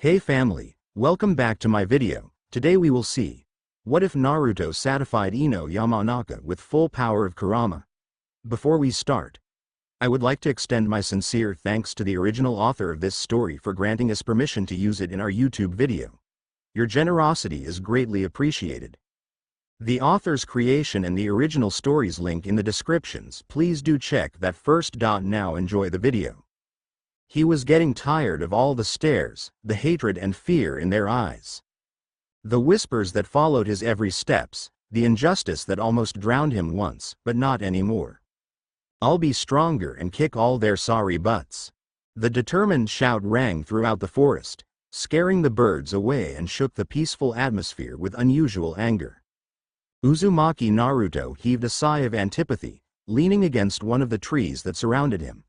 Hey family, welcome back to my video. Today we will see, what if Naruto satisfied Ino Yamanaka with full power of Kurama? Before we start, I would like to extend my sincere thanks to the original author of this story for granting us permission to use it in our YouTube video. Your generosity is greatly appreciated. The author's creation and the original stories link in the descriptions. Please do check that first. Now enjoy the video. He was getting tired of all the stares, the hatred and fear in their eyes. The whispers that followed his every steps, the injustice that almost drowned him once, but not anymore. I'll be stronger and kick all their sorry butts. The determined shout rang throughout the forest, scaring the birds away and shook the peaceful atmosphere with unusual anger. Uzumaki Naruto heaved a sigh of antipathy, leaning against one of the trees that surrounded him.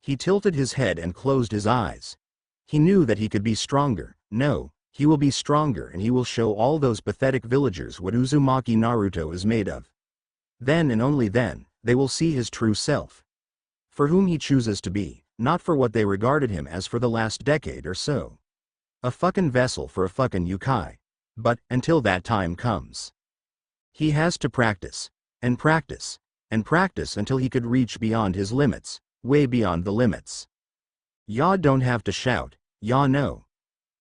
He tilted his head and closed his eyes. He knew that he could be stronger. No, he will be stronger and he will show all those pathetic villagers what Uzumaki Naruto is made of. Then and only then, they will see his true self. For whom he chooses to be, not for what they regarded him as for the last decade or so. A fucking vessel for a fucking yokai. But, until that time comes, he has to practice, and practice, and practice until he could reach beyond his limits, way beyond the limits. Ya don't have to shout, ya know.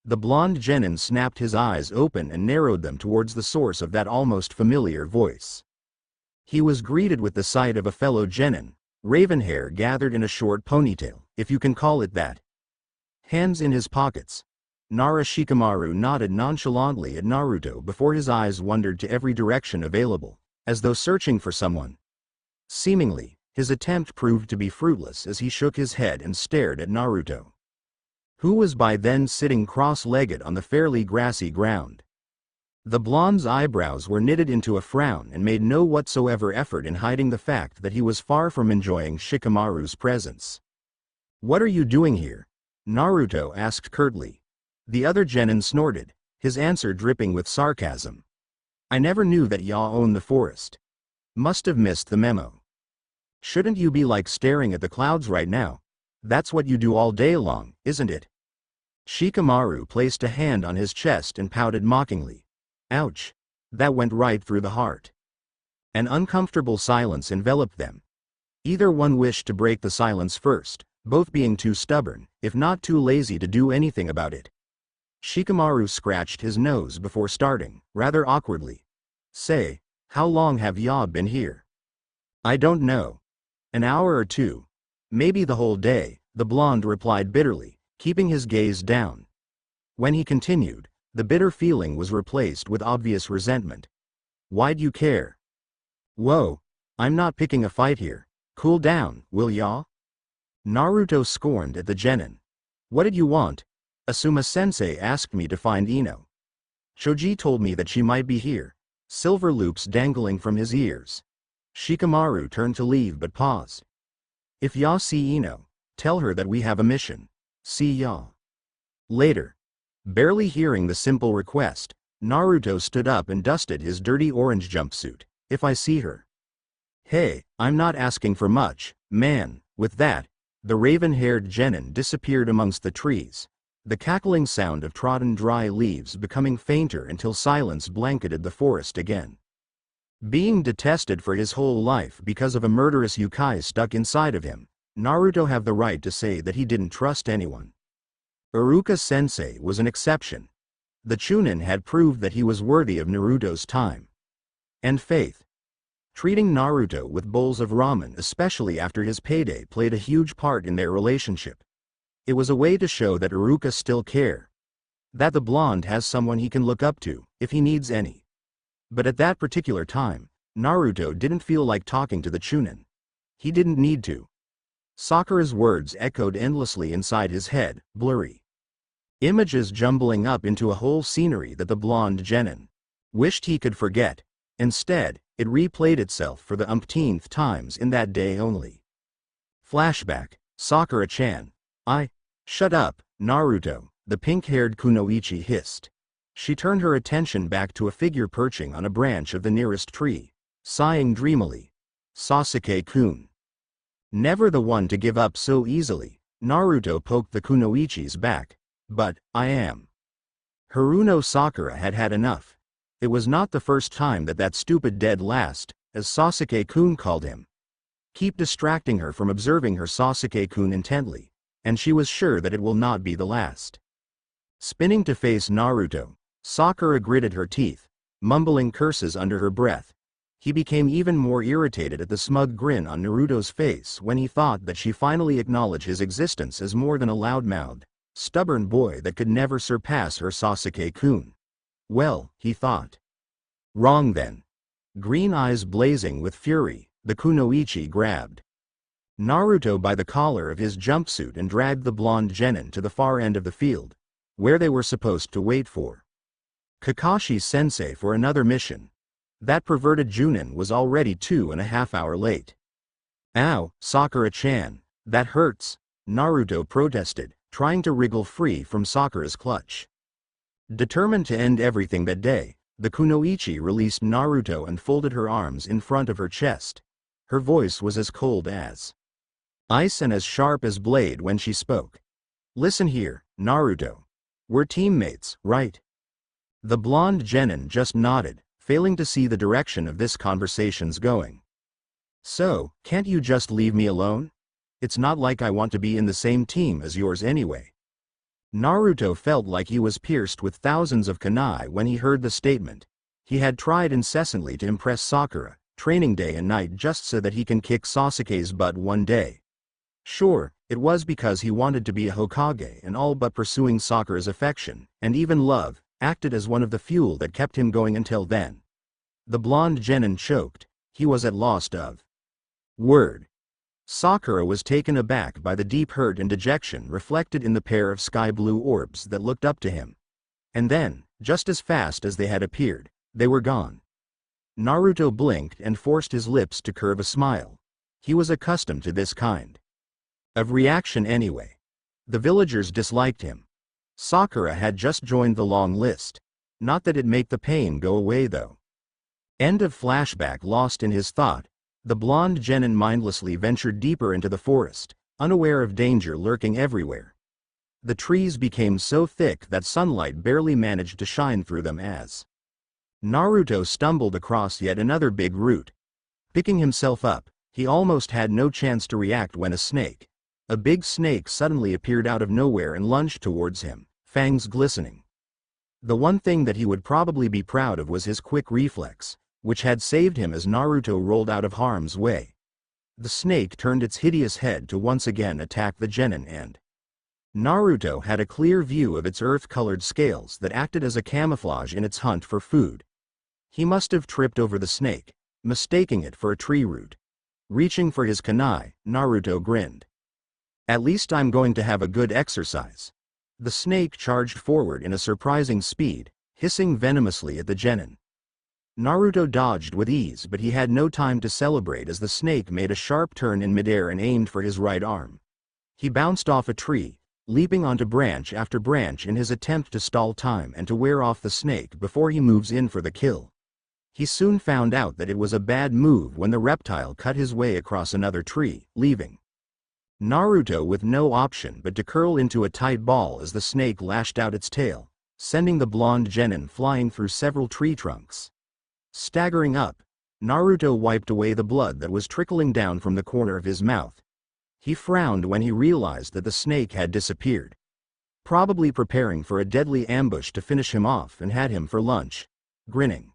The blonde genin snapped his eyes open and narrowed them towards the source of that almost familiar voice. He was greeted with the sight of a fellow genin, raven hair gathered in a short ponytail, if you can call it that. Hands in his pockets. Shikamaru nodded nonchalantly at Naruto before his eyes wandered to every direction available, as though searching for someone. Seemingly, his attempt proved to be fruitless as he shook his head and stared at Naruto, who was by then sitting cross-legged on the fairly grassy ground. The blonde's eyebrows were knitted into a frown and made no whatsoever effort in hiding the fact that he was far from enjoying Shikamaru's presence. "What are you doing here?" Naruto asked curtly. The other genin snorted, his answer dripping with sarcasm. "I never knew that ya owned the forest. Must have missed the memo. Shouldn't you be like staring at the clouds right now? That's what you do all day long, isn't it?" Shikamaru placed a hand on his chest and pouted mockingly. Ouch. That went right through the heart. An uncomfortable silence enveloped them. Either one wished to break the silence first, both being too stubborn, if not too lazy to do anything about it. Shikamaru scratched his nose before starting, rather awkwardly. "Say, how long have ya been here?" "I don't know. An hour or two. Maybe the whole day," the blonde replied bitterly, keeping his gaze down. When he continued, the bitter feeling was replaced with obvious resentment. "Why'd you care?" "Whoa, I'm not picking a fight here. Cool down, will ya?" Naruto scorned at the genin. "What did you want?" "Asuma-sensei asked me to find Ino. Choji told me that she might be here." Silver loops dangling from his ears. Shikamaru turned to leave but paused. "If ya see Ino, tell her that we have a mission. See ya later." Barely hearing the simple request, Naruto stood up and dusted his dirty orange jumpsuit. "If I see her." "Hey, I'm not asking for much, man." With that, the raven-haired genin disappeared amongst the trees, the cackling sound of trodden dry leaves becoming fainter until silence blanketed the forest again. Being detested for his whole life because of a murderous yokai stuck inside of him, Naruto have the right to say that he didn't trust anyone. Iruka-sensei was an exception. The Chunin had proved that he was worthy of Naruto's time and faith. Treating Naruto with bowls of ramen, especially after his payday, played a huge part in their relationship. It was a way to show that Iruka still care. That the blonde has someone he can look up to, if he needs any. But at that particular time, Naruto didn't feel like talking to the Chunin. He didn't need to. Sakura's words echoed endlessly inside his head, blurry images jumbling up into a whole scenery that the blonde genin wished he could forget. Instead, it replayed itself for the umpteenth times in that day only. Flashback. Sakura-chan. Shut up, Naruto, the pink-haired kunoichi hissed. She turned her attention back to a figure perching on a branch of the nearest tree, sighing dreamily. "Sasuke-kun. Never the one to give up so easily." Naruto poked the kunoichi's back. But, I am. Haruno Sakura had had enough. It was not the first time that stupid dead last, as Sasuke-kun called him. Keep distracting her from observing her Sasuke-kun intently, and she was sure that it will not be the last. Spinning to face Naruto, Sakura gritted her teeth, mumbling curses under her breath. He became even more irritated at the smug grin on Naruto's face when he thought that she finally acknowledged his existence as more than a loud-mouthed, stubborn boy that could never surpass her Sasuke-kun. Well, he thought. Wrong then. Green eyes blazing with fury, the kunoichi grabbed Naruto by the collar of his jumpsuit and dragged the blonde genin to the far end of the field, where they were supposed to wait for Kakashi-sensei for another mission. That perverted Chunin was already 2.5 hours late. Ow, Sakura-chan, that hurts, Naruto protested, trying to wriggle free from Sakura's clutch. Determined to end everything that day, the kunoichi released Naruto and folded her arms in front of her chest. Her voice was as cold as ice and as sharp as blade when she spoke. Listen here, Naruto. We're teammates, right? The blonde genin just nodded, failing to see the direction of this conversation's going. So, can't you just leave me alone? It's not like I want to be in the same team as yours anyway. Naruto felt like he was pierced with thousands of kunai when he heard the statement. He had tried incessantly to impress Sakura, training day and night just so that he can kick Sasuke's butt one day. Sure, it was because he wanted to be a Hokage and all, but pursuing Sakura's affection, and even love, acted as one of the fuel that kept him going until then. The blonde genin choked. He was at loss of word. Sakura was taken aback by the deep hurt and dejection reflected in the pair of sky-blue orbs that looked up to him. And then, just as fast as they had appeared, they were gone. Naruto blinked and forced his lips to curve a smile. He was accustomed to this kind of reaction anyway. The villagers disliked him. Sakura had just joined the long list. Not that it made the pain go away though. End of flashback. Lost in his thought, the blonde genin mindlessly ventured deeper into the forest, unaware of danger lurking everywhere. The trees became so thick that sunlight barely managed to shine through them as Naruto stumbled across yet another big root. Picking himself up, he almost had no chance to react when a big snake suddenly appeared out of nowhere and lunged towards him, fangs glistening. The one thing that he would probably be proud of was his quick reflex, which had saved him as Naruto rolled out of harm's way. The snake turned its hideous head to once again attack the genin, and Naruto had a clear view of its earth-colored scales that acted as a camouflage in its hunt for food. He must have tripped over the snake, mistaking it for a tree root. Reaching for his kunai, Naruto grinned. At least I'm going to have a good exercise. The snake charged forward in a surprising speed, hissing venomously at the genin. Naruto dodged with ease, but he had no time to celebrate as the snake made a sharp turn in midair and aimed for his right arm. He bounced off a tree, leaping onto branch after branch in his attempt to stall time and to wear off the snake before he moves in for the kill. He soon found out that it was a bad move when the reptile cut his way across another tree, leaving Naruto with no option but to curl into a tight ball as the snake lashed out its tail, sending the blonde genin flying through several tree trunks. Staggering up, Naruto wiped away the blood that was trickling down from the corner of his mouth. He frowned when he realized that the snake had disappeared. Probably preparing for a deadly ambush to finish him off and had him for lunch. Grinning,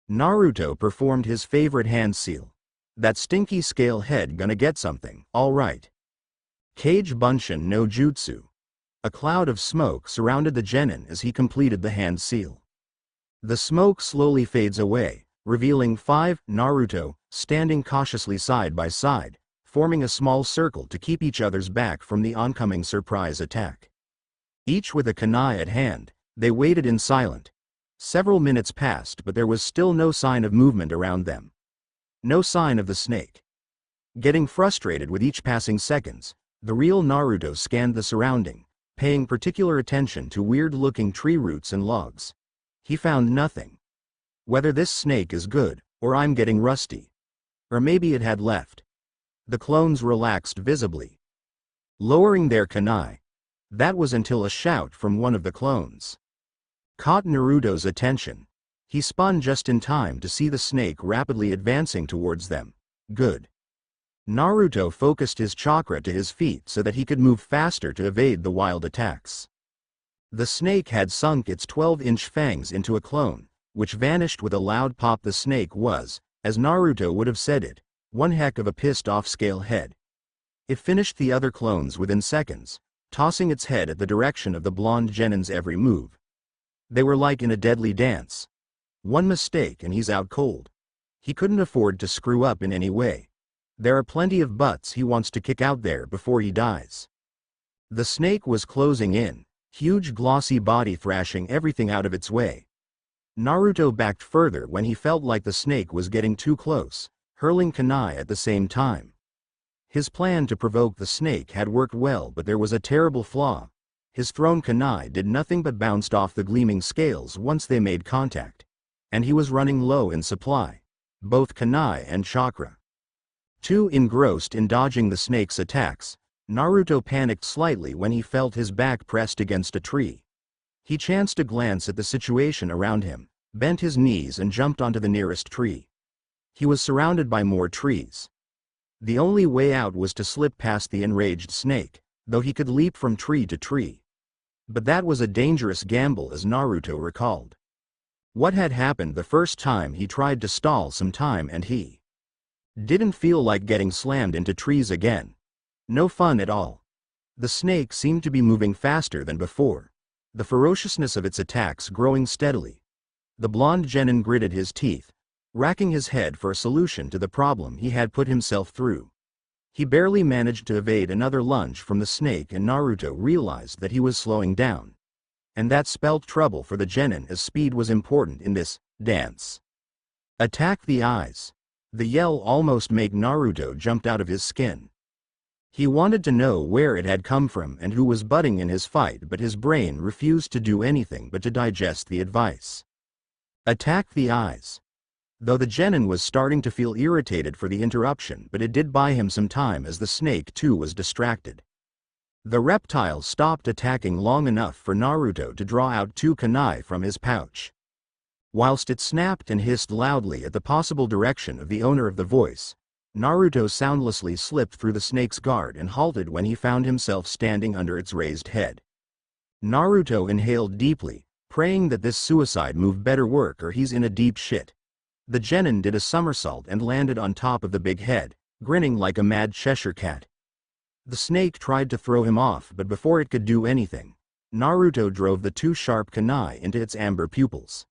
Naruto performed his favorite hand seal. That stinky scale head gonna get something, alright. Kage Bunshin no Jutsu. A cloud of smoke surrounded the genin as he completed the hand seal. The smoke slowly fades away, revealing 5 Naruto, standing cautiously side by side, forming a small circle to keep each other's back from the oncoming surprise attack. Each with a kunai at hand, they waited in silence. Several minutes passed, but there was still no sign of movement around them. No sign of the snake. Getting frustrated with each passing seconds, the real Naruto scanned the surrounding, paying particular attention to weird-looking tree roots and logs. He found nothing. Whether this snake is good, or I'm getting rusty. Or maybe it had left. The clones relaxed visibly. Lowering their kunai, That was until a shout from one of the clones caught Naruto's attention. He spun just in time to see the snake rapidly advancing towards them. Good. Naruto focused his chakra to his feet so that he could move faster to evade the wild attacks. The snake had sunk its 12-inch fangs into a clone, which vanished with a loud pop. The snake was, as Naruto would have said it, one heck of a pissed-off scale head. It finished the other clones within seconds, tossing its head at the direction of the blonde genin's every move. They were like in a deadly dance. One mistake and he's out cold. He couldn't afford to screw up in any way. There are plenty of butts he wants to kick out there before he dies. The snake was closing in, huge glossy body thrashing everything out of its way. Naruto backed further when he felt like the snake was getting too close, hurling kunai at the same time. His plan to provoke the snake had worked well, but there was a terrible flaw. His thrown kunai did nothing but bounced off the gleaming scales once they made contact. And he was running low in supply, both kunai and chakra. Too engrossed in dodging the snake's attacks, Naruto panicked slightly when he felt his back pressed against a tree. He chanced to glance at the situation around him, bent his knees and jumped onto the nearest tree. He was surrounded by more trees. The only way out was to slip past the enraged snake, though he could leap from tree to tree. But that was a dangerous gamble, as Naruto recalled. What had happened the first time he tried to stall some time, and he didn't feel like getting slammed into trees again. No fun at all. The snake seemed to be moving faster than before, the ferociousness of its attacks growing steadily. The blonde genin gritted his teeth, racking his head for a solution to the problem he had put himself through. He barely managed to evade another lunge from the snake, and Naruto realized that he was slowing down. And that spelled trouble for the genin, as speed was important in this dance. Attack the eyes. The yell almost made Naruto jump out of his skin. He wanted to know where it had come from and who was butting in his fight, but his brain refused to do anything but to digest the advice. Attack the eyes. Though the genin was starting to feel irritated for the interruption, but it did buy him some time as the snake too was distracted. The reptile stopped attacking long enough for Naruto to draw out 2 kunai from his pouch. Whilst it snapped and hissed loudly at the possible direction of the owner of the voice, Naruto soundlessly slipped through the snake's guard and halted when he found himself standing under its raised head. Naruto inhaled deeply, praying that this suicide move better work or he's in a deep shit. The genin did a somersault and landed on top of the big head, grinning like a mad Cheshire cat. The snake tried to throw him off, but before it could do anything, Naruto drove the 2 sharp kunai into its amber pupils.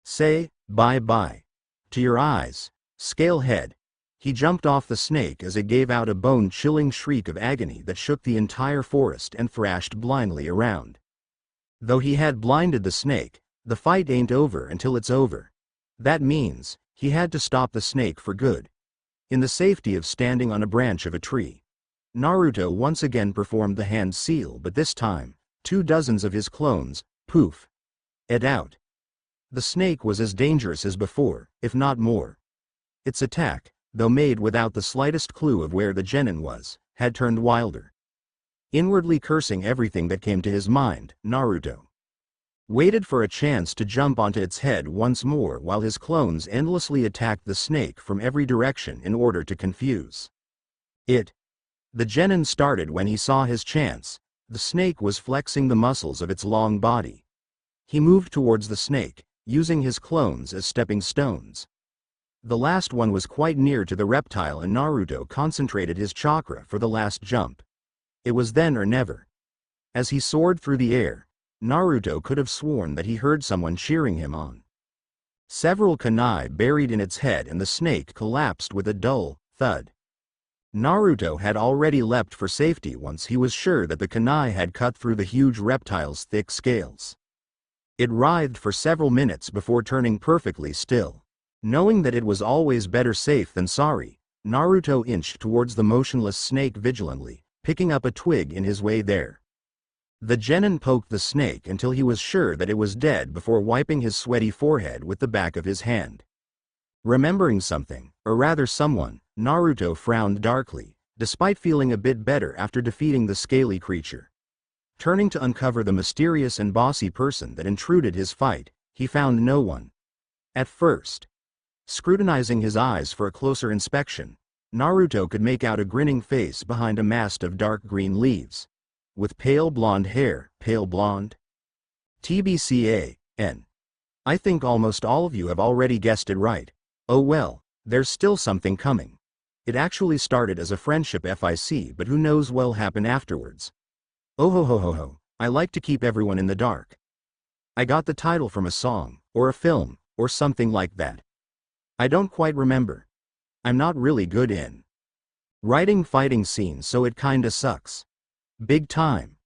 Say bye-bye to your eyes, scale head. He jumped off the snake as it gave out a bone-chilling shriek of agony that shook the entire forest and thrashed blindly around. Though he had blinded the snake, the fight ain't over until it's over. That means he had to stop the snake for good. In the safety of standing on a branch of a tree, Naruto once again performed the hand seal, but this time, 2 dozens of his clones, poof, it out. The snake was as dangerous as before, if not more. Its attack, though made without the slightest clue of where the genin was, had turned wilder. Inwardly cursing everything that came to his mind, Naruto waited for a chance to jump onto its head once more while his clones endlessly attacked the snake from every direction in order to confuse it. The genin started when he saw his chance. The snake was flexing the muscles of its long body. He moved towards the snake, using his clones as stepping stones. The last one was quite near to the reptile, and Naruto concentrated his chakra for the last jump. It was then or never. As he soared through the air, Naruto could have sworn that he heard someone cheering him on. Several kunai buried in its head, and the snake collapsed with a dull thud. Naruto had already leapt for safety once he was sure that the kunai had cut through the huge reptile's thick scales. It writhed for several minutes before turning perfectly still. Knowing that it was always better safe than sorry, Naruto inched towards the motionless snake vigilantly, picking up a twig in his way there. The genin poked the snake until he was sure that it was dead before wiping his sweaty forehead with the back of his hand. Remembering something, or rather someone, Naruto frowned darkly, despite feeling a bit better after defeating the scaly creature. Turning to uncover the mysterious and bossy person that intruded his fight, he found no one. At first, scrutinizing his eyes for a closer inspection, Naruto could make out a grinning face behind a mast of dark green leaves. With pale blonde hair, pale blonde? TBCA, N. I think almost all of you have already guessed it right. Oh well, there's still something coming. It actually started as a friendship FIC, but who knows what'll happen afterwards. Oh ho ho ho ho, I like to keep everyone in the dark. I got the title from a song, or a film, or something like that. I don't quite remember. I'm not really good in writing fighting scenes, so it kinda sucks. Big time.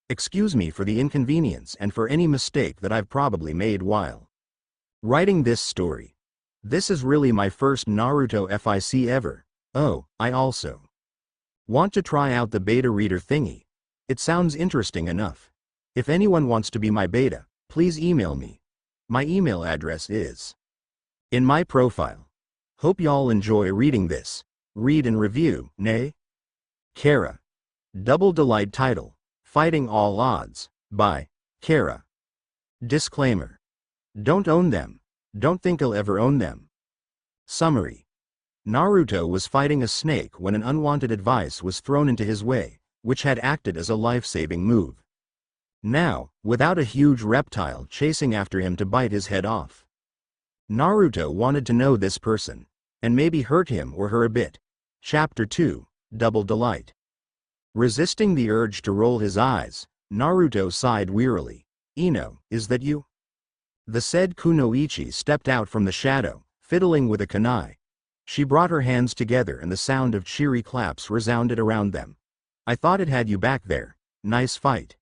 Excuse me for the inconvenience and for any mistake that I've probably made while writing this story. This is really my first Naruto FIC ever. Oh, I also want to try out the beta reader thingy. It sounds interesting enough. If anyone wants to be my beta, please email me. My email address is in my profile. Hope y'all enjoy reading this. Read and review, nay? Gaara. Double Delight title, Fighting All Odds, by Gaara. Disclaimer. Don't own them. Don't think I'll ever own them. Summary. Naruto was fighting a snake when an unwanted advice was thrown into his way, which had acted as a life-saving move. Now, without a huge reptile chasing after him to bite his head off, Naruto wanted to know this person, and maybe hurt him or her a bit. Chapter 2, Double Delight. Resisting the urge to roll his eyes, Naruto sighed wearily. Ino, is that you? The said Kunoichi stepped out from the shadow, fiddling with a kunai. She brought her hands together and the sound of cheery claps resounded around them. I thought it had you back there. Nice fight.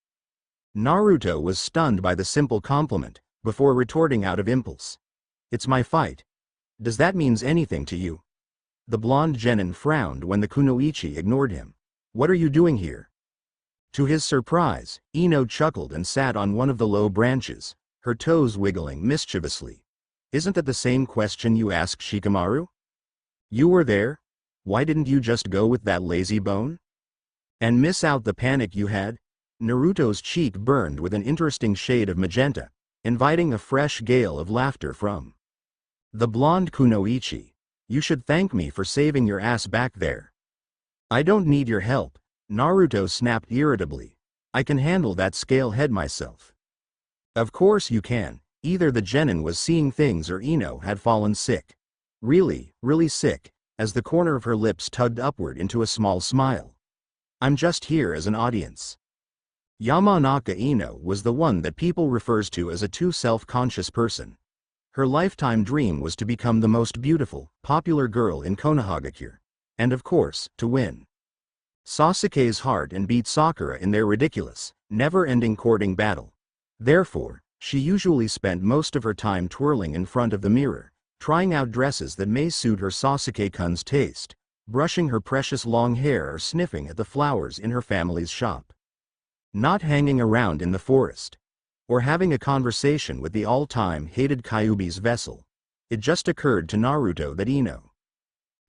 Naruto was stunned by the simple compliment, before retorting out of impulse. It's my fight. Does that means anything to you? The blonde genin frowned when the Kunoichi ignored him. What are you doing here? To his surprise, Ino chuckled and sat on one of the low branches, her toes wiggling mischievously. Isn't that the same question you asked Shikamaru? You were there? Why didn't you just go with that lazy bone? And miss out the panic you had? Naruto's cheek burned with an interesting shade of magenta, inviting a fresh gale of laughter from the blonde Kunoichi. You should thank me for saving your ass back there. I don't need your help, Naruto snapped irritably. I can handle that scale head myself. Of course you can. Either the genin was seeing things or Ino had fallen sick. Really, really sick, as the corner of her lips tugged upward into a small smile. I'm just here as an audience. Yamanaka Ino was the one that people refers to as a too self-conscious person. Her lifetime dream was to become the most beautiful, popular girl in Konohamaru, and of course, to win Sasuke's heart and beat Sakura in their ridiculous, never-ending courting battle. Therefore, she usually spent most of her time twirling in front of the mirror, trying out dresses that may suit her Sasuke-kun's taste, brushing her precious long hair or sniffing at the flowers in her family's shop. Not hanging around in the forest, or having a conversation with the all-time hated Kyubi's vessel. It just occurred to Naruto that Ino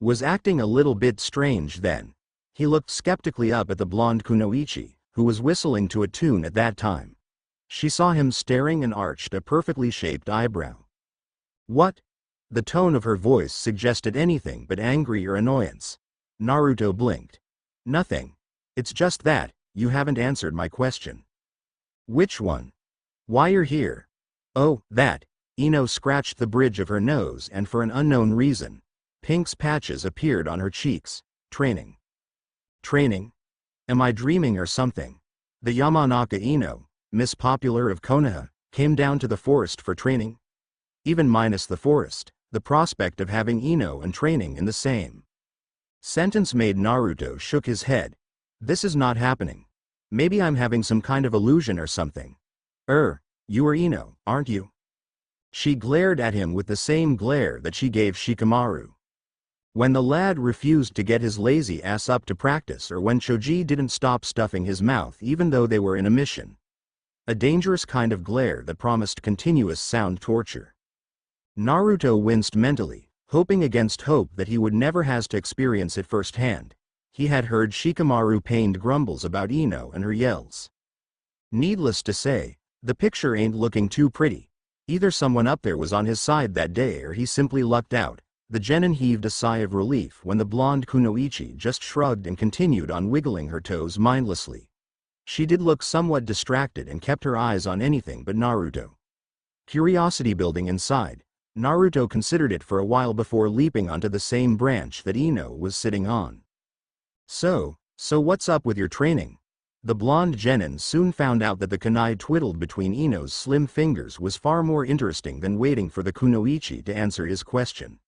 was acting a little bit strange then. He looked skeptically up at the blonde Kunoichi, who was whistling to a tune at that time. She saw him staring and arched a perfectly shaped eyebrow. What? The tone of her voice suggested anything but angry or annoyance. Naruto blinked. Nothing. It's just that, you haven't answered my question. Which one? Why you're here? Oh, that. Ino scratched the bridge of her nose and for an unknown reason, pink patches appeared on her cheeks. Training. Training? Am I dreaming or something? The Yamanaka Ino, Miss Popular of Konoha, came down to the forest for training? Even minus the forest, the prospect of having Ino and training in the same sentence made Naruto shook his head. This is not happening. Maybe I'm having some kind of illusion or something. You are Ino, aren't you? She glared at him with the same glare that she gave Shikamaru when the lad refused to get his lazy ass up to practice, or when Choji didn't stop stuffing his mouth even though they were in a mission. A dangerous kind of glare that promised continuous sound torture. Naruto winced mentally, hoping against hope that he would never has to experience it firsthand. He had heard Shikamaru pained grumbles about Ino and her yells. Needless to say, the picture ain't looking too pretty. Either someone up there was on his side that day or he simply lucked out. The genin heaved a sigh of relief when the blonde kunoichi just shrugged and continued on wiggling her toes mindlessly. She did look somewhat distracted and kept her eyes on anything but Naruto. Curiosity building inside, Naruto considered it for a while before leaping onto the same branch that Ino was sitting on. So what's up with your training? The blonde genin soon found out that the kunai twiddled between Ino's slim fingers was far more interesting than waiting for the kunoichi to answer his question.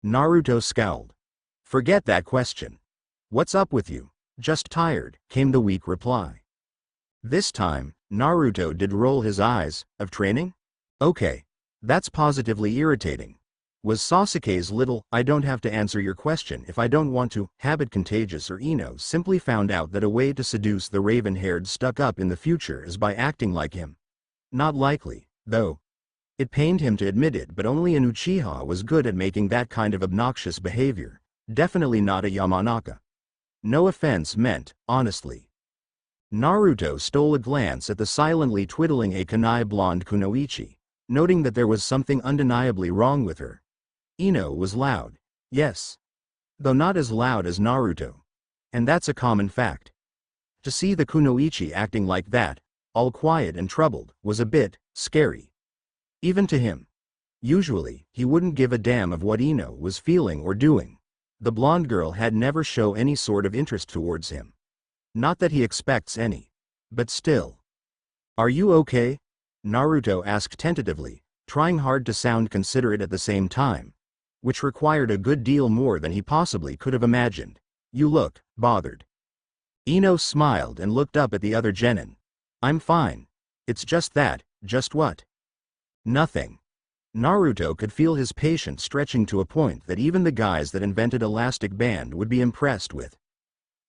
Naruto scowled. Forget that question. What's up with you? Just tired, came the weak reply. This time, Naruto did roll his eyes. Of training? Okay. That's positively irritating. Was Sasuke's little, I don't have to answer your question if I don't want to, habit contagious, or Ino simply found out that a way to seduce the raven-haired stuck-up in the future is by acting like him? Not likely, though. It pained him to admit it, but only an Uchiha was good at making that kind of obnoxious behavior. Definitely not a Yamanaka. No offense meant, honestly. Naruto stole a glance at the silently twiddling a kunai blonde kunoichi, noting that there was something undeniably wrong with her. Ino was loud, yes. Though not as loud as Naruto. And that's a common fact. To see the kunoichi acting like that, all quiet and troubled, was a bit scary. Even to him. Usually, he wouldn't give a damn of what Ino was feeling or doing. The blonde girl had never shown any sort of interest towards him. Not that he expects any. But still. Are you okay? Naruto asked tentatively, trying hard to sound considerate at the same time, which required a good deal more than he possibly could have imagined. You look bothered. Ino smiled and looked up at the other genin. I'm fine. It's just that. Just what? Nothing. Naruto could feel his patience stretching to a point that even the guys that invented elastic band would be impressed with.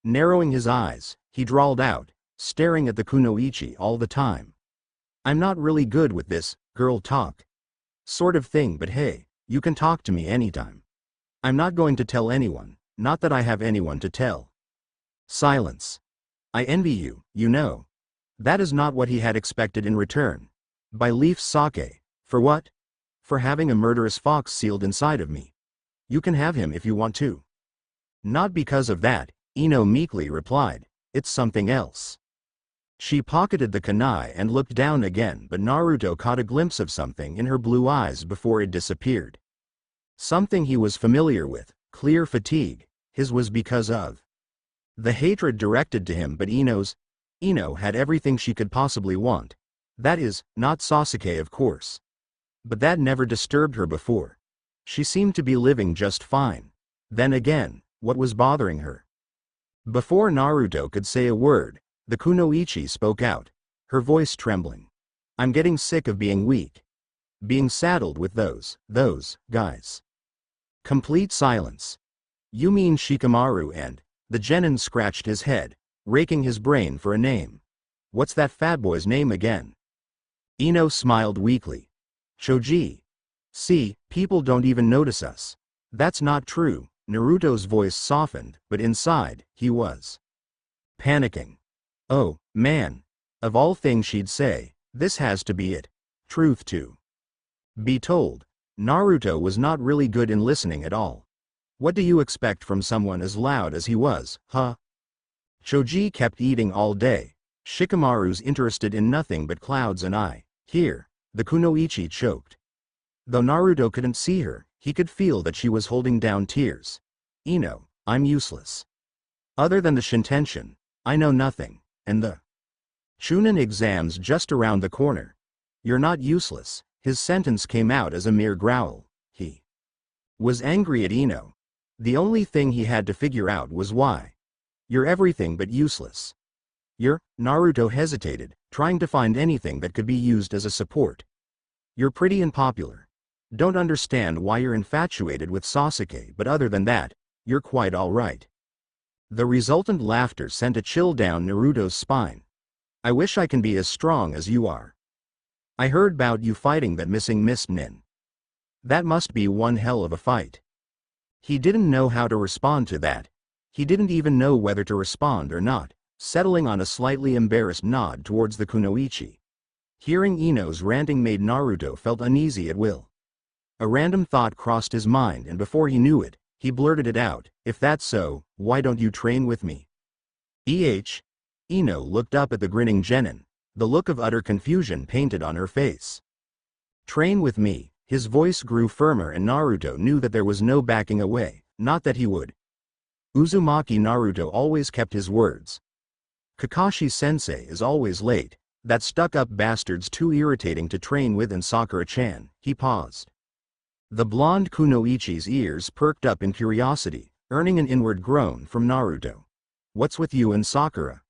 Narrowing his eyes, he drawled out, staring at the kunoichi all the time. I'm not really good with this girl talk sort of thing, but hey, you can talk to me anytime. I'm not going to tell anyone, not that I have anyone to tell. Silence. I envy you, you know. That is not what he had expected in return. By Leaf Sake. For what? For having a murderous fox sealed inside of me. You can have him if you want to. Not because of that, Ino meekly replied. It's something else. She pocketed the kunai and looked down again, but Naruto caught a glimpse of something in her blue eyes before it disappeared. Something he was familiar with, clear fatigue. His was because of the hatred directed to him, but Ino had everything she could possibly want. That is, not Sasuke, of course. But that never disturbed her before. She seemed to be living just fine. Then again, what was bothering her? Before Naruto could say a word, the kunoichi spoke out, her voice trembling. I'm getting sick of being weak. Being saddled with those guys. Complete silence. You mean Shikamaru? And the genin scratched his head, raking his brain for a name. What's that fat boy's name again? Ino smiled weakly. Choji. See, people don't even notice us. That's not true. Naruto's voice softened, but inside, he was panicking. Oh, man. Of all things she'd say, this has to be it. Truth to be told, Naruto was not really good in listening at all. What do you expect from someone as loud as he was, huh? Choji kept eating all day. Shikamaru's interested in nothing but clouds and here, the kunoichi choked. Though Naruto couldn't see her, he could feel that she was holding down tears. Ino, I'm useless. Other than the Shintention, I know nothing, and the Chunin exam's just around the corner. You're not useless. His sentence came out as a mere growl. He was angry at Ino. The only thing he had to figure out was why. You're everything but useless. Naruto hesitated, trying to find anything that could be used as a support. You're pretty unpopular. Don't understand why you're infatuated with Sasuke, but other than that, you're quite alright. The resultant laughter sent a chill down Naruto's spine. I wish I can be as strong as you are. I heard about you fighting that missing Miss Nin. That must be one hell of a fight. He didn't know how to respond to that. He didn't even know whether to respond or not. settling on a slightly embarrassed nod towards the kunoichi. Hearing Ino's ranting made Naruto felt uneasy at will. A random thought crossed his mind, and before he knew it, he blurted it out, "If that's so, why don't you train with me?" Ino looked up at the grinning genin, the look of utter confusion painted on her face. "Train with me?" His voice grew firmer, and Naruto knew that there was no backing away, not that he would. Uzumaki Naruto always kept his words. Kakashi-sensei is always late. That stuck-up bastard's too irritating to train with, and Sakura-chan. He paused. The blonde kunoichi's ears perked up in curiosity, earning an inward groan from Naruto. "What's with you and Sakura?"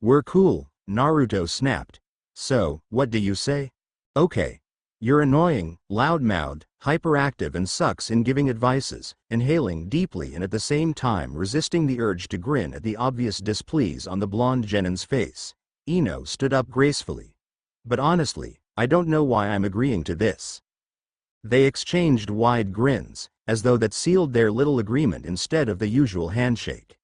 "We're cool," Naruto snapped. "So, what do you say?" "Okay. You're annoying, loud-mouthed, hyperactive, and sucks in giving advices," inhaling deeply and at the same time resisting the urge to grin at the obvious displease on the blonde genin's face. Ino stood up gracefully. "But honestly, I don't know why I'm agreeing to this." They exchanged wide grins, as though that sealed their little agreement instead of the usual handshake.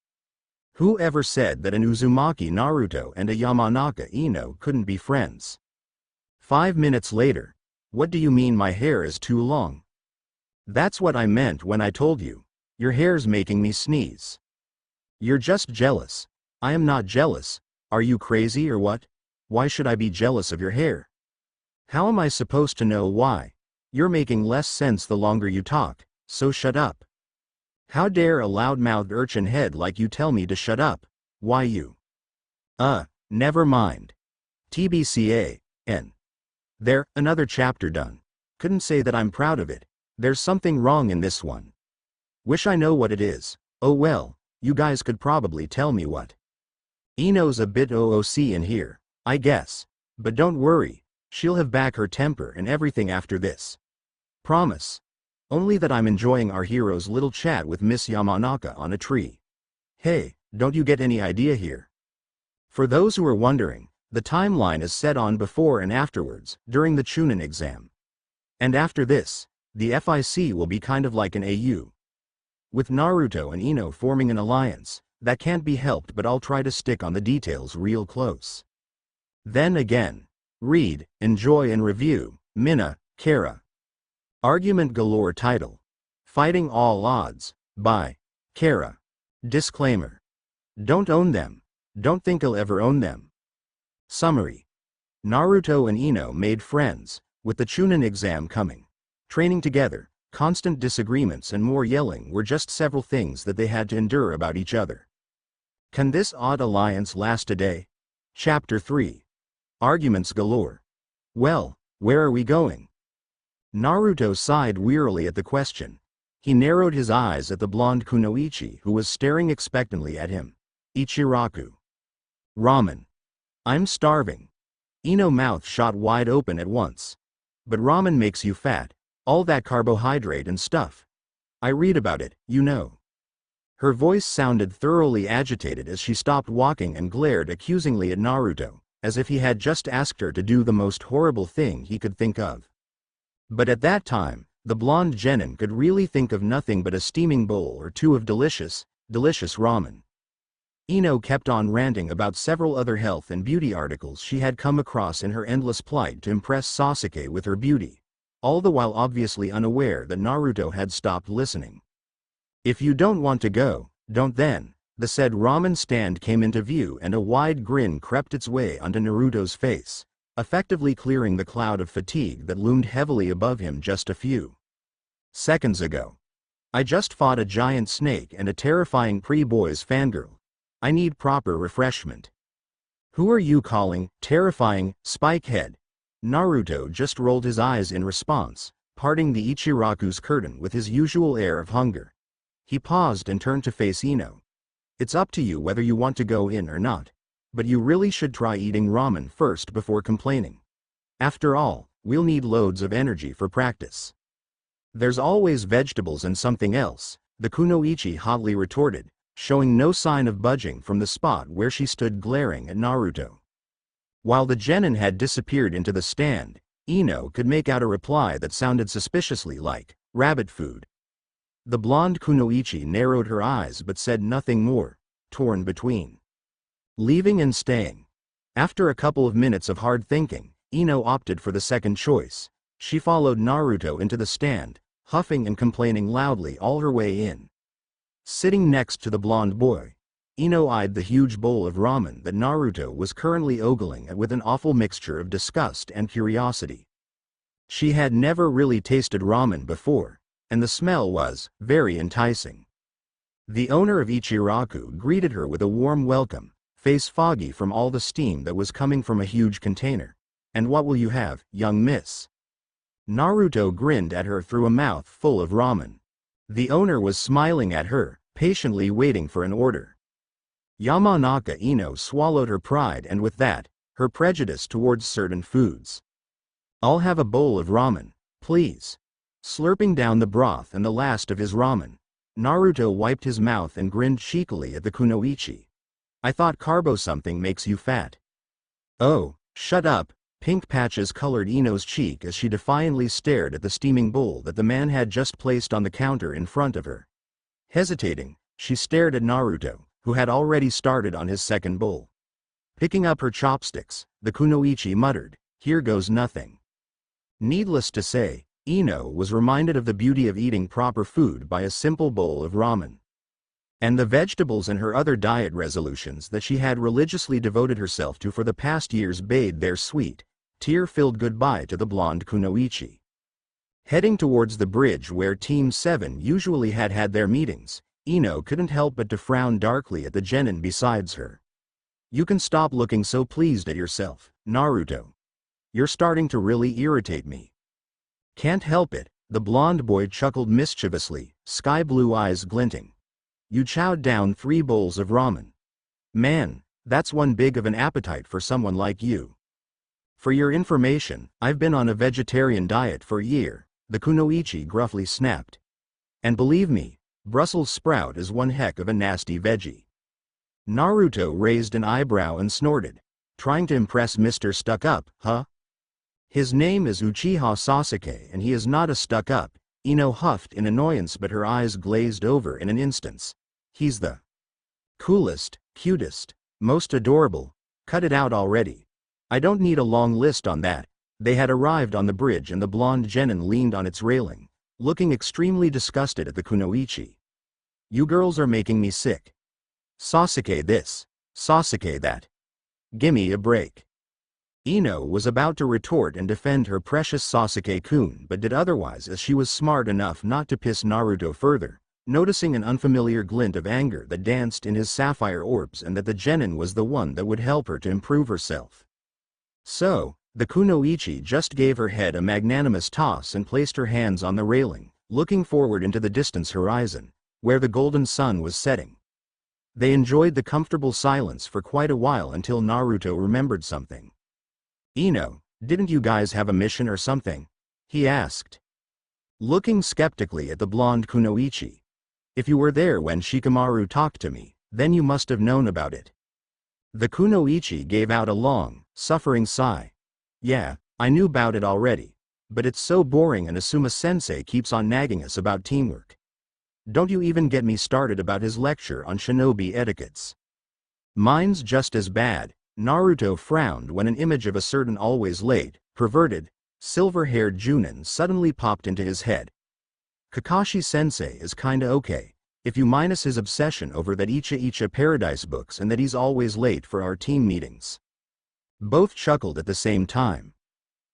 Who ever said that an Uzumaki Naruto and a Yamanaka Ino couldn't be friends? 5 minutes later. "What do you mean my hair is too long?" "That's what I meant when I told you. Your hair's making me sneeze." "You're just jealous." "I am not jealous. Are you crazy or what? Why should I be jealous of your hair?" "How am I supposed to know why? You're making less sense the longer you talk, so shut up." "How dare a loud-mouthed urchin head like you tell me to shut up? Why you?" Never mind. TBCA, N. There, another chapter done. Couldn't say that I'm proud of it. There's something wrong in this one. Wish I know what it is. Oh well, you guys could probably tell me what. Ino's a bit OOC in here, I guess. But don't worry, she'll have back her temper and everything after this. Promise. Only that I'm enjoying our hero's little chat with Miss Yamanaka on a tree. Hey, don't you get any idea here? For those who are wondering, the timeline is set on before and afterwards, during the Chunin exam. And after this, the FIC will be kind of like an AU. With Naruto and Ino forming an alliance, that can't be helped, but I'll try to stick on the details real close. Then again, read, enjoy and review, Minna, Kara. Argument Galore title. Fighting All Odds, by Kara. Disclaimer. Don't own them. Don't think I'll ever own them. Summary. Naruto and Ino made friends, with the Chunin exam coming. Training together, constant disagreements and more yelling were just several things that they had to endure about each other. Can this odd alliance last a day? Chapter 3. Arguments galore. Well, where are we going? Naruto sighed wearily at the question. He narrowed his eyes at the blonde kunoichi who was staring expectantly at him. Ichiraku. Ramen. I'm starving. Ino's mouth shot wide open at once. But ramen makes you fat, all that carbohydrate and stuff. I read about it, you know. Her voice sounded thoroughly agitated as she stopped walking and glared accusingly at Naruto, as if he had just asked her to do the most horrible thing he could think of. But at that time, the blonde genin could really think of nothing but a steaming bowl or two of delicious ramen. Ino kept on ranting about several other health and beauty articles she had come across in her endless plight to impress Sasuke with her beauty, all the while obviously unaware that Naruto had stopped listening. If you don't want to go, don't then. The said ramen stand came into view and a wide grin crept its way onto Naruto's face, effectively clearing the cloud of fatigue that loomed heavily above him just a few seconds ago. I just fought a giant snake and a terrifying pre-boys fangirl. I need proper refreshment. Who are you calling terrifying, Spikehead? Naruto just rolled his eyes in response, parting the Ichiraku's curtain with his usual air of hunger. He paused and turned to face Ino. It's up to you whether you want to go in or not, but you really should try eating ramen first before complaining. After all, we'll need loads of energy for practice. There's always vegetables and something else, the kunoichi hotly retorted, showing no sign of budging from the spot where she stood glaring at Naruto. While the genin had disappeared into the stand, Ino could make out a reply that sounded suspiciously like rabbit food. The blonde kunoichi narrowed her eyes but said nothing more, torn between Leaving and staying. After a couple of minutes of hard thinking, Ino opted for the second choice. She followed Naruto into the stand, huffing and complaining loudly all her way in. Sitting next to the blonde boy, Ino eyed the huge bowl of ramen that Naruto was currently ogling at with an awful mixture of disgust and curiosity. She had never really tasted ramen before, and the smell was very enticing. The owner of Ichiraku greeted her with a warm welcome, face foggy from all the steam that was coming from a huge container. "And what will you have, young miss?" Naruto grinned at her through a mouth full of ramen. The owner was smiling at her, patiently waiting for an order. Yamanaka Ino swallowed her pride and with that, her prejudice towards certain foods. "I'll have a bowl of ramen, please." Slurping down the broth and the last of his ramen, Naruto wiped his mouth and grinned cheekily at the kunoichi. "I thought carbo something makes you fat." "Oh, shut up." Pink patches colored Ino's cheek as she defiantly stared at the steaming bowl that the man had just placed on the counter in front of her. Hesitating, she stared at Naruto, who had already started on his second bowl. Picking up her chopsticks, the kunoichi muttered, "Here goes nothing." Needless to say, Ino was reminded of the beauty of eating proper food by a simple bowl of ramen. And the vegetables and her other diet resolutions that she had religiously devoted herself to for the past years bade their sweet, tear-filled goodbye to the blonde kunoichi. Heading towards the bridge where Team 7 usually had their meetings, Ino couldn't help but to frown darkly at the genin besides her. "You can stop looking so pleased at yourself, Naruto. You're starting to really irritate me." "Can't help it," the blonde boy chuckled mischievously, sky-blue eyes glinting. "You chowed down 3 bowls of ramen. Man, that's one big of an appetite for someone like you." "For your information, I've been on a vegetarian diet for a year," the kunoichi gruffly snapped. "And believe me, Brussels sprout is one heck of a nasty veggie." Naruto raised an eyebrow and snorted. "Trying to impress Mr. Stuck-up, huh?" "His name is Uchiha Sasuke and he is not a stuck-up," Ino huffed in annoyance but her eyes glazed over in an instant. "He's the coolest, cutest, most adorable. Cut it out already. I don't need a long list on that." They had arrived on the bridge and the blonde genin leaned on its railing, looking extremely disgusted at the kunoichi. "You girls are making me sick. Sasuke this, Sasuke that. Gimme a break." Ino was about to retort and defend her precious Sasuke-kun but did otherwise as she was smart enough not to piss Naruto further, noticing an unfamiliar glint of anger that danced in his sapphire orbs and that the genin was the one that would help her to improve herself. So, the kunoichi just gave her head a magnanimous toss and placed her hands on the railing, looking forward into the distance horizon, where the golden sun was setting. They enjoyed the comfortable silence for quite a while until Naruto remembered something. "Ino, didn't you guys have a mission or something?" he asked. Looking skeptically at the blonde kunoichi. "If you were there when Shikamaru talked to me, then you must have known about it." The kunoichi gave out a long, suffering sigh. "Yeah, I knew about it already. But it's so boring and Asuma-sensei keeps on nagging us about teamwork. Don't you even get me started about his lecture on shinobi etiquettes. Mine's just as bad." Naruto frowned when an image of a certain always late, perverted, silver-haired Chunin suddenly popped into his head. Kakashi-sensei is kinda okay, if you minus his obsession over that Icha Paradise books and that he's always late for our team meetings. Both chuckled at the same time.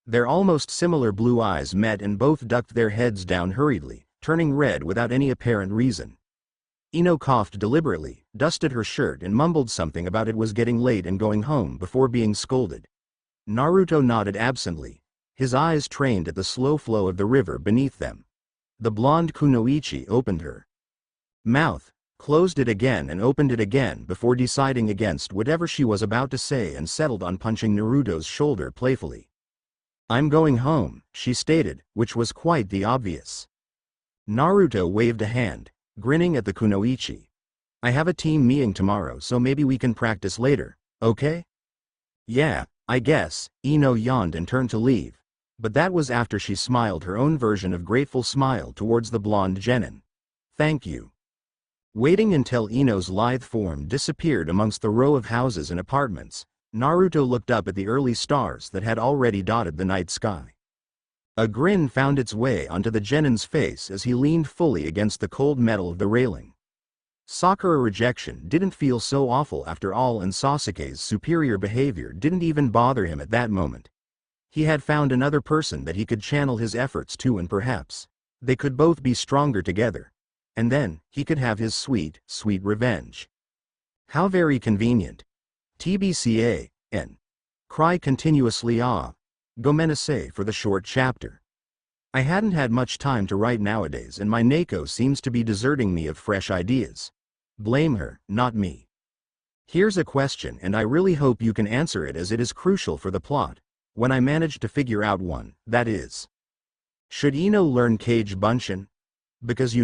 Their almost similar blue eyes met and both ducked their heads down hurriedly, turning red without any apparent reason. Ino coughed deliberately, dusted her shirt and mumbled something about it was getting late and going home before being scolded. Naruto nodded absently, his eyes trained at the slow flow of the river beneath them. The blonde kunoichi opened her mouth, closed it again and opened it again before deciding against whatever she was about to say and settled on punching Naruto's shoulder playfully. "I'm going home," she stated, which was quite the obvious. Naruto waved a hand, grinning at the kunoichi. "I have a team meeting tomorrow so maybe we can practice later, okay?" "Yeah, I guess," Ino yawned and turned to leave. But that was after she smiled her own version of grateful smile towards the blonde genin. "Thank you." Waiting until Ino's lithe form disappeared amongst the row of houses and apartments, Naruto looked up at the early stars that had already dotted the night sky. A grin found its way onto the genin's face as he leaned fully against the cold metal of the railing. Sakura rejection didn't feel so awful after all, and Sasuke's superior behavior didn't even bother him at that moment. He had found another person that he could channel his efforts to, and perhaps they could both be stronger together. And then, he could have his sweet, sweet revenge. How very convenient. TBCA, N. Cry continuously Gomenasai for the short chapter. I hadn't had much time to write nowadays, and my Neko seems to be deserting me of fresh ideas. Blame her, not me. Here's a question, and I really hope you can answer it, as it is crucial for the plot, when I managed to figure out one, that is. Should Ino learn Kage Bunshin? Because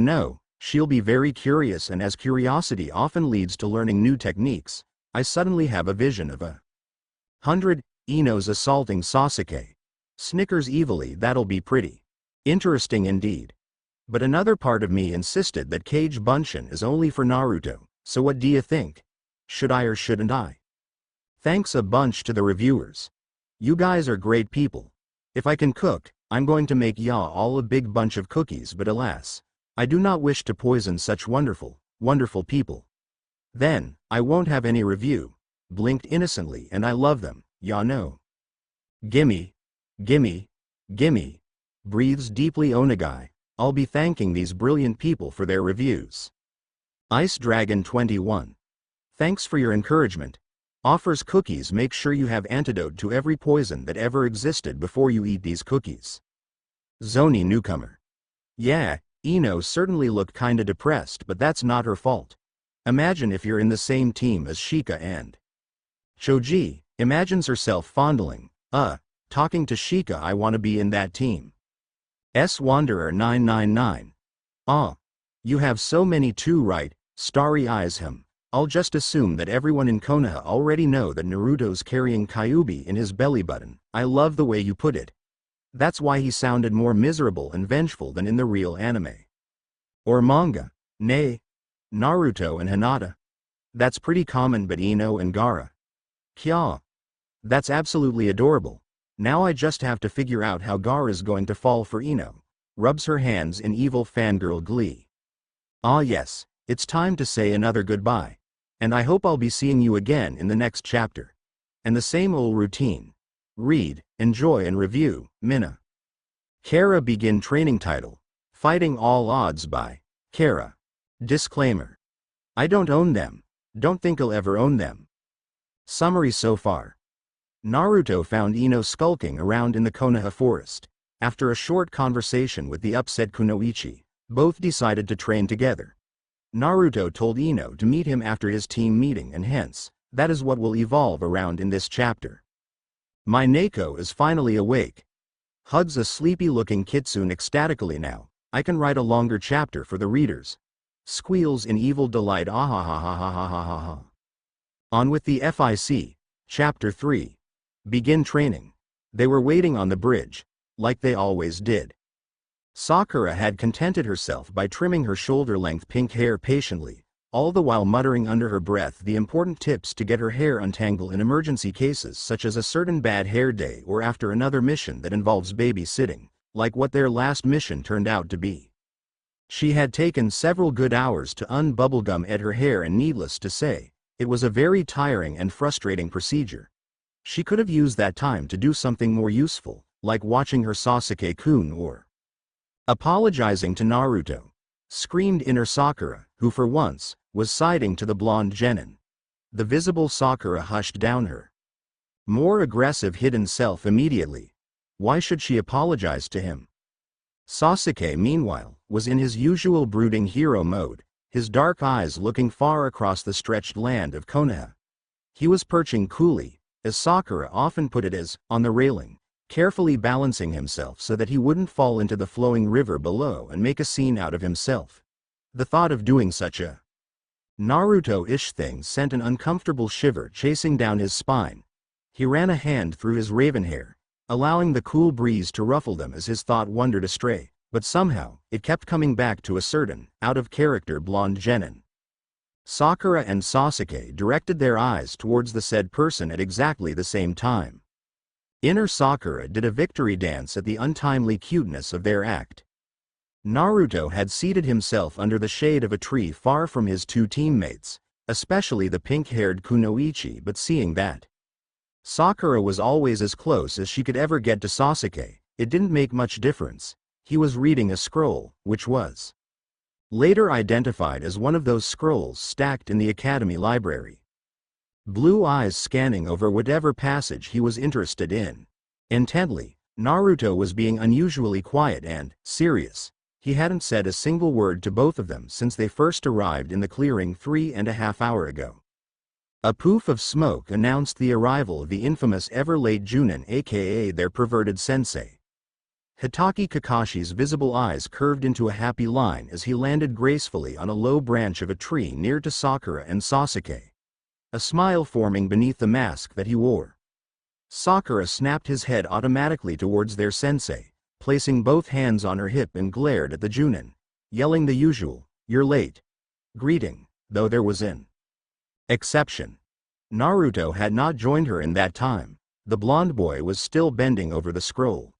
she'll be very curious, and as curiosity often leads to learning new techniques, I suddenly have a vision of 100 Inos assaulting Sasuke. Snickers evilly. That'll be pretty interesting indeed. But another part of me insisted that Kage Bunshin is only for Naruto, so what do you think? Should I or shouldn't I? Thanks a bunch to the reviewers. You guys are great people. If I can cook, I'm going to make all a big bunch of cookies, but alas, I do not wish to poison such wonderful, wonderful people. Then, I won't have any review. Blinked innocently, and I love them, no. Gimme. Gimme. Gimme. Breathes deeply Onagai. I'll be thanking these brilliant people for their reviews. Ice Dragon 21. Thanks for your encouragement. Offers cookies. Make sure you have antidote to every poison that ever existed before you eat these cookies. Zoni Newcomer. Yeah, Ino certainly looked kinda depressed, but that's not her fault. Imagine if you're in the same team as Shika and Choji imagines herself fondling, talking to Shika. I wanna be in that team. Wanderer 999. You have so many too, right? Starry eyes him. I'll just assume that everyone in Konoha already know that Naruto's carrying Kyubi in his belly button. I love the way you put it. That's why he sounded more miserable and vengeful than in the real anime. Or manga. Nay. Naruto and Hinata. That's pretty common, but Ino and Gaara. Kya. That's absolutely adorable. Now I just have to figure out how Gaara's going to fall for Ino. Rubs her hands in evil fangirl glee. Yes, it's time to say another goodbye. And I hope I'll be seeing you again in the next chapter. And the same old routine. Read, enjoy and review, Minna. Kara begin training title. Fighting All Odds by Kara. Disclaimer. I don't own them. Don't think I'll ever own them. Summary so far. Naruto found Ino skulking around in the Konoha forest. After a short conversation with the upset Kunoichi, both decided to train together. Naruto told Ino to meet him after his team meeting, and hence, that is what will evolve around in this chapter. My Neko is finally awake. Hugs a sleepy-looking Kitsune ecstatically. Now, I can write a longer chapter for the readers. Squeals in evil delight. On with the FIC. Chapter 3. Begin training. They were waiting on the bridge, like they always did. Sakura had contented herself by trimming her shoulder-length pink hair patiently, all the while muttering under her breath the important tips to get her hair untangled in emergency cases such as a certain bad hair day or after another mission that involves babysitting, like what their last mission turned out to be. She had taken several good hours to unbubblegum at her hair, and needless to say, it was a very tiring and frustrating procedure. She could have used that time to do something more useful, like watching her Sasuke-kun or apologizing to Naruto. Screamed inner Sakura, who for once, was siding to the blonde genin. The visible Sakura hushed down her more aggressive hidden self immediately. Why should she apologize to him? Sasuke, meanwhile, was in his usual brooding hero mode, his dark eyes looking far across the stretched land of Konoha. He was perching coolly, as Sakura often put it, on the railing, carefully balancing himself so that he wouldn't fall into the flowing river below and make a scene out of himself. The thought of doing such a Naruto-ish thing sent an uncomfortable shiver chasing down his spine. He ran a hand through his raven hair, allowing the cool breeze to ruffle them as his thought wandered astray, but somehow, it kept coming back to a certain, out-of-character blonde genin. Sakura and Sasuke directed their eyes towards the said person at exactly the same time. Inner Sakura did a victory dance at the untimely cuteness of their act. Naruto had seated himself under the shade of a tree far from his two teammates, especially the pink-haired Kunoichi, but seeing that Sakura was always as close as she could ever get to Sasuke, it didn't make much difference. He was reading a scroll, which was later identified as one of those scrolls stacked in the academy library. Blue eyes scanning over whatever passage he was interested in. Intently, Naruto was being unusually quiet and serious. He hadn't said a single word to both of them since they first arrived in the clearing 3.5 hours ago. A poof of smoke announced the arrival of the infamous ever-late Chunin, aka their perverted sensei. Hitaki Kakashi's visible eyes curved into a happy line as he landed gracefully on a low branch of a tree near to Sakura and Sasuke, a smile forming beneath the mask that he wore. Sakura snapped his head automatically towards their sensei, placing both hands on her hip and glared at the Chunin, yelling the usual, "You're late," greeting, though there was an exception. Naruto had not joined her in that time. The blonde boy was still bending over the scroll.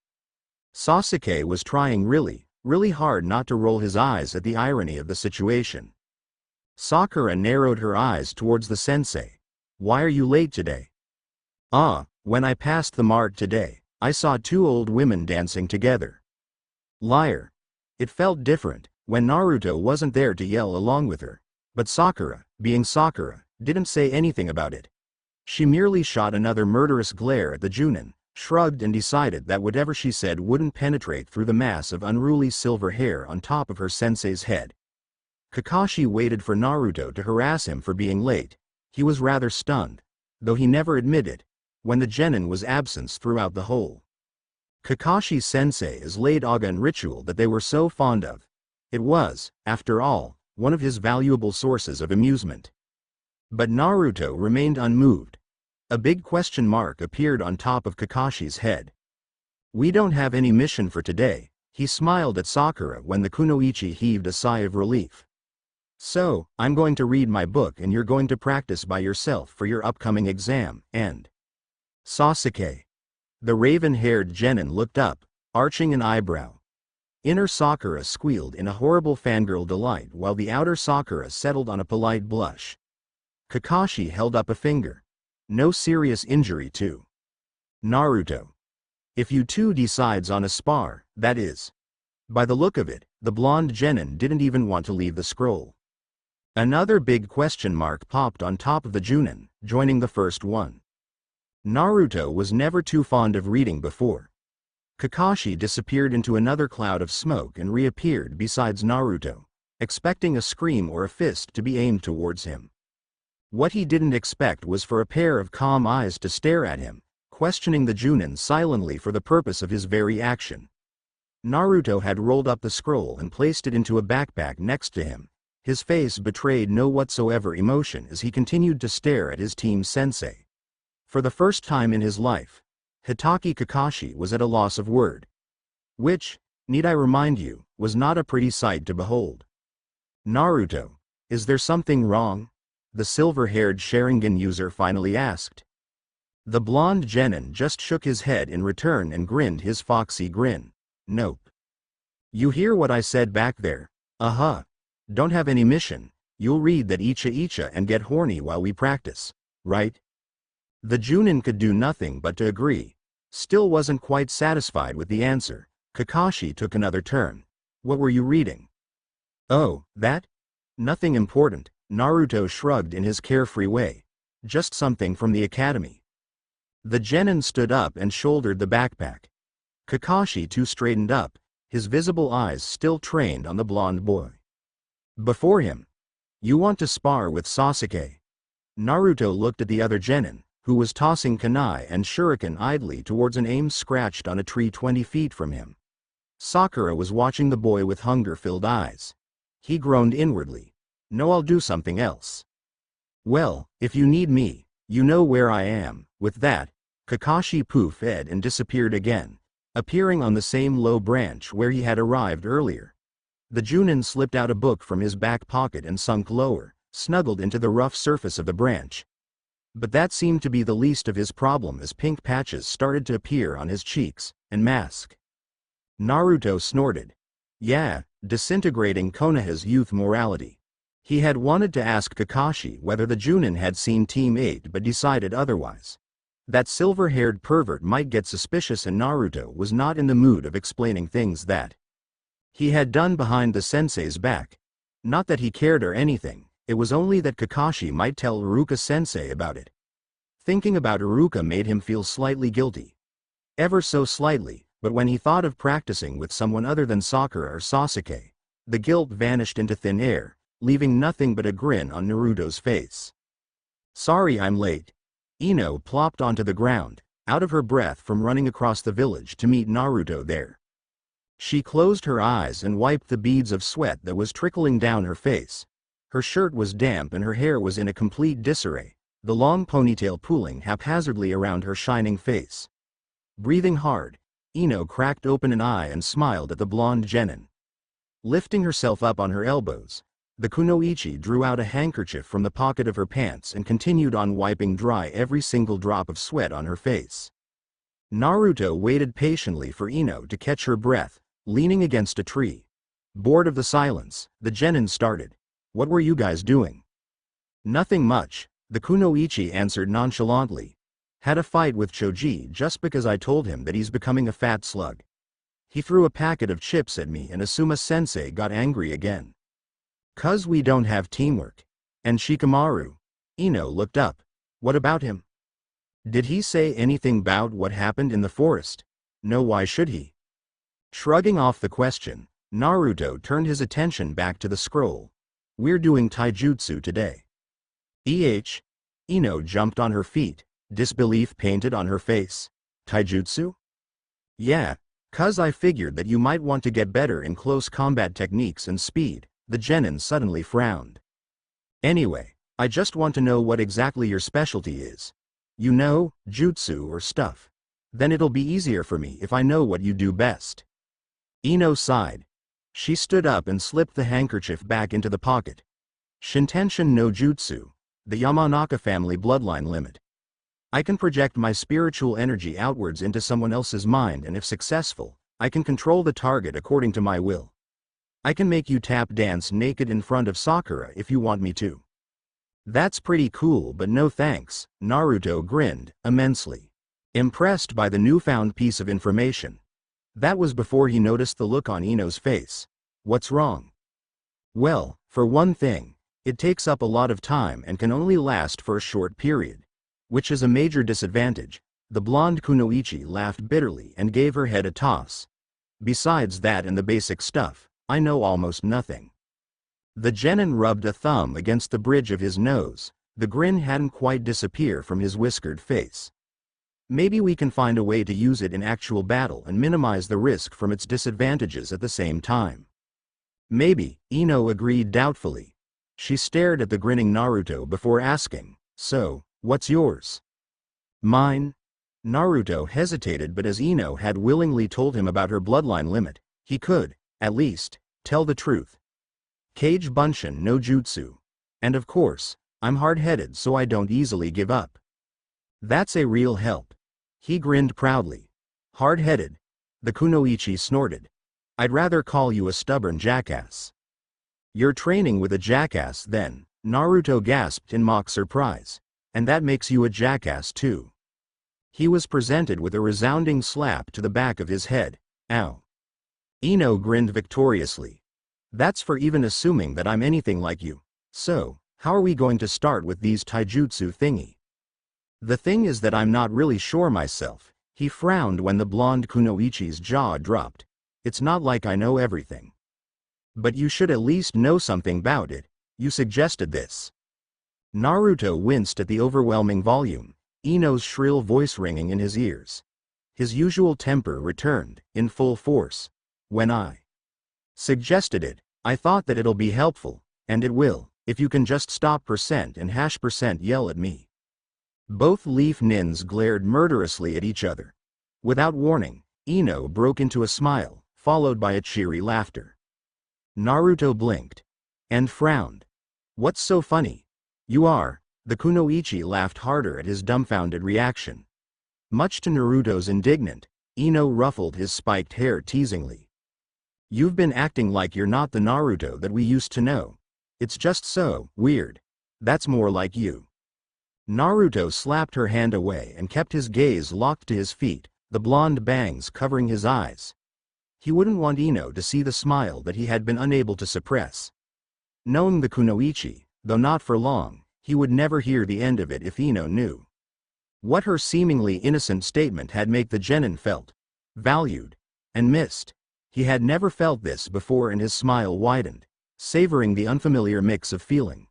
Sasuke was trying really hard not to roll his eyes at the irony of the situation. Sakura narrowed her eyes towards the sensei. "Why are you late today?" When I passed the mart today, I saw two old women dancing together." Liar. It felt different when Naruto wasn't there to yell along with her. But Sakura, being Sakura, didn't say anything about it. She merely shot another murderous glare at the Chunin, shrugged and decided that whatever she said wouldn't penetrate through the mass of unruly silver hair on top of her sensei's head. Kakashi waited for Naruto to harass him for being late. He was rather stunned, though he never admitted, when the genin was absent throughout the whole Kakashi sensei's late Agan ritual that they were so fond of. It was, after all, one of his valuable sources of amusement. But Naruto remained unmoved. A big question mark appeared on top of Kakashi's head. "We don't have any mission for today," he smiled at Sakura when the Kunoichi heaved a sigh of relief. "So, I'm going to read my book and you're going to practice by yourself for your upcoming exam, and..." Sasuke. The raven-haired genin looked up, arching an eyebrow. Inner Sakura squealed in a horrible fangirl delight while the outer Sakura settled on a polite blush. Kakashi held up a finger. "No serious injury to Naruto. If you two decides on a spar, that is." By the look of it, the blonde genin didn't even want to leave the scroll. Another big question mark popped on top of the Chunin, joining the first one. Naruto was never too fond of reading before. Kakashi disappeared into another cloud of smoke and reappeared besides Naruto, expecting a scream or a fist to be aimed towards him. What he didn't expect was for a pair of calm eyes to stare at him, questioning the Chunin silently for the purpose of his very action. Naruto had rolled up the scroll and placed it into a backpack next to him. His face betrayed no whatsoever emotion as he continued to stare at his team sensei. For the first time in his life, Hitaki Kakashi was at a loss of word. Which, need I remind you, was not a pretty sight to behold. "Naruto, is there something wrong?" the silver-haired Sharingan user finally asked. The blonde genin just shook his head in return and grinned his foxy grin. "Nope. You hear what I said back there? Don't have any mission. You'll read that Icha and get horny while we practice, right?" The Chunin could do nothing but to agree. Still wasn't quite satisfied with the answer. Kakashi took another turn. "What were you reading?" "Oh, that? Nothing important," Naruto shrugged in his carefree way. "Just something from the academy." The genin stood up and shouldered the backpack. Kakashi too straightened up, his visible eyes still trained on the blonde boy before him. "You want to spar with Sasuke?" Naruto looked at the other genin, who was tossing kunai and shuriken idly towards an aim scratched on a tree 20 feet from him. Sakura was watching the boy with hunger-filled eyes. He groaned inwardly. "No, I'll do something else." "Well, if you need me, you know where I am." With that, Kakashi poofed and disappeared again, appearing on the same low branch where he had arrived earlier. The Chunin slipped out a book from his back pocket and sunk lower, snuggled into the rough surface of the branch. But that seemed to be the least of his problem as pink patches started to appear on his cheeks and mask. Naruto snorted. Yeah, disintegrating Konoha's youth morality. He had wanted to ask Kakashi whether the Chunin had seen Team 8 but decided otherwise. That silver-haired pervert might get suspicious and Naruto was not in the mood of explaining things that he had done behind the sensei's back. Not that he cared or anything, it was only that Kakashi might tell Iruka-sensei about it. Thinking about Iruka made him feel slightly guilty. Ever so slightly, but when he thought of practicing with someone other than Sakura or Sasuke, the guilt vanished into thin air, leaving nothing but a grin on Naruto's face. Sorry I'm late. Ino plopped onto the ground, out of her breath from running across the village to meet Naruto there. She closed her eyes and wiped the beads of sweat that was trickling down her face. Her shirt was damp and her hair was in a complete disarray, the long ponytail pooling haphazardly around her shining face. Breathing hard, Ino cracked open an eye and smiled at the blonde genin. Lifting herself up on her elbows, the kunoichi drew out a handkerchief from the pocket of her pants and continued on wiping dry every single drop of sweat on her face. Naruto waited patiently for Ino to catch her breath, leaning against a tree. Bored of the silence, the genin started. What were you guys doing? Nothing much, the kunoichi answered nonchalantly. Had a fight with Choji just because I told him that he's becoming a fat slug. He threw a packet of chips at me and Asuma-sensei got angry again. 'Cause we don't have teamwork. And Shikamaru? Ino looked up. What about him? Did he say anything about what happened in the forest? No, why should he? Shrugging off the question, Naruto turned his attention back to the scroll. We're doing taijutsu today. Ino jumped on her feet, disbelief painted on her face. Taijutsu? Yeah, 'cause I figured that you might want to get better in close combat techniques and speed. The genin suddenly frowned. Anyway, I just want to know what exactly your specialty is. You know, jutsu or stuff. Then it'll be easier for me if I know what you do best. Ino sighed. She stood up and slipped the handkerchief back into the pocket. Shintenshin no Jutsu, the Yamanaka family bloodline limit. I can project my spiritual energy outwards into someone else's mind and if successful, I can control the target according to my will. I can make you tap dance naked in front of Sakura if you want me to. That's pretty cool but no thanks, Naruto grinned, immensely impressed by the newfound piece of information. That was before he noticed the look on Ino's face. What's wrong? Well, for one thing, it takes up a lot of time and can only last for a short period. Which is a major disadvantage. The blonde kunoichi laughed bitterly and gave her head a toss. Besides that and the basic stuff, I know almost nothing. The genin rubbed a thumb against the bridge of his nose. The grin hadn't quite disappeared from his whiskered face. Maybe we can find a way to use it in actual battle and minimize the risk from its disadvantages at the same time. Maybe, Ino agreed doubtfully. She stared at the grinning Naruto before asking, so, what's yours? Mine? Naruto hesitated, but as Ino had willingly told him about her bloodline limit, he could, at least, tell the truth. Kage Bunshin no Jutsu. And of course, I'm hard-headed so I don't easily give up. That's a real help. He grinned proudly. Hard-headed? The kunoichi snorted. I'd rather call you a stubborn jackass. You're training with a jackass then, Naruto gasped in mock surprise. And that makes you a jackass too. He was presented with a resounding slap to the back of his head. Ow. Ino grinned victoriously. That's for even assuming that I'm anything like you. So, how are we going to start with these taijutsu thingy? The thing is that I'm not really sure myself. He frowned when the blonde kunoichi's jaw dropped. It's not like I know everything. But you should at least know something about it. You suggested this. Naruto winced at the overwhelming volume, Ino's shrill voice ringing in his ears. His usual temper returned, in full force. When I suggested it, I thought that it'll be helpful, and it will, if you can just stop % and # yell at me. Both Leaf Nins glared murderously at each other. Without warning, Ino broke into a smile, followed by a cheery laughter. Naruto blinked. And frowned. What's so funny? You are. The kunoichi laughed harder at his dumbfounded reaction. Much to Naruto's indignant, Ino ruffled his spiked hair teasingly. You've been acting like you're not the Naruto that we used to know. It's just so weird. That's more like you. Naruto slapped her hand away and kept his gaze locked to his feet, the blonde bangs covering his eyes. He wouldn't want Ino to see the smile that he had been unable to suppress. Knowing the kunoichi, though not for long, he would never hear the end of it if Ino knew. What her seemingly innocent statement had made the genin felt, valued, and missed. He had never felt this before, and his smile widened, savoring the unfamiliar mix of feeling.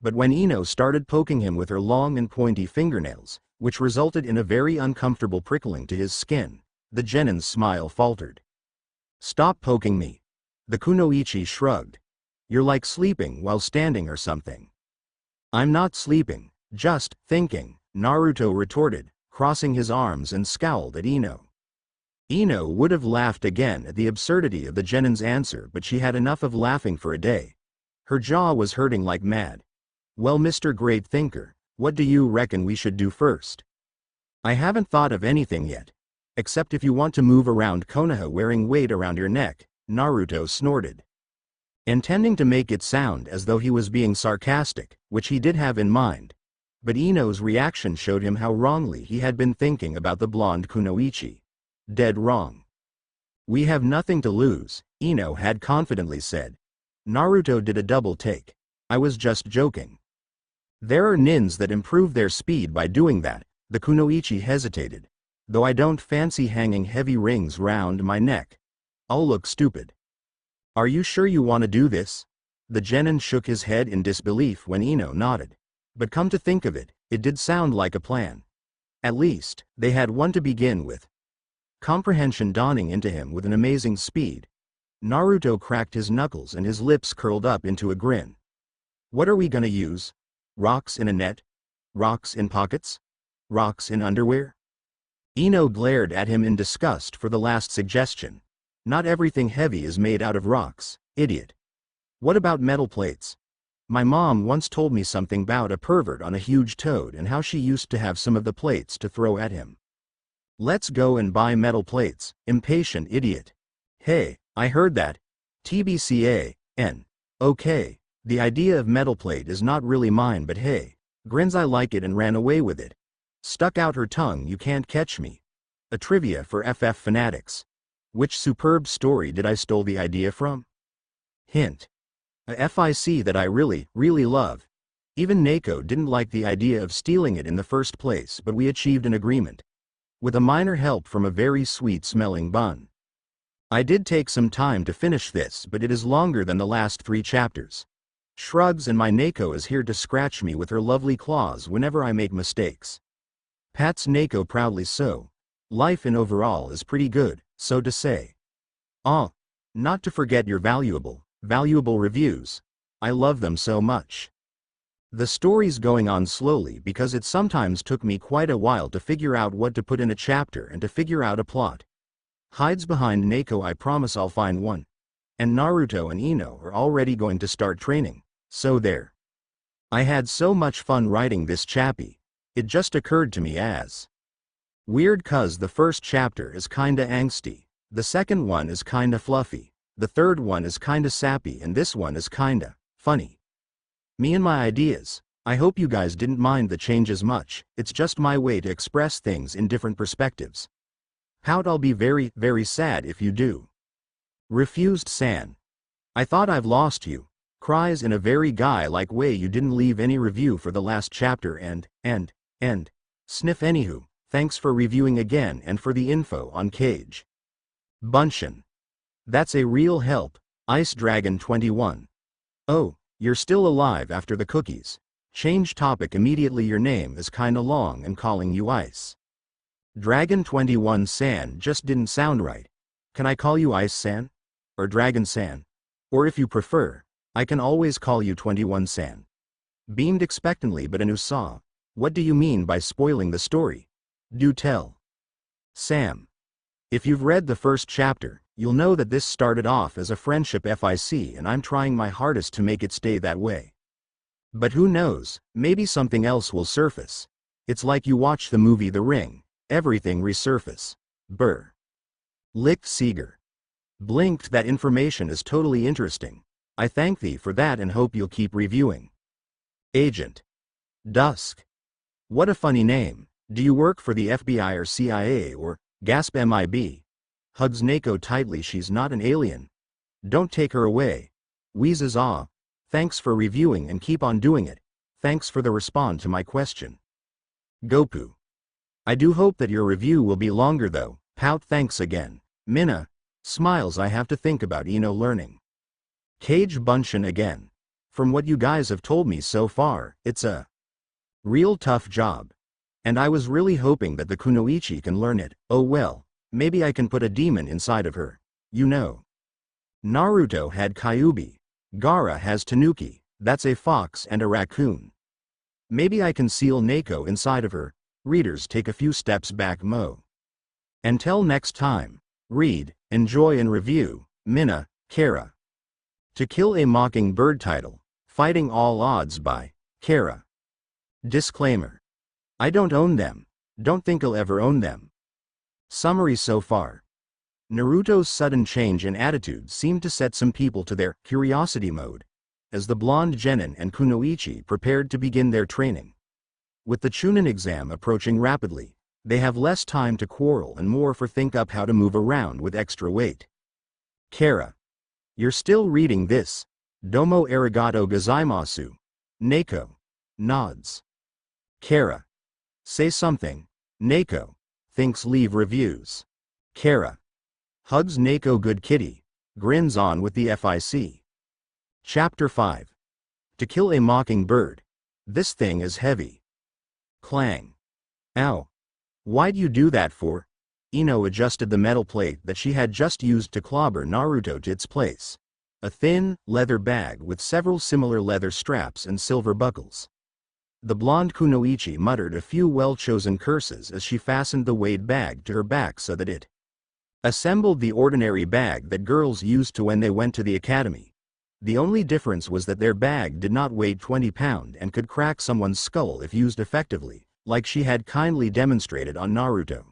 But when Ino started poking him with her long and pointy fingernails, which resulted in a very uncomfortable prickling to his skin, the genin's smile faltered. Stop poking me. The kunoichi shrugged. You're like sleeping while standing or something. I'm not sleeping, just thinking, Naruto retorted, crossing his arms and scowled at Ino. Ino would have laughed again at the absurdity of the genin's answer, but she had enough of laughing for a day. Her jaw was hurting like mad. Well, Mr. Great Thinker, what do you reckon we should do first? I haven't thought of anything yet. Except if you want to move around Konoha wearing weight around your neck, Naruto snorted. Intending to make it sound as though he was being sarcastic, which he did have in mind. But Ino's reaction showed him how wrongly he had been thinking about the blonde kunoichi. Dead wrong. We have nothing to lose, Ino had confidently said. Naruto did a double take. I was just joking. There are nins that improve their speed by doing that, the kunoichi hesitated. Though I don't fancy hanging heavy rings round my neck. I'll look stupid. Are you sure you want to do this? The genin shook his head in disbelief when Ino nodded. But come to think of it, it did sound like a plan. At least, they had one to begin with. Comprehension dawning into him with an amazing speed. Naruto cracked his knuckles and his lips curled up into a grin. What are we gonna use? Rocks in a net? Rocks in pockets? Rocks in underwear? Ino glared at him in disgust for the last suggestion. Not everything heavy is made out of rocks, idiot. What about metal plates? My mom once told me something about a pervert on a huge toad and how she used to have some of the plates to throw at him. Let's go and buy metal plates, impatient idiot. Hey, I heard that. TBCA, okay, the idea of metal plate is not really mine, but hey, grins I like it and ran away with it. Stuck out her tongue, you can't catch me. A trivia for FF fanatics. Which superb story did I stole the idea from? Hint. A FIC that I really love. Even Neko didn't like the idea of stealing it in the first place, but we achieved an agreement. With a minor help from a very sweet-smelling bun. I did take some time to finish this, but it is longer than the last 3 chapters. Shrugs, and my Neko is here to scratch me with her lovely claws whenever I make mistakes. Pats Neko proudly. So, life in overall is pretty good, so to say. Not to forget your valuable reviews. I love them so much. The story's going on slowly because it sometimes took me quite a while to figure out what to put in a chapter and to figure out a plot. Hides behind Neko, I promise I'll find one. And Naruto and Ino are already going to start training, so there. I had so much fun writing this chappy. It just occurred to me as weird cuz the first chapter is kinda angsty, the second one is kinda fluffy, the third one is kinda sappy, and this one is kinda funny. Me and my ideas. I hope you guys didn't mind the changes much, it's just my way to express things in different perspectives. Pout, I'll be very sad if you do. Refused San. I thought I've lost you. Cries in a very guy-like way. You didn't leave any review for the last chapter and, sniff. Anywho, thanks for reviewing again and for the info on Cage. Bunshin. That's a real help, Ice Dragon 21. Oh, you're still alive after the cookies. Change topic immediately. Your name is kinda long and calling you Ice Dragon 21 San just didn't sound right. Can I call you Ice San? Or Dragon San? Or if you prefer, I can always call you 21 San. Beamed expectantly, but Anu saw. What do you mean by spoiling the story? Do tell. Sam. If you've read the first chapter, you'll know that this started off as a friendship FIC, and I'm trying my hardest to make it stay that way. But who knows, maybe something else will surface. It's like you watch the movie The Ring, everything resurface. Brr. Licked Seeger. Blinked, that information is totally interesting. I thank thee for that and hope you'll keep reviewing. Agent. Dusk. What a funny name. Do you work for the FBI or CIA or, gasp MIB? Hugs Neko tightly, she's not an alien. Don't take her away. Wheezes ah. Thanks for reviewing and keep on doing it. Thanks for the respond to my question. Gopu. I do hope that your review will be longer though. Pout, thanks again. Minna. Smiles, I have to think about learning. Cage Bunshin again. From what you guys have told me so far, it's a real tough job. And I was really hoping that the Kunoichi can learn it. Oh well, maybe I can put a demon inside of her. You know. Naruto had Kyubi. Gaara has Tanuki, that's a fox and a raccoon. Maybe I can seal Neko inside of her. Readers, take a few steps back mo. Until next time, read, enjoy and review, Minna, Kara. To Kill a Mockingbird title, Fighting All Odds by, Kara. Disclaimer. I don't own them. Don't think I'll ever own them. Summary so far. Naruto's sudden change in attitude seemed to set some people to their curiosity mode, as the blonde genin and Kunoichi prepared to begin their training. With the Chunin exam approaching rapidly, they have less time to quarrel and more for think up how to move around with extra weight. Kara. You're still reading this? Domo arigato gozaimasu. Neko. Nods. Kara. Say something. Neko. Thinks leave reviews. Kara. Hugs Neko, good kitty. Grins on with the FIC. Chapter 5. To Kill a Mockingbird. This thing is heavy. Clang. Ow. Why'd you do that for? Ino adjusted the metal plate that she had just used to clobber Naruto to its place. A thin, leather bag with several similar leather straps and silver buckles. The blonde Kunoichi muttered a few well-chosen curses as she fastened the weighed bag to her back so that it assembled the ordinary bag that girls used to when they went to the academy. The only difference was that their bag did not weigh 20 pounds and could crack someone's skull if used effectively, like she had kindly demonstrated on Naruto.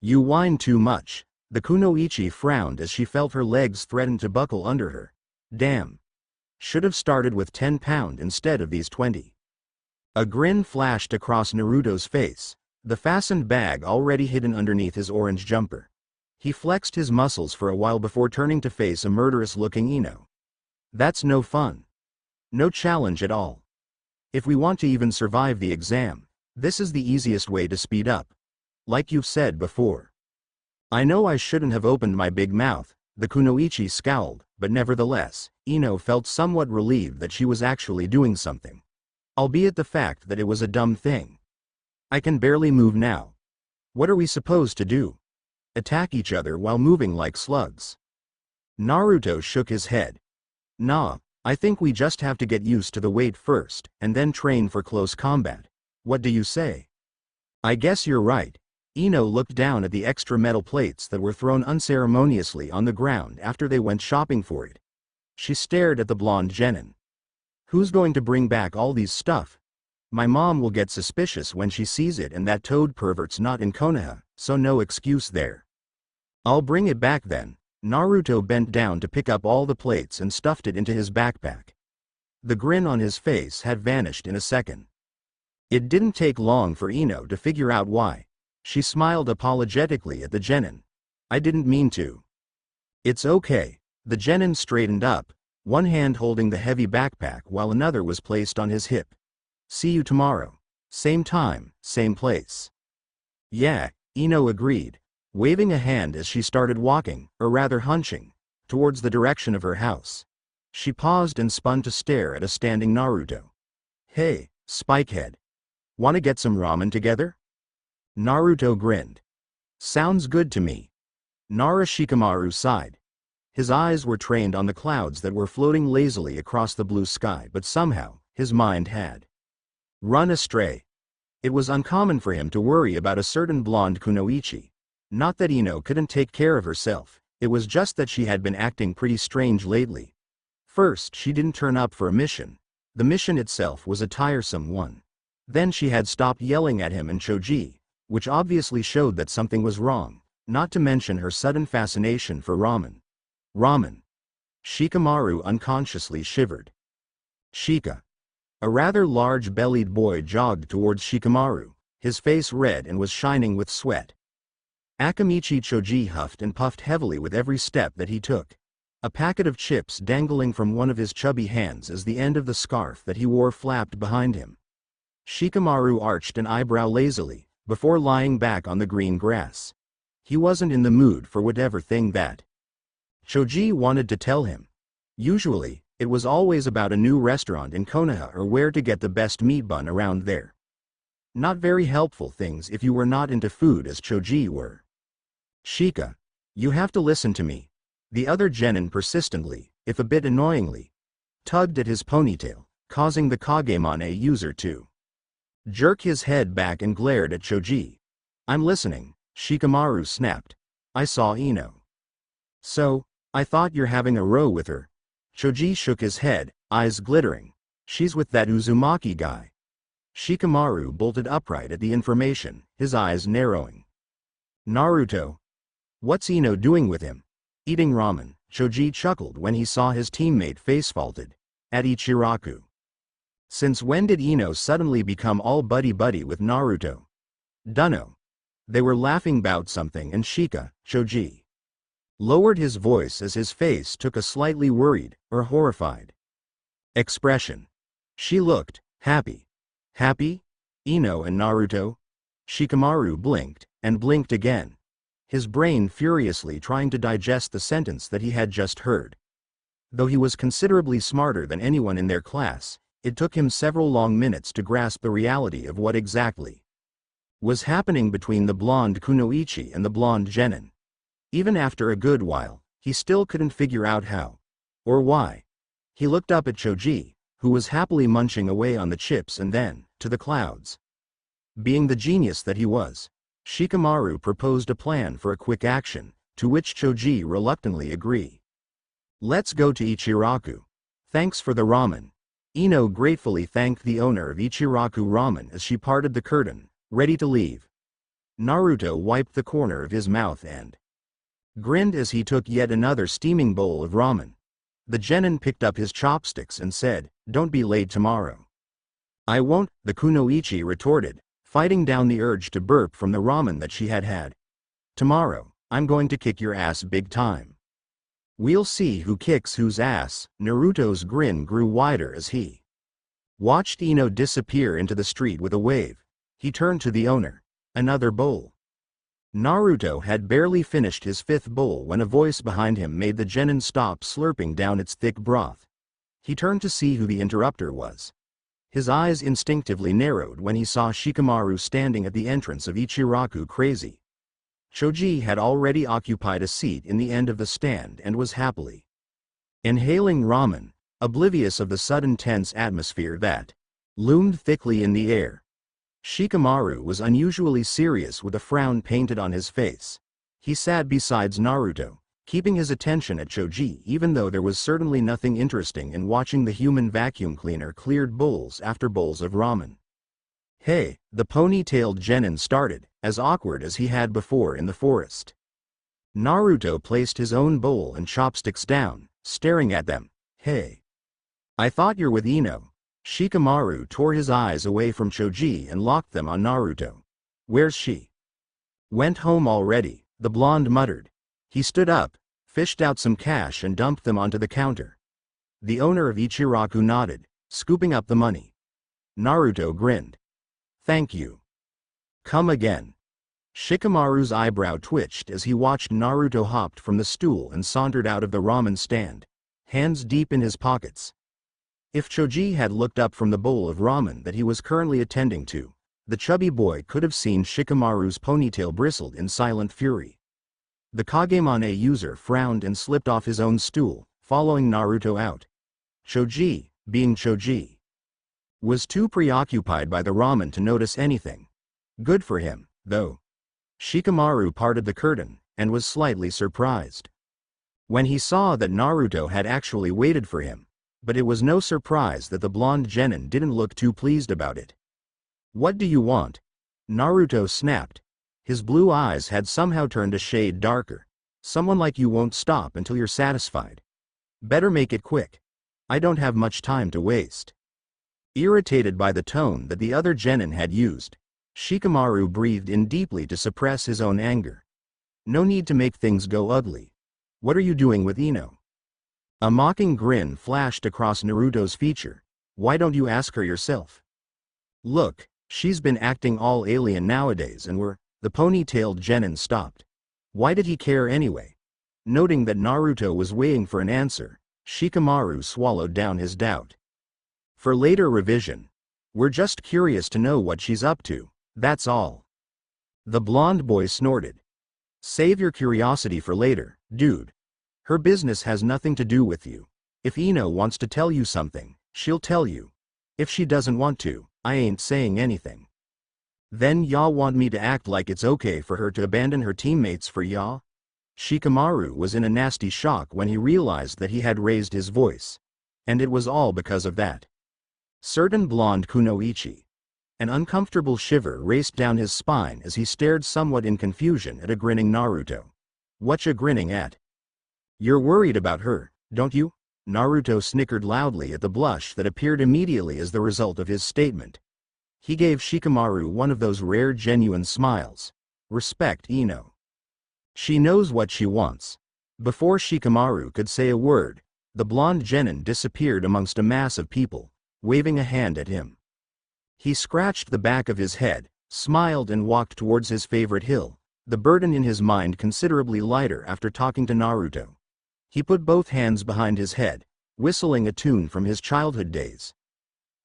You whine too much. The Kunoichi frowned as she felt her legs threaten to buckle under her. Damn. Should have started with 10 pounds instead of these 20. A grin flashed across Naruto's face, the fastened bag already hidden underneath his orange jumper. He flexed his muscles for a while before turning to face a murderous-looking Ino. That's no fun. No challenge at all. If we want to even survive the exam, this is the easiest way to speed up. Like you've said before. I know I shouldn't have opened my big mouth, the Kunoichi scowled, but nevertheless, Ino felt somewhat relieved that she was actually doing something. Albeit the fact that it was a dumb thing. I can barely move now. What are we supposed to do? Attack each other while moving like slugs? Naruto shook his head. Nah, I think we just have to get used to the weight first, and then train for close combat. What do you say? I guess you're right. Ino looked down at the extra metal plates that were thrown unceremoniously on the ground after they went shopping for it. She stared at the blonde genin. Who's going to bring back all these stuff? My mom will get suspicious when she sees it, and that toad pervert's not in Konoha, so no excuse there. I'll bring it back then. Naruto bent down to pick up all the plates and stuffed it into his backpack. The grin on his face had vanished in a second. It didn't take long for Ino to figure out why. She smiled apologetically at the genin. I didn't mean to. It's okay. The genin straightened up, one hand holding the heavy backpack while another was placed on his hip. See you tomorrow. Same time, same place. Yeah, Ino agreed, waving a hand as she started walking, or rather hunching, towards the direction of her house. She paused and spun to stare at a standing Naruto. Hey, Spikehead. Wanna get some ramen together? Naruto grinned. Sounds good to me. Shikamaru sighed. His eyes were trained on the clouds that were floating lazily across the blue sky, but somehow, his mind had run astray. It was uncommon for him to worry about a certain blonde Kunoichi. Not that Ino couldn't take care of herself, it was just that she had been acting pretty strange lately. First, she didn't turn up for a mission. The mission itself was a tiresome one. Then she had stopped yelling at him and Choji, which obviously showed that something was wrong, not to mention her sudden fascination for ramen. Ramen. Shikamaru unconsciously shivered. Shika. A rather large-bellied boy jogged towards Shikamaru, his face red and was shining with sweat. Akamichi Choji huffed and puffed heavily with every step that he took. A packet of chips dangling from one of his chubby hands as the end of the scarf that he wore flapped behind him. Shikamaru arched an eyebrow lazily, before lying back on the green grass. He wasn't in the mood for whatever thing that Choji wanted to tell him. Usually, it was always about a new restaurant in Konoha or where to get the best meat bun around there. Not very helpful things if you were not into food as Choji were. Shika. You have to listen to me. The other genin persistently, if a bit annoyingly, tugged at his ponytail, causing the Kagemane user to jerk his head back and glared at Choji. I'm listening, Shikamaru snapped. I saw Ino. So, I thought you're having a row with her. Choji shook his head, eyes glittering. She's with that Uzumaki guy. Shikamaru bolted upright at the information, his eyes narrowing. Naruto. What's Ino doing with him? Eating ramen, Choji chuckled when he saw his teammate face-faulted. At Ichiraku. Since when did Ino suddenly become all buddy-buddy with Naruto? Dunno. They were laughing about something and Shika, Choji, lowered his voice as his face took a slightly worried, or horrified, expression. She looked happy. Happy? Ino and Naruto? Shikamaru blinked, and blinked again, his brain furiously trying to digest the sentence that he had just heard. Though he was considerably smarter than anyone in their class, it took him several long minutes to grasp the reality of what exactly was happening between the blonde kunoichi and the blonde genin. Even after a good while, he still couldn't figure out how, or why. He looked up at Choji, who was happily munching away on the chips, and then, to the clouds. Being the genius that he was, Shikamaru proposed a plan for a quick action, to which Choji reluctantly agreed. Let's go to Ichiraku. Thanks for the ramen. Ino gratefully thanked the owner of Ichiraku Ramen as she parted the curtain, ready to leave. Naruto wiped the corner of his mouth and grinned as he took yet another steaming bowl of ramen. The genin picked up his chopsticks and said, "Don't be late tomorrow." "I won't," the kunoichi retorted, fighting down the urge to burp from the ramen that she had had. "Tomorrow, I'm going to kick your ass big time." "We'll see who kicks whose ass." Naruto's grin grew wider as he watched Ino disappear into the street with a wave. He turned to the owner. "Another bowl." Naruto had barely finished his fifth bowl when a voice behind him made the genin stop slurping down its thick broth. He turned to see who the interrupter was. His eyes instinctively narrowed when he saw Shikamaru standing at the entrance of Ichiraku Crazy. Choji had already occupied a seat in the end of the stand and was happily inhaling ramen, oblivious of the sudden tense atmosphere that loomed thickly in the air. Shikamaru was unusually serious with a frown painted on his face. He sat beside Naruto, keeping his attention at Choji even though there was certainly nothing interesting in watching the human vacuum cleaner cleared bowls after bowls of ramen. "Hey," the pony-tailed genin started, as awkward as he had before in the forest. Naruto placed his own bowl and chopsticks down, staring at them. "Hey. I thought you're with Ino." Shikamaru tore his eyes away from Choji and locked them on Naruto. "Where's she?" "Went home already," the blonde muttered. He stood up, fished out some cash and dumped them onto the counter. The owner of Ichiraku nodded, scooping up the money. Naruto grinned. "Thank you. Come again." Shikamaru's eyebrow twitched as he watched Naruto hopped from the stool and sauntered out of the ramen stand, hands deep in his pockets. If Choji had looked up from the bowl of ramen that he was currently attending to, the chubby boy could have seen Shikamaru's ponytail bristled in silent fury. The Kagemane user frowned and slipped off his own stool, following Naruto out. Choji, being Choji, was too preoccupied by the ramen to notice anything. Good for him, though. Shikamaru parted the curtain, and was slightly surprised when he saw that Naruto had actually waited for him. But it was no surprise that the blonde genin didn't look too pleased about it. "What do you want?" Naruto snapped. His blue eyes had somehow turned a shade darker. "Someone like you won't stop until you're satisfied. Better make it quick. I don't have much time to waste." Irritated by the tone that the other genin had used, Shikamaru breathed in deeply to suppress his own anger. "No need to make things go ugly. What are you doing with Ino?" A mocking grin flashed across Naruto's feature. "Why don't you ask her yourself? Look, she's been acting all alien nowadays and the ponytailed genin stopped. Why did he care anyway? Noting that Naruto was weighing for an answer, Shikamaru swallowed down his doubt. "For later revision. We're just curious to know what she's up to, that's all." The blonde boy snorted. "Save your curiosity for later, dude. Her business has nothing to do with you. If Ino wants to tell you something, she'll tell you. If she doesn't want to, I ain't saying anything." "Then y'all want me to act like it's okay for her to abandon her teammates for y'all?" Shikamaru was in a nasty shock when he realized that he had raised his voice. And it was all because of that certain blonde kunoichi. An uncomfortable shiver raced down his spine as he stared somewhat in confusion at a grinning Naruto. "Whatcha grinning at? You're worried about her, don't you?" Naruto snickered loudly at the blush that appeared immediately as the result of his statement. He gave Shikamaru one of those rare genuine smiles. "Respect Ino. She knows what she wants." Before Shikamaru could say a word, the blonde genin disappeared amongst a mass of people, waving a hand at him. He scratched the back of his head, smiled and walked towards his favorite hill, the burden in his mind considerably lighter after talking to Naruto. He put both hands behind his head, whistling a tune from his childhood days.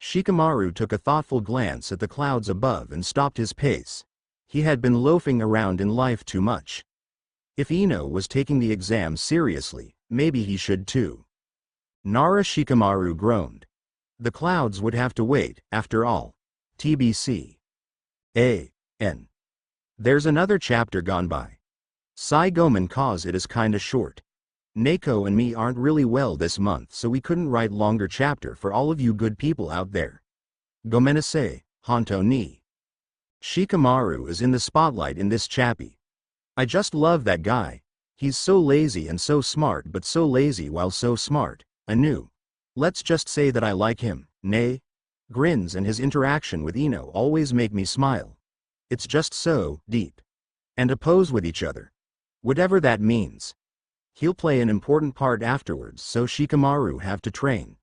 Shikamaru took a thoughtful glance at the clouds above and stopped his pace. He had been loafing around in life too much. If Ino was taking the exam seriously, maybe he should too. Nara Shikamaru groaned. The clouds would have to wait, after all. TBC. A.N. There's another chapter gone by. Saigoman cause it is kinda short. Neko and me aren't really well this month, so we couldn't write longer chapter for all of you good people out there. Gomenasai, Honto ni. Shikamaru is in the spotlight in this chappy. I just love that guy. He's so lazy and so smart, but so lazy while so smart. Anu. Let's just say that I like him. Nay. Grins and his interaction with Ino always make me smile. It's just so deep. And a pose with each other. Whatever that means. He'll play an important part afterwards, so Shikamaru have to train.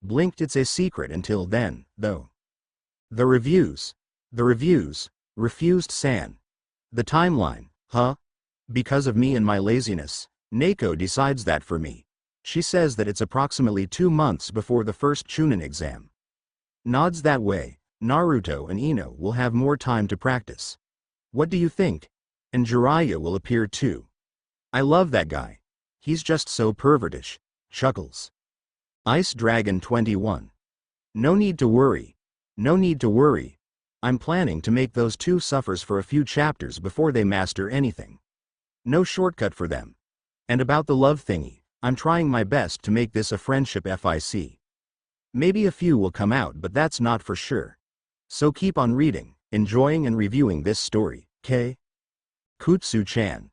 Blinked, it's a secret until then, though. The reviews, refused San. The timeline, huh? Because of me and my laziness, Neko decides that for me. She says that it's approximately 2 months before the first Chunin exam. Nods that way, Naruto and Ino will have more time to practice. What do you think? And Jiraiya will appear too. I love that guy. He's just so pervertish. Chuckles. Ice Dragon 21. No need to worry. No need to worry. I'm planning to make those two suffers for a few chapters before they master anything. No shortcut for them. And about the love thingy, I'm trying my best to make this a friendship FIC. Maybe a few will come out, but that's not for sure. So keep on reading, enjoying and reviewing this story, K. Kutsu-chan.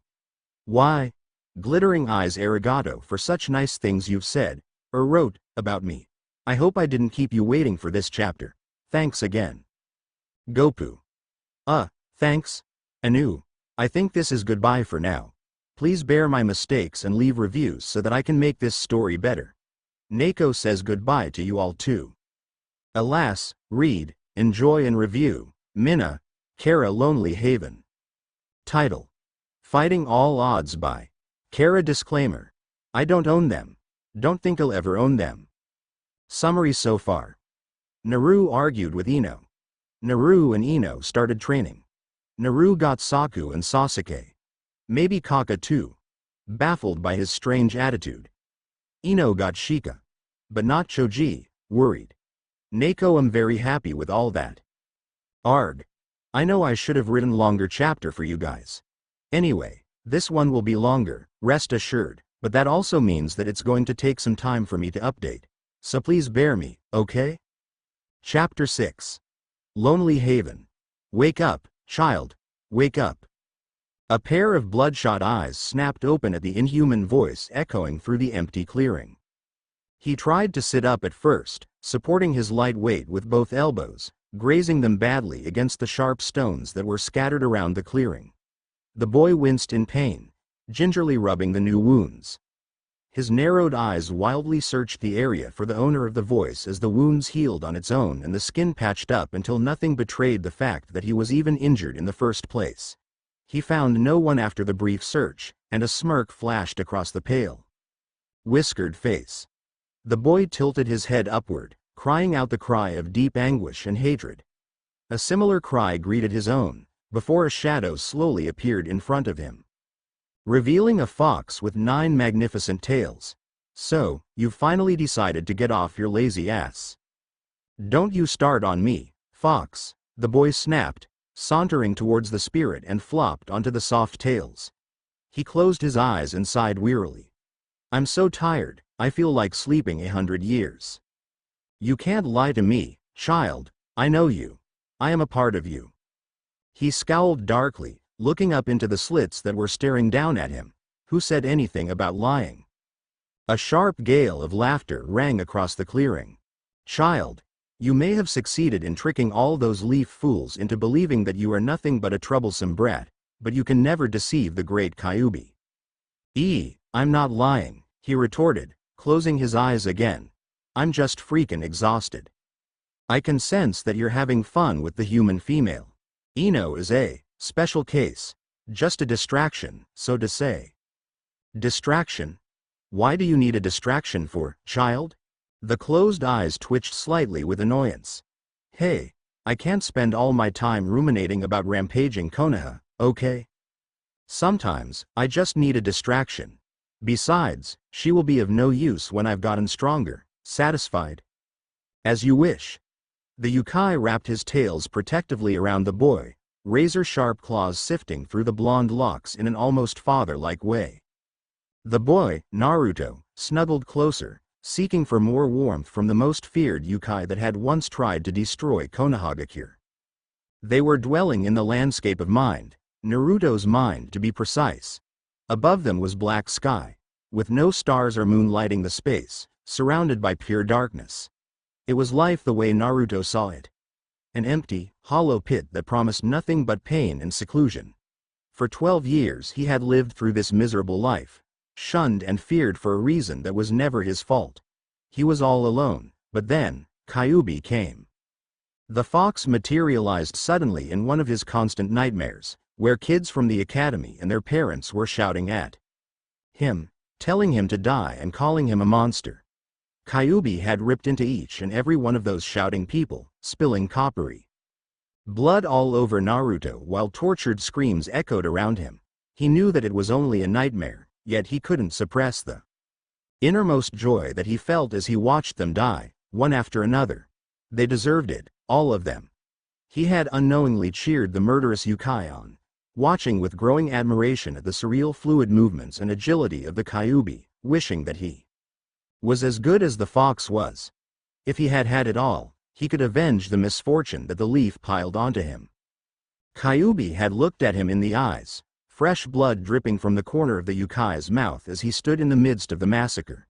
Why? Glittering eyes, arigato for such nice things you've said, or wrote, about me. I hope I didn't keep you waiting for this chapter. Thanks again. Gopu. Thanks. Anu. I think this is goodbye for now. Please bear my mistakes and leave reviews so that I can make this story better. Neko says goodbye to you all too. Alas, read, enjoy and review, Minna, Kara Lonely Haven. Title. Fighting All Odds by Kara. Disclaimer. I don't own them. Don't think I'll ever own them. Summary so far. Naru argued with Ino. Naru and Ino started training. Naru got Saku and Sasuke. Maybe Kaka too. Baffled by his strange attitude. Ino got Shika. But not Choji, worried. Neko, I'm very happy with all that. Arg. I know I should have written longer chapter for you guys. Anyway, this one will be longer, rest assured, but that also means that it's going to take some time for me to update. so please bear me, okay? Chapter 6. Lonely Haven. Wake up, child, wake up. A pair of bloodshot eyes snapped open at the inhuman voice echoing through the empty clearing. He tried to sit up at first, supporting his light weight with both elbows, grazing them badly against the sharp stones that were scattered around the clearing. The boy winced in pain, gingerly rubbing the new wounds. His narrowed eyes wildly searched the area for the owner of the voice as the wounds healed on its own and the skin patched up until nothing betrayed the fact that he was even injured in the first place. He found no one after the brief search, and a smirk flashed across the pale, whiskered face. The boy tilted his head upward, crying out the cry of deep anguish and hatred. A similar cry greeted his own, before a shadow slowly appeared in front of him, revealing a fox with 9 magnificent tails. So, you've finally decided to get off your lazy ass. Don't you start on me, fox, the boy snapped, sauntering towards the spirit and flopped onto the soft tails. He closed his eyes and sighed wearily. I'm so tired, I feel like sleeping 100 years. You can't lie to me, child, I know you. I am a part of you. He scowled darkly, looking up into the slits that were staring down at him. Who said anything about lying? A sharp gale of laughter rang across the clearing. Child, you may have succeeded in tricking all those leaf fools into believing that you are nothing but a troublesome brat, but you can never deceive the great Kyubi. I'm not lying, he retorted, closing his eyes again. I'm just freaking exhausted. I can sense that you're having fun with the human female. Ino is a special case, just a distraction, so to say. Distraction? Why do you need a distraction for, child? The closed eyes twitched slightly with annoyance. Hey, I can't spend all my time ruminating about rampaging Konoha, okay? Sometimes, I just need a distraction. Besides, she will be of no use when I've gotten stronger. Satisfied? As you wish. The yokai wrapped his tails protectively around the boy, razor-sharp claws sifting through the blonde locks in an almost father-like way. The boy, Naruto, snuggled closer, seeking for more warmth from the most feared yokai that had once tried to destroy Konohamaru. They were dwelling in the landscape of mind, Naruto's mind to be precise. Above them was black sky, with no stars or moon lighting the space, surrounded by pure darkness. It was life the way Naruto saw it. An empty, hollow pit that promised nothing but pain and seclusion. For 12 years he had lived through this miserable life, shunned and feared for a reason that was never his fault. He was all alone, but then, Kyubi came. The fox materialized suddenly in one of his constant nightmares, where kids from the academy and their parents were shouting at him, telling him to die and calling him a monster. Kyubi had ripped into each and every one of those shouting people, spilling coppery blood all over Naruto while tortured screams echoed around him. He knew that it was only a nightmare, yet he couldn't suppress the innermost joy that he felt as he watched them die, one after another. They deserved it, all of them. He had unknowingly cheered the murderous yokai on, watching with growing admiration at the surreal fluid movements and agility of the Kyubi, wishing that he was as good as the fox was. If he had had it all, he could avenge the misfortune that the leaf piled onto him. Kyubi had looked at him in the eyes, fresh blood dripping from the corner of the yokai's mouth as he stood in the midst of the massacre.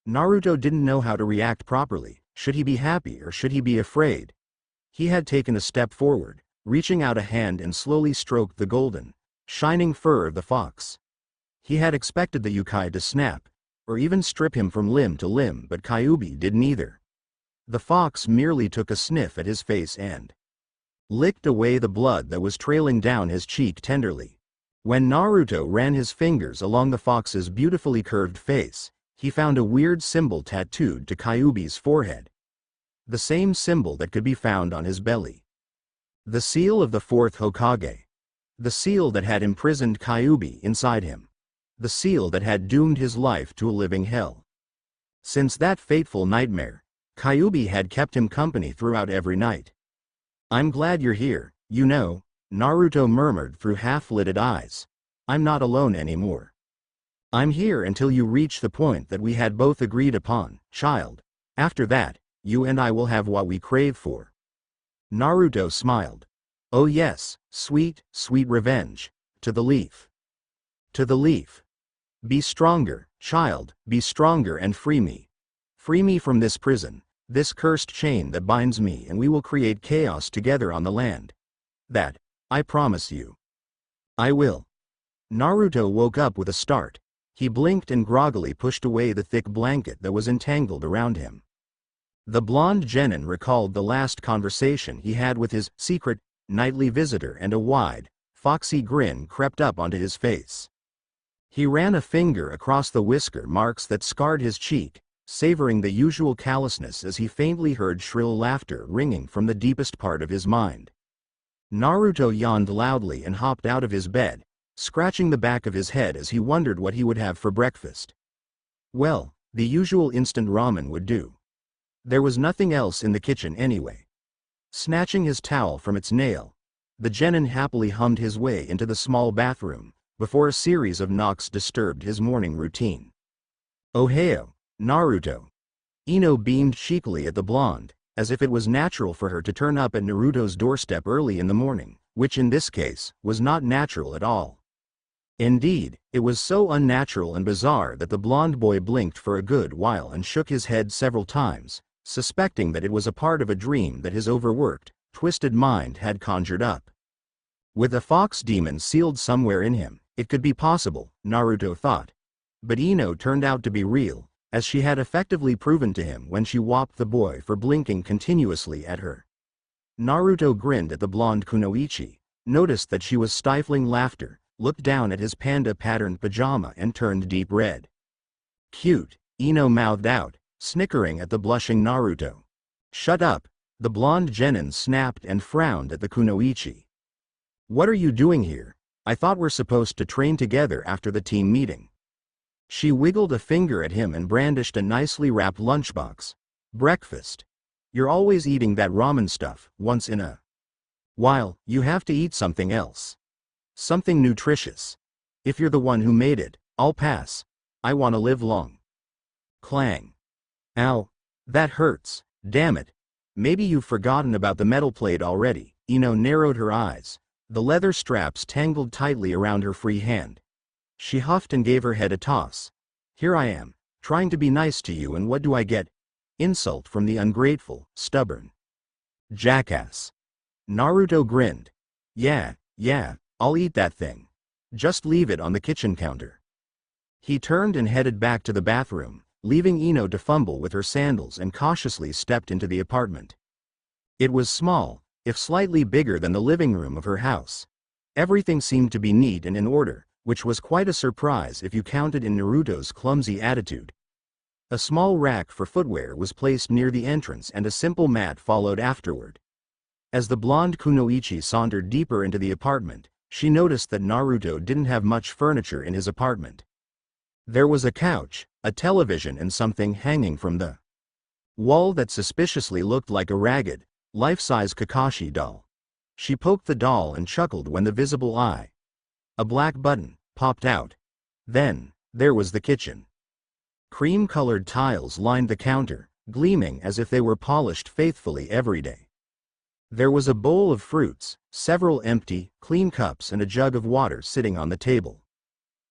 Naruto didn't know how to react properly. Should he be happy or should he be afraid? He had taken a step forward, reaching out a hand and slowly stroked the golden, shining fur of the fox. He had expected the yokai to snap, or even strip him from limb to limb, but Kyubi did neither. The fox merely took a sniff at his face and licked away the blood that was trailing down his cheek tenderly. When Naruto ran his fingers along the fox's beautifully curved face, he found a weird symbol tattooed to Kyubi's forehead. The same symbol that could be found on his belly. The seal of the fourth Hokage. The seal that had imprisoned Kyubi inside him. The seal that had doomed his life to a living hell. Since that fateful nightmare, Kyubi had kept him company throughout every night. I'm glad you're here, you know, Naruto murmured through half-lidded eyes. I'm not alone anymore. I'm here until you reach the point that we had both agreed upon, child. After that, you and I will have what we crave for." Naruto smiled. "Oh yes, sweet, sweet revenge. To the leaf. To the leaf. Be stronger, child, be stronger and free me. Free me from this prison, this cursed chain that binds me, and we will create chaos together on the land. That, I promise you. I will." Naruto woke up with a start. He blinked and groggily pushed away the thick blanket that was entangled around him. The blonde genin recalled the last conversation he had with his secret, nightly visitor, and a wide, foxy grin crept up onto his face. He ran a finger across the whisker marks that scarred his cheek, savoring the usual callousness as he faintly heard shrill laughter ringing from the deepest part of his mind. Naruto yawned loudly and hopped out of his bed, scratching the back of his head as he wondered what he would have for breakfast. Well, the usual instant ramen would do. There was nothing else in the kitchen anyway. Snatching his towel from its nail, the genin happily hummed his way into the small bathroom, before a series of knocks disturbed his morning routine. "Ohio, Naruto." Ino beamed cheekily at the blonde, as if it was natural for her to turn up at Naruto's doorstep early in the morning, which in this case, was not natural at all. Indeed, it was so unnatural and bizarre that the blonde boy blinked for a good while and shook his head several times, suspecting that it was a part of a dream that his overworked, twisted mind had conjured up. With a fox demon sealed somewhere in him, it could be possible, Naruto thought. But Ino turned out to be real, as she had effectively proven to him when she whopped the boy for blinking continuously at her. Naruto grinned at the blonde kunoichi, noticed that she was stifling laughter, looked down at his panda-patterned pajama and turned deep red. "Cute," Ino mouthed out, snickering at the blushing Naruto. "Shut up," the blonde genin snapped and frowned at the kunoichi. "What are you doing here? I thought we're supposed to train together after the team meeting." She wiggled a finger at him and brandished a nicely wrapped lunchbox. "Breakfast. You're always eating that ramen stuff, once in a while, you have to eat something else. Something nutritious. If you're the one who made it, I'll pass. I want to live long." Clang. "Ow. That hurts, damn it. Maybe you've forgotten about the metal plate already." Ino narrowed her eyes, the leather straps tangled tightly around her free hand. She huffed and gave her head a toss. "Here I am, trying to be nice to you, and what do I get? Insult from the ungrateful, stubborn jackass." Naruto grinned. Yeah, I'll eat that thing. Just leave it on the kitchen counter." He turned and headed back to the bathroom, leaving Ino to fumble with her sandals, and cautiously stepped into the apartment. It was small, if slightly bigger than the living room of her house. Everything seemed to be neat and in order, which was quite a surprise if you counted in Naruto's clumsy attitude. A small rack for footwear was placed near the entrance, and a simple mat followed afterward. As the blonde kunoichi sauntered deeper into the apartment, she noticed that Naruto didn't have much furniture in his apartment. There was a couch, a television, and something hanging from the wall that suspiciously looked like a ragged, life-size Kakashi doll. She poked the doll and chuckled when the visible eye, a black button, popped out. Then, there was the kitchen. Cream-colored tiles lined the counter, gleaming as if they were polished faithfully every day. There was a bowl of fruits, several empty, clean cups, and a jug of water sitting on the table.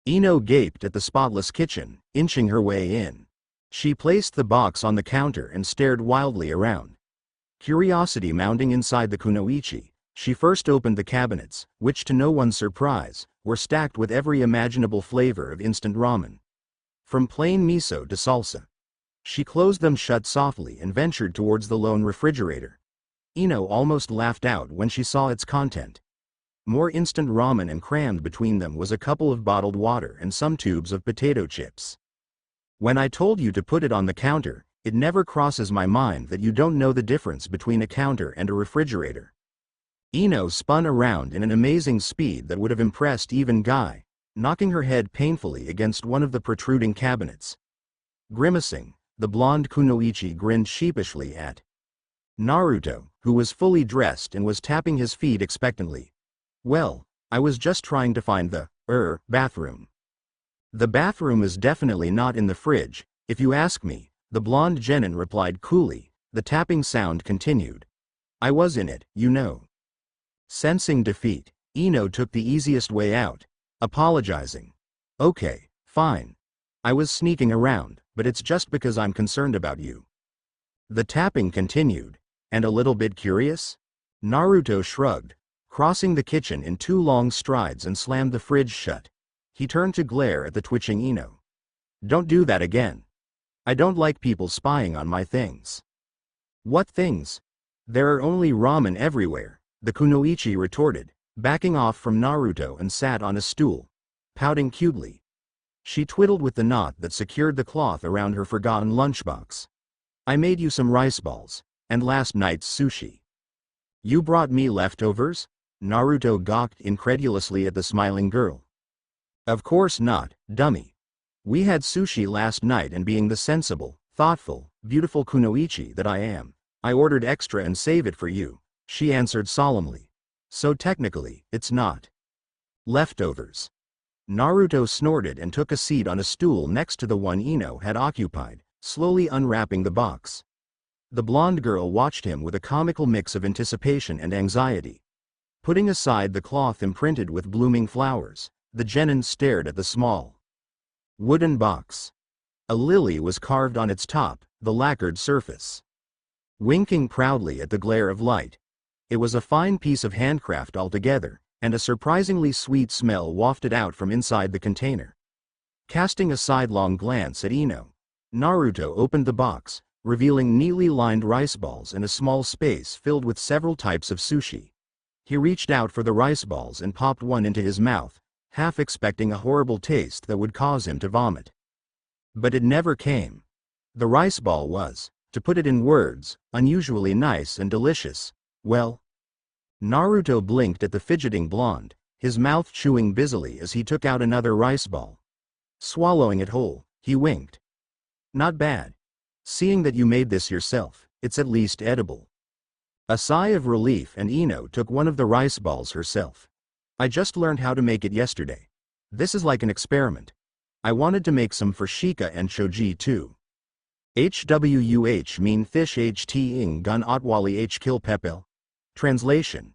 Ino gaped at the spotless kitchen, inching her way in. She placed the box on the counter and stared wildly around. Curiosity mounting inside the kunoichi, she first opened the cabinets, which to no one's surprise, were stacked with every imaginable flavor of instant ramen. From plain miso to salsa. She closed them shut softly and ventured towards the lone refrigerator. Ino almost laughed out when she saw its content. More instant ramen, and crammed between them was a couple of bottled water and some tubes of potato chips. "When I told you to put it on the counter, it never crosses my mind that you don't know the difference between a counter and a refrigerator." Ino spun around in an amazing speed that would have impressed even Guy, knocking her head painfully against one of the protruding cabinets. Grimacing, the blonde kunoichi grinned sheepishly at Naruto, who was fully dressed and was tapping his feet expectantly. "Well, I was just trying to find the bathroom." "The bathroom is definitely not in the fridge. If you ask me, The blonde genin replied coolly. The tapping sound continued. I was in it, you know. Sensing defeat, Ino took the easiest way out, apologizing. Okay, fine. I was sneaking around, but it's just because I'm concerned about you. The tapping continued. And a little bit curious? Naruto shrugged, crossing the kitchen in 2 long strides and slammed the fridge shut. He turned to glare at the twitching Ino. Don't do that again. I don't like people spying on my things. What things? There are only ramen everywhere, the kunoichi retorted, backing off from Naruto and sat on a stool, pouting cutely. She twiddled with the knot that secured the cloth around her forgotten lunchbox. I made you some rice balls, and last night's sushi. You brought me leftovers? Naruto gawked incredulously at the smiling girl. Of course not, dummy. We had sushi last night, and being the sensible, thoughtful, beautiful kunoichi that I am, I ordered extra and save it for you, she answered solemnly. So technically, it's not leftovers. Naruto snorted and took a seat on a stool next to the one Ino had occupied, slowly unwrapping the box. The blonde girl watched him with a comical mix of anticipation and anxiety. Putting aside the cloth imprinted with blooming flowers, the genin stared at the small wooden box. A lily was carved on its top, the lacquered surface winking proudly at the glare of light. It was a fine piece of handcraft altogether, and a surprisingly sweet smell wafted out from inside the container. Casting a sidelong glance at Ino, Naruto opened the box, revealing neatly lined rice balls and a small space filled with several types of sushi. He reached out for the rice balls and popped one into his mouth, half expecting a horrible taste that would cause him to vomit. But it never came. The rice ball was, to put it in words, unusually nice and delicious. Well? Naruto blinked at the fidgeting blonde, his mouth chewing busily as he took out another rice ball. Swallowing it whole, he winked. Not bad. Seeing that you made this yourself, it's at least edible. A sigh of relief, and Ino took one of the rice balls herself. I just learned how to make it yesterday. This is like an experiment. I wanted to make some for Shika and Shoji too. HWUH mean fish HT ing gun otwali h kill pepel. Translation.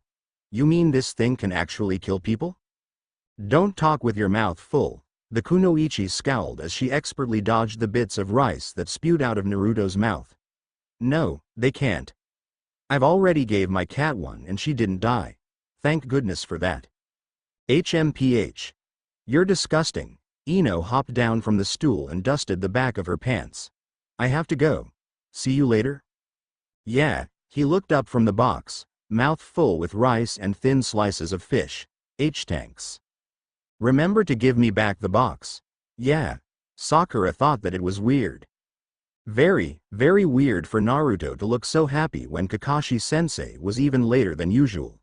You mean this thing can actually kill people? Don't talk with your mouth full. The kunoichi scowled as she expertly dodged the bits of rice that spewed out of Naruto's mouth. No, they can't. I've already gave my cat one and she didn't die. Thank goodness for that. HMPH. You're disgusting. Ino hopped down from the stool and dusted the back of her pants. I have to go. See you later? Yeah, he looked up from the box, mouth full with rice and thin slices of fish. H-tanks. Remember to give me back the box. Yeah. Sakura thought that it was weird. Very, very weird for Naruto to look so happy when Kakashi-sensei was even later than usual.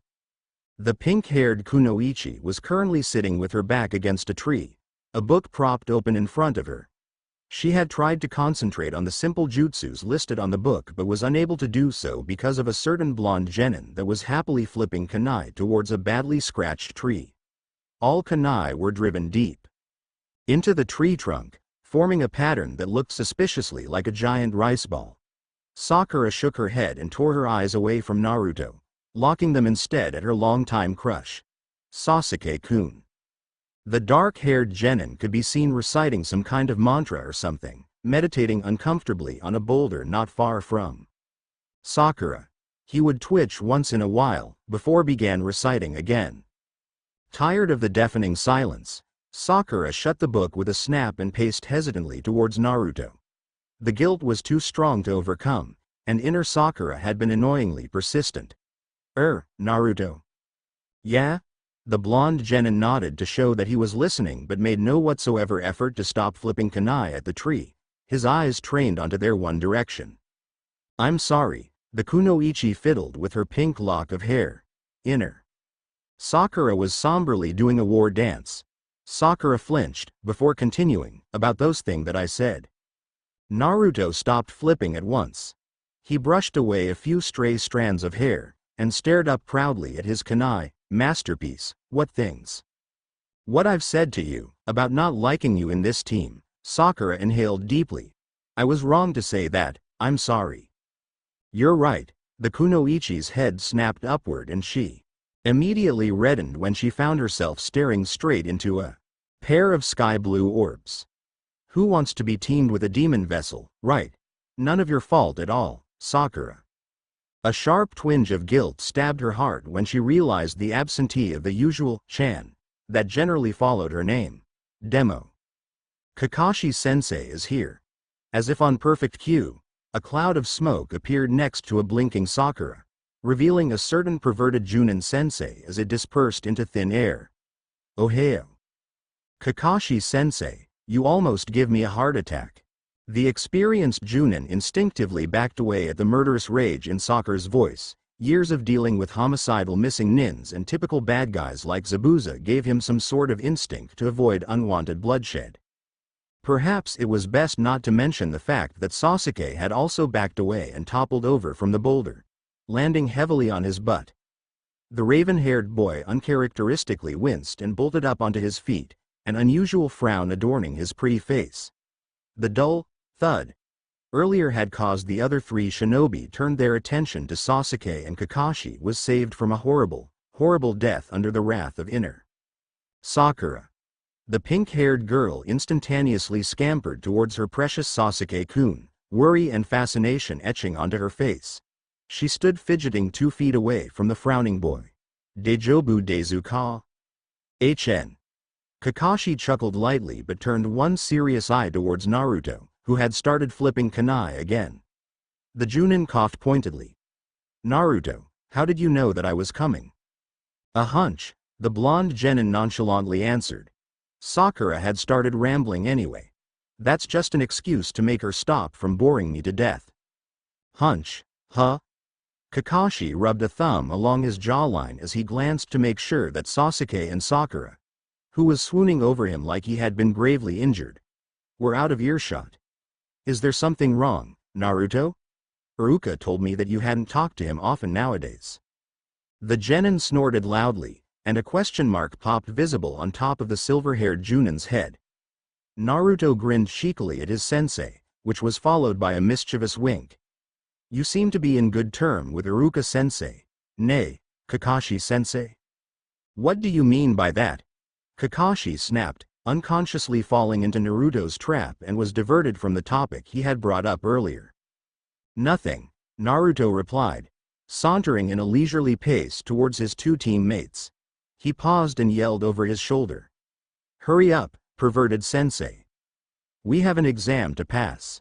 The pink-haired kunoichi was currently sitting with her back against a tree, a book propped open in front of her. She had tried to concentrate on the simple jutsus listed on the book but was unable to do so because of a certain blonde genin that was happily flipping kunai towards a badly scratched tree. All kunai were driven deep into the tree trunk, forming a pattern that looked suspiciously like a giant rice ball. Sakura shook her head and tore her eyes away from Naruto, locking them instead at her longtime crush, Sasuke-kun. The dark-haired genin could be seen reciting some kind of mantra or something, meditating uncomfortably on a boulder not far from Sakura. He would twitch once in a while, before began reciting again. Tired of the deafening silence, Sakura shut the book with a snap and paced hesitantly towards Naruto. The guilt was too strong to overcome, and inner Sakura had been annoyingly persistent. Naruto. Yeah? The blonde genin nodded to show that he was listening but made no whatsoever effort to stop flipping kunai at the tree, his eyes trained onto their one direction. I'm sorry, the kunoichi fiddled with her pink lock of hair. Inner Sakura was somberly doing a war dance. Sakura flinched, before continuing, about those things that I said. Naruto stopped flipping at once. He brushed away a few stray strands of hair, and stared up proudly at his kunai masterpiece. What things? What I've said to you, about not liking you in this team. Sakura inhaled deeply. I was wrong to say that, I'm sorry. You're right. The kunoichi's head snapped upward and she immediately reddened when she found herself staring straight into a pair of sky blue orbs. Who wants to be teamed with a demon vessel, right? None of your fault at all, Sakura. A sharp twinge of guilt stabbed her heart when she realized the absentee of the usual Chan that generally followed her name. Demo. Kakashi-sensei is here. As if on perfect cue, a cloud of smoke appeared next to a blinking Sakura, revealing a certain perverted Junin-sensei as it dispersed into thin air. Ohio. Kakashi-sensei, you almost give me a heart attack. The experienced Junin instinctively backed away at the murderous rage in Sakura's voice. Years of dealing with homicidal missing nins and typical bad guys like Zabuza gave him some sort of instinct to avoid unwanted bloodshed. Perhaps it was best not to mention the fact that Sasuke had also backed away and toppled over from the boulder, landing heavily on his butt. The raven-haired boy uncharacteristically winced and bolted up onto his feet, an unusual frown adorning his pretty face. The dull thud earlier had caused the other three shinobi turned their attention to Sasuke, and Kakashi was saved from a horrible, horrible death under the wrath of inner Sakura. The pink-haired girl instantaneously scampered towards her precious Sasuke-kun, worry and fascination etching onto her face. She stood fidgeting 2 feet away from the frowning boy. Dejobu dezuka? HN. Kakashi chuckled lightly but turned one serious eye towards Naruto, who had started flipping kunai again. The Junin coughed pointedly. Naruto, how did you know that I was coming? A hunch, the blonde genin nonchalantly answered. Sakura had started rambling anyway. That's just an excuse to make her stop from boring me to death. Hunch, huh? Kakashi rubbed a thumb along his jawline as he glanced to make sure that Sasuke and Sakura, who was swooning over him like he had been gravely injured, were out of earshot. Is there something wrong, Naruto? Iruka told me that you hadn't talked to him often nowadays. The genin snorted loudly, and a question mark popped visible on top of the silver-haired Junin's head. Naruto grinned cheekily at his sensei, which was followed by a mischievous wink. You seem to be in good term with Iruka-sensei. Nay, Kakashi-sensei? What do you mean by that? Kakashi snapped, unconsciously falling into Naruto's trap, and was diverted from the topic he had brought up earlier. Nothing, Naruto replied, sauntering in a leisurely pace towards his 2 teammates. He paused and yelled over his shoulder. Hurry up, perverted sensei. We have an exam to pass.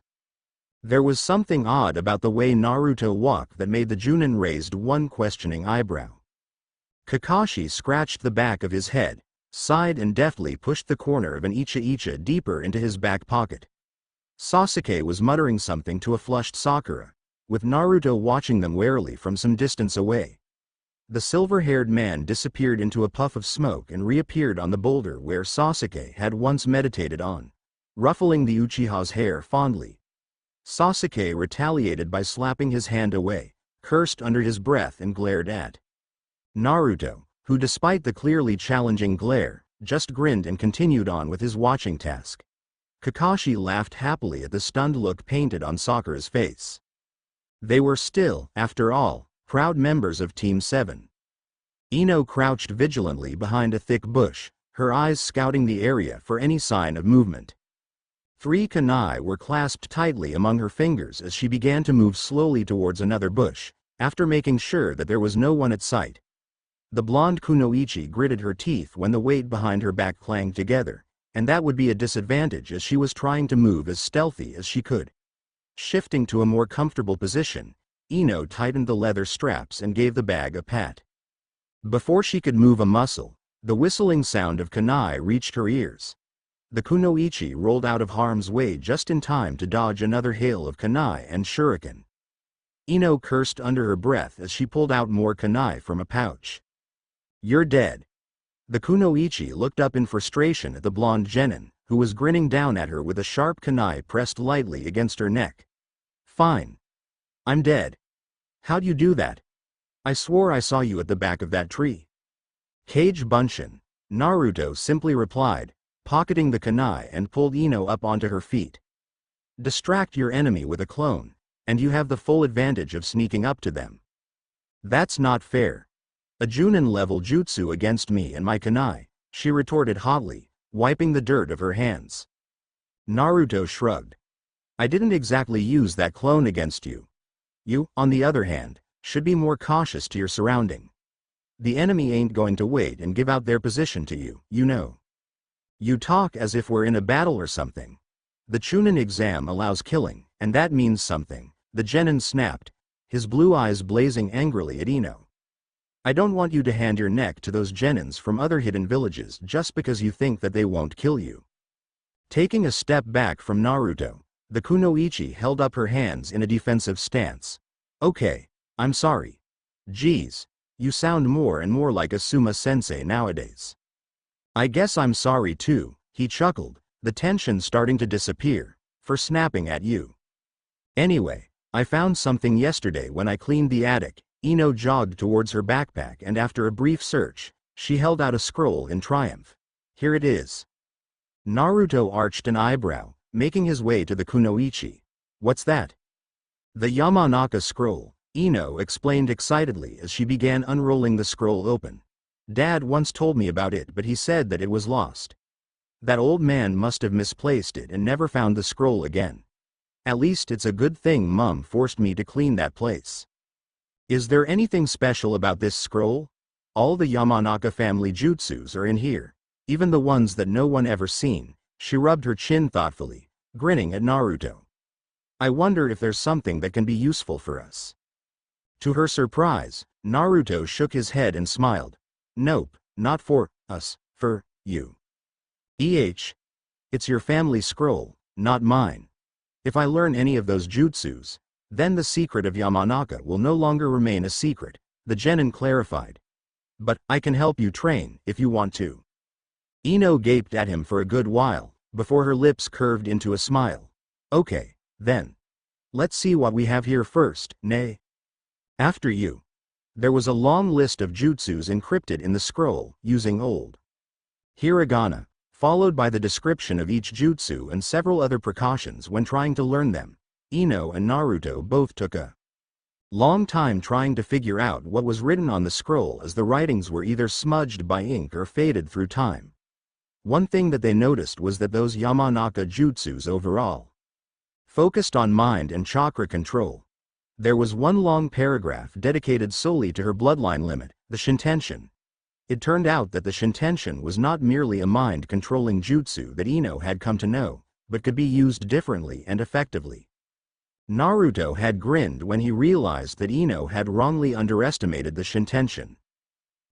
There was something odd about the way Naruto walked that made the Junin raised one questioning eyebrow. Kakashi scratched the back of his head, sighed and deftly pushed the corner of an icha deeper into his back pocket. Sasuke was muttering something to a flushed Sakura, with Naruto watching them warily from some distance away. The silver-haired man disappeared into a puff of smoke and reappeared on the boulder where Sasuke had once meditated on, ruffling the Uchiha's hair fondly. Sasuke retaliated by slapping his hand away, cursed under his breath and glared at Naruto, who despite the clearly challenging glare, just grinned and continued on with his watching task. Kakashi laughed happily at the stunned look painted on Sakura's face. They were still, after all, proud members of Team 7. Ino crouched vigilantly behind a thick bush, her eyes scouting the area for any sign of movement. 3 kunai were clasped tightly among her fingers as she began to move slowly towards another bush, after making sure that there was no one at sight. The blonde kunoichi gritted her teeth when the weight behind her back clanged together, and that would be a disadvantage as she was trying to move as stealthy as she could. Shifting to a more comfortable position, Ino tightened the leather straps and gave the bag a pat. Before she could move a muscle, the whistling sound of kunai reached her ears. The kunoichi rolled out of harm's way just in time to dodge another hail of kunai and shuriken. Ino cursed under her breath as she pulled out more kunai from a pouch. You're dead. The kunoichi looked up in frustration at the blonde genin, who was grinning down at her with a sharp kunai pressed lightly against her neck. Fine. I'm dead. How'd you do that? I swore I saw you at the back of that tree. Kage Bunshin, Naruto simply replied, pocketing the kunai and pulled Ino up onto her feet. Distract your enemy with a clone, and you have the full advantage of sneaking up to them. That's not fair. A Chunin-level jutsu against me and my kunai, she retorted hotly, wiping the dirt of her hands. Naruto shrugged. I didn't exactly use that clone against you. You, on the other hand, should be more cautious to your surrounding. The enemy ain't going to wait and give out their position to you, you know. You talk as if we're in a battle or something. The Chunin exam allows killing, and that means something, the genin snapped, his blue eyes blazing angrily at Ino. I don't want you to hand your neck to those genins from other hidden villages just because you think that they won't kill you. Taking a step back from Naruto, the kunoichi held up her hands in a defensive stance. Okay, I'm sorry. Geez, you sound more and more like a Suma-sensei nowadays. I guess I'm sorry too, he chuckled, the tension starting to disappear, for snapping at you. Anyway, I found something yesterday when I cleaned the attic. Ino jogged towards her backpack and after a brief search, she held out a scroll in triumph. Here it is. Naruto arched an eyebrow, making his way to the kunoichi. What's that? The Yamanaka scroll, Ino explained excitedly as she began unrolling the scroll open. Dad once told me about it, but he said that it was lost. That old man must have misplaced it and never found the scroll again. At least it's a good thing Mum forced me to clean that place. Is there anything special about this scroll? All the Yamanaka family jutsus are in here, even the ones that no one ever seen. She rubbed her chin thoughtfully, grinning at Naruto. I wonder if there's something that can be useful for us. To her surprise, Naruto shook his head and smiled. Nope, not for us, for you. It's your family scroll, not mine. If I learn any of those jutsus, then the secret of Yamanaka will no longer remain a secret, the genin clarified. But I can help you train if you want to. Ino gaped at him for a good while, before her lips curved into a smile. Okay, then. Let's see what we have here first, nay. After you. There was a long list of jutsus encrypted in the scroll, using old hiragana, followed by the description of each jutsu and several other precautions when trying to learn them. Ino and Naruto both took a long time trying to figure out what was written on the scroll as the writings were either smudged by ink or faded through time. One thing that they noticed was that those Yamanaka jutsus overall focused on mind and chakra control. There was one long paragraph dedicated solely to her bloodline limit, the Shintention. It turned out that the Shintention was not merely a mind-controlling jutsu that Ino had come to know, but could be used differently and effectively. Naruto had grinned when he realized that Ino had wrongly underestimated the Shintention.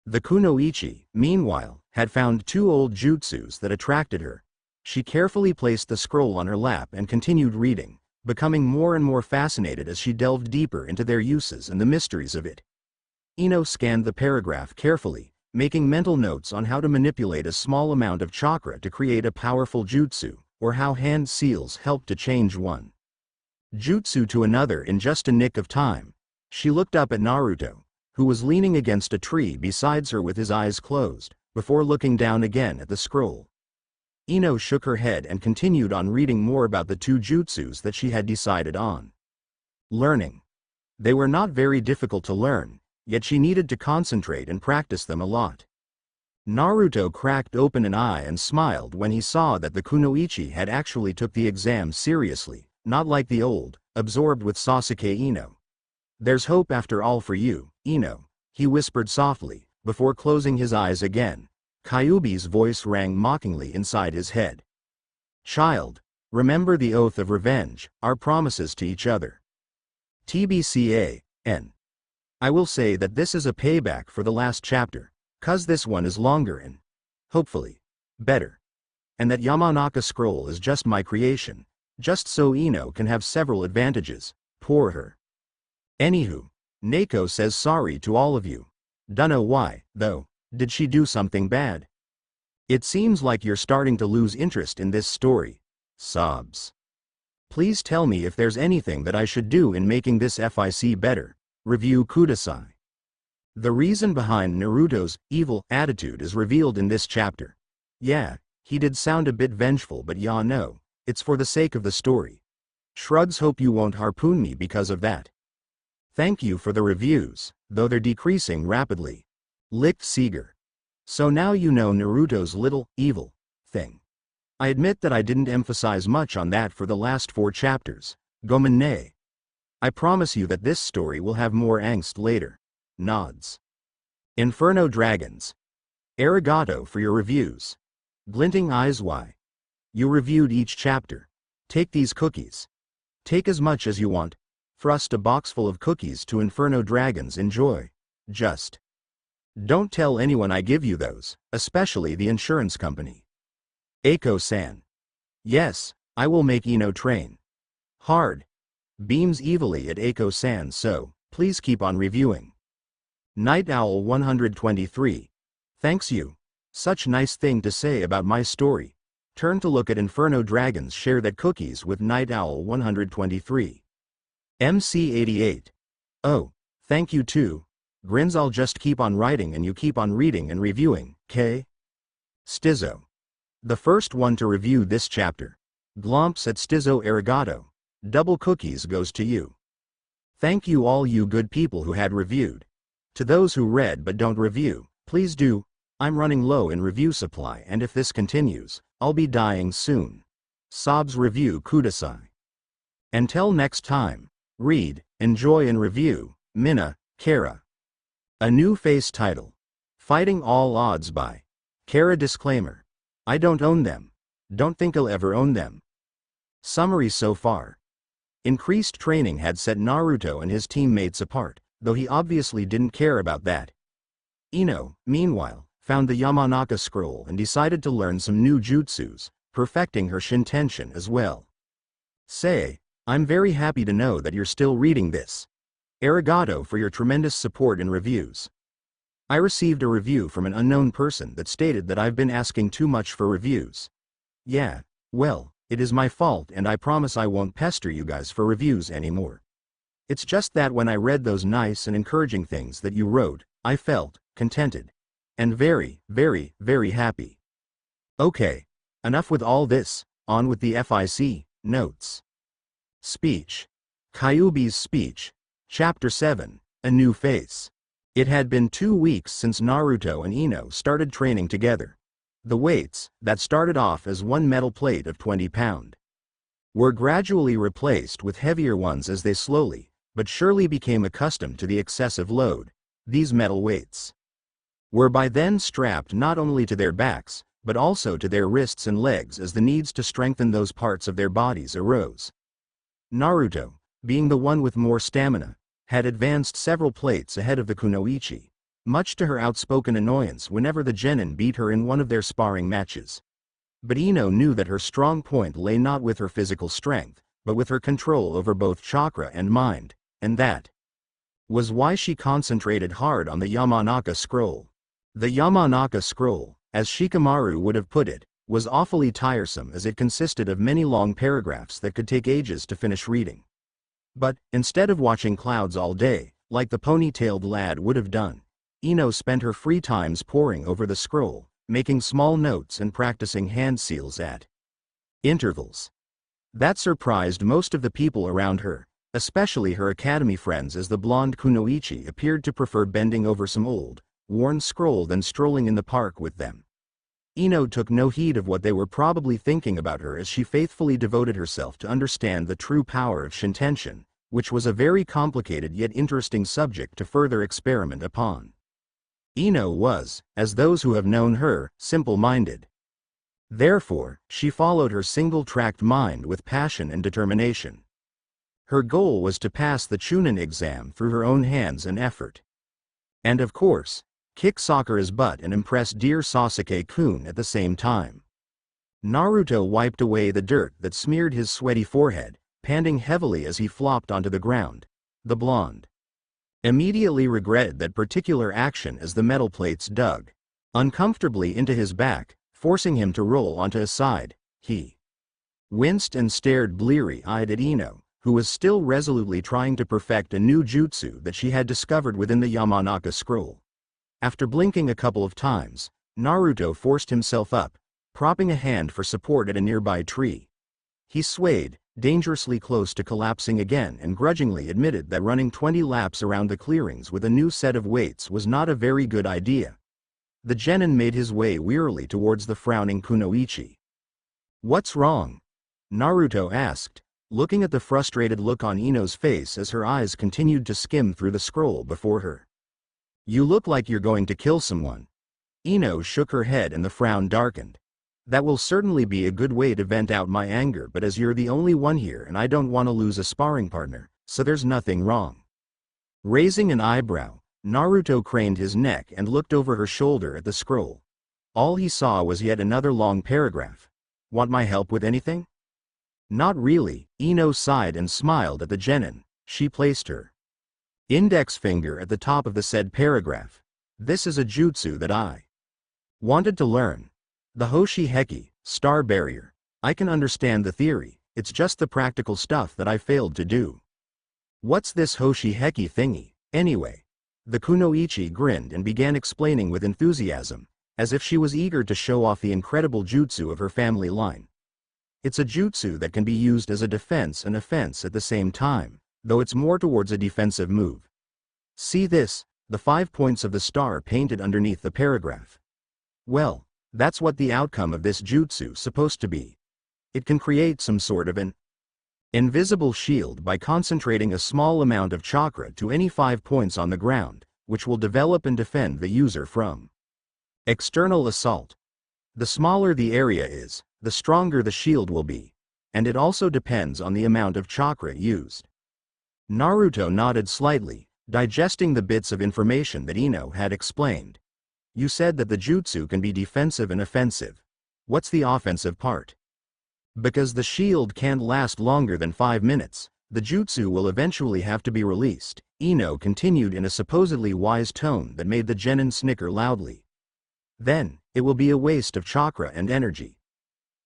The kunoichi, meanwhile, had found two old jutsus that attracted her. She carefully placed the scroll on her lap and continued reading, becoming more and more fascinated as she delved deeper into their uses and the mysteries of it. Ino scanned the paragraph carefully, making mental notes on how to manipulate a small amount of chakra to create a powerful jutsu, or how hand seals help to change one jutsu to another in just a nick of time. She looked up at Naruto, who was leaning against a tree besides her with his eyes closed, before looking down again at the scroll. Ino shook her head and continued on reading more about the two jutsus that she had decided on learning. They were not very difficult to learn, yet she needed to concentrate and practice them a lot. Naruto cracked open an eye and smiled when he saw that the kunoichi had actually took the exam seriously, not like the old, absorbed with Sasuke Ino. There's hope after all for you, Ino, he whispered softly, before closing his eyes again. Kyubi's voice rang mockingly inside his head. Child, remember the oath of revenge, our promises to each other. TBCA, N. I will say that this is a payback for the last chapter, cause this one is longer and, hopefully, better. And that Yamanaka scroll is just my creation, just so Ino can have several advantages, poor her. Anywho, Neko says sorry to all of you. Dunno why, though, did she do something bad? It seems like you're starting to lose interest in this story. Sobs. Please tell me if there's anything that I should do in making this FIC better. Review Kudasai. The reason behind Naruto's evil attitude is revealed in this chapter. Yeah, he did sound a bit vengeful, but yeah, no, it's for the sake of the story. Shrugs, hope you won't harpoon me because of that. Thank you for the reviews, though they're decreasing rapidly. Licked Seeger. So now you know Naruto's little, evil, thing. I admit that I didn't emphasize much on that for the last 4 chapters. Gomen ne. I promise you that this story will have more angst later. Nods. Inferno Dragons. Arigato for your reviews. Glinting eyes, why? You reviewed each chapter. Take these cookies. Take as much as you want. Thrust a box full of cookies to Inferno Dragons, enjoy. Just don't tell anyone I give you those, especially the insurance company. Eiko-san. Yes, I will make Ino train hard. Beams evilly at Eiko-san, so please keep on reviewing. Night Owl 123. Thanks you. Such nice thing to say about my story. Turn to look at Inferno Dragons, share that cookies with Night Owl 123. MC88. Oh, thank you too. Grins, I'll just keep on writing and you keep on reading and reviewing, K. Stizzo. The first one to review this chapter. Glomps at Stizzo, arigato. Double cookies goes to you. Thank you all you good people who had reviewed. To those who read but don't review, please do. I'm running low in review supply and if this continues, I'll be dying soon. Sobs review kudasai. Until next time. Read, enjoy and review, Minna, Kara. A new face title. Fighting All Odds by Kara. Disclaimer. I don't own them. Don't think I'll ever own them. Summary so far. Increased training had set Naruto and his teammates apart, though he obviously didn't care about that. Ino, meanwhile, found the Yamanaka scroll and decided to learn some new jutsus, perfecting her Shintention as well. Say, I'm very happy to know that you're still reading this. Arigato for your tremendous support and reviews. I received a review from an unknown person that stated that I've been asking too much for reviews. Yeah, well, it is my fault and I promise I won't pester you guys for reviews anymore. It's just that when I read those nice and encouraging things that you wrote, I felt contented. And very, very, very happy. Okay, enough with all this, on with the FIC, notes. Speech. Kyubi's speech. Chapter 7, A New Face. It had been 2 weeks since Naruto and Ino started training together. The weights, that started off as one metal plate of 20 pounds, were gradually replaced with heavier ones as they slowly, but surely became accustomed to the excessive load. These metal weights were by then strapped not only to their backs, but also to their wrists and legs as the needs to strengthen those parts of their bodies arose. Naruto, being the one with more stamina, had advanced several plates ahead of the kunoichi, much to her outspoken annoyance whenever the genin beat her in one of their sparring matches. But Ino knew that her strong point lay not with her physical strength, but with her control over both chakra and mind, and that was why she concentrated hard on the Yamanaka scroll. The Yamanaka scroll, as Shikamaru would have put it, was awfully tiresome as it consisted of many long paragraphs that could take ages to finish reading. But, instead of watching clouds all day, like the ponytailed lad would have done, Ino spent her free times poring over the scroll, making small notes and practicing hand seals at intervals. That surprised most of the people around her, especially her academy friends, as the blonde kunoichi appeared to prefer bending over some old, worn scroll than strolling in the park with them. Ino took no heed of what they were probably thinking about her as she faithfully devoted herself to understand the true power of Shintention, which was a very complicated yet interesting subject to further experiment upon. Ino was, as those who have known her, simple-minded. Therefore, she followed her single-tracked mind with passion and determination. Her goal was to pass the Chunin exam through her own hands and effort. And of course, kick Sakura's butt and impress dear Sasuke-kun at the same time. Naruto wiped away the dirt that smeared his sweaty forehead, panting heavily as he flopped onto the ground. The blonde immediately regretted that particular action as the metal plates dug uncomfortably into his back, forcing him to roll onto his side. He winced and stared bleary-eyed at Ino, who was still resolutely trying to perfect a new jutsu that she had discovered within the Yamanaka scroll. After blinking a couple of times, Naruto forced himself up, propping a hand for support at a nearby tree. He swayed, dangerously close to collapsing again, and grudgingly admitted that running 20 laps around the clearings with a new set of weights was not a very good idea. The genin made his way wearily towards the frowning Kunoichi. "What's wrong?" Naruto asked, looking at the frustrated look on Ino's face as her eyes continued to skim through the scroll before her. "You look like you're going to kill someone." Ino shook her head and the frown darkened. "That will certainly be a good way to vent out my anger, but as you're the only one here and I don't want to lose a sparring partner, so there's nothing wrong." Raising an eyebrow, Naruto craned his neck and looked over her shoulder at the scroll. All he saw was yet another long paragraph. "Want my help with anything?" "Not really." Ino sighed and smiled at the genin. She placed her index finger at the top of the said paragraph. "This is a jutsu that I wanted to learn. The Hoshi Heki, Star Barrier. I can understand the theory, it's just the practical stuff that I failed to do." "What's this Hoshi Heki thingy, anyway?" The Kunoichi grinned and began explaining with enthusiasm, as if she was eager to show off the incredible jutsu of her family line. "It's a jutsu that can be used as a defense and offense at the same time, though it's more towards a defensive move. See this, the 5 points of the star painted underneath the paragraph. Well, that's what the outcome of this jutsu supposed to be. It can create some sort of an invisible shield by concentrating a small amount of chakra to any 5 points on the ground, which will develop and defend the user from external assault. The smaller the area is, the stronger the shield will be, and it also depends on the amount of chakra used." Naruto nodded slightly, digesting the bits of information that Ino had explained. "You said that the jutsu can be defensive and offensive. What's the offensive part?" "Because the shield can't last longer than 5 minutes, the jutsu will eventually have to be released," Ino continued in a supposedly wise tone that made the genin snicker loudly. "Then, it will be a waste of chakra and energy.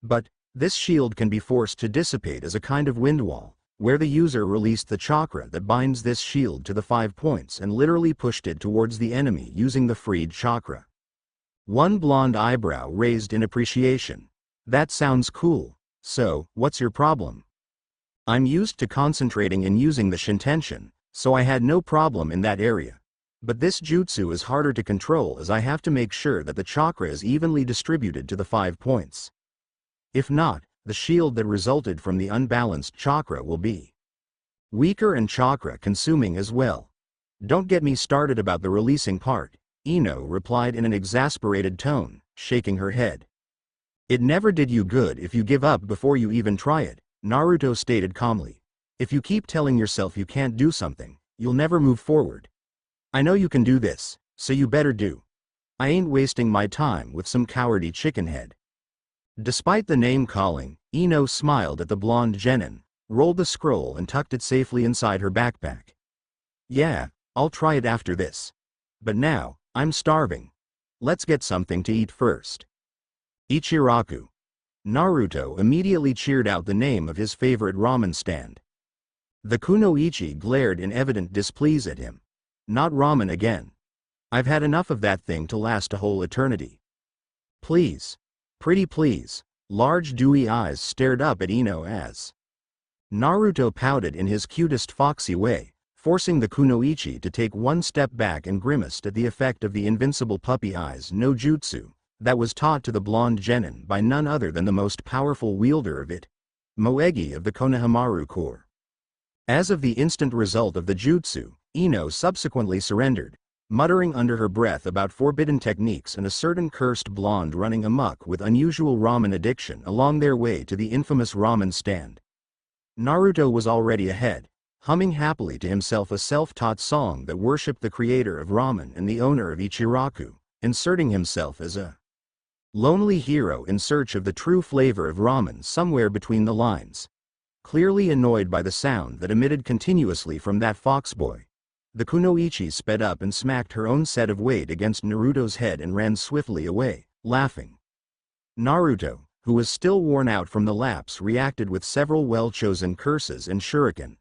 But, this shield can be forced to dissipate as a kind of wind wall, where the user released the chakra that binds this shield to the 5 points and literally pushed it towards the enemy using the freed chakra." One blonde eyebrow raised in appreciation. "That sounds cool. So, what's your problem?" "I'm used to concentrating and using the Shintention, so I had no problem in that area. But this jutsu is harder to control as I have to make sure that the chakra is evenly distributed to the 5 points. If not, the shield that resulted from the unbalanced chakra will be weaker and chakra consuming as well. Don't get me started about the releasing part," Ino replied in an exasperated tone, shaking her head. "It never did you good if you give up before you even try it," Naruto stated calmly. "If you keep telling yourself you can't do something, you'll never move forward. I know you can do this, so you better do. I ain't wasting my time with some cowardly chickenhead." Despite the name-calling, Ino smiled at the blonde genin, rolled the scroll and tucked it safely inside her backpack. "Yeah, I'll try it after this. But now, I'm starving. Let's get something to eat first." Ichiraku. Naruto immediately cheered out the name of his favorite ramen stand. The Kunoichi glared in evident displeasure at him. "Not ramen again. I've had enough of that thing to last a whole eternity." "Please. Pretty please." Large dewy eyes stared up at Ino as Naruto pouted in his cutest foxy way, forcing the Kunoichi to take one step back and grimaced at the effect of the invincible puppy eyes no jutsu that was taught to the blonde genin by none other than the most powerful wielder of it, Moegi of the Konohamaru Corps. As of the instant result of the jutsu, Ino subsequently surrendered, muttering under her breath about forbidden techniques and a certain cursed blonde running amok with unusual ramen addiction along their way to the infamous ramen stand. Naruto was already ahead, humming happily to himself a self-taught song that worshipped the creator of ramen and the owner of Ichiraku, inserting himself as a lonely hero in search of the true flavor of ramen somewhere between the lines. Clearly annoyed by the sound that emitted continuously from that foxboy, the Kunoichi sped up and smacked her own set of weight against Naruto's head and ran swiftly away, laughing. Naruto, who was still worn out from the laps, reacted with several well-chosen curses and shuriken.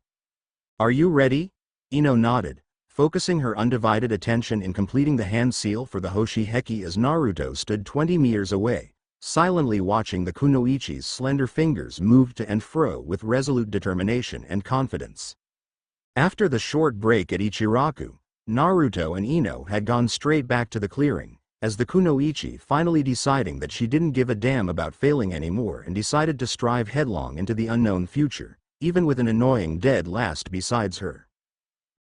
"Are you ready?" Ino nodded, focusing her undivided attention in completing the hand seal for the Hoshi Heki as Naruto stood 20 meters away, silently watching the kunoichi's slender fingers move to and fro with resolute determination and confidence. After the short break at Ichiraku, Naruto and Ino had gone straight back to the clearing, as the kunoichi finally deciding that she didn't give a damn about failing anymore and decided to strive headlong into the unknown future, even with an annoying dead last besides her.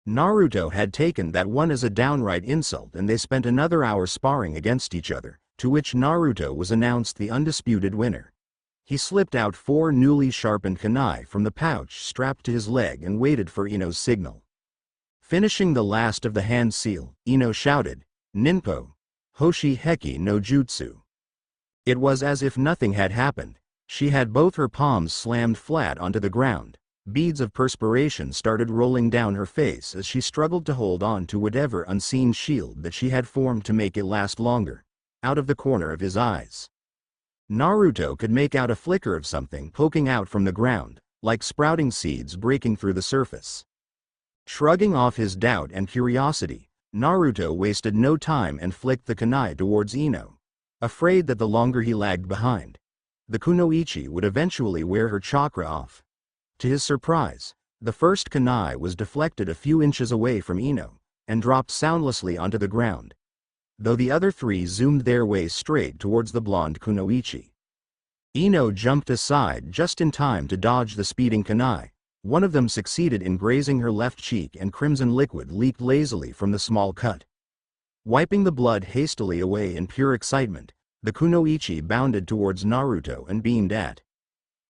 Naruto had taken that one as a downright insult and they spent another hour sparring against each other, to which Naruto was announced the undisputed winner. He slipped out 4 newly sharpened kunai from the pouch strapped to his leg and waited for Ino's signal. Finishing the last of the hand seal, Ino shouted, "Ninpo! Hoshi Heki no Jutsu." It was as if nothing had happened. She had both her palms slammed flat onto the ground. Beads of perspiration started rolling down her face as she struggled to hold on to whatever unseen shield that she had formed to make it last longer. Out of the corner of his eyes, Naruto could make out a flicker of something poking out from the ground, like sprouting seeds breaking through the surface. Shrugging off his doubt and curiosity, Naruto wasted no time and flicked the kunai towards Ino, afraid that the longer he lagged behind, the kunoichi would eventually wear her chakra off. To his surprise, the first kunai was deflected a few inches away from Ino, and dropped soundlessly onto the ground, though the other 3 zoomed their way straight towards the blonde kunoichi. Ino jumped aside just in time to dodge the speeding kunai. One of them succeeded in grazing her left cheek and crimson liquid leaked lazily from the small cut. Wiping the blood hastily away in pure excitement, the kunoichi bounded towards Naruto and beamed at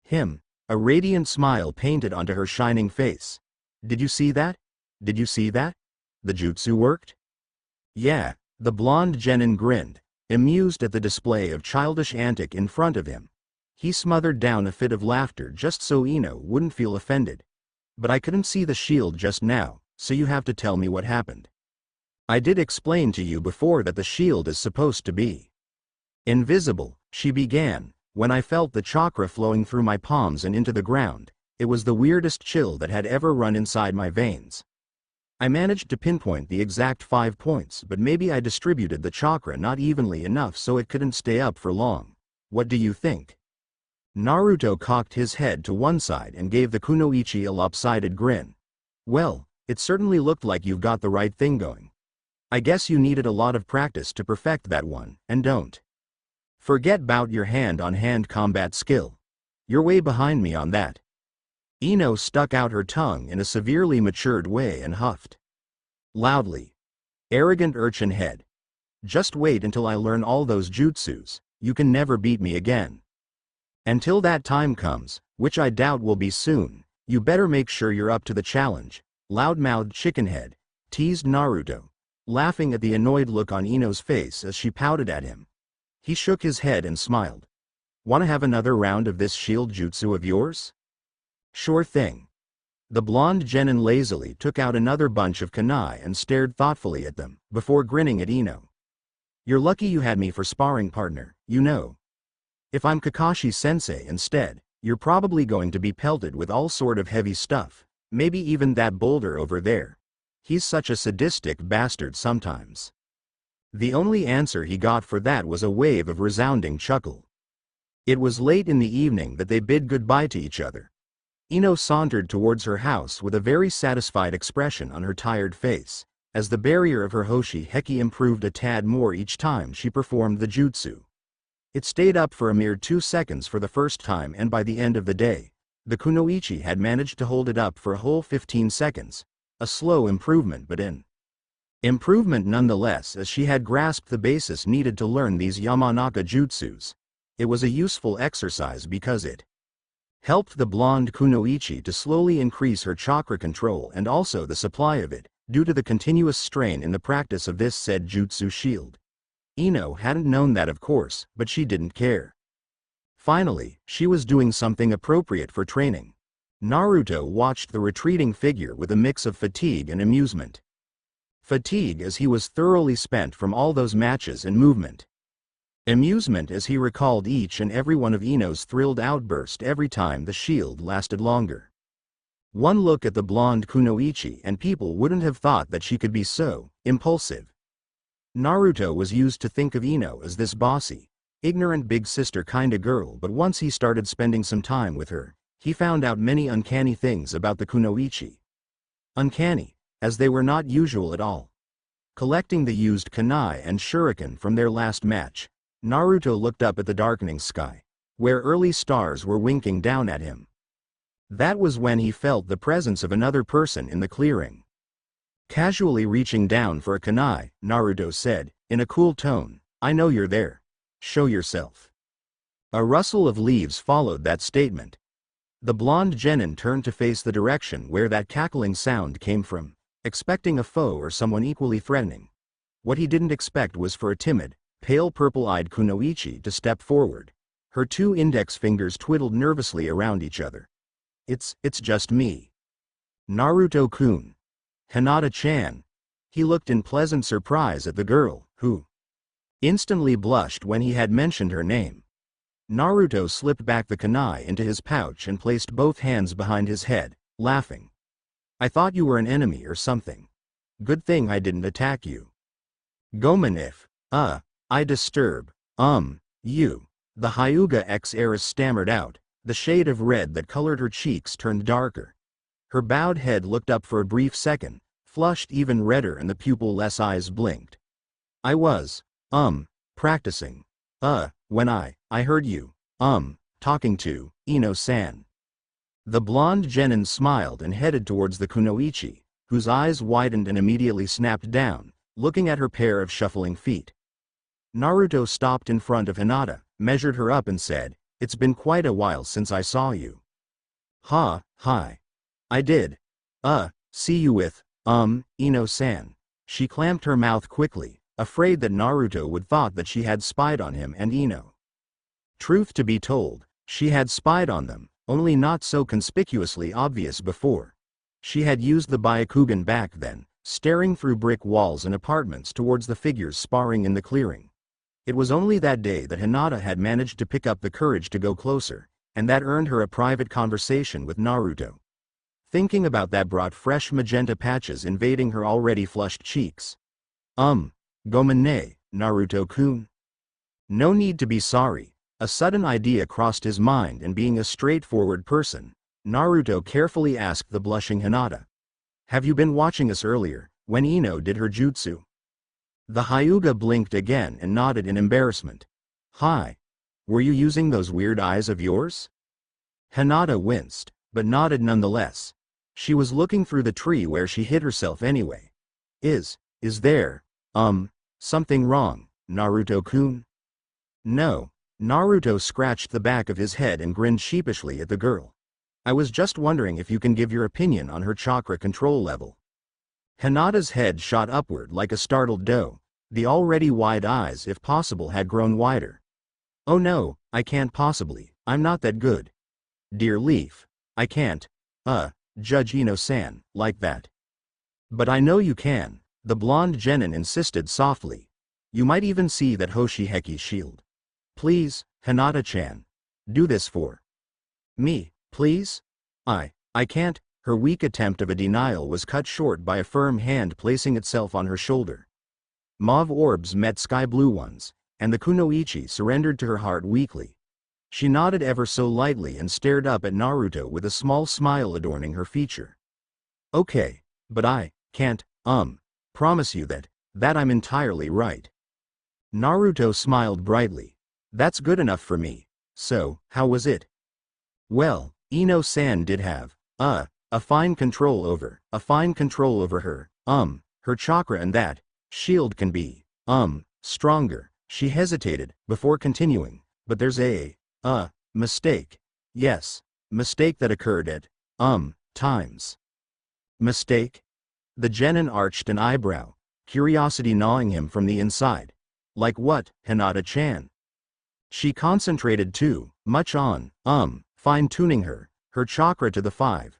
him, a radiant smile painted onto her shining face. "Did you see that? Did you see that? The jutsu worked?" "Yeah," the blonde genin grinned, amused at the display of childish antic in front of him. He smothered down a fit of laughter just so Ino wouldn't feel offended. "But I couldn't see the shield just now, so you have to tell me what happened. I did explain to you before that the shield is supposed to be invisible," she began. "When I felt the chakra flowing through my palms and into the ground, it was the weirdest chill that had ever run inside my veins. I managed to pinpoint the exact 5 points, but maybe I distributed the chakra not evenly enough so it couldn't stay up for long. What do you think?" Naruto cocked his head to one side and gave the kunoichi a lopsided grin. "Well, it certainly looked like you've got the right thing going. I guess you needed a lot of practice to perfect that one, and don't forget 'bout your hand-on-hand combat skill. You're way behind me on that." Ino stuck out her tongue in a severely matured way and huffed loudly. "Arrogant urchin head. Just wait until I learn all those jutsus, you can never beat me again. Until that time comes, which I doubt will be soon, you better make sure you're up to the challenge, loud-mouthed chickenhead," teased Naruto, laughing at the annoyed look on Ino's face as she pouted at him. He shook his head and smiled. "Wanna have another round of this shield jutsu of yours?" "Sure thing." The blonde genin lazily took out another bunch of kunai and stared thoughtfully at them, before grinning at Ino. "You're lucky you had me for sparring partner, you know. If I'm Kakashi-sensei instead, you're probably going to be pelted with all sort of heavy stuff, maybe even that boulder over there. He's such a sadistic bastard sometimes." The only answer he got for that was a wave of resounding chuckle. It was late in the evening that they bid goodbye to each other. Ino sauntered towards her house with a very satisfied expression on her tired face, as the barrier of her Hoshi Heki improved a tad more each time she performed the jutsu. It stayed up for a mere 2 seconds for the first time, and by the end of the day, the kunoichi had managed to hold it up for a whole 15 seconds, a slow improvement but an improvement nonetheless, as she had grasped the basis needed to learn these Yamanaka jutsus. It was a useful exercise because it helped the blonde kunoichi to slowly increase her chakra control and also the supply of it, due to the continuous strain in the practice of this said jutsu shield. Ino hadn't known that, of course, but she didn't care. Finally, she was doing something appropriate for training. Naruto watched the retreating figure with a mix of fatigue and amusement. Fatigue as he was thoroughly spent from all those matches and movement. Amusement as he recalled each and every one of Ino's thrilled outbursts every time the shield lasted longer. One look at the blonde kunoichi and people wouldn't have thought that she could be so impulsive. Naruto was used to think of Ino as this bossy, ignorant big sister kinda girl, but once he started spending some time with her, he found out many uncanny things about the kunoichi. Uncanny, as they were not usual at all. Collecting the used kunai and shuriken from their last match, Naruto looked up at the darkening sky, where early stars were winking down at him. That was when he felt the presence of another person in the clearing. Casually reaching down for a kunai, Naruto said, in a cool tone, "I know you're there. Show yourself." A rustle of leaves followed that statement. The blonde genin turned to face the direction where that cackling sound came from, expecting a foe or someone equally threatening. What he didn't expect was for a timid, pale purple-eyed kunoichi to step forward. Her two index fingers twiddled nervously around each other. It's just me. Naruto-kun. Hinata-chan." He looked in pleasant surprise at the girl, who instantly blushed when he had mentioned her name. Naruto slipped back the kunai into his pouch and placed both hands behind his head, laughing. "I thought you were an enemy or something. Good thing I didn't attack you." "Gomen if, I disturb, you." The Hyuga ex-heiress stammered out, the shade of red that colored her cheeks turned darker. Her bowed head looked up for a brief second, flushed even redder, and the pupil-less eyes blinked. "I was, practicing, when I heard you, talking to Ino-san." The blonde genin smiled and headed towards the kunoichi, whose eyes widened and immediately snapped down, looking at her pair of shuffling feet. Naruto stopped in front of Hinata, measured her up and said, "It's been quite a while since I saw you." Hi. I did. See you with, Ino-san." She clamped her mouth quickly, afraid that Naruto would thought that she had spied on him and Ino. Truth to be told, she had spied on them, only not so conspicuously obvious before. She had used the Byakugan back then, staring through brick walls and apartments towards the figures sparring in the clearing. It was only that day that Hinata had managed to pick up the courage to go closer, and that earned her a private conversation with Naruto. Thinking about that brought fresh magenta patches invading her already flushed cheeks. Gomen ne, Naruto-kun. No need to be sorry. A sudden idea crossed his mind, and being a straightforward person, Naruto carefully asked the blushing Hinata. "Have you been watching us earlier, when Ino did her jutsu?" The Hyuga blinked again and nodded in embarrassment. "Hi. Were you using those weird eyes of yours?" Hinata winced, but nodded nonetheless. She was looking through the tree where she hid herself anyway. Is there, something wrong, Naruto-kun?" "No." Naruto scratched the back of his head and grinned sheepishly at the girl. "I was just wondering if you can give your opinion on her chakra control level." Hinata's head shot upward like a startled doe. The already wide eyes, if possible, had grown wider. "Oh no, I can't possibly. I'm not that good. Dear Leaf. I can't, judge Ino-san, like that." "But I know you can," the blonde genin insisted softly. "You might even see that Hoshiheki's shield. Please, Hinata-chan. Do this for me, please?" I can't." Her weak attempt of a denial was cut short by a firm hand placing itself on her shoulder. Mauve orbs met sky blue ones, and the kunoichi surrendered to her heart weakly. She nodded ever so lightly and stared up at Naruto with a small smile adorning her feature. "Okay, but I can't, promise you that I'm entirely right." Naruto smiled brightly. "That's good enough for me. So, how was it?" "Well, Ino-san did have, a fine control over her, her chakra, and that shield can be, stronger." She hesitated, before continuing, "But there's a mistake. Yes, mistake that occurred at, times." "Mistake?" The genin arched an eyebrow, curiosity gnawing him from the inside. "Like what, Hinata-chan?" She concentrated too much on, fine-tuning her chakra to the five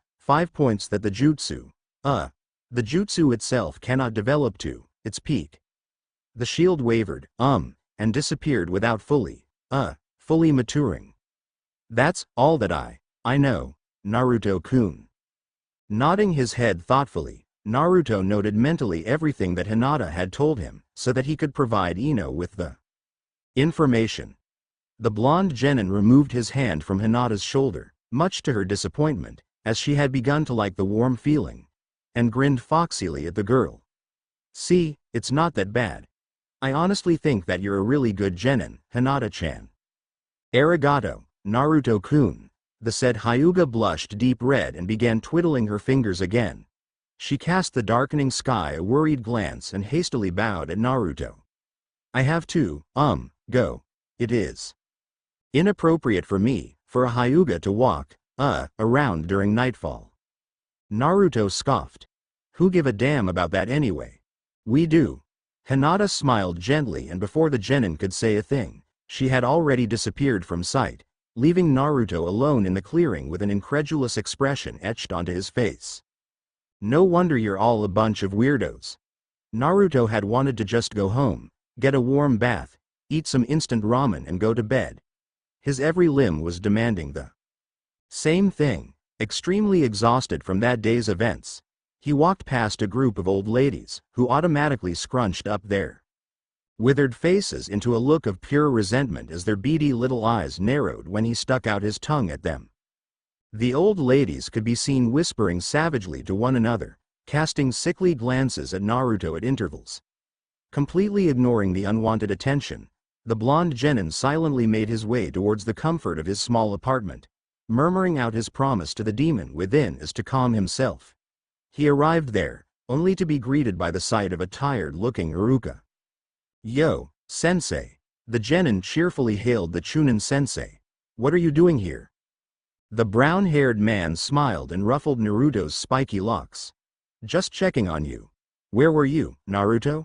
points that the jutsu itself cannot develop to its peak. The shield wavered, and disappeared without fully maturing. "That's all that I know, Naruto-kun." Nodding his head thoughtfully, Naruto noted mentally everything that Hinata had told him, so that he could provide Ino with the information. The blonde genin removed his hand from Hinata's shoulder, much to her disappointment, as she had begun to like the warm feeling, and grinned foxily at the girl. See, it's not that bad. I honestly think that you're a really good genin, Hinata-chan. Arigato, Naruto-kun. The said Hyuga blushed deep red and began twiddling her fingers again. She cast the darkening sky a worried glance and hastily bowed at Naruto. I have to, go. It is inappropriate for me, for a Hyuga to walk, around during nightfall. Naruto scoffed. Who give a damn about that anyway? We do. Hinata smiled gently, and before the genin could say a thing, she had already disappeared from sight, leaving Naruto alone in the clearing with an incredulous expression etched onto his face. No wonder you're all a bunch of weirdos. Naruto had wanted to just go home, get a warm bath, eat some instant ramen and go to bed. His every limb was demanding the same thing. Extremely exhausted from that day's events, he walked past a group of old ladies, who automatically scrunched up their withered faces into a look of pure resentment as their beady little eyes narrowed when he stuck out his tongue at them. The old ladies could be seen whispering savagely to one another, casting sickly glances at Naruto at intervals. Completely ignoring the unwanted attention, the blonde genin silently made his way towards the comfort of his small apartment, murmuring out his promise to the demon within as to calm himself. He arrived there, only to be greeted by the sight of a tired-looking Iruka. Yo, sensei. The genin cheerfully hailed the Chunin sensei. What are you doing here? The brown-haired man smiled and ruffled Naruto's spiky locks. Just checking on you. Where were you, Naruto?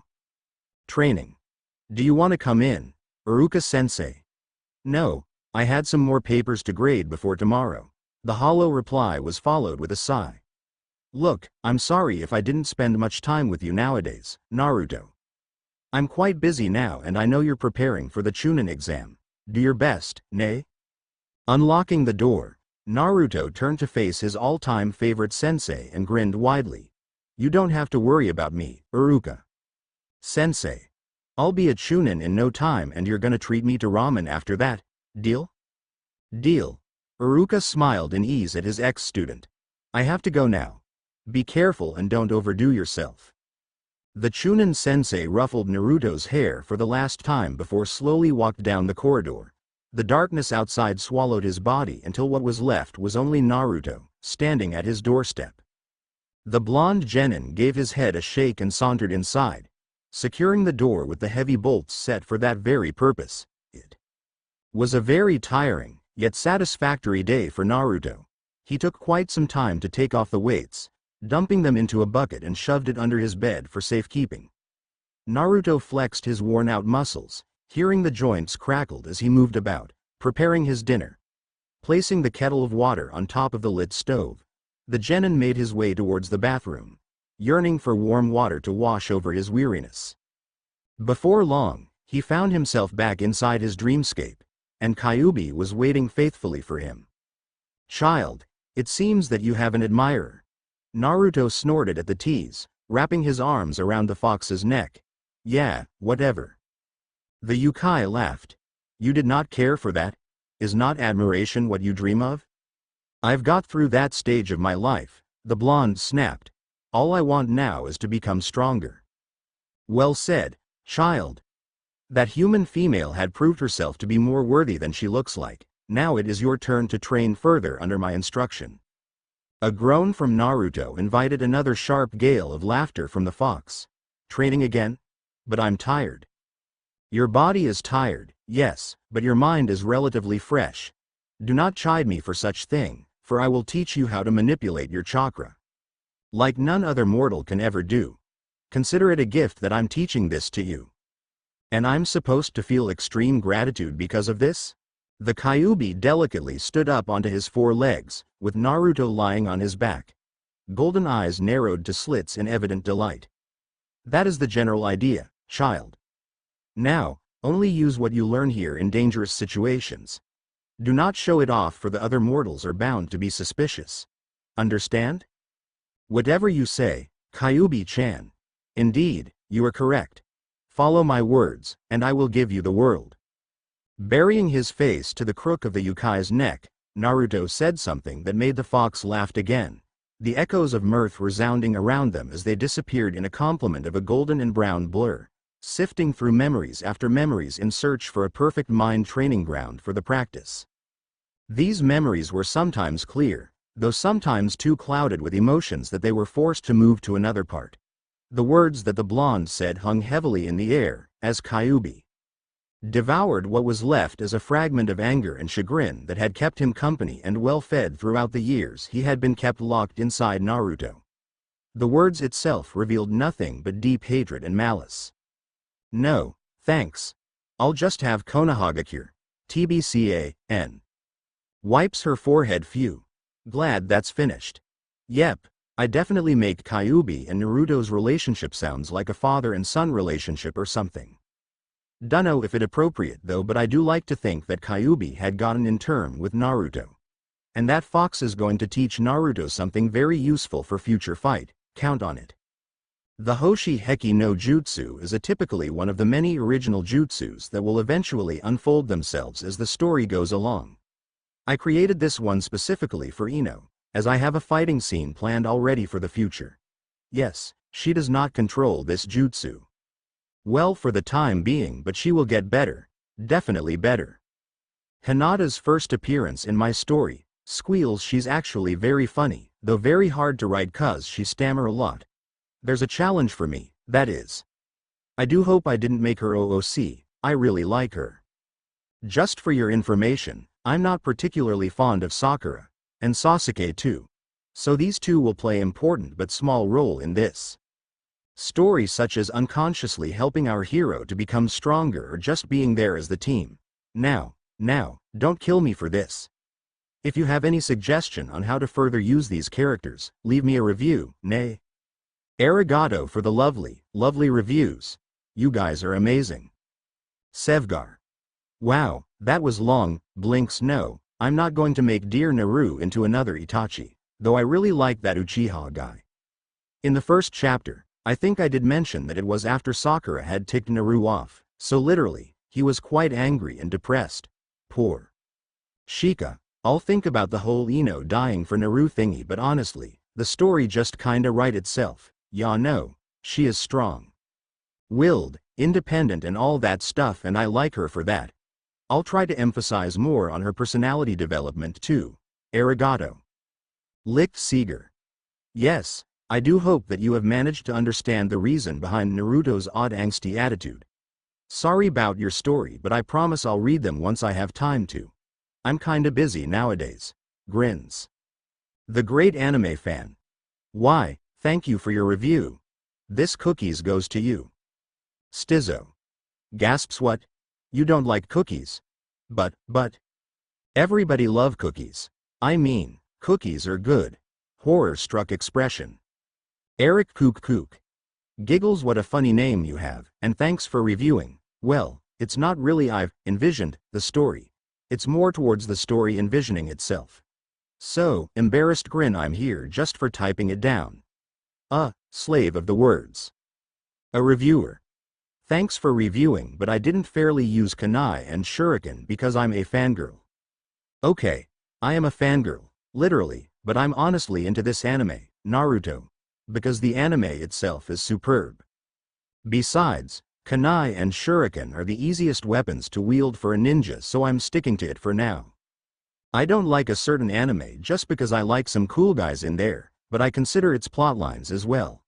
Training. Do you want to come in, Iruka-sensei? No, I had some more papers to grade before tomorrow. The hollow reply was followed with a sigh. Look, I'm sorry if I didn't spend much time with you nowadays, Naruto. I'm quite busy now and I know you're preparing for the Chunin exam. Do your best, nay? Unlocking the door, Naruto turned to face his all-time favorite sensei and grinned widely. You don't have to worry about me, Iruka. Sensei. I'll be a Chunin in no time and you're gonna treat me to ramen after that, deal? Deal. Iruka smiled in ease at his ex-student. I have to go now. Be careful and don't overdo yourself. The Chunin sensei ruffled Naruto's hair for the last time before slowly walked down the corridor. The darkness outside swallowed his body until what was left was only Naruto, standing at his doorstep. The blonde genin gave his head a shake and sauntered inside, securing the door with the heavy bolts set for that very purpose. It was a very tiring, yet satisfactory day for Naruto. He took quite some time to take off the weights, dumping them into a bucket and shoved it under his bed for safekeeping. Naruto flexed his worn-out muscles, hearing the joints crackled as he moved about, preparing his dinner. Placing the kettle of water on top of the lit stove, the genin made his way towards the bathroom, yearning for warm water to wash over his weariness. Before long, he found himself back inside his dreamscape, and Kyubi was waiting faithfully for him. Child, it seems that you have an admirer. Naruto snorted at the tease, wrapping his arms around the fox's neck. Yeah, whatever. The yokai laughed. You did not care for that? Is not admiration what you dream of? I've got through that stage of my life, the blonde snapped. All I want now is to become stronger. Well said, child. That human female had proved herself to be more worthy than she looks like. Now it is your turn to train further under my instruction. A groan from Naruto invited another sharp gale of laughter from the fox. Training again? But I'm tired. Your body is tired, yes, but your mind is relatively fresh. Do not chide me for such thing, for I will teach you how to manipulate your chakra. Like none other mortal can ever do. Consider it a gift that I'm teaching this to you. And I'm supposed to feel extreme gratitude because of this? The Kyubi delicately stood up onto his four legs, with Naruto lying on his back. Golden eyes narrowed to slits in evident delight. That is the general idea, child. Now, only use what you learn here in dangerous situations. Do not show it off, for the other mortals are bound to be suspicious. Understand? Whatever you say, Kyubi-chan. Indeed, you are correct. Follow my words, and I will give you the world. Burying his face to the crook of the yukai's neck, Naruto said something that made the fox laugh again. The echoes of mirth resounding around them as they disappeared in a complement of a golden and brown blur, sifting through memories after memories in search for a perfect mind training ground for the practice. These memories were sometimes clear, though sometimes too clouded with emotions that they were forced to move to another part. The words that the blonde said hung heavily in the air, as Kyubi devoured what was left as a fragment of anger and chagrin that had kept him company and well fed throughout the years he had been kept locked inside Naruto. The words itself revealed nothing but deep hatred and malice. No, thanks. I'll just have Konohamaru. TBCA-N. Wipes her forehead. Phew. Glad that's finished. Yep, I definitely make Kyubi and Naruto's relationship sounds like a father and son relationship or something. Dunno if it appropriate though, but I do like to think that Kyubi had gotten in term with Naruto. And that fox is going to teach Naruto something very useful for future fight, count on it. The Hoshi Heki no Jutsu is typically one of the many original jutsus that will eventually unfold themselves as the story goes along. I created this one specifically for Ino, as I have a fighting scene planned already for the future. Yes, she does not control this jutsu well for the time being, but she will get better, definitely better. Hinata's first appearance in my story, squeals. She's actually very funny, though very hard to write cause she stammer a lot. There's a challenge for me, that is. I do hope I didn't make her OOC, I really like her. Just for your information, I'm not particularly fond of Sakura, and Sasuke too. So these two will play important but small role in this story, such as unconsciously helping our hero to become stronger or just being there as the team. Now, don't kill me for this. If you have any suggestion on how to further use these characters, leave me a review. Nay. Arigato for the lovely reviews. You guys are amazing. Sevgar. Wow, that was long. Blinks. No, I'm not going to make Dear Naru into another Itachi, though I really like that Uchiha guy. In the first chapter, I think I did mention that it was after Sakura had ticked Naru off, so literally, he was quite angry and depressed. Poor Shika. I'll think about the whole Ino dying for Naru thingy, but honestly, the story just kinda write itself. Ya no, she is strong willed, independent and all that stuff, and I like her for that. I'll try to emphasize more on her personality development too. Arigato. Licked Seeger. Yes, I do hope that you have managed to understand the reason behind Naruto's odd angsty attitude. Sorry about your story, but I promise I'll read them once I have time to. I'm kinda busy nowadays. Grins. The Great Anime Fan. Why, thank you for your review. This cookies goes to you. Stizzo. Gasps. What? You don't like cookies? But. Everybody love cookies. I mean, cookies are good. Horror-struck expression. Eric Kook. Giggles. What a funny name you have, and thanks for reviewing. Well, it's not really I've envisioned the story. It's more towards the story envisioning itself. So, embarrassed grin. I'm here just for typing it down. Slave of the words. A reviewer. Thanks for reviewing, but I didn't fairly use kunai and shuriken because I'm a fangirl. Okay, I am a fangirl, literally, but I'm honestly into this anime, Naruto, because the anime itself is superb. Besides, kunai and shuriken are the easiest weapons to wield for a ninja, so I'm sticking to it for now. I don't like a certain anime just because I like some cool guys in there, but I consider its plotlines as well.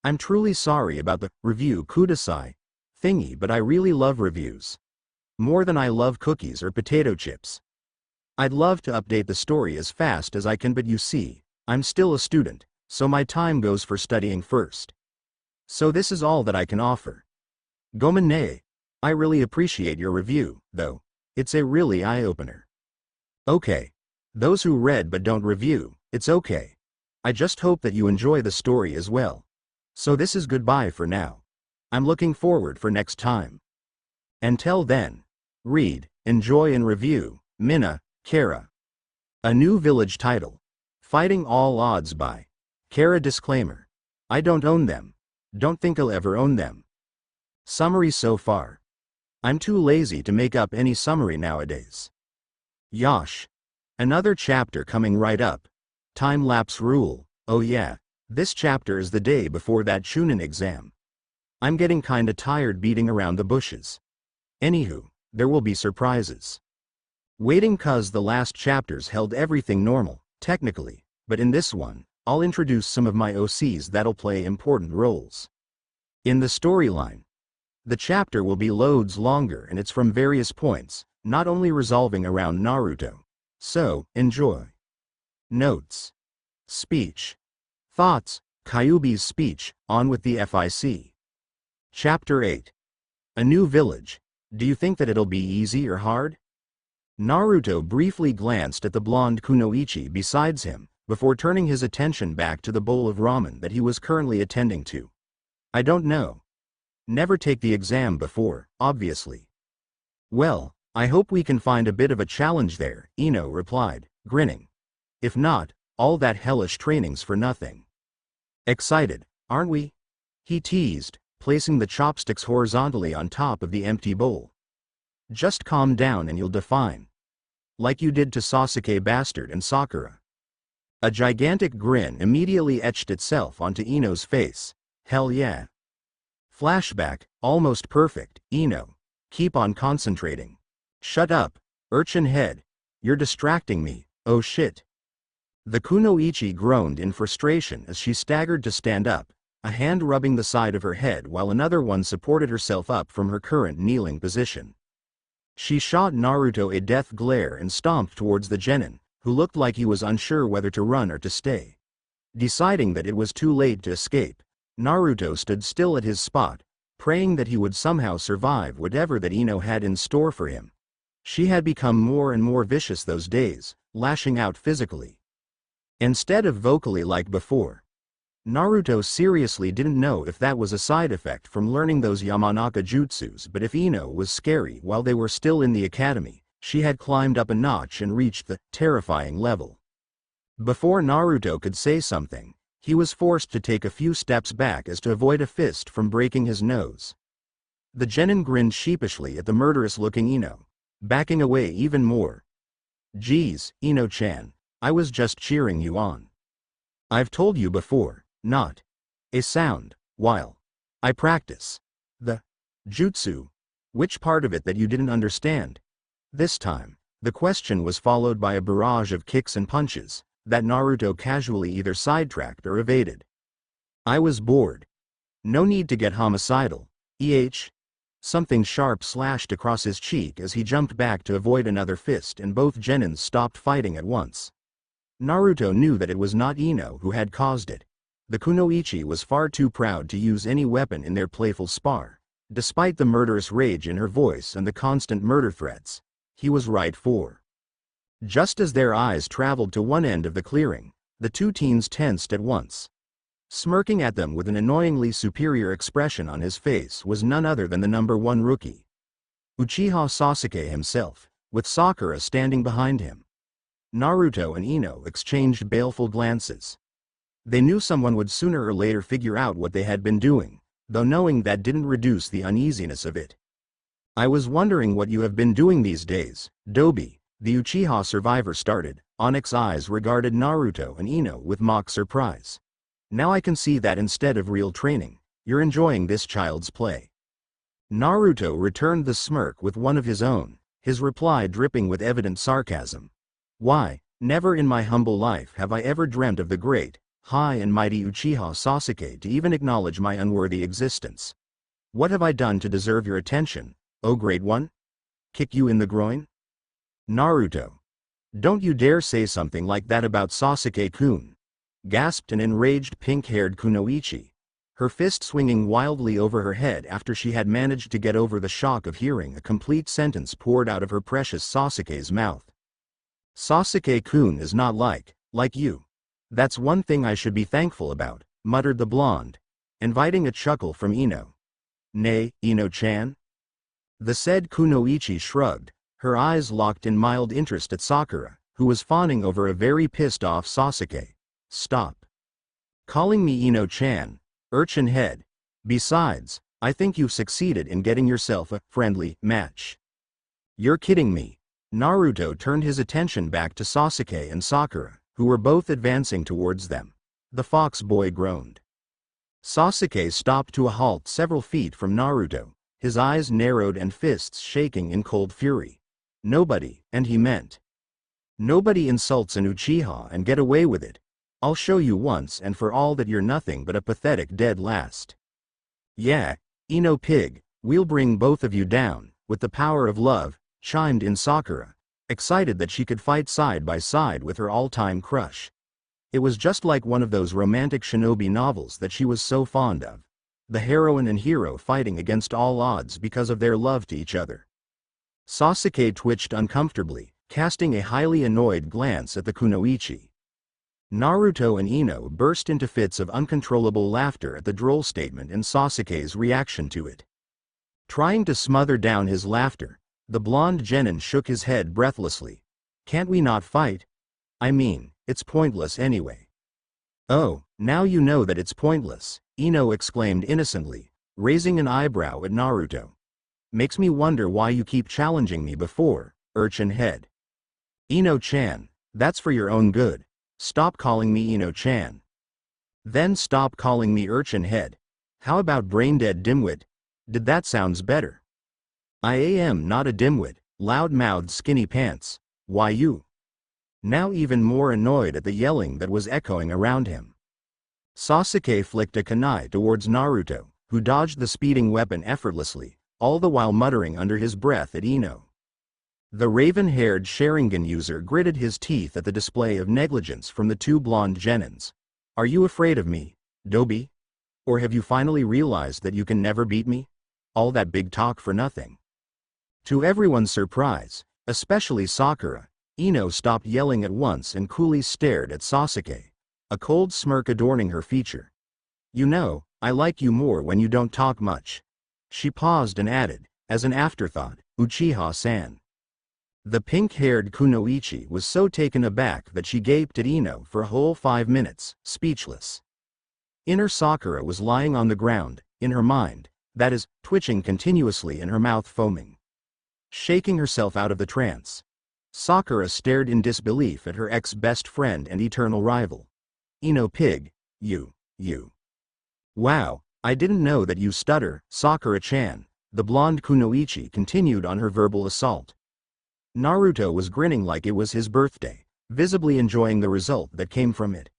I'm truly sorry about the review kudasai thingy, but I really love reviews. More than I love cookies or potato chips. I'd love to update the story as fast as I can, but you see, I'm still a student, so my time goes for studying first. So this is all that I can offer. Gomen. I really appreciate your review, though. It's a really eye-opener. Okay. Those who read but don't review, it's okay. I just hope that you enjoy the story as well. So this is goodbye for now. I'm looking forward for next time. Until then, read, enjoy and review, Minna, Kara. A new village title. Fighting All Odds by Kara. Disclaimer. I don't own them. Don't think I'll ever own them. Summary so far. I'm too lazy to make up any summary nowadays. Yosh. Another chapter coming right up. Time-lapse rule. Oh yeah. This chapter is the day before that Chunin exam. I'm getting kinda tired beating around the bushes. Anywho, there will be surprises. Waiting cause the last chapters held everything normal, technically, but in this one, I'll introduce some of my OCs that'll play important roles. In the storyline, the chapter will be loads longer and it's from various points, not only resolving around Naruto. So, enjoy. Notes. Speech. Thoughts. Kyubi's speech, on with the FIC. Chapter 8. A new village. Do you think that it'll be easy or hard? Naruto briefly glanced at the blonde kunoichi besides him, before turning his attention back to the bowl of ramen that he was currently attending to. I don't know. Never take the exam before, obviously. Well, I hope we can find a bit of a challenge there, Ino replied, grinning. If not, all that hellish training's for nothing. Excited, aren't we? He teased, placing the chopsticks horizontally on top of the empty bowl. Just calm down and you'll define. Like you did to Sasuke Bastard and Sakura. A gigantic grin immediately etched itself onto Ino's face. Hell yeah. Flashback, almost perfect, Ino. Keep on concentrating. Shut up, urchin head. You're distracting me, oh shit. The kunoichi groaned in frustration as she staggered to stand up, a hand rubbing the side of her head while another one supported herself up from her current kneeling position. She shot Naruto a death glare and stomped towards the genin, who looked like he was unsure whether to run or to stay. Deciding that it was too late to escape, Naruto stood still at his spot, praying that he would somehow survive whatever that Ino had in store for him. She had become more and more vicious those days, lashing out physically. Instead of vocally like before. Naruto seriously didn't know if that was a side effect from learning those Yamanaka jutsus, but if Ino was scary while they were still in the academy, she had climbed up a notch and reached the terrifying level. Before Naruto could say something, he was forced to take a few steps back as to avoid a fist from breaking his nose. The genin grinned sheepishly at the murderous-looking Ino, backing away even more. Geez, Ino-chan, I was just cheering you on. I've told you before, not a sound, while I practice the jutsu. Which part of it that you didn't understand? This time, the question was followed by a barrage of kicks and punches that Naruto casually either sidetracked or evaded. I was bored. No need to get homicidal, Something sharp slashed across his cheek as he jumped back to avoid another fist and both genins stopped fighting at once. Naruto knew that it was not Ino who had caused it. The kunoichi was far too proud to use any weapon in their playful spar. Despite the murderous rage in her voice and the constant murder threats, he was right for. Just as their eyes traveled to one end of the clearing, the two teens tensed at once. Smirking at them with an annoyingly superior expression on his face was none other than the #1 rookie. Uchiha Sasuke himself, with Sakura standing behind him. Naruto and Ino exchanged baleful glances. They knew someone would sooner or later figure out what they had been doing, though knowing that didn't reduce the uneasiness of it. I was wondering what you have been doing these days, Dobi. The Uchiha survivor started. Onyx eyes regarded Naruto and Ino with mock surprise. Now I can see that instead of real training, you're enjoying this child's play. Naruto returned the smirk with one of his own, his reply dripping with evident sarcasm. Why, never in my humble life have I ever dreamt of the great, high and mighty Uchiha Sasuke to even acknowledge my unworthy existence. What have I done to deserve your attention, oh great one? Kick you in the groin? Naruto. Don't you dare say something like that about Sasuke-kun, gasped an enraged pink-haired kunoichi, her fist swinging wildly over her head after she had managed to get over the shock of hearing a complete sentence poured out of her precious Sasuke's mouth. Sasuke-kun is not like you. That's one thing I should be thankful about, muttered the blonde, inviting a chuckle from Ino. Nay, Ino-chan? The said kunoichi shrugged, her eyes locked in mild interest at Sakura, who was fawning over a very pissed-off Sasuke. Stop calling me Ino-chan, urchin head. Besides, I think you've succeeded in getting yourself a friendly match. You're kidding me. Naruto turned his attention back to Sasuke and Sakura, who were both advancing towards them. The fox boy groaned. Sasuke stopped to a halt several feet from Naruto, his eyes narrowed and fists shaking in cold fury. Nobody, and he meant nobody, insults an Uchiha and get away with it. I'll show you once and for all that you're nothing but a pathetic dead last. Yeah, Ino pig, we'll bring both of you down, with the power of love, chimed in Sakura, excited that she could fight side by side with her all-time crush. It was just like one of those romantic shinobi novels that she was so fond of. The heroine and hero fighting against all odds because of their love to each other. Sasuke twitched uncomfortably, casting a highly annoyed glance at the kunoichi. Naruto and Ino burst into fits of uncontrollable laughter at the droll statement and Sasuke's reaction to it. Trying to smother down his laughter, the blonde genin shook his head breathlessly. Can't we not fight? I mean, it's pointless anyway. Oh, now you know that it's pointless, Ino exclaimed innocently, raising an eyebrow at Naruto. Makes me wonder why you keep challenging me before, urchin head. Ino-chan, that's for your own good. Stop calling me Ino-chan. Then stop calling me urchin head. How about brain-dead dimwit? Did that sounds better? I am not a dimwit, loud-mouthed skinny pants. Why you? Now even more annoyed at the yelling that was echoing around him. Sasuke flicked a kunai towards Naruto, who dodged the speeding weapon effortlessly, all the while muttering under his breath at Ino. The raven-haired Sharingan user gritted his teeth at the display of negligence from the two blonde genins. Are you afraid of me, Dobi? Or have you finally realized that you can never beat me? All that big talk for nothing. To everyone's surprise, especially Sakura, Ino stopped yelling at once and coolly stared at Sasuke, a cold smirk adorning her feature. You know, I like you more when you don't talk much. She paused and added, as an afterthought, Uchiha-san. The pink-haired kunoichi was so taken aback that she gaped at Ino for a whole 5 minutes, speechless. Inner Sakura was lying on the ground, in her mind, that is, twitching continuously and her mouth foaming. Shaking herself out of the trance, Sakura stared in disbelief at her ex-best friend and eternal rival. Ino pig, you. Wow, I didn't know that you stutter, Sakura-chan, the blonde kunoichi continued on her verbal assault. Naruto was grinning like it was his birthday, visibly enjoying the result that came from it.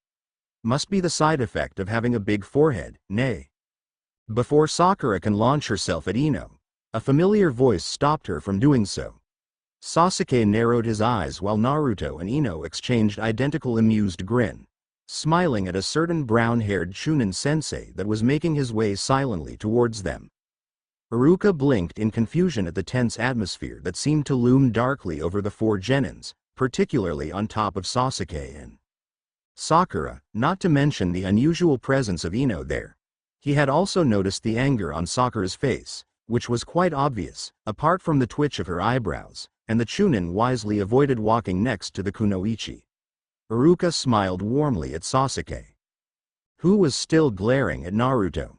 Must be the side effect of having a big forehead, nay. Before Sakura can launch herself at Ino, a familiar voice stopped her from doing so. Sasuke narrowed his eyes while Naruto and Ino exchanged identical amused grin, smiling at a certain brown-haired Chunin sensei that was making his way silently towards them. Iruka blinked in confusion at the tense atmosphere that seemed to loom darkly over the four genins, particularly on top of Sasuke and Sakura, not to mention the unusual presence of Ino there. He had also noticed the anger on Sakura's face, which was quite obvious, apart from the twitch of her eyebrows, and the Chunin wisely avoided walking next to the kunoichi. Iruka smiled warmly at Sasuke, who was still glaring at Naruto.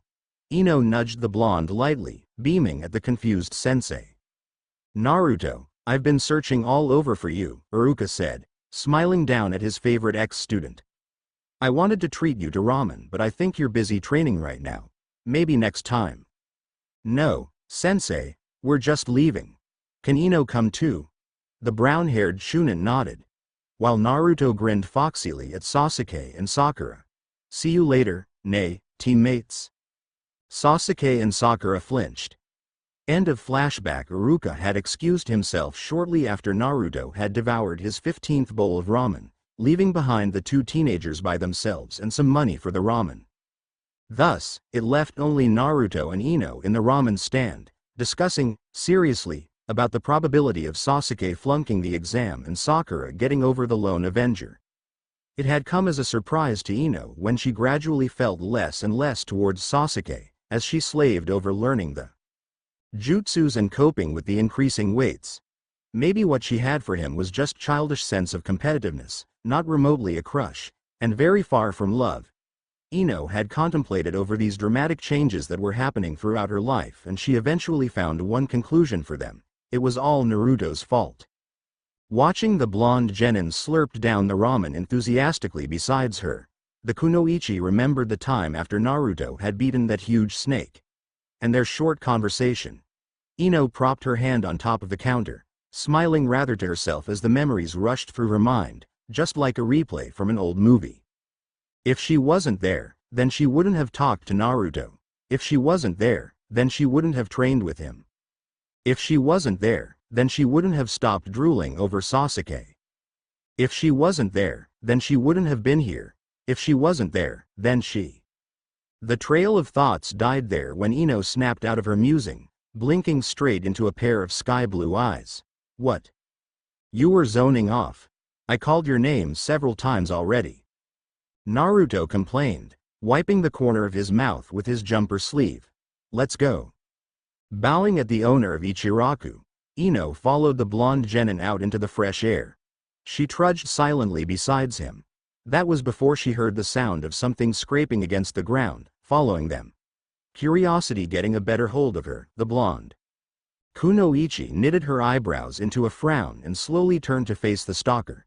Ino nudged the blonde lightly, beaming at the confused sensei. Naruto, I've been searching all over for you, Iruka said, smiling down at his favorite ex-student. I wanted to treat you to ramen, but I think you're busy training right now. Maybe next time. No, sensei, we're just leaving. Can Ino come too? The brown-haired Chunin nodded, while Naruto grinned foxily at Sasuke and Sakura. See you later, nay, teammates. Sasuke and Sakura flinched. End of flashback. Iruka had excused himself shortly after Naruto had devoured his 15th bowl of ramen, leaving behind the two teenagers by themselves and some money for the ramen. Thus, it left only Naruto and Ino in the ramen stand, discussing, seriously, about the probability of Sasuke flunking the exam and Sakura getting over the lone avenger. It had come as a surprise to Ino when she gradually felt less and less towards Sasuke, as she slaved over learning the jutsus and coping with the increasing weights. Maybe what she had for him was just childish sense of competitiveness, not remotely a crush, and very far from love. Ino had contemplated over these dramatic changes that were happening throughout her life, and she eventually found one conclusion for them: it was all Naruto's fault. Watching the blonde genin slurped down the ramen enthusiastically besides her, the kunoichi remembered the time after Naruto had beaten that huge snake. And their short conversation. Ino propped her hand on top of the counter, smiling rather to herself as the memories rushed through her mind, just like a replay from an old movie. If she wasn't there, then she wouldn't have talked to Naruto. If she wasn't there, then she wouldn't have trained with him. If she wasn't there, then she wouldn't have stopped drooling over Sasuke. If she wasn't there, then she wouldn't have been here. If she wasn't there, then she... The trail of thoughts died there when Ino snapped out of her musing, blinking straight into a pair of sky-blue eyes. What? You were zoning off. I called your name several times already. Naruto complained, wiping the corner of his mouth with his jumper sleeve. Let's go. Bowing at the owner of Ichiraku, Ino followed the blonde genin out into the fresh air. She trudged silently besides him. That was before she heard the sound of something scraping against the ground, following them. Curiosity getting a better hold of her, the blonde kunoichi knitted her eyebrows into a frown and slowly turned to face the stalker.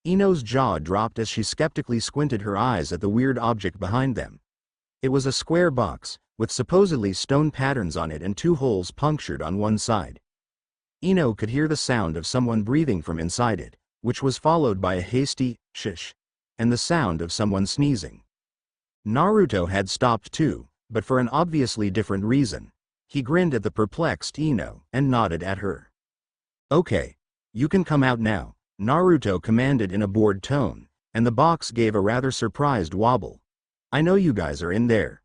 Ino's jaw dropped as she skeptically squinted her eyes at the weird object behind them. It was a square box, with supposedly stone patterns on it and 2 holes punctured on one side. Ino could hear the sound of someone breathing from inside it, which was followed by a hasty shish, and the sound of someone sneezing. Naruto had stopped too, but for an obviously different reason. He grinned at the perplexed Ino and nodded at her. Okay, you can come out now, Naruto commanded in a bored tone, and the box gave a rather surprised wobble. I know you guys are in there.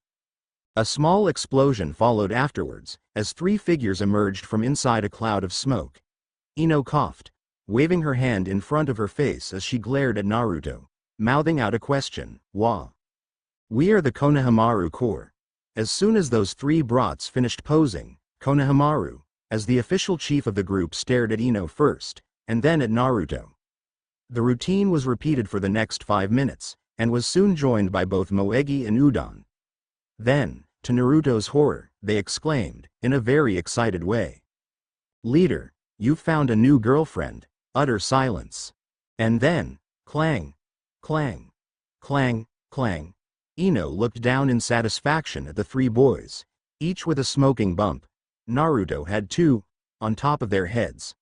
A small explosion followed afterwards, as 3 figures emerged from inside a cloud of smoke. Ino coughed, waving her hand in front of her face as she glared at Naruto, mouthing out a question. Wah. We are the Konohamaru Corps. As soon as those 3 brats finished posing, Konohamaru, as the official chief of the group, stared at Ino first, and then at Naruto. The routine was repeated for the next 5 minutes, and was soon joined by both Moegi and Udon. Then, to Naruto's horror, they exclaimed, in a very excited way. Leader, you've found a new girlfriend. Utter silence. And then, clang, clang, clang, clang. Ino looked down in satisfaction at the 3 boys, each with a smoking bump. Naruto had 2, on top of their heads.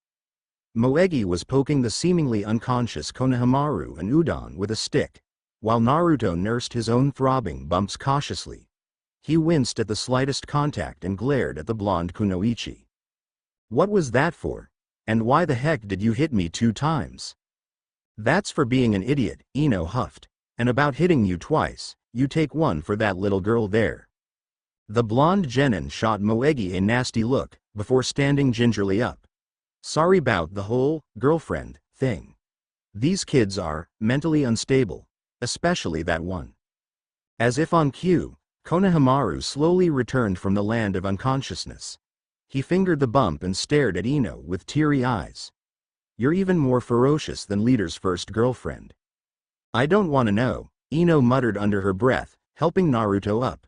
Moegi was poking the seemingly unconscious Konohamaru and Udon with a stick, while Naruto nursed his own throbbing bumps cautiously. He winced at the slightest contact and glared at the blonde kunoichi. What was that for? And why the heck did you hit me 2 times? That's for being an idiot, Ino huffed. And about hitting you twice, you take 1 for that little girl there. The blonde genin shot Moegi a nasty look, before standing gingerly up. Sorry about the whole girlfriend thing. These kids are mentally unstable, especially that one. As if on cue, Konohamaru slowly returned from the land of unconsciousness. He fingered the bump and stared at Ino with teary eyes. You're even more ferocious than Leader's first girlfriend. I don't want to know, Ino muttered under her breath, helping Naruto up.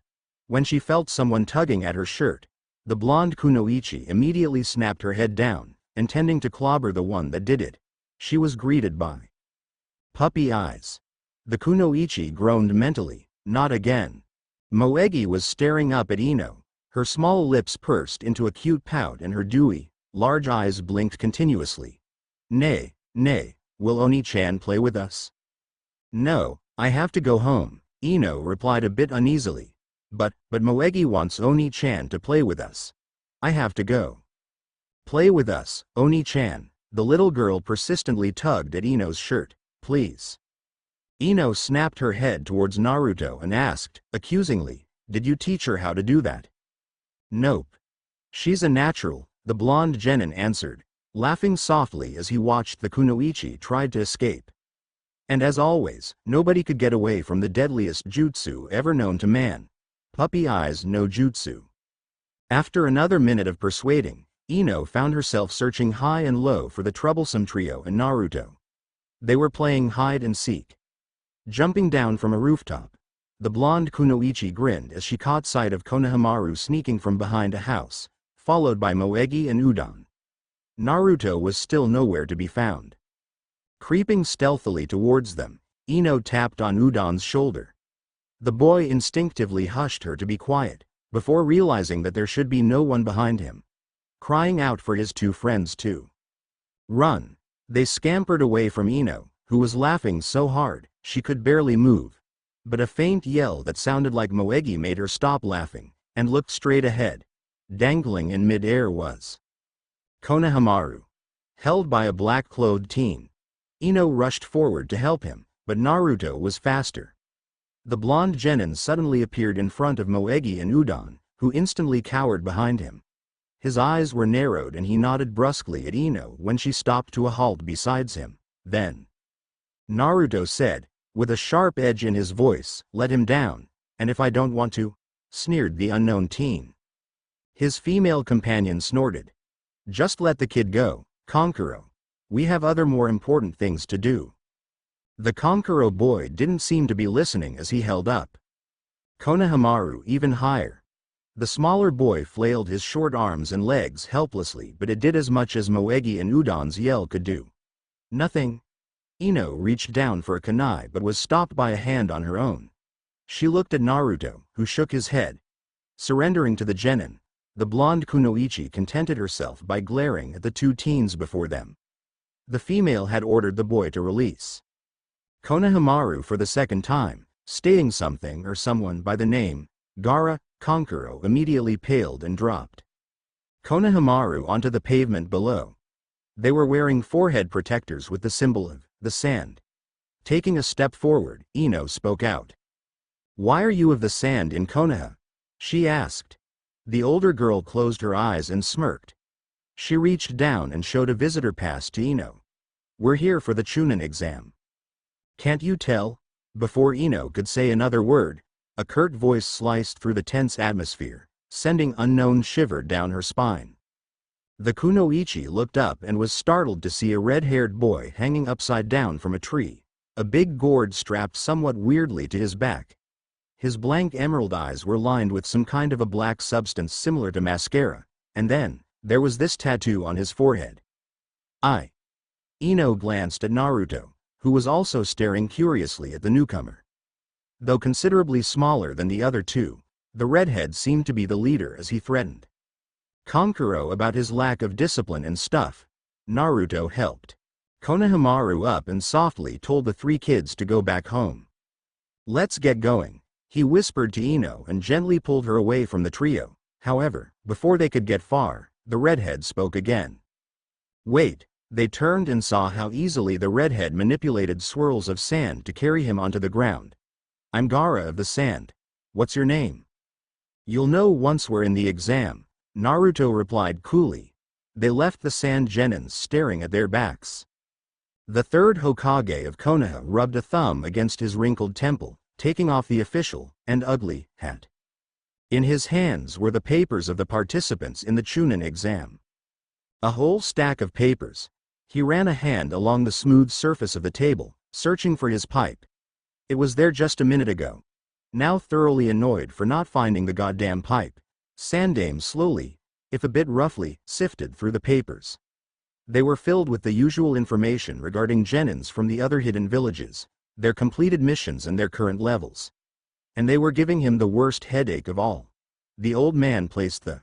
When she felt someone tugging at her shirt, the blonde kunoichi immediately snapped her head down, intending to clobber the one that did it. She was greeted by puppy eyes. The kunoichi groaned mentally, not again. Moegi was staring up at Ino, her small lips pursed into a cute pout and her dewy, large eyes blinked continuously. Nay, will Oni-chan play with us? No, I have to go home, Ino replied a bit uneasily. But Moegi wants Oni-chan to play with us. I have to go. Play with us, Oni-chan. The little girl persistently tugged at Ino's shirt. Please. Ino snapped her head towards Naruto and asked, accusingly, did you teach her how to do that? Nope. She's a natural, the blonde genin answered, laughing softly as he watched the kunoichi tried to escape. And as always, nobody could get away from the deadliest jutsu ever known to man. Puppy eyes no jutsu. After another minute of persuading, Ino found herself searching high and low for the troublesome trio and Naruto. They were playing hide and seek. Jumping down from a rooftop. The blonde Kunoichi grinned as she caught sight of Konohamaru sneaking from behind a house, followed by Moegi and Udon. Naruto was still nowhere to be found. Creeping stealthily towards them, Ino tapped on Udon's shoulder. The boy instinctively hushed her to be quiet, before realizing that there should be no one behind him, crying out for his two friends to run. They scampered away from Ino, who was laughing so hard, she could barely move. But a faint yell that sounded like Moegi made her stop laughing, and looked straight ahead. Dangling in mid-air was Konohamaru, held by a black-clothed teen. Ino rushed forward to help him, but Naruto was faster. The blonde genin suddenly appeared in front of Moegi and Udon, who instantly cowered behind him. His eyes were narrowed and he nodded brusquely at Ino when she stopped to a halt beside him. Then Naruto said, with a sharp edge in his voice, "Let him down, and if I don't want to," sneered the unknown teen. His female companion snorted. "Just let the kid go, Konkuro. We have other more important things to do." The Konkuro boy didn't seem to be listening as he held up Konohamaru even higher. The smaller boy flailed his short arms and legs helplessly, but it did as much as Moegi and Udon's yell could do. Nothing. Ino reached down for a kunai but was stopped by a hand on her own. She looked at Naruto, who shook his head. Surrendering to the genin, the blonde Kunoichi contented herself by glaring at the two teens before them. The female had ordered the boy to release Konohamaru for the second time, stating something or someone by the name Gaara. Konkuro immediately paled and dropped Konohamaru onto the pavement below. They were wearing forehead protectors with the symbol of the sand. Taking a step forward, Ino spoke out. "Why are you of the sand in Konoha?" she asked. The older girl closed her eyes and smirked. She reached down and showed a visitor pass to Ino. "We're here for the Chunin exam." "Can't you tell?" Before Ino could say another word, a curt voice sliced through the tense atmosphere, sending unknown shiver down her spine. The Kunoichi looked up and was startled to see a red-haired boy hanging upside down from a tree, a big gourd strapped somewhat weirdly to his back. His blank emerald eyes were lined with some kind of a black substance similar to mascara, and then, there was this tattoo on his forehead. Ino glanced at Naruto, who was also staring curiously at the newcomer. Though considerably smaller than the other two, the redhead seemed to be the leader as he threatened Konkuro about his lack of discipline and stuff. Naruto helped Konohamaru up and softly told the three kids to go back home. "Let's get going," he whispered to Ino and gently pulled her away from the trio. However, before they could get far, the redhead spoke again. "Wait." They turned and saw how easily the redhead manipulated swirls of sand to carry him onto the ground. "I'm Gaara of the Sand. What's your name?" "You'll know once we're in the exam," Naruto replied coolly. They left the sand genins staring at their backs. The third Hokage of Konoha rubbed a thumb against his wrinkled temple, taking off the official and ugly hat. In his hands were the papers of the participants in the Chunin exam. A whole stack of papers. He ran a hand along the smooth surface of the table, searching for his pipe. It was there just a minute ago. Now thoroughly annoyed for not finding the goddamn pipe, Sandaime slowly, if a bit roughly, sifted through the papers. They were filled with the usual information regarding genins from the other hidden villages, their completed missions and their current levels. And they were giving him the worst headache of all. The old man placed the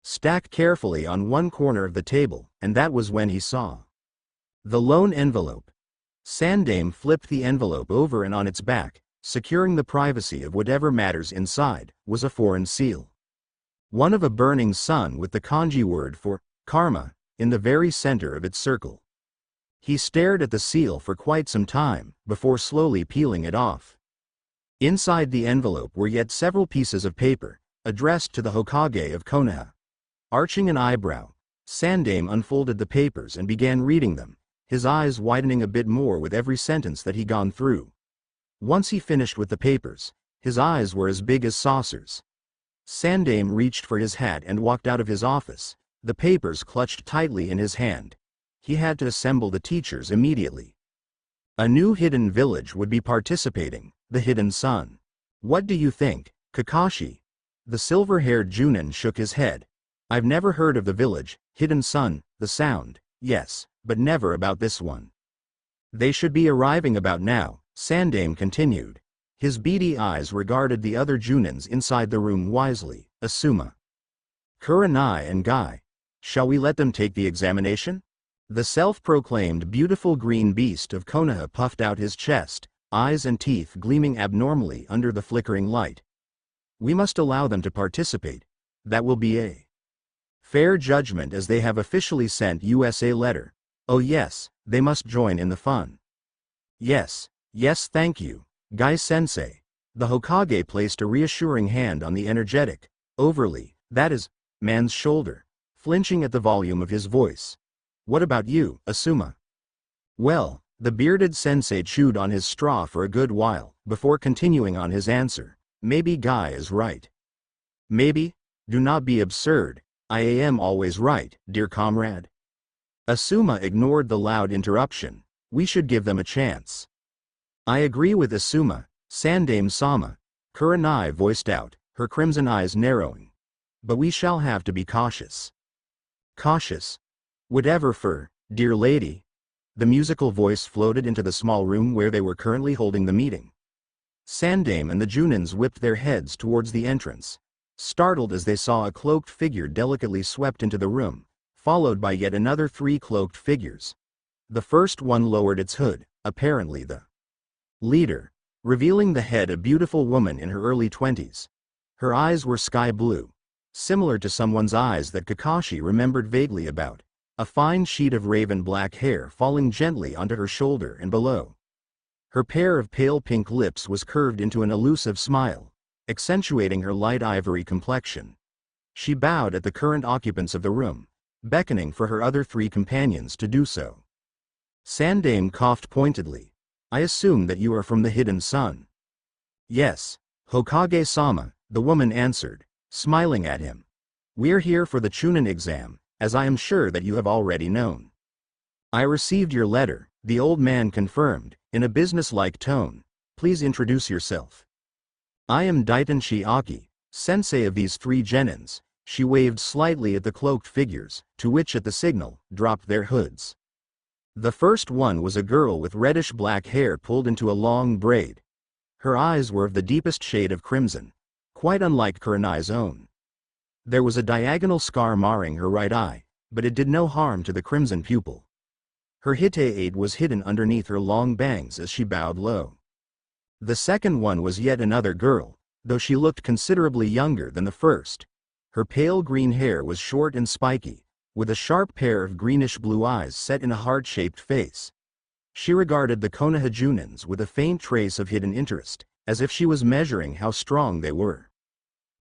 stack carefully on one corner of the table, and that was when he saw the lone envelope. Sandaime flipped the envelope over and on its back, securing the privacy of whatever matters inside, was a foreign seal. One of a burning sun with the kanji word for karma in the very center of its circle. He stared at the seal for quite some time, before slowly peeling it off. Inside the envelope were yet several pieces of paper, addressed to the Hokage of Konoha. Arching an eyebrow, Sandaime unfolded the papers and began reading them, his eyes widening a bit more with every sentence that he'd gone through. Once he finished with the papers, his eyes were as big as saucers. Sandaime reached for his hat and walked out of his office, the papers clutched tightly in his hand. He had to assemble the teachers immediately. A new hidden village would be participating, the Hidden Sun. What do you think, Kakashi? The silver-haired Chunin shook his head. I've never heard of the village, Hidden Sun, the sound, yes, but never about this one. They should be arriving about now, Sandame continued. His beady eyes regarded the other Junins inside the room wisely. Asuma, Kurenai and Guy. Shall we let them take the examination? The self-proclaimed beautiful green beast of Konoha puffed out his chest, eyes and teeth gleaming abnormally under the flickering light. We must allow them to participate. That will be a fair judgment as they have officially sent us a letter. Oh yes, they must join in the fun. Yes, thank you, Guy-sensei. The Hokage placed a reassuring hand on the energetic, overly, that is, man's shoulder, flinching at the volume of his voice. What about you, Asuma? Well, the bearded sensei chewed on his straw for a good while, before continuing on his answer. Maybe Guy is right. Maybe? Do not be absurd. I am always right, dear comrade. Asuma ignored the loud interruption. We should give them a chance. I agree with Asuma, Sandame-sama, Kurenai voiced out, her crimson eyes narrowing. But we shall have to be cautious. Cautious? Whatever for, dear lady. The musical voice floated into the small room where they were currently holding the meeting. Sandame and the Junins whipped their heads towards the entrance, startled as they saw a cloaked figure delicately swept into the room, followed by yet another 3 cloaked figures. The first one lowered its hood, apparently the leader, revealing the head a beautiful woman in her early 20s. Her eyes were sky blue, similar to someone's eyes that Kakashi remembered vaguely about, a fine sheet of raven black hair falling gently onto her shoulder and below. Her pair of pale pink lips was curved into an elusive smile, accentuating her light ivory complexion. She bowed at the current occupants of the room, beckoning for her other 3 companions to do so. Sandame coughed pointedly. I assume that you are from the Hidden Sun. Yes, Hokage-sama, the woman answered, smiling at him. We're here for the Chunin exam, as I am sure that you have already known. I received your letter, the old man confirmed, in a businesslike tone. Please introduce yourself. I am Daitanshi Aki, sensei of these 3 genins. She waved slightly at the cloaked figures, to which at the signal, dropped their hoods. The first one was a girl with reddish-black hair pulled into a long braid. Her eyes were of the deepest shade of crimson, quite unlike Kurenai's own. There was a diagonal scar marring her right eye, but it did no harm to the crimson pupil. Her hitate was hidden underneath her long bangs as she bowed low. The second one was yet another girl, though she looked considerably younger than the first. Her pale green hair was short and spiky, with a sharp pair of greenish-blue eyes set in a heart-shaped face. She regarded the Konoha Junins with a faint trace of hidden interest, as if she was measuring how strong they were.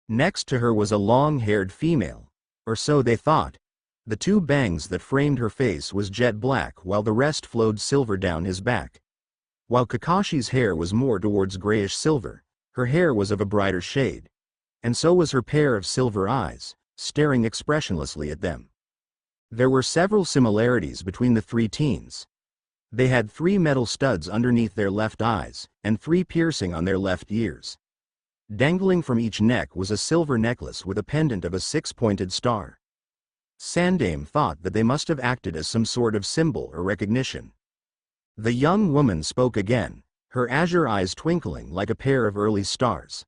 Next to her was a long-haired female, or so they thought. The 2 bangs that framed her face was jet black while the rest flowed silver down his back. While Kakashi's hair was more towards grayish-silver, her hair was of a brighter shade. And so was her pair of silver eyes, staring expressionlessly at them. There were several similarities between the 3 teens. They had 3 metal studs underneath their left eyes, and 3 piercing on their left ears. Dangling from each neck was a silver necklace with a pendant of a 6-pointed star. Sandame thought that they must have acted as some sort of symbol or recognition. The young woman spoke again, her azure eyes twinkling like a pair of early stars.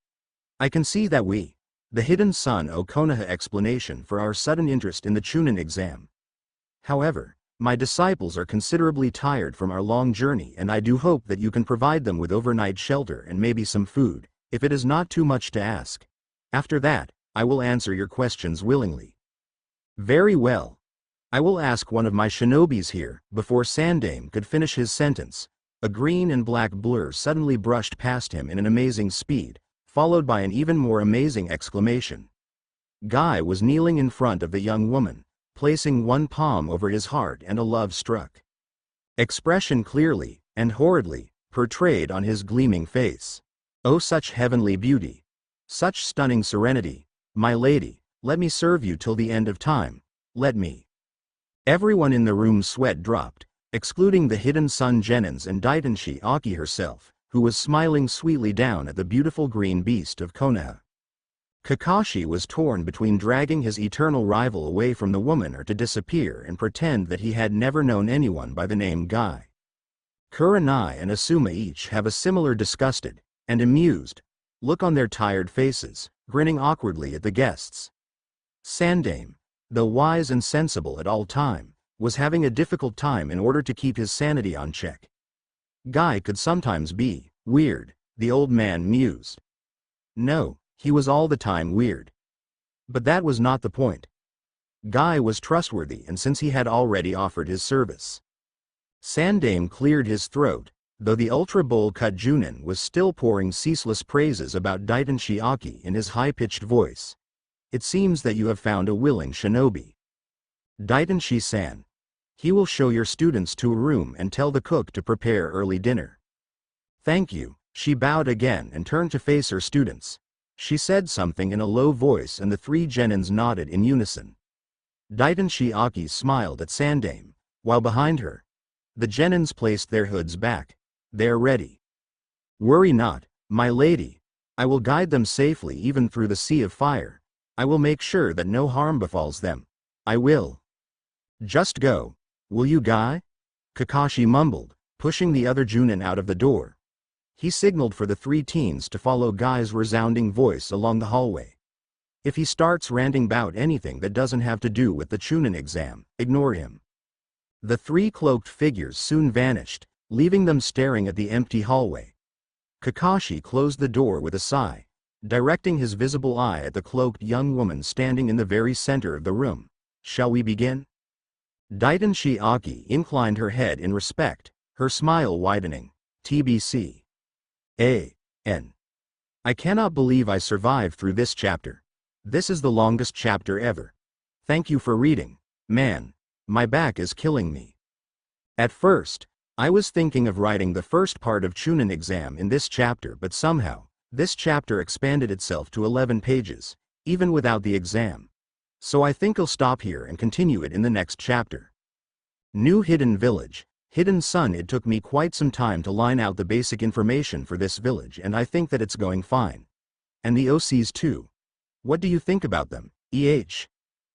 I can see that we, the Hidden Sun, owe Konoha explanation for our sudden interest in the Chunin exam. However, my disciples are considerably tired from our long journey, and I do hope that you can provide them with overnight shelter and maybe some food, if it is not too much to ask. After that, I will answer your questions willingly. Very well. I will ask one of my shinobis here. Before Sandame could finish his sentence, a green and black blur suddenly brushed past him in an amazing speed, followed by an even more amazing exclamation. Guy was kneeling in front of the young woman, placing one palm over his heart and a love-struck expression clearly, and horridly, portrayed on his gleaming face. Oh, such heavenly beauty! Such stunning serenity! My lady, let me serve you till the end of time, let me. Everyone in the room's sweat dropped, excluding the Hidden Sun Genins and Daitanshi Aki herself, who was smiling sweetly down at the beautiful green beast of Konoha. Kakashi was torn between dragging his eternal rival away from the woman or to disappear and pretend that he had never known anyone by the name Guy. Kurenai and Asuma each have a similar disgusted and amused look on their tired faces, grinning awkwardly at the guests. Sandaime, though wise and sensible at all time, was having a difficult time in order to keep his sanity on check. Guy could sometimes be weird, the old man mused. No, he was all the time weird. But that was not the point. Guy was trustworthy, and since he had already offered his service. Sandaime cleared his throat, though the ultra bowl-cut Chunin was still pouring ceaseless praises about Daidenshi Aki in his high-pitched voice. It seems that you have found a willing shinobi. Daidenshi-san. He will show your students to a room and tell the cook to prepare early dinner. Thank you. She bowed again and turned to face her students. She said something in a low voice and the three genins nodded in unison. Daidenshi Aki smiled at Sandaime, while behind her, the genins placed their hoods back. They are ready. Worry not, my lady. I will guide them safely even through the sea of fire. I will make sure that no harm befalls them. I will. Just go. Will you, Guy? Kakashi mumbled, pushing the other Chunin out of the door. He signaled for the three teens to follow Guy's resounding voice along the hallway. If he starts ranting about anything that doesn't have to do with the Chunin exam, ignore him. The three cloaked figures soon vanished, leaving them staring at the empty hallway. Kakashi closed the door with a sigh, directing his visible eye at the cloaked young woman standing in the very center of the room. Shall we begin? Daidenshi Aki inclined her head in respect, her smile widening. TBC. A.N. I cannot believe I survived through this chapter. This is the longest chapter ever. Thank you for reading. Man, my back is killing me. At first, I was thinking of writing the first part of Chunin exam in this chapter, but somehow, this chapter expanded itself to 11 pages, even without the exam. So I think I'll stop here and continue it in the next chapter. New Hidden Village, Hidden Sun. It took me quite some time to line out the basic information for this village, and I think that it's going fine. And the OCs too. What do you think about them, EH?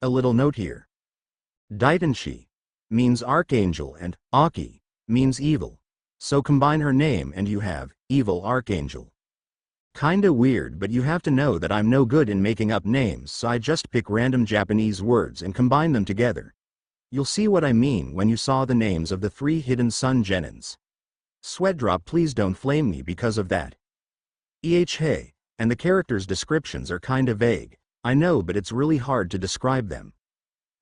A little note here. Daidenshi means archangel and Aki means evil. So combine her name and you have Evil Archangel. Kinda weird, but you have to know that I'm no good in making up names, so I just pick random Japanese words and combine them together. You'll see what I mean when you saw the names of the three Hidden Sun genins. Sweatdrop, please don't flame me because of that. Hey, and the characters' descriptions are kinda vague, I know, but it's really hard to describe them.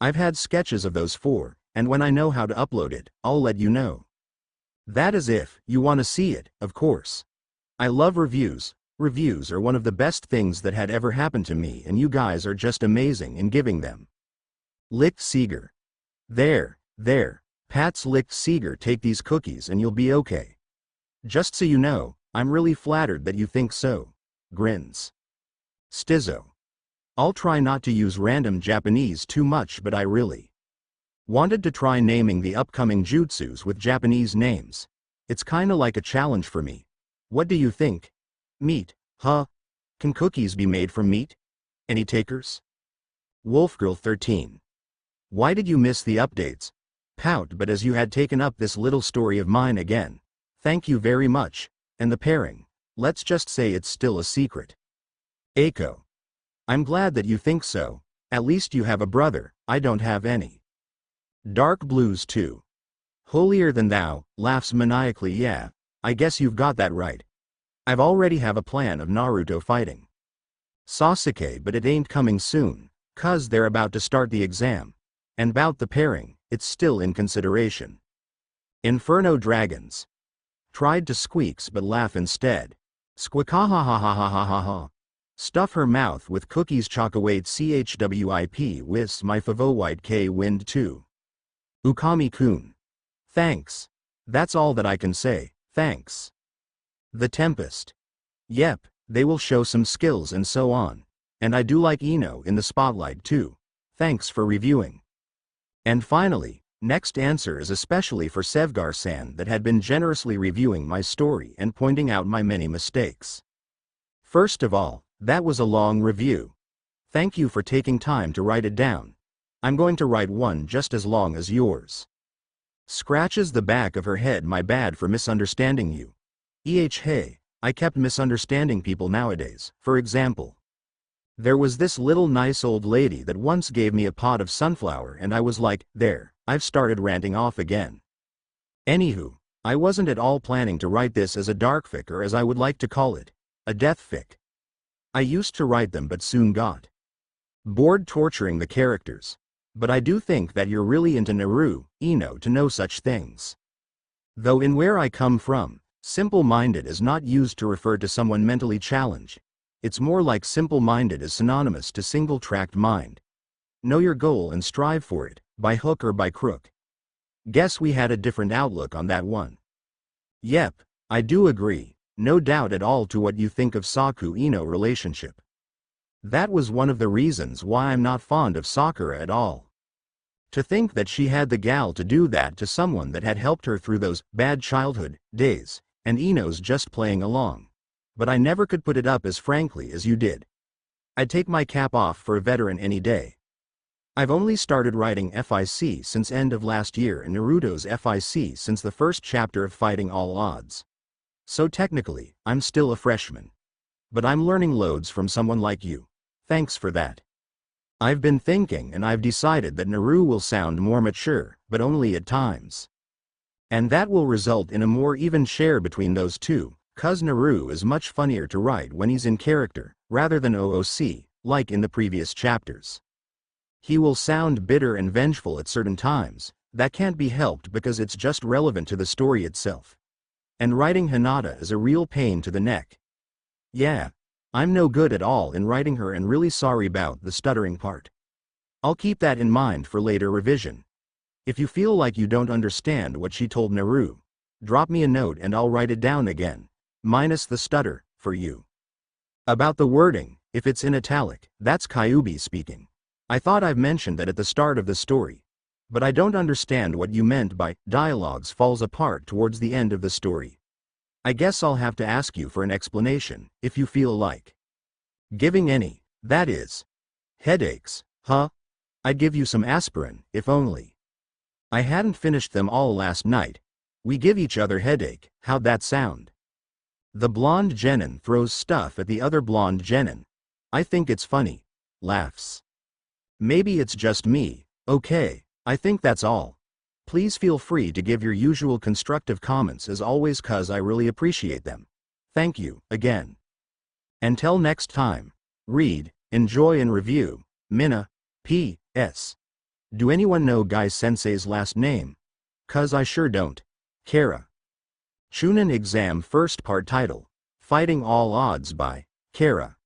I've had sketches of those four, and when I know how to upload it, I'll let you know. That is if you want to see it, of course. I love reviews. Reviews are one of the best things that had ever happened to me, and you guys are just amazing in giving them. Licked Seeger. There, Pat's Licked Seeger, take these cookies and you'll be okay. Just so you know, I'm really flattered that you think so. Grins. Stizzo. I'll try not to use random Japanese too much, but I really wanted to try naming the upcoming jutsus with Japanese names. It's kinda like a challenge for me. What do you think? Meat, huh? Can cookies be made from meat? Any takers? Wolfgirl 13. Why did you miss the updates? Pout, but as you had taken up this little story of mine again. Thank you very much. And the pairing, let's just say it's still a secret. Eiko. I'm glad that you think so. At least you have a brother, I don't have any. Dark Blues 2. Holier than thou, laughs maniacally. Yeah, I guess you've got that right. I've already have a plan of Naruto fighting Sasuke, but it ain't coming soon, 'cause they're about to start the exam. And bout the pairing, it's still in consideration. Inferno Dragons. Tried to squeaks but laugh instead. Squikahahahahahaha. Stuff her mouth with cookies. Chocowait chwip wis my favoite k wind too. Ukami-kun. Thanks. That's all that I can say, thanks. The Tempest. Yep, they will show some skills and so on. And I do like Ino in the spotlight too. Thanks for reviewing. And finally, Next answer is especially for Sevgar-san that had been generously reviewing my story and pointing out my many mistakes. First of all, that was a long review. Thank you for taking time to write it down. I'm going to write one just as long as yours. Scratches the back of her head. My bad for misunderstanding you. Hey, I kept misunderstanding people nowadays. For example, there was this little nice old lady that once gave me a pot of sunflower and I was like, there, I've started ranting off again. Anywho, I wasn't at all planning to write this as a dark fic, or as I would like to call it, a death fic. I used to write them but soon got bored torturing the characters. But I do think that you're really into Naruto, to know such things. Though in where I come from, simple-minded is not used to refer to someone mentally challenged. It's more like simple-minded is synonymous to single-tracked mind. Know your goal and strive for it, by hook or by crook. Guess we had a different outlook on that one. Yep, I do agree, no doubt at all to what you think of Saku-Ino relationship. That was one of the reasons why I'm not fond of Sakura at all. To think that she had the gall to do that to someone that had helped her through those bad childhood days, and Ino's just playing along. But I never could put it up as frankly as you did. I'd take my cap off for a veteran any day. I've only started writing FIC since end of last year and Naruto's FIC since the first chapter of Fighting All Odds. So technically, I'm still a freshman. But I'm learning loads from someone like you. Thanks for that. I've been thinking and I've decided that Naruto will sound more mature, but only at times. And that will result in a more even share between those two, cause Naruto is much funnier to write when he's in character, rather than OOC, like in the previous chapters. He will sound bitter and vengeful at certain times. That can't be helped because it's just relevant to the story itself. And writing Hinata is a real pain to the neck. Yeah. I'm no good at all in writing her and really sorry about the stuttering part. I'll keep that in mind for later revision. If you feel like you don't understand what she told Naruto, drop me a note and I'll write it down again, minus the stutter, for you. About the wording, if it's in italic, that's Kyubi speaking. I thought I've mentioned that at the start of the story. But I don't understand what you meant by dialogues falls apart towards the end of the story. I guess I'll have to ask you for an explanation, if you feel like giving any, that is. Headaches, huh? I'd give you some aspirin, if only. I hadn't finished them all last night. We give each other headache, how'd that sound? The blonde genin throws stuff at the other blonde genin. I think it's funny. Laughs. Maybe it's just me, okay, I think that's all. Please feel free to give your usual constructive comments as always, cause I really appreciate them. Thank you, again. Until next time, read, enjoy and review, Minna, P.S. Do anyone know Guy-sensei's last name? Cause I sure don't. Kara. Chunin Exam First Part Title, Fighting All Odds by Kara.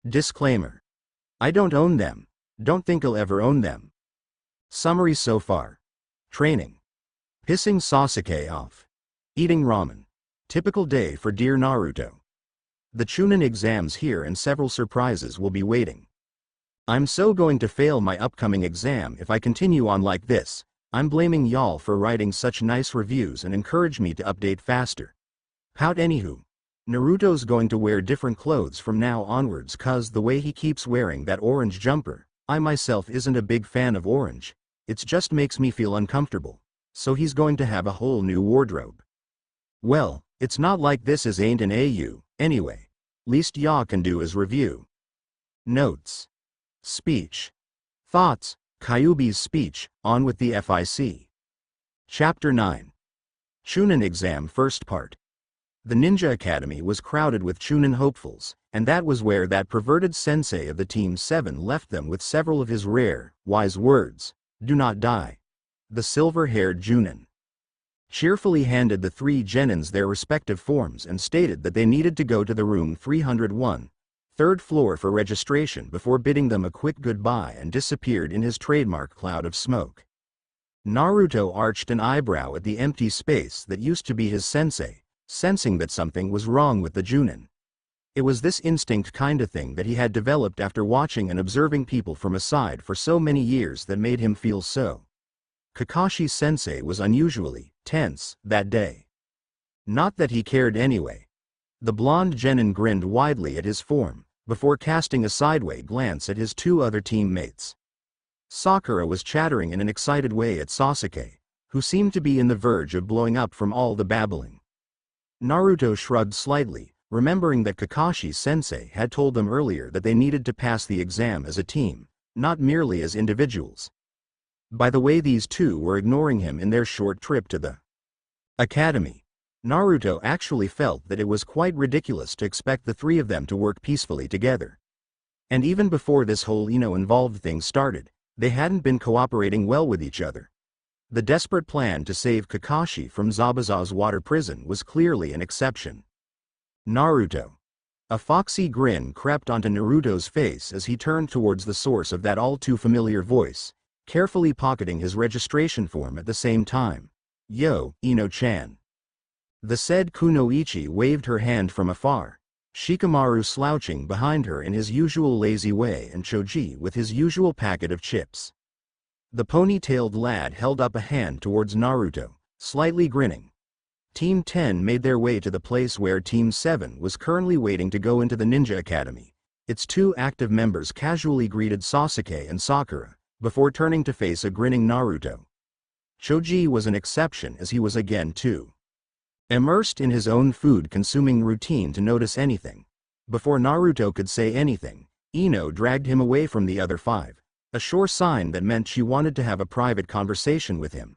Disclaimer. I don't own them. Don't think I'll ever own them. Summary so far. Training. Pissing Sasuke off. Eating ramen. Typical day for dear Naruto. The Chunin exams here and several surprises will be waiting. I'm so going to fail my upcoming exam if I continue on like this. I'm blaming y'all for writing such nice reviews and encourage me to update faster. Pout anywho. Naruto's going to wear different clothes from now onwards cause the way he keeps wearing that orange jumper. I myself isn't a big fan of orange. It just makes me feel uncomfortable. So he's going to have a whole new wardrobe. Well, it's not like this is ain't an AU, anyway. Least y'all can do is review. Notes. Speech. Thoughts, Kyubi's speech, on with the FIC. Chapter 9. Chunin Exam First Part. The Ninja Academy was crowded with Chunin hopefuls, and that was where that perverted sensei of the Team 7 left them with several of his rare, wise words. Do not die. The silver-haired Chunin cheerfully handed the three genins their respective forms and stated that they needed to go to the room 301, third floor for registration before bidding them a quick goodbye and disappeared in his trademark cloud of smoke. Naruto arched an eyebrow at the empty space that used to be his sensei, sensing that something was wrong with the Chunin. It was this instinct kinda thing that he had developed after watching and observing people from aside for so many years that made him feel so Kakashi-sensei was unusually tense that day. Not that he cared anyway. The blonde genin grinned widely at his form, before casting a sideway glance at his two other teammates. Sakura was chattering in an excited way at Sasuke, who seemed to be in the verge of blowing up from all the babbling. Naruto shrugged slightly, remembering that Kakashi-sensei had told them earlier that they needed to pass the exam as a team, not merely as individuals. By the way, these two were ignoring him in their short trip to the academy. Naruto actually felt that it was quite ridiculous to expect the three of them to work peacefully together. And even before this whole Ino-involved thing started, they hadn't been cooperating well with each other. The desperate plan to save Kakashi from Zabuza's water prison was clearly an exception. Naruto. A foxy grin crept onto Naruto's face as he turned towards the source of that all-too-familiar voice, carefully pocketing his registration form at the same time. "Yo, Ino-chan." The said Kunoichi waved her hand from afar, Shikamaru slouching behind her in his usual lazy way and Choji with his usual packet of chips. The ponytailed lad held up a hand towards Naruto, slightly grinning. Team 10 made their way to the place where Team 7 was currently waiting to go into the Ninja Academy. Its two active members casually greeted Sasuke and Sakura, before turning to face a grinning Naruto. Choji was an exception as he was again too immersed in his own food-consuming routine to notice anything. Before Naruto could say anything, Ino dragged him away from the other five, a sure sign that meant she wanted to have a private conversation with him.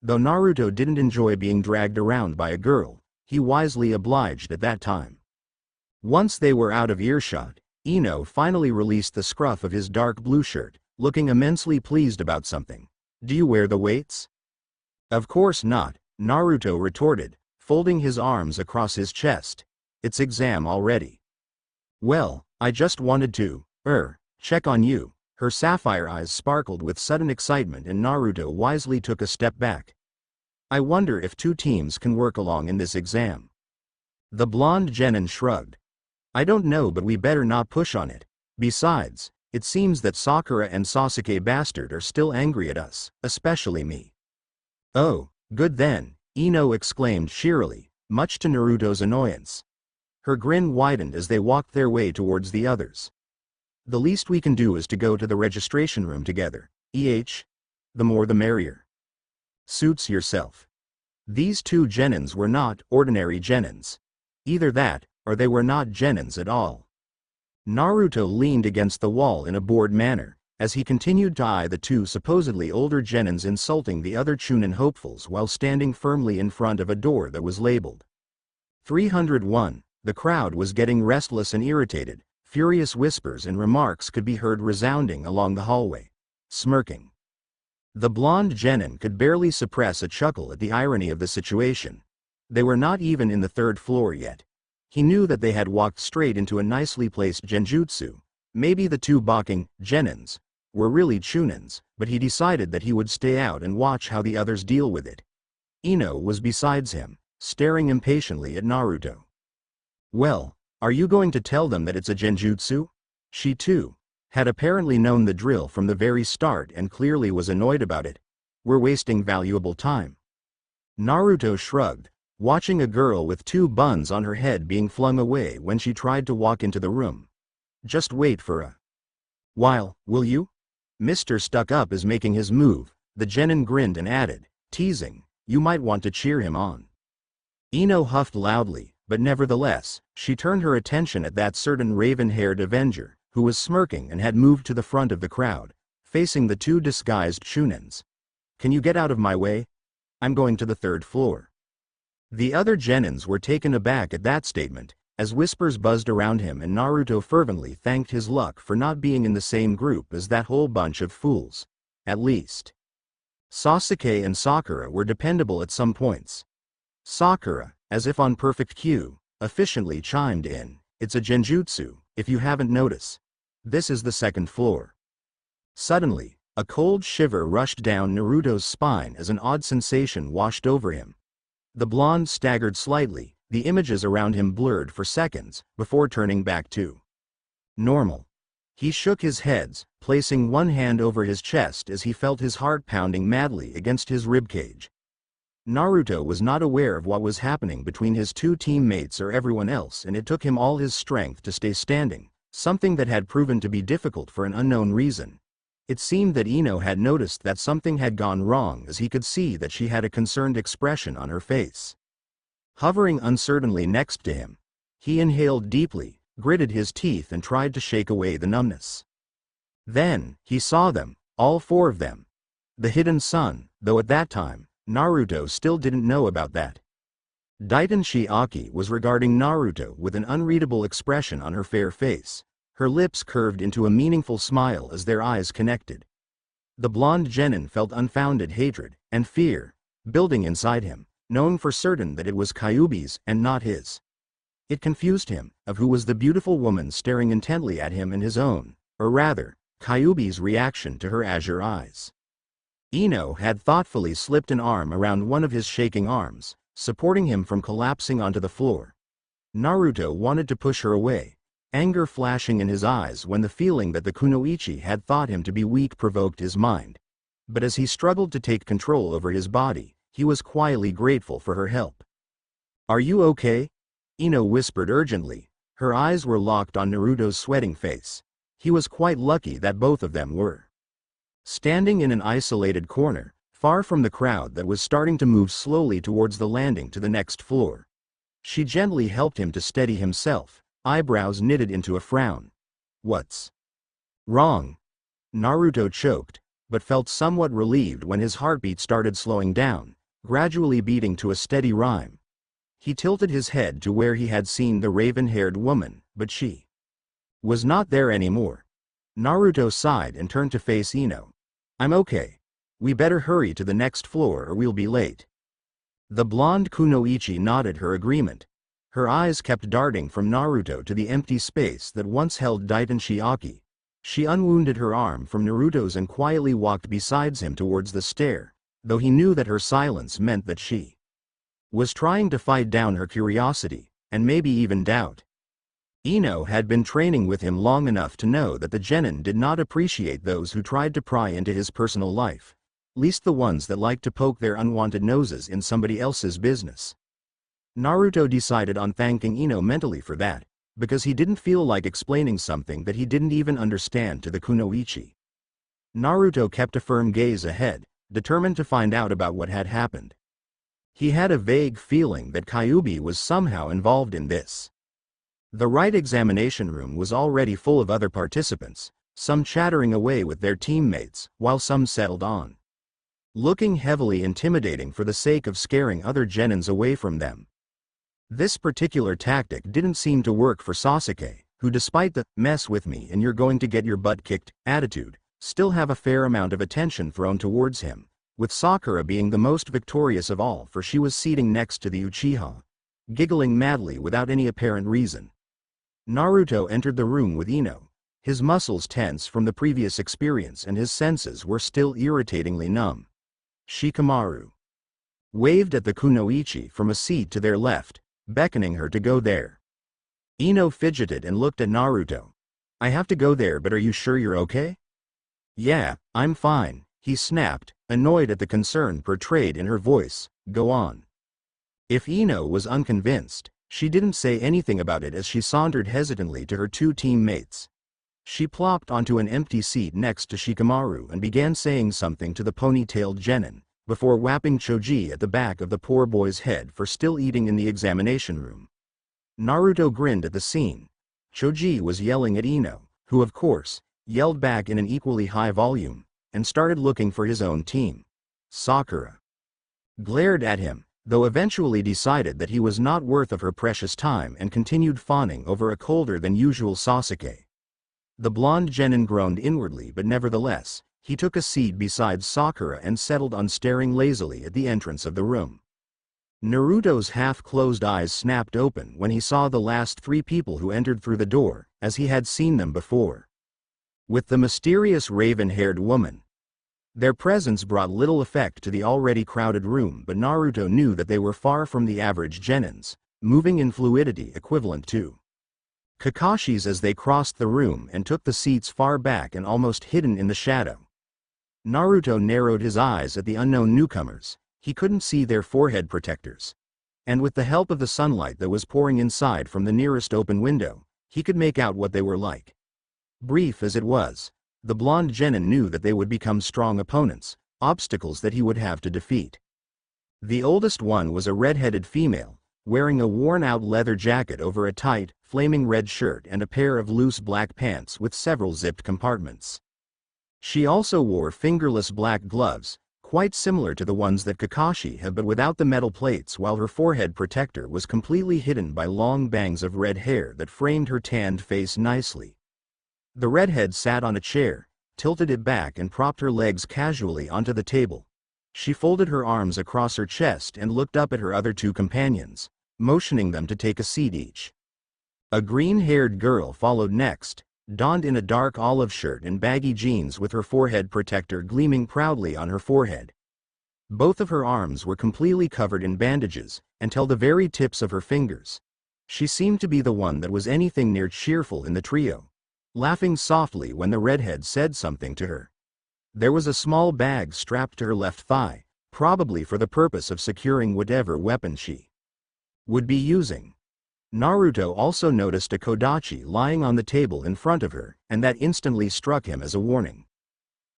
Though Naruto didn't enjoy being dragged around by a girl, he wisely obliged at that time. Once they were out of earshot, Ino finally released the scruff of his dark blue shirt, looking immensely pleased about something. "Do you wear the weights?" "Of course not," Naruto retorted, folding his arms across his chest. "It's exam already." "Well, I just wanted to, check on you." Her sapphire eyes sparkled with sudden excitement and Naruto wisely took a step back. "I wonder if two teams can work along in this exam." The blonde genin shrugged. "I don't know, but we better not push on it. Besides, it seems that Sakura and Sasuke bastard are still angry at us, especially me." "Oh, good then," Ino exclaimed cheerily, much to Naruto's annoyance. Her grin widened as they walked their way towards the others. "The least we can do is to go to the registration room together, the more the merrier." "Suits yourself." These two genins were not ordinary genins. Either that, or they were not genins at all. Naruto leaned against the wall in a bored manner, as he continued to eye the two supposedly older genins insulting the other Chunin hopefuls while standing firmly in front of a door that was labeled 301. The crowd was getting restless and irritated, furious whispers and remarks could be heard resounding along the hallway. Smirking. The blonde genin could barely suppress a chuckle at the irony of the situation. They were not even in the third floor yet. He knew that they had walked straight into a nicely placed genjutsu. Maybe the two balking genins were really Chunins, but he decided that he would stay out and watch how the others deal with it. Ino was besides him, staring impatiently at Naruto. "Well, are you going to tell them that it's a genjutsu?" She too had apparently known the drill from the very start and clearly was annoyed about it. "We're wasting valuable time." Naruto shrugged, watching a girl with two buns on her head being flung away when she tried to walk into the room. "Just wait for a while, will you? Mr. Stuck-Up is making his move," the genin grinned and added, teasing, "You might want to cheer him on." Ino huffed loudly, but nevertheless, she turned her attention at that certain raven-haired Avenger, who was smirking and had moved to the front of the crowd, facing the two disguised Chunins. "Can you get out of my way? I'm going to the third floor." The other genins were taken aback at that statement, as whispers buzzed around him and Naruto fervently thanked his luck for not being in the same group as that whole bunch of fools. At least Sasuke and Sakura were dependable at some points. Sakura, as if on perfect cue, efficiently chimed in, "It's a genjutsu, if you haven't noticed. This is the second floor." Suddenly, a cold shiver rushed down Naruto's spine as an odd sensation washed over him. The blonde staggered slightly, the images around him blurred for seconds, before turning back to normal. He shook his head, placing one hand over his chest as he felt his heart pounding madly against his ribcage. Naruto was not aware of what was happening between his two teammates or everyone else, and it took him all his strength to stay standing, something that had proven to be difficult for an unknown reason. It seemed that Ino had noticed that something had gone wrong, as he could see that she had a concerned expression on her face. Hovering uncertainly next to him, he inhaled deeply, gritted his teeth and tried to shake away the numbness. Then, he saw them, all four of them. The hidden sun, though at that time, Naruto still didn't know about that. Daidenshi Aki was regarding Naruto with an unreadable expression on her fair face. Her lips curved into a meaningful smile as their eyes connected. The blonde genin felt unfounded hatred and fear building inside him, knowing for certain that it was Kyubi's and not his. It confused him of who was the beautiful woman staring intently at him and his own, or rather, Kyubi's reaction to her azure eyes. Ino had thoughtfully slipped an arm around one of his shaking arms, supporting him from collapsing onto the floor. Naruto wanted to push her away, anger flashing in his eyes when the feeling that the kunoichi had thought him to be weak provoked his mind. But as he struggled to take control over his body, he was quietly grateful for her help. "Are you okay?" Ino whispered urgently. Her eyes were locked on Naruto's sweating face. He was quite lucky that both of them were. Standing in an isolated corner, far from the crowd that was starting to move slowly towards the landing to the next floor, she gently helped him to steady himself, eyebrows knitted into a frown. "What's wrong?" Naruto choked, but felt somewhat relieved when his heartbeat started slowing down, gradually beating to a steady rhyme. He tilted his head to where he had seen the raven-haired woman, but she was not there anymore. Naruto sighed and turned to face Ino. "I'm okay. We better hurry to the next floor or we'll be late." The blonde kunoichi nodded her agreement. Her eyes kept darting from Naruto to the empty space that once held Daidenshi Aki. She unwounded her arm from Naruto's and quietly walked beside him towards the stair, though he knew that her silence meant that she was trying to fight down her curiosity, and maybe even doubt. Ino had been training with him long enough to know that the genin did not appreciate those who tried to pry into his personal life, least the ones that liked to poke their unwanted noses in somebody else's business. Naruto decided on thanking Ino mentally for that, because he didn't feel like explaining something that he didn't even understand to the kunoichi. Naruto kept a firm gaze ahead, determined to find out about what had happened. He had a vague feeling that Kyubi was somehow involved in this. The right examination room was already full of other participants, some chattering away with their teammates, while some settled on, looking heavily intimidating for the sake of scaring other genins away from them. This particular tactic didn't seem to work for Sasuke, who despite the "mess with me and you're going to get your butt kicked" attitude, still have a fair amount of attention thrown towards him, with Sakura being the most victorious of all, for she was seating next to the Uchiha, giggling madly without any apparent reason. Naruto entered the room with Ino, his muscles tense from the previous experience and his senses were still irritatingly numb. Shikamaru waved at the kunoichi from a seat to their left, beckoning her to go there. Ino fidgeted and looked at Naruto. "I have to go there, but are you sure you're okay?" "Yeah, I'm fine," he snapped, annoyed at the concern portrayed in her voice. "Go on." If Ino was unconvinced, she didn't say anything about it as she sauntered hesitantly to her two teammates. She plopped onto an empty seat next to Shikamaru and began saying something to the ponytailed genin, before whapping Choji at the back of the poor boy's head for still eating in the examination room. Naruto grinned at the scene. Choji was yelling at Ino, who of course, yelled back in an equally high volume, and started looking for his own team. Sakura glared at him, though eventually decided that he was not worth of her precious time and continued fawning over a colder than usual Sasuke. The blonde genin groaned inwardly, but nevertheless, he took a seat beside Sakura and settled on staring lazily at the entrance of the room. Naruto's half-closed eyes snapped open when he saw the last three people who entered through the door, as he had seen them before. With the mysterious raven-haired woman. Their presence brought little effect to the already crowded room, but Naruto knew that they were far from the average genins, moving in fluidity equivalent to Kakashi's as they crossed the room and took the seats far back and almost hidden in the shadow. Naruto narrowed his eyes at the unknown newcomers. He couldn't see their forehead protectors. And with the help of the sunlight that was pouring inside from the nearest open window, he could make out what they were like. Brief as it was, the blonde genin knew that they would become strong opponents, obstacles that he would have to defeat. The oldest one was a red-headed female, wearing a worn-out leather jacket over a tight, flaming red shirt and a pair of loose black pants with several zipped compartments. She also wore fingerless black gloves, quite similar to the ones that Kakashi had but without the metal plates, while her forehead protector was completely hidden by long bangs of red hair that framed her tanned face nicely. The redhead sat on a chair, tilted it back and propped her legs casually onto the table. She folded her arms across her chest and looked up at her other two companions, motioning them to take a seat each. A green-haired girl followed next, donned in a dark olive shirt and baggy jeans with her forehead protector gleaming proudly on her forehead. Both of her arms were completely covered in bandages, until the very tips of her fingers. She seemed to be the one that was anything near cheerful in the trio, laughing softly when the redhead said something to her. There was a small bag strapped to her left thigh, probably for the purpose of securing whatever weapon she would be using. Naruto also noticed a kodachi lying on the table in front of her, and that instantly struck him as a warning.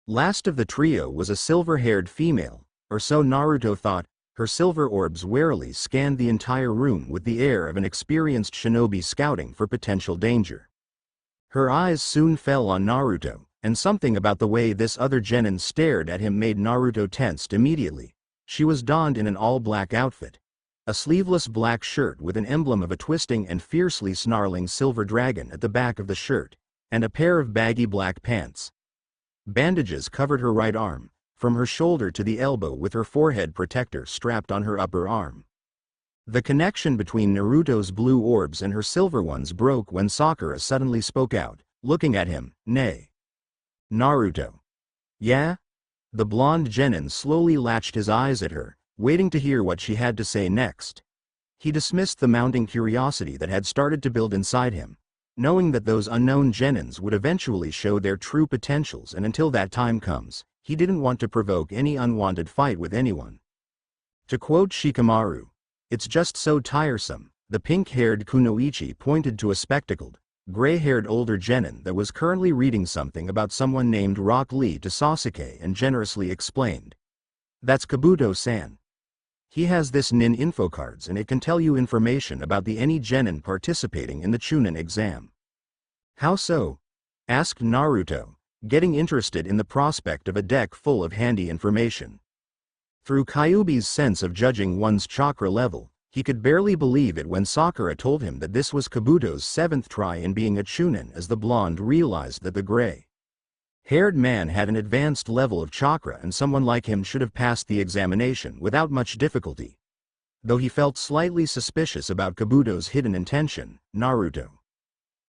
Last of the trio was a silver-haired female, or so Naruto thought. Her silver orbs warily scanned the entire room with the air of an experienced shinobi scouting for potential danger. Her eyes soon fell on Naruto, and something about the way this other genin stared at him made Naruto tensed immediately. She was donned in an all-black outfit. A sleeveless black shirt with an emblem of a twisting and fiercely snarling silver dragon at the back of the shirt, and a pair of baggy black pants. Bandages covered her right arm, from her shoulder to the elbow, with her forehead protector strapped on her upper arm. The connection between Naruto's blue orbs and her silver ones broke when Sakura suddenly spoke out, looking at him. Nay. Naruto. Yeah? The blonde genin slowly latched his eyes at her, waiting to hear what she had to say next. He dismissed the mounting curiosity that had started to build inside him, knowing that those unknown genins would eventually show their true potentials, and until that time comes, he didn't want to provoke any unwanted fight with anyone. To quote Shikamaru, "It's just so tiresome." The pink-haired kunoichi pointed to a spectacled, gray-haired older genin that was currently reading something about someone named Rock Lee to Sasuke and generously explained. "That's Kabuto-san. He has this nin info cards and it can tell you information about any genin participating in the Chunin exam." "How so?" asked Naruto, getting interested in the prospect of a deck full of handy information. Through Kyubi's sense of judging one's chakra level, he could barely believe it when Sakura told him that this was Kabuto's 7th try in being a Chunin, as the blonde realized that the gray-haired man had an advanced level of chakra and someone like him should have passed the examination without much difficulty. Though he felt slightly suspicious about Kabuto's hidden intention, Naruto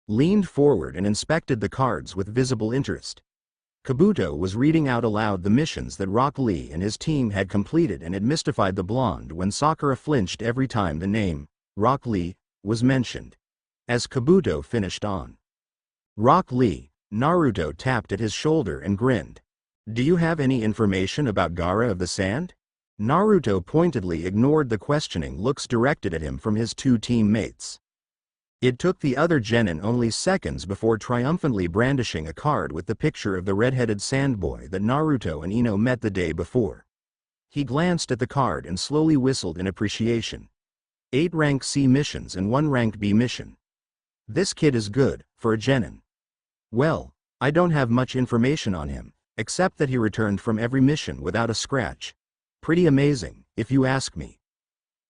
leaned forward and inspected the cards with visible interest. Kabuto was reading out aloud the missions that Rock Lee and his team had completed, and it mystified the blonde when Sakura flinched every time the name, Rock Lee, was mentioned. As Kabuto finished on Rock Lee, Naruto tapped at his shoulder and grinned. "Do you have any information about Gaara of the Sand?" Naruto pointedly ignored the questioning looks directed at him from his two teammates. It took the other genin only seconds before triumphantly brandishing a card with the picture of the red-headed sandboy that Naruto and Ino met the day before. He glanced at the card and slowly whistled in appreciation. 8 rank C missions and 1 rank B mission. This kid is good, for a genin. Well, I don't have much information on him, except that he returned from every mission without a scratch. Pretty amazing, if you ask me.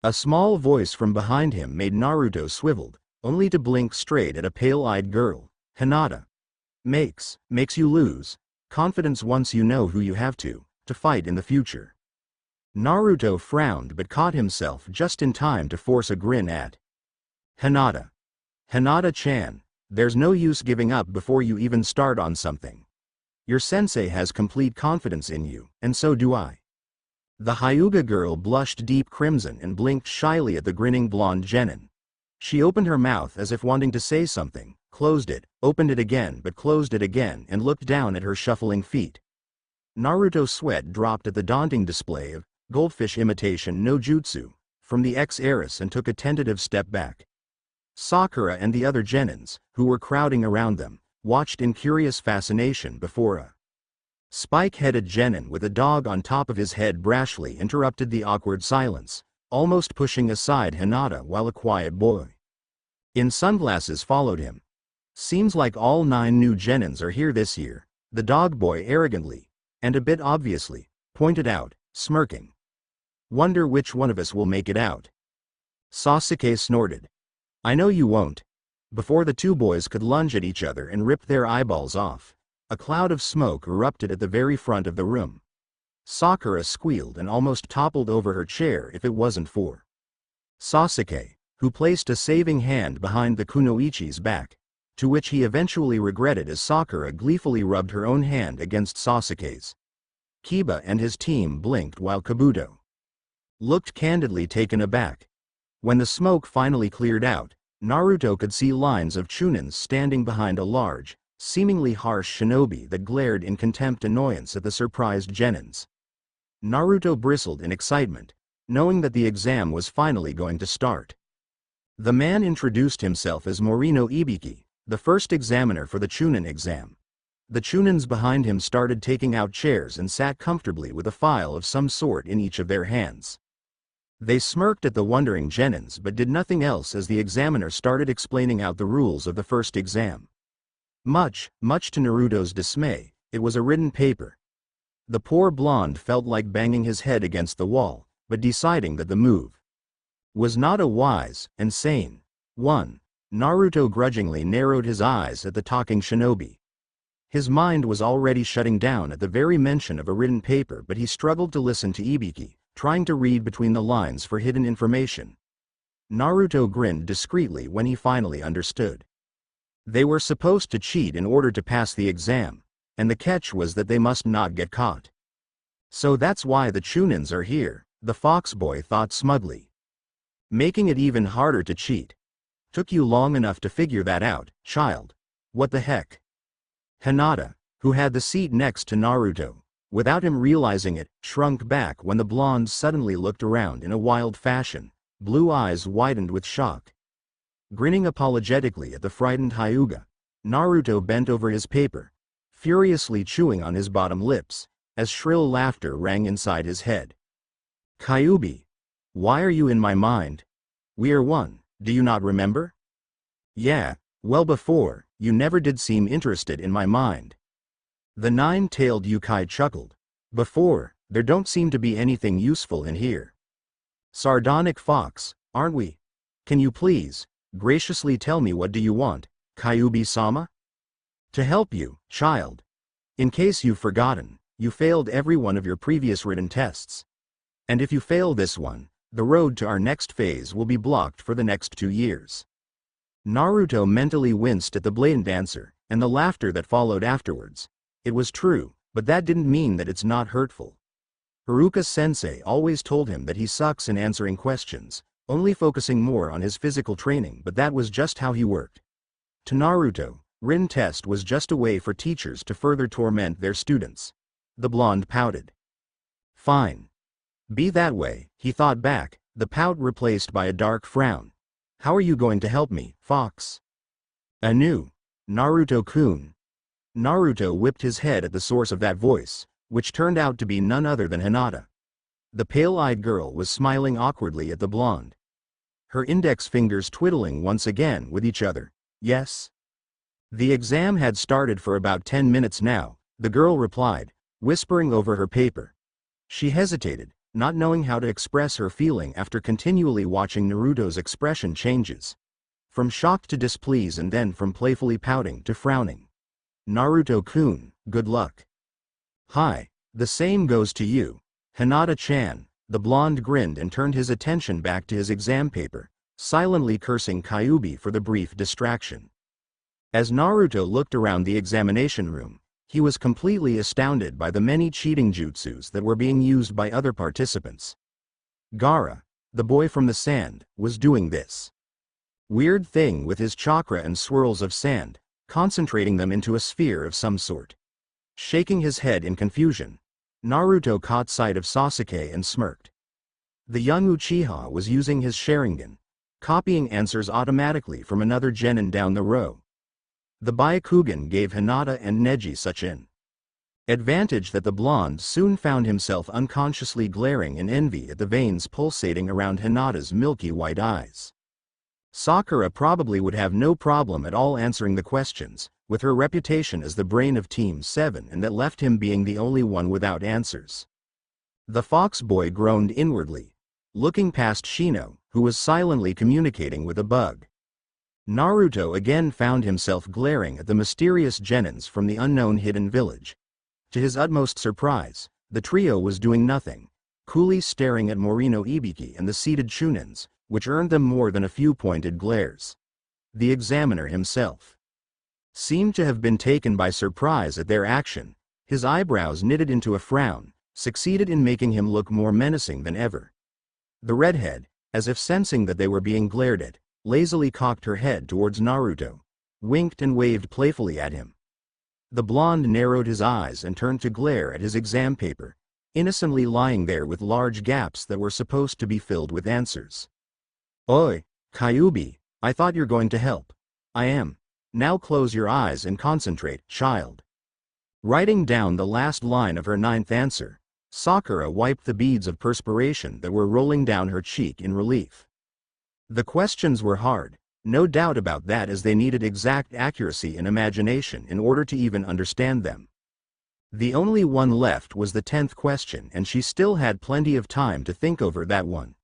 A small voice from behind him made Naruto swiveled, only to blink straight at a pale-eyed girl. Hinata. Makes you lose confidence once you know who you have to fight in the future. Naruto frowned but caught himself just in time to force a grin at Hinata. Hinata-chan, there's no use giving up before you even start on something. Your sensei has complete confidence in you, and so do I. The Hyuga girl blushed deep crimson and blinked shyly at the grinning blonde genin. She opened her mouth as if wanting to say something, closed it, opened it again but closed it again and looked down at her shuffling feet. Naruto's sweat dropped at the daunting display of goldfish imitation no jutsu from the ex-heiress and took a tentative step back. Sakura and the other genins, who were crowding around them, watched in curious fascination before a spike-headed genin with a dog on top of his head brashly interrupted the awkward silence, almost pushing aside Hinata while a quiet boy in sunglasses followed him. Seems like all 9 new genins are here this year, the dog boy arrogantly, and a bit obviously, pointed out, smirking. Wonder which one of us will make it out. Sasuke snorted. I know you won't. Before the two boys could lunge at each other and rip their eyeballs off, a cloud of smoke erupted at the very front of the room. Sakura squealed and almost toppled over her chair if it wasn't for Sasuke, who placed a saving hand behind the kunoichi's back, to which he eventually regretted as Sakura gleefully rubbed her own hand against Sasuke's. Kiba and his team blinked while Kabuto looked candidly taken aback. When the smoke finally cleared out, Naruto could see lines of Chunins standing behind a large, seemingly harsh shinobi that glared in contempt annoyance at the surprised genins. Naruto bristled in excitement, knowing that the exam was finally going to start. The man introduced himself as Morino Ibiki, the first examiner for the Chunin exam. The Chunins behind him started taking out chairs and sat comfortably with a file of some sort in each of their hands. They smirked at the wondering genins but did nothing else as the examiner started explaining out the rules of the first exam. Much to Naruto's dismay, it was a written paper. The poor blonde felt like banging his head against the wall, but deciding that the move was not a wise and sane one, Naruto grudgingly narrowed his eyes at the talking shinobi. His mind was already shutting down at the very mention of a written paper, but he struggled to listen to Ibiki, trying to read between the lines for hidden information. Naruto grinned discreetly when he finally understood. They were supposed to cheat in order to pass the exam, and the catch was that they must not get caught. So that's why the Chunins are here, the fox boy thought smugly. Making it even harder to cheat. Took you long enough to figure that out, child. What the heck? Hinata, who had the seat next to Naruto, without him realizing it, shrunk back when the blonde suddenly looked around in a wild fashion, blue eyes widened with shock. Grinning apologetically at the frightened Hyuga, Naruto bent over his paper, furiously chewing on his bottom lips, as shrill laughter rang inside his head. Kyubi, why are you in my mind? We are one, do you not remember? Yeah, well before, you never did seem interested in my mind. The nine-tailed Yukai chuckled. Before, there don't seem to be anything useful in here. Sardonic fox, aren't we? Can you please, graciously tell me what do you want, Kyubi-sama? To help you, child. In case you've forgotten, you failed every one of your previous written tests. And if you fail this one, the road to our next phase will be blocked for the next 2 years. Naruto mentally winced at the blatant answer, and the laughter that followed afterwards. It was true, but that didn't mean that it's not hurtful. Haruka-sensei always told him that he sucks in answering questions, only focusing more on his physical training, but that was just how he worked. To Naruto, written test was just a way for teachers to further torment their students. The blonde pouted. Fine. Be that way, he thought back, the pout replaced by a dark frown. How are you going to help me, fox? Anu. Naruto-kun. Naruto whipped his head at the source of that voice, which turned out to be none other than Hinata. The pale-eyed girl was smiling awkwardly at the blonde. Her index fingers twiddling once again with each other. Yes? The exam had started for about 10 minutes now, the girl replied, whispering over her paper. She hesitated, not knowing how to express her feeling after continually watching Naruto's expression changes. From shocked to displeased and then from playfully pouting to frowning. Naruto-kun, good luck. Hi, the same goes to you, Hinata-chan. The blonde grinned and turned his attention back to his exam paper, silently cursing Kyubi for the brief distraction. As Naruto looked around the examination room, he was completely astounded by the many cheating jutsus that were being used by other participants. Gaara, the boy from the sand, was doing this. weird thing with his chakra and swirls of sand, concentrating them into a sphere of some sort. Shaking his head in confusion, Naruto caught sight of Sasuke and smirked. The young Uchiha was using his Sharingan, copying answers automatically from another genin down the row. The Byakugan gave Hinata and Neji such an advantage that the blonde soon found himself unconsciously glaring in envy at the veins pulsating around Hinata's milky white eyes. Sakura probably would have no problem at all answering the questions, with her reputation as the brain of Team 7, and that left him being the only one without answers. The fox boy groaned inwardly, looking past Shino, who was silently communicating with a bug. Naruto again found himself glaring at the mysterious genins from the unknown hidden village. To his utmost surprise, the trio was doing nothing, coolly staring at Morino Ibiki and the seated Chunins, which earned them more than a few pointed glares. The examiner himself seemed to have been taken by surprise at their action. His eyebrows knitted into a frown, succeeded in making him look more menacing than ever. The redhead, as if sensing that they were being glared at, lazily cocked her head towards Naruto, winked and waved playfully at him. The blonde narrowed his eyes and turned to glare at his exam paper, innocently lying there with large gaps that were supposed to be filled with answers. "Oi, Kyubi, I thought you're going to help." "I am. Now close your eyes and concentrate, child." Writing down the last line of her 9th answer, Sakura wiped the beads of perspiration that were rolling down her cheek in relief. The questions were hard, no doubt about that, as they needed exact accuracy and imagination in order to even understand them. The only one left was the 10th question, and she still had plenty of time to think over that one.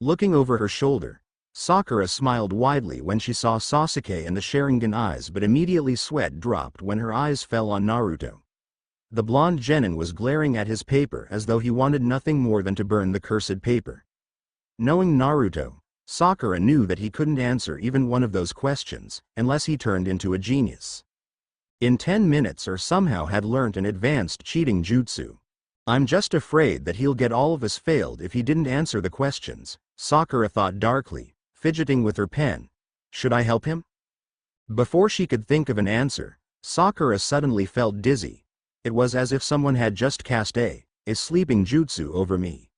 Looking over her shoulder, Sakura smiled widely when she saw Sasuke and the Sharingan eyes, but immediately sweat dropped when her eyes fell on Naruto. The blonde genin was glaring at his paper as though he wanted nothing more than to burn the cursed paper. Knowing Naruto, Sakura knew that he couldn't answer even one of those questions, unless he turned into a genius. In 10 minutes or somehow had learnt an advanced cheating jutsu. "I'm just afraid that he'll get all of us failed if he didn't answer the questions," Sakura thought darkly, fidgeting with her pen. "Should I help him?" Before she could think of an answer, Sakura suddenly felt dizzy. It was as if someone had just cast a sleeping jutsu over me.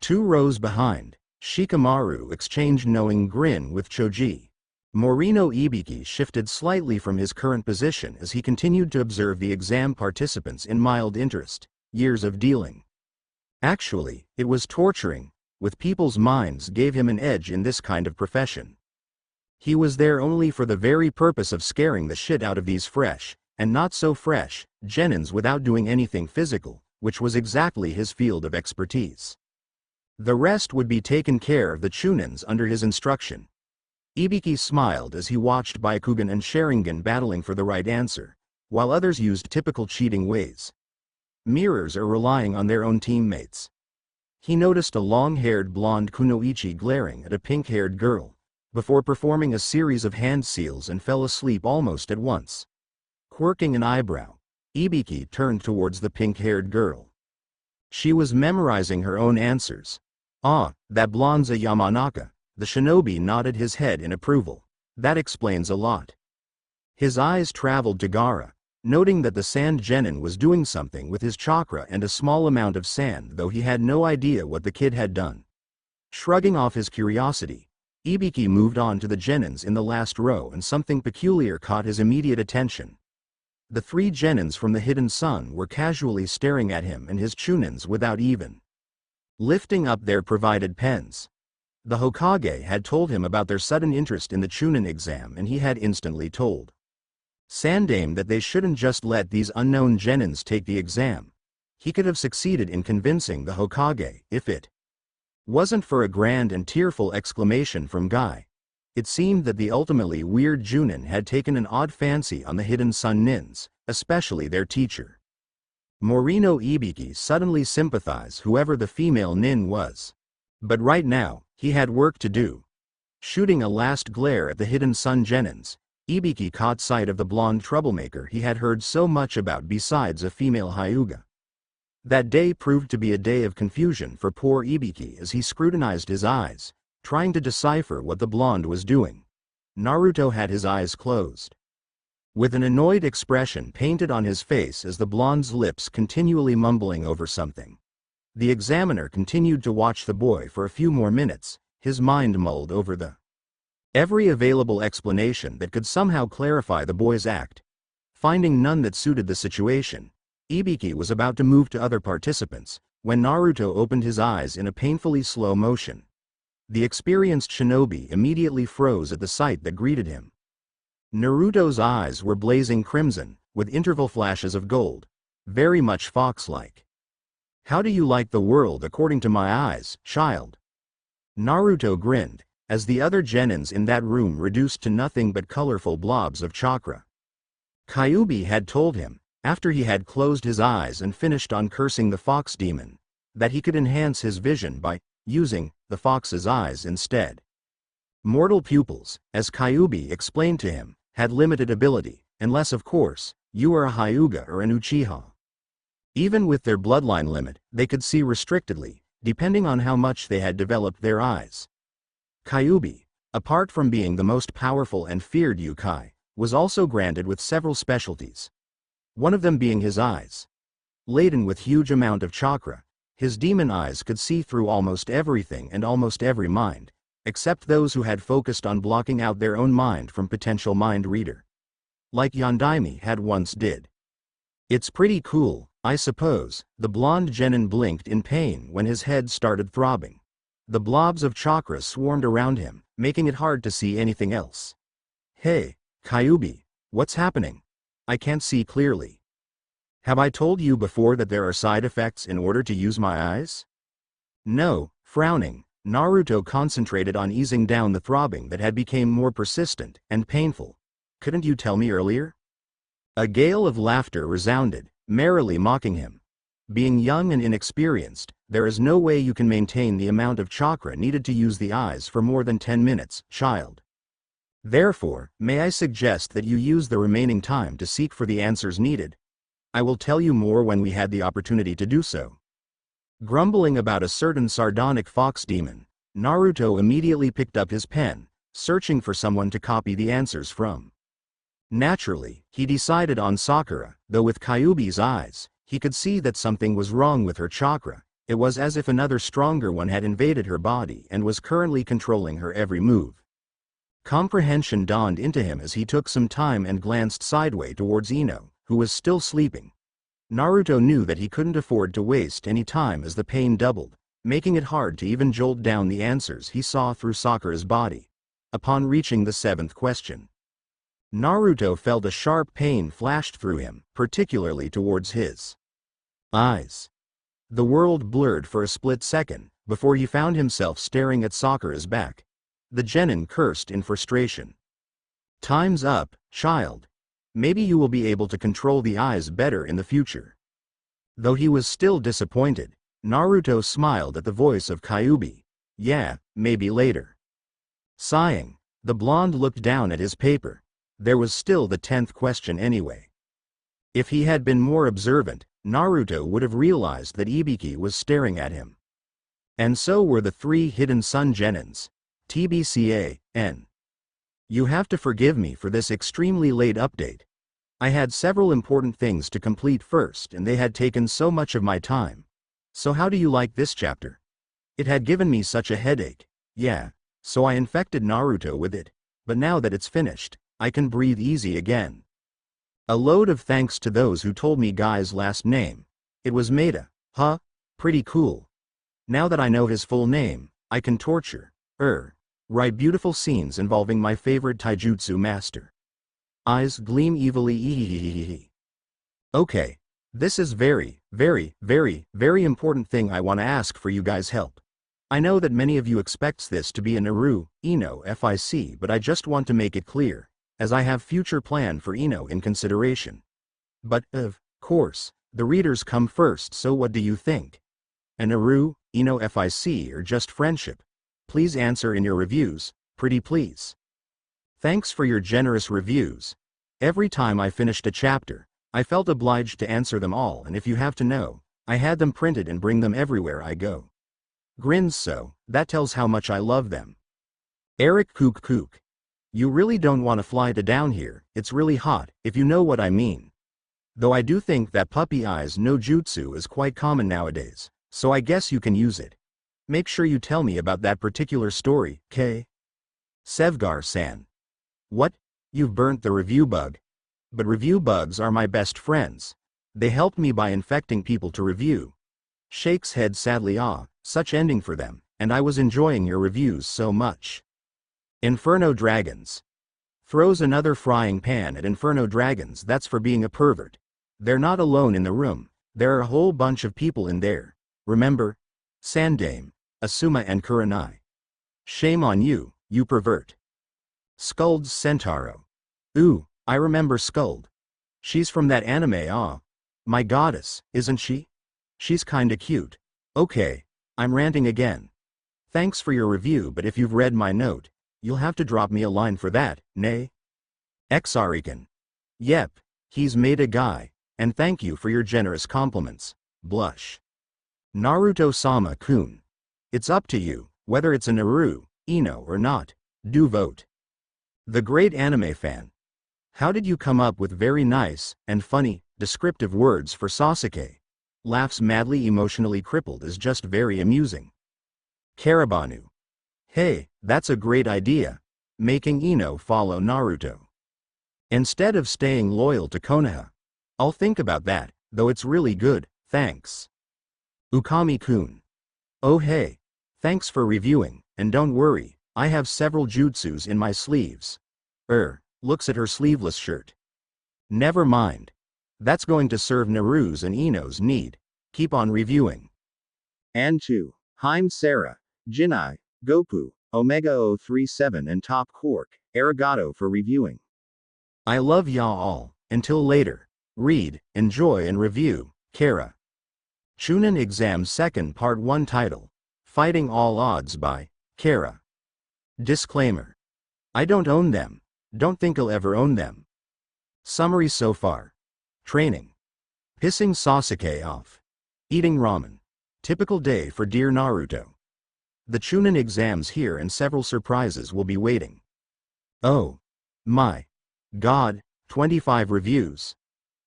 2 rows behind, Shikamaru exchanged knowing grin with Choji. Morino Ibiki shifted slightly from his current position as he continued to observe the exam participants in mild interest. Years of dealing. Actually, it was torturing, with people's minds gave him an edge in this kind of profession. He was there only for the very purpose of scaring the shit out of these fresh, and not so fresh, genins without doing anything physical, which was exactly his field of expertise. The rest would be taken care of the Chunins under his instruction. Ibiki smiled as he watched Byakugan and Sharingan battling for the right answer, while others used typical cheating ways. Mirrors are relying on their own teammates. He noticed a long-haired blonde kunoichi glaring at a pink-haired girl, before performing a series of hand seals and fell asleep almost at once. Quirking an eyebrow, Ibiki turned towards the pink-haired girl. She was memorizing her own answers. "Ah, that blonde's a Yamanaka." The shinobi nodded his head in approval. "That explains a lot." His eyes traveled to Gaara, noting that the sand genin was doing something with his chakra and a small amount of sand, though he had no idea what the kid had done. Shrugging off his curiosity, Ibiki moved on to the genins in the last row, and something peculiar caught his immediate attention. The 3 genins from the hidden sun were casually staring at him and his Chunins without even lifting up their provided pens. The Hokage had told him about their sudden interest in the Chunin exam, and he had instantly told Sandame that they shouldn't just let these unknown genins take the exam. He could have succeeded in convincing the Hokage, if it wasn't for a grand and tearful exclamation from Guy. It seemed that the ultimately weird Junin had taken an odd fancy on the hidden sun nins, especially their teacher. Morino Ibiki suddenly sympathized whoever the female nin was. But right now, he had work to do. Shooting a last glare at the hidden sun genins, Ibiki caught sight of the blonde troublemaker he had heard so much about besides a female Hyuga. That day proved to be a day of confusion for poor Ibiki as he scrutinized his eyes, trying to decipher what the blonde was doing. Naruto had his eyes closed, with an annoyed expression painted on his face as the blonde's lips continually mumbling over something. The examiner continued to watch the boy for a few more minutes, his mind mulled over every available explanation that could somehow clarify the boy's act. Finding none that suited the situation, Ibiki was about to move to other participants, when Naruto opened his eyes in a painfully slow motion. The experienced shinobi immediately froze at the sight that greeted him. Naruto's eyes were blazing crimson, with interval flashes of gold, very much fox-like. "How do you like the world according to my eyes, child?" Naruto grinned, as the other genins in that room reduced to nothing but colorful blobs of chakra. Kyubi had told him, after he had closed his eyes and finished on cursing the fox demon, that he could enhance his vision by using the fox's eyes instead. Mortal pupils, as Kyubi explained to him, had limited ability, unless of course, you are a Hyuga or an Uchiha. Even with their bloodline limit, they could see restrictedly, depending on how much they had developed their eyes. Kyubi, apart from being the most powerful and feared yokai, was also granted with several specialties. One of them being his eyes. Laden with huge amount of chakra, his demon eyes could see through almost everything and almost every mind, except those who had focused on blocking out their own mind from potential mind reader. Like Yondaime had once did. "It's pretty cool, I suppose." The blonde genin blinked in pain when his head started throbbing. The blobs of chakra swarmed around him, making it hard to see anything else. "Hey, Kyubi, what's happening? I can't see clearly. Have I told you before that there are side effects in order to use my eyes?" No. Frowning, Naruto concentrated on easing down the throbbing that had become more persistent and painful. "Couldn't you tell me earlier?" A gale of laughter resounded, merrily mocking him. Being young and inexperienced, there is no way you can maintain the amount of chakra needed to use the eyes for more than 10 minutes, child. Therefore, may I suggest that you use the remaining time to seek for the answers needed? I will tell you more when we had the opportunity to do so. Grumbling about a certain sardonic fox demon, Naruto immediately picked up his pen, searching for someone to copy the answers from. Naturally, he decided on Sakura, though with Kyubi's eyes, he could see that something was wrong with her chakra. It was as if another stronger one had invaded her body and was currently controlling her every move. Comprehension dawned into him as he took some time and glanced sideways towards Ino, who was still sleeping. Naruto knew that he couldn't afford to waste any time as the pain doubled, making it hard to even jolt down the answers he saw through Sakura's body. Upon reaching the 7th question, Naruto felt a sharp pain flashed through him, particularly towards his eyes. The world blurred for a split second, before he found himself staring at Sakura's back. The genin cursed in frustration. "Time's up, child. Maybe you will be able to control the eyes better in the future." Though he was still disappointed, Naruto smiled at the voice of Kyubi. "Yeah, maybe later." Sighing, the blonde looked down at his paper. There was still the 10th question anyway. If he had been more observant, Naruto would have realized that Ibiki was staring at him. And so were the 3 hidden sun genins. TBCA-N. You have to forgive me for this extremely late update. I had several important things to complete first and they had taken so much of my time. So how do you like this chapter? It had given me such a headache. Yeah, so I infected Naruto with it. But now that it's finished, I can breathe easy again. A load of thanks to those who told me Guy's last name. It was Maeda. Huh? Pretty cool. Now that I know his full name, I can write beautiful scenes involving my favorite taijutsu master. Eyes gleam evilly. Okay. This is very important thing I want to ask for you guys' help. I know that many of you expects this to be a Naruto, Ino FIC, but I just want to make it clear, as I have future plan for Ino in consideration. But, of course, the readers come first, so what do you think? A Naruto, Ino FIC or just friendship? Please answer in your reviews, pretty please. Thanks for your generous reviews. Every time I finished a chapter, I felt obliged to answer them all, and if you have to know, I had them printed and bring them everywhere I go. Grins, so that tells how much I love them. Eric Kook. You really don't want to fly to down here, it's really hot, if you know what I mean. Though I do think that puppy eyes no jutsu is quite common nowadays, so I guess you can use it. Make sure you tell me about that particular story, K. Sevgar-san. What? You've burnt the review bug? But review bugs are my best friends. They helped me by infecting people to review. Shakes head sadly. Such ending for them, and I was enjoying your reviews so much. Inferno Dragons. Throws another frying pan at Inferno Dragons. That's for being a pervert. They're not alone in the room, there are a whole bunch of people in there. Remember? Sandame, Asuma and Kurenai. Shame on you, you pervert. Skuld's Centauro. Ooh, I remember Skuld. She's from that anime. My goddess, isn't she? She's kinda cute. Okay, I'm ranting again. Thanks for your review, but if you've read my note, you'll have to drop me a line for that, nay? Exarican. Yep, he's made a guy, and thank you for your generous compliments. Blush. Naruto-sama-kun. It's up to you, whether it's a Naru, Ino or not. Do vote. The Great Anime Fan. How did you come up with very nice, and funny, descriptive words for Sasuke? Laughs madly emotionally crippled is just very amusing. Karabanu. Hey, that's a great idea. Making Ino follow Naruto. Instead of staying loyal to Konoha. I'll think about that, though it's really good, thanks. Ukami-kun. Oh hey. Thanks for reviewing, and don't worry, I have several jutsus in my sleeves. Looks at her sleeveless shirt. Never mind. That's going to serve Naru's and Ino's need. Keep on reviewing. And to Haim Sarah, Jinai, Gopu, Omega 037 and Top Quark, arigato for reviewing. I love y'all all, until later. Read, enjoy and review, Kara. Chunin Exam 2nd Part 1 Title. Fighting All Odds by, Kara. Disclaimer. I don't own them. Don't think I'll ever own them. Summary so far. Training. Pissing Sasuke off. Eating ramen. Typical day for dear Naruto. The Chunin exams here and several surprises will be waiting. Oh. My. God, 25 reviews.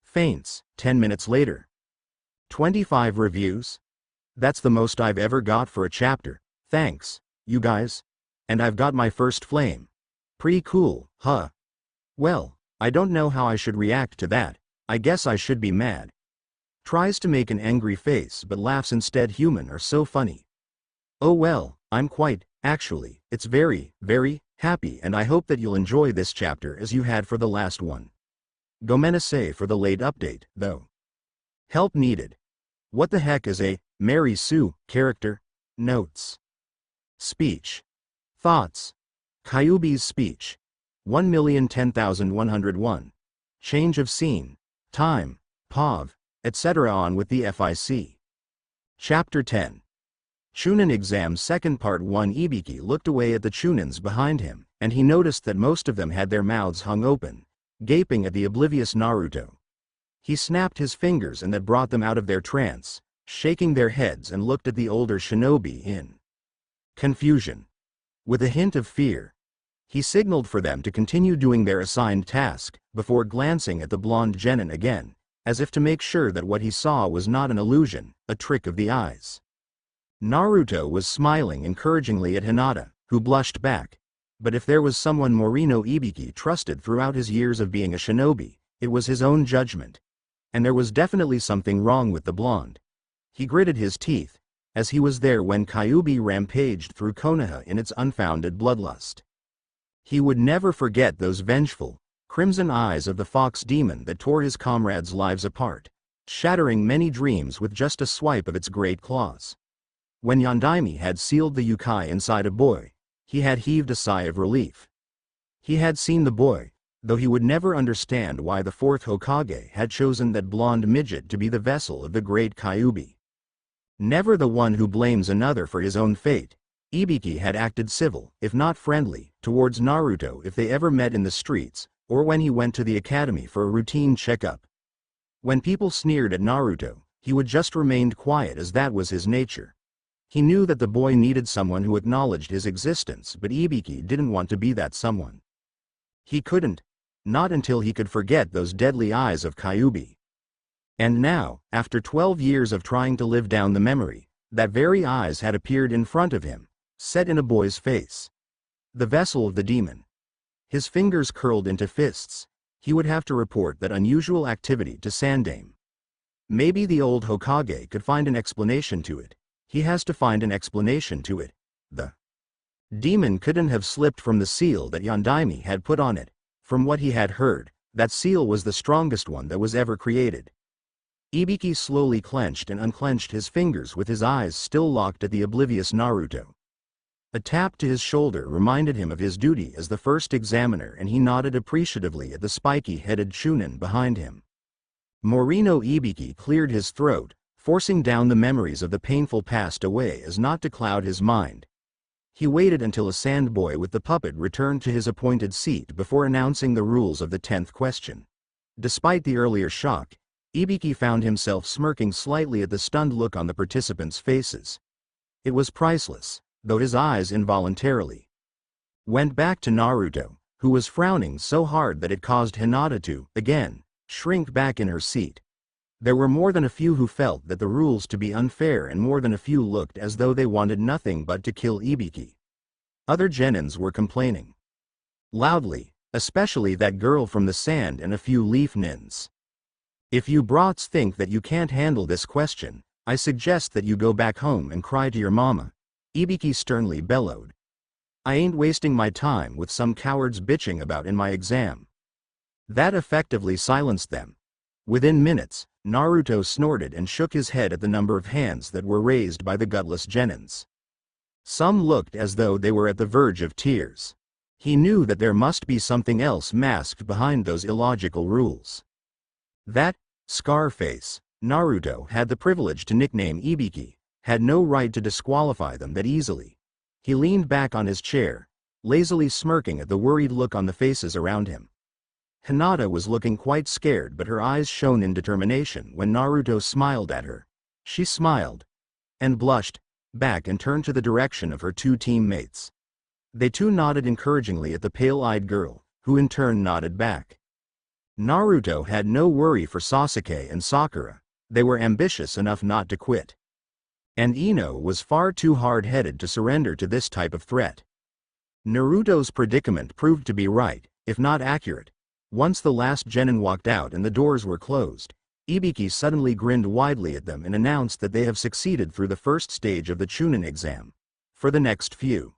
Faints, 10 minutes later. 25 reviews? That's the most I've ever got for a chapter, thanks, you guys. And I've got my first flame. Pretty cool, huh? Well, I don't know how I should react to that, I guess I should be mad. Tries to make an angry face but laughs instead. Human are so funny. Oh well, I'm quite, actually, it's very, very, happy and I hope that you'll enjoy this chapter as you had for the last one. Gomenasai for the late update, though. Help needed. What the heck is a Mary Sue character? Notes. Speech. Thoughts. Kyubi's speech. 1,010,101. Change of scene. Time. POV. Etc. On with the FIC. Chapter 10. Chunin Exam 2nd Part 1. Ibiki looked away at the Chunins behind him, and he noticed that most of them had their mouths hung open, gaping at the oblivious Naruto. He snapped his fingers and that brought them out of their trance, shaking their heads and looked at the older shinobi in confusion. With a hint of fear, he signaled for them to continue doing their assigned task, before glancing at the blonde genin again, as if to make sure that what he saw was not an illusion, a trick of the eyes. Naruto was smiling encouragingly at Hinata, who blushed back. But if there was someone Morino Ibiki trusted throughout his years of being a shinobi, it was his own judgment. And there was definitely something wrong with the blonde. He gritted his teeth, as he was there when Kyubi rampaged through Konoha in its unfounded bloodlust. He would never forget those vengeful, crimson eyes of the fox demon that tore his comrades' lives apart, shattering many dreams with just a swipe of its great claws. When Yondaime had sealed the Yukai inside a boy, he had heaved a sigh of relief. He had seen the boy, though he would never understand why the fourth Hokage had chosen that blonde midget to be the vessel of the great Kyubi. Never the one who blames another for his own fate, Ibiki had acted civil, if not friendly, towards Naruto if they ever met in the streets, or when he went to the academy for a routine checkup. When people sneered at Naruto, he would just remain quiet as that was his nature. He knew that the boy needed someone who acknowledged his existence, but Ibiki didn't want to be that someone. He couldn't. Not until he could forget those deadly eyes of Kyubi. And now, after 12 years of trying to live down the memory, that very eyes had appeared in front of him, set in a boy's face. The vessel of the demon. His fingers curled into fists. He would have to report that unusual activity to Sandaime. Maybe the old Hokage could find an explanation to it. He has to find an explanation to it. The demon couldn't have slipped from the seal that Yondaime had put on it. From what he had heard, that seal was the strongest one that was ever created. Ibiki slowly clenched and unclenched his fingers with his eyes still locked at the oblivious Naruto. A tap to his shoulder reminded him of his duty as the first examiner, and he nodded appreciatively at the spiky-headed Chunin behind him. Morino Ibiki cleared his throat, forcing down the memories of the painful past away as not to cloud his mind. He waited until a sandboy with the puppet returned to his appointed seat before announcing the rules of the 10th question. Despite the earlier shock, Ibiki found himself smirking slightly at the stunned look on the participants' faces. It was priceless, though his eyes involuntarily went back to Naruto, who was frowning so hard that it caused Hinata to, again, shrink back in her seat. There were more than a few who felt that the rules to be unfair, and more than a few looked as though they wanted nothing but to kill Ibiki. Other genins were complaining loudly, especially that girl from the sand and a few leaf nins. If you brats think that you can't handle this question, I suggest that you go back home and cry to your mama, Ibiki sternly bellowed. I ain't wasting my time with some cowards bitching about in my exam. That effectively silenced them. Within minutes, Naruto snorted and shook his head at the number of hands that were raised by the gutless genins. Some looked as though they were at the verge of tears. He knew that there must be something else masked behind those illogical rules. That Scarface, Naruto had the privilege to nickname Ibiki, had no right to disqualify them that easily. He leaned back on his chair, lazily smirking at the worried look on the faces around him. Hinata was looking quite scared, but her eyes shone in determination when Naruto smiled at her. She smiled and blushed back and turned to the direction of her two teammates. They too nodded encouragingly at the pale-eyed girl, who in turn nodded back. Naruto had no worry for Sasuke and Sakura. They were ambitious enough not to quit. And Ino was far too hard-headed to surrender to this type of threat. Naruto's predicament proved to be right, if not accurate. Once the last genin walked out and the doors were closed, Ibiki suddenly grinned widely at them and announced that they have succeeded through the first stage of the Chunin exam. For the next few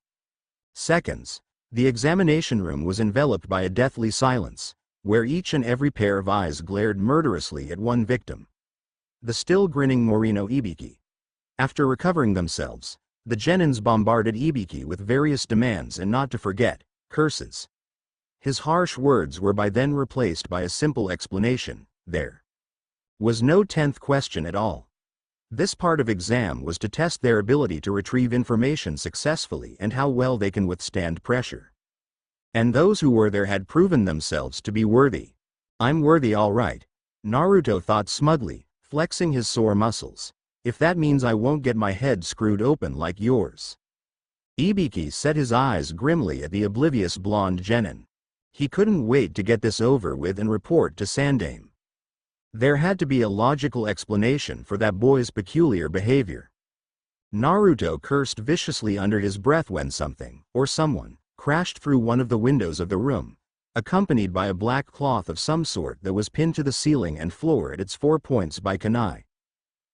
seconds, the examination room was enveloped by a deathly silence, where each and every pair of eyes glared murderously at one victim. The still grinning Morino Ibiki. After recovering themselves, the genins bombarded Ibiki with various demands and, not to forget, curses. His harsh words were by then replaced by a simple explanation. There was no 10th question at all. This part of exam was to test their ability to retrieve information successfully and how well they can withstand pressure. And those who were there had proven themselves to be worthy. I'm worthy all right, Naruto thought smugly, flexing his sore muscles. If that means I won't get my head screwed open like yours. Ibiki set his eyes grimly at the oblivious blonde genin. He couldn't wait to get this over with and report to Sandaime. There had to be a logical explanation for that boy's peculiar behavior. Naruto cursed viciously under his breath when something, or someone, crashed through one of the windows of the room, accompanied by a black cloth of some sort that was pinned to the ceiling and floor at its 4 points by kunai.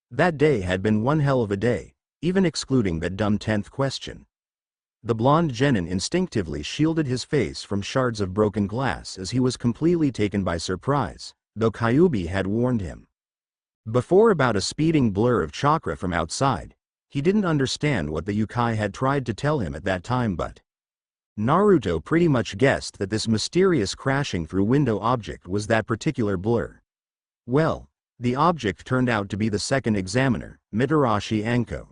That day had been one hell of a day, even excluding that dumb 10th question. The blonde genin instinctively shielded his face from shards of broken glass as he was completely taken by surprise, though Kyubi had warned him before about a speeding blur of chakra from outside. He didn't understand what the Yukai had tried to tell him at that time, but Naruto pretty much guessed that this mysterious crashing through window object was that particular blur. Well, the object turned out to be the second examiner, Mitarashi Anko.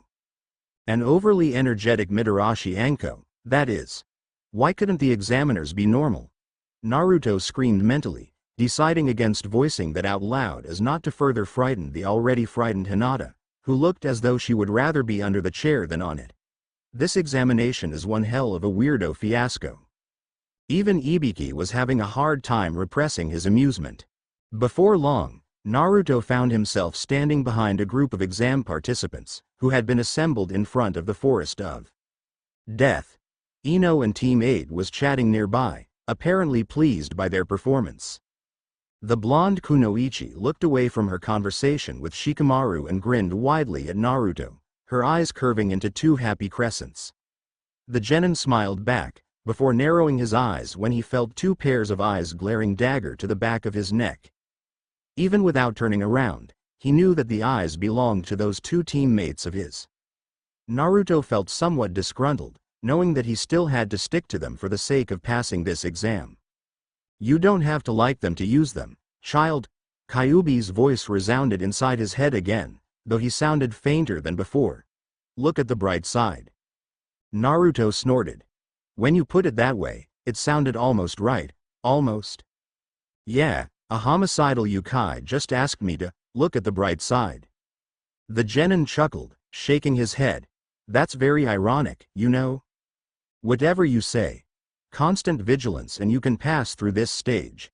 An overly energetic Mitarashi Anko, that is. Why couldn't the examiners be normal? Naruto screamed mentally, deciding against voicing that out loud as not to further frighten the already frightened Hinata, who looked as though she would rather be under the chair than on it. This examination is one hell of a weirdo fiasco. Even Ibiki was having a hard time repressing his amusement. Before long, Naruto found himself standing behind a group of exam participants, who had been assembled in front of the Forest of Death. Ino and Team 8 was chatting nearby, apparently pleased by their performance. The blonde Kunoichi looked away from her conversation with Shikamaru and grinned widely at Naruto, her eyes curving into two happy crescents. The genin smiled back, before narrowing his eyes when he felt two pairs of eyes glaring dagger to the back of his neck. Even without turning around, he knew that the eyes belonged to those two teammates of his. Naruto felt somewhat disgruntled, knowing that he still had to stick to them for the sake of passing this exam. You don't have to like them to use them, child. Kyubi's voice resounded inside his head again, though he sounded fainter than before. Look at the bright side. Naruto snorted. When you put it that way, it sounded almost right, almost. Yeah, a homicidal yokai just asked me to look at the bright side. The genin chuckled, shaking his head. That's very ironic, you know? Whatever you say. Constant vigilance and you can pass through this stage.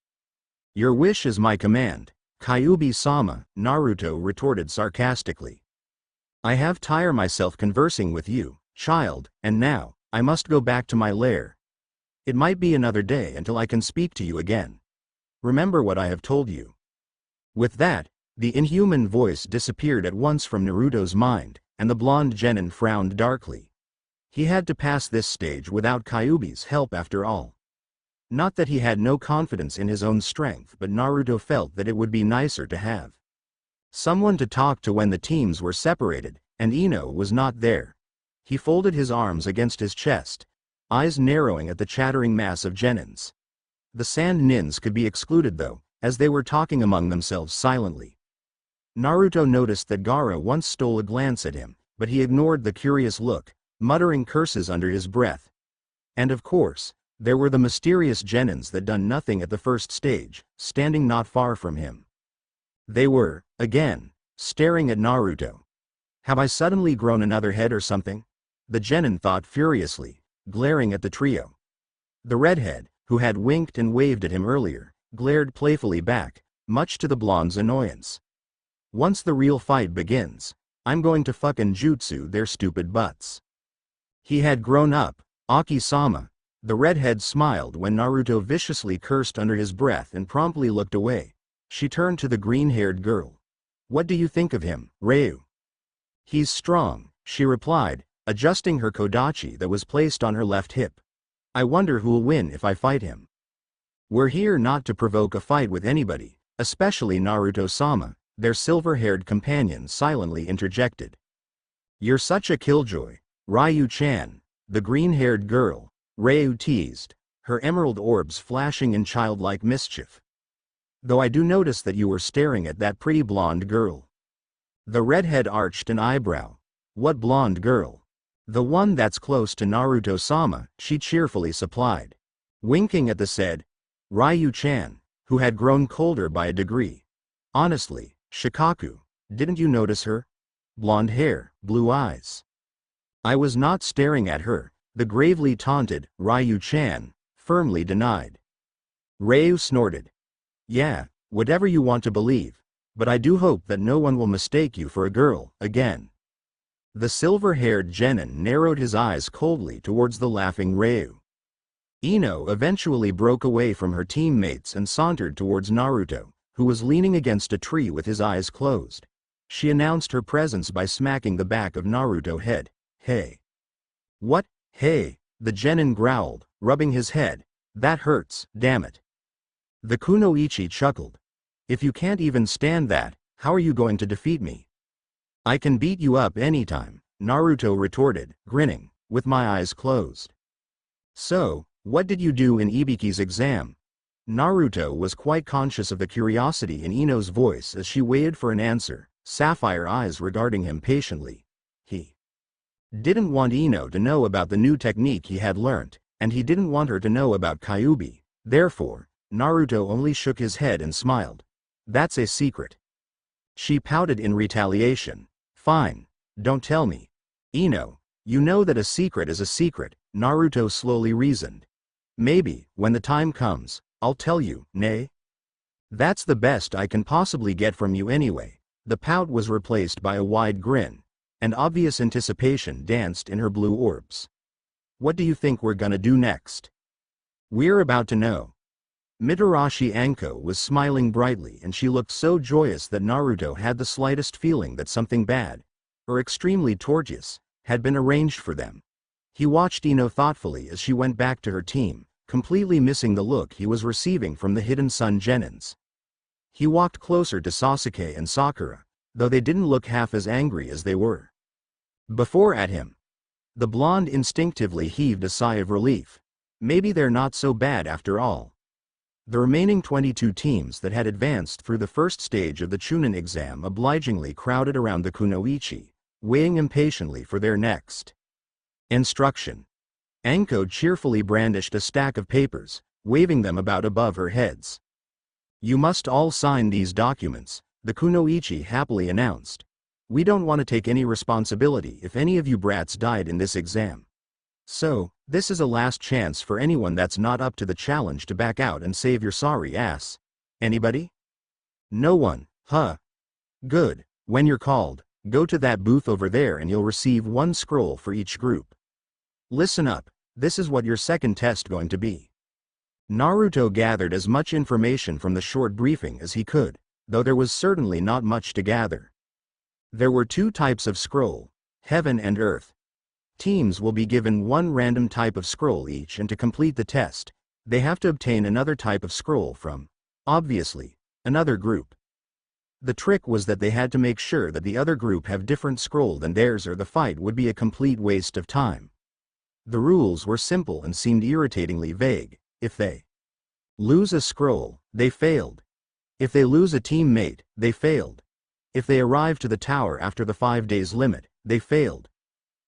Your wish is my command, Kyubi-sama, Naruto retorted sarcastically. I have tired myself conversing with you, child, and now, I must go back to my lair. It might be another day until I can speak to you again. Remember what I have told you. With that, the inhuman voice disappeared at once from Naruto's mind, and the blonde genin frowned darkly. He had to pass this stage without Kyubi's help after all. Not that he had no confidence in his own strength, but Naruto felt that it would be nicer to have someone to talk to when the teams were separated, and Ino was not there. He folded his arms against his chest, eyes narrowing at the chattering mass of genins. The sand nins could be excluded though, as they were talking among themselves silently. Naruto noticed that Gaara once stole a glance at him, but he ignored the curious look, muttering curses under his breath. And of course, there were the mysterious genins that done nothing at the first stage, standing not far from him. They were, again, staring at Naruto. Have I suddenly grown another head or something? The genin thought furiously, glaring at the trio. The redhead, who had winked and waved at him earlier, glared playfully back, much to the blonde's annoyance. Once the real fight begins, I'm going to fucking jutsu their stupid butts. He had grown up, Aki-sama. The redhead smiled when Naruto viciously cursed under his breath and promptly looked away. She turned to the green-haired girl. What do you think of him, Ryu? He's strong, she replied, adjusting her kodachi that was placed on her left hip. I wonder who'll win if I fight him. We're here not to provoke a fight with anybody, especially Naruto-sama, their silver-haired companion silently interjected. You're such a killjoy, Ryu-chan, the green-haired girl, Ryu teased, her emerald orbs flashing in childlike mischief. Though I do notice that you were staring at that pretty blonde girl. The redhead arched an eyebrow. What blonde girl? The one that's close to Naruto-sama, she cheerfully supplied. Winking at the said Ryu-chan, who had grown colder by a degree. Honestly, Shikaku, didn't you notice her? Blonde hair, blue eyes. I was not staring at her, the gravely taunted Ryu-chan firmly denied. Ryu snorted. Yeah, whatever you want to believe, but I do hope that no one will mistake you for a girl, again. The silver-haired genin narrowed his eyes coldly towards the laughing Ryu. Ino eventually broke away from her teammates and sauntered towards Naruto, who was leaning against a tree with his eyes closed. She announced her presence by smacking the back of Naruto's head. Hey. What? Hey, the genin growled, rubbing his head. That hurts, damn it. The Kunoichi chuckled. If you can't even stand that, how are you going to defeat me? I can beat you up anytime, Naruto retorted, grinning, with my eyes closed. So, what did you do in Ibiki's exam? Naruto was quite conscious of the curiosity in Ino's voice as she waited for an answer, sapphire eyes regarding him patiently. He didn't want Ino to know about the new technique he had learnt, and he didn't want her to know about Kyubi. Therefore, Naruto only shook his head and smiled. That's a secret. She pouted in retaliation. Fine, don't tell me. Ino, you know that a secret is a secret, Naruto slowly reasoned. Maybe, when the time comes, I'll tell you, nay? That's the best I can possibly get from you anyway. The pout was replaced by a wide grin, and obvious anticipation danced in her blue orbs. What do you think we're gonna do next? We're about to know. Mitarashi Anko was smiling brightly, and she looked so joyous that Naruto had the slightest feeling that something bad, or extremely tortuous, had been arranged for them. He watched Ino thoughtfully as she went back to her team, completely missing the look he was receiving from the Hidden Sun Genins. He walked closer to Sasuke and Sakura, though they didn't look half as angry as they were before at him. The blonde instinctively heaved a sigh of relief. Maybe they're not so bad after all. The remaining 22 teams that had advanced through the first stage of the Chunin exam obligingly crowded around the kunoichi, waiting impatiently for their next instruction. Anko cheerfully brandished a stack of papers, waving them about above her heads. You must all sign these documents, the kunoichi happily announced. We don't want to take any responsibility if any of you brats died in this exam. So, this is a last chance for anyone that's not up to the challenge to back out and save your sorry ass. Anybody? No one, huh? Good. When you're called, go to that booth over there and you'll receive one scroll for each group. Listen up, this is what your second test going to be. Naruto gathered as much information from the short briefing as he could, though there was certainly not much to gather. There were two types of scroll, heaven and earth. Teams will be given one random type of scroll each, and to complete the test, they have to obtain another type of scroll from, obviously, another group. The trick was that they had to make sure that the other group have different scroll than theirs, or the fight would be a complete waste of time. The rules were simple and seemed irritatingly vague. If they lose a scroll, they failed. If they lose a teammate, they failed. If they arrive to the tower after the 5 days limit, they failed.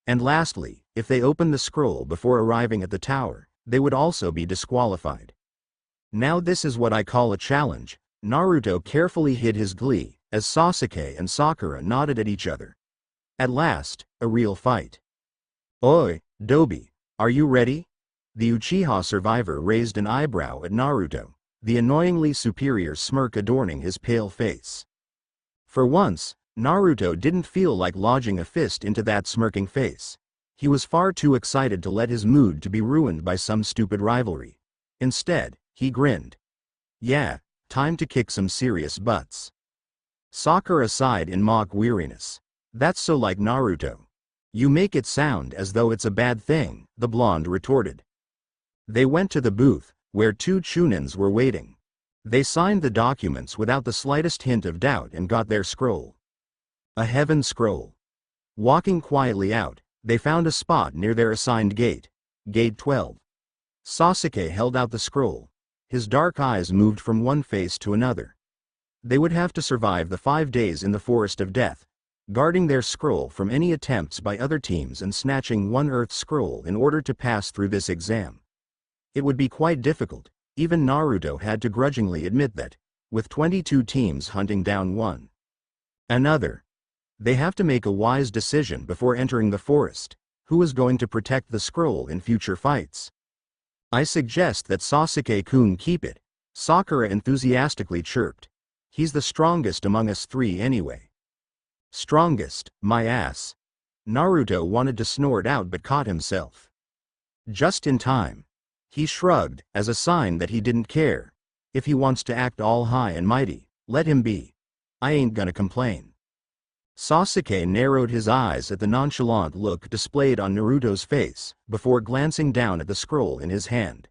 And lastly, if they open the scroll before arriving at the tower, they would also be disqualified. Now this is what I call a challenge. Naruto carefully hid his glee, as Sasuke and Sakura nodded at each other. At last, a real fight. Oi, Dobi, are you ready? The Uchiha survivor raised an eyebrow at Naruto, the annoyingly superior smirk adorning his pale face. For once, Naruto didn't feel like lodging a fist into that smirking face. He was far too excited to let his mood to be ruined by some stupid rivalry. Instead, he grinned. Yeah, time to kick some serious butts. Sakura sighed in mock weariness. That's so like Naruto. You make it sound as though it's a bad thing, the blonde retorted. They went to the booth, where 2 Chunins were waiting. They signed the documents without the slightest hint of doubt and got their scroll. A heaven scroll. Walking quietly out, they found a spot near their assigned gate, Gate 12. Sasuke held out the scroll. His dark eyes moved from one face to another. They would have to survive the 5 days in the Forest of Death, guarding their scroll from any attempts by other teams and snatching one Earth scroll in order to pass through this exam. It would be quite difficult. Even Naruto had to grudgingly admit that, with 22 teams hunting down one another. They have to make a wise decision before entering the forest. Who is going to protect the scroll in future fights? I suggest that Sasuke-kun keep it, Sakura enthusiastically chirped. He's the strongest among us 3 anyway. Strongest, my ass. Naruto wanted to snort out but caught himself just in time. He shrugged, as a sign that he didn't care. If he wants to act all high and mighty, let him be. I ain't gonna complain. Sasuke narrowed his eyes at the nonchalant look displayed on Naruto's face, before glancing down at the scroll in his hand.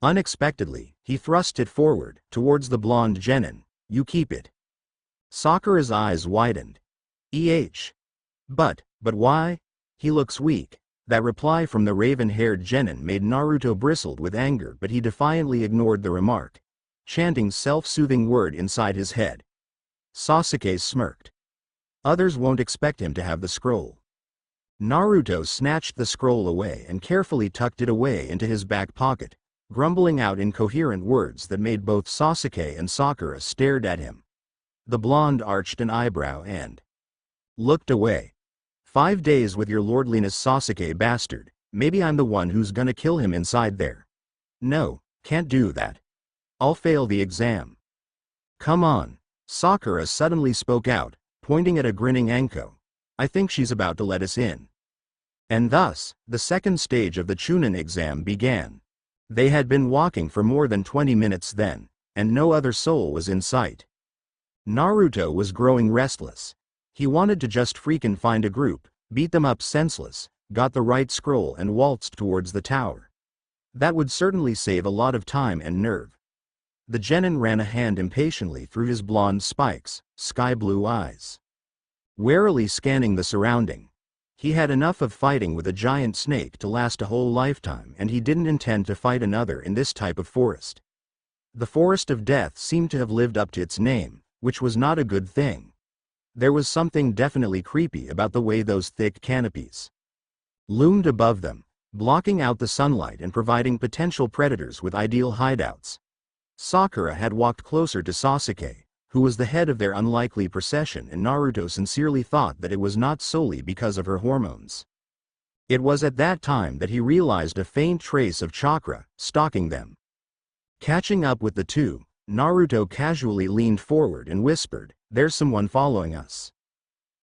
Unexpectedly, he thrust it forward, towards the blonde genin. You keep it. Sakura's eyes widened. But why? He looks weak. That reply from the raven-haired genin made Naruto bristled with anger, but he defiantly ignored the remark, chanting self-soothing word inside his head. Sasuke smirked. Others won't expect him to have the scroll. Naruto snatched the scroll away and carefully tucked it away into his back pocket, grumbling out incoherent words that made both Sasuke and Sakura stared at him. The blonde arched an eyebrow and looked away. 5 days with your lordliness, Sasuke bastard. Maybe I'm the one who's gonna kill him inside there. No, can't do that. I'll fail the exam. Come on. Sakura suddenly spoke out, pointing at a grinning Anko. I think she's about to let us in. And thus, the second stage of the Chunin exam began. They had been walking for more than 20 minutes then, and no other soul was in sight. Naruto was growing restless. He wanted to just freaking find a group, beat them up senseless, got the right scroll and waltzed towards the tower. That would certainly save a lot of time and nerve. The genin ran a hand impatiently through his blonde spikes, sky-blue eyes. Warily scanning the surrounding. He had enough of fighting with a giant snake to last a whole lifetime, and he didn't intend to fight another in this type of forest. The Forest of Death seemed to have lived up to its name, which was not a good thing. There was something definitely creepy about the way those thick canopies loomed above them, blocking out the sunlight and providing potential predators with ideal hideouts. Sakura had walked closer to Sasuke, who was the head of their unlikely procession, and Naruto sincerely thought that it was not solely because of her hormones. It was at that time that he realized a faint trace of chakra stalking them. Catching up with the two, Naruto casually leaned forward and whispered, "There's someone following us."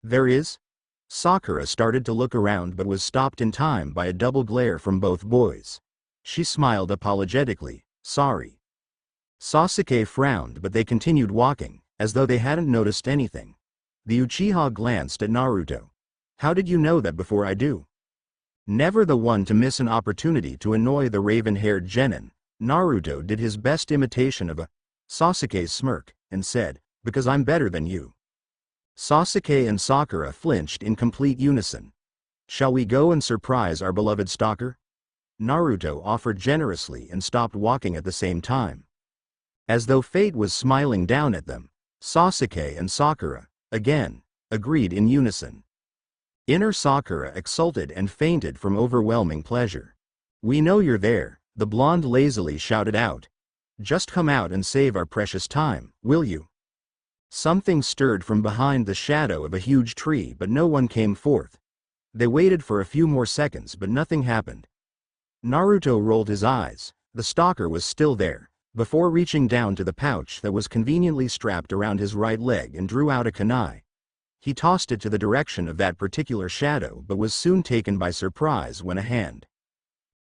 "There is?" Sakura started to look around but was stopped in time by a double glare from both boys. She smiled apologetically, "Sorry." Sasuke frowned, but they continued walking, as though they hadn't noticed anything. The Uchiha glanced at Naruto. "How did you know that before I do?" Never the one to miss an opportunity to annoy the raven-haired genin, Naruto did his best imitation of a Sasuke's smirk, and said, "Because I'm better than you." Sasuke and Sakura flinched in complete unison. "Shall we go and surprise our beloved stalker?" Naruto offered generously and stopped walking at the same time. As though fate was smiling down at them, Sasuke and Sakura, again, agreed in unison. Inner Sakura exulted and fainted from overwhelming pleasure. "We know you're there," the blonde lazily shouted out. "Just come out and save our precious time, will you?" Something stirred from behind the shadow of a huge tree, but no one came forth. They waited for a few more seconds, but nothing happened. Naruto rolled his eyes. The stalker was still there. Before reaching down to the pouch that was conveniently strapped around his right leg and drew out a kunai. He tossed it to the direction of that particular shadow, but was soon taken by surprise when a hand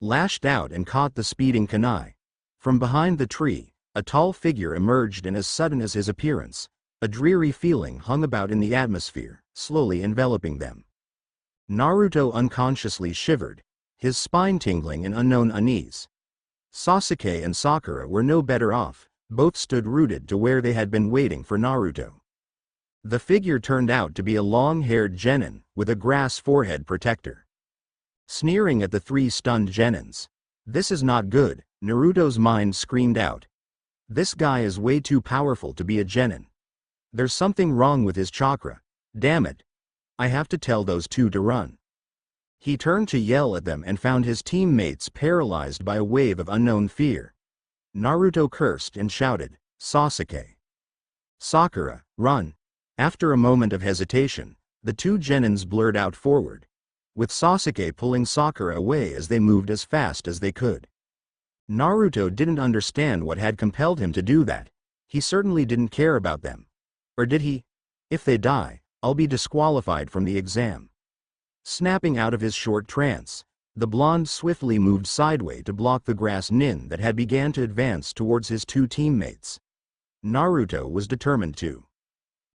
lashed out and caught the speeding kunai. From behind the tree, a tall figure emerged, and as sudden as his appearance, a dreary feeling hung about in the atmosphere, slowly enveloping them. Naruto unconsciously shivered, his spine tingling in unknown unease. Sasuke and Sakura were no better off, both stood rooted to where they had been waiting for Naruto. The figure turned out to be a long-haired genin, with a grass forehead protector. Sneering at the three stunned genins. "This is not good," Naruto's mind screamed out. "This guy is way too powerful to be a genin. There's something wrong with his chakra. Damn it. I have to tell those two to run." He turned to yell at them and found his teammates paralyzed by a wave of unknown fear. Naruto cursed and shouted, "Sasuke! Sakura, run!" After a moment of hesitation, the two genins blurred out forward, with Sasuke pulling Sakura away as they moved as fast as they could. Naruto didn't understand what had compelled him to do that. He certainly didn't care about them. Or did he? "If they die, I'll be disqualified from the exam." Snapping out of his short trance, the blonde swiftly moved sideways to block the grass nin that had began to advance towards his two teammates. Naruto was determined to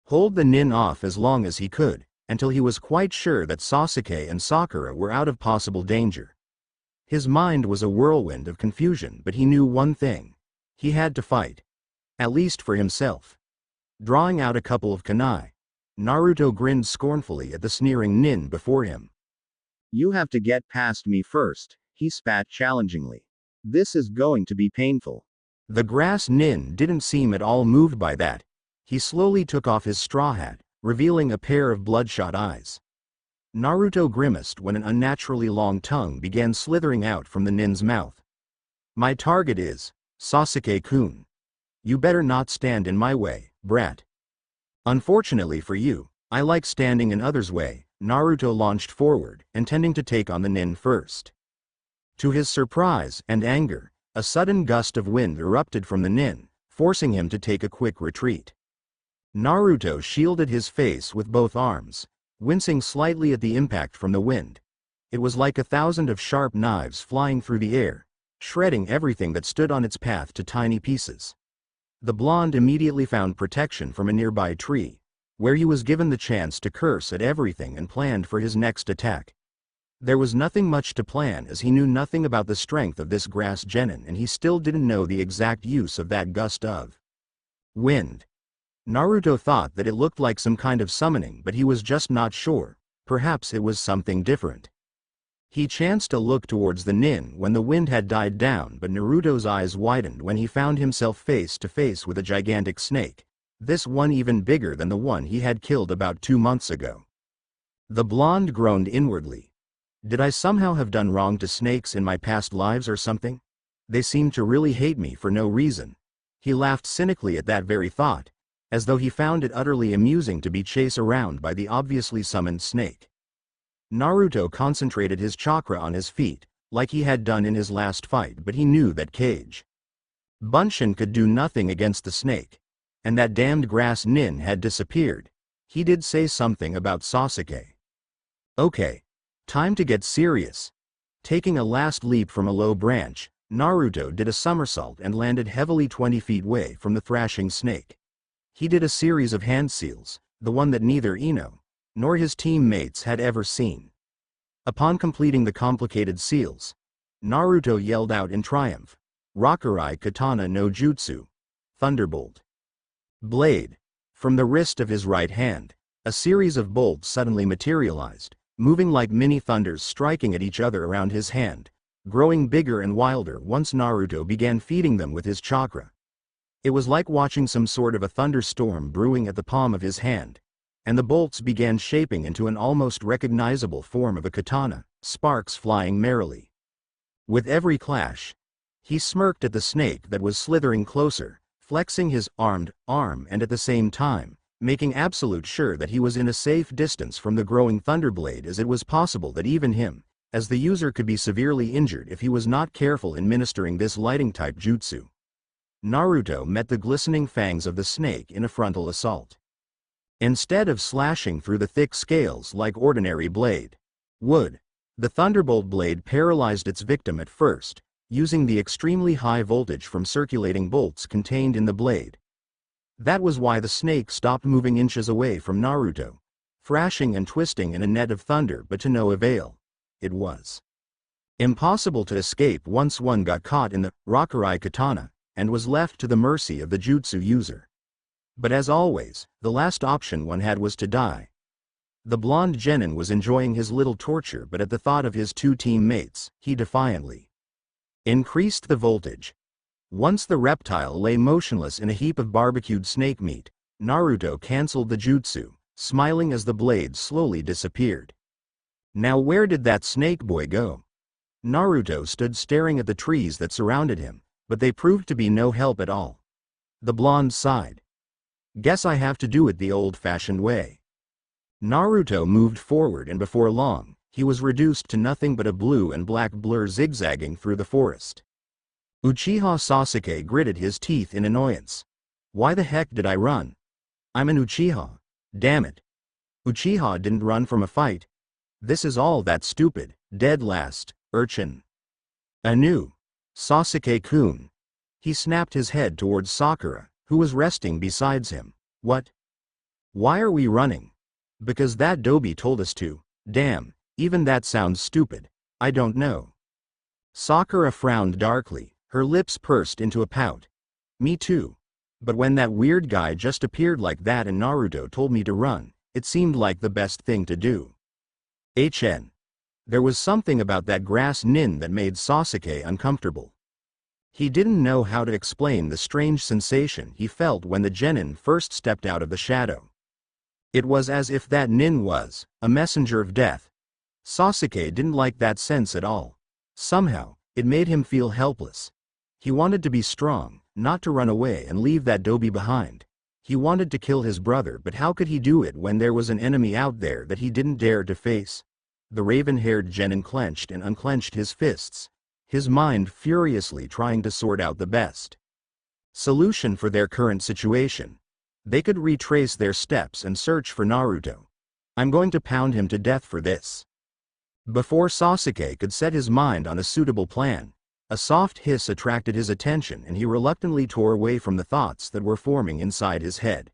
hold the nin off as long as he could, until he was quite sure that Sasuke and Sakura were out of possible danger. His mind was a whirlwind of confusion, but he knew one thing. He had to fight. At least for himself. Drawing out a couple of kunai, Naruto grinned scornfully at the sneering nin before him. "You have to get past me first," he spat challengingly. "This is going to be painful." The grass nin didn't seem at all moved by that. He slowly took off his straw hat, revealing a pair of bloodshot eyes. Naruto grimaced when an unnaturally long tongue began slithering out from the nin's mouth. "My target is Sasuke-kun. You better not stand in my way, brat." "Unfortunately for you, I like standing in others' way." Naruto launched forward, intending to take on the nin first. To his surprise and anger, A sudden gust of wind erupted from the nin, forcing him to take a quick retreat. Naruto shielded his face with both arms, wincing slightly at the impact from the wind. It was like 1,000 of sharp knives flying through the air, shredding everything that stood on its path to tiny pieces. The blonde immediately found protection from a nearby tree, where he was given the chance to curse at everything and planned for his next attack. There was nothing much to plan as he knew nothing about the strength of this grass genin and he still didn't know the exact use of that gust of wind. Naruto thought that it looked like some kind of summoning, but he was just not sure. Perhaps it was something different. He chanced to look towards the nin when the wind had died down, but Naruto's eyes widened when he found himself face to face with a gigantic snake, this one even bigger than the one he had killed about 2 months ago. The blonde groaned inwardly. Did I somehow have done wrong to snakes in my past lives or something? They seem to really hate me for no reason. He laughed cynically at that very thought, as though he found it utterly amusing to be chased around by the obviously summoned snake. Naruto concentrated his chakra on his feet, like he had done in his last fight, but he knew that Kage Bunshin could do nothing against the snake, and that damned grass nin had disappeared. He did say something about Sasuke. Okay, time to get serious. Taking a last leap from a low branch, Naruto did a somersault and landed heavily 20 feet away from the thrashing snake. He did a series of hand seals, the one that neither Ino nor his teammates had ever seen. Upon completing the complicated seals, Naruto yelled out in triumph, "Rakurai Katana no Jutsu, Thunderbolt." Blade. From the wrist of his right hand, a series of bolts suddenly materialized, moving like mini thunders striking at each other around his hand, growing bigger and wilder once Naruto began feeding them with his chakra. It was like watching some sort of a thunderstorm brewing at the palm of his hand, and the bolts began shaping into an almost recognizable form of a katana, sparks flying merrily. With every clash, he smirked at the snake that was slithering closer, flexing his armed arm and at the same time, making absolute sure that he was in a safe distance from the growing thunderblade, as it was possible that even him, as the user, could be severely injured if he was not careful in ministering this lighting-type jutsu. Naruto met the glistening fangs of the snake in a frontal assault. Instead of slashing through the thick scales like ordinary blade would, the thunderbolt blade paralyzed its victim at first, using the extremely high voltage from circulating bolts contained in the blade. That was why the snake stopped moving inches away from Naruto, thrashing and twisting in a net of thunder, but to no avail. It was impossible to escape once one got caught in the Rakurai Katana, and was left to the mercy of the jutsu user. But as always, the last option one had was to die. The blonde genin was enjoying his little torture, but at the thought of his 2 teammates, he defiantly increased the voltage. Once the reptile lay motionless in a heap of barbecued snake meat, Naruto cancelled the jutsu, smiling as the blade slowly disappeared. Now where did that snake boy go? Naruto stood staring at the trees that surrounded him, but they proved to be no help at all. The blonde sighed. Guess I have to do it the old-fashioned way. Naruto moved forward, and before long, he was reduced to nothing but a blue and black blur zigzagging through the forest. Uchiha Sasuke gritted his teeth in annoyance. Why the heck did I run? I'm an Uchiha. Damn it. Uchiha didn't run from a fight. This is all that stupid. Dead last, urchin. Anu. Sasuke-kun. He snapped his head towards Sakura, who was resting beside him. What? Why are we running? Because that Dobi told us to. Damn, even that sounds stupid. I don't know. Sakura frowned darkly, her lips pursed into a pout. Me too. But when that weird guy just appeared like that and Naruto told me to run, it seemed like the best thing to do. There was something about that grass nin that made Sasuke uncomfortable. He didn't know how to explain the strange sensation he felt when the genin first stepped out of the shadow. It was as if that nin was a messenger of death. Sasuke didn't like that sense at all. Somehow, it made him feel helpless. He wanted to be strong, not to run away and leave that Dobi behind. He wanted to kill his brother, but how could he do it when there was an enemy out there that he didn't dare to face? The raven-haired genin clenched and unclenched his fists, his mind furiously trying to sort out the best solution for their current situation. They could retrace their steps and search for Naruto. I'm going to pound him to death for this. Before Sasuke could set his mind on a suitable plan, a soft hiss attracted his attention and he reluctantly tore away from the thoughts that were forming inside his head.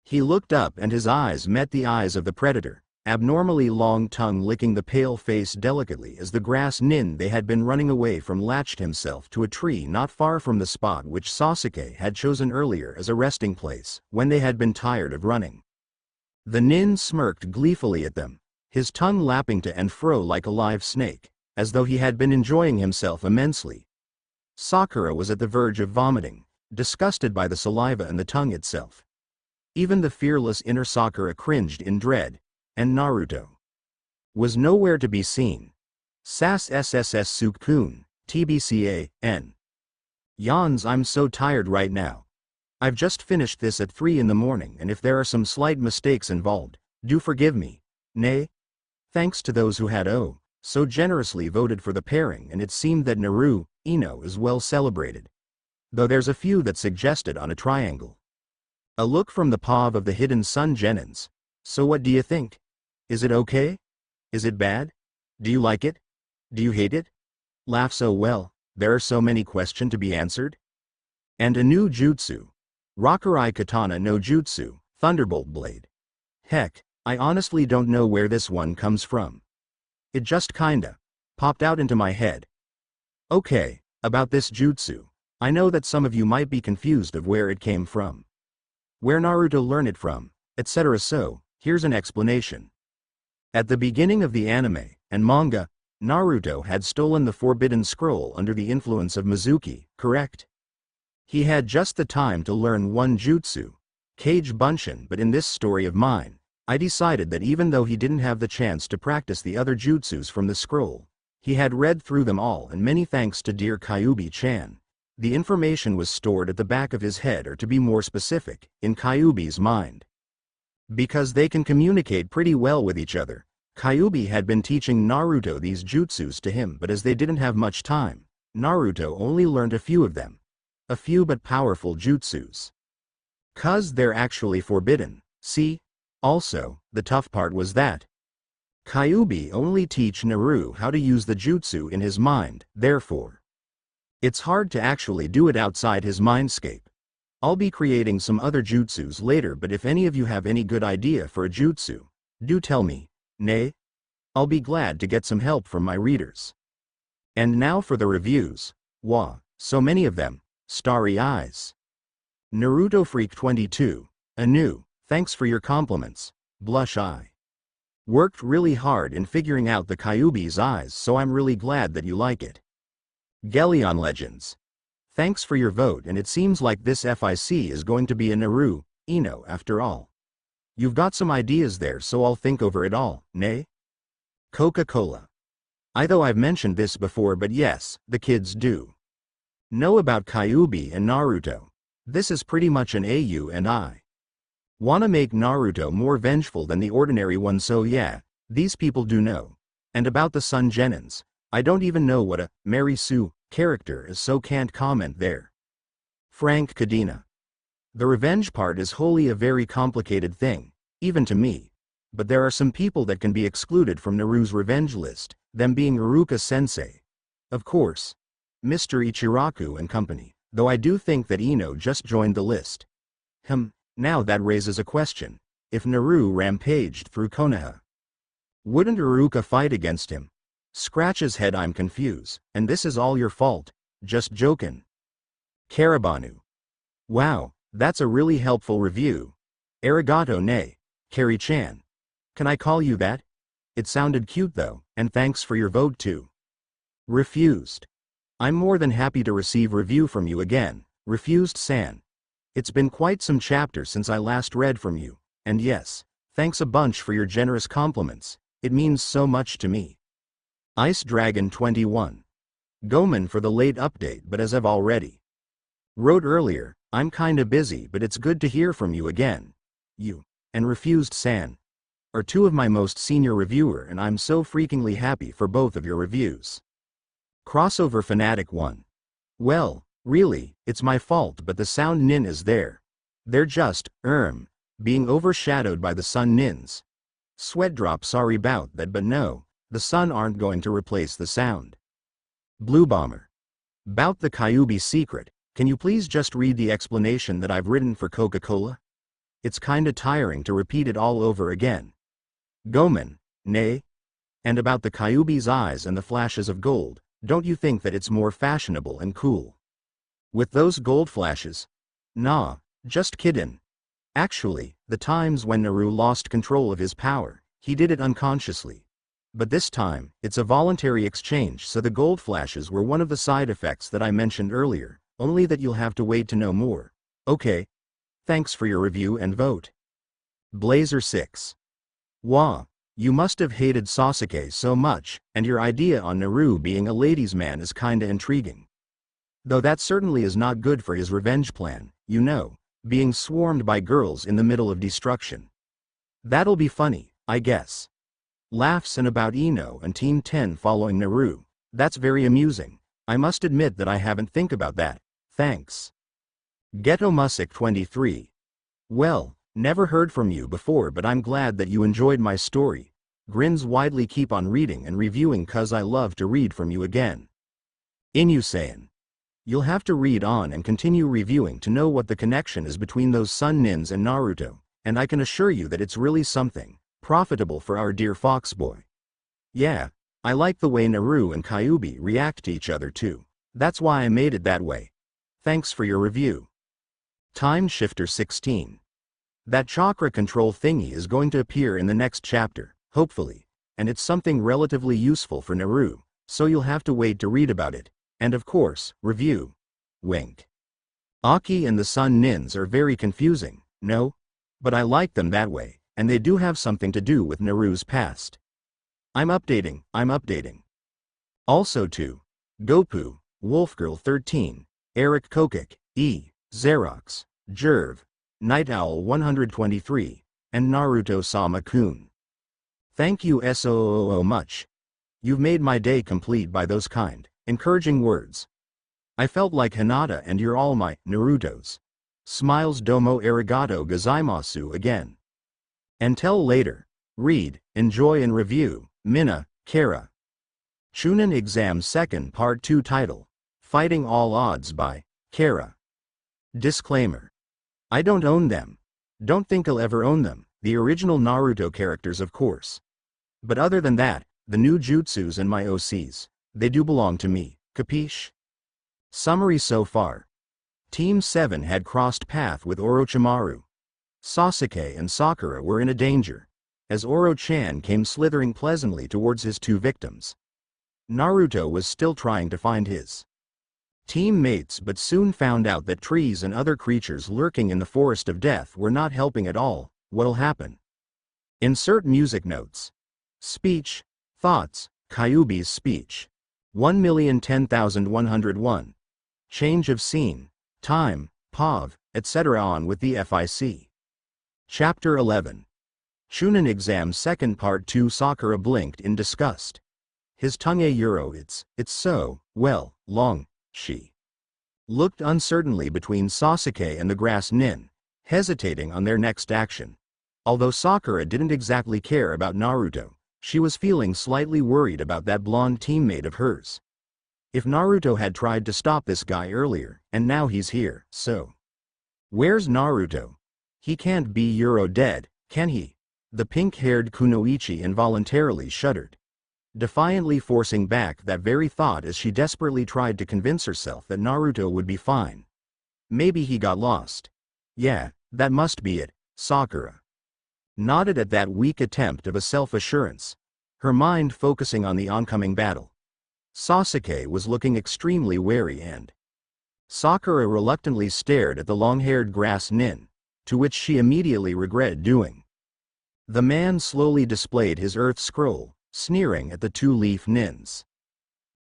He looked up and his eyes met the eyes of the predator, abnormally long tongue licking the pale face delicately as the grass nin they had been running away from latched himself to a tree not far from the spot which Sasuke had chosen earlier as a resting place when they had been tired of running. The nin smirked gleefully at them, his tongue lapping to and fro like a live snake, as though he had been enjoying himself immensely. Sakura was at the verge of vomiting, disgusted by the saliva and the tongue itself. Even the fearless inner Sakura cringed in dread, and Naruto was nowhere to be seen. Sas SSS Sukun, TBCA, N. Yawns. I'm so tired right now. I've just finished this at 3 in the morning and if there are some slight mistakes involved, do forgive me. Nay? Thanks to those who had so generously voted for the pairing and it seemed that Naruto, Ino is well celebrated. Though there's a few that suggested on a triangle. A look from the paw of the hidden sun Genins. So what do you think? Is it okay? Is it bad? Do you like it? Do you hate it? Laugh. So well, there are so many questions to be answered. And a new jutsu. Rakurai Katana no Jutsu, Thunderbolt Blade. Heck, I honestly don't know where this one comes from. It just kinda popped out into my head. Okay, about this jutsu. I know that some of you might be confused of where it came from. Where Naruto learned it from, etc. So, here's an explanation. At the beginning of the anime and manga, Naruto had stolen the Forbidden Scroll under the influence of Mizuki, correct? He had just the time to learn one jutsu, Kage Bunshin, but in this story of mine, I decided that even though he didn't have the chance to practice the other jutsus from the scroll, he had read through them all and many thanks to dear Kyubi-chan. The information was stored at the back of his head or to be more specific, in Kyubi's mind. Because they can communicate pretty well with each other, Kyubi had been teaching Naruto these jutsus to him but as they didn't have much time, Naruto only learned a few of them. A few but powerful jutsus. 'Cause they're actually forbidden, see? Also, the tough part was that Kyubi only teach Naruto how to use the jutsu in his mind, therefore it's hard to actually do it outside his mindscape. I'll be creating some other jutsus later but if any of you have any good idea for a jutsu, do tell me. Nay? I'll be glad to get some help from my readers. And now for the reviews. Wah, so many of them. Starry eyes. Naruto Freak 22. Anu, thanks for your compliments. Blush eye. Worked really hard in figuring out the Kyubi's eyes so I'm really glad that you like it. Gellion Legends. Thanks for your vote and it seems like this FIC is going to be a Naruto, Ino after all. You've got some ideas there so I'll think over it all, nay? Coca-Cola. Though I've mentioned this before but yes, the kids do know about Kyubi and Naruto. This is pretty much an AU and I wanna make Naruto more vengeful than the ordinary one so yeah, these people do know. And about the Sun Genins, I don't even know what a Mary Sue character is so can't comment there. Frank Cadena. The revenge part is wholly a very complicated thing, even to me. But there are some people that can be excluded from Naruto's revenge list, them being Iruka-sensei. Of course. Mr. Ichiraku and company, though I do think that Ino just joined the list. Now that raises a question. If Naruto rampaged through Konoha, wouldn't Iruka fight against him? Scratch his head. I'm confused, and this is all your fault. Just jokin'. Karabanu. Wow, that's a really helpful review. Arigato ne, Kari-chan. Can I call you that? It sounded cute though, and thanks for your vote too. Refused. I'm more than happy to receive review from you again, Refused-san. It's been quite some chapters since I last read from you, and yes, thanks a bunch for your generous compliments, it means so much to me. Ice Dragon 21. Gomen for the late update but as I've already wrote earlier, I'm kinda busy but it's good to hear from you again. You and Refused-san are two of my most senior reviewer and I'm so freakingly happy for both of your reviews. Crossover Fanatic 1. Well, really, it's my fault, but the sound nin is there. They're just, being overshadowed by the sun nins. Sweat drop, sorry about that, but no, the sun aren't going to replace the sound. Blue Bomber. Bout the Kyubi secret, can you please just read the explanation that I've written for Coca-Cola? It's kinda tiring to repeat it all over again. Gomen, nay? And about the Kyubi's eyes and the flashes of gold, don't you think that it's more fashionable and cool? With those gold flashes? Nah, just kiddin'. Actually, the times when Naru lost control of his power, he did it unconsciously. But this time, it's a voluntary exchange, so the gold flashes were one of the side effects that I mentioned earlier, only that you'll have to wait to know more. Okay. Thanks for your review and vote. Blazer 6. Wah, you must have hated Sasuke so much, and your idea on Naru being a ladies' man is kinda intriguing. Though that certainly is not good for his revenge plan, you know, being swarmed by girls in the middle of destruction. That'll be funny, I guess. Laughs and about Ino and Team 10 following Naru, that's very amusing. I must admit that I haven't think about that, thanks. Ghetto Music 23. Well, never heard from you before, but I'm glad that you enjoyed my story. Grins widely, keep on reading and reviewing cause I love to read from you again. Inusayan. You'll have to read on and continue reviewing to know what the connection is between those sun nins and Naruto, and I can assure you that it's really something profitable for our dear Foxboy. Yeah, I like the way Naru and Kyubi react to each other too. That's why I made it that way. Thanks for your review. Time Shifter 16. That chakra control thingy is going to appear in the next chapter, hopefully, and it's something relatively useful for Naru, so you'll have to wait to read about it, and of course, review. Wink. Aki and the Sun Nins are very confusing, no? But I like them that way, and they do have something to do with Naru's past. I'm updating. Also to Gopu, Wolfgirl 13, Eric Kokik, E, Xerox, Jerv, Night Owl 123, and Naruto-sama-kun. Thank you so much. You've made my day complete by those kind, encouraging words. I felt like Hinata and you're all my Narutos. Smiles domo arigato gozaimasu again. Until later. Read, enjoy and review, Mina, Kara. Chunin Exam 2nd Part 2 Title, Fighting All Odds by Kara. Disclaimer. I don't own them. Don't think I'll ever own them, the original Naruto characters of course. But other than that, the new jutsus and my OCs, they do belong to me, capiche? Summary so far. Team 7 had crossed path with Orochimaru. Sasuke and Sakura were in a danger, as Oro-chan came slithering pleasantly towards his two victims. Naruto was still trying to find his teammates but soon found out that trees and other creatures lurking in the forest of death were not helping at all. What'll happen? Insert music notes. Speech, thoughts, Kyubi's speech. 1,010,101. Change of scene, time, POV, etc. On with the FIC. Chapter 11. Chunin Exam 2nd Part 2. Sakura blinked in disgust. His tongue it's so, well, long. She looked uncertainly between Sasuke and the grass nin, hesitating on their next action. Although Sakura didn't exactly care about Naruto, she was feeling slightly worried about that blonde teammate of hers. If Naruto had tried to stop this guy earlier, and now he's here, so where's Naruto? He can't be dead, can he? The pink-haired Kunoichi involuntarily shuddered, defiantly forcing back that very thought as she desperately tried to convince herself that Naruto would be fine. Maybe he got lost. Yeah, that must be it. Sakura nodded at that weak attempt of a self-assurance, her mind focusing on the oncoming battle. Sasuke was looking extremely wary and Sakura reluctantly stared at the long-haired grass nin, to which she immediately regretted doing. The man slowly displayed his earth scroll, sneering at the two-leaf nins.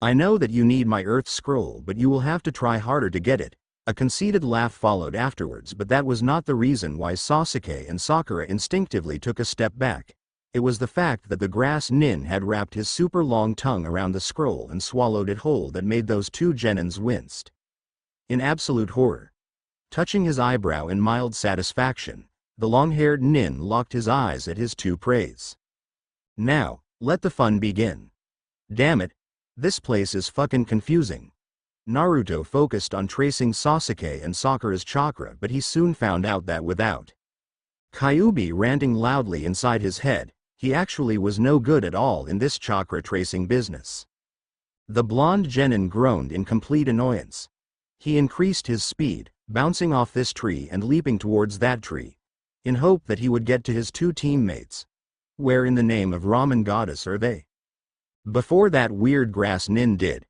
I know that you need my earth scroll, but you will have to try harder to get it. A conceited laugh followed afterwards, but that was not the reason why Sasuke and Sakura instinctively took a step back. It was the fact that the grass nin had wrapped his super long tongue around the scroll and swallowed it whole that made those two genins winced. In absolute horror. Touching his eyebrow in mild satisfaction, the long-haired nin locked his eyes at his two preys. Now, let the fun begin. Damn it, this place is fucking confusing. Naruto focused on tracing Sasuke and Sakura's chakra, but he soon found out that without Kyubi ranting loudly inside his head, he actually was no good at all in this chakra tracing business. The blonde genin groaned in complete annoyance. He increased his speed, bouncing off this tree and leaping towards that tree, in hope that he would get to his two teammates. Where in the name of Ramen Goddess are they? Before that weird grass nin did.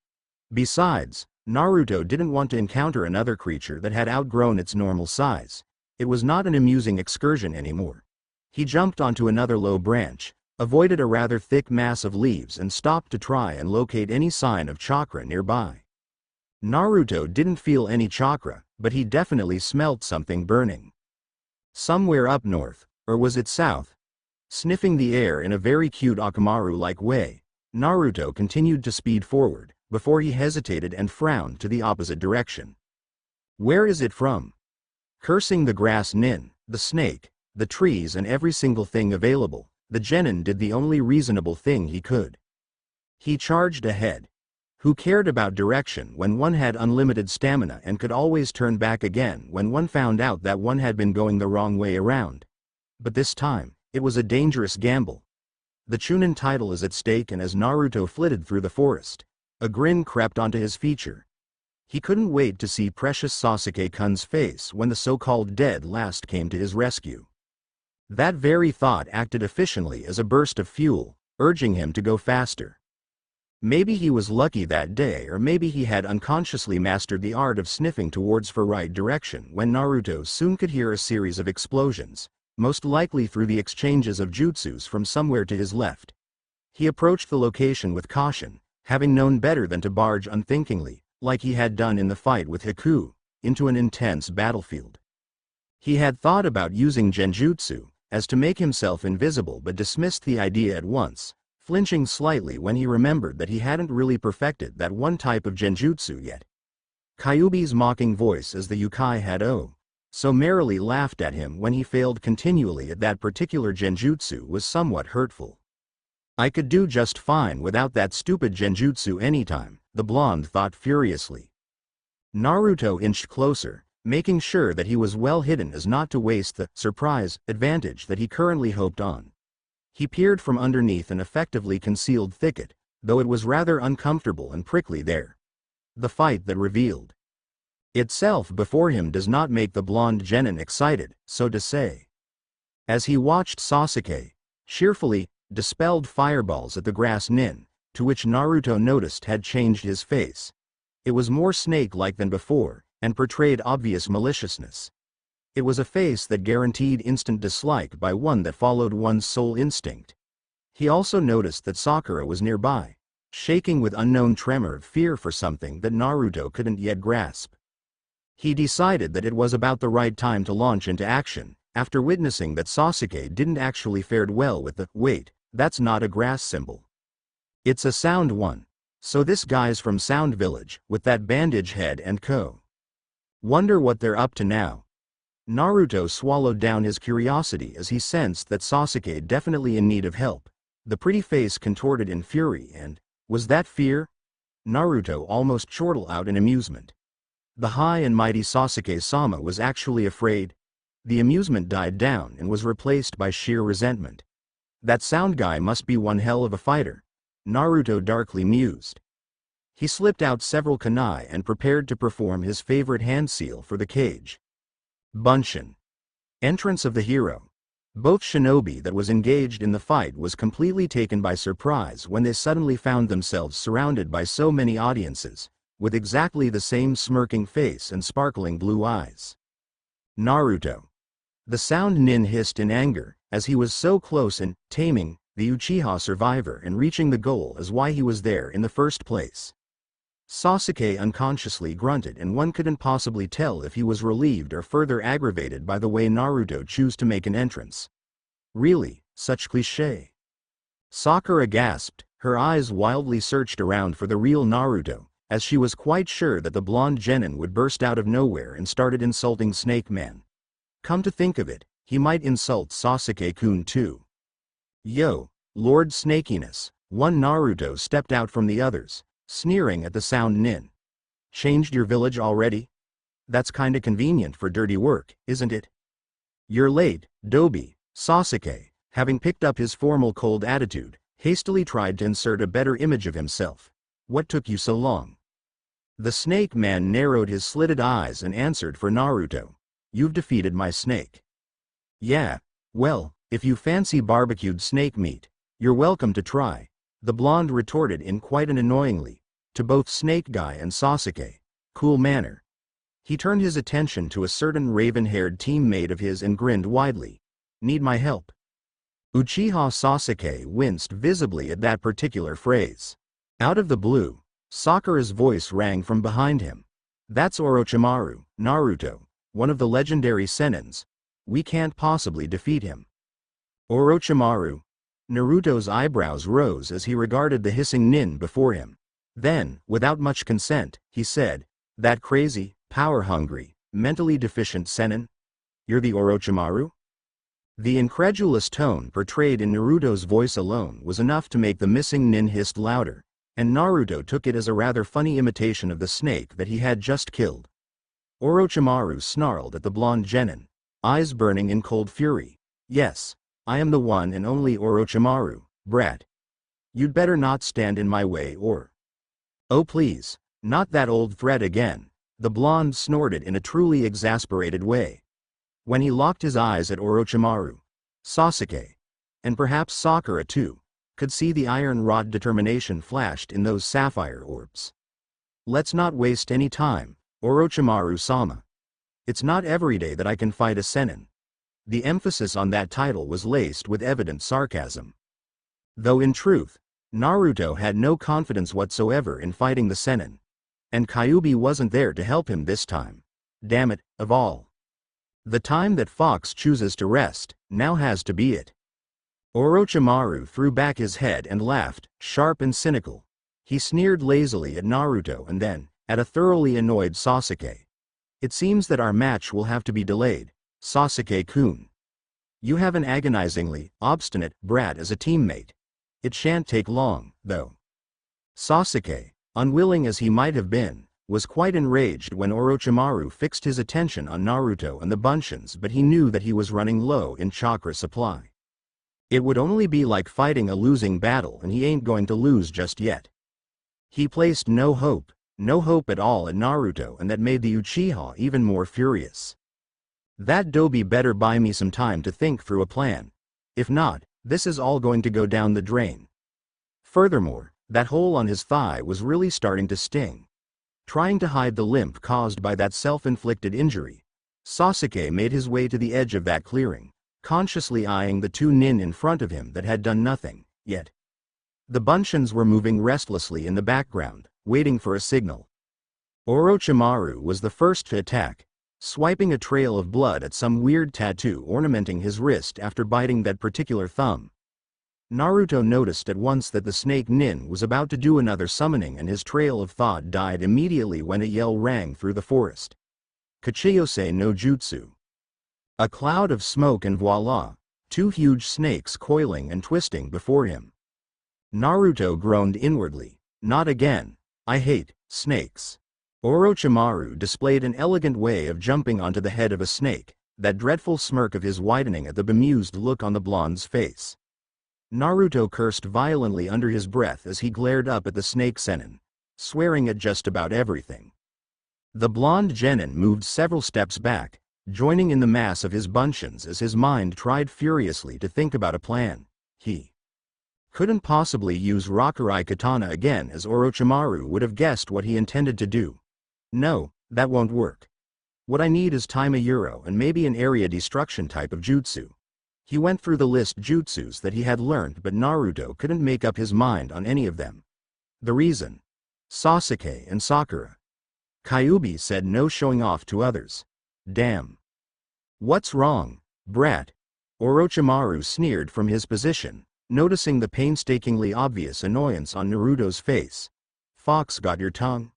Besides, Naruto didn't want to encounter another creature that had outgrown its normal size. It was not an amusing excursion anymore. He jumped onto another low branch, avoided a rather thick mass of leaves and stopped to try and locate any sign of chakra nearby. Naruto didn't feel any chakra, but he definitely smelt something burning. Somewhere up north, or was it south? Sniffing the air in a very cute Orochimaru-like way, Naruto continued to speed forward, before he hesitated and frowned to the opposite direction. Where is it from? Cursing the grass nin, the snake, the trees and every single thing available, the genin did the only reasonable thing he could. He charged ahead. Who cared about direction when one had unlimited stamina and could always turn back again when one found out that one had been going the wrong way around? But this time, it was a dangerous gamble. The Chunin title is at stake, and as Naruto flitted through the forest, a grin crept onto his feature. He couldn't wait to see precious Sasuke-kun's face when the so-called dead last came to his rescue. That very thought acted efficiently as a burst of fuel, urging him to go faster. Maybe he was lucky that day, or maybe he had unconsciously mastered the art of sniffing towards the right direction when Naruto soon could hear a series of explosions, most likely through the exchanges of jutsus from somewhere to his left. He approached the location with caution, having known better than to barge unthinkingly, like he had done in the fight with Haku, into an intense battlefield. He had thought about using Genjutsu, as to make himself invisible, but dismissed the idea at once, flinching slightly when he remembered that he hadn't really perfected that one type of Genjutsu yet. Kyubi's mocking voice as the Yukai had so merrily laughed at him when he failed continually at that particular Genjutsu was somewhat hurtful. I could do just fine without that stupid Genjutsu anytime, the blonde thought furiously. Naruto inched closer, making sure that he was well hidden as not to waste the surprise advantage that he currently hoped on. He peered from underneath an effectively concealed thicket, though it was rather uncomfortable and prickly there. The fight that revealed itself before him does not make the blonde genin excited, so to say. As he watched Sasuke cheerfully dispelled fireballs at the grass nin, to which Naruto noticed had changed his face. It was more snake-like than before, and portrayed obvious maliciousness. It was a face that guaranteed instant dislike by one that followed one's sole instinct. He also noticed that Sakura was nearby, shaking with unknown tremor of fear for something that Naruto couldn't yet grasp. He decided that it was about the right time to launch into action, after witnessing that Sasuke didn't actually fared well with the wait, that's not a grass symbol. It's a sound one. So this guy's from Sound Village, with that bandage head and co. Wonder what they're up to now. Naruto swallowed down his curiosity as he sensed that Sasuke definitely in need of help. The pretty face contorted in fury and, was that fear? Naruto almost chortled out in amusement. The high and mighty Sasuke-sama was actually afraid. The amusement died down and was replaced by sheer resentment. That sound guy must be one hell of a fighter, Naruto darkly mused. He slipped out several kunai and prepared to perform his favorite hand seal for the cage. Bunshin. Entrance of the hero. Both shinobi that was engaged in the fight was completely taken by surprise when they suddenly found themselves surrounded by so many audiences, with exactly the same smirking face and sparkling blue eyes. Naruto. The sound nin hissed in anger, as he was so close in taming the Uchiha survivor and reaching the goal as why he was there in the first place. Sasuke unconsciously grunted, and one couldn't possibly tell if he was relieved or further aggravated by the way Naruto chose to make an entrance. Really, Such cliché. Sakura gasped, her eyes wildly searched around for the real Naruto, as she was quite sure that the blonde genin would burst out of nowhere and started insulting Snake Man. Come to think of it, he might insult Sasuke-kun too. Yo, Lord Snakiness, one Naruto stepped out from the others, sneering at the sound nin. Changed your village already? That's kinda convenient for dirty work, isn't it? You're late, Dobi. Sasuke, having picked up his formal cold attitude, hastily tried to insert a better image of himself. What took you so long? The Snake Man narrowed his slitted eyes and answered for Naruto. You've defeated my snake. Yeah, well, if you fancy barbecued snake meat, you're welcome to try, the blonde retorted in quite an annoyingly, to both Snake Guy and Sasuke, cool manner. He turned his attention to a certain raven-haired teammate of his and grinned widely. Need my help? Uchiha Sasuke winced visibly at that particular phrase. Out of the blue, Sakura's voice rang from behind him. That's Orochimaru, Naruto, one of the legendary senins. We can't possibly defeat him. Orochimaru? Naruto's eyebrows rose as he regarded the hissing nin before him. Then, without much consent, he said, that crazy, power-hungry, mentally deficient senin? You're the Orochimaru? The incredulous tone portrayed in Naruto's voice alone was enough to make the missing nin hiss louder, and Naruto took it as a rather funny imitation of the snake that he had just killed. Orochimaru snarled at the blonde genin, eyes burning in cold fury. Yes, I am the one and only Orochimaru, brat. You'd better not stand in my way or... Oh please, not that old threat again, the blonde snorted in a truly exasperated way. When he locked his eyes at Orochimaru, Sasuke, and perhaps Sakura too, could see the iron-wrought determination flashed in those sapphire orbs. Let's not waste any time, Orochimaru-sama. It's not every day that I can fight a senin. The emphasis on that title was laced with evident sarcasm. Though in truth, Naruto had no confidence whatsoever in fighting the senin. And Kyubi wasn't there to help him this time. Damn it, of all. The time that Fox chooses to rest, now has to be it. Orochimaru threw back his head and laughed, sharp and cynical. He sneered lazily at Naruto and then, at a thoroughly annoyed Sasuke. It seems that our match will have to be delayed, Sasuke-kun. You have an agonizingly obstinate brat as a teammate. It shan't take long, though. Sasuke, unwilling as he might have been, was quite enraged when Orochimaru fixed his attention on Naruto and the Bunshins, but he knew that he was running low in chakra supply. It would only be like fighting a losing battle, and he ain't going to lose just yet. He placed no hope at all in Naruto, and that made the Uchiha even more furious. That Dobi better buy me some time to think through a plan. If not, this is all going to go down the drain. Furthermore, that hole on his thigh was really starting to sting. Trying to hide the limp caused by that self-inflicted injury, Sasuke made his way to the edge of that clearing, consciously eyeing the two nin in front of him that had done nothing, yet. The Bunshins were moving restlessly in the background, waiting for a signal. Orochimaru was the first to attack, swiping a trail of blood at some weird tattoo ornamenting his wrist after biting that particular thumb. Naruto noticed at once that the snake nin was about to do another summoning, and his trail of thought died immediately when a yell rang through the forest. Kachiyose no Jutsu. A cloud of smoke, and voila, two huge snakes coiling and twisting before him. Naruto groaned inwardly. Not again. I hate snakes. Orochimaru displayed an elegant way of jumping onto the head of a snake, that dreadful smirk of his widening at the bemused look on the blonde's face. Naruto cursed violently under his breath as he glared up at the snake senin, swearing at just about everything. The blonde genin moved several steps back, joining in the mass of his Bunshins as his mind tried furiously to think about a plan. He couldn't possibly use Rakurai Katana again, as Orochimaru would have guessed what he intended to do. No, that won't work. What I need is time a euro and maybe an area destruction type of jutsu. He went through the list jutsus that he had learned, but Naruto couldn't make up his mind on any of them. The reason? Sasuke and Sakura. Kyubi said no showing off to others. Damn. What's wrong, brat? Orochimaru sneered from his position, noticing the painstakingly obvious annoyance on Naruto's face. Fox got your tongue?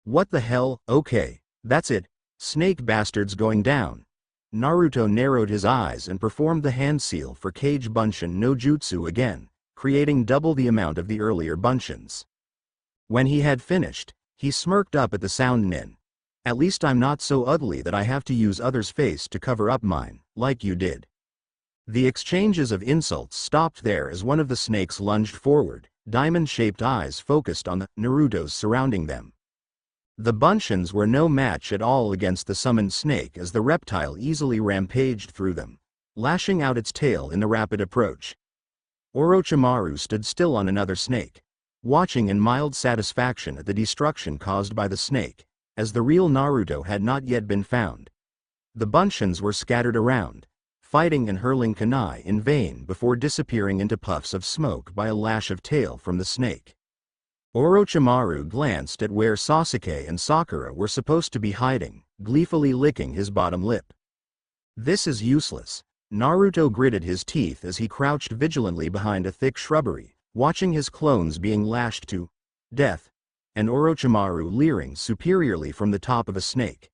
What the hell? Okay, that's it. Snake bastards going down. Naruto narrowed his eyes and performed the hand seal for Kage Bunshin no Jutsu again, creating double the amount of the earlier Bunshins. When he had finished, he smirked up at the sound nin. At least I'm not so ugly that I have to use others' face to cover up mine, like you did. The exchanges of insults stopped there as one of the snakes lunged forward, diamond-shaped eyes focused on the Narutos surrounding them. The Bunshins were no match at all against the summoned snake as the reptile easily rampaged through them, lashing out its tail in the rapid approach. Orochimaru stood still on another snake, watching in mild satisfaction at the destruction caused by the snake, as the real Naruto had not yet been found. The Bunshins were scattered around, fighting and hurling kunai in vain before disappearing into puffs of smoke by a lash of tail from the snake. Orochimaru glanced at where Sasuke and Sakura were supposed to be hiding, gleefully licking his bottom lip. This is useless. Naruto gritted his teeth as he crouched vigilantly behind a thick shrubbery, watching his clones being lashed to death, and Orochimaru leering superiorly from the top of a snake.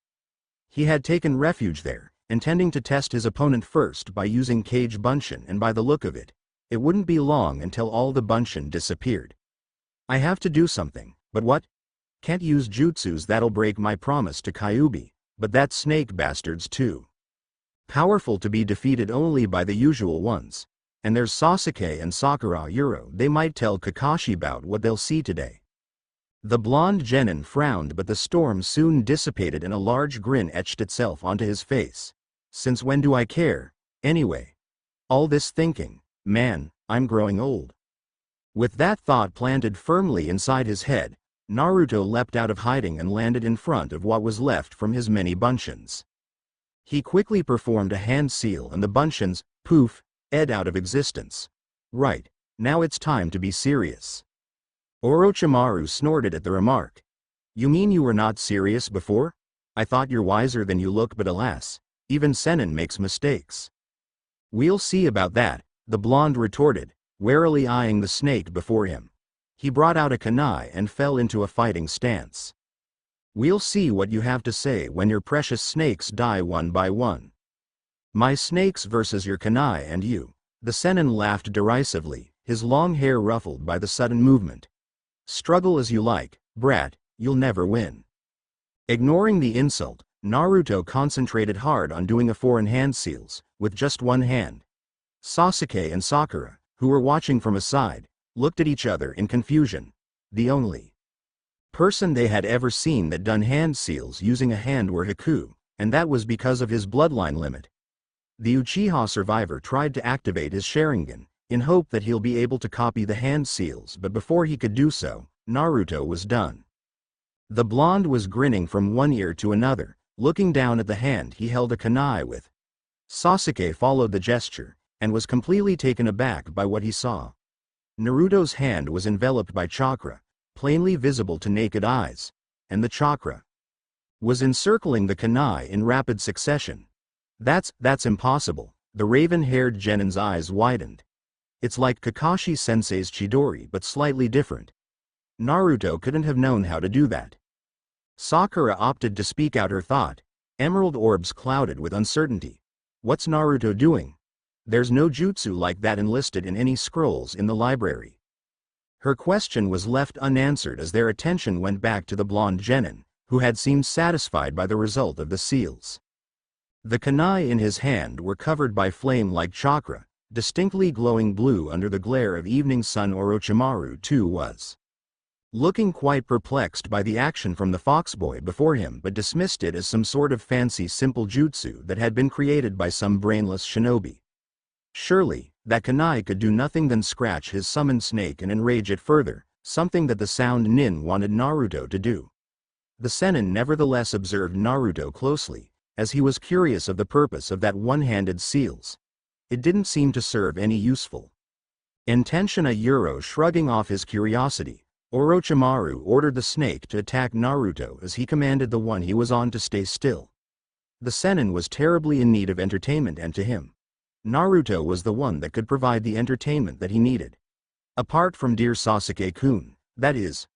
He had taken refuge there, intending to test his opponent first by using Kage Bunshin, and by the look of it, it wouldn't be long until all the Bunshin disappeared. I have to do something, but what? Can't use jutsus that'll break my promise to Kyubi, but that's snake bastards too. Powerful to be defeated only by the usual ones, and there's Sasuke and Sakura Euro, they might tell Kakashi about what they'll see today. The blonde genin frowned, but the storm soon dissipated and a large grin etched itself onto his face. Since when do I care, anyway? All this thinking, man, I'm growing old. With that thought planted firmly inside his head, Naruto leapt out of hiding and landed in front of what was left from his many Bunshins. He quickly performed a hand seal and the Bunshins, poof, ed out of existence. Right, now it's time to be serious. Orochimaru snorted at the remark. You mean you were not serious before? I thought you're wiser than you look, but alas, even Sennin makes mistakes. We'll see about that, the blonde retorted, warily eyeing the snake before him. He brought out a kunai and fell into a fighting stance. We'll see what you have to say when your precious snakes die one by one. My snakes versus your kunai and you. The Sennin laughed derisively, his long hair ruffled by the sudden movement. Struggle as you like, brat, you'll never win. Ignoring the insult, Naruto concentrated hard on doing a foreign hand seals, with just one hand. Sasuke and Sakura, who were watching from aside, looked at each other in confusion. The only person they had ever seen that done hand seals using a hand were Haku, and that was because of his bloodline limit. The Uchiha survivor tried to activate his Sharingan, in hope that he'll be able to copy the hand seals, but before he could do so, Naruto was done. The blonde was grinning from one ear to another, looking down at the hand he held a kunai with. Sasuke followed the gesture, and was completely taken aback by what he saw. Naruto's hand was enveloped by chakra, plainly visible to naked eyes, and the chakra was encircling the kunai in rapid succession. That's impossible. The raven-haired genin's eyes widened. It's like Kakashi Sensei's Chidori, but slightly different. Naruto couldn't have known how to do that. Sakura opted to speak out her thought, emerald orbs clouded with uncertainty. What's Naruto doing? There's no jutsu like that enlisted in any scrolls in the library. Her question was left unanswered as their attention went back to the blonde genin, who had seemed satisfied by the result of the seals. The kunai in his hand were covered by flame-like chakra, distinctly glowing blue under the glare of evening sun. Orochimaru too was looking quite perplexed by the action from the foxboy before him, but dismissed it as some sort of fancy simple jutsu that had been created by some brainless shinobi. Surely, that kunai could do nothing than scratch his summoned snake and enrage it further, something that the sound nin wanted Naruto to do. The Sennin nevertheless observed Naruto closely, as he was curious of the purpose of that one-handed seals. It didn't seem to serve any useful intention. Shrugging off his curiosity, Orochimaru ordered the snake to attack Naruto as he commanded the one he was on to stay still. The Sennin was terribly in need of entertainment, and to him, Naruto was the one that could provide the entertainment that he needed. Apart from dear Sasuke-kun, that is.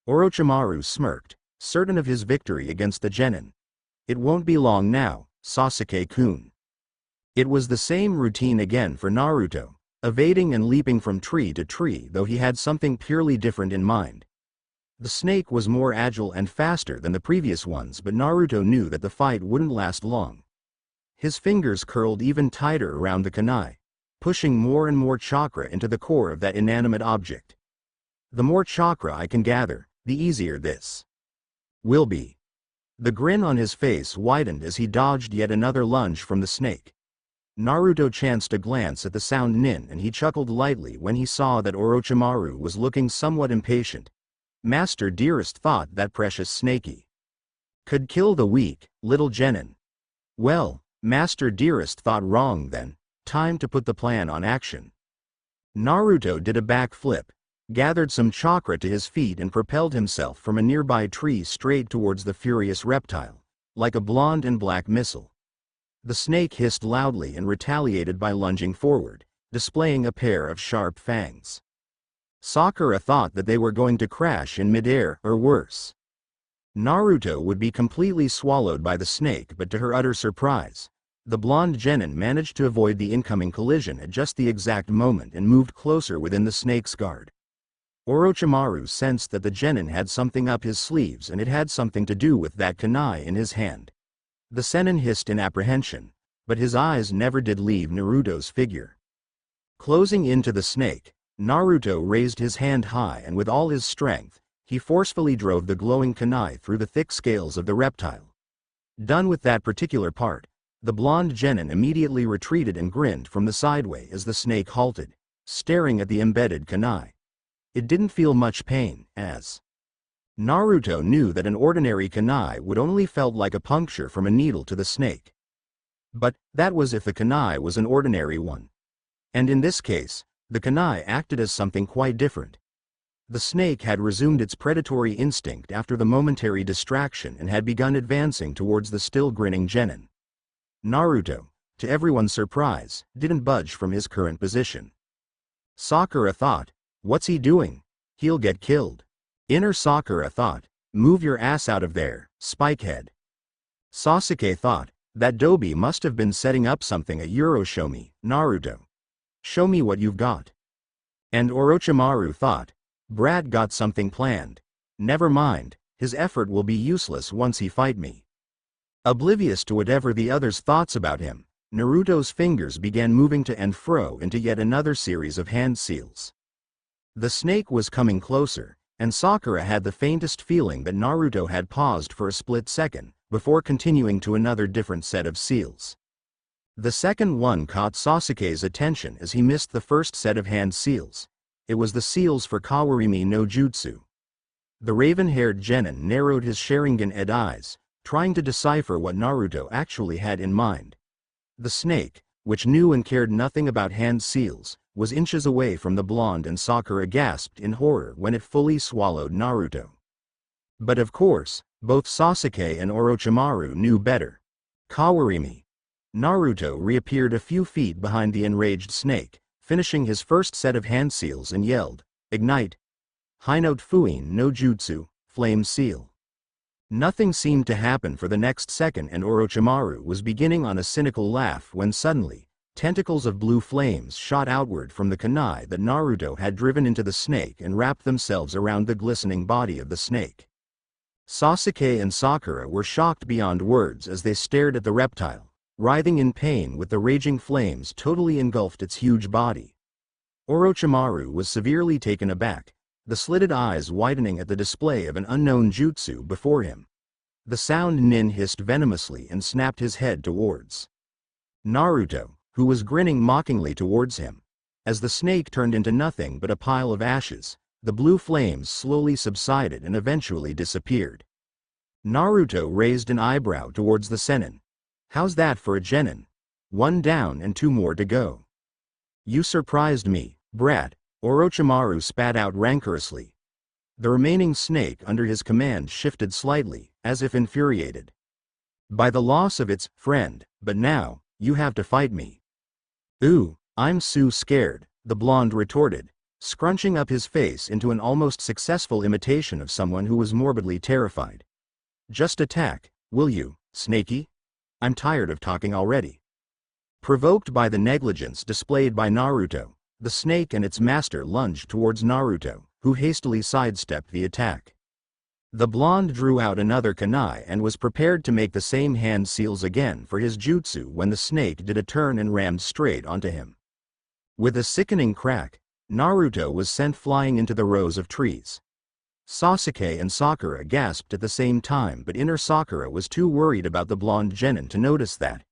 Orochimaru smirked, certain of his victory against the genin. It won't be long now, Sasuke-kun. It was the same routine again for Naruto, evading and leaping from tree to tree, though he had something purely different in mind. The snake was more agile and faster than the previous ones, but Naruto knew that the fight wouldn't last long. His fingers curled even tighter around the kunai, pushing more and more chakra into the core of that inanimate object. The more chakra I can gather, the easier this will be. The grin on his face widened as he dodged yet another lunge from the snake. Naruto chanced a glance at the sound nin, and he chuckled lightly when he saw that Orochimaru was looking somewhat impatient. Master Dearest thought that precious snakey could kill the weak, little genin. Well, Master Dearest thought wrong then. Time to put the plan on action. Naruto did a backflip, gathered some chakra to his feet and propelled himself from a nearby tree straight towards the furious reptile, like a blonde and black missile. The snake hissed loudly and retaliated by lunging forward, displaying a pair of sharp fangs. Sakura thought that they were going to crash in midair, or worse. Naruto would be completely swallowed by the snake, but to her utter surprise, the blonde genin managed to avoid the incoming collision at just the exact moment and moved closer within the snake's guard. Orochimaru sensed that the genin had something up his sleeves, and it had something to do with that kunai in his hand. The senin hissed in apprehension, but his eyes never did leave Naruto's figure. Closing into the snake, Naruto raised his hand high, and with all his strength, he forcefully drove the glowing kunai through the thick scales of the reptile. Done with that particular part, the blonde genin immediately retreated and grinned from the sideway as the snake halted, staring at the embedded kunai. It didn't feel much pain, as Naruto knew that an ordinary kunai would only felt like a puncture from a needle to the snake. But that was if the kunai was an ordinary one. And in this case, the kunai acted as something quite different. The snake had resumed its predatory instinct after the momentary distraction and had begun advancing towards the still grinning genin. Naruto, to everyone's surprise, didn't budge from his current position. Sakura thought, "What's he doing? He'll get killed." Inner Sakura thought, "Move your ass out of there, spikehead." Sasuke thought, "That Dobi must have been setting up something at Euro. Show me, Naruto. Show me what you've got." And Orochimaru thought, "Brat got something planned. Never mind, his effort will be useless once he fight me." Oblivious to whatever the others' thoughts about him, Naruto's fingers began moving to and fro into yet another series of hand seals. The snake was coming closer, and Sakura had the faintest feeling that Naruto had paused for a split second, before continuing to another different set of seals. The second one caught Sasuke's attention as he missed the first set of hand seals. It was the seals for Kawarimi no Jutsu. The raven-haired genin narrowed his Sharingan-ed eyes, trying to decipher what Naruto actually had in mind. The snake, which knew and cared nothing about hand seals, was inches away from the blonde, and Sakura gasped in horror when it fully swallowed Naruto. But of course, both Sasuke and Orochimaru knew better. Kawarimi. Naruto reappeared a few feet behind the enraged snake, finishing his first set of hand seals, and yelled, "Ignite! Hinote Fuin no Jutsu, Flame Seal." Nothing seemed to happen for the next second, and Orochimaru was beginning on a cynical laugh when suddenly, tentacles of blue flames shot outward from the kunai that Naruto had driven into the snake and wrapped themselves around the glistening body of the snake. Sasuke and Sakura were shocked beyond words as they stared at the reptile, writhing in pain with the raging flames totally engulfed its huge body. Orochimaru was severely taken aback, the slitted eyes widening at the display of an unknown jutsu before him. The sound nin hissed venomously and snapped his head towards Naruto, who was grinning mockingly towards him. As the snake turned into nothing but a pile of ashes, the blue flames slowly subsided and eventually disappeared. Naruto raised an eyebrow towards the senin. "How's that for a genin? One down and two more to go." "You surprised me, brat," Orochimaru spat out rancorously. The remaining snake under his command shifted slightly, as if infuriated by the loss of its friend, "but now, you have to fight me." Ooh, I'm so scared, the blonde retorted, scrunching up his face into an almost successful imitation of someone who was morbidly terrified. Just attack, will you, Snakey? I'm tired of talking already. Provoked by the negligence displayed by Naruto, the snake and its master lunged towards Naruto, who hastily sidestepped the attack. The blonde drew out another kunai and was prepared to make the same hand seals again for his jutsu when the snake did a turn and rammed straight onto him. With a sickening crack, Naruto was sent flying into the rows of trees. Sasuke and Sakura gasped at the same time, but inner Sakura was too worried about the blonde genin to notice that.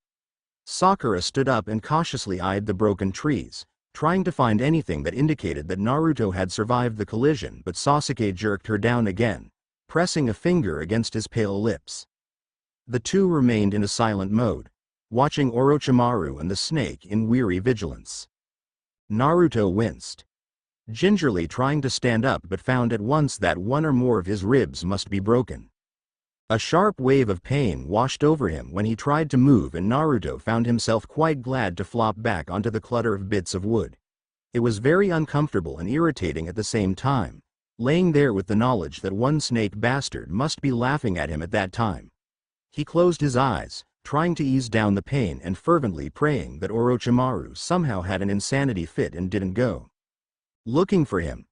Sakura stood up and cautiously eyed the broken trees, trying to find anything that indicated that Naruto had survived the collision, but Sasuke jerked her down again, pressing a finger against his pale lips. The two remained in a silent mode, watching Orochimaru and the snake in weary vigilance. Naruto winced, gingerly trying to stand up, but found at once that one or more of his ribs must be broken. A sharp wave of pain washed over him when he tried to move, and Naruto found himself quite glad to flop back onto the clutter of bits of wood. It was very uncomfortable and irritating at the same time, laying there with the knowledge that one snake bastard must be laughing at him at that time. He closed his eyes, trying to ease down the pain and fervently praying that Orochimaru somehow had an insanity fit and didn't go looking for him.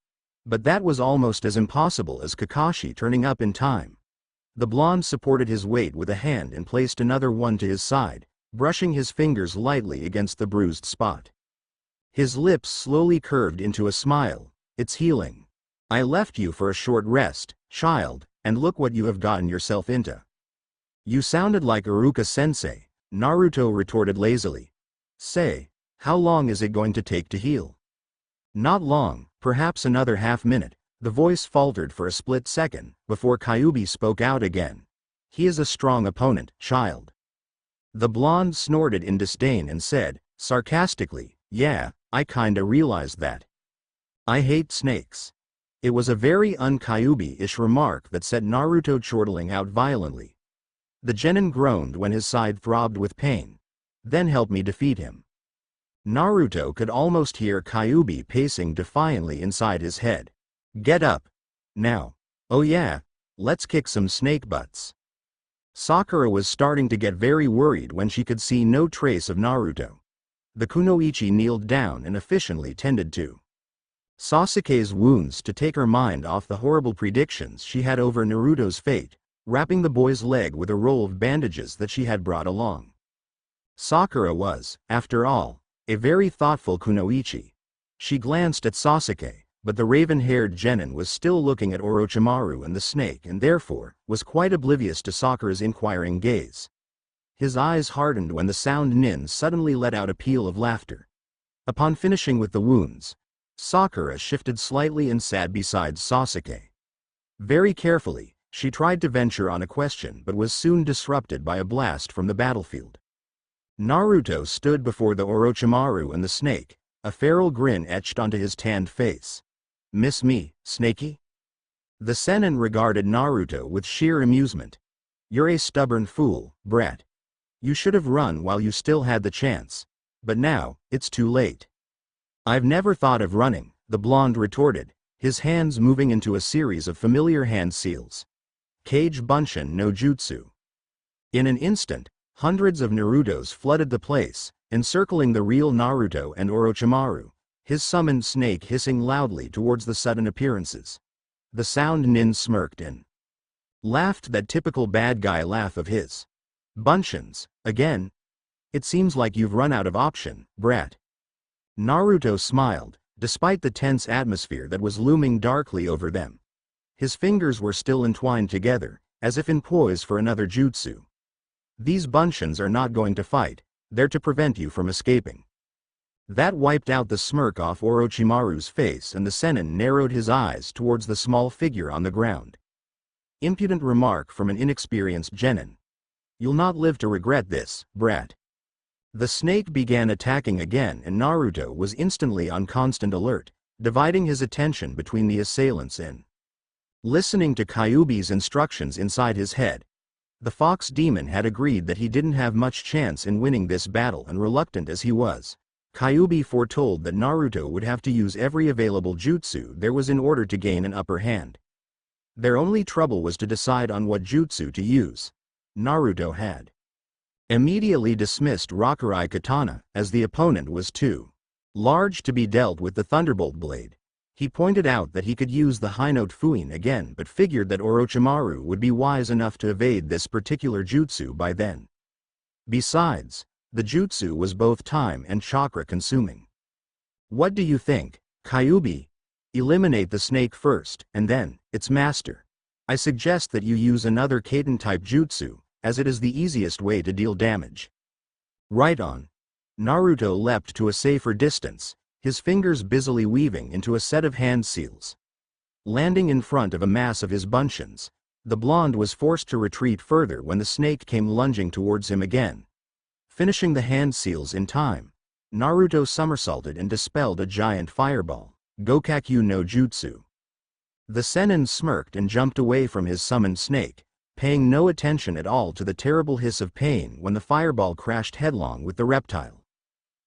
But that was almost as impossible as Kakashi turning up in time. The blonde supported his weight with a hand and placed another one to his side, brushing his fingers lightly against the bruised spot. His lips slowly curved into a smile. It's healing. I left you for a short rest, child, and look what you have gotten yourself into. You sounded like Iruka-sensei, Naruto retorted lazily. Say, how long is it going to take to heal? Not long, perhaps another half-minute. The voice faltered for a split second, before Kyubi spoke out again. He is a strong opponent, child. The blonde snorted in disdain and said, sarcastically, yeah, I kinda realized that. I hate snakes. It was a very un-Kyubi-ish remark that set Naruto chortling out violently. The genin groaned when his side throbbed with pain. Then help me defeat him. Naruto could almost hear Kyubi pacing defiantly inside his head. Get up. Now. Oh yeah, let's kick some snake butts. Sakura was starting to get very worried when she could see no trace of Naruto. The kunoichi kneeled down and efficiently tended to Sasuke's wounds to take her mind off the horrible predictions she had over Naruto's fate, wrapping the boy's leg with a roll of bandages that she had brought along. Sakura was, after all, a very thoughtful kunoichi. She glanced at Sasuke, but the raven-haired genin was still looking at Orochimaru and the snake and therefore was quite oblivious to Sakura's inquiring gaze. His eyes hardened when the sound nin suddenly let out a peal of laughter. Upon finishing with the wounds, Sakura shifted slightly and sat beside Sasuke. Very carefully, she tried to venture on a question but was soon disrupted by a blast from the battlefield. Naruto stood before the Orochimaru and the snake, a feral grin etched onto his tanned face. Miss me, Snakey? The senin regarded Naruto with sheer amusement. You're a stubborn fool, brat. You should have run while you still had the chance. But now, it's too late. I've never thought of running, the blonde retorted, his hands moving into a series of familiar hand seals. Kage Bunshin no Jutsu. In an instant, hundreds of Narutos flooded the place, encircling the real Naruto and Orochimaru, his summoned snake hissing loudly towards the sudden appearances. The sound nin smirked and laughed that typical bad guy laugh of his. Bunshins, again? It seems like you've run out of option, brat. Naruto smiled, despite the tense atmosphere that was looming darkly over them. His fingers were still entwined together, as if in poise for another jutsu. These bunshins are not going to fight, they're to prevent you from escaping. That wiped out the smirk off Orochimaru's face and the senin narrowed his eyes towards the small figure on the ground. Impudent remark from an inexperienced genin. You'll not live to regret this, brat. The snake began attacking again and Naruto was instantly on constant alert, dividing his attention between the assailants and listening to Kyubi's instructions inside his head. The fox demon had agreed that he didn't have much chance in winning this battle, and reluctant as he was, Kyubi foretold that Naruto would have to use every available jutsu there was in order to gain an upper hand. Their only trouble was to decide on what jutsu to use. Naruto had immediately dismissed Rakurai Katana, as the opponent was too large to be dealt with the Thunderbolt Blade. He pointed out that he could use the High Note Fuin again, but figured that Orochimaru would be wise enough to evade this particular jutsu by then. Besides, the jutsu was both time and chakra consuming. What do you think, Kyubi? Eliminate the snake first, and then its master. I suggest that you use another Kaiten-type jutsu, as it is the easiest way to deal damage. Right on. Naruto leapt to a safer distance, his fingers busily weaving into a set of hand seals. Landing in front of a mass of his buncheons, the blonde was forced to retreat further when the snake came lunging towards him again. Finishing the hand seals in time, Naruto somersaulted and dispelled a giant fireball, Gokakyu no Jutsu. The Sennin smirked and jumped away from his summoned snake, paying no attention at all to the terrible hiss of pain when the fireball crashed headlong with the reptile.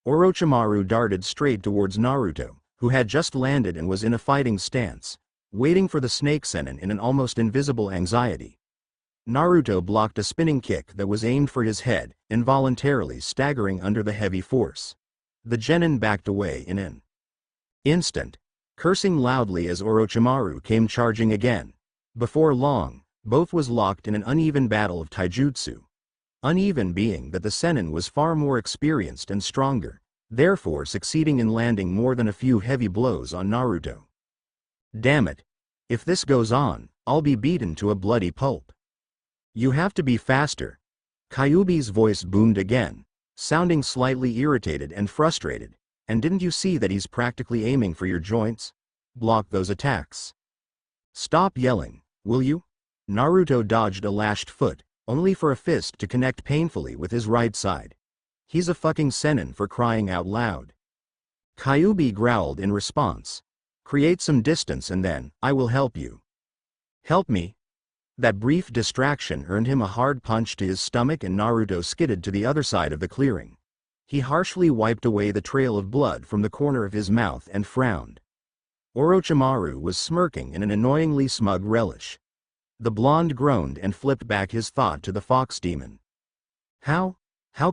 Orochimaru darted straight towards Naruto, who had just landed and was in a fighting stance, waiting for the snake Sennin in an almost invisible anxiety. Naruto blocked a spinning kick that was aimed for his head, involuntarily staggering under the heavy force. The genin backed away in an instant, cursing loudly as Orochimaru came charging again. Before long, both was locked in an uneven battle of taijutsu. Uneven being that the Sennin was far more experienced and stronger, therefore succeeding in landing more than a few heavy blows on Naruto. Damn it. If this goes on, I'll be beaten to a bloody pulp. You have to be faster. Kyubi's voice boomed again, sounding slightly irritated and frustrated. And didn't you see that he's practically aiming for your joints? Block those attacks. Stop yelling, will you? Naruto dodged a lashed foot, only for a fist to connect painfully with his right side. He's a fucking Sennin, for crying out loud. Kyubi growled in response. Create some distance and then, I will help you. Help me? That brief distraction earned him a hard punch to his stomach and Naruto skidded to the other side of the clearing. He harshly wiped away the trail of blood from the corner of his mouth and frowned. Orochimaru was smirking in an annoyingly smug relish. The blonde groaned and flipped back his thought to the fox demon. How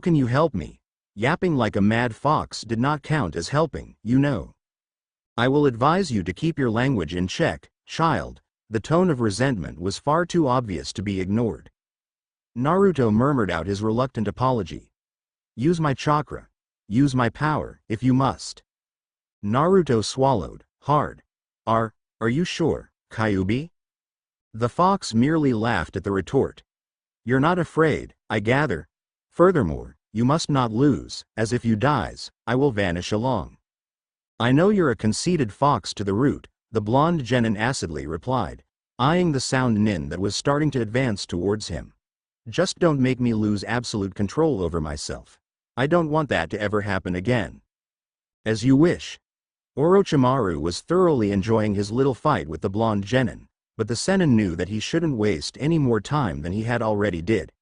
can you help me? Yapping like a mad fox did not count as helping, you know. I will advise you to keep your language in check, child. The tone of resentment was far too obvious to be ignored. Naruto murmured out his reluctant apology. Use my chakra. Use my power, if you must. Naruto swallowed hard. Are you sure, Kyubi? The fox merely laughed at the retort. You're not afraid, I gather. Furthermore, you must not lose, as if you dies, I will vanish along. I know you're a conceited fox to the root, the blonde genin acidly replied, eyeing the sound nin that was starting to advance towards him. Just don't make me lose absolute control over myself. I don't want that to ever happen again. As you wish. Orochimaru was thoroughly enjoying his little fight with the blonde genin, but the Sennin knew that he shouldn't waste any more time than he had already did.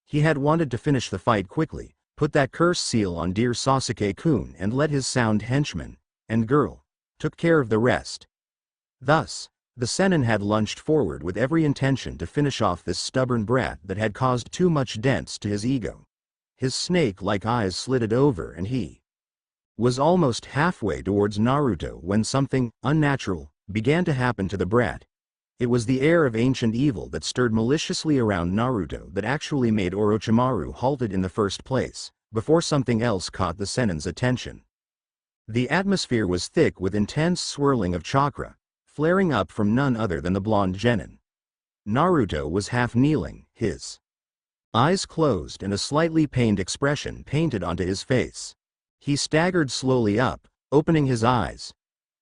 He had wanted to finish the fight quickly, put that curse seal on dear Sasuke-kun and let his sound henchman and girl took care of the rest. Thus, the Sennin had lunged forward with every intention to finish off this stubborn brat that had caused too much dents to his ego. His snake-like eyes slitted over and he was almost halfway towards Naruto when something unnatural began to happen to the brat. It was the air of ancient evil that stirred maliciously around Naruto that actually made Orochimaru halted in the first place, before something else caught the Sennin's attention. The atmosphere was thick with intense swirling of chakra, flaring up from none other than the blonde genin. Naruto was half kneeling, his eyes closed and a slightly pained expression painted onto his face. He staggered slowly up, opening his eyes.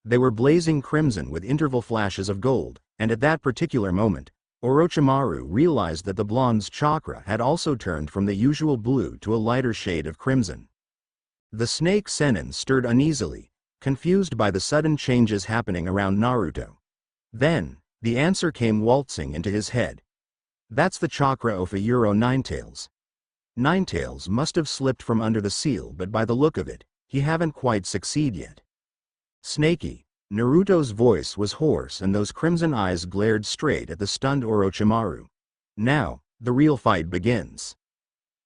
They were blazing crimson with interval flashes of gold, and at that particular moment, Orochimaru realized that the blonde's chakra had also turned from the usual blue to a lighter shade of crimson. The snake Sennin stirred uneasily, confused by the sudden changes happening around Naruto. Then, the answer came waltzing into his head. That's the chakra of a Ninetales. Ninetales must have slipped from under the seal, but by the look of it, he haven't quite succeed yet. Snaky. Naruto's voice was hoarse and those crimson eyes glared straight at the stunned Orochimaru. Now, the real fight begins.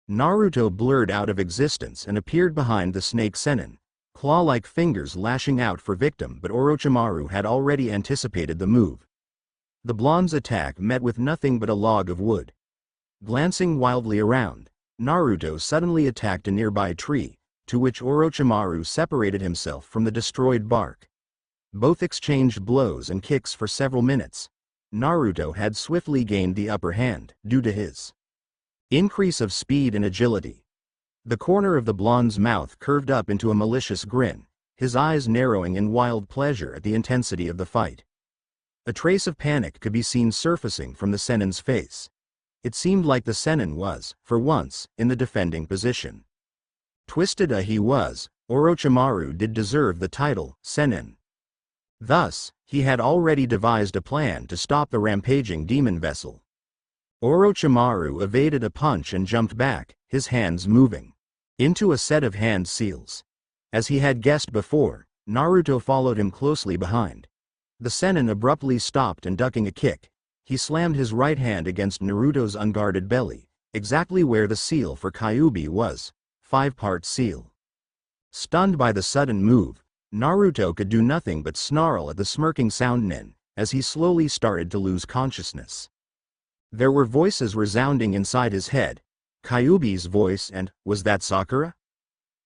Naruto blurred out of existence and appeared behind the snake Sennin, claw-like fingers lashing out for victim, but Orochimaru had already anticipated the move. The blonde's attack met with nothing but a log of wood. Glancing wildly around, Naruto suddenly attacked a nearby tree, to which Orochimaru separated himself from the destroyed bark. Both exchanged blows and kicks for several minutes. Naruto had swiftly gained the upper hand, due to his increase of speed and agility. The corner of the blonde's mouth curved up into a malicious grin, his eyes narrowing in wild pleasure at the intensity of the fight. A trace of panic could be seen surfacing from the Sennin's face. It seemed like the Sennin was, for once, in the defending position. Twisted as he was, Orochimaru did deserve the title, Sennin. Thus, he had already devised a plan to stop the rampaging demon vessel. Orochimaru evaded a punch and jumped back, his hands moving into a set of hand seals. As he had guessed before, Naruto followed him closely behind. The Sennin abruptly stopped and ducking a kick, he slammed his right hand against Naruto's unguarded belly, exactly where the seal for Kyubi was, 5-part seal. Stunned by the sudden move, Naruto could do nothing but snarl at the smirking Sounden, as he slowly started to lose consciousness. There were voices resounding inside his head, Kyubi's voice and, was that Sakura?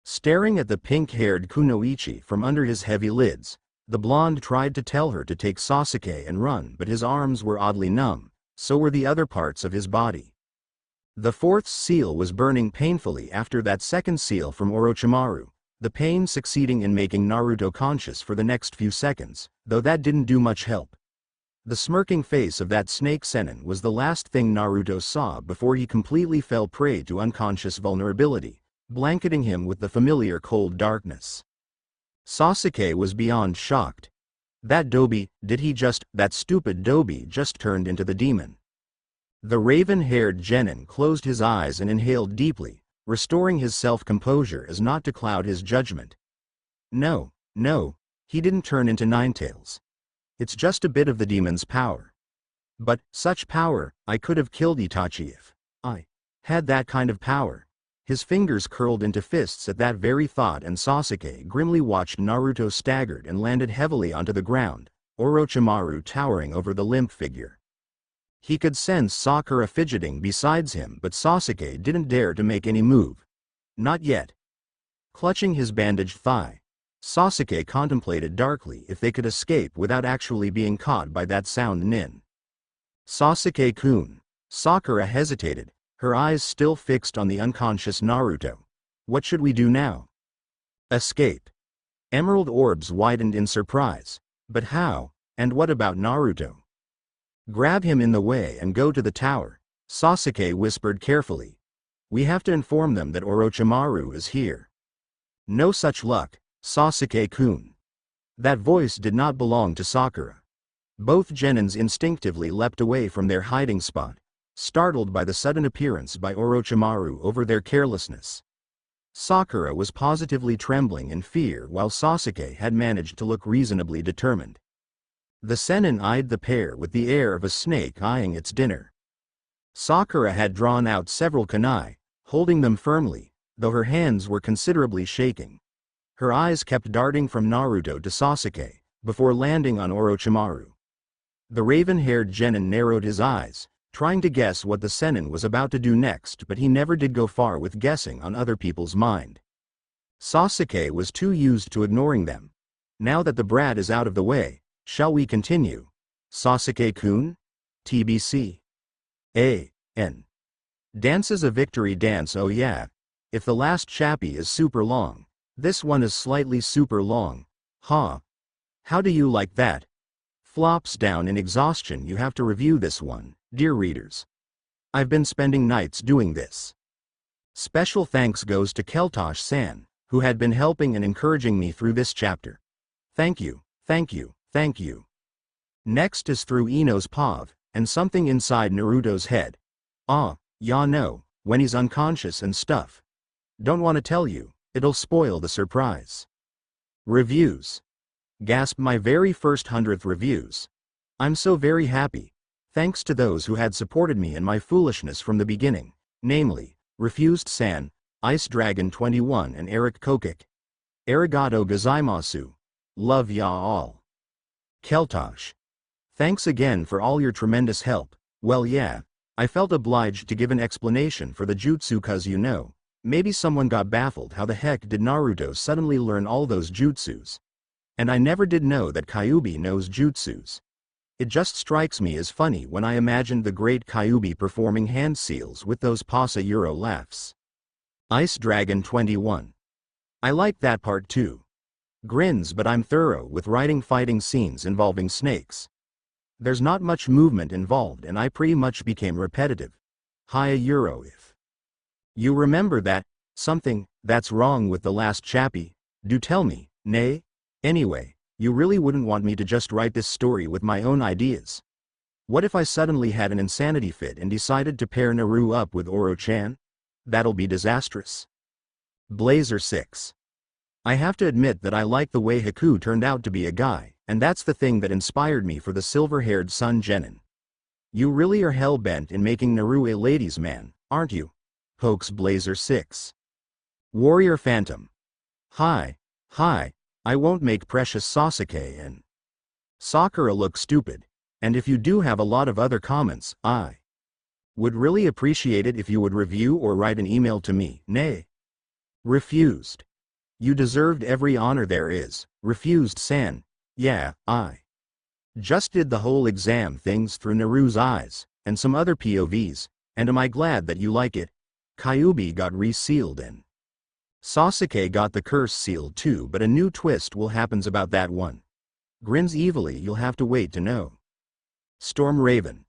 Staring at the pink-haired Kunoichi from under his heavy lids, the blonde tried to tell her to take Sasuke and run, but his arms were oddly numb, so were the other parts of his body. The fourth seal was burning painfully after that second seal from Orochimaru, the pain succeeding in making Naruto conscious for the next few seconds, though that didn't do much help. The smirking face of that snake Sennin was the last thing Naruto saw before he completely fell prey to unconscious vulnerability, blanketing him with the familiar cold darkness. Sasuke was beyond shocked. That stupid Dobi just turned into the demon. The raven-haired genin closed his eyes and inhaled deeply, restoring his self-composure as not to cloud his judgment. No, he didn't turn into Ninetales. It's just a bit of the demon's power. But, such power, I could have killed Itachi if I had that kind of power. His fingers curled into fists at that very thought, and Sasuke grimly watched Naruto staggered and landed heavily onto the ground, Orochimaru towering over the limp figure. He could sense Sakura fidgeting besides him, but Sasuke didn't dare to make any move. Not yet. Clutching his bandaged thigh, Sasuke contemplated darkly if they could escape without actually being caught by that Sounden. Sasuke-kun. Sakura hesitated, her eyes still fixed on the unconscious Naruto. What should we do now? Escape. Emerald orbs widened in surprise. But how, and what about Naruto? Grab him in the way and go to the tower, Sasuke whispered carefully. We have to inform them that Orochimaru is here. No such luck, Sasuke-kun. That voice did not belong to Sakura. Both genins instinctively leapt away from their hiding spot, startled by the sudden appearance by Orochimaru over their carelessness. Sakura was positively trembling in fear while Sasuke had managed to look reasonably determined. The Sennin eyed the pair with the air of a snake eyeing its dinner. Sakura had drawn out several kunai, holding them firmly, though her hands were considerably shaking. Her eyes kept darting from Naruto to Sasuke, before landing on Orochimaru. The raven-haired genin narrowed his eyes, trying to guess what the Sennin was about to do next, but he never did go far with guessing on other people's mind. Sasuke was too used to ignoring them. Now that the brat is out of the way, shall we continue? Sasuke-kun? TBC. A.N. Dances a victory dance. Oh yeah. If the last chappie is super long, this one is slightly super long. Huh. How do you like that? Flops down in exhaustion. You have to review this one, dear readers. I've been spending nights doing this. Special thanks goes to Keltosh-san, who had been helping and encouraging me through this chapter. Thank you, thank you, thank you. Next is through Ino's POV, and something inside Naruto's head. Ah, ya know, when he's unconscious and stuff. Don't want to tell you, It'll spoil the surprise. Reviews. Gasp, my very first 100th reviews. I'm so very happy. Thanks to those who had supported me in my foolishness from the beginning, namely, Refused-san, Ice Dragon 21 and Eric Kokik. Arigato gozaimasu. Love ya all. Keltosh. Thanks again for all your tremendous help. Well yeah, I felt obliged to give an explanation for the jutsu cause you know, maybe someone got baffled how the heck did Naruto suddenly learn all those jutsus. And I never did know that Kyubi knows jutsus. It just strikes me as funny when I imagined the great Kyubi performing hand seals with those Pasa Euro laughs. Ice Dragon 21. I like that part too. Grins, but I'm thorough with writing fighting scenes involving snakes. There's not much movement involved and I pretty much became repetitive. Hiya Euro if you remember that, something, that's wrong with the last chappie, do tell me, nay? Anyway, you really wouldn't want me to just write this story with my own ideas. What if I suddenly had an insanity fit and decided to pair Naru up with Oro-chan? That'll be disastrous. Blazer 6. I have to admit that I like the way Haku turned out to be a guy, and that's the thing that inspired me for the silver-haired son Genin. You really are hell-bent in making Naru a ladies' man, aren't you? Pokes Blazer 6. Warrior Phantom. Hi. I won't make precious Sasuke and Sakura look stupid, and if you do have a lot of other comments, I would really appreciate it if you would review or write an email to me, nay. Refused. You deserved every honor there is, Refused-san. Yeah, I just did the whole exam things through Naru's eyes, and some other POVs, and am I glad that you like it? Kyubi got resealed and Sasuke got the curse sealed too, but a new twist will happens about that one. Grins evilly, you'll have to wait to know. Storm Raven.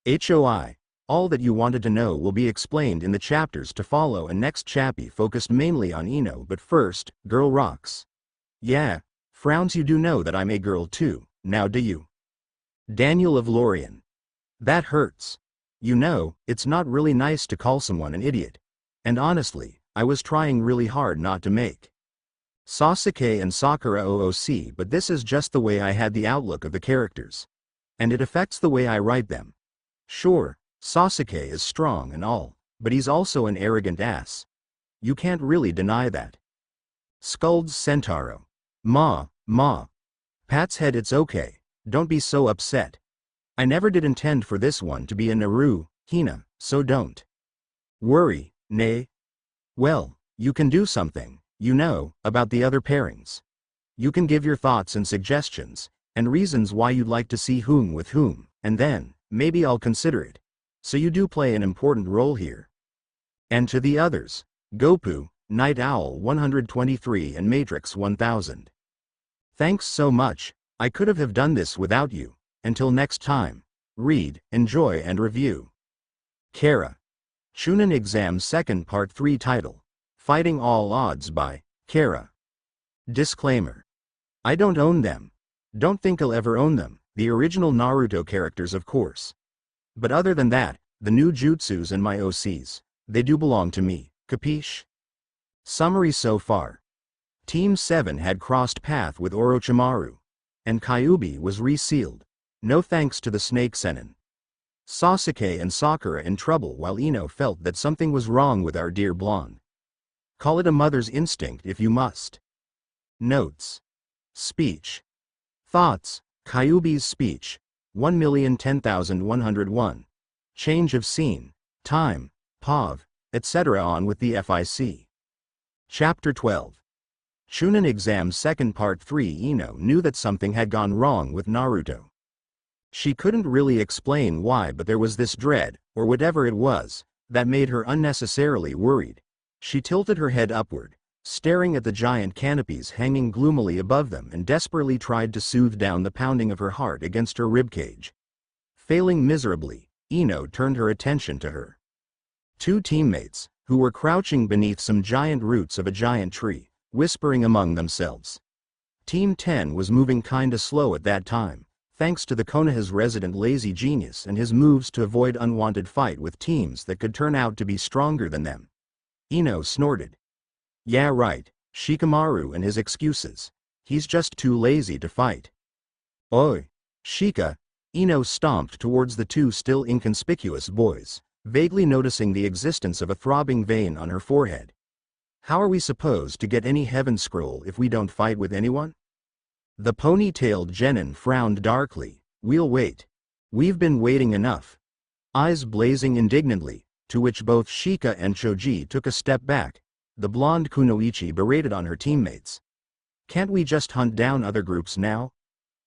HOI. All that you wanted to know will be explained in the chapters to follow, and next chappie focused mainly on Ino, but first, girl rocks. Yeah, frowns, you do know that I'm a girl too, now do you? Daniel of Lorien. That hurts. You know, it's not really nice to call someone an idiot. And honestly, I was trying really hard not to make Sasuke and Sakura OOC, but this is just the way I had the outlook of the characters. And it affects the way I write them. Sure, Sasuke is strong and all, but he's also an arrogant ass. You can't really deny that. Skulld's Centauro. Ma. Pat's head, it's okay, don't be so upset. I never did intend for this one to be a Naru, Hina, so don't worry, nay. Well, you can do something, you know, about the other pairings. You can give your thoughts and suggestions, and reasons why you'd like to see whom with whom, and then, maybe I'll consider it. So you do play an important role here. And to the others, Gopu, Night Owl 123 and Matrix 1000. Thanks so much, I could have done this without you. Until next time, read, enjoy and review. Kara. Chunin Exam 2nd Part 3 Title. Fighting All Odds by Kara. Disclaimer. I don't own them. Don't think I'll ever own them, the original Naruto characters of course. But other than that, the new jutsus and my OCs, they do belong to me, capiche? Summary so far. Team 7 had crossed path with Orochimaru. And Kyubi was resealed. No thanks to the Snake Sennin. Sasuke and Sakura in trouble while Ino felt that something was wrong with our dear blonde. Call it a mother's instinct if you must. Notes. Speech. Thoughts. Kyubi's speech. 1,010,101. Change of scene. Time. POV. etc. On with the FIC. Chapter 12. Chunin Exam 2nd Part 3. Ino knew that something had gone wrong with Naruto. She couldn't really explain why, but there was this dread, or whatever it was, that made her unnecessarily worried. She tilted her head upward, staring at the giant canopies hanging gloomily above them, and desperately tried to soothe down the pounding of her heart against her ribcage. Failing miserably, Ino turned her attention to her two teammates, who were crouching beneath some giant roots of a giant tree, whispering among themselves. Team 10 was moving kinda slow at that time, thanks to the Konoha's resident lazy genius and his moves to avoid unwanted fight with teams that could turn out to be stronger than them. Ino snorted. Yeah, right, Shikamaru and his excuses. He's just too lazy to fight. Oi, Shika. Ino stomped towards the two still inconspicuous boys, vaguely noticing the existence of a throbbing vein on her forehead. How are we supposed to get any heaven scroll if we don't fight with anyone? The pony-tailed genin frowned darkly. We'll wait. We've been waiting enough. Eyes blazing indignantly, to which both Shika and Choji took a step back. The blonde kunoichi berated on her teammates. Can't we just hunt down other groups now?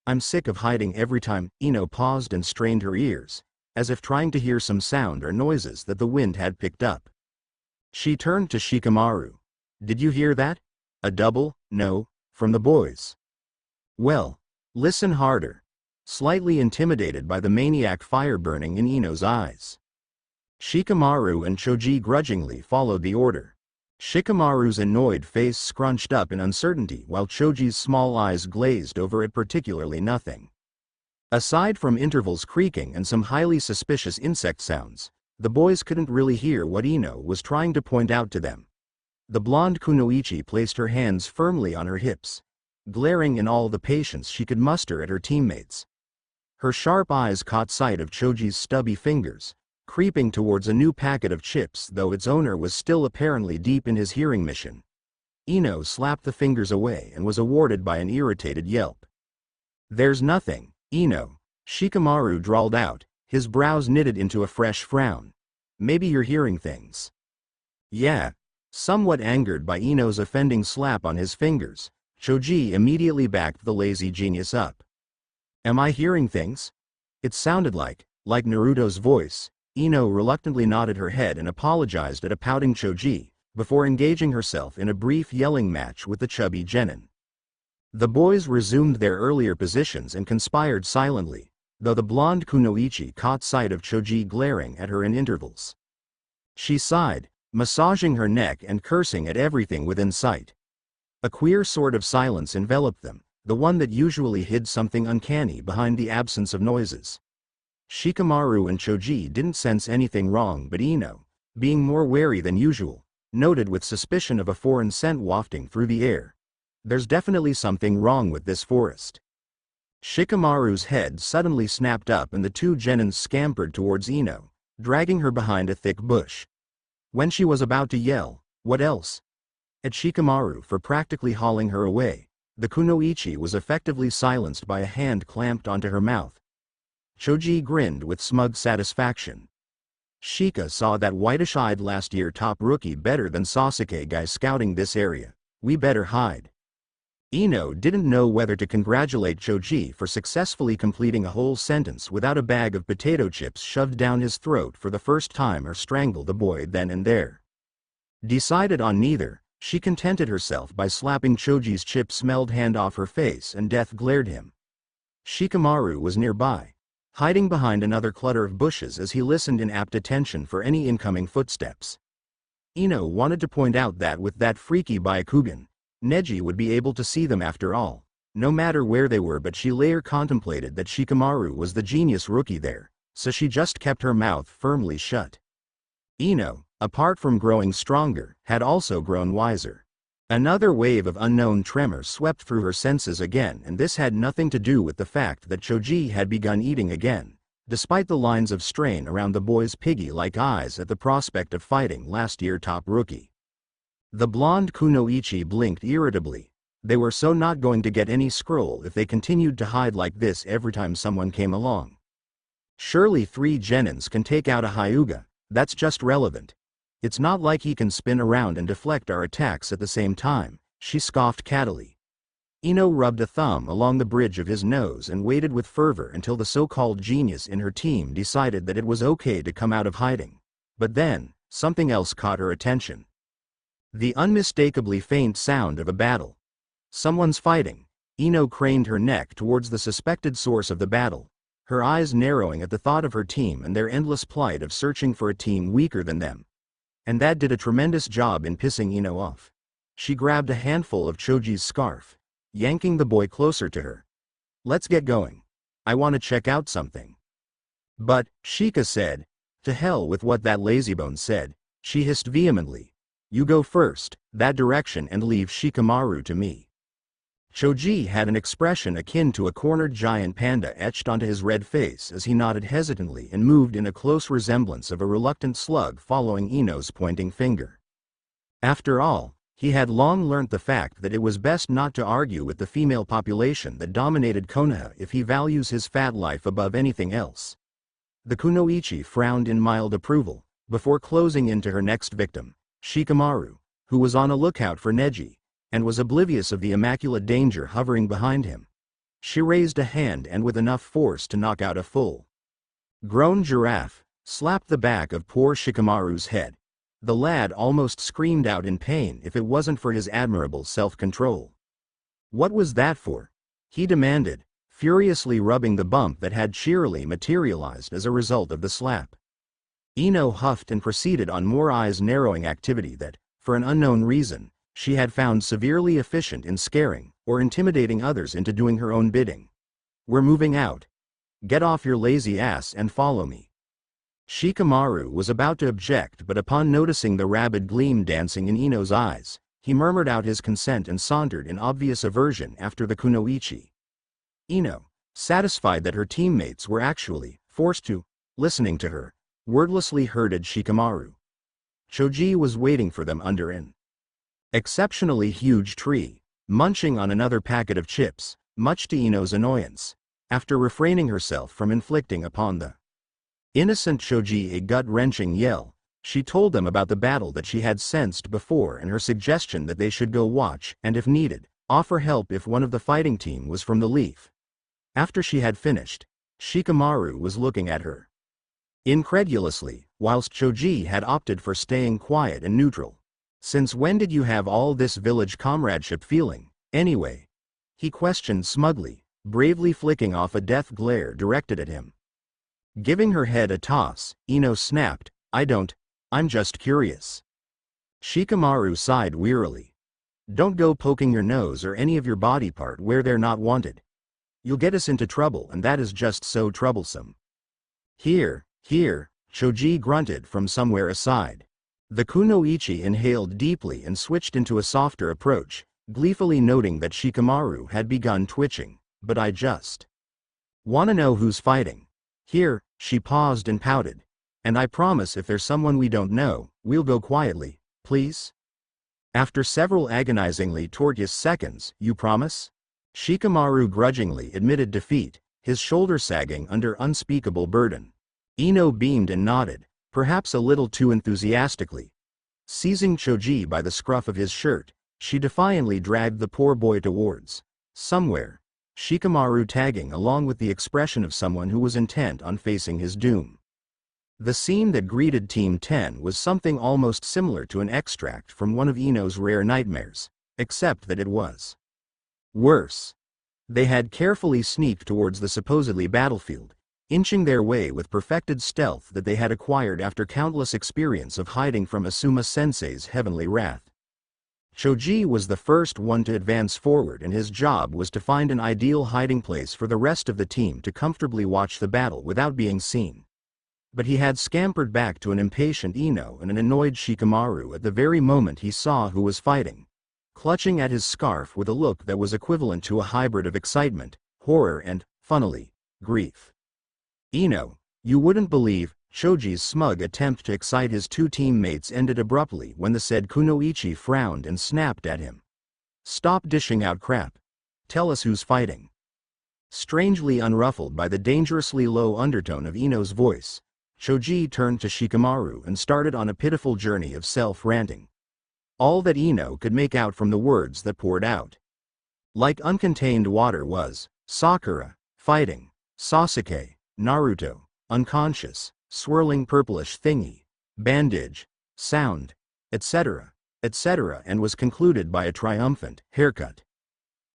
I'm sick of hiding every time. Ino paused and strained her ears, as if trying to hear some sound or noises that the wind had picked up. She turned to Shikamaru. Did you hear that? A double, no, from the boys. Well, listen harder. Slightly intimidated by the maniac fire burning in Ino's eyes, Shikamaru and Choji grudgingly followed the order. Shikamaru's annoyed face scrunched up in uncertainty while Choji's small eyes glazed over at particularly nothing. Aside from intervals creaking and some highly suspicious insect sounds, the boys couldn't really hear what Ino was trying to point out to them. The blonde kunoichi placed her hands firmly on her hips, glaring in all the patience she could muster at her teammates. Her sharp eyes caught sight of Choji's stubby fingers, creeping towards a new packet of chips though its owner was still apparently deep in his hearing mission. Ino slapped the fingers away and was awarded by an irritated yelp. There's nothing, Ino, Shikamaru drawled out, his brows knitted into a fresh frown. Maybe you're hearing things. Yeah. Somewhat angered by Ino's offending slap on his fingers, Choji immediately backed the lazy genius up. Am I hearing things? It sounded like Naruto's voice. Ino reluctantly nodded her head and apologized at a pouting Choji, before engaging herself in a brief yelling match with the chubby genin. The boys resumed their earlier positions and conspired silently, though the blonde kunoichi caught sight of Choji glaring at her in intervals. She sighed, massaging her neck and cursing at everything within sight. A queer sort of silence enveloped them, the one that usually hid something uncanny behind the absence of noises. Shikamaru and Choji didn't sense anything wrong, but Ino, being more wary than usual, noted with suspicion of a foreign scent wafting through the air. There's definitely something wrong with this forest. Shikamaru's head suddenly snapped up and the two genins scampered towards Ino, dragging her behind a thick bush. When she was about to yell, "What else?" at Shikamaru for practically hauling her away, the kunoichi was effectively silenced by a hand clamped onto her mouth. Choji grinned with smug satisfaction. Shika saw that whitish-eyed last-year top rookie better than Sasuke guy scouting this area. We better hide. Ino didn't know whether to congratulate Choji for successfully completing a whole sentence without a bag of potato chips shoved down his throat for the first time or strangle the boy then and there. Decided on neither, she contented herself by slapping Choji's chip-smelled hand off her face and death glared him. Shikamaru was nearby, hiding behind another clutter of bushes as he listened in apt attention for any incoming footsteps. Ino wanted to point out that with that freaky Byakugan, Neji would be able to see them after all, no matter where they were, but she later contemplated that Shikamaru was the genius rookie there, so she just kept her mouth firmly shut. Ino, apart from growing stronger, had also grown wiser. Another wave of unknown tremor swept through her senses again, and this had nothing to do with the fact that Choji had begun eating again, despite the lines of strain around the boy's piggy-like eyes at the prospect of fighting last-year top rookie. The blonde kunoichi blinked irritably. They were so not going to get any scroll if they continued to hide like this every time someone came along. Surely 3 genins can take out a Hyuga, that's just relevant. It's not like he can spin around and deflect our attacks at the same time, she scoffed cattily. Ino rubbed a thumb along the bridge of his nose and waited with fervor until the so-called genius in her team decided that it was okay to come out of hiding. But then, something else caught her attention. The unmistakably faint sound of a battle. Someone's fighting. Ino craned her neck towards the suspected source of the battle, her eyes narrowing at the thought of her team and their endless plight of searching for a team weaker than them. And that did a tremendous job in pissing Ino off. She grabbed a handful of Choji's scarf, yanking the boy closer to her. Let's get going. I want to check out something. But, Shika said, to hell with what that lazybone said, she hissed vehemently. You go first, that direction, and leave Shikamaru to me. Choji had an expression akin to a cornered giant panda etched onto his red face as he nodded hesitantly and moved in a close resemblance of a reluctant slug following Ino's pointing finger. After all, he had long learnt the fact that it was best not to argue with the female population that dominated Konoha if he values his fat life above anything else. The kunoichi frowned in mild approval, before closing into her next victim, Shikamaru, who was on a lookout for Neji, and was oblivious of the immaculate danger hovering behind him. She raised a hand and with enough force to knock out a full-grown giraffe, slapped the back of poor Shikamaru's head. The lad almost screamed out in pain if it wasn't for his admirable self-control. What was that for? He demanded, furiously rubbing the bump that had cheerily materialized as a result of the slap. Ino huffed and proceeded on more eyes-narrowing activity that, for an unknown reason, she had found severely efficient in scaring or intimidating others into doing her own bidding. We're moving out. Get off your lazy ass and follow me. Shikamaru was about to object, but upon noticing the rabid gleam dancing in Ino's eyes, he murmured out his consent and sauntered in obvious aversion after the kunoichi. Ino, satisfied that her teammates were actually forced to listening to her, wordlessly herded Shikamaru. Choji was waiting for them under an exceptionally huge tree, munching on another packet of chips, much to Ino's annoyance. After refraining herself from inflicting upon the innocent Choji a gut-wrenching yell, she told them about the battle that she had sensed before and her suggestion that they should go watch and, if needed, offer help if one of the fighting team was from the Leaf. After she had finished, Shikamaru was looking at her incredulously, whilst Choji had opted for staying quiet and neutral. Since when did you have all this village comradeship feeling, anyway? He questioned smugly, bravely flicking off a death glare directed at him. Giving her head a toss, Ino snapped, I'm just curious. Shikamaru sighed wearily. Don't go poking your nose or any of your body part where they're not wanted. You'll get us into trouble, and that is just so troublesome. Here, Choji grunted from somewhere aside. The kunoichi inhaled deeply and switched into a softer approach, gleefully noting that Shikamaru had begun twitching. But I just wanna know who's fighting. Here, she paused and pouted. And I promise if there's someone we don't know, we'll go quietly, please? After several agonizingly tortuous seconds, you promise? Shikamaru grudgingly admitted defeat, his shoulders sagging under unspeakable burden. Ino beamed and nodded, perhaps a little too enthusiastically. Seizing Choji by the scruff of his shirt, she defiantly dragged the poor boy towards somewhere, Shikamaru tagging along with the expression of someone who was intent on facing his doom. The scene that greeted Team 10 was something almost similar to an extract from one of Ino's rare nightmares, except that it was worse. They had carefully sneaked towards the supposedly battlefield, inching their way with perfected stealth that they had acquired after countless experience of hiding from Asuma-sensei's heavenly wrath. Choji was the first one to advance forward, and his job was to find an ideal hiding place for the rest of the team to comfortably watch the battle without being seen. But he had scampered back to an impatient Ino and an annoyed Shikamaru at the very moment he saw who was fighting, clutching at his scarf with a look that was equivalent to a hybrid of excitement, horror and, funnily, grief. Ino, you wouldn't believe. Choji's smug attempt to excite his two teammates ended abruptly when the said kunoichi frowned and snapped at him. Stop dishing out crap. Tell us who's fighting. Strangely unruffled by the dangerously low undertone of Ino's voice, Choji turned to Shikamaru and started on a pitiful journey of self-ranting. All that Ino could make out from the words that poured out like uncontained water was, Sakura, fighting, Sasuke, Naruto, unconscious, swirling purplish thingy, bandage, sound, etc., and was concluded by a triumphant haircut.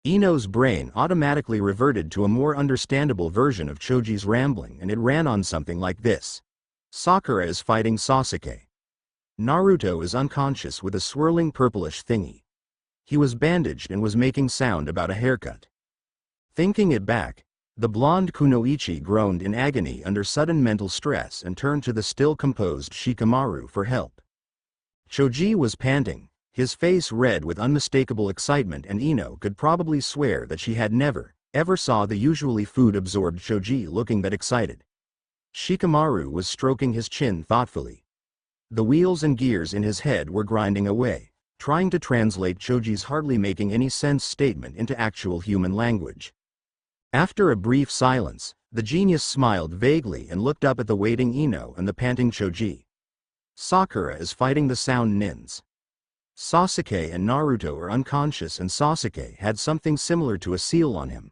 Ino's brain automatically reverted to a more understandable version of Choji's rambling, and it ran on something like this. Sakura is fighting Sasuke. Naruto is unconscious with a swirling purplish thingy. He was bandaged and was making sound about a haircut. Thinking it back, the blonde kunoichi groaned in agony under sudden mental stress and turned to the still composed Shikamaru for help. Choji was panting, his face red with unmistakable excitement, and Ino could probably swear that she had never, ever saw the usually food-absorbed Choji looking that excited. Shikamaru was stroking his chin thoughtfully. The wheels and gears in his head were grinding away, trying to translate Choji's hardly making any sense statement into actual human language. After a brief silence, the genius smiled vaguely and looked up at the waiting Ino and the panting Choji. Sakura is fighting the sound nins. Sasuke and Naruto are unconscious, and Sasuke had something similar to a seal on him.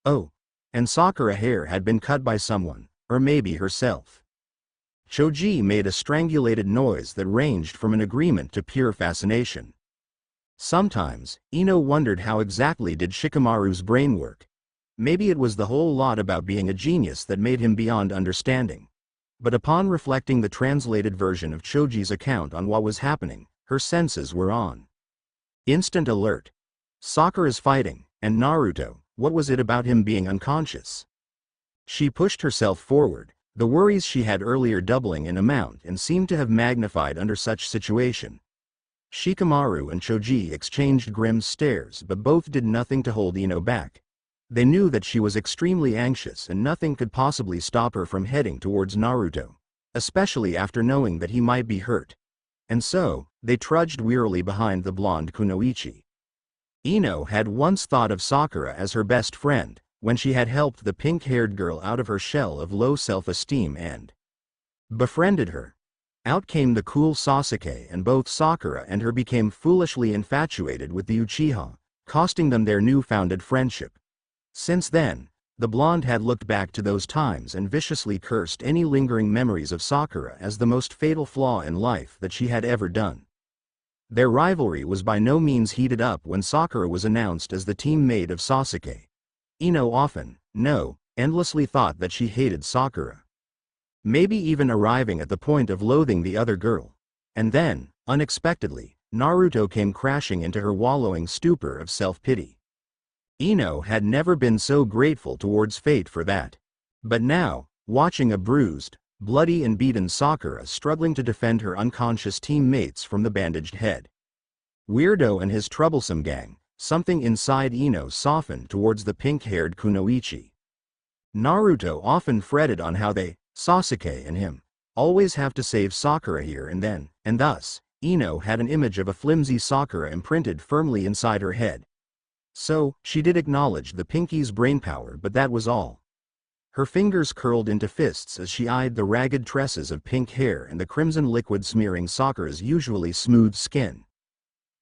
Oh, and Sakura hair had been cut by someone, or maybe herself. Choji made a strangulated noise that ranged from an agreement to pure fascination. Sometimes, Ino wondered how exactly did Shikamaru's brain work. Maybe it was the whole lot about being a genius that made him beyond understanding. But upon reflecting the translated version of Choji's account on what was happening, her senses were on instant alert. Sakura's fighting, and Naruto, what was it about him being unconscious? She pushed herself forward, the worries she had earlier doubling in amount and seemed to have magnified under such situation. Shikamaru and Choji exchanged grim stares, but both did nothing to hold Ino back. They knew that she was extremely anxious and nothing could possibly stop her from heading towards Naruto, especially after knowing that he might be hurt. And so, they trudged wearily behind the blonde kunoichi. Ino had once thought of Sakura as her best friend, when she had helped the pink-haired girl out of her shell of low self-esteem and befriended her. Out came the cool Sasuke, and both Sakura and her became foolishly infatuated with the Uchiha, costing them their newfounded friendship. Since then, the blonde had looked back to those times and viciously cursed any lingering memories of Sakura as the most fatal flaw in life that she had ever done. Their rivalry was by no means heated up when Sakura was announced as the teammate of Sasuke. Ino often, endlessly thought that she hated Sakura. Maybe even arriving at the point of loathing the other girl. And then, unexpectedly, Naruto came crashing into her wallowing stupor of self-pity. Ino had never been so grateful towards fate for that. But now, watching a bruised, bloody and beaten Sakura struggling to defend her unconscious teammates from the bandaged head weirdo and his troublesome gang, something inside Ino softened towards the pink-haired kunoichi. Naruto often fretted on how they, Sasuke and him, always have to save Sakura here and then, and thus, Ino had an image of a flimsy Sakura imprinted firmly inside her head. So, she did acknowledge the Pinky's brainpower, but that was all. Her fingers curled into fists as she eyed the ragged tresses of pink hair and the crimson liquid smearing Sakura's usually smooth skin.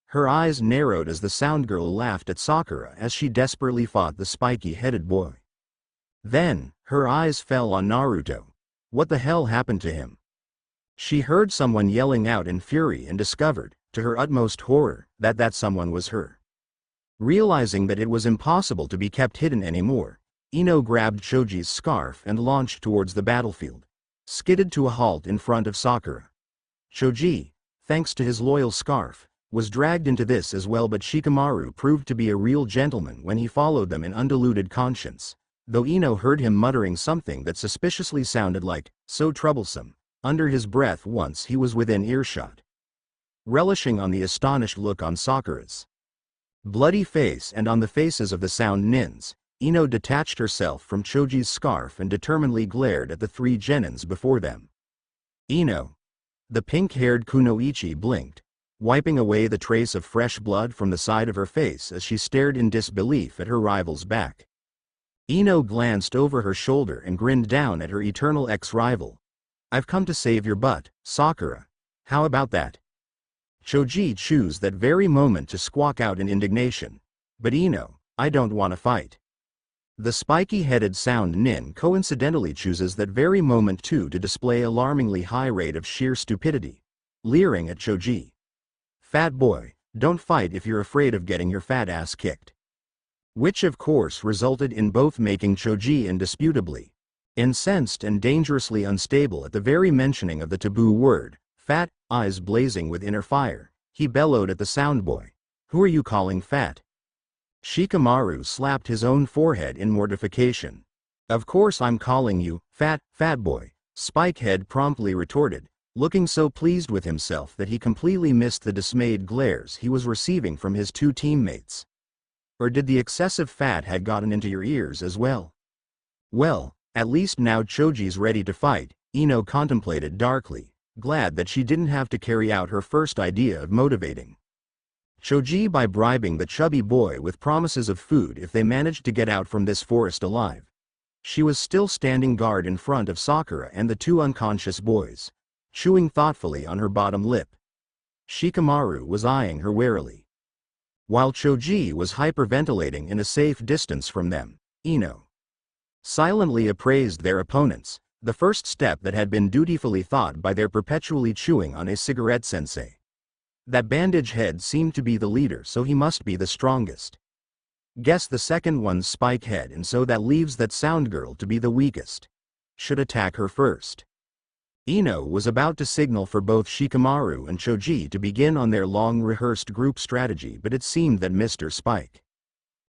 Her eyes narrowed as the sound girl laughed at Sakura as she desperately fought the spiky-headed boy. Then, her eyes fell on Naruto. What the hell happened to him? She heard someone yelling out in fury and discovered, to her utmost horror, that that someone was her. Realizing that it was impossible to be kept hidden anymore, Ino grabbed Choji's scarf and launched towards the battlefield, skidded to a halt in front of Sakura. Choji, thanks to his loyal scarf, was dragged into this as well, but Shikamaru proved to be a real gentleman when he followed them in undiluted conscience, though Ino heard him muttering something that suspiciously sounded like, "so troublesome," under his breath once he was within earshot. Relishing on the astonished look on Sakura's bloody face and on the faces of the sound nins, Ino detached herself from Choji's scarf and determinedly glared at the three genins before them. Ino. The pink-haired kunoichi blinked, wiping away the trace of fresh blood from the side of her face as she stared in disbelief at her rival's back. Ino glanced over her shoulder and grinned down at her eternal ex-rival. "I've come to save your butt, Sakura. How about that?" Choji chose that very moment to squawk out in indignation. "But Ino, I don't want to fight." The spiky-headed sound nin coincidentally chooses that very moment too to display alarmingly high rate of sheer stupidity, leering at Choji. "Fat boy, don't fight if you're afraid of getting your fat ass kicked." Which of course resulted in both making Choji indisputably incensed and dangerously unstable at the very mentioning of the taboo word, fat. Eyes blazing with inner fire, he bellowed at the sound boy. "Who are you calling fat?" Shikamaru slapped his own forehead in mortification. "Of course I'm calling you fat boy," Spikehead promptly retorted, looking so pleased with himself that he completely missed the dismayed glares he was receiving from his two teammates. Or did the excessive fat had gotten into your ears as well? Well, at least now Choji's ready to fight, Ino contemplated darkly, glad that she didn't have to carry out her first idea of motivating Choji by bribing the chubby boy with promises of food if they managed to get out from this forest alive. She was still standing guard in front of Sakura and the two unconscious boys, chewing thoughtfully on her bottom lip. Shikamaru was eyeing her warily, while Choji was hyperventilating in a safe distance from them. Ino silently appraised their opponents, the first step that had been dutifully thought by their perpetually chewing on a cigarette sensei. That bandage head seemed to be the leader, so he must be the strongest. Guess the second one's spike head, and so that leaves that sound girl to be the weakest. Should attack her first. Ino was about to signal for both Shikamaru and Choji to begin on their long-rehearsed group strategy, but it seemed that Mr. Spike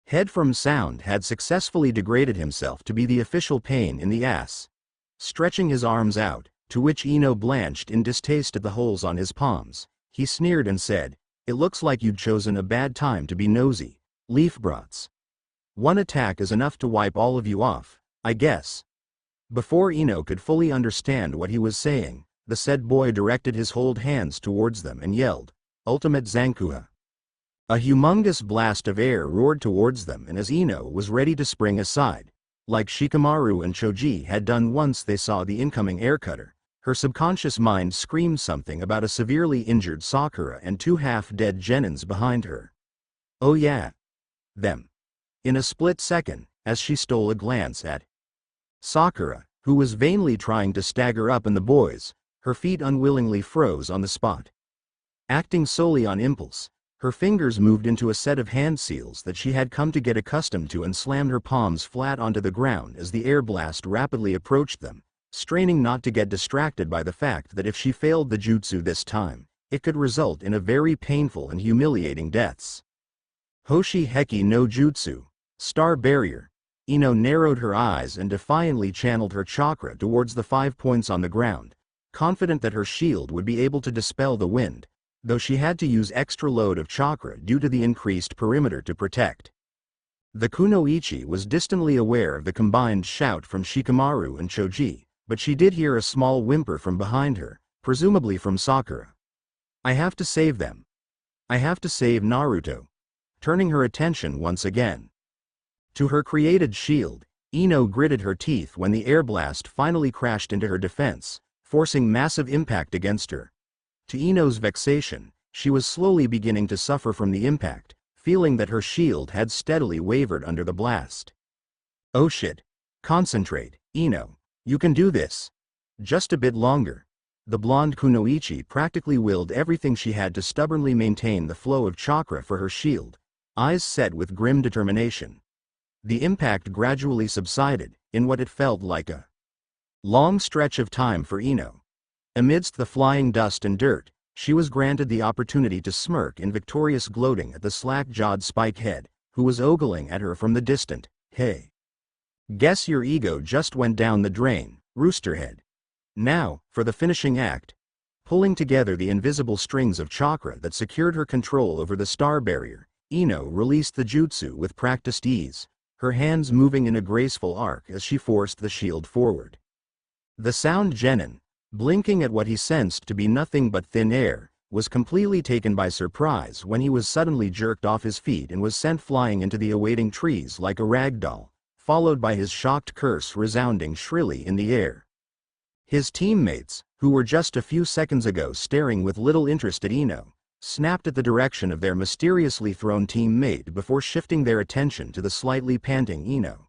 Head from Sound had successfully degraded himself to be the official pain in the ass. Stretching his arms out, to which Ino blanched in distaste at the holes on his palms, he sneered and said, "It looks like you'd chosen a bad time to be nosy, leaf brats. One attack is enough to wipe all of you off, I guess." Before Ino could fully understand what he was saying, the said boy directed his hold hands towards them and yelled, "Ultimate Zankuha." A humongous blast of air roared towards them, and as Ino was ready to spring aside, like Shikamaru and Choji had done once they saw the incoming air cutter, her subconscious mind screamed something about a severely injured Sakura and two half-dead genins behind her. Oh yeah. Them. In a split second, as she stole a glance at Sakura, who was vainly trying to stagger up, and the boys, her feet unwillingly froze on the spot. Acting solely on impulse, her fingers moved into a set of hand seals that she had come to get accustomed to and slammed her palms flat onto the ground as the air blast rapidly approached them, straining not to get distracted by the fact that if she failed the jutsu this time, it could result in a very painful and humiliating deaths. Hoshi Heki no Jutsu, Star Barrier. Ino narrowed her eyes and defiantly channeled her chakra towards the 5 points on the ground, confident that her shield would be able to dispel the wind, though she had to use extra load of chakra due to the increased perimeter to protect. The kunoichi was distantly aware of the combined shout from Shikamaru and Choji, but she did hear a small whimper from behind her, presumably from Sakura. "I have to save them. I have to save Naruto." Turning her attention once again to her created shield, Ino gritted her teeth when the air blast finally crashed into her defense, forcing massive impact against her. To Ino's vexation, she was slowly beginning to suffer from the impact, feeling that her shield had steadily wavered under the blast. "Oh shit. Concentrate, Ino. You can do this. Just a bit longer." The blonde kunoichi practically willed everything she had to stubbornly maintain the flow of chakra for her shield, eyes set with grim determination. The impact gradually subsided, in what it felt like a long stretch of time for Ino. Amidst the flying dust and dirt, she was granted the opportunity to smirk in victorious gloating at the slack-jawed Spikehead, who was ogling at her from the distant, "Hey. Guess your ego just went down the drain, Roosterhead." Now, for the finishing act. Pulling together the invisible strings of chakra that secured her control over the star barrier, Ino released the jutsu with practiced ease, her hands moving in a graceful arc as she forced the shield forward. The sound genin, blinking at what he sensed to be nothing but thin air, was completely taken by surprise when he was suddenly jerked off his feet and was sent flying into the awaiting trees like a rag doll, followed by his shocked curse resounding shrilly in the air. His teammates, who were just a few seconds ago staring with little interest at Ino, snapped at the direction of their mysteriously thrown teammate before shifting their attention to the slightly panting Ino.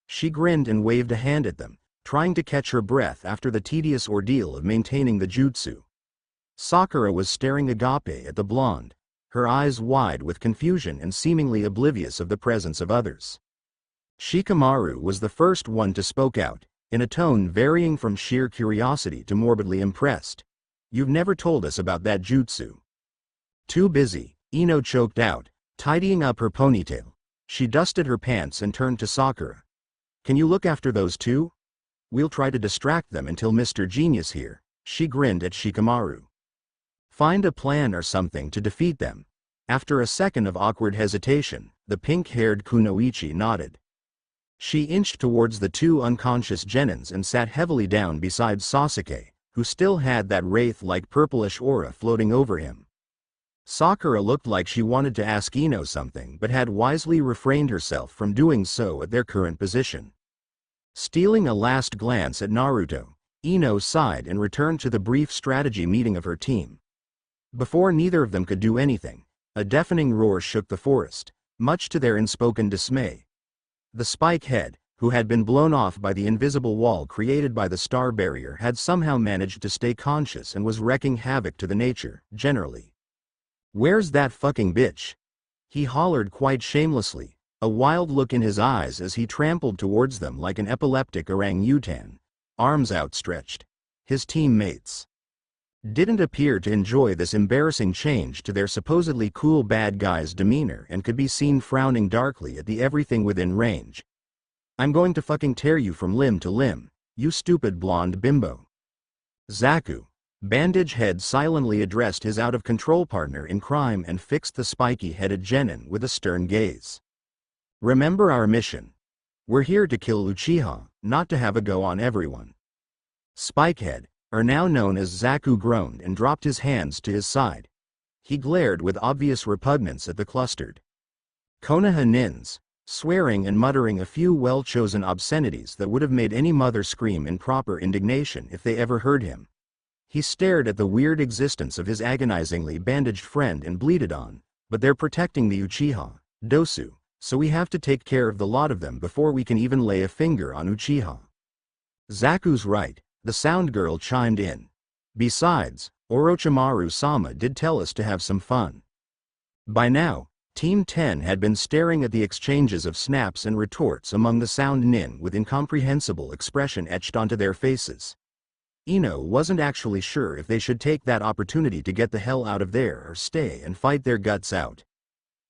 She grinned and waved a hand at them, trying to catch her breath after the tedious ordeal of maintaining the jutsu. Sakura was staring agape at the blonde, her eyes wide with confusion and seemingly oblivious of the presence of others. Shikamaru was the first one to spoke out, in a tone varying from sheer curiosity to morbidly impressed. "You've never told us about that jutsu." "Too busy," Ino choked out, tidying up her ponytail. She dusted her pants and turned to Sakura. "Can you look after those two? We'll try to distract them until Mr. Genius here." She grinned at Shikamaru. Find a plan or something to defeat them. After a second of awkward hesitation, the pink-haired kunoichi nodded. She inched towards the two unconscious genins and sat heavily down beside Sasuke, who still had that wraith-like purplish aura floating over him. Sakura looked like she wanted to ask Ino something but had wisely refrained herself from doing so at their current position. Stealing a last glance at Naruto, Ino sighed and returned to the brief strategy meeting of her team. Before neither of them could do anything, a deafening roar shook the forest, much to their unspoken dismay. The spike head, who had been blown off by the invisible wall created by the star barrier, had somehow managed to stay conscious and was wreaking havoc to the nature, generally. "Where's that fucking bitch?" he hollered quite shamelessly, a wild look in his eyes as he trampled towards them like an epileptic orangutan, arms outstretched. His teammates didn't appear to enjoy this embarrassing change to their supposedly cool bad guy's demeanor and could be seen frowning darkly at the everything within range. "I'm going to fucking tear you from limb to limb, you stupid blonde bimbo." Zaku, Bandage Head, silently addressed his out-of-control partner in crime and fixed the spiky-headed genin with a stern gaze. "Remember our mission. We're here to kill Uchiha, not to have a go on everyone." Spikehead, or now known as Zaku, groaned and dropped his hands to his side. He glared with obvious repugnance at the clustered Konoha nins, swearing and muttering a few well-chosen obscenities that would have made any mother scream in proper indignation if they ever heard him. He stared at the weird existence of his agonizingly bandaged friend and bleated on, "But they're protecting the Uchiha, Dosu, so we have to take care of the lot of them before we can even lay a finger on Uchiha." "Zaku's right," the sound girl chimed in. "Besides, Orochimaru-sama did tell us to have some fun." By now, Team 10 had been staring at the exchanges of snaps and retorts among the sound nin with incomprehensible expression etched onto their faces. Ino wasn't actually sure if they should take that opportunity to get the hell out of there or stay and fight their guts out.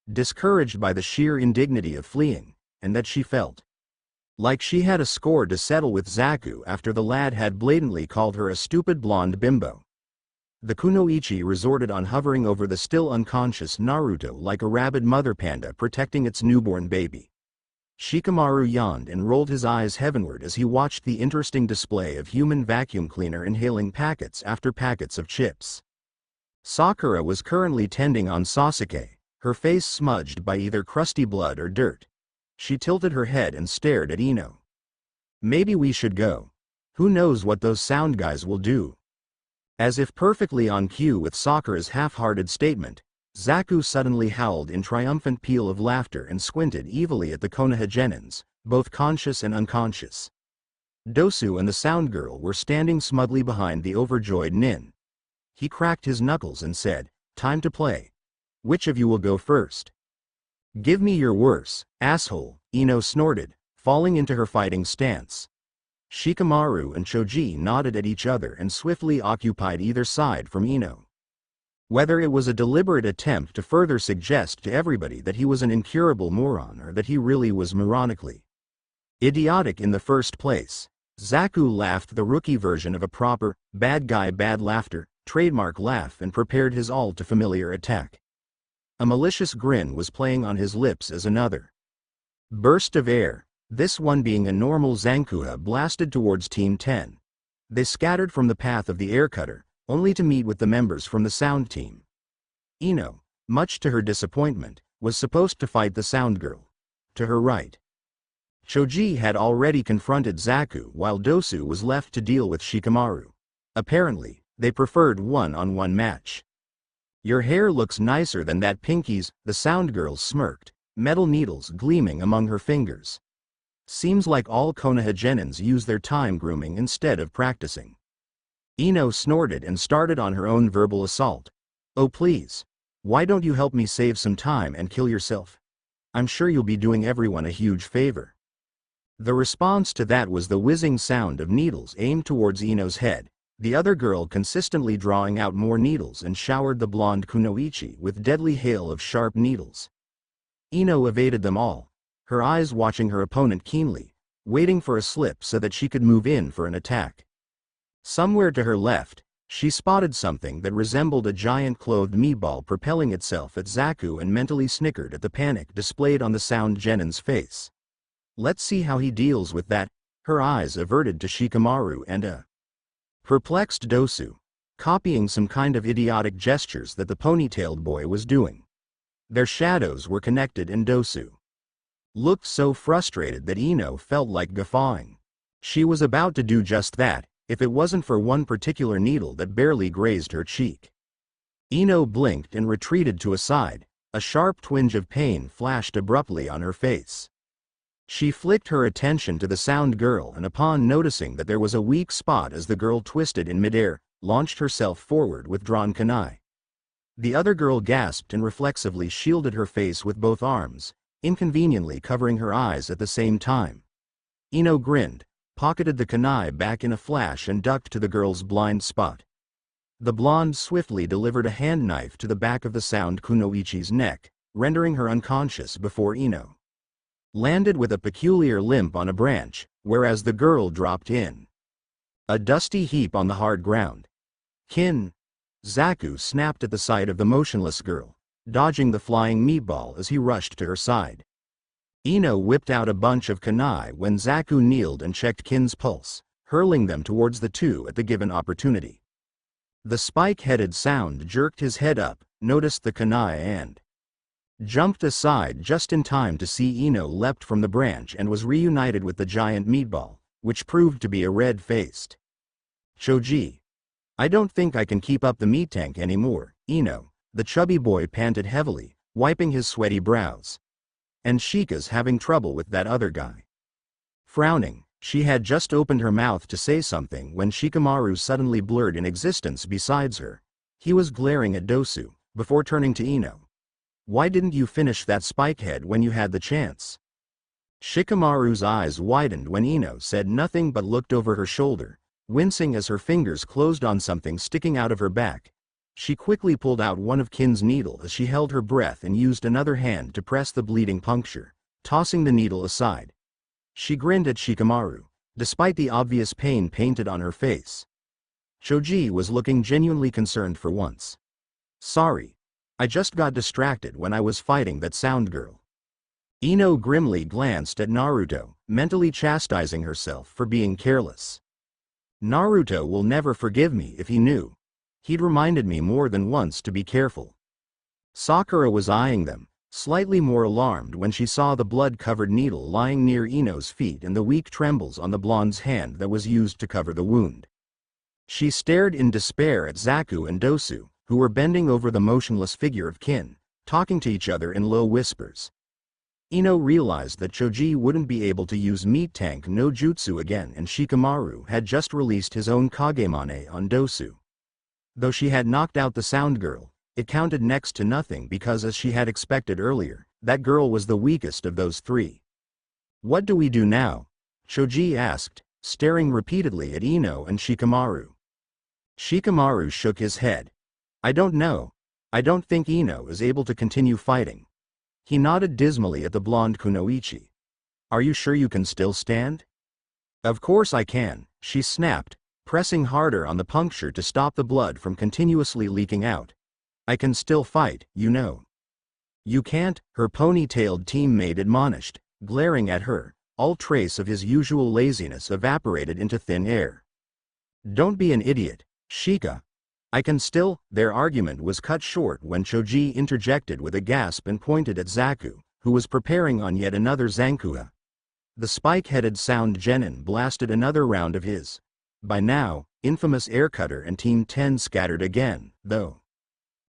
Discouraged by the sheer indignity of fleeing, and that she felt like she had a score to settle with Zaku after the lad had blatantly called her a stupid blonde bimbo. The kunoichi resorted on hovering over the still unconscious Naruto like a rabid mother panda protecting its newborn baby. Shikamaru yawned and rolled his eyes heavenward as he watched the interesting display of human vacuum cleaner inhaling packets after packets of chips. Sakura was currently tending on Sasuke, her face smudged by either crusty blood or dirt. She tilted her head and stared at Ino. "Maybe we should go. Who knows what those sound guys will do?" As if perfectly on cue with Sakura's half-hearted statement, Zaku suddenly howled in triumphant peal of laughter and squinted evilly at the Konoha genins, both conscious and unconscious. Dosu and the sound girl were standing smugly behind the overjoyed nin. He cracked his knuckles and said, "Time to play. Which of you will go first?" "Give me your worse, asshole," Ino snorted, falling into her fighting stance. Shikamaru and Choji nodded at each other and swiftly occupied either side from Ino. Whether it was a deliberate attempt to further suggest to everybody that he was an incurable moron or that he really was moronically idiotic in the first place, Zaku laughed the rookie version of a proper, bad guy bad laughter, trademark laugh, and prepared his all-too-familiar attack. A malicious grin was playing on his lips as another burst of air, this one being a normal Zankuha, blasted towards Team 10. They scattered from the path of the air cutter, only to meet with the members from the sound team. Ino, much to her disappointment, was supposed to fight the sound girl. To her right, Choji had already confronted Zaku while Dosu was left to deal with Shikamaru. Apparently, they preferred one-on-one match. "Your hair looks nicer than that Pinky's," the sound girl smirked, metal needles gleaming among her fingers. "Seems like all Konoha genins use their time grooming instead of practicing." Ino snorted and started on her own verbal assault. "Oh please. Why don't you help me save some time and kill yourself? I'm sure you'll be doing everyone a huge favor." The response to that was the whizzing sound of needles aimed towards Ino's head, the other girl consistently drawing out more needles and showered the blonde kunoichi with deadly hail of sharp needles. Ino evaded them all, her eyes watching her opponent keenly, waiting for a slip so that she could move in for an attack. Somewhere to her left, She spotted something that resembled a giant clothed meatball propelling itself at Zaku and mentally snickered at the panic displayed on the sound genin's face. Let's see how he deals with that. Her eyes averted to Shikamaru and a perplexed Dosu, copying some kind of idiotic gestures that the ponytailed boy was doing. Their shadows were connected and Dosu looked so frustrated that Ino felt like guffawing. She was about to do just that, if it wasn't for one particular needle that barely grazed her cheek. Ino blinked and retreated to a side. A sharp twinge of pain flashed abruptly on her face. She flicked her attention to the sound girl and upon noticing that there was a weak spot as the girl twisted in midair, launched herself forward with drawn kunai. The other girl gasped and reflexively shielded her face with both arms, inconveniently covering her eyes at the same time. Ino grinned, pocketed the kunai back in a flash and ducked to the girl's blind spot. The blonde swiftly delivered a hand knife to the back of the sound kunoichi's neck, rendering her unconscious before Ino landed with a peculiar limp on a branch, whereas the girl dropped in a dusty heap on the hard ground. Kin! Zaku snapped at the sight of the motionless girl, dodging the flying meatball as he rushed to her side. Ino whipped out a bunch of kunai when Zaku kneeled and checked Kin's pulse, hurling them towards the two at the given opportunity. The spike-headed sound jerked his head up, noticed the kunai and jumped aside just in time to see Ino leapt from the branch and was reunited with the giant meatball, which proved to be a red-faced Choji. I don't think I can keep up the meat tank anymore, Ino, the chubby boy panted heavily, wiping his sweaty brows. And Shika's having trouble with that other guy. Frowning, she had just opened her mouth to say something when Shikamaru suddenly blurred in existence besides her. He was glaring at Dosu, before turning to Ino. Why didn't you finish that spikehead when you had the chance? Shikamaru's eyes widened when Ino said nothing but looked over her shoulder, wincing as her fingers closed on something sticking out of her back. She quickly pulled out one of Kin's needle as she held her breath and used another hand to press the bleeding puncture, tossing the needle aside. She grinned at Shikamaru, despite the obvious pain painted on her face. Choji was looking genuinely concerned for once. Sorry. I just got distracted when I was fighting that sound girl. Ino grimly glanced at Naruto, mentally chastising herself for being careless. Naruto will never forgive me if he knew. He'd reminded me more than once to be careful. Sakura was eyeing them, slightly more alarmed when she saw the blood-covered needle lying near Ino's feet and the weak trembles on the blonde's hand that was used to cover the wound. She stared in despair at Zaku and Dosu, who were bending over the motionless figure of Kin, talking to each other in low whispers. Ino realized that Choji wouldn't be able to use Meat Tank no Jutsu again and Shikamaru had just released his own Kagemane on Dosu. Though she had knocked out the sound girl, it counted next to nothing because as she had expected earlier, that girl was the weakest of those three. What do we do now? Choji asked, staring repeatedly at Ino and Shikamaru. Shikamaru shook his head. I don't know. I don't think Ino is able to continue fighting. He nodded dismally at the blonde kunoichi. Are you sure you can still stand? Of course I can, she snapped, pressing harder on the puncture to stop the blood from continuously leaking out. I can still fight, you know. You can't, her ponytailed teammate admonished, glaring at her. All trace of his usual laziness evaporated into thin air. Don't be an idiot, Shika. I can still. Their argument was cut short when Choji interjected with a gasp and pointed at Zaku, who was preparing on yet another Zankuha. The spike-headed sound genin blasted another round of his, by now, infamous air cutter and Team 10 scattered again, though.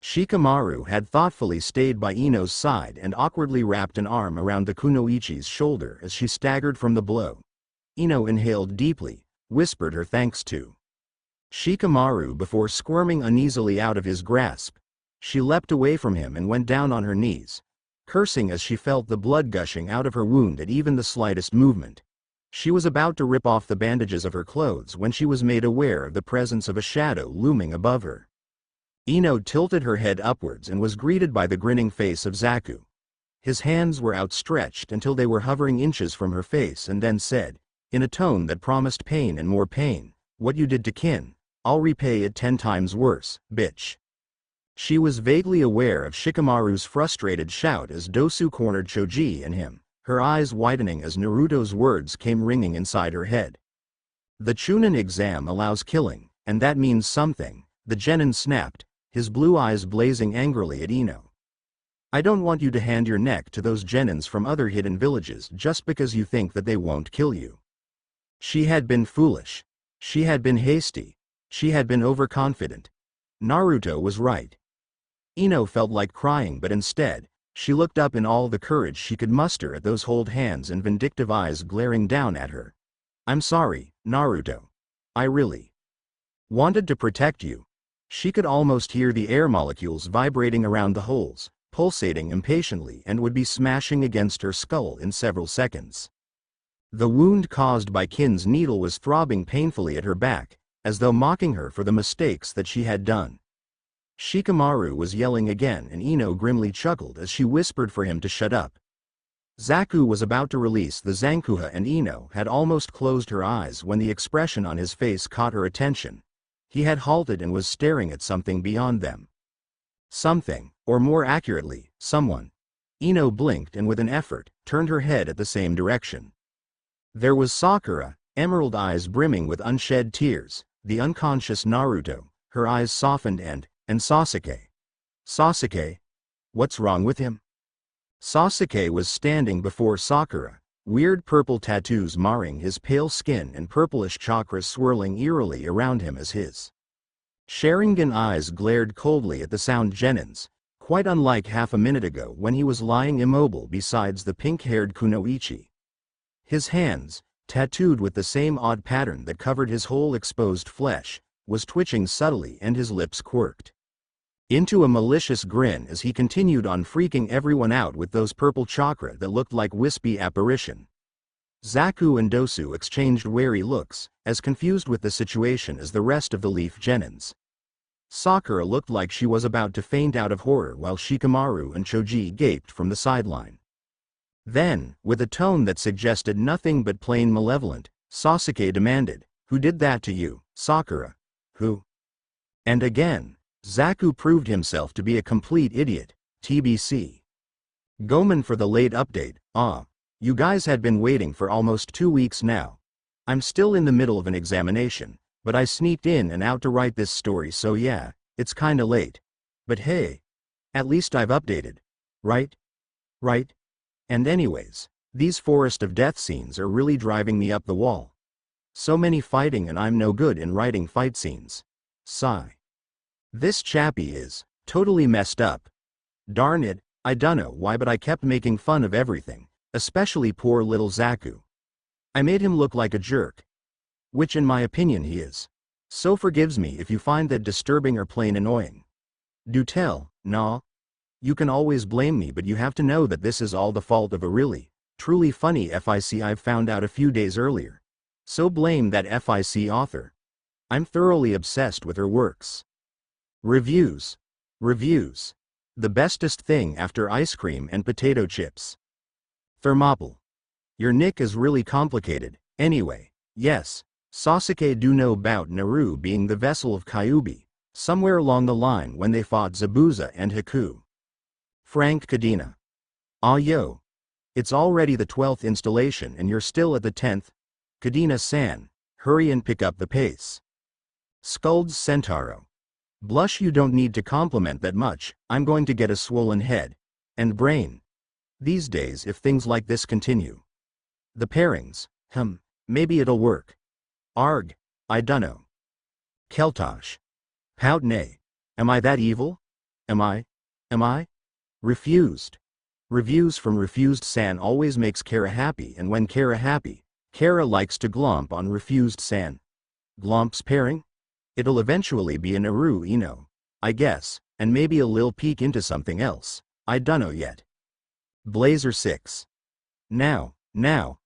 Shikamaru had thoughtfully stayed by Ino's side and awkwardly wrapped an arm around the kunoichi's shoulder as she staggered from the blow. Ino inhaled deeply, whispered her thanks to Shikamaru before squirming uneasily out of his grasp. She leapt away from him and went down on her knees, cursing as she felt the blood gushing out of her wound at even the slightest movement. She was about to rip off the bandages of her clothes when she was made aware of the presence of a shadow looming above her. Ino tilted her head upwards and was greeted by the grinning face of Zaku. His hands were outstretched until they were hovering inches from her face and then said, in a tone that promised pain and more pain, "What you did to Kin, I'll repay it 10 times worse, bitch. She was vaguely aware of Shikamaru's frustrated shout as Dosu cornered Choji and him, her eyes widening as Naruto's words came ringing inside her head. The Chunin exam allows killing, and that means something, the genin snapped, his blue eyes blazing angrily at Ino. I don't want you to hand your neck to those genins from other hidden villages just because you think that they won't kill you. She had been foolish. She had been hasty. She had been overconfident. Naruto was right. Ino felt like crying, but instead, she looked up in all the courage she could muster at those hold hands and vindictive eyes glaring down at her. I'm sorry, Naruto. I really wanted to protect you. She could almost hear the air molecules vibrating around the holes, pulsating impatiently, and would be smashing against her skull in several seconds. The wound caused by Kin's needle was throbbing painfully at her back, as though mocking her for the mistakes that she had done. Shikamaru was yelling again, and Ino grimly chuckled as she whispered for him to shut up. Zaku was about to release the Zankuha, and Ino had almost closed her eyes when the expression on his face caught her attention. He had halted and was staring at something beyond them. Something, or more accurately, someone. Ino blinked and with an effort, turned her head at the same direction. There was Sakura, emerald eyes brimming with unshed tears, the unconscious Naruto, her eyes softened, and Sasuke. Sasuke? What's wrong with him? Sasuke was standing before Sakura, weird purple tattoos marring his pale skin and purplish chakras swirling eerily around him as his Sharingan eyes glared coldly at the sound genins, quite unlike half a minute ago when he was lying immobile beside the pink-haired Kunoichi. His hands, tattooed with the same odd pattern that covered his whole exposed flesh, was twitching subtly and his lips quirked into a malicious grin as he continued on freaking everyone out with those purple chakra that looked like wispy apparition. Zaku and Dosu exchanged wary looks, as confused with the situation as the rest of the leaf genins. Sakura looked like she was about to faint out of horror while Shikamaru and Choji gaped from the sideline. Then, with a tone that suggested nothing but plain malevolent, Sasuke demanded, "Who did that to you, Sakura? Who?" And again, Zaku proved himself to be a complete idiot, TBC. Gomen for the late update. You guys had been waiting for almost 2 weeks now. I'm still in the middle of an examination, but I sneaked in and out to write this story, so yeah, it's kinda late. But hey, at least I've updated. Right? Right? And anyways, these Forest of Death scenes are really driving me up the wall. So many fighting and I'm no good in writing fight scenes. Sigh. This chappie is totally messed up. Darn it, I dunno why, but I kept making fun of everything, especially poor little Zaku. I made him look like a jerk. Which in my opinion he is. So forgives me if you find that disturbing or plain annoying. Do tell, nah. You can always blame me, but you have to know that this is all the fault of a really, truly funny FIC I've found out a few days earlier. So blame that FIC author. I'm thoroughly obsessed with her works. Reviews. Reviews. The bestest thing after ice cream and potato chips. Thermopylae. Your nick is really complicated. Anyway, yes, Sasuke do know about Naru being the vessel of Kyubi, somewhere along the line when they fought Zabuza and Haku. Frank Kadena. Yo. It's already the 12th installation and you're still at the 10th? Kadena-san, hurry and pick up the pace. Skulld's Centauro. Blush, you don't need to compliment that much, I'm going to get a swollen head. And brain. These days if things like this continue. The pairings, maybe it'll work. Arg, I dunno. Keltosh. Pout nay. Am I that evil? Am I? Refused. Reviews from Refused-san always makes Kara happy, and when Kara happy, Kara likes to glomp on Refused-san. Glomp's pairing? It'll eventually be a Naru Ino, I guess, and maybe a lil peek into something else, I dunno yet. Blazer 6. Now,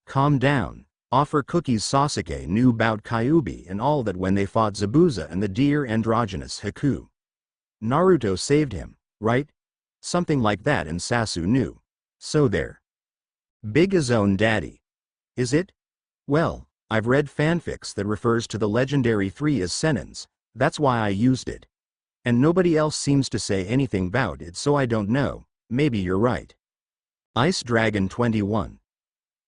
calm down. Offer cookies. Sasuke knew about Kyubi and all that when they fought Zabuza and the dear androgynous Haku. Naruto saved him, right? Something like that, and Sasu knew. So there. Big his own daddy. Is it? Well, I've read fanfics that refers to the legendary 3 as senins, That's why I used it. And nobody else seems to say anything about it, so I don't know, maybe you're right. Ice Dragon 21.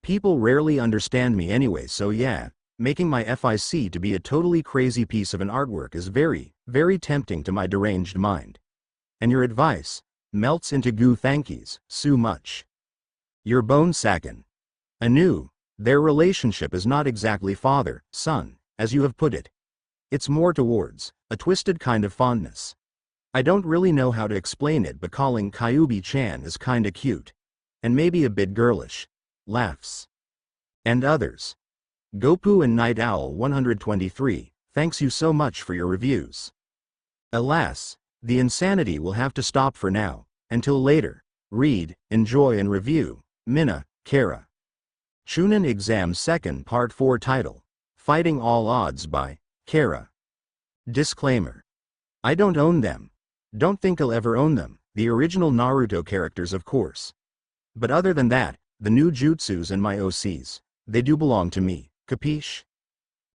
People rarely understand me anyway, so yeah, making my FIC to be a totally crazy piece of an artwork is very, very tempting to my deranged mind. And your advice melts into goo, thankies, so much. Your bone sackin'. Anu, their relationship is not exactly father, son, as you have put it. It's more towards a twisted kind of fondness. I don't really know how to explain it, but calling Kyubi-chan is kinda cute. And maybe a bit girlish. Laughs. And others. Gopu and Night Owl 123, thanks you so much for your reviews. Alas, the insanity will have to stop for now, until later. Read, enjoy and review, Mina, Kara. Chunin Exam 2nd Part 4 Title, Fighting All Odds by Kara. Disclaimer. I don't own them. Don't think I'll ever own them, the original Naruto characters of course. But other than that, the new jutsus and my OCs, they do belong to me, capiche?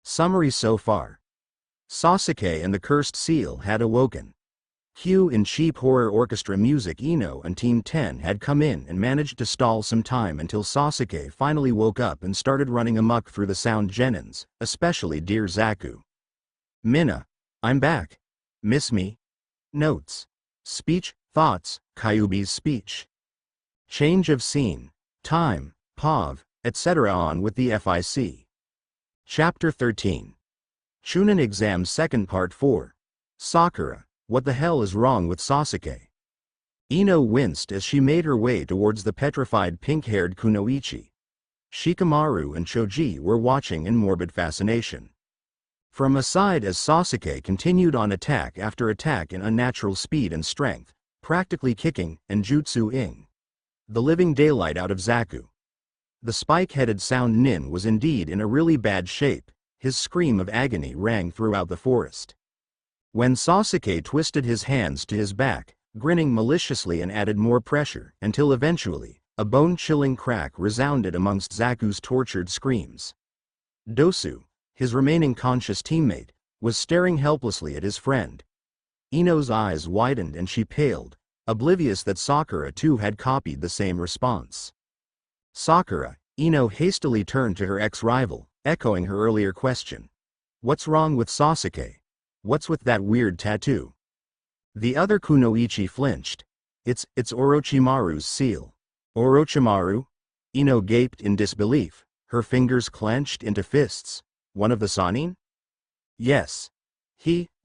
Summary so far. Sasuke and the Cursed Seal had awoken. Hugh in cheap horror orchestra music Ino and Team 10 had come in and managed to stall some time until Sasuke finally woke up and started running amok through the sound genins, especially Dear Zaku. Mina, I'm back. Miss me? Notes. Speech, thoughts, Kyubi's speech. Change of scene, time, POV, etc. On with the FIC. Chapter 13. Chunin Exam 2nd Part 4. Sakura, what the hell is wrong with Sasuke? Ino winced as she made her way towards the petrified pink-haired Kunoichi. Shikamaru and Choji were watching in morbid fascination. From aside as Sasuke continued on attack after attack in unnatural speed and strength, practically kicking and jutsu-ing the living daylight out of Zaku. The spike-headed sound nin was indeed in a really bad shape. His scream of agony rang throughout the forest. When Sasuke twisted his hands to his back, grinning maliciously and added more pressure, until eventually, a bone-chilling crack resounded amongst Zaku's tortured screams. Dosu, his remaining conscious teammate, was staring helplessly at his friend. Ino's eyes widened and she paled, oblivious that Sakura too had copied the same response. Sakura, Ino hastily turned to her ex-rival, echoing her earlier question. What's wrong with Sasuke? What's with that weird tattoo? The other Kunoichi flinched. It's Orochimaru's seal. Orochimaru? Ino gaped in disbelief, her fingers clenched into fists. One of the Sannin? Yes.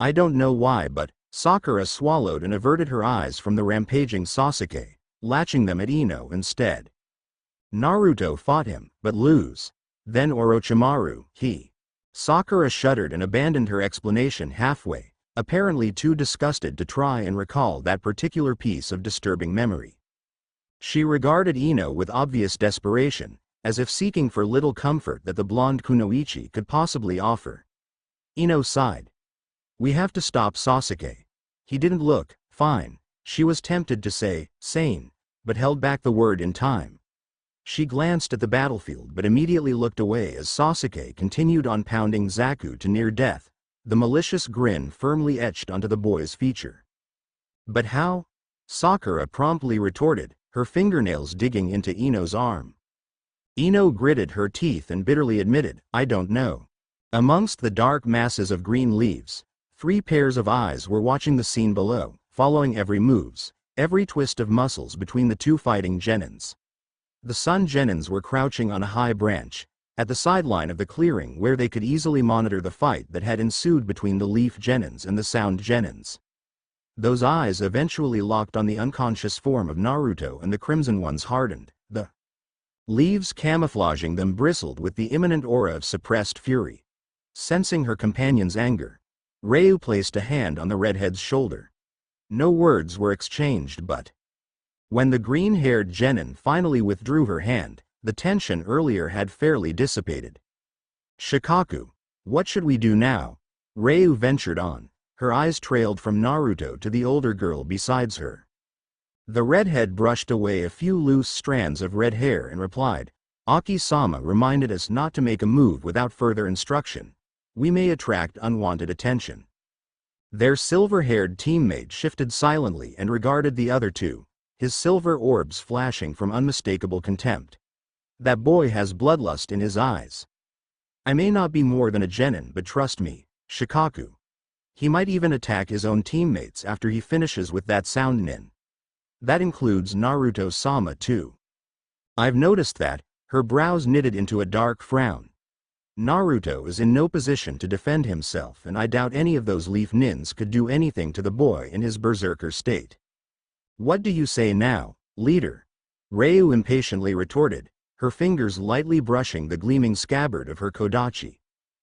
I don't know why, but Sakura swallowed and averted her eyes from the rampaging Sasuke, latching them at Ino instead. Naruto fought him, but lose. Then Orochimaru, Sakura shuddered and abandoned her explanation halfway, apparently too disgusted to try and recall that particular piece of disturbing memory. She regarded Ino with obvious desperation, as if seeking for little comfort that the blonde Kunoichi could possibly offer. Ino sighed. We have to stop Sasuke. He didn't look fine. She was tempted to say, sane, but held back the word in time. She glanced at the battlefield but immediately looked away as Sasuke continued on pounding Zaku to near death, the malicious grin firmly etched onto the boy's feature. But how? Sakura promptly retorted, her fingernails digging into Ino's arm. Ino gritted her teeth and bitterly admitted, I don't know. Amongst the dark masses of green leaves, 3 pairs of eyes were watching the scene below, following every moves, every twist of muscles between the two fighting genins. The sun genins were crouching on a high branch, at the sideline of the clearing where they could easily monitor the fight that had ensued between the leaf genins and the sound genins. Those eyes eventually locked on the unconscious form of Naruto and the crimson ones hardened, the leaves camouflaging them bristled with the imminent aura of suppressed fury. Sensing her companion's anger, Ryu placed a hand on the redhead's shoulder. No words were exchanged but when the green-haired genin finally withdrew her hand, the tension earlier had fairly dissipated. Shikaku, what should we do now? Ryu ventured on, her eyes trailed from Naruto to the older girl besides her. The redhead brushed away a few loose strands of red hair and replied, Aki-sama reminded us not to make a move without further instruction. We may attract unwanted attention. Their silver-haired teammate shifted silently and regarded the other two, his silver orbs flashing from unmistakable contempt. That boy has bloodlust in his eyes. I may not be more than a genin, but trust me, Shikaku. He might even attack his own teammates after he finishes with that sound nin. That includes Naruto-sama too. I've noticed that, her brows knitted into a dark frown. Naruto is in no position to defend himself, and I doubt any of those leaf nins could do anything to the boy in his berserker state. What do you say now, leader? Ryu impatiently retorted, her fingers lightly brushing the gleaming scabbard of her kodachi.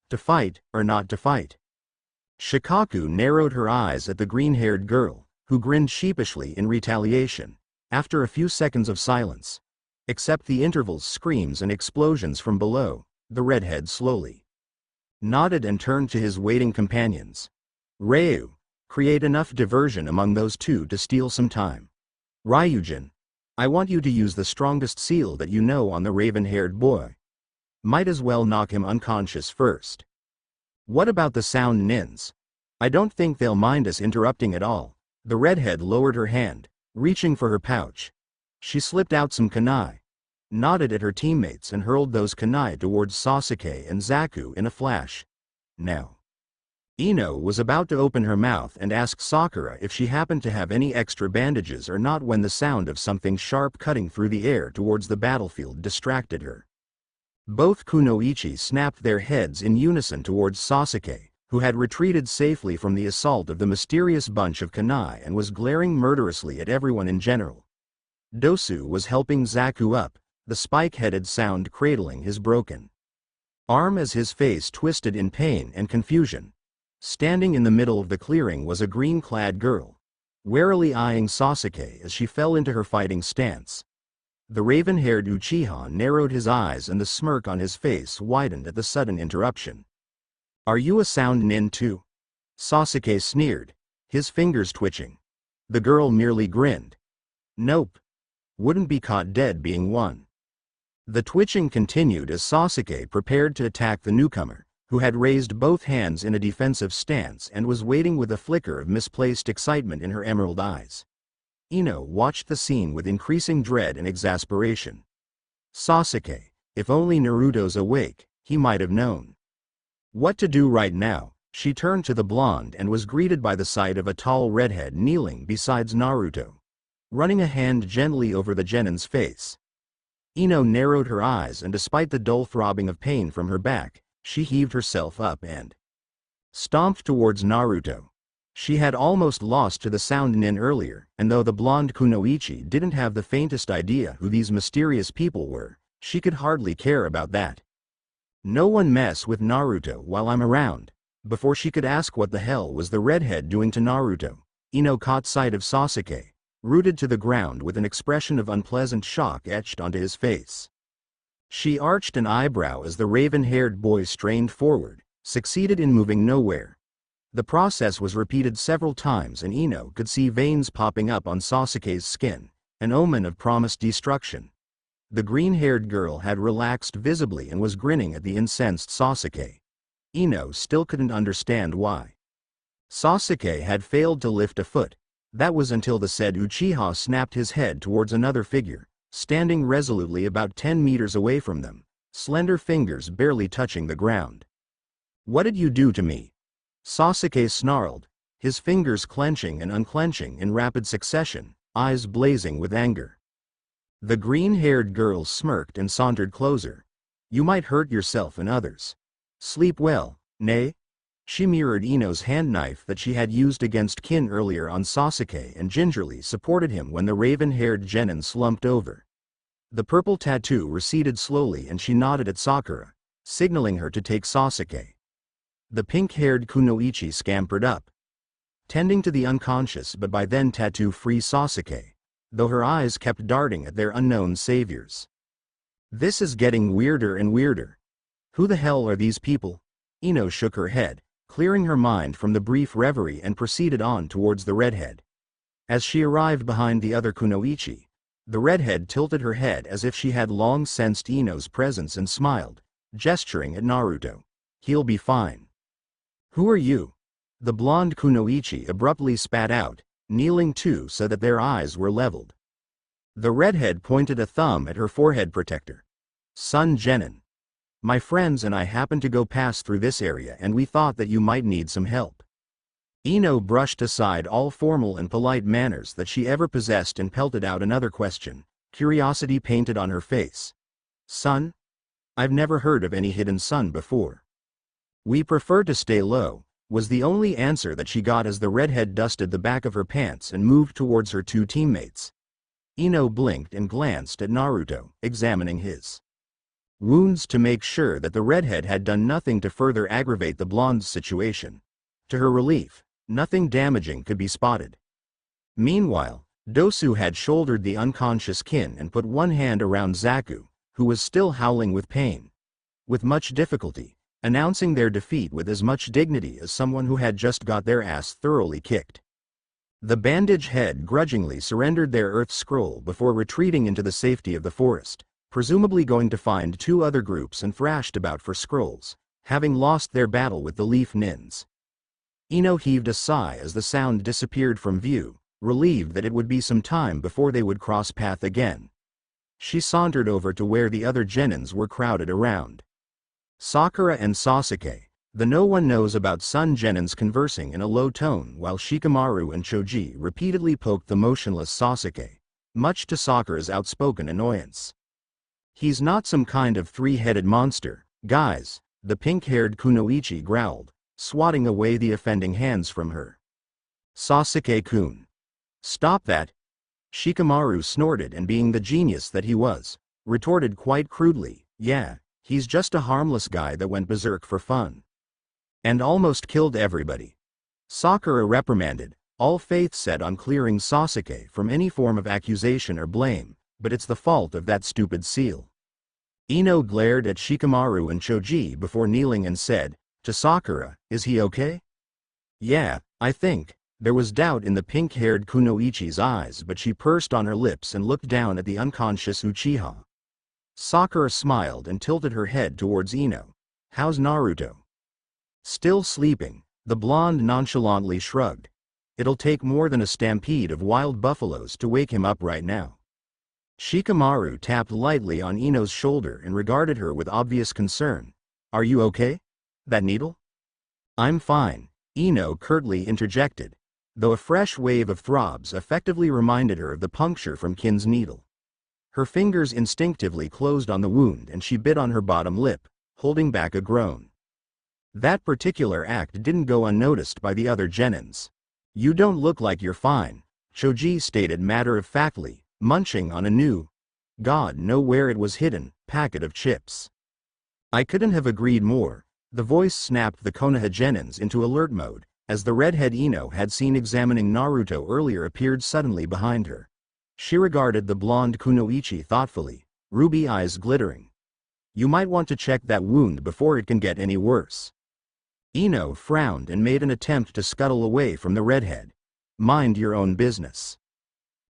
To fight, or not to fight? Shikaku narrowed her eyes at the green-haired girl, who grinned sheepishly in retaliation, after a few seconds of silence. Except the intervals, screams and explosions from below, the redhead slowly nodded and turned to his waiting companions. Ryu, create enough diversion among those two to steal some time. Ryujin, I want you to use the strongest seal that you know on the raven-haired boy. Might as well knock him unconscious first. What about the sound nins? I don't think they'll mind us interrupting at all. The redhead lowered her hand, reaching for her pouch. She slipped out some kunai, nodded at her teammates and hurled those kunai towards Sasuke and Zaku in a flash. Now, Ino was about to open her mouth and ask Sakura if she happened to have any extra bandages or not when the sound of something sharp cutting through the air towards the battlefield distracted her. Both kunoichi snapped their heads in unison towards Sasuke, who had retreated safely from the assault of the mysterious bunch of kunai and was glaring murderously at everyone in general. Dosu was helping Zaku up, the spike-headed sound cradling his broken arm as his face twisted in pain and confusion. Standing in the middle of the clearing was a green-clad girl, warily eyeing Sasuke as she fell into her fighting stance. The raven-haired Uchiha narrowed his eyes and the smirk on his face widened at the sudden interruption. Are you a sound nin too? Sasuke sneered, his fingers twitching. The girl merely grinned. Nope. Wouldn't be caught dead being one. The twitching continued as Sasuke prepared to attack the newcomer, who had raised both hands in a defensive stance and was waiting with a flicker of misplaced excitement in her emerald eyes. Ino watched the scene with increasing dread and exasperation. Sasuke, if only Naruto's awake, he might have known what to do right now. She turned to the blonde and was greeted by the sight of a tall redhead kneeling beside Naruto, running a hand gently over the genin's face. Ino narrowed her eyes and despite the dull throbbing of pain from her back, she heaved herself up and stomped towards Naruto. She had almost lost to the sound nin earlier, and though the blonde kunoichi didn't have the faintest idea who these mysterious people were, she could hardly care about that. No one mess with Naruto while I'm around. Before she could ask what the hell was the redhead doing to Naruto, Ino caught sight of Sasuke, rooted to the ground with an expression of unpleasant shock etched onto his face. She arched an eyebrow as the raven-haired boy strained forward, succeeded in moving nowhere. The process was repeated several times and Ino could see veins popping up on Sasuke's skin, an omen of promised destruction. The green-haired girl had relaxed visibly and was grinning at the incensed Sasuke. Ino still couldn't understand why Sasuke had failed to lift a foot. That was until the said Uchiha snapped his head towards another figure, standing resolutely about 10 meters away from them, slender fingers barely touching the ground. What did you do to me? Sasuke snarled, his fingers clenching and unclenching in rapid succession, eyes blazing with anger. The green-haired girl smirked and sauntered closer. You might hurt yourself and others. Sleep well, nay? She mirrored Ino's hand knife that she had used against Kin earlier on Sasuke and gingerly supported him when the raven-haired genin slumped over. The purple tattoo receded slowly and she nodded at Sakura, signaling her to take Sasuke. The pink-haired kunoichi scampered up, tending to the unconscious but by then tattoo-free Sasuke, though her eyes kept darting at their unknown saviors. This is getting weirder and weirder. Who the hell are these people? Ino shook her head, clearing her mind from the brief reverie and proceeded on towards the redhead. As she arrived behind the other kunoichi, the redhead tilted her head as if she had long sensed Ino's presence and smiled, gesturing at Naruto. He'll be fine. Who are you? The blonde kunoichi abruptly spat out, kneeling too so that their eyes were leveled. The redhead pointed a thumb at her forehead protector. Son Genin. My friends and I happened to go past through this area and we thought that you might need some help. Ino brushed aside all formal and polite manners that she ever possessed and pelted out another question, curiosity painted on her face. Son? I've never heard of any hidden son before. We prefer to stay low, was the only answer that she got as the redhead dusted the back of her pants and moved towards her two teammates. Ino blinked and glanced at Naruto, examining his wounds to make sure that the redhead had done nothing to further aggravate the blonde's situation. To her relief, nothing damaging could be spotted. Meanwhile, Dosu had shouldered the unconscious Kin and put one hand around Zaku, who was still howling with pain. With much difficulty, announcing their defeat with as much dignity as someone who had just got their ass thoroughly kicked. The bandage head grudgingly surrendered their earth scroll before retreating into the safety of the forest, presumably going to find two other groups and thrashed about for scrolls, having lost their battle with the Leaf Nins. Ino heaved a sigh as the sound disappeared from view, relieved that it would be some time before they would cross path again. She sauntered over to where the other genins were crowded around. Sakura and Sasuke, the no one knows about son genins conversing in a low tone while Shikamaru and Choji repeatedly poked the motionless Sasuke, much to Sakura's outspoken annoyance. He's not some kind of three-headed monster, guys, the pink-haired kunoichi growled, swatting away the offending hands from her. Sasuke-kun. Stop that. Shikamaru snorted and being the genius that he was, retorted quite crudely, yeah, he's just a harmless guy that went berserk for fun. And almost killed everybody. Sakura reprimanded, all faith set on clearing Sasuke from any form of accusation or blame, but it's the fault of that stupid seal. Ino glared at Shikamaru and Choji before kneeling and said, to Sakura, is he okay? Yeah, I think. There was doubt in the pink-haired kunoichi's eyes but she pursed on her lips and looked down at the unconscious Uchiha. Sakura smiled and tilted her head towards Ino. How's Naruto? Still sleeping, the blonde nonchalantly shrugged. It'll take more than a stampede of wild buffaloes to wake him up right now. Shikamaru tapped lightly on Ino's shoulder and regarded her with obvious concern. Are you okay? That needle? I'm fine, Ino curtly interjected, though a fresh wave of throbs effectively reminded her of the puncture from Kin's needle. Her fingers instinctively closed on the wound and she bit on her bottom lip, holding back a groan. That particular act didn't go unnoticed by the other genins. You don't look like you're fine, Choji stated matter-of-factly, munching on a new, God know where it was hidden, packet of chips. I couldn't have agreed more. The voice snapped the Konoha genins into alert mode, as the redhead Ino had seen examining Naruto earlier appeared suddenly behind her. She regarded the blonde kunoichi thoughtfully, ruby eyes glittering. You might want to check that wound before it can get any worse. Ino frowned and made an attempt to scuttle away from the redhead. Mind your own business.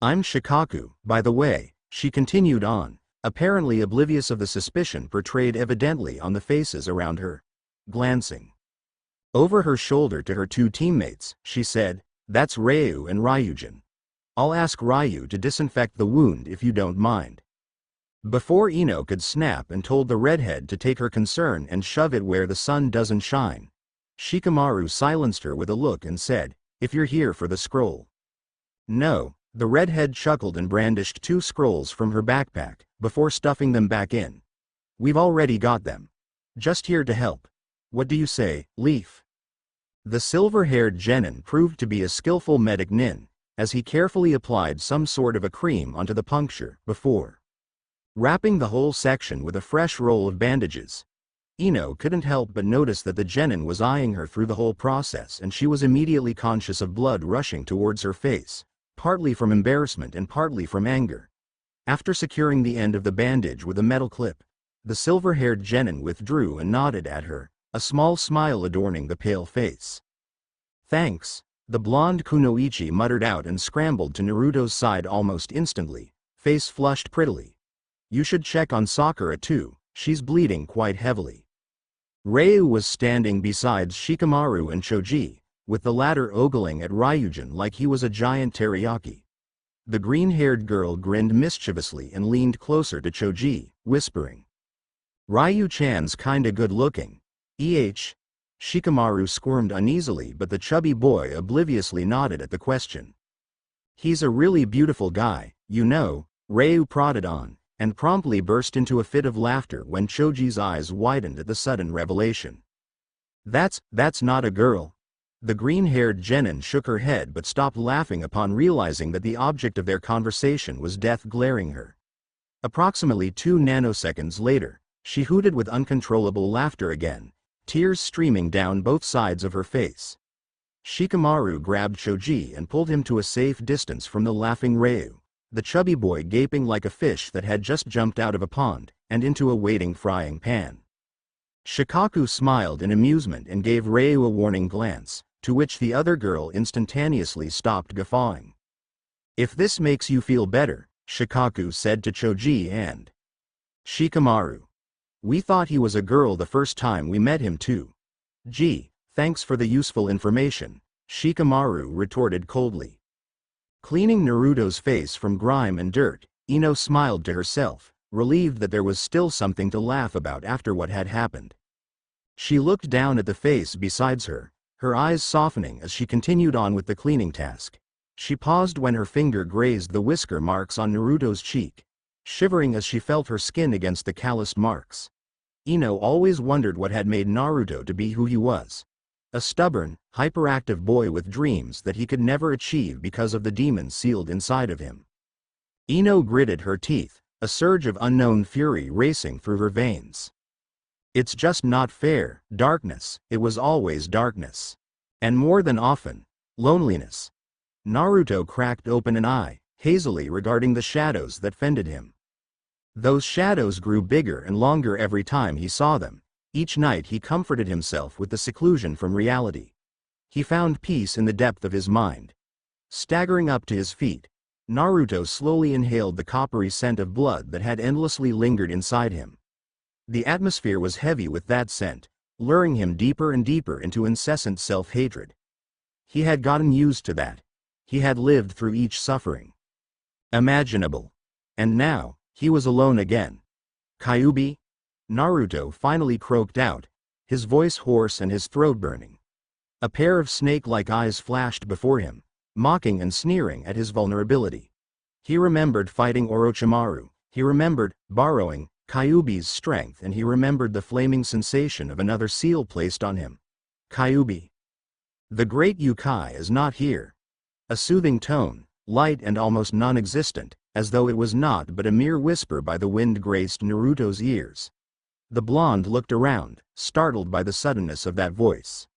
I'm Shikaku, by the way, she continued on, apparently oblivious of the suspicion portrayed evidently on the faces around her. Glancing over her shoulder to her two teammates, she said, that's Ryu and Ryujin. I'll ask Ryu to disinfect the wound if you don't mind. Before Ino could snap and told the redhead to take her concern and shove it where the sun doesn't shine, Shikamaru silenced her with a look and said, if you're here for the scroll. No, the redhead chuckled and brandished two scrolls from her backpack, before stuffing them back in. We've already got them. Just here to help. What do you say, Leaf? The silver-haired genin proved to be a skillful medic nin, as he carefully applied some sort of a cream onto the puncture before wrapping the whole section with a fresh roll of bandages. Ino couldn't help but notice that the genin was eyeing her through the whole process and she was immediately conscious of blood rushing towards her face, partly from embarrassment and partly from anger. After securing the end of the bandage with a metal clip, the silver-haired genin withdrew and nodded at her, a small smile adorning the pale face. Thanks, the blonde kunoichi muttered out and scrambled to Naruto's side almost instantly, face flushed prettily. You should check on Sakura too, she's bleeding quite heavily. Ryu was standing beside Shikamaru and Choji, with the latter ogling at Ryujin like he was a giant teriyaki. The green-haired girl grinned mischievously and leaned closer to Choji, whispering, "Ryu-chan's kinda good-looking. Shikamaru squirmed uneasily, but the chubby boy obliviously nodded at the question. "He's a really beautiful guy, you know," Ryu prodded on, and promptly burst into a fit of laughter when Choji's eyes widened at the sudden revelation. That's not a girl." The green-haired genin shook her head but stopped laughing upon realizing that the object of their conversation was death glaring her. Approximately 2 nanoseconds later, she hooted with uncontrollable laughter again, tears streaming down both sides of her face. Shikamaru grabbed Choji and pulled him to a safe distance from the laughing Ryu, the chubby boy gaping like a fish that had just jumped out of a pond and into a waiting frying pan. Shikaku smiled in amusement and gave Ryu a warning glance, to which the other girl instantaneously stopped guffawing. "If this makes you feel better," Shikaku said to Choji and Shikamaru. "We thought he was a girl the first time we met him too." "Gee, thanks for the useful information," Shikamaru retorted coldly. Cleaning Naruto's face from grime and dirt, Ino smiled to herself, relieved that there was still something to laugh about after what had happened. She looked down at the face beside her eyes softening as she continued on with the cleaning task. She paused when her finger grazed the whisker marks on Naruto's cheek, shivering as she felt her skin against the calloused marks. Ino always wondered what had made Naruto to be who he was. A stubborn, hyperactive boy with dreams that he could never achieve because of the demons sealed inside of him. Ino gritted her teeth, a surge of unknown fury racing through her veins. It's just not fair. Darkness, it was always darkness. And more than often, loneliness. Naruto cracked open an eye, hazily regarding the shadows that fended him. Those shadows grew bigger and longer every time he saw them. Each night he comforted himself with the seclusion from reality. He found peace in the depth of his mind. Staggering up to his feet, Naruto slowly inhaled the coppery scent of blood that had endlessly lingered inside him. The atmosphere was heavy with that scent, luring him deeper and deeper into incessant self-hatred. He had gotten used to that. He had lived through each suffering imaginable. And now, he was alone again. "Kyubi?" Naruto finally croaked out, his voice hoarse and his throat burning. A pair of snake-like eyes flashed before him, mocking and sneering at his vulnerability. He remembered fighting Orochimaru, he remembered borrowing Kyubi's strength, and he remembered the flaming sensation of another seal placed on him. "Kyubi. The great Yukai is not here." A soothing tone, light and almost non-existent, as though it was not but a mere whisper by the wind graced Naruto's ears. The blonde looked around, startled by the suddenness of that voice.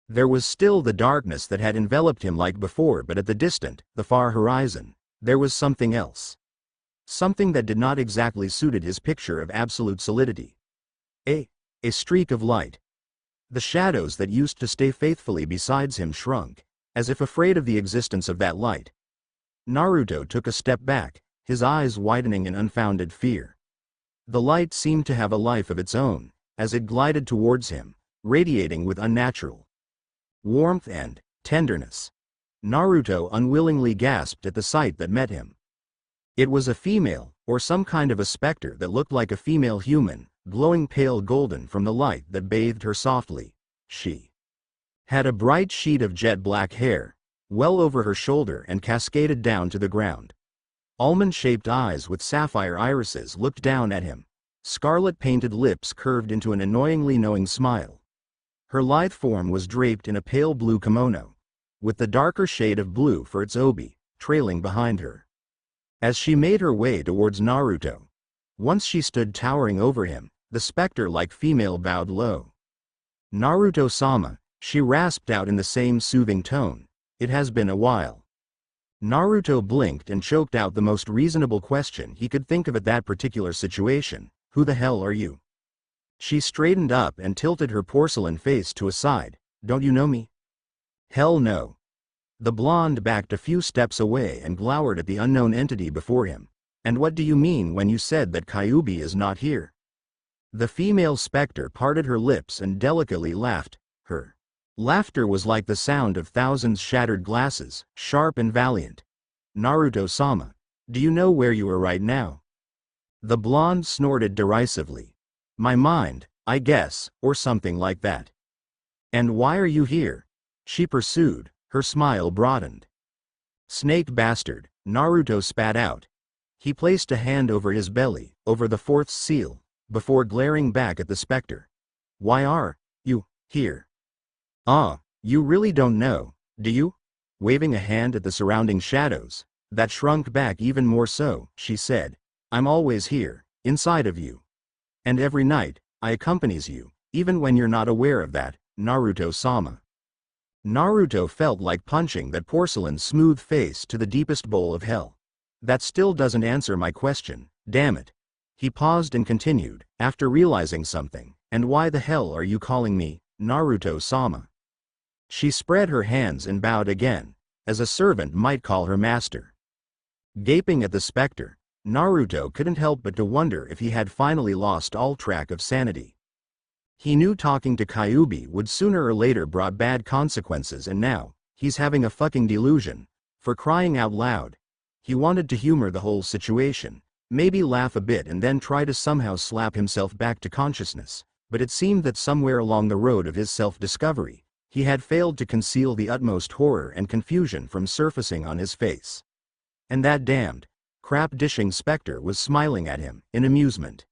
There was still the darkness that had enveloped him like before, but at the far horizon, there was something else. Something that did not exactly suit his picture of absolute solidity. A streak of light. The shadows that used to stay faithfully beside him shrunk, as if afraid of the existence of that light. Naruto took a step back, his eyes widening in unfounded fear. The light seemed to have a life of its own, as it glided towards him, radiating with unnatural warmth and tenderness. Naruto unwillingly gasped at the sight that met him. It was a female, or some kind of a specter that looked like a female human, glowing pale golden from the light that bathed her softly. She had a bright sheet of jet black hair, well over her shoulder and cascaded down to the ground. Almond-shaped eyes with sapphire irises looked down at him. Scarlet-painted lips curved into an annoyingly knowing smile. Her lithe form was draped in a pale blue kimono, with the darker shade of blue for its obi, trailing behind her. As she made her way towards Naruto, once she stood towering over him, the specter-like female bowed low. "Naruto-sama," she rasped out in the same soothing tone, "it has been a while." Naruto blinked and choked out the most reasonable question he could think of at that particular situation. "Who the hell are you?" She straightened up and tilted her porcelain face to a side. "Don't you know me?" "Hell no." The blonde backed a few steps away and glowered at the unknown entity before him. "And what do you mean when you said that Kyubi is not here?" The female specter parted her lips and delicately laughed. Laughter was like the sound of thousands shattered glasses, sharp and valiant. Naruto-sama, do you know where you are right now? The blonde snorted derisively. My mind, I guess, or something like that. And why are you here? She pursued, her smile broadened. Snake bastard, Naruto spat out. He placed a hand over his belly, over the fourth seal, before glaring back at the specter. Why are you here? Ah, you really don't know, do you? Waving a hand at the surrounding shadows, that shrunk back even more so, she said. I'm always here, inside of you. And every night, I accompanies you, even when you're not aware of that, Naruto-sama. Naruto felt like punching that porcelain smooth face to the deepest bowl of hell. That still doesn't answer my question, damn it. He paused and continued, after realizing something, and why the hell are you calling me, Naruto-sama? She spread her hands and bowed again, as a servant might call her master. Gaping at the specter, Naruto couldn't help but to wonder if he had finally lost all track of sanity. He knew talking to Kyubi would sooner or later brought bad consequences, and now, he's having a fucking delusion. For crying out loud. He wanted to humor the whole situation, maybe laugh a bit and then try to somehow slap himself back to consciousness, but it seemed that somewhere along the road of his self-discovery, he had failed to conceal the utmost horror and confusion from surfacing on his face. And that damned, crap-dishing specter was smiling at him, in amusement.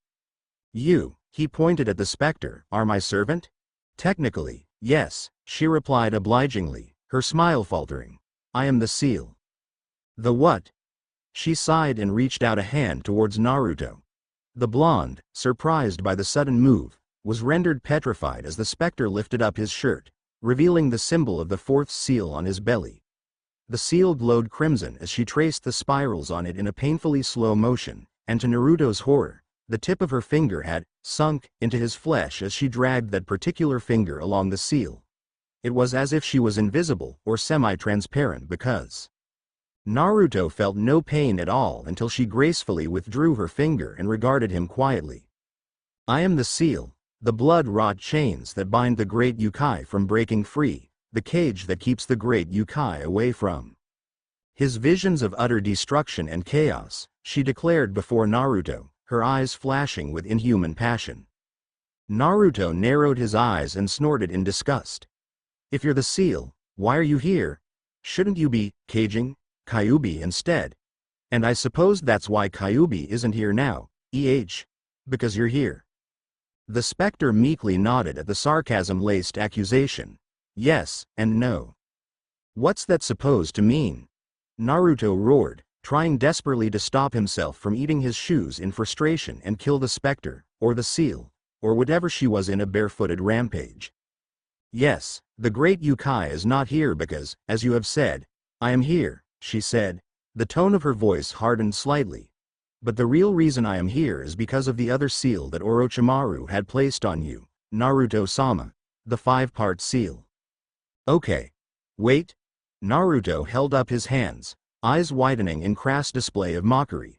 You, he pointed at the specter, are my servant? Technically, yes, she replied obligingly, her smile faltering. I am the seal. The what? She sighed and reached out a hand towards Naruto. The blonde, surprised by the sudden move, was rendered petrified as the specter lifted up his shirt, revealing the symbol of the fourth seal on his belly. The seal glowed crimson as she traced the spirals on it in a painfully slow motion, and to Naruto's horror, the tip of her finger had sunk into his flesh as she dragged that particular finger along the seal. It was as if she was invisible or semi-transparent because Naruto felt no pain at all until she gracefully withdrew her finger and regarded him quietly. I am the seal, the blood-wrought chains that bind the great Yukai from breaking free, the cage that keeps the great Yukai away from his visions of utter destruction and chaos, she declared before Naruto, her eyes flashing with inhuman passion. Naruto narrowed his eyes and snorted in disgust. If you're the seal, why are you here? Shouldn't you be caging Kyubi instead? And I suppose that's why Kyubi isn't here now, because you're here. The specter meekly nodded at the sarcasm-laced accusation. Yes, and no. What's that supposed to mean? Naruto roared, trying desperately to stop himself from eating his shoes in frustration and kill the specter, or the seal, or whatever she was in a barefooted rampage. Yes, the great Yukai is not here because, as you have said, I am here, she said. The tone of her voice hardened slightly. But the real reason I am here is because of the other seal that Orochimaru had placed on you, Naruto-sama, the 5-part seal. Okay. Wait. Naruto held up his hands, eyes widening in crass display of mockery.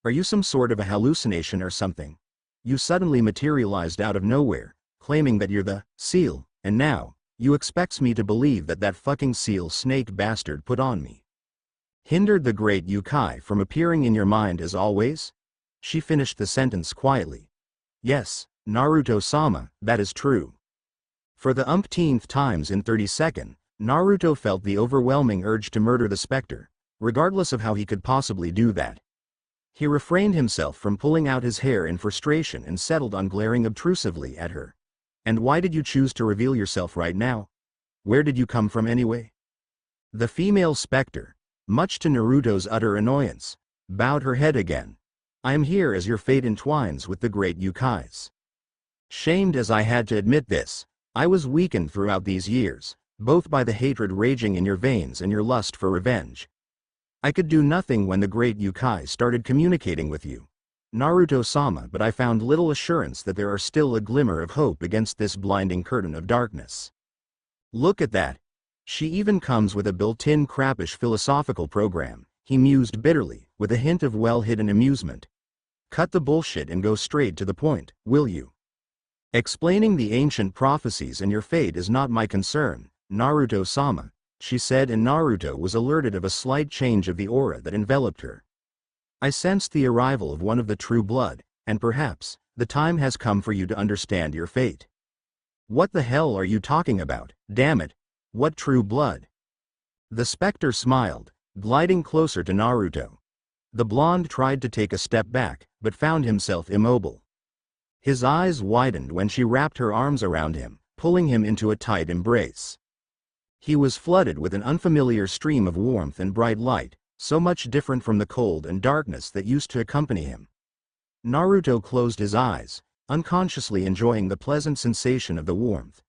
Are you some sort of a hallucination or something? You suddenly materialized out of nowhere, claiming that you're the seal, and now, you expects me to believe that that fucking seal snake bastard put on me hindered the great Yukai from appearing in your mind as always? She finished the sentence quietly. Yes, Naruto-sama, that is true. For the umpteenth times in 30 seconds, Naruto felt the overwhelming urge to murder the specter, regardless of how he could possibly do that. He refrained himself from pulling out his hair in frustration and settled on glaring obtrusively at her. And why did you choose to reveal yourself right now? Where did you come from anyway? The female specter, much to Naruto's utter annoyance, bowed her head again. I am here as your fate entwines with the great Yukai's. Shamed as I had to admit this, I was weakened throughout these years, both by the hatred raging in your veins and your lust for revenge. I could do nothing when the great Yukai started communicating with you, Naruto-sama, but I found little assurance that there are still a glimmer of hope against this blinding curtain of darkness. Look at that. She even comes with a built-in crappish philosophical program, he mused bitterly, with a hint of well-hidden amusement. Cut the bullshit and go straight to the point, will you? Explaining the ancient prophecies and your fate is not my concern, Naruto-sama, she said, and Naruto was alerted of a slight change of the aura that enveloped her. I sensed the arrival of one of the true blood, and perhaps, the time has come for you to understand your fate. What the hell are you talking about, damn it? What true blood? The specter smiled, gliding closer to Naruto. The blonde tried to take a step back, but found himself immobile. His eyes widened when she wrapped her arms around him, pulling him into a tight embrace. He was flooded with an unfamiliar stream of warmth and bright light, so much different from the cold and darkness that used to accompany him. Naruto closed his eyes, unconsciously enjoying the pleasant sensation of the warmth.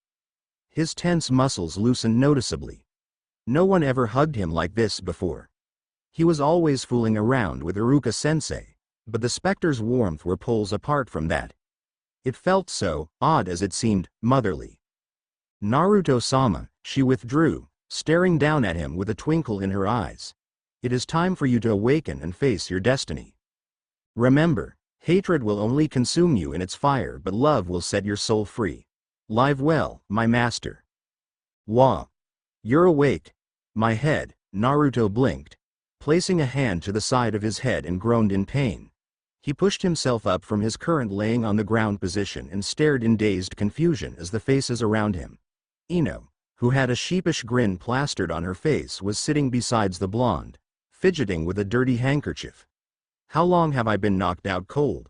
His tense muscles loosened noticeably. No one ever hugged him like this before. He was always fooling around with Iruka-sensei, but the specter's warmth were poles apart from that. It felt so, odd as it seemed, motherly. Naruto-sama, she withdrew, staring down at him with a twinkle in her eyes. It is time for you to awaken and face your destiny. Remember, hatred will only consume you in its fire, but love will set your soul free. Live well, my master. Wah. You're awake. My head, Naruto blinked, placing a hand to the side of his head, and groaned in pain. He pushed himself up from his current laying on the ground position and stared in dazed confusion as the faces around him. Ino, who had a sheepish grin plastered on her face, was sitting beside the blonde, fidgeting with a dirty handkerchief. How long have I been knocked out cold?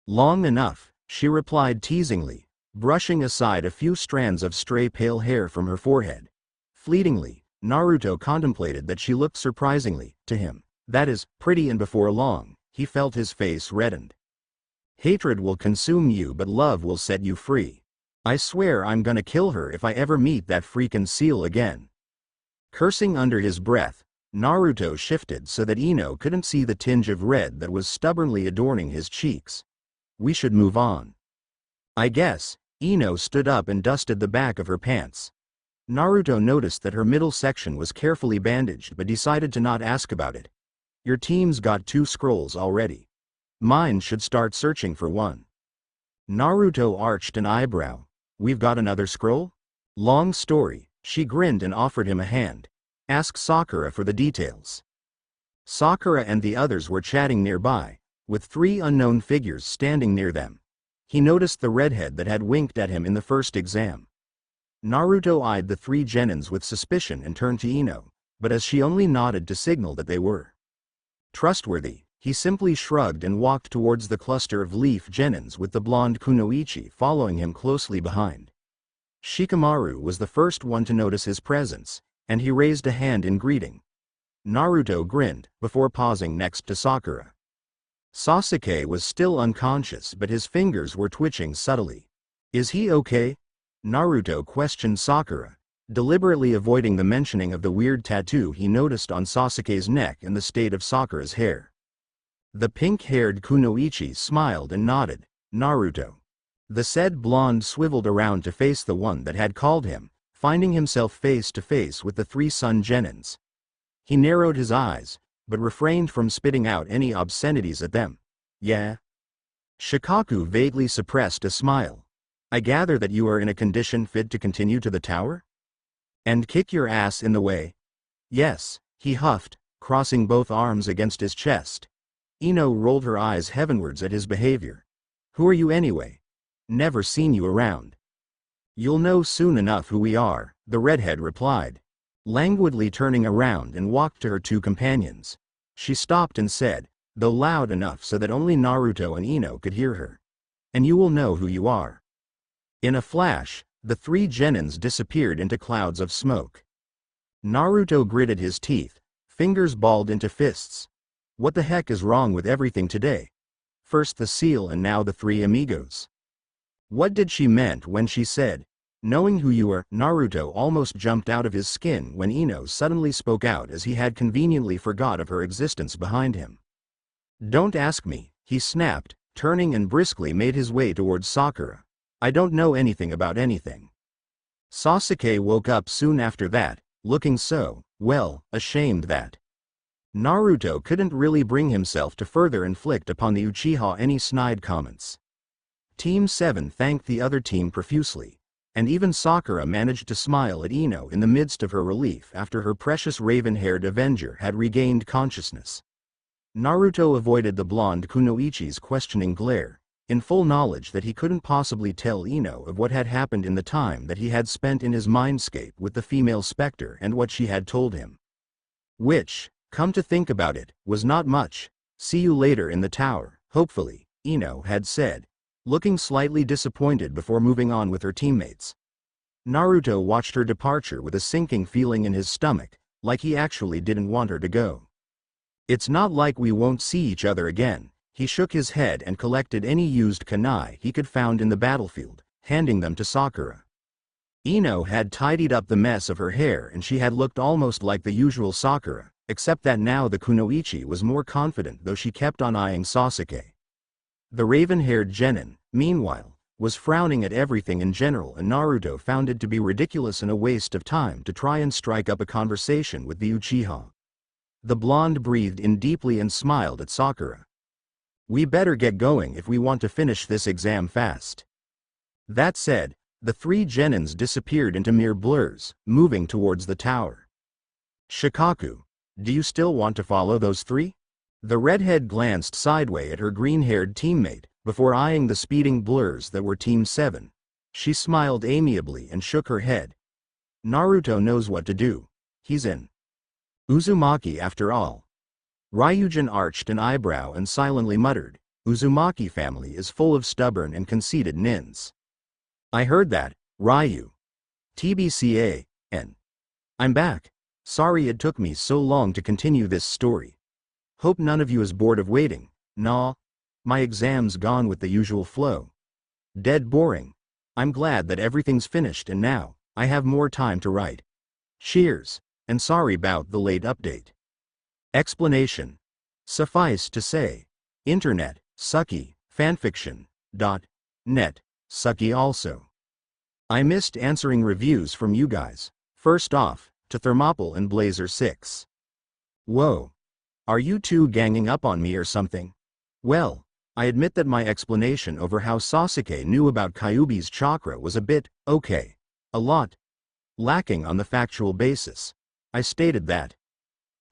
Long enough, she replied teasingly, brushing aside a few strands of stray pale hair from her forehead. Fleetingly, Naruto contemplated that she looked surprisingly, to him, that is, pretty, and before long, he felt his face reddened. Hatred will consume you, but love will set you free. I swear I'm gonna kill her if I ever meet that freaking seal again. Cursing under his breath, Naruto shifted so that Ino couldn't see the tinge of red that was stubbornly adorning his cheeks. We should move on. I guess. Ino stood up and dusted the back of her pants. Naruto noticed that her middle section was carefully bandaged but decided to not ask about it. Your team's got 2 scrolls already. Mine should start searching for one. Naruto arched an eyebrow. We've got another scroll? Long story. She grinned and offered him a hand. Ask Sakura for the details. Sakura and the others were chatting nearby, with 3 unknown figures standing near them. He noticed the redhead that had winked at him in the first exam. Naruto eyed the 3 genins with suspicion and turned to Ino, but as she only nodded to signal that they were trustworthy, he simply shrugged and walked towards the cluster of leaf genins with the blonde kunoichi following him closely behind. Shikamaru was the first one to notice his presence, and he raised a hand in greeting. Naruto grinned, before pausing next to Sakura. Sasuke was still unconscious, but his fingers were twitching subtly. Is he okay? Naruto questioned Sakura, deliberately avoiding the mentioning of the weird tattoo he noticed on Sasuke's neck and the state of Sakura's hair. The pink-haired kunoichi smiled and nodded. Naruto. The said blonde swiveled around to face the one that had called him, finding himself face to face with the 3 sun genins. He narrowed his eyes, but refrained from spitting out any obscenities at them. Yeah? Shikaku vaguely suppressed a smile. I gather that you are in a condition fit to continue to the tower? And kick your ass in the way? Yes, he huffed, crossing both arms against his chest. Ino rolled her eyes heavenwards at his behavior. Who are you anyway? Never seen you around. You'll know soon enough who we are, the redhead replied, languidly turning around and walked to her 2 companions. She stopped and said, though loud enough so that only Naruto and Ino could hear her. And you will know who you are. In a flash, the 3 genins disappeared into clouds of smoke. Naruto gritted his teeth, fingers balled into fists. What the heck is wrong with everything today? First the seal and now the 3 amigos. What did she meant when she said, knowing who you are? Naruto almost jumped out of his skin when Ino suddenly spoke out, as he had conveniently forgot of her existence behind him. Don't ask me, he snapped, turning and briskly made his way towards Sakura. I don't know anything about anything. Sasuke woke up soon after that, looking so, well, ashamed that Naruto couldn't really bring himself to further inflict upon the Uchiha any snide comments. Team 7 thanked the other team profusely, And even Sakura managed to smile at Ino in the midst of her relief after her precious raven-haired avenger had regained consciousness. Naruto avoided the blonde Kunoichi's questioning glare, in full knowledge that he couldn't possibly tell Ino of what had happened in the time that he had spent in his mindscape with the female specter and what she had told him. Which, come to think about it, was not much. See you later in the tower, hopefully, Ino had said, looking slightly disappointed before moving on with her teammates. Naruto watched her departure with a sinking feeling in his stomach, like he actually didn't want her to go. It's not like we won't see each other again. He shook his head and collected any used kunai he could find in the battlefield, handing them to Sakura. Ino had tidied up the mess of her hair and she had looked almost like the usual Sakura, except that now the Kunoichi was more confident though she kept on eyeing Sasuke. The raven-haired genin, meanwhile, was frowning at everything in general and Naruto found it to be ridiculous and a waste of time to try and strike up a conversation with the Uchiha. The blonde breathed in deeply and smiled at Sakura. We better get going if we want to finish this exam fast. That said, the three genins disappeared into mere blurs, moving towards the tower. Shikaku, do you still want to follow those three? The redhead glanced sideways at her green-haired teammate, before eyeing the speeding blurs that were Team 7. She smiled amiably and shook her head. Naruto knows what to do. He's in. Uzumaki after all. Ryujin arched an eyebrow and silently muttered, Uzumaki family is full of stubborn and conceited nins. I heard that, Ryu. TBCA, and I'm back. Sorry it took me so long to continue this story. Hope none of you is bored of waiting. Nah. My exam's gone with the usual flow. Dead boring. I'm glad that everything's finished and now, I have more time to write. Cheers, and sorry about the late update. Explanation. Suffice to say, Internet, sucky, fanfiction.net, sucky also. I missed answering reviews from you guys. First off, to Thermopyl and Blazer 6. Whoa. Are you two ganging up on me or something? Well, I admit that my explanation over how Sasuke knew about Kyubi's chakra was a bit, a lot, lacking on the factual basis. I stated that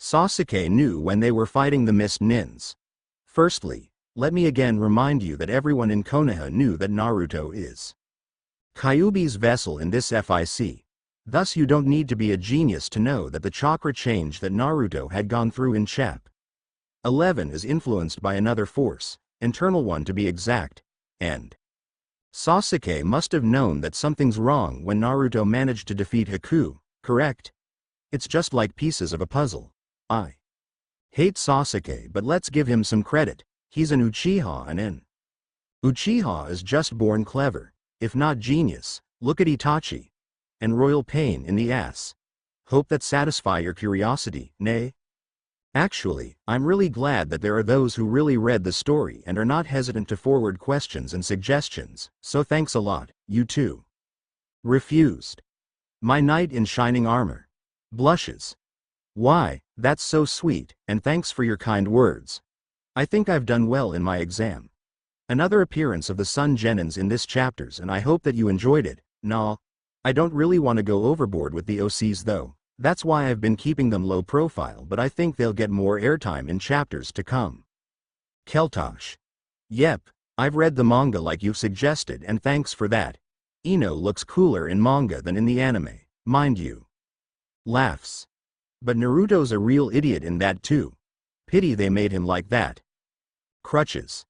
Sasuke knew when they were fighting the Mist Nins. Firstly, let me again remind you that everyone in Konoha knew that Naruto is Kyubi's vessel in this FIC. Thus you don't need to be a genius to know that the chakra change that Naruto had gone through in Chap 11 is influenced by another force, internal one to be exact, and Sasuke must have known that something's wrong when Naruto managed to defeat Haku, correct? It's just like pieces of a puzzle. I hate Sasuke but let's give him some credit, he's an Uchiha and an Uchiha is just born clever, if not genius. Look at Itachi. And royal pain in the ass. Hope that satisfy your curiosity, nay? Actually, I'm really glad that there are those who really read the story and are not hesitant to forward questions and suggestions, so thanks a lot, you too. Refused. My knight in shining armor. Blushes. Why, that's so sweet, and thanks for your kind words. I think I've done well in my exam. Another appearance of the Sun Genins in this chapters and I hope that you enjoyed it. Nah. I don't really want to go overboard with the OCs though, that's why I've been keeping them low profile but I think they'll get more airtime in chapters to come. Keltosh. Yep, I've read the manga like you suggested and thanks for that. Ino looks cooler in manga than in the anime, mind you. Laughs. But Naruto's a real idiot in that too. Pity they made him like that. Crutches.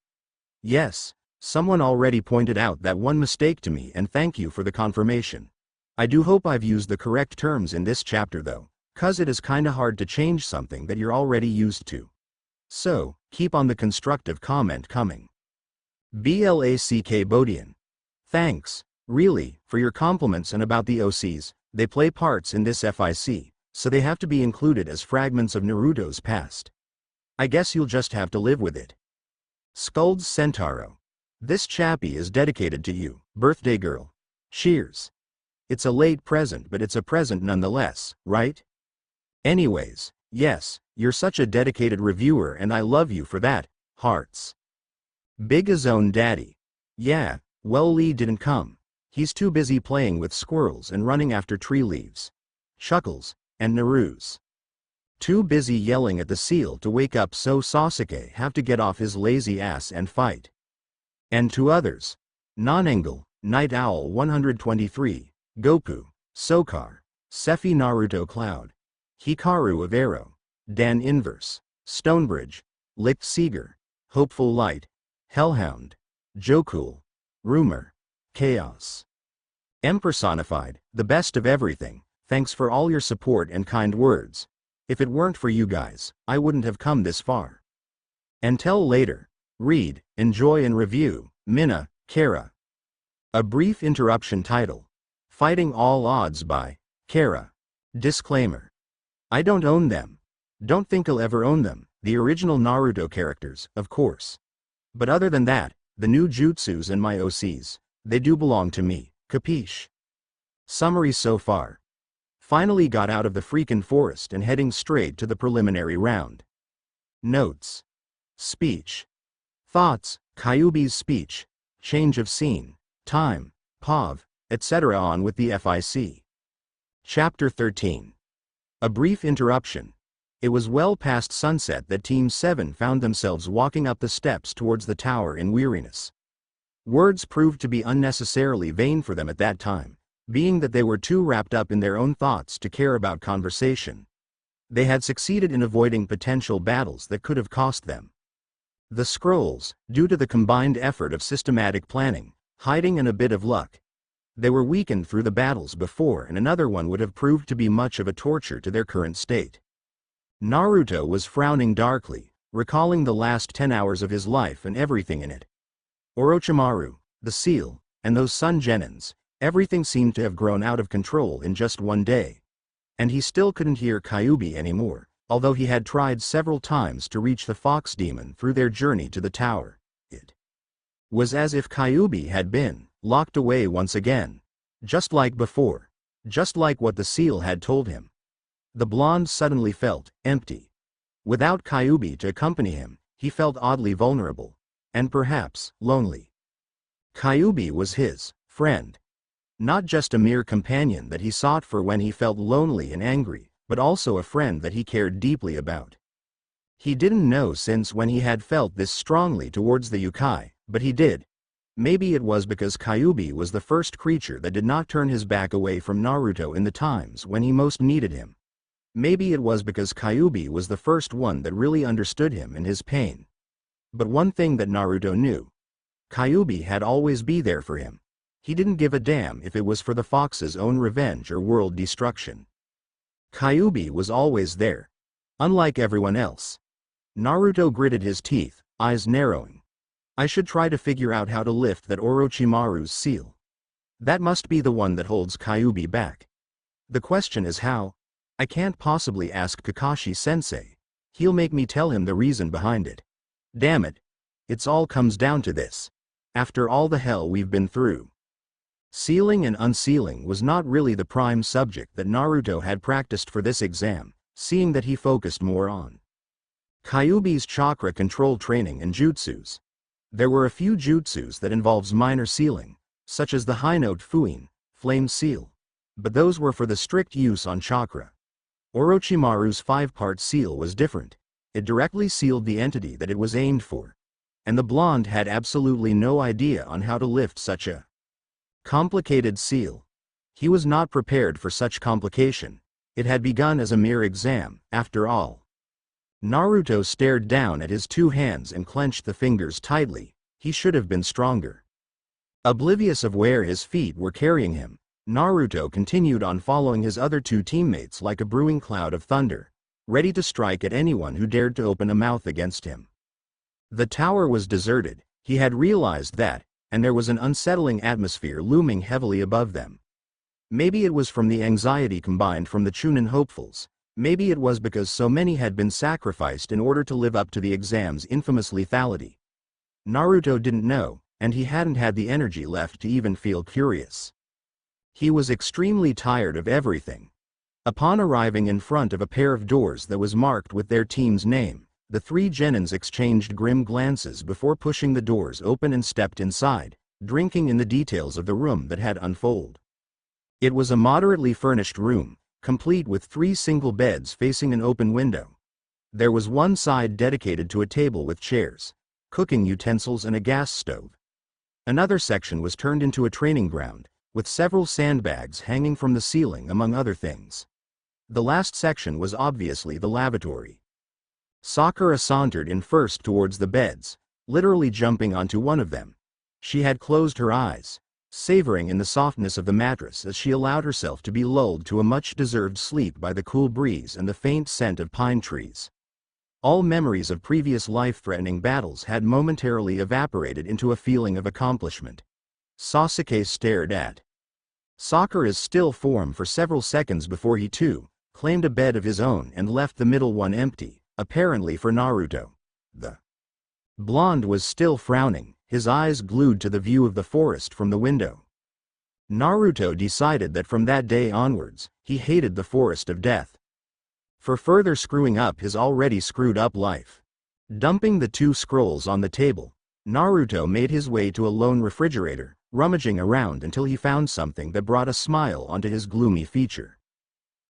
Yes, someone already pointed out that one mistake to me and thank you for the confirmation. I do hope I've used the correct terms in this chapter though, cause it is kinda hard to change something that you're already used to. So, keep on the constructive comment coming. BLACK Bodian. Thanks, really, for your compliments and about the OCs, they play parts in this FIC, so they have to be included as fragments of Naruto's past. I guess you'll just have to live with it. Skuld's Centauro. This chappie is dedicated to you, birthday girl. Cheers. It's a late present but it's a present nonetheless, right? Anyways, yes, you're such a dedicated reviewer and I love you for that, hearts. Big Azone Daddy. Yeah, well Lee didn't come. He's too busy playing with squirrels and running after tree leaves. Chuckles, and Naru's. Too busy yelling at the seal to wake up so Sasuke have to get off his lazy ass and fight. And to others. Nonangle, Night Owl 123, Goku, Sokar, Sephi Naruto Cloud, Hikaru of Arrow, Dan Inverse, Stonebridge, Licked Seeger, Hopeful Light, Hellhound, Jokul, Rumor, Chaos. M personified, the best of everything, thanks for all your support and kind words. If it weren't for you guys, I wouldn't have come this far. Until later. Read, enjoy and review, Minna, Kara. A brief interruption title. Fighting All Odds by Kara. Disclaimer. I don't own them. Don't think I'll ever own them, the original Naruto characters, of course. But other than that, the new jutsus and my OCs, they do belong to me, capiche? Summary so far. Finally got out of the freakin' forest and heading straight to the preliminary round. Notes. Speech. Thoughts, Kyubi's speech, change of scene, time, POV, etc. On with the FIC. Chapter 13. A brief interruption. It was well past sunset that Team 7 found themselves walking up the steps towards the tower in weariness. Words proved to be unnecessarily vain for them at that time, being that they were too wrapped up in their own thoughts to care about conversation. They had succeeded in avoiding potential battles that could have cost them. The scrolls, due to the combined effort of systematic planning, hiding and a bit of luck. They were weakened through the battles before, and another one would have proved to be much of a torture to their current state. Naruto was frowning darkly, recalling the last 10 hours of his life and everything in it. Orochimaru, the seal, and those Sun Genins, everything seemed to have grown out of control in just one day. And he still couldn't hear Kyubi anymore, although he had tried several times to reach the fox demon through their journey to the tower. It was as if Kyubi had been locked away once again. Just like before. Just like what the seal had told him. The blonde suddenly felt empty. Without Kyubi to accompany him, he felt oddly vulnerable. And perhaps lonely. Kyubi was his friend. Not just a mere companion that he sought for when he felt lonely and angry, but also a friend that he cared deeply about. He didn't know since when he had felt this strongly towards the yokai, but he did. Maybe it was because Kyubi was the first creature that did not turn his back away from Naruto in the times when he most needed him. Maybe it was because Kyubi was the first one that really understood him and his pain. But one thing that Naruto knew. Kyubi had always been there for him. He didn't give a damn if it was for the fox's own revenge or world destruction. Kyubi was always there. Unlike everyone else. Naruto gritted his teeth, eyes narrowing. I should try to figure out how to lift that Orochimaru's seal. That must be the one that holds Kyubi back. The question is how? I can't possibly ask Kakashi-sensei. He'll make me tell him the reason behind it. Damn it. It's all comes down to this. After all the hell we've been through. Sealing and unsealing was not really the prime subject that Naruto had practiced for this exam, seeing that he focused more on Kyubi's chakra control training and jutsus. There were a few jutsus that involves minor sealing, such as the high note Fuin, flame seal. But those were for the strict use on chakra. Orochimaru's 5-part seal was different. It directly sealed the entity that it was aimed for. And the blonde had absolutely no idea on how to lift such a complicated seal. He was not prepared for such complication. It had begun as a mere exam, after all. Naruto stared down at his 2 hands and clenched the fingers tightly. He should have been stronger. Oblivious of where his feet were carrying him, Naruto continued on following his other 2 teammates like a brewing cloud of thunder, ready to strike at anyone who dared to open a mouth against him. The tower was deserted, he had realized that, and there was an unsettling atmosphere looming heavily above them. Maybe it was from the anxiety combined from the Chunin hopefuls, maybe it was because so many had been sacrificed in order to live up to the exam's infamous lethality. Naruto didn't know, and he hadn't had the energy left to even feel curious. He was extremely tired of everything. Upon arriving in front of a pair of doors that was marked with their team's name, the 3 genins exchanged grim glances before pushing the doors open and stepped inside, drinking in the details of the room that had unfolded. It was a moderately furnished room, complete with 3 single beds facing an open window. There was one side dedicated to a table with chairs, cooking utensils and a gas stove. Another section was turned into a training ground, with several sandbags hanging from the ceiling among other things. The last section was obviously the lavatory. Sakura sauntered in first towards the beds, literally jumping onto one of them. She had closed her eyes, savoring in the softness of the mattress as she allowed herself to be lulled to a much-deserved sleep by the cool breeze and the faint scent of pine trees. All memories of previous life-threatening battles had momentarily evaporated into a feeling of accomplishment. Sasuke stared at Sakura's still form for several seconds before he too claimed a bed of his own and left the middle one empty, apparently for Naruto. The blonde was still frowning, his eyes glued to the view of the forest from the window. Naruto decided that from that day onwards, he hated the forest of death. For further screwing up his already screwed up life. Dumping the 2 scrolls on the table, Naruto made his way to a lone refrigerator, rummaging around until he found something that brought a smile onto his gloomy feature.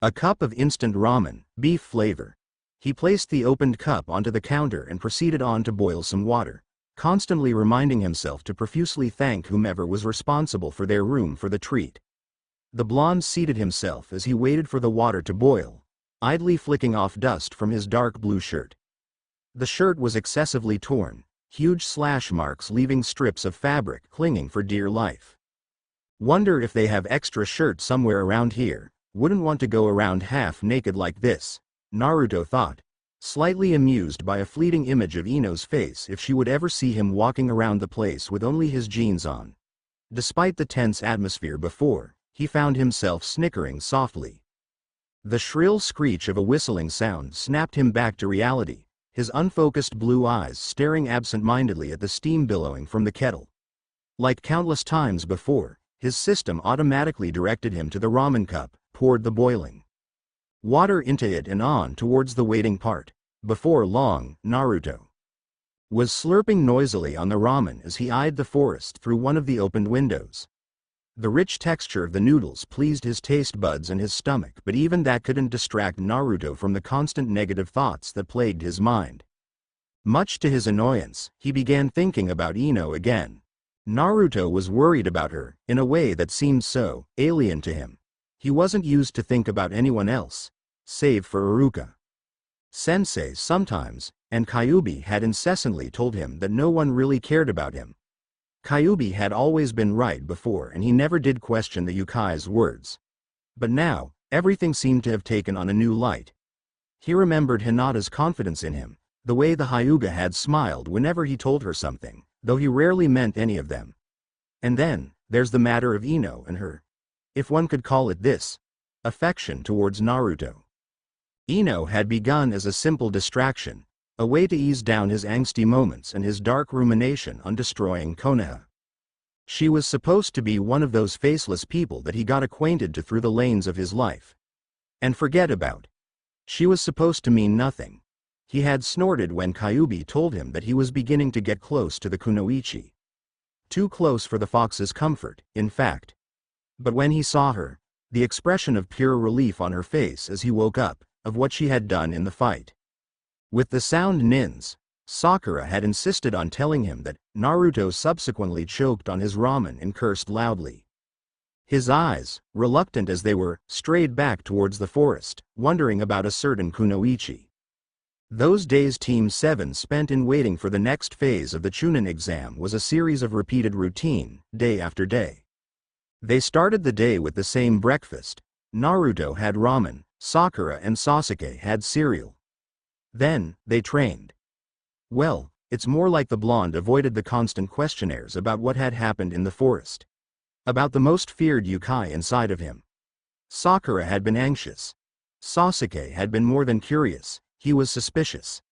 A cup of instant ramen, beef flavor. He placed the opened cup onto the counter and proceeded on to boil some water, constantly reminding himself to profusely thank whomever was responsible for their room for the treat. The blonde seated himself as he waited for the water to boil, idly flicking off dust from his dark blue shirt. The shirt was excessively torn, huge slash marks leaving strips of fabric clinging for dear life. Wonder if they have extra shirts somewhere around here. Wouldn't want to go around half naked like this, Naruto thought, slightly amused by a fleeting image of Ino's face if she would ever see him walking around the place with only his jeans on. Despite the tense atmosphere before, he found himself snickering softly. The shrill screech of a whistling sound snapped him back to reality, his unfocused blue eyes staring absent-mindedly at the steam billowing from the kettle. Like countless times before, his system automatically directed him to the ramen cup, poured the boiling water into it and on towards the waiting part. Before long, Naruto was slurping noisily on the ramen as he eyed the forest through one of the opened windows. The rich texture of the noodles pleased his taste buds and his stomach, but even that couldn't distract Naruto from the constant negative thoughts that plagued his mind. Much to his annoyance, he began thinking about Ino again. Naruto was worried about her, in a way that seemed so alien to him. He wasn't used to think about anyone else, save for Iruka Sensei sometimes, and Kyubi had incessantly told him that no one really cared about him. Kyubi had always been right before and he never did question the Yukai's words. But now, everything seemed to have taken on a new light. He remembered Hinata's confidence in him, the way the Hyuga had smiled whenever he told her something, though he rarely meant any of them. And then, there's the matter of Ino and her, if one could call it this, affection towards Naruto. Ino had begun as a simple distraction, a way to ease down his angsty moments and his dark rumination on destroying Konoha. She was supposed to be one of those faceless people that he got acquainted to through the lanes of his life. And forget about. She was supposed to mean nothing. He had snorted when Kyubi told him that he was beginning to get close to the kunoichi. Too close for the fox's comfort, in fact. But when he saw her, the expression of pure relief on her face as he woke up, of what she had done in the fight. With the sound nins, Sakura had insisted on telling him that Naruto subsequently choked on his ramen and cursed loudly. His eyes, reluctant as they were, strayed back towards the forest, wondering about a certain kunoichi. Those days Team 7 spent in waiting for the next phase of the Chunin exam was a series of repeated routine, day after day. They started the day with the same breakfast. Naruto had ramen, Sakura and Sasuke had cereal. Then, they trained. Well, it's more like the blonde avoided the constant questionnaires about what had happened in the forest. About the most feared Yukai inside of him. Sakura had been anxious. Sasuke had been more than curious, he was suspicious.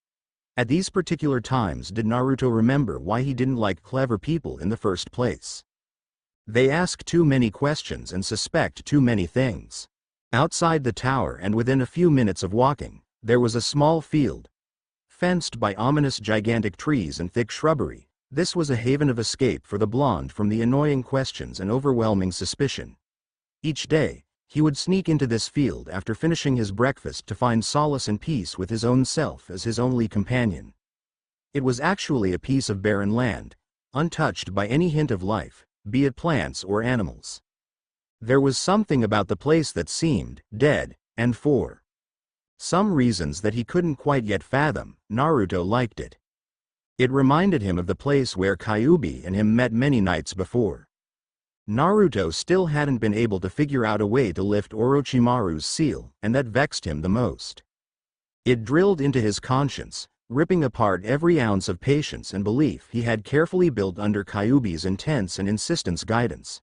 At these particular times did Naruto remember why he didn't like clever people in the first place. They ask too many questions and suspect too many things. Outside the tower and within a few minutes of walking, there was a small field. Fenced by ominous gigantic trees and thick shrubbery, This was a haven of escape for the blonde from the annoying questions and overwhelming suspicion. Each day, he would sneak into this field after finishing his breakfast to find solace and peace with his own self as his only companion. It was actually a piece of barren land, untouched by any hint of life, be it plants or animals. There was something about the place that seemed dead, and for some reasons that he couldn't quite yet fathom, Naruto liked it. It reminded him of the place where Kyubi and him met many nights before. Naruto still hadn't been able to figure out a way to lift Orochimaru's seal, and that vexed him the most. It drilled into his conscience, ripping apart every ounce of patience and belief he had carefully built under Kyubi's intense and insistent guidance.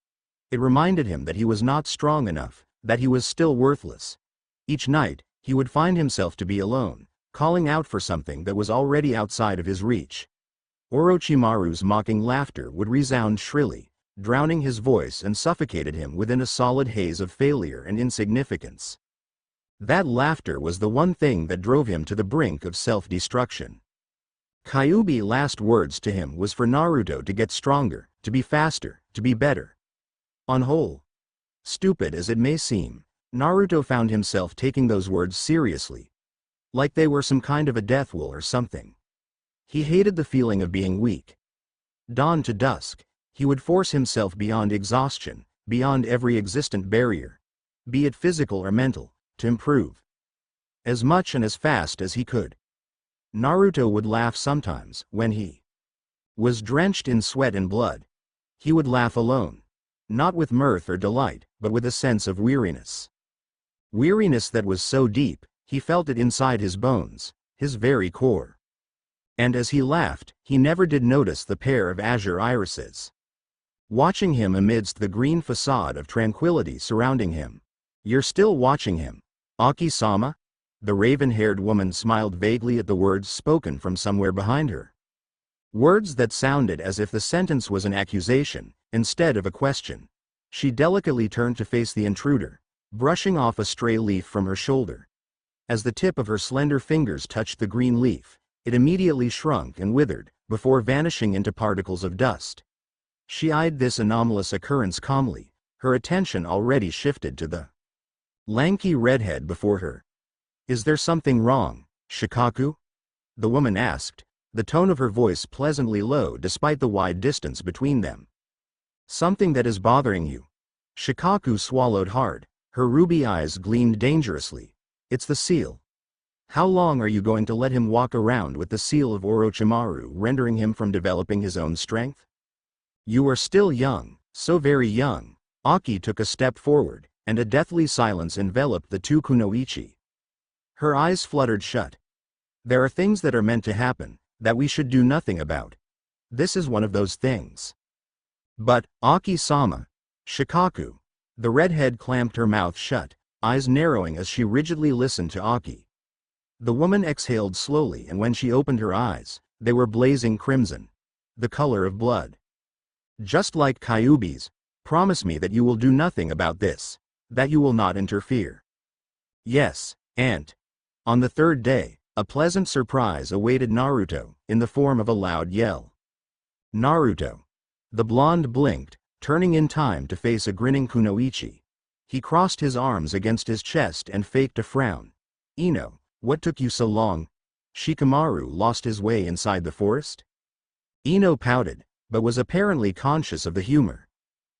It reminded him that he was not strong enough, that he was still worthless. Each night, he would find himself to be alone, calling out for something that was already outside of his reach. Orochimaru's mocking laughter would resound shrilly, drowning his voice and suffocated him within a solid haze of failure and insignificance. That laughter was the one thing that drove him to the brink of self-destruction. Kyubi's last words to him was for Naruto to get stronger, to be faster, to be better. On whole, stupid as it may seem, Naruto found himself taking those words seriously, like they were some kind of a death will or something. He hated the feeling of being weak. Dawn to dusk, he would force himself beyond exhaustion, beyond every existent barrier, be it physical or mental, to improve. As much and as fast as he could. Naruto would laugh sometimes, when he was drenched in sweat and blood. He would laugh alone. Not with mirth or delight, but with a sense of weariness. Weariness that was so deep, he felt it inside his bones, his very core. And as he laughed, he never did notice the pair of azure irises watching him amidst the green facade of tranquility surrounding him. "You're still watching him, Aki-sama?" The raven-haired woman smiled vaguely at the words spoken from somewhere behind her. Words that sounded as if the sentence was an accusation, instead of a question. She delicately turned to face the intruder, brushing off a stray leaf from her shoulder. As the tip of her slender fingers touched the green leaf, it immediately shrunk and withered, before vanishing into particles of dust. She eyed this anomalous occurrence calmly, her attention already shifted to the lanky redhead before her. "Is there something wrong, Shikaku?" the woman asked, the tone of her voice pleasantly low despite the wide distance between them. "Something that is bothering you?" Shikaku swallowed hard, her ruby eyes gleamed dangerously. "It's the seal. How long are you going to let him walk around with the seal of Orochimaru rendering him from developing his own strength? You are still young, so very young." Aki took a step forward, and a deathly silence enveloped the two kunoichi. Her eyes fluttered shut. "There are things that are meant to happen, that we should do nothing about. This is one of those things." "But, Aki-sama, Shikaku." The redhead clamped her mouth shut, eyes narrowing as she rigidly listened to Aki. The woman exhaled slowly, and when she opened her eyes, they were blazing crimson, the color of blood. "Just like Kyubi's, promise me that you will do nothing about this, that you will not interfere." "Yes, Aunt." On the third day, a pleasant surprise awaited Naruto, in the form of a loud yell. "Naruto!" The blonde blinked, turning in time to face a grinning kunoichi. He crossed his arms against his chest and faked a frown. "Ino, what took you so long? Shikamaru lost his way inside the forest?" Ino pouted, but was apparently conscious of the humor.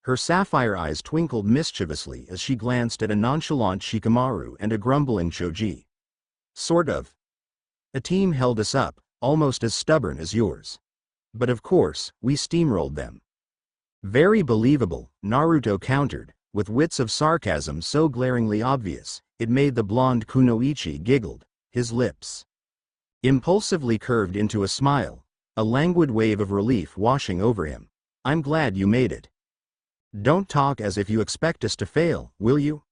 Her sapphire eyes twinkled mischievously as she glanced at a nonchalant Shikamaru and a grumbling Choji. "Sort of. A team held us up, almost as stubborn as yours. But of course, we steamrolled them." "Very believable," Naruto countered, with wits of sarcasm so glaringly obvious, it made the blonde kunoichi giggled, his lips impulsively curved into a smile, a languid wave of relief washing over him. "I'm glad you made it. Don't talk as if you expect us to fail, will you?"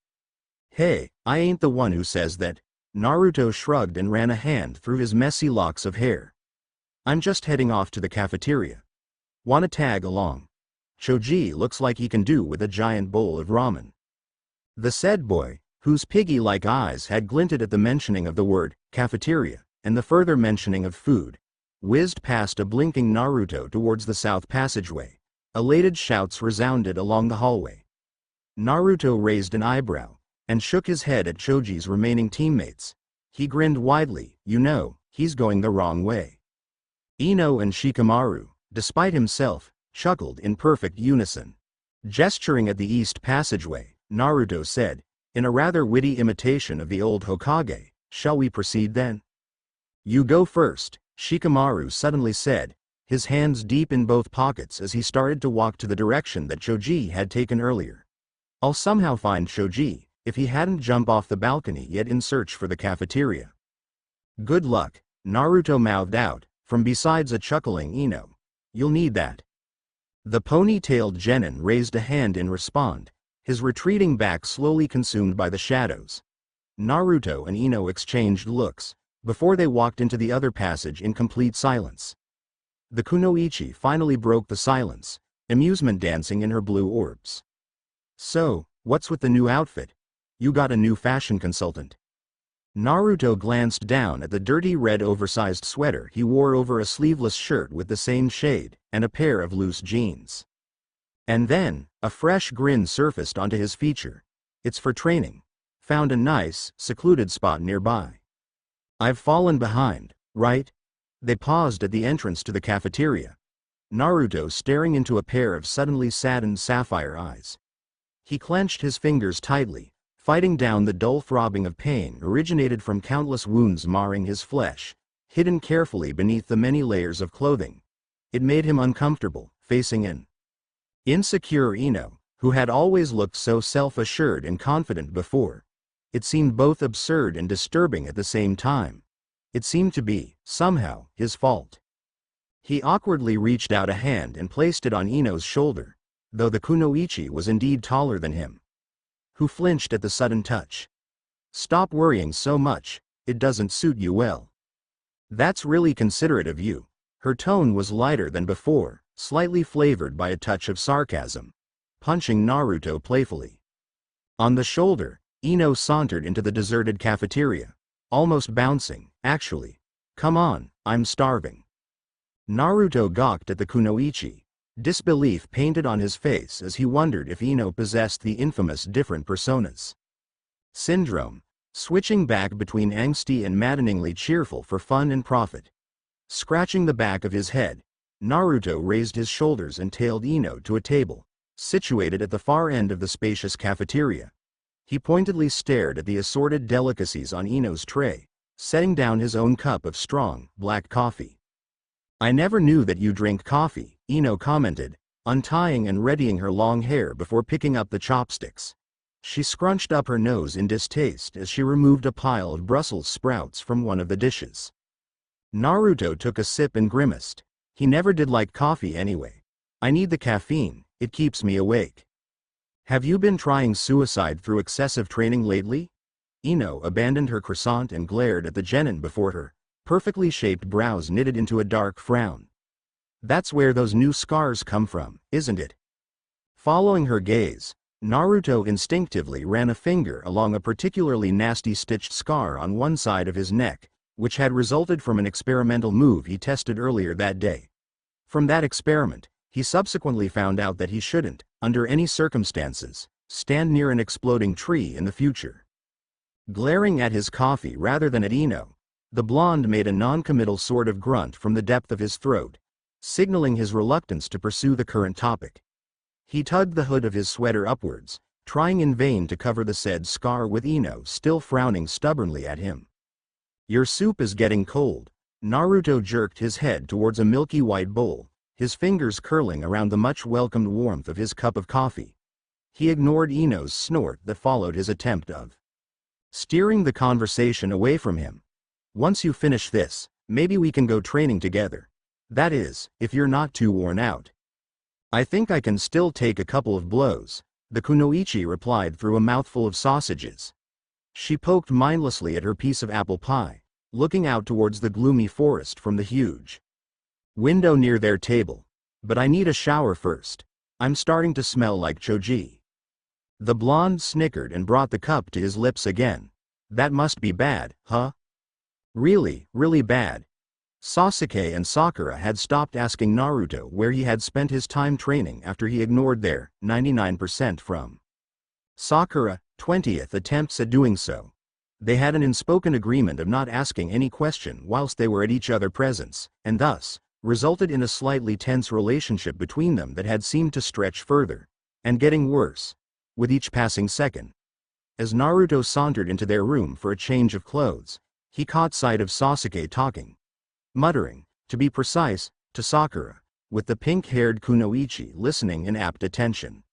"Hey, I ain't the one who says that." Naruto shrugged and ran a hand through his messy locks of hair. "I'm just heading off to the cafeteria. Wanna tag along? Choji looks like he can do with a giant bowl of ramen." The said boy, whose piggy-like eyes had glinted at the mentioning of the word cafeteria, and the further mentioning of food, whizzed past a blinking Naruto towards the south passageway. Elated shouts resounded along the hallway. Naruto raised an eyebrow and shook his head at Choji's remaining teammates. He grinned widely. You know, he's going the wrong way. Ino and Shikamaru, despite himself, chuckled in perfect unison. Gesturing at the east passageway, Naruto said, in a rather witty imitation of the old Hokage, "Shall we proceed then?" "You go first," Shikamaru suddenly said, his hands deep in both pockets as he started to walk to the direction that Choji had taken earlier. "I'll somehow find Choji, if he hadn't jumped off the balcony yet in search for the cafeteria." "Good luck," Naruto mouthed out, from besides a chuckling Ino. "You'll need that." The pony-tailed genin raised a hand in response, his retreating back slowly consumed by the shadows. Naruto and Ino exchanged looks, before they walked into the other passage in complete silence. The kunoichi finally broke the silence, amusement dancing in her blue orbs. "So, what's with the new outfit? You got a new fashion consultant?" Naruto glanced down at the dirty red oversized sweater he wore over a sleeveless shirt with the same shade, and a pair of loose jeans. And then, a fresh grin surfaced onto his feature. "It's for training. Found a nice, secluded spot nearby." "I've fallen behind, right?" They paused at the entrance to the cafeteria. Naruto staring into a pair of suddenly saddened sapphire eyes. He clenched his fingers tightly, fighting down the dull throbbing of pain originated from countless wounds marring his flesh, hidden carefully beneath the many layers of clothing. It made him uncomfortable, facing an insecure Ino, who had always looked so self-assured and confident before. It seemed both absurd and disturbing at the same time. It seemed to be, somehow, his fault. He awkwardly reached out a hand and placed it on Ino's shoulder, though the kunoichi was indeed taller than him, who flinched at the sudden touch. "Stop worrying so much, it doesn't suit you well." "That's really considerate of you." Her tone was lighter than before, slightly flavored by a touch of sarcasm, punching Naruto playfully on the shoulder. Ino sauntered into the deserted cafeteria, almost bouncing. "Actually, come on, I'm starving." Naruto gawked at the kunoichi, disbelief painted on his face as he wondered if Ino possessed the infamous different personas syndrome, switching back between angsty and maddeningly cheerful for fun and profit. Scratching the back of his head, Naruto raised his shoulders and tailed Ino to a table, situated at the far end of the spacious cafeteria. He pointedly stared at the assorted delicacies on Ino's tray, setting down his own cup of strong, black coffee. "I never knew that you drink coffee," Ino commented, untying and readying her long hair before picking up the chopsticks. She scrunched up her nose in distaste as she removed a pile of Brussels sprouts from one of the dishes. Naruto took a sip and grimaced. He never did like coffee anyway. "I need the caffeine, it keeps me awake." "Have you been trying suicide through excessive training lately?" Ino abandoned her croissant and glared at the genin before her, perfectly shaped brows knitted into a dark frown. "That's where those new scars come from, isn't it?" Following her gaze, Naruto instinctively ran a finger along a particularly nasty stitched scar on one side of his neck, which had resulted from an experimental move he tested earlier that day. From that experiment, he subsequently found out that he shouldn't, under any circumstances, stand near an exploding tree in the future. Glaring at his coffee rather than at Ino, the blonde made a non-committal sort of grunt from the depth of his throat, signaling his reluctance to pursue the current topic. He tugged the hood of his sweater upwards, trying in vain to cover the said scar with Ino still frowning stubbornly at him. "Your soup is getting cold." Naruto jerked his head towards a milky white bowl, his fingers curling around the much-welcomed warmth of his cup of coffee. He ignored Ino's snort that followed his attempt of steering the conversation away from him. "Once you finish this, maybe we can go training together. That is, if you're not too worn out." "I think I can still take a couple of blows," the kunoichi replied through a mouthful of sausages. She poked mindlessly at her piece of apple pie, looking out towards the gloomy forest from the huge window near their table. "But I need a shower first. I'm starting to smell like Choji." The blonde snickered and brought the cup to his lips again. "That must be bad, huh?" "Really, really bad." Sasuke and Sakura had stopped asking Naruto where he had spent his time training after he ignored their 99% from Sakura 20th attempts at doing so. They had an unspoken agreement of not asking any question whilst they were at each other's presence, and thus resulted in a slightly tense relationship between them that had seemed to stretch further, and getting worse, with each passing second. As Naruto sauntered into their room for a change of clothes, he caught sight of Sasuke talking, muttering, to be precise, to Sakura, with the pink-haired kunoichi listening in apt attention.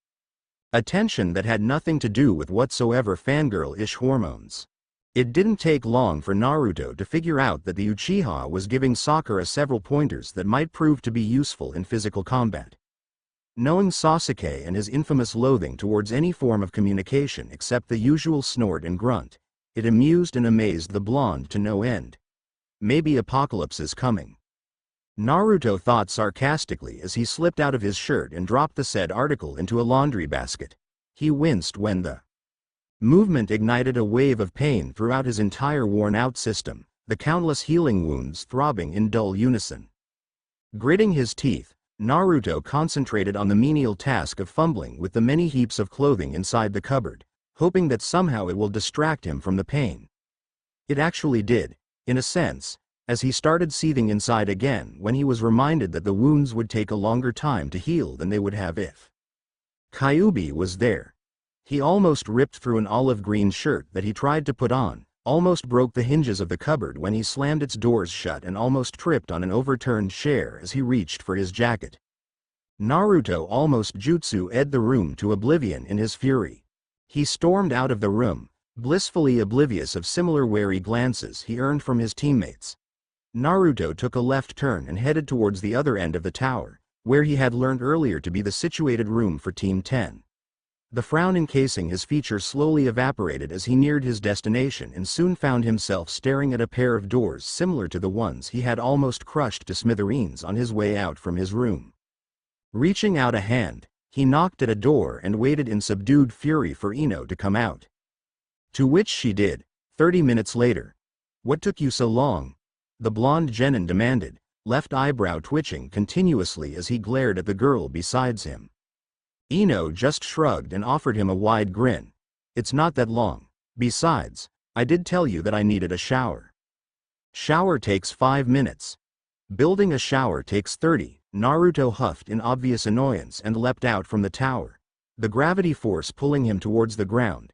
Attention that had nothing to do with whatsoever fangirl-ish hormones. It didn't take long for Naruto to figure out that the Uchiha was giving Sakura several pointers that might prove to be useful in physical combat. Knowing Sasuke and his infamous loathing towards any form of communication except the usual snort and grunt, it amused and amazed the blonde to no end. Maybe apocalypse is coming. Naruto thought sarcastically as he slipped out of his shirt and dropped the said article into a laundry basket. He winced when the movement ignited a wave of pain throughout his entire worn-out system, the countless healing wounds throbbing in dull unison. Gritting his teeth, Naruto concentrated on the menial task of fumbling with the many heaps of clothing inside the cupboard, hoping that somehow it will distract him from the pain. It actually did, in a sense, as he started seething inside again when he was reminded that the wounds would take a longer time to heal than they would have if Kyubi was there. He almost ripped through an olive green shirt that he tried to put on, almost broke the hinges of the cupboard when he slammed its doors shut, and almost tripped on an overturned chair as he reached for his jacket. Naruto almost jutsu-ed the room to oblivion in his fury. He stormed out of the room, blissfully oblivious of similar wary glances he earned from his teammates. Naruto took a left turn and headed towards the other end of the tower, where he had learned earlier to be the situated room for Team 10. The frown encasing his features slowly evaporated as he neared his destination and soon found himself staring at a pair of doors similar to the ones he had almost crushed to smithereens on his way out from his room. Reaching out a hand, he knocked at a door and waited in subdued fury for Ino to come out. To which she did, 30 minutes later. "What took you so long?" the blonde genin demanded, left eyebrow twitching continuously as he glared at the girl beside him. Ino just shrugged and offered him a wide grin. "It's not that long. Besides, I did tell you that I needed a shower." "Shower takes 5 minutes. Building a shower takes 30, Naruto huffed in obvious annoyance and leapt out from the tower, the gravity force pulling him towards the ground.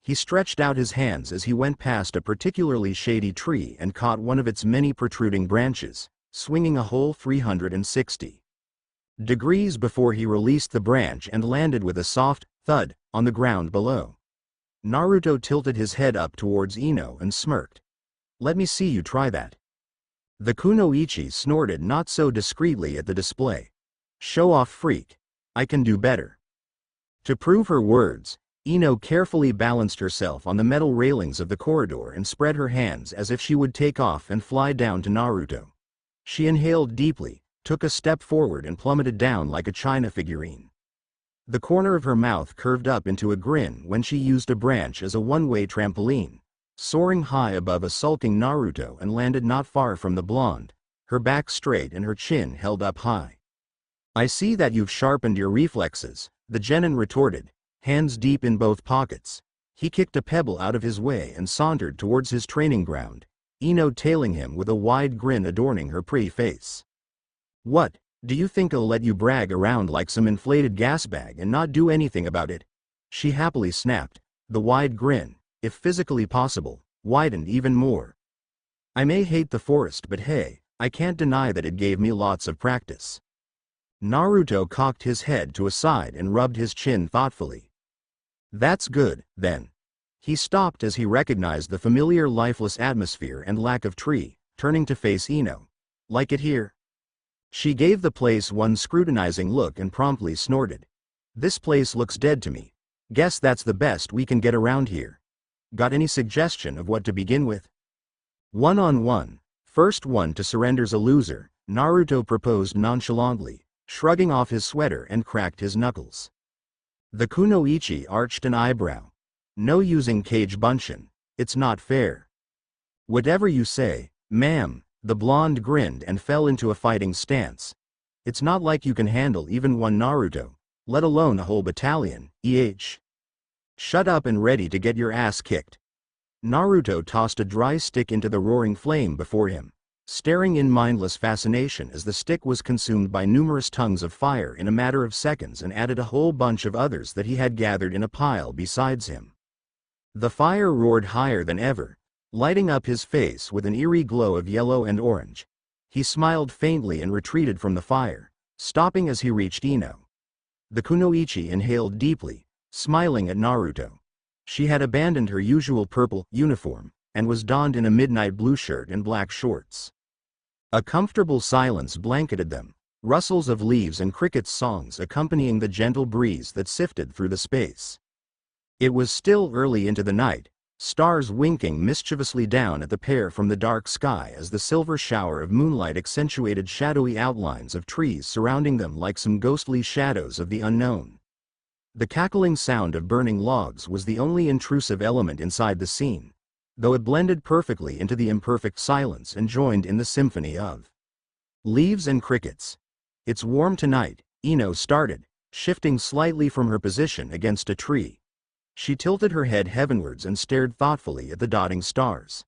He stretched out his hands as he went past a particularly shady tree and caught one of its many protruding branches, swinging a whole 360 degrees before he released the branch and landed with a soft thud on the ground below. Naruto tilted his head up towards Ino and smirked. "Let me see you try that." The kunoichi snorted not so discreetly at the display. "Show-off freak. I can do better." To prove her words, Ino carefully balanced herself on the metal railings of the corridor and spread her hands as if she would take off and fly down to Naruto. She inhaled deeply, took a step forward and plummeted down like a china figurine. The corner of her mouth curved up into a grin when she used a branch as a one-way trampoline, soaring high above a sulking Naruto, and landed not far from the blonde, her back straight and her chin held up high. "I see that you've sharpened your reflexes," the genin retorted, hands deep in both pockets. He kicked a pebble out of his way and sauntered towards his training ground, Ino tailing him with a wide grin adorning her pretty face. "What, do you think I'll let you brag around like some inflated gas bag and not do anything about it?" she happily snapped. The wide grin, if physically possible, widened even more. "I may hate the forest, but hey, I can't deny that it gave me lots of practice." Naruto cocked his head to a side and rubbed his chin thoughtfully. "That's good, then." He stopped as he recognized the familiar lifeless atmosphere and lack of tree, turning to face Ino. "Like it here?" She gave the place one scrutinizing look and promptly snorted. "This place looks dead to me. Guess that's the best we can get around here. Got any suggestion of what to begin with?" "One-on-one, first one to surrender's a loser," Naruto proposed nonchalantly, shrugging off his sweater and cracked his knuckles. The kunoichi arched an eyebrow. "No using cage bunshin. It's not fair." "Whatever you say, ma'am," The blonde grinned and fell into a fighting stance. It's not like you can handle even one Naruto, let alone a whole battalion, Shut up and ready to get your ass kicked. Naruto tossed a dry stick into the roaring flame before him, staring in mindless fascination as the stick was consumed by numerous tongues of fire in a matter of seconds and added a whole bunch of others that he had gathered in a pile besides him. The fire roared higher than ever, lighting up his face with an eerie glow of yellow and orange. He smiled faintly and retreated from the fire, stopping as he reached Ino. The kunoichi inhaled deeply, smiling at Naruto. She had abandoned her usual purple uniform and was donned in a midnight blue shirt and black shorts. A comfortable silence blanketed them, rustles of leaves and crickets' songs accompanying the gentle breeze that sifted through the space. It was still early into the night, stars winking mischievously down at the pair from the dark sky as the silver shower of moonlight accentuated shadowy outlines of trees surrounding them like some ghostly shadows of the unknown. The cackling sound of burning logs was the only intrusive element inside the scene, though it blended perfectly into the imperfect silence and joined in the symphony of leaves and crickets. It's warm tonight, Ino started, shifting slightly from her position against a tree. She tilted her head heavenwards and stared thoughtfully at the dotting stars.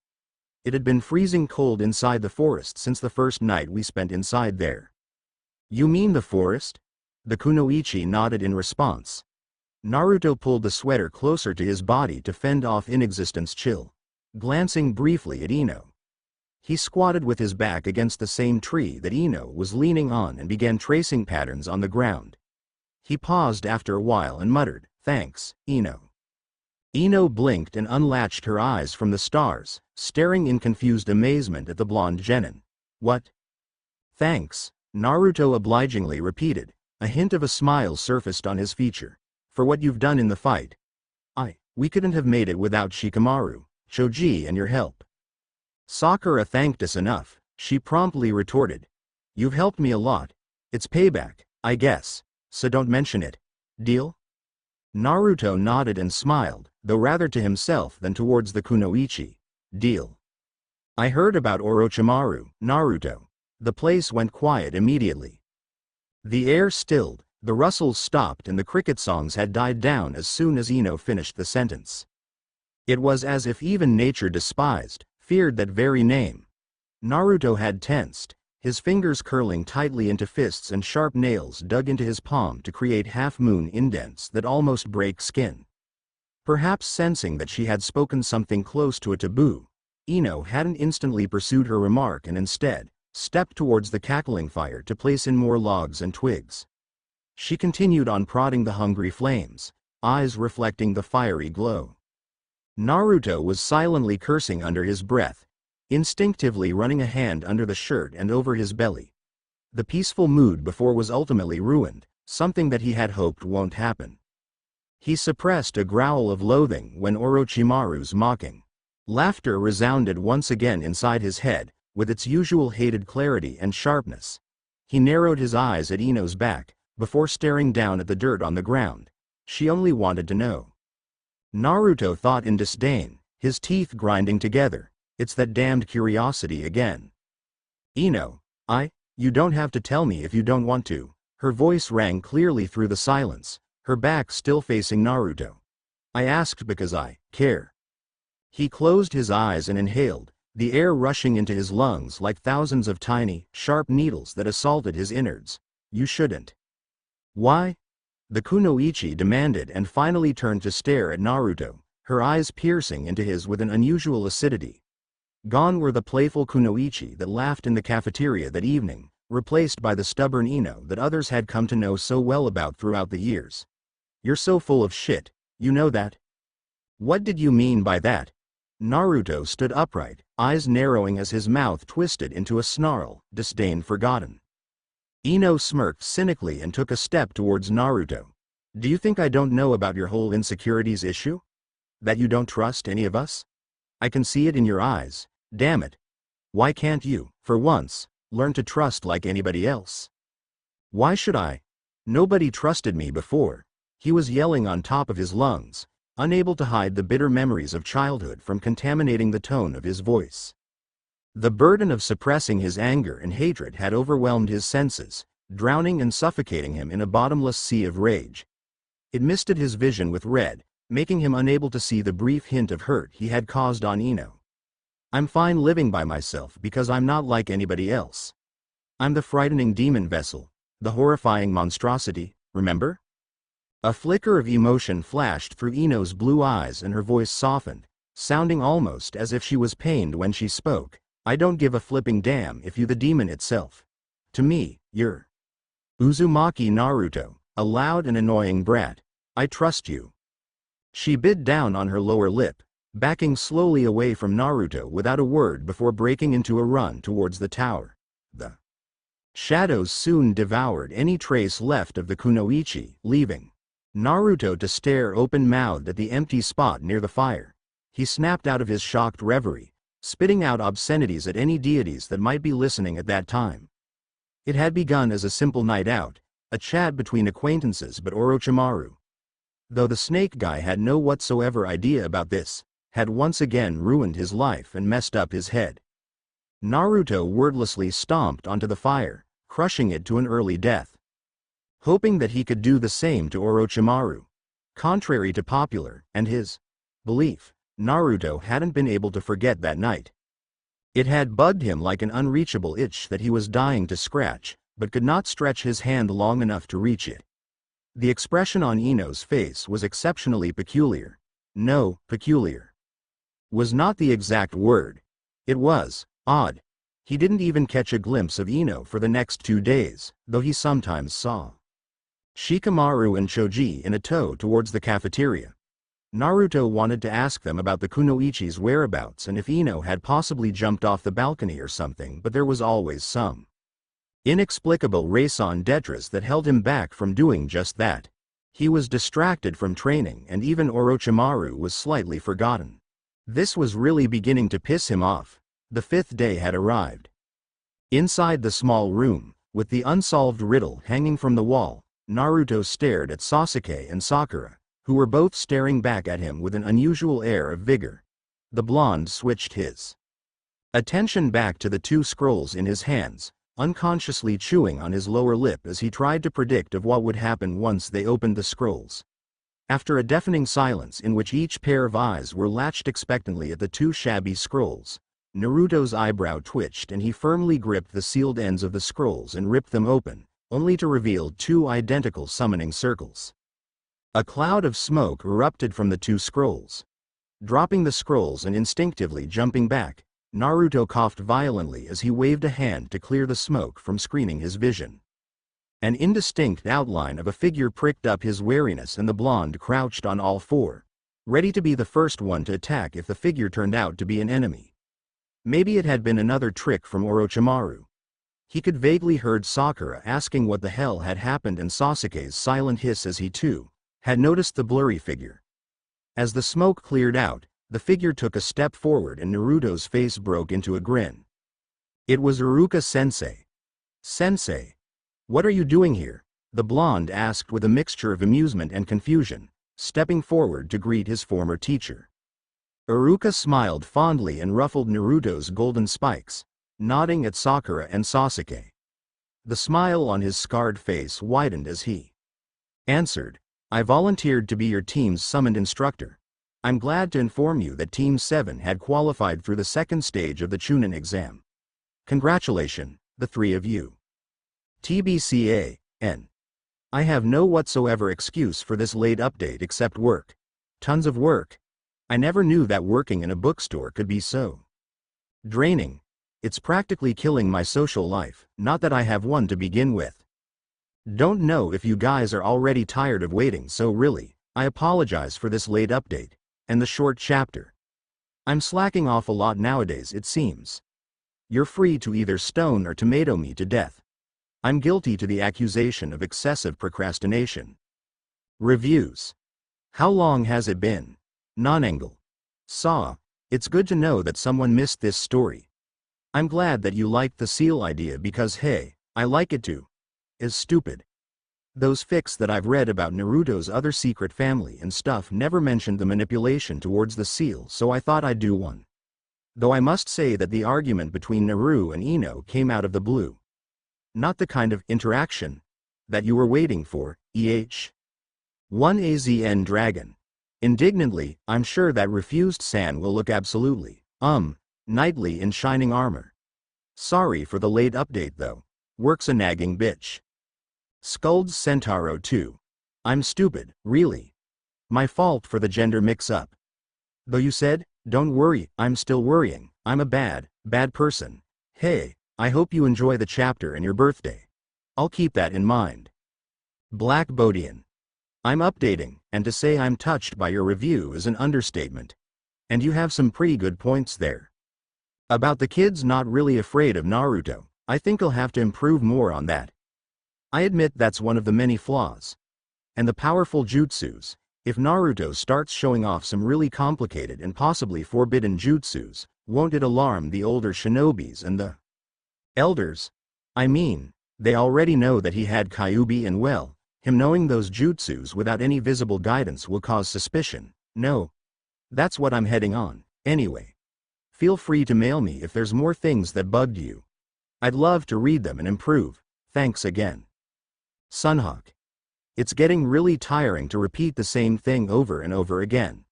It had been freezing cold inside the forest since the first night we spent inside there. You mean the forest? The kunoichi nodded in response. Naruto pulled the sweater closer to his body to fend off inexistence chill, glancing briefly at Ino. He squatted with his back against the same tree that Ino was leaning on and began tracing patterns on the ground. He paused after a while and muttered, "Thanks, Ino." Ino blinked and unlatched her eyes from the stars, staring in confused amazement at the blonde genin. "What?" "Thanks," Naruto obligingly repeated. A hint of a smile surfaced on his feature. "For what you've done in the fight. We couldn't have made it without Shikamaru, Choji and your help." "Sakura thanked us enough," she promptly retorted. "You've helped me a lot. It's payback, I guess, so don't mention it. Deal?" Naruto nodded and smiled, though rather to himself than towards the kunoichi. "Deal." "I heard about Orochimaru, Naruto." The place went quiet immediately. The air stilled, the rustles stopped and the cricket songs had died down as soon as Ino finished the sentence. It was as if even nature despised, feared that very name. Naruto had tensed, his fingers curling tightly into fists and sharp nails dug into his palm to create half-moon indents that almost break skin. Perhaps sensing that she had spoken something close to a taboo, Ino hadn't instantly pursued her remark and instead stepped towards the cackling fire to place in more logs and twigs. She continued on prodding the hungry flames, eyes reflecting the fiery glow. Naruto was silently cursing under his breath, instinctively running a hand under the shirt and over his belly. The peaceful mood before was ultimately ruined, something that he had hoped won't happen. He suppressed a growl of loathing when Orochimaru's mocking laughter resounded once again inside his head, with its usual hated clarity and sharpness. He narrowed his eyes at Ino's back, before staring down at the dirt on the ground. She only wanted to know. Naruto thought in disdain, his teeth grinding together. It's that damned curiosity again. "Ino, you don't have to tell me if you don't want to." Her voice rang clearly through the silence, her back still facing Naruto. "I asked because I care." He closed his eyes and inhaled, the air rushing into his lungs like thousands of tiny, sharp needles that assaulted his innards. "You shouldn't." "Why?" the kunoichi demanded and finally turned to stare at Naruto, her eyes piercing into his with an unusual acidity. Gone were the playful kunoichi that laughed in the cafeteria that evening, replaced by the stubborn Ino that others had come to know so well about throughout the years. "You're so full of shit, you know that?" "What did you mean by that?" Naruto stood upright, eyes narrowing as his mouth twisted into a snarl, disdain forgotten. Ino smirked cynically and took a step towards Naruto. "Do you think I don't know about your whole insecurities issue? That you don't trust any of us? I can see it in your eyes, damn it. Why can't you, for once, learn to trust like anybody else?" "Why should I? Nobody trusted me before." He was yelling on top of his lungs, unable to hide the bitter memories of childhood from contaminating the tone of his voice. The burden of suppressing his anger and hatred had overwhelmed his senses, drowning and suffocating him in a bottomless sea of rage. It misted his vision with red, making him unable to see the brief hint of hurt he had caused on Ino. I'm fine living by myself because I'm not like anybody else. I'm the frightening demon vessel, the horrifying monstrosity, remember? A flicker of emotion flashed through Ino's blue eyes and her voice softened, sounding almost as if she was pained when she spoke. I don't give a flipping damn if you the demon itself. To me, you're Uzumaki Naruto, a loud and annoying brat. I trust you. She bit down on her lower lip, backing slowly away from Naruto without a word before breaking into a run towards the tower. The shadows soon devoured any trace left of the kunoichi, leaving Naruto to stare open-mouthed at the empty spot near the fire. He snapped out of his shocked reverie, spitting out obscenities at any deities that might be listening at that time. It had begun as a simple night out, a chat between acquaintances, but Orochimaru, though the snake guy had no whatsoever idea about this, had once again ruined his life and messed up his head. Naruto wordlessly stomped onto the fire, crushing it to an early death, hoping that he could do the same to Orochimaru. Contrary to popular and his belief, Naruto hadn't been able to forget that night. It had bugged him like an unreachable itch that he was dying to scratch, but could not stretch his hand long enough to reach it. The expression on Ino's face was exceptionally peculiar. No, peculiar was not the exact word. It was odd. He didn't even catch a glimpse of Ino for the next 2 days, though he sometimes saw Shikamaru and Choji in a tow towards the cafeteria. Naruto wanted to ask them about the kunoichi's whereabouts and if Ino had possibly jumped off the balcony or something, but there was always some inexplicable raison d'etre that held him back from doing just that. He was distracted from training, and even Orochimaru was slightly forgotten. This was really beginning to piss him off. The 5th day had arrived. Inside the small room, with the unsolved riddle hanging from the wall, Naruto stared at Sasuke and Sakura, who were both staring back at him with an unusual air of vigor. The blonde switched his attention back to the 2 scrolls in his hands, unconsciously chewing on his lower lip as he tried to predict of what would happen once they opened the scrolls. After a deafening silence in which each pair of eyes were latched expectantly at the 2 shabby scrolls, Naruto's eyebrow twitched and he firmly gripped the sealed ends of the scrolls and ripped them open, only to reveal 2 identical summoning circles. A cloud of smoke erupted from the 2 scrolls. Dropping the scrolls and instinctively jumping back, Naruto coughed violently as he waved a hand to clear the smoke from screening his vision. An indistinct outline of a figure pricked up his wariness, and the blonde crouched on all 4, ready to be the first one to attack if the figure turned out to be an enemy. Maybe it had been another trick from Orochimaru. He could vaguely heard Sakura asking what the hell had happened and Sasuke's silent hiss as he too had noticed the blurry figure. As the smoke cleared out, the figure took a step forward and Naruto's face broke into a grin. It was Iruka-sensei. Sensei, what are you doing here? The blonde asked with a mixture of amusement and confusion, stepping forward to greet his former teacher. Iruka smiled fondly and ruffled Naruto's golden spikes, nodding at Sakura and Sasuke. The smile on his scarred face widened as he answered, I volunteered to be your team's summoned instructor. I'm glad to inform you that Team 7 had qualified through the 2nd stage of the Chunin exam. Congratulations, the 3 of you. TBCA, N. I have no whatsoever excuse for this late update except work. Tons of work. I never knew that working in a bookstore could be so draining. It's practically killing my social life, not that I have one to begin with. Don't know if you guys are already tired of waiting, so really, I apologize for this late update, and the short chapter. I'm slacking off a lot nowadays, it seems. You're free to either stone or tomato me to death. I'm guilty to the accusation of excessive procrastination. Reviews. How long has it been? Non-angle. Saw. It's good to know that someone missed this story. I'm glad that you liked the seal idea because hey, I like it too. Is stupid. Those fics that I've read about Naruto's other secret family and stuff never mentioned the manipulation towards the seal, so I thought I'd do one. Though I must say that the argument between Naru and Ino came out of the blue. Not the kind of interaction that you were waiting for, One AZN Dragon. Indignantly, I'm sure that refused San will look absolutely, knightly in shining armor. Sorry for the late update though. Work's a nagging bitch. Scold's Centauro 2. I'm stupid, really. My fault for the gender mix-up. Though you said, don't worry, I'm still worrying, I'm a bad person. Hey, I hope you enjoy the chapter and your birthday. I'll keep that in mind. Black Bodian. I'm updating, and to say I'm touched by your review is an understatement. And you have some pretty good points there. About the kids not really afraid of Naruto, I think I'll have to improve more on that. I admit that's one of the many flaws. And the powerful jutsus, if Naruto starts showing off some really complicated and possibly forbidden jutsus, won't it alarm the older shinobis and the elders? I mean, they already know that he had Kyubi and well, him knowing those jutsus without any visible guidance will cause suspicion. No. That's what I'm heading on, anyway. Feel free to mail me if there's more things that bugged you. I'd love to read them and improve. Thanks again. Sunhawk. It's getting really tiring to repeat the same thing over and over again.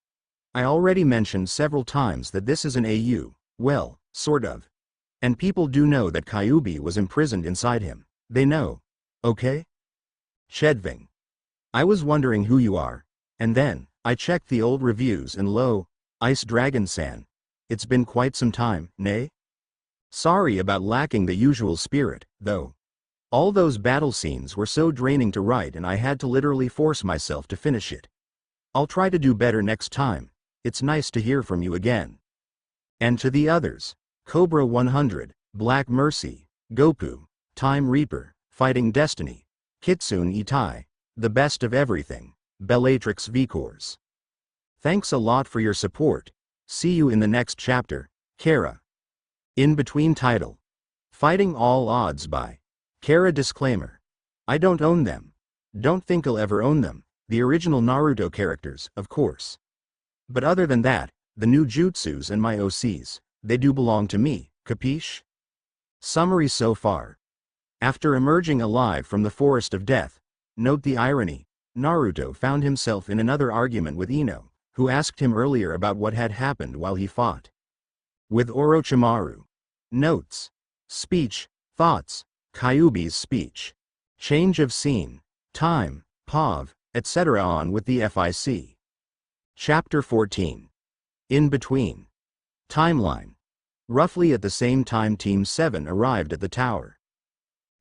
I already mentioned several times that this is an AU, well, sort of. And people do know that Kyubi was imprisoned inside him. They know. Okay? Chedving. I was wondering who you are, and then, I checked the old reviews and lo, Ice Dragon-san. It's been quite some time, nay? Sorry about lacking the usual spirit, though. All those battle scenes were so draining to write and I had to literally force myself to finish it. I'll try to do better next time. It's nice to hear from you again. And to the others, Cobra 100, Black Mercy, Goku, Time Reaper, Fighting Destiny, Kitsune Itai, the best of everything, Bellatrix V-Course. Thanks a lot for your support. See you in the next chapter, Kara. In between title. Fighting All Odds by Kara. Disclaimer. I don't own them. Don't think I'll ever own them, the original Naruto characters, of course. But other than that, the new jutsus and my OCs, they do belong to me, capiche? Summary so far. After emerging alive from the Forest of Death, note the irony, Naruto found himself in another argument with Ino, who asked him earlier about what had happened while he fought with Orochimaru. Notes. Speech, thoughts, Kyubi's speech. Change of scene, time, POV, etc. On with the FIC. Chapter 14. In between. Timeline. Roughly at the same time Team 7 arrived at the tower.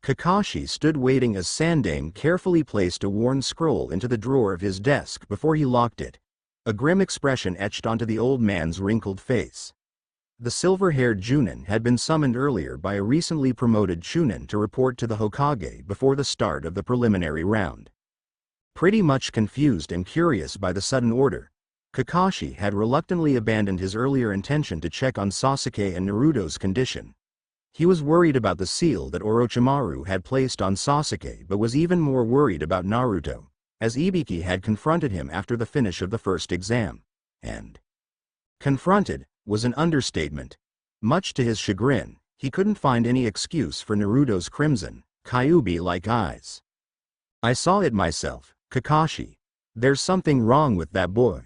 Kakashi stood waiting as Sandame carefully placed a worn scroll into the drawer of his desk before he locked it. A grim expression etched onto the old man's wrinkled face. The silver-haired Chunin had been summoned earlier by a recently promoted Chunin to report to the Hokage before the start of the preliminary round. Pretty much confused and curious by the sudden order, Kakashi had reluctantly abandoned his earlier intention to check on Sasuke and Naruto's condition. He was worried about the seal that Orochimaru had placed on Sasuke but was even more worried about Naruto, as Ibiki had confronted him after the finish of the first exam. And confronted was an understatement. Much to his chagrin, he couldn't find any excuse for Naruto's crimson, Kyubi-like eyes. I saw it myself, Kakashi. There's something wrong with that boy.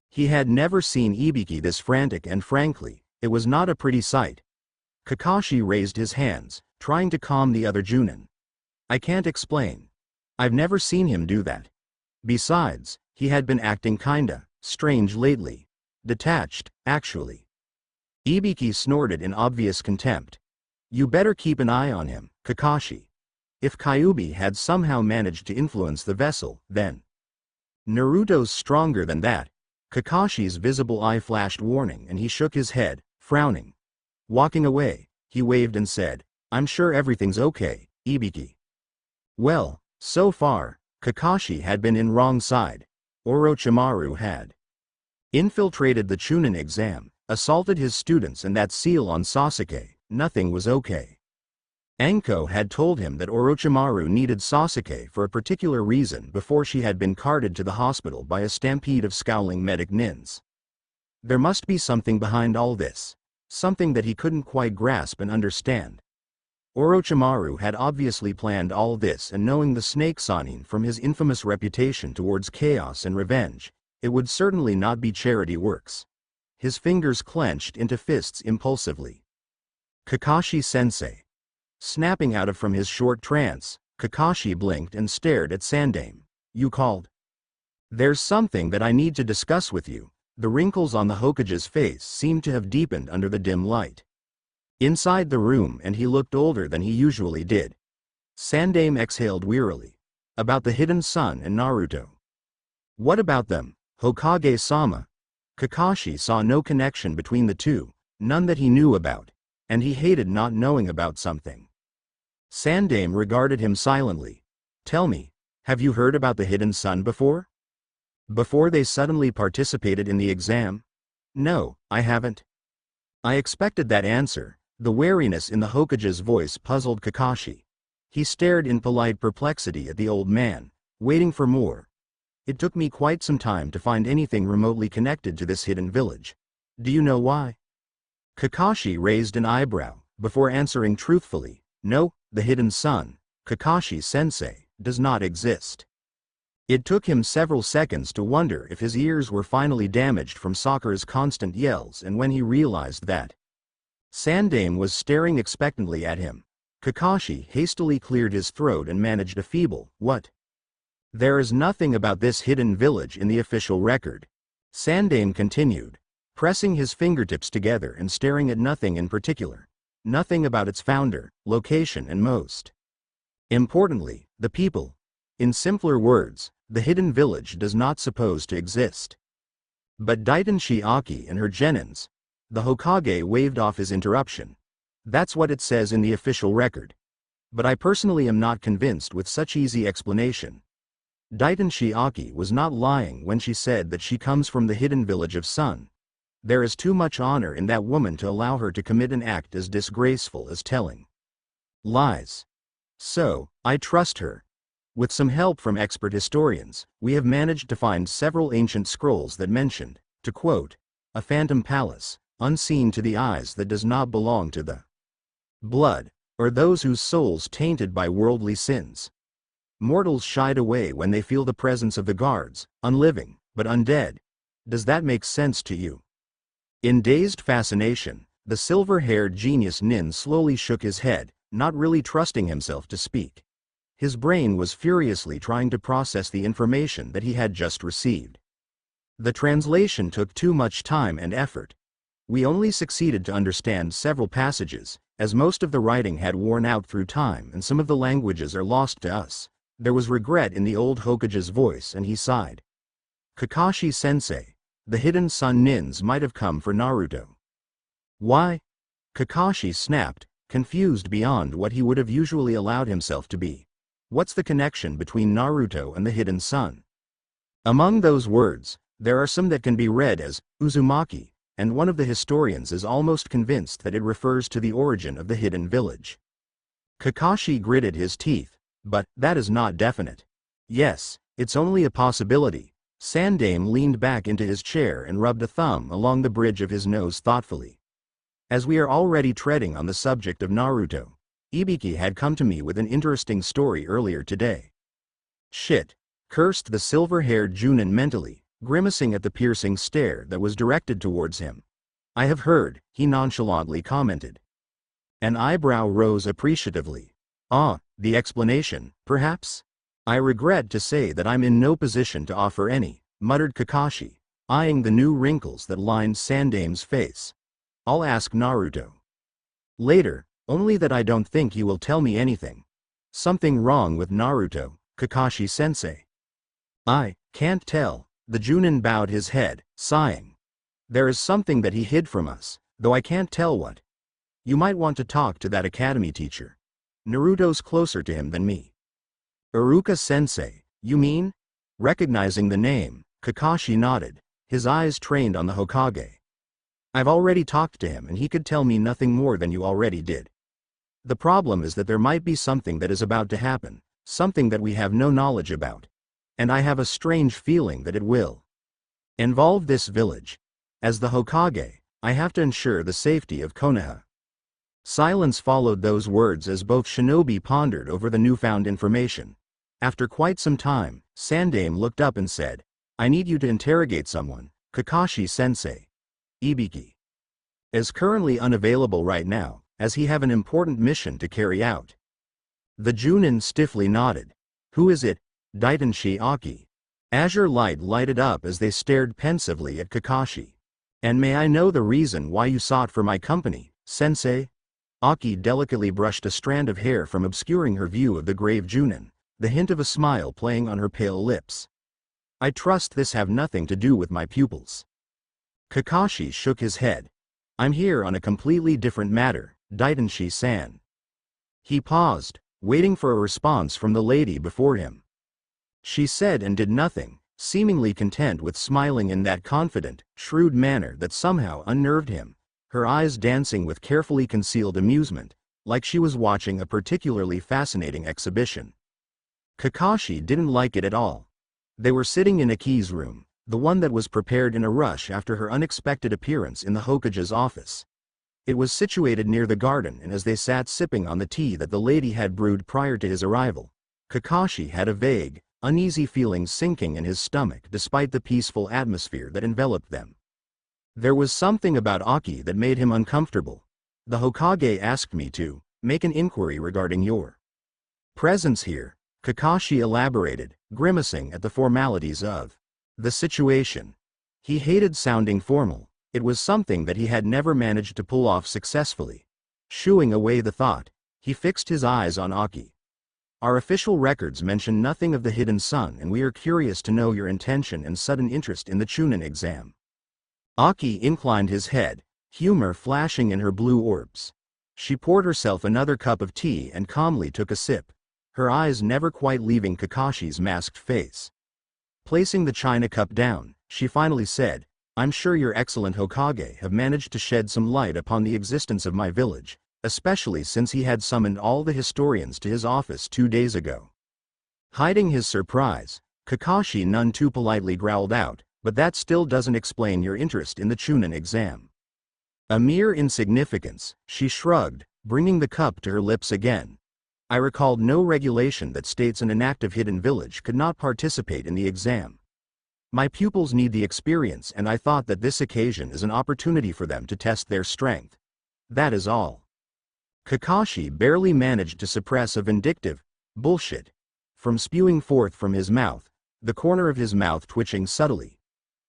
He had never seen Ibiki this frantic and frankly, it was not a pretty sight. Kakashi raised his hands, trying to calm the other Chunin. I can't explain. I've never seen him do that. Besides, he had been acting kinda strange lately. Detached, actually. Ibiki snorted in obvious contempt. You better keep an eye on him, Kakashi. If Kyubi had somehow managed to influence the vessel, then Naruto's stronger than that. Kakashi's visible eye flashed warning and he shook his head, frowning. Walking away, he waved and said, I'm sure everything's okay, Ibiki. Well, so far, Kakashi had been in wrong side. Orochimaru had infiltrated the Chunin exam, assaulted his students and that seal on Sasuke. Nothing was okay. Anko had told him that Orochimaru needed Sasuke for a particular reason before she had been carted to the hospital by a stampede of scowling medic nins. There must be something behind all this. something that he couldn't quite grasp and understand. Orochimaru had obviously planned all this, and knowing the snake Sannin from his infamous reputation towards chaos and revenge, it would certainly not be charity works. His fingers clenched into fists impulsively. Kakashi-sensei. Snapping out of from his short trance, Kakashi blinked and stared at Sandaime. You called? There's something that I need to discuss with you. The wrinkles on the Hokage's face seemed to have deepened under the dim light. Inside the room, and he looked older than he usually did. Sandaime exhaled wearily. About the hidden sun and Naruto. What about them, Hokage-sama? Kakashi saw no connection between the two, none that he knew about, and he hated not knowing about something. Sandaime regarded him silently. Tell me, have you heard about the hidden sun before? Before they suddenly participated in the exam? No, I haven't. I expected that answer. The wariness in the Hokage's voice puzzled Kakashi. He stared in polite perplexity at the old man, waiting for more. It took me quite some time to find anything remotely connected to this hidden village. Do you know why? Kakashi raised an eyebrow, before answering truthfully. No, the hidden sun, Kakashi-sensei, does not exist. It took him several seconds to wonder if his ears were finally damaged from Sakura's constant yells, and when he realized that Sandaime was staring expectantly at him, Kakashi hastily cleared his throat and managed a feeble, "What?" There is nothing about this hidden village in the official record. Sandaime continued, pressing his fingertips together and staring at nothing in particular. Nothing about its founder, location, and most importantly, the people. In simpler words, the hidden village does not suppose to exist. But Daidenshi Aki and her genins. The Hokage waved off his interruption. That's what it says in the official record. But I personally am not convinced with such easy explanation. Daidenshi Aki was not lying when she said that she comes from the hidden village of Sun. There is too much honor in that woman to allow her to commit an act as disgraceful as telling lies. So, I trust her. With some help from expert historians, we have managed to find several ancient scrolls that mentioned, to quote, a phantom palace, unseen to the eyes, that does not belong to the blood, or those whose souls tainted by worldly sins. Mortals shied away when they feel the presence of the guards, unliving, but undead. Does that make sense to you? In dazed fascination, the silver-haired genius Nin slowly shook his head, not really trusting himself to speak. His brain was furiously trying to process the information that he had just received. The translation took too much time and effort. We only succeeded to understand several passages, as most of the writing had worn out through time and some of the languages are lost to us. There was regret in the old Hokage's voice, and he sighed. Kakashi-sensei, the hidden sun nins might have come for Naruto. Why? Kakashi snapped, confused beyond what he would have usually allowed himself to be. What's the connection between Naruto and the hidden sun? Among those words, there are some that can be read as Uzumaki, and one of the historians is almost convinced that it refers to the origin of the hidden village. Kakashi gritted his teeth, but that is not definite. Yes, it's only a possibility. Sandaime leaned back into his chair and rubbed a thumb along the bridge of his nose thoughtfully. As we are already treading on the subject of Naruto, Ibiki had come to me with an interesting story earlier today. Shit, cursed the silver-haired Chunin mentally, grimacing at the piercing stare that was directed towards him. I have heard, he nonchalantly commented. An eyebrow rose appreciatively. Ah, the explanation, perhaps? I regret to say that I'm in no position to offer any, muttered Kakashi, eyeing the new wrinkles that lined Sandaime's face. I'll ask Naruto later, only that I don't think he will tell me anything. Something wrong with Naruto, Kakashi-sensei? I can't tell. The Chunin bowed his head, sighing. There is something that he hid from us, though I can't tell what. You might want to talk to that academy teacher. Naruto's closer to him than me. Iruka-sensei, you mean? Recognizing the name, Kakashi nodded, his eyes trained on the Hokage. I've already talked to him and he could tell me nothing more than you already did. The problem is that there might be something that is about to happen, something that we have no knowledge about. And I have a strange feeling that it will involve this village. As the Hokage, I have to ensure the safety of Konoha. Silence followed those words as both shinobi pondered over the newfound information. After quite some time, Sandame looked up and said, I need you to interrogate someone, Kakashi-sensei. Ibiki is currently unavailable right now, as he have an important mission to carry out. The Chunin stiffly nodded. Who is it? Daidenshi Aki. Azure light lighted up as they stared pensively at Kakashi. And may I know the reason why you sought for my company, sensei? Aki delicately brushed a strand of hair from obscuring her view of the grave Chunin, the hint of a smile playing on her pale lips. I trust this have nothing to do with my pupils. Kakashi shook his head. I'm here on a completely different matter, Daidenshi-san. He paused, waiting for a response from the lady before him. She said and did nothing, seemingly content with smiling in that confident, shrewd manner that somehow unnerved him, her eyes dancing with carefully concealed amusement, like she was watching a particularly fascinating exhibition. Kakashi didn't like it at all. They were sitting in Aki's room, the one that was prepared in a rush after her unexpected appearance in the Hokage's office. It was situated near the garden, and as they sat sipping on the tea that the lady had brewed prior to his arrival, Kakashi had a vague, uneasy feeling sinking in his stomach despite the peaceful atmosphere that enveloped them. There was something about Aki that made him uncomfortable. The Hokage asked me to make an inquiry regarding your presence here, Kakashi elaborated, grimacing at the formalities of the situation. He hated sounding formal. It was something that he had never managed to pull off successfully. Shooing away the thought, he fixed his eyes on Aki. Our official records mention nothing of the hidden sun, and we are curious to know your intention and sudden interest in the Chunin exam. Aki inclined his head, humor flashing in her blue orbs. She poured herself another cup of tea and calmly took a sip, her eyes never quite leaving Kakashi's masked face. Placing the china cup down, she finally said, I'm sure your excellent Hokage have managed to shed some light upon the existence of my village, especially since he had summoned all the historians to his office 2 days ago. Hiding his surprise, Kakashi none too politely growled out, but that still doesn't explain your interest in the Chunin exam. A mere insignificance, she shrugged, bringing the cup to her lips again. I recalled no regulation that states an inactive hidden village could not participate in the exam. My pupils need the experience, and I thought that this occasion is an opportunity for them to test their strength. That is all. Kakashi barely managed to suppress a vindictive bullshit from spewing forth from his mouth, the corner of his mouth twitching subtly.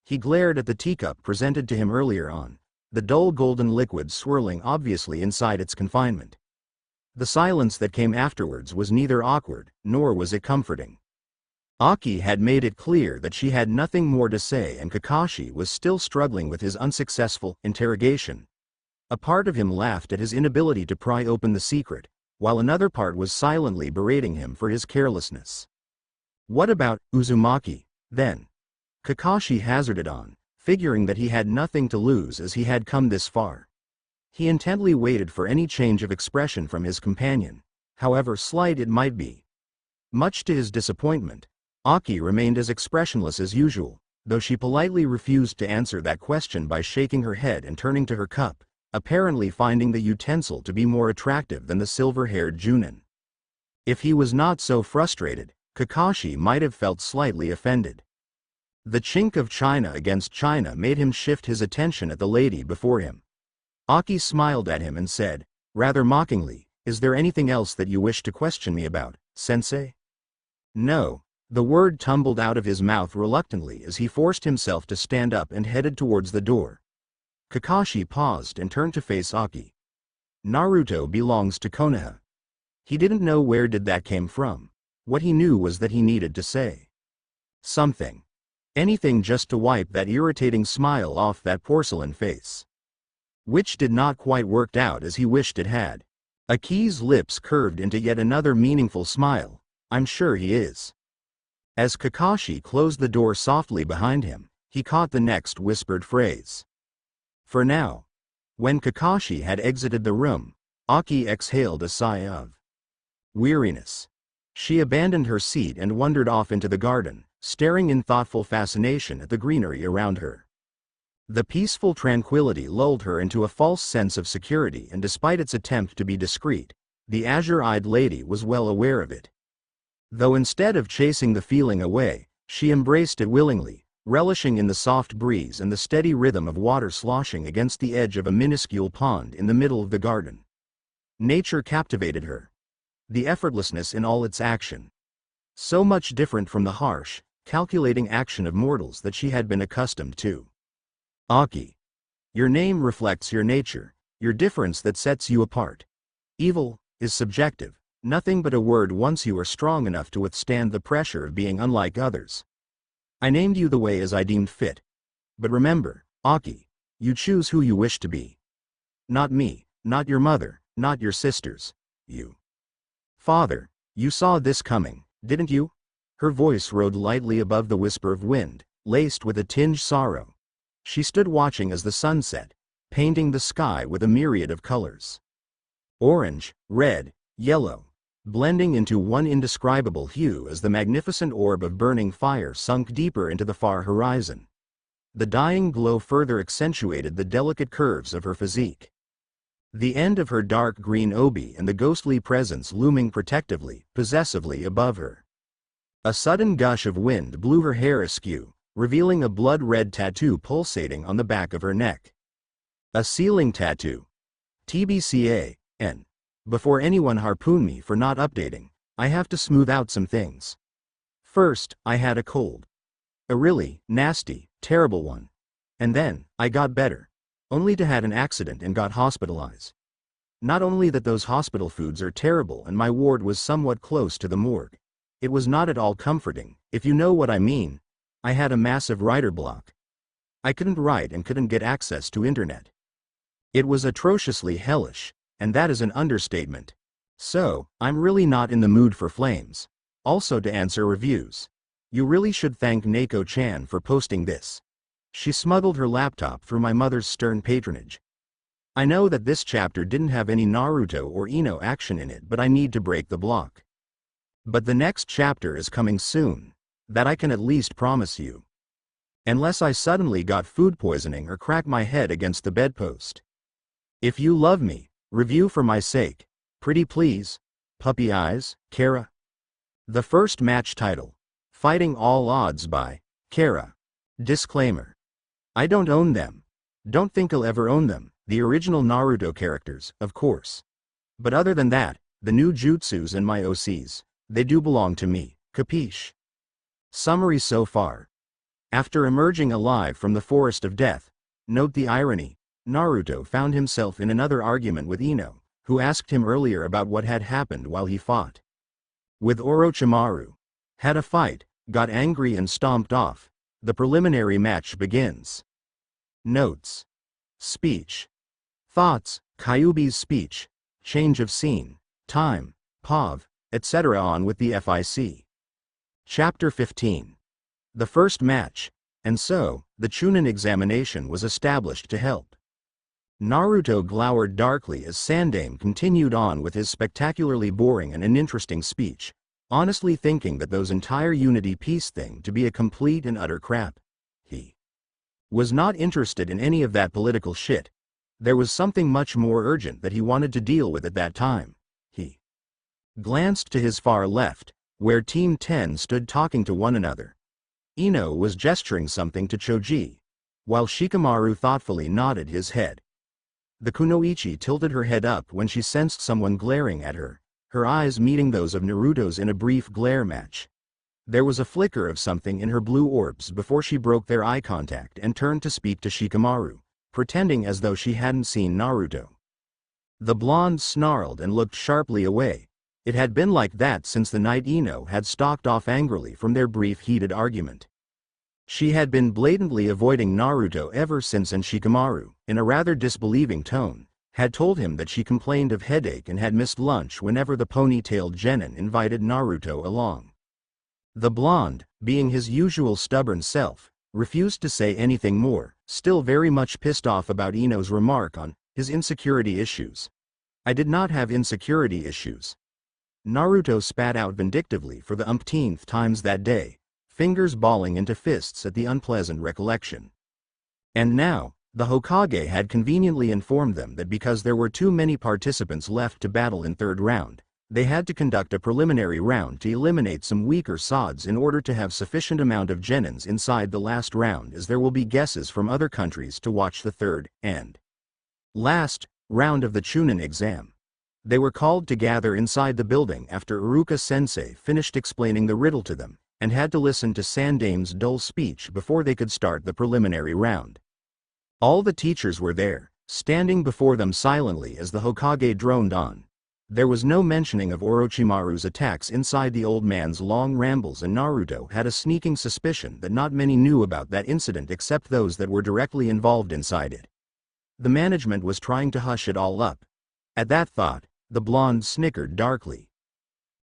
He glared at the teacup presented to him earlier on, the dull golden liquid swirling obviously inside its confinement. The silence that came afterwards was neither awkward, nor was it comforting. Aki had made it clear that she had nothing more to say, and Kakashi was still struggling with his unsuccessful interrogation. A part of him laughed at his inability to pry open the secret, while another part was silently berating him for his carelessness. What about Uzumaki, then? Kakashi hazarded on, figuring that he had nothing to lose as he had come this far. He intently waited for any change of expression from his companion, however slight it might be. Much to his disappointment, Aki remained as expressionless as usual, though she politely refused to answer that question by shaking her head and turning to her cup, apparently finding the utensil to be more attractive than the silver-haired Chunin. If he was not so frustrated, Kakashi might have felt slightly offended. The chink of china against china made him shift his attention at the lady before him. Aki smiled at him and said, rather mockingly, is there anything else that you wish to question me about, sensei? No. The word tumbled out of his mouth reluctantly as he forced himself to stand up and headed towards the door. Kakashi paused and turned to face Aki. Naruto belongs to Konoha. He didn't know where did that came from. What he knew was that he needed to say something. Anything just to wipe that irritating smile off that porcelain face. Which did not quite work out as he wished it had. Aki's lips curved into yet another meaningful smile. I'm sure he is. As Kakashi closed the door softly behind him, he caught the next whispered phrase. For now. When Kakashi had exited the room, Aki exhaled a sigh of weariness. She abandoned her seat and wandered off into the garden, staring in thoughtful fascination at the greenery around her. The peaceful tranquility lulled her into a false sense of security, and despite its attempt to be discreet, the azure-eyed lady was well aware of it. Though instead of chasing the feeling away, she embraced it willingly, relishing in the soft breeze and the steady rhythm of water sloshing against the edge of a minuscule pond in the middle of the garden. Nature captivated her. The effortlessness in all its action. So much different from the harsh, calculating action of mortals that she had been accustomed to. Aki. Your name reflects your nature, your difference that sets you apart. Evil is subjective, nothing but a word once you are strong enough to withstand the pressure of being unlike others. I named you the way as I deemed fit. But remember, Aki, you choose who you wish to be. Not me, not your mother, not your sisters, you. Father, you saw this coming, didn't you? Her voice rode lightly above the whisper of wind, laced with a tinge sorrow. She stood watching as the sun set, painting the sky with a myriad of colors. Orange, red, yellow, blending into one indescribable hue as the magnificent orb of burning fire sunk deeper into the far horizon. The dying glow further accentuated the delicate curves of her physique. The end of her dark green obi and the ghostly presence looming protectively, possessively above her. A sudden gush of wind blew her hair askew, revealing a blood-red tattoo pulsating on the back of her neck. A sealing tattoo. TBCA, and before anyone harpoon me for not updating, I have to smooth out some things. First, I had a cold. A really nasty, terrible one. And then, I got better. Only to had an accident and got hospitalized. Not only that those hospital foods are terrible and my ward was somewhat close to the morgue. It was not at all comforting, if you know what I mean. I had a massive writer block. I couldn't write and couldn't get access to internet. It was atrociously hellish, and that is an understatement. So, I'm really not in the mood for flames. Also to answer reviews. You really should thank Nako-chan for posting this. She smuggled her laptop through my mother's stern patronage. I know that this chapter didn't have any Naruto or Ino action in it, but I need to break the block. But the next chapter is coming soon. That I can at least promise you. Unless I suddenly got food poisoning or crack my head against the bedpost. If you love me, review for my sake. Pretty please. Puppy Eyes, Kara. The first match title. Fighting All Odds by Kara. Disclaimer. I don't own them. Don't think I'll ever own them, the original Naruto characters, of course. But other than that, the new jutsus and my OCs, they do belong to me, capiche? Summary so far. After emerging alive from the forest of death, note the irony, Naruto found himself in another argument with Ino, who asked him earlier about what had happened while he fought with Orochimaru. Had a fight, got angry and stomped off. The preliminary match begins. Notes. Speech. Thoughts, Kyubi's speech, change of scene, time, POV, etc. On with the FIC. Chapter 15. The first match, and so, the Chunin examination was established to help. Naruto glowered darkly as Sandame continued on with his spectacularly boring and uninteresting speech, honestly thinking that those entire unity peace thing to be a complete and utter crap. He was not interested in any of that political shit. There was something much more urgent that he wanted to deal with at that time. He glanced to his far left, where Team 10 stood talking to one another. Ino was gesturing something to Choji, while Shikamaru thoughtfully nodded his head. The kunoichi tilted her head up when she sensed someone glaring at her, her eyes meeting those of Naruto's in a brief glare match. There was a flicker of something in her blue orbs before she broke their eye contact and turned to speak to Shikamaru, pretending as though she hadn't seen Naruto. The blonde snarled and looked sharply away. It had been like that since the night Ino had stalked off angrily from their brief heated argument. She had been blatantly avoiding Naruto ever since, and Shikamaru, in a rather disbelieving tone, had told him that she complained of headache and had missed lunch whenever the ponytailed genin invited Naruto along. The blonde, being his usual stubborn self, refused to say anything more, still very much pissed off about Ino's remark on his insecurity issues. I did not have insecurity issues. Naruto spat out vindictively for the umpteenth times that day, fingers balling into fists at the unpleasant recollection. And now, the Hokage had conveniently informed them that because there were too many participants left to battle in third round, they had to conduct a preliminary round to eliminate some weaker sods in order to have sufficient amount of genins inside the last round, as there will be guesses from other countries to watch the third and last round of the Chunin exam. They were called to gather inside the building after Iruka-sensei finished explaining the riddle to them, and had to listen to Sandame's dull speech before they could start the preliminary round. All the teachers were there, standing before them silently as the Hokage droned on. There was no mentioning of Orochimaru's attacks inside the old man's long rambles, and Naruto had a sneaking suspicion that not many knew about that incident except those that were directly involved inside it. The management was trying to hush it all up. At that thought, the blonde snickered darkly.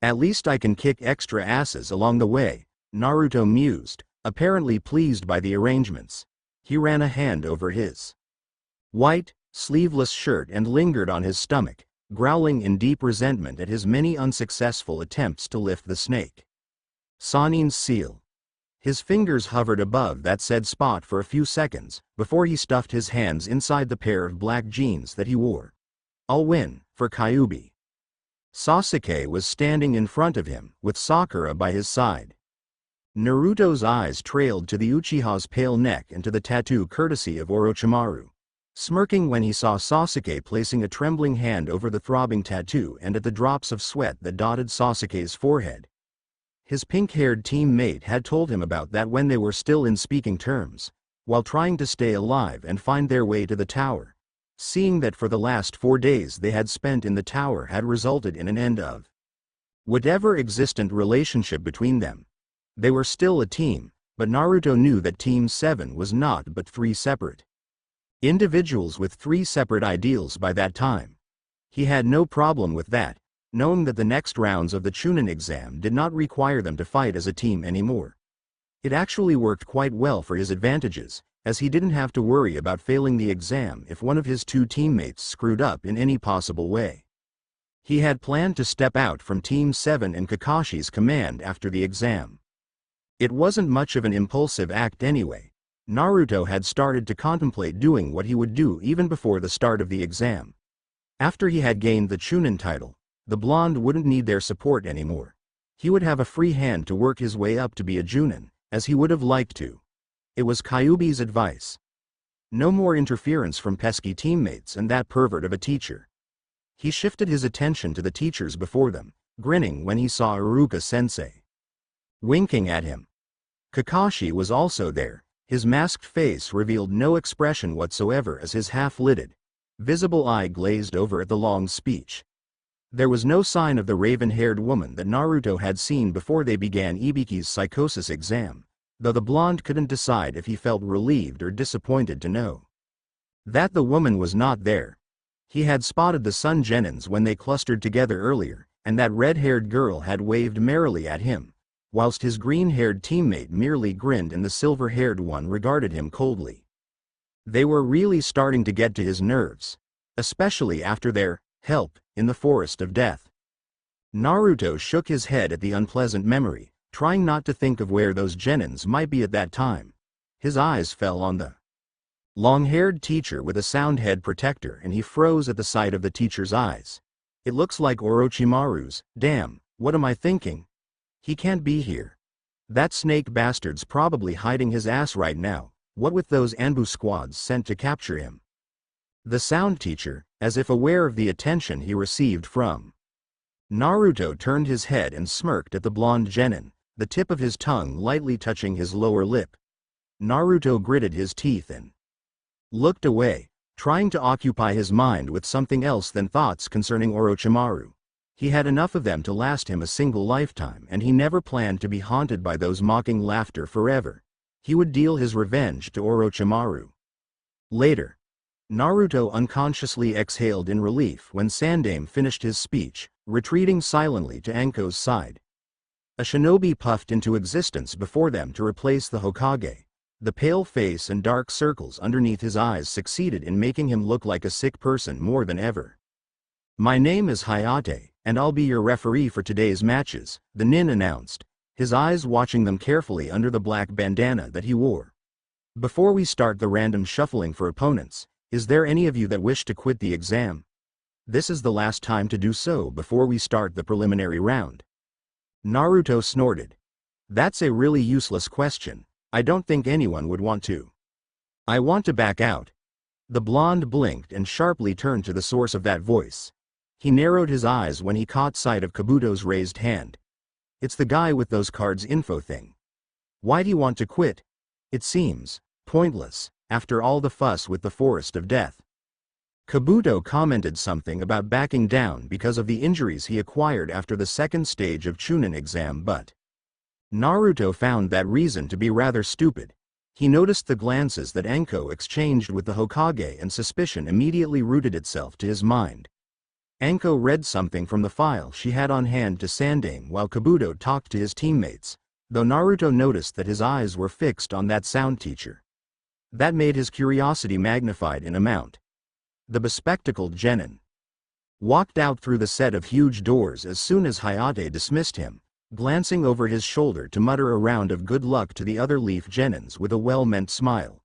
At least I can kick extra asses along the way, Naruto mused, apparently pleased by the arrangements. He ran a hand over his white, sleeveless shirt and lingered on his stomach, growling in deep resentment at his many unsuccessful attempts to lift the snake. Sanin's seal. His fingers hovered above that said spot for a few seconds, before he stuffed his hands inside the pair of black jeans that he wore. I'll win, for Kyubi. Sasuke was standing in front of him, with Sakura by his side. Naruto's eyes trailed to the Uchiha's pale neck and to the tattoo courtesy of Orochimaru, smirking when he saw Sasuke placing a trembling hand over the throbbing tattoo and at the drops of sweat that dotted Sasuke's forehead. His pink-haired teammate had told him about that when they were still in speaking terms, while trying to stay alive and find their way to the tower, seeing that for the last 4 days they had spent in the tower had resulted in an end of whatever existent relationship between them. They were still a team, but Naruto knew that Team 7 was not but 3 separate individuals with 3 separate ideals by that time. He had no problem with that, knowing that the next rounds of the Chunin exam did not require them to fight as a team anymore. It actually worked quite well for his advantages, as he didn't have to worry about failing the exam if one of his 2 teammates screwed up in any possible way. He had planned to step out from Team 7 and Kakashi's command after the exam. It wasn't much of an impulsive act anyway. Naruto had started to contemplate doing what he would do even before the start of the exam. After he had gained the Chunin title, the blonde wouldn't need their support anymore. He would have a free hand to work his way up to be a Junin, as he would have liked to. It was Kyubi's advice. No more interference from pesky teammates and that pervert of a teacher. He shifted his attention to the teachers before them, grinning when he saw Iruka-sensei winking at him. Kakashi was also there. His masked face revealed no expression whatsoever as his half-lidded, visible eye glazed over at the long speech. There was no sign of the raven-haired woman that Naruto had seen before they began Ibiki's psychosis exam, though the blonde couldn't decide if he felt relieved or disappointed to know that the woman was not there. He had spotted the Sun Genins when they clustered together earlier, and that red-haired girl had waved merrily at him, whilst his green-haired teammate merely grinned and the silver-haired one regarded him coldly. They were really starting to get to his nerves, especially after their help in the Forest of Death. Naruto shook his head at the unpleasant memory, trying not to think of where those Genins might be at that time. His eyes fell on the long-haired teacher with a sound head protector, and he froze at the sight of the teacher's eyes. It looks like Orochimaru's. Damn, what am I thinking? He can't be here. That snake bastard's probably hiding his ass right now, what with those Anbu squads sent to capture him. The sound teacher, as if aware of the attention he received from Naruto, turned his head and smirked at the blonde genin, the tip of his tongue lightly touching his lower lip. Naruto gritted his teeth and looked away, trying to occupy his mind with something else than thoughts concerning Orochimaru. He had enough of them to last him a single lifetime, and he never planned to be haunted by those mocking laughter forever. He would deal his revenge to Orochimaru later. Naruto unconsciously exhaled in relief when Sandame finished his speech, retreating silently to Anko's side. A shinobi puffed into existence before them to replace the Hokage. The pale face and dark circles underneath his eyes succeeded in making him look like a sick person more than ever. "My name is Hayate, and I'll be your referee for today's matches," the nin announced, his eyes watching them carefully under the black bandana that he wore. Before we start the random shuffling for opponents, is there any of you that wish to quit the exam? This is the last time to do so before we start the preliminary round. Naruto snorted. That's a really useless question. I don't think anyone would want to. I want to back out. The blonde blinked and sharply turned to the source of that voice. He narrowed his eyes when he caught sight of Kabuto's raised hand. It's the guy with those cards info thing. Why'd he want to quit? It seems pointless, after all the fuss with the Forest of Death. Kabuto commented something about backing down because of the injuries he acquired after the second stage of Chunin exam, but Naruto found that reason to be rather stupid. He noticed the glances that Anko exchanged with the Hokage and suspicion immediately rooted itself to his mind. Anko read something from the file she had on hand to Sandaime while Kabuto talked to his teammates, though Naruto noticed that his eyes were fixed on that sound teacher. That made his curiosity magnified in amount. The bespectacled genin walked out through the set of huge doors as soon as Hayate dismissed him, glancing over his shoulder to mutter a round of good luck to the other leaf genins with a well-meant smile.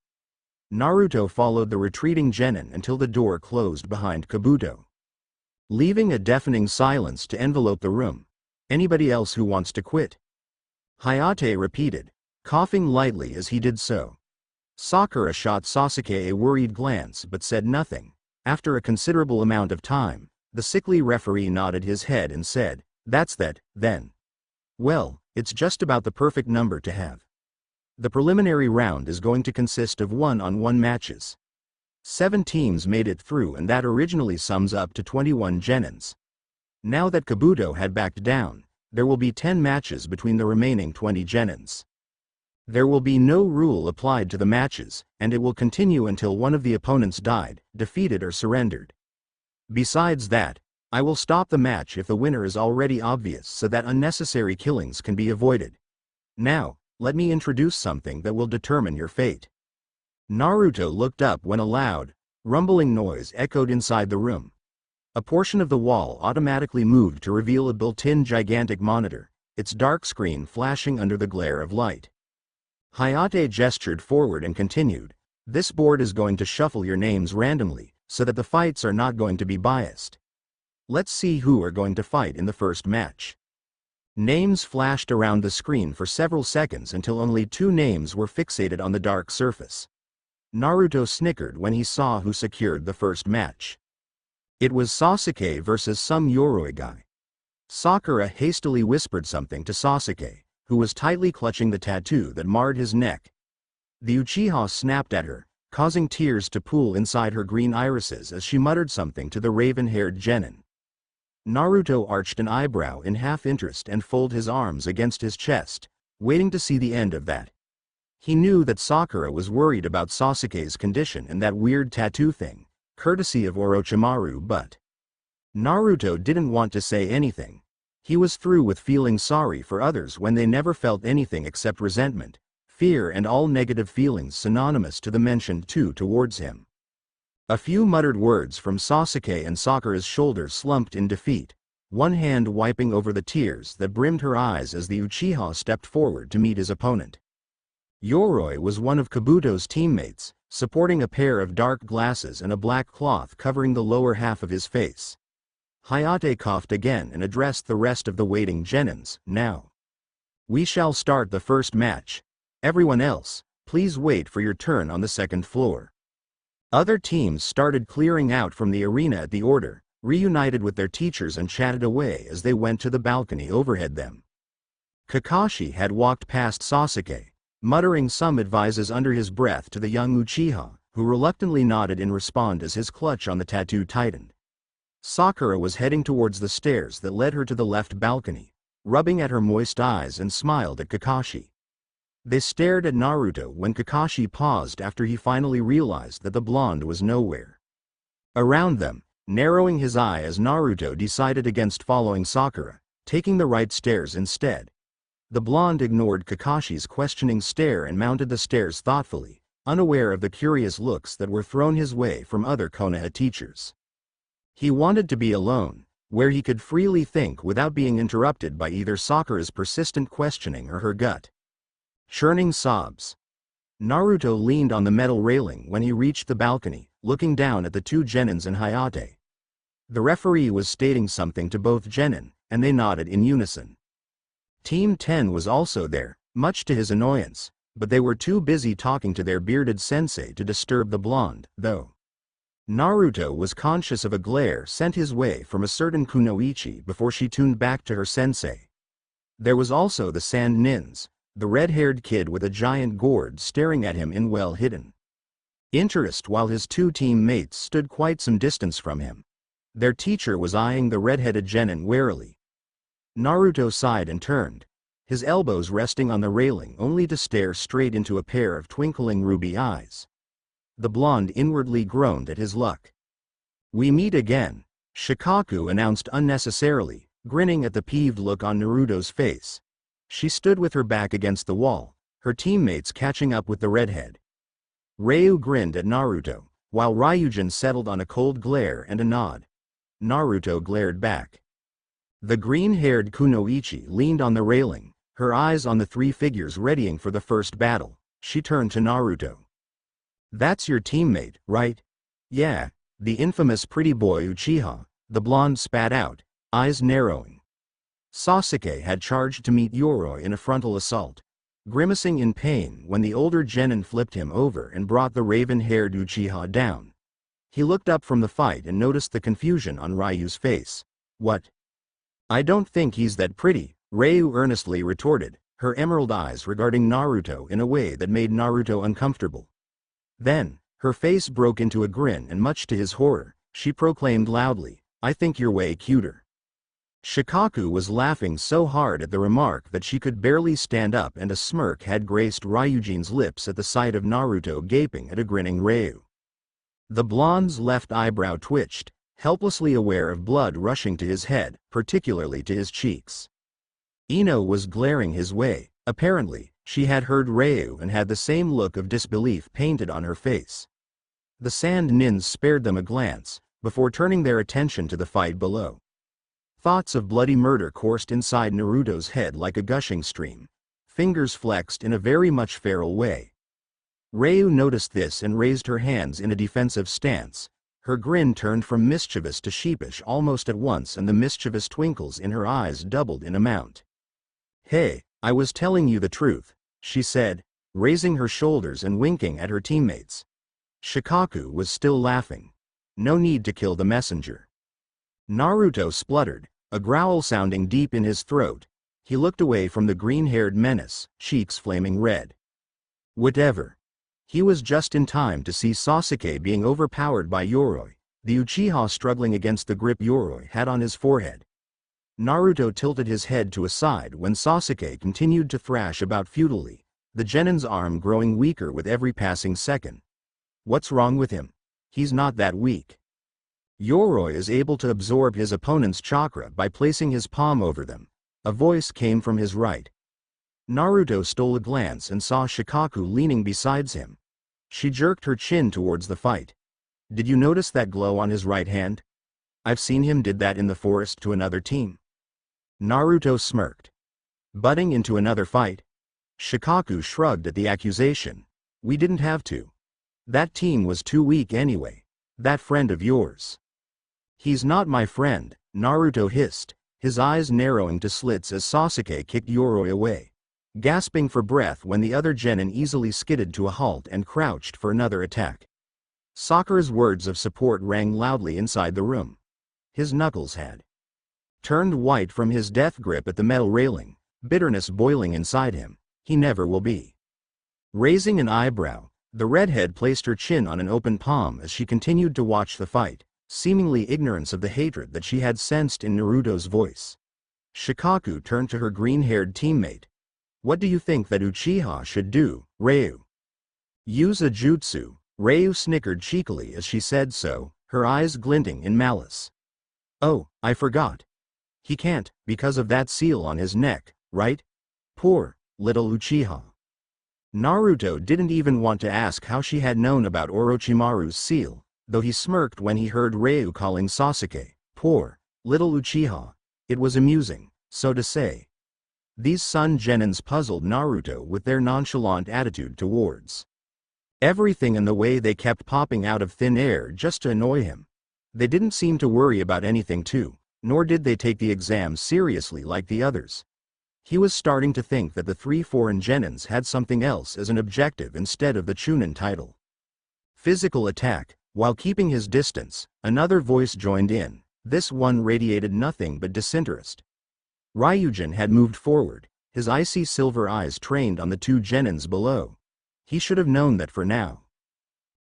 Naruto followed the retreating genin until the door closed behind Kabuto, leaving a deafening silence to envelope the room. Anybody else who wants to quit? Hayate repeated, coughing lightly as he did so. Sakura shot Sasuke a worried glance but said nothing. After a considerable amount of time, the sickly referee nodded his head and said, "That's that, then. Well, it's just about the perfect number to have." The preliminary round is going to consist of one-on-one matches. 7 teams made it through, and that originally sums up to 21 genins. Now that Kabuto had backed down, there will be 10 matches between the remaining 20 genins. There will be no rule applied to the matches, and it will continue until one of the opponents died, defeated or surrendered. Besides that, I will stop the match if the winner is already obvious so that unnecessary killings can be avoided. Now, let me introduce something that will determine your fate. Naruto looked up when a loud, rumbling noise echoed inside the room. A portion of the wall automatically moved to reveal a built-in gigantic monitor, its dark screen flashing under the glare of light. Hayate gestured forward and continued, "This board is going to shuffle your names randomly, so that the fights are not going to be biased. Let's see who are going to fight in the first match." Names flashed around the screen for several seconds until only 2 names were fixated on the dark surface. Naruto snickered when he saw who secured the first match. It was Sasuke versus some Yoroi guy. Sakura hastily whispered something to Sasuke, who was tightly clutching the tattoo that marred his neck. The Uchiha snapped at her, causing tears to pool inside her green irises as she muttered something to the raven-haired genin. Naruto arched an eyebrow in half-interest and folded his arms against his chest, waiting to see the end of that. He knew that Sakura was worried about Sasuke's condition and that weird tattoo thing, courtesy of Orochimaru, but Naruto didn't want to say anything. He was through with feeling sorry for others when they never felt anything except resentment, fear and all negative feelings synonymous to the mentioned two towards him. A few muttered words from Sasuke and Sakura's shoulders slumped in defeat, one hand wiping over the tears that brimmed her eyes as the Uchiha stepped forward to meet his opponent. Yoroi was one of Kabuto's teammates, supporting a pair of dark glasses and a black cloth covering the lower half of his face. Hayate coughed again and addressed the rest of the waiting genins. "Now, we shall start the first match. Everyone else, please wait for your turn on the second floor." Other teams started clearing out from the arena at the order, reunited with their teachers and chatted away as they went to the balcony overhead them. Kakashi had walked past Sasuke, muttering some advices under his breath to the young Uchiha, who reluctantly nodded in response as his clutch on the tattoo tightened. Sakura was heading towards the stairs that led her to the left balcony, rubbing at her moist eyes and smiled at Kakashi. They stared at Naruto when Kakashi paused after he finally realized that the blonde was nowhere around them, narrowing his eye as Naruto decided against following Sakura, taking the right stairs instead. The blonde ignored Kakashi's questioning stare and mounted the stairs thoughtfully, unaware of the curious looks that were thrown his way from other Konoha teachers. He wanted to be alone, where he could freely think without being interrupted by either Sakura's persistent questioning or her gut churning sobs. Naruto leaned on the metal railing when he reached the balcony, looking down at the two Genins and Hayate. The referee was stating something to both Genin, and they nodded in unison. Team 10 was also there, much to his annoyance, but they were too busy talking to their bearded sensei to disturb the blonde, though. Naruto was conscious of a glare sent his way from a certain Kunoichi before she tuned back to her sensei. There was also the Sand Nins, the red-haired kid with a giant gourd staring at him in well-hidden interest while his two teammates stood quite some distance from him. Their teacher was eyeing the red-headed Genin warily. Naruto sighed and turned, his elbows resting on the railing only to stare straight into a pair of twinkling ruby eyes. The blonde inwardly groaned at his luck. "We meet again," Shikaku announced unnecessarily, grinning at the peeved look on Naruto's face. She stood with her back against the wall, her teammates catching up with the redhead. Ryu grinned at Naruto, while Ryujin settled on a cold glare and a nod. Naruto glared back. The green-haired Kunoichi leaned on the railing, her eyes on the three figures readying for the first battle. She turned to Naruto. "That's your teammate, right?" "Yeah, the infamous pretty boy Uchiha," the blonde spat out, eyes narrowing. Sasuke had charged to meet Yoroi in a frontal assault, grimacing in pain when the older Genin flipped him over and brought the raven-haired Uchiha down. He looked up from the fight and noticed the confusion on Ryu's face. "What? I don't think he's that pretty," Ryu earnestly retorted, her emerald eyes regarding Naruto in a way that made Naruto uncomfortable. Then, her face broke into a grin and much to his horror, she proclaimed loudly, "I think you're way cuter." Shikaku was laughing so hard at the remark that she could barely stand up and a smirk had graced Ryujin's lips at the sight of Naruto gaping at a grinning Ryu. The blonde's left eyebrow twitched, helplessly aware of blood rushing to his head, particularly to his cheeks. Ino was glaring his way. Apparently, she had heard Ryu and had the same look of disbelief painted on her face. The Sand Nins spared them a glance, before turning their attention to the fight below. Thoughts of bloody murder coursed inside Naruto's head like a gushing stream. Fingers flexed in a very much feral way. Ryu noticed this and raised her hands in a defensive stance. Her grin turned from mischievous to sheepish almost at once and the mischievous twinkles in her eyes doubled in amount. "Hey, I was telling you the truth," she said, raising her shoulders and winking at her teammates. Shikaku was still laughing. "No need to kill the messenger." Naruto spluttered, a growl sounding deep in his throat. He looked away from the green-haired menace, cheeks flaming red. Whatever. He was just in time to see Sasuke being overpowered by Yoroi, the Uchiha struggling against the grip Yoroi had on his forehead. Naruto tilted his head to a side when Sasuke continued to thrash about futilely, the Genin's arm growing weaker with every passing second. "What's wrong with him? He's not that weak. Yoroi is able to absorb his opponent's chakra by placing his palm over them." A voice came from his right. Naruto stole a glance and saw Shikaku leaning beside him. She jerked her chin towards the fight. "Did you notice that glow on his right hand? I've seen him did that in the forest to another team." Naruto smirked. "Butting into another fight?" Shikaku shrugged at the accusation. "We didn't have to. That team was too weak anyway. That friend of yours." "He's not my friend," Naruto hissed, his eyes narrowing to slits as Sasuke kicked Yoroi away, gasping for breath when the other Genin easily skidded to a halt and crouched for another attack. Sakura's words of support rang loudly inside the room. His knuckles had turned white from his death grip at the metal railing, bitterness boiling inside him. He never will be. Raising an eyebrow, the redhead placed her chin on an open palm as she continued to watch the fight, seemingly ignorant of the hatred that she had sensed in Naruto's voice. Shikaku turned to her green-haired teammate. "What do you think that Uchiha should do, Ryu?" "Use a jutsu," Ryu snickered cheekily as she said so, her eyes glinting in malice. "Oh, I forgot. He can't, because of that seal on his neck, right? Poor, little Uchiha." Naruto didn't even want to ask how she had known about Orochimaru's seal, though he smirked when he heard Ryu calling Sasuke, "poor, little Uchiha." It was amusing, so to say. These Sun Genins puzzled Naruto with their nonchalant attitude towards Everything and the way they kept popping out of thin air just to annoy him. They didn't seem to worry about anything too, nor did they take the exam seriously like the others. He was starting to think that the 3 foreign genins had something else as an objective instead of the Chunin title. Physical attack. While keeping his distance, another voice joined in. This one radiated nothing but disinterest. Ryujin had moved forward, his icy silver eyes trained on the 2 genins below. He should have known that for now.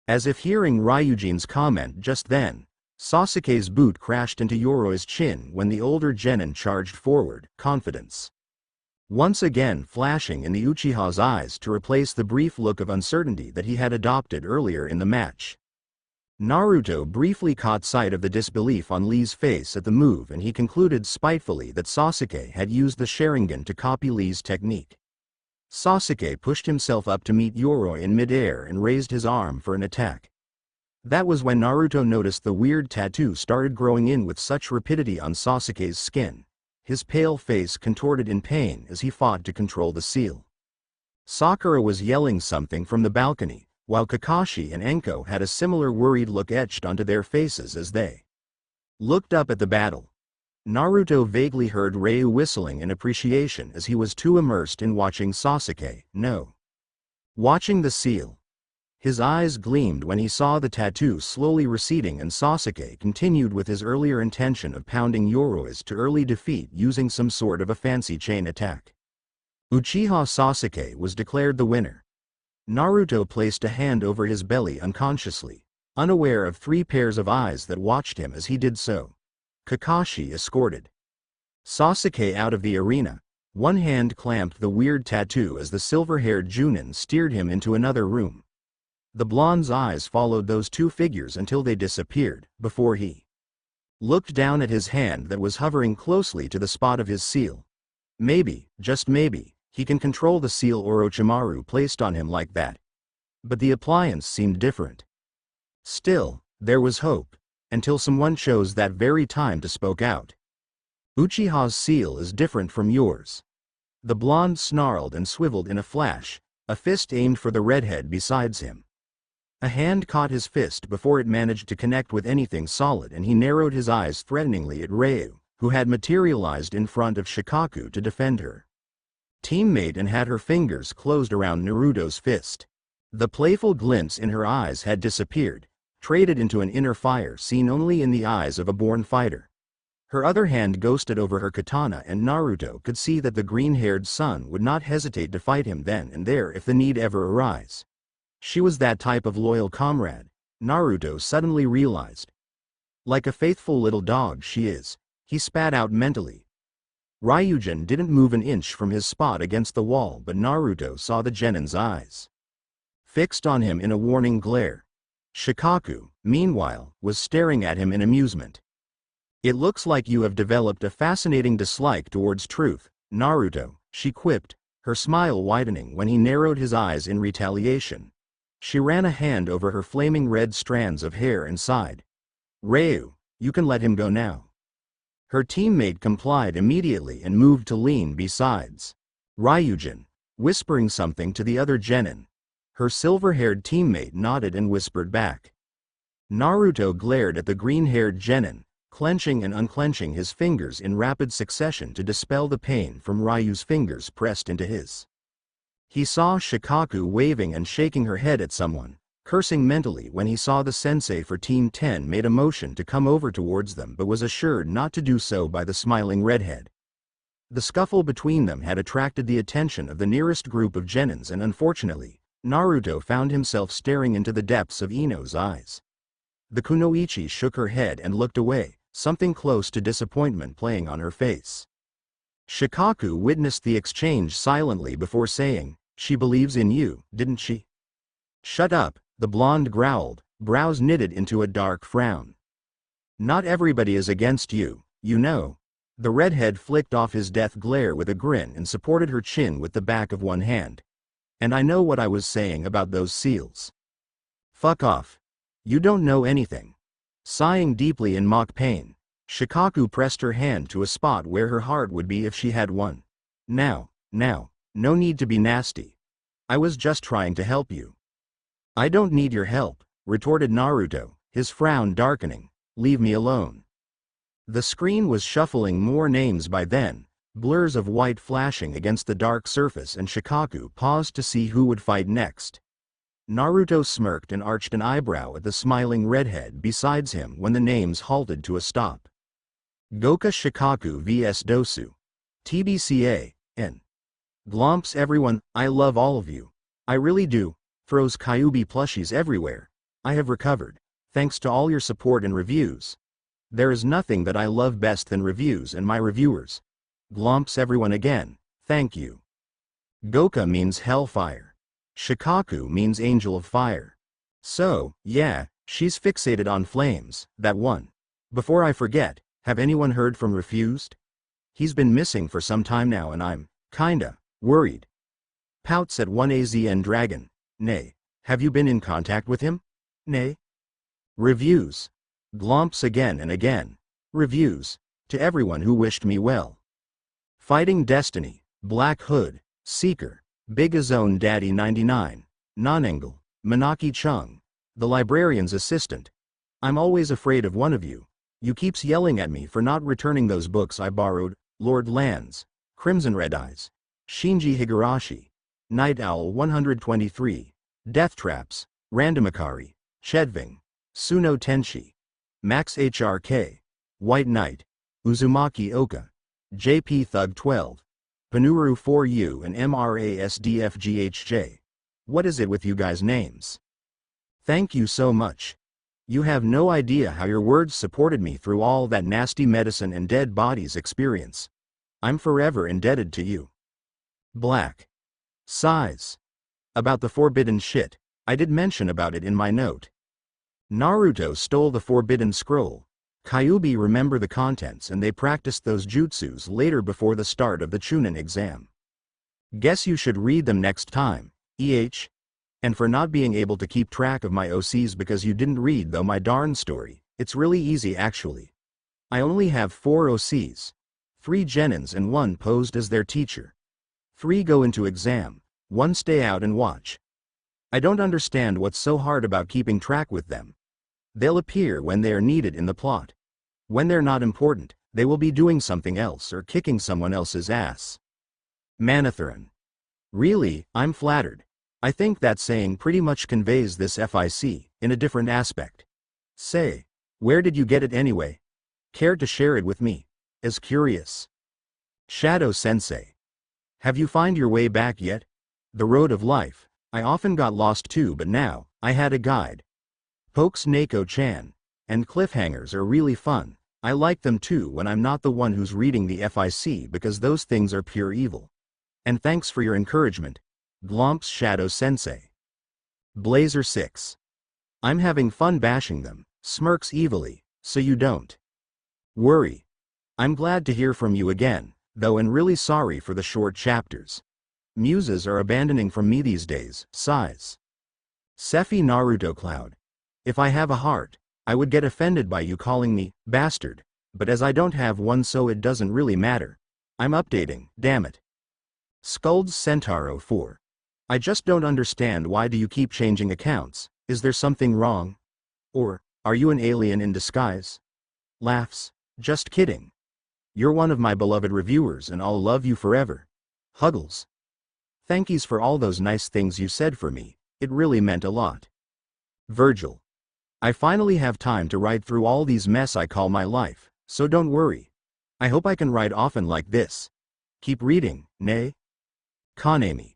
As if hearing Ryujin's comment just then, Sasuke's boot crashed into Yoroi's chin when the older genin charged forward, confidence once again flashing in the Uchiha's eyes to replace the brief look of uncertainty that he had adopted earlier in the match. Naruto briefly caught sight of the disbelief on Lee's face at the move, and he concluded spitefully that Sasuke had used the Sharingan to copy Lee's technique. Sasuke pushed himself up to meet Yoroi in midair and raised his arm for an attack. That was when Naruto noticed the weird tattoo started growing in with such rapidity on Sasuke's skin. His pale face contorted in pain as he fought to control the seal. Sakura was yelling something from the balcony, while Kakashi and Enko had a similar worried look etched onto their faces as they looked up at the battle. Naruto vaguely heard Ryu whistling in appreciation as he was too immersed in watching Sasuke, watching the seal. His eyes gleamed when he saw the tattoo slowly receding, and Sasuke continued with his earlier intention of pounding Yoroi's to early defeat using some sort of a fancy chain attack. Uchiha Sasuke was declared the winner. Naruto placed a hand over his belly unconsciously, unaware of 3 pairs of eyes that watched him as he did so. Kakashi escorted Sasuke out of the arena. One hand clamped the weird tattoo as the silver-haired Chunin steered him into another room. The blonde's eyes followed those 2 figures until they disappeared, before he looked down at his hand that was hovering closely to the spot of his seal. Maybe, just maybe, he can control the seal Orochimaru placed on him like that. But the appliance seemed different. Still, there was hope, until someone chose that very time to spoke out. Uchiha's seal is different from yours. The blonde snarled and swiveled in a flash, a fist aimed for the redhead beside him. A hand caught his fist before it managed to connect with anything solid, and he narrowed his eyes threateningly at Ryu, who had materialized in front of Shikaku to defend her teammate and had her fingers closed around Naruto's fist. The playful glints in her eyes had disappeared, traded into an inner fire seen only in the eyes of a born fighter. Her other hand ghosted over her katana, and Naruto could see that the green-haired son would not hesitate to fight him then and there if the need ever arise. She was that type of loyal comrade, Naruto suddenly realized. Like a faithful little dog she is, he spat out mentally. Ryujin didn't move an inch from his spot against the wall, but Naruto saw the genin's eyes fixed on him in a warning glare. Shikaku, meanwhile, was staring at him in amusement. "It looks like you have developed a fascinating dislike towards truth, Naruto," she quipped, her smile widening when he narrowed his eyes in retaliation. She ran a hand over her flaming red strands of hair and sighed. "Ryu, you can let him go now." Her teammate complied immediately and moved to lean besides Ryujin, whispering something to the other genin. Her silver-haired teammate nodded and whispered back. Naruto glared at the green-haired genin, clenching and unclenching his fingers in rapid succession to dispel the pain from Ryu's fingers pressed into his. He saw Shikaku waving and shaking her head at someone, cursing mentally when he saw the sensei for Team 10 made a motion to come over towards them but was assured not to do so by the smiling redhead. The scuffle between them had attracted the attention of the nearest group of genins, and unfortunately, Naruto found himself staring into the depths of Ino's eyes. The kunoichi shook her head and looked away, something close to disappointment playing on her face. Shikaku witnessed the exchange silently before saying, "She believes in you, didn't she?" "Shut up," the blonde growled, brows knitted into a dark frown. "Not everybody is against you, you know." The redhead flicked off his death glare with a grin and supported her chin with the back of one hand. "And I know what I was saying about those seals." "Fuck off. You don't know anything." Sighing deeply in mock pain, Shikaku pressed her hand to a spot where her heart would be if she had one. Now, no need to be nasty. I was just trying to help you." I don't need your help, retorted Naruto, his frown darkening. Leave me alone. The screen was shuffling more names by then, blurs of white flashing against the dark surface, and Shikaku paused to see who would fight next. Naruto smirked and arched an eyebrow at the smiling redhead beside him when the names halted to a stop. Goka Shikaku vs Dosu. TBCA, N. Glomps everyone, I love all of you. I really do. Throws Kyubi plushies everywhere. I have recovered. Thanks to all your support and reviews. There is nothing that I love best than reviews and my reviewers. Glomps everyone again, thank you. Goka means hellfire. Shikaku means angel of fire. So, yeah, she's fixated on flames, that one. Before I forget, have anyone heard from Refused? He's been missing for some time now and I'm, kinda, worried. Pouts at 1AZN Dragon. Nay. Have you been in contact with him? Nay. Reviews. Glomps again and again. Reviews. To everyone who wished me well. Fighting Destiny. Black Hood. Seeker. Big Azone Daddy 99. Nonangle. Manaki Chung. The librarian's assistant. I'm always afraid of one of you. You keeps yelling at me for not returning those books I borrowed. Lord Lands. Crimson Red Eyes. Shinji Higurashi. Night Owl 123. Death Traps. Randomakari. Chedving. Suno Tenshi. Max HRK. White Knight. Uzumaki Oka. JP Thug 12. Panuru 4U and MRASDFGHJ. What is it with you guys' names? Thank you so much. You have no idea how your words supported me through all that nasty medicine and dead bodies experience. I'm forever indebted to you. Black. Size. About the forbidden shit, I did mention about it in my note. Naruto stole the forbidden scroll. Kyubi remember the contents and they practiced those jutsus later before the start of the Chunin exam. Guess you should read them next time, EH. And for not being able to keep track of my OCs because you didn't read though my darn story, it's really easy actually. I only have 4 OCs. 3 genins and 1 posed as their teacher. 3 go into exam, 1 stay out and watch. I don't understand what's so hard about keeping track with them. They'll appear when they are needed in the plot. When they're not important, they will be doing something else or kicking someone else's ass. Manatharan. Really, I'm flattered. I think that saying pretty much conveys this FIC, in a different aspect. Say, where did you get it anyway? Care to share it with me? As curious. Shadow Sensei. Have you find your way back yet? The road of life. I often got lost too, but now, I had a guide. Pokes Nako-chan. And cliffhangers are really fun. I like them too when I'm not the one who's reading the FIC because those things are pure evil. And thanks for your encouragement. Glomps Shadow Sensei. Blazer 6. I'm having fun bashing them, smirks evilly, so you don't worry. I'm glad to hear from you again, though, and really sorry for the short chapters. Muses are abandoning from me these days, sighs. Sephi Naruto Cloud. If I have a heart, I would get offended by you calling me bastard, but as I don't have one so it doesn't really matter. I'm updating, damn it. Skulld's Centauro 4. I just don't understand why do you keep changing accounts, is there something wrong? Or, are you an alien in disguise? Laughs, just kidding. You're one of my beloved reviewers and I'll love you forever. Huggles. Thankies for all those nice things you said for me, it really meant a lot. Virgil. I finally have time to write through all these mess I call my life, so don't worry. I hope I can write often like this. Keep reading, nay? Kanemi.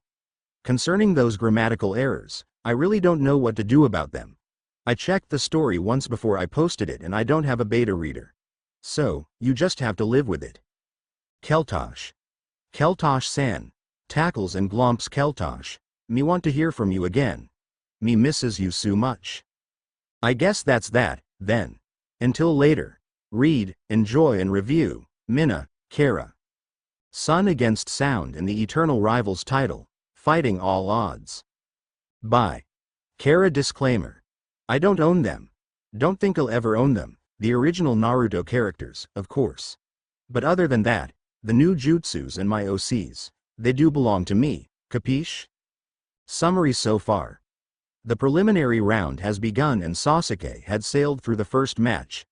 Concerning those grammatical errors, I really don't know what to do about them. I checked the story once before I posted it and I don't have a beta reader. So, you just have to live with it. Keltosh. Keltosh-san. Tackles and glomps Keltosh. Me want to hear from you again. Me misses you so much. I guess that's that, then. Until later. Read, enjoy and review, Minna, Kara. Sun Against Sound and the Eternal Rivals title, Fighting All Odds. By Kara. Disclaimer. I don't own them. Don't think I'll ever own them, the original Naruto characters, of course. But other than that, the new jutsus and my OCs, they do belong to me, capiche? Summary so far. The preliminary round has begun and Sasuke had sailed through the first match.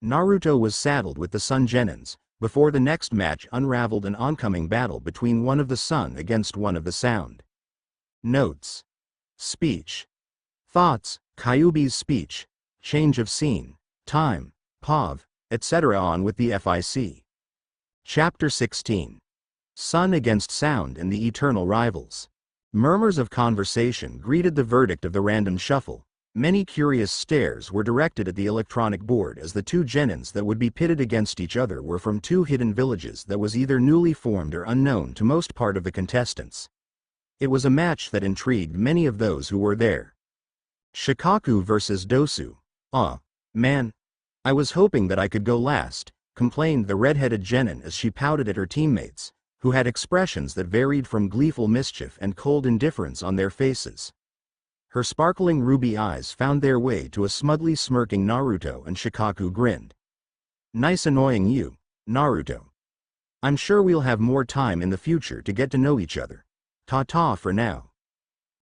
Naruto was saddled with the Sun Genins, before the next match unraveled an oncoming battle between one of the Sun against one of the Sound. Notes. Speech. Thoughts, Kyubi's speech, change of scene, time, POV, etc. On with the FIC. Chapter 16. Sun against Sound and the Eternal Rivals. Murmurs of conversation greeted the verdict of the random shuffle. Many curious stares were directed at the electronic board as the two genins that would be pitted against each other were from two hidden villages that was either newly formed or unknown to most part of the contestants. It was a match that intrigued many of those who were there. Shikaku versus Dosu. Man. I was hoping that I could go last, complained the red-headed genin as she pouted at her teammates, who had expressions that varied from gleeful mischief and cold indifference on their faces. Her sparkling ruby eyes found their way to a smugly smirking Naruto and Shikaku grinned. Nice annoying you, Naruto. I'm sure we'll have more time in the future to get to know each other. Ta-ta for now.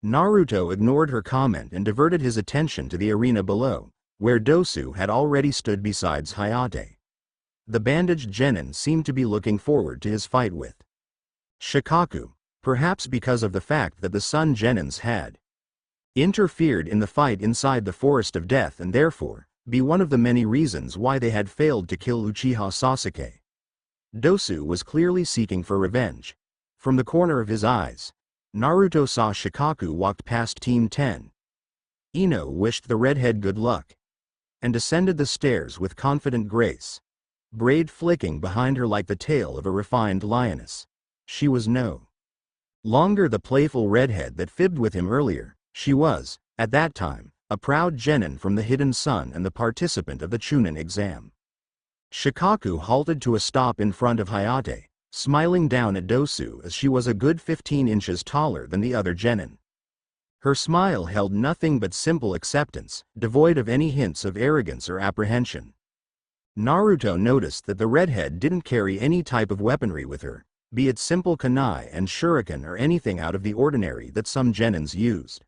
Naruto ignored her comment and diverted his attention to the arena below, where Dosu had already stood beside Hayate. The bandaged genin seemed to be looking forward to his fight with Shikaku, perhaps because of the fact that the Sun Genins had interfered in the fight inside the Forest of Death and therefore be one of the many reasons why they had failed to kill Uchiha Sasuke. Dosu was clearly seeking for revenge. From the corner of his eyes, Naruto saw Shikaku walked past Team 10. Ino wished the redhead good luck and descended the stairs with confident grace, braid flicking behind her like the tail of a refined lioness. She was no longer the playful redhead that fibbed with him earlier. She was, at that time, a proud genin from the Hidden Sun and the participant of the Chunin exam. Shikaku halted to a stop in front of Hayate, smiling down at Dosu as she was a good 15 inches taller than the other genin. Her smile held nothing but simple acceptance, devoid of any hints of arrogance or apprehension. Naruto noticed that the redhead didn't carry any type of weaponry with her, be it simple kunai and shuriken or anything out of the ordinary that some genins used.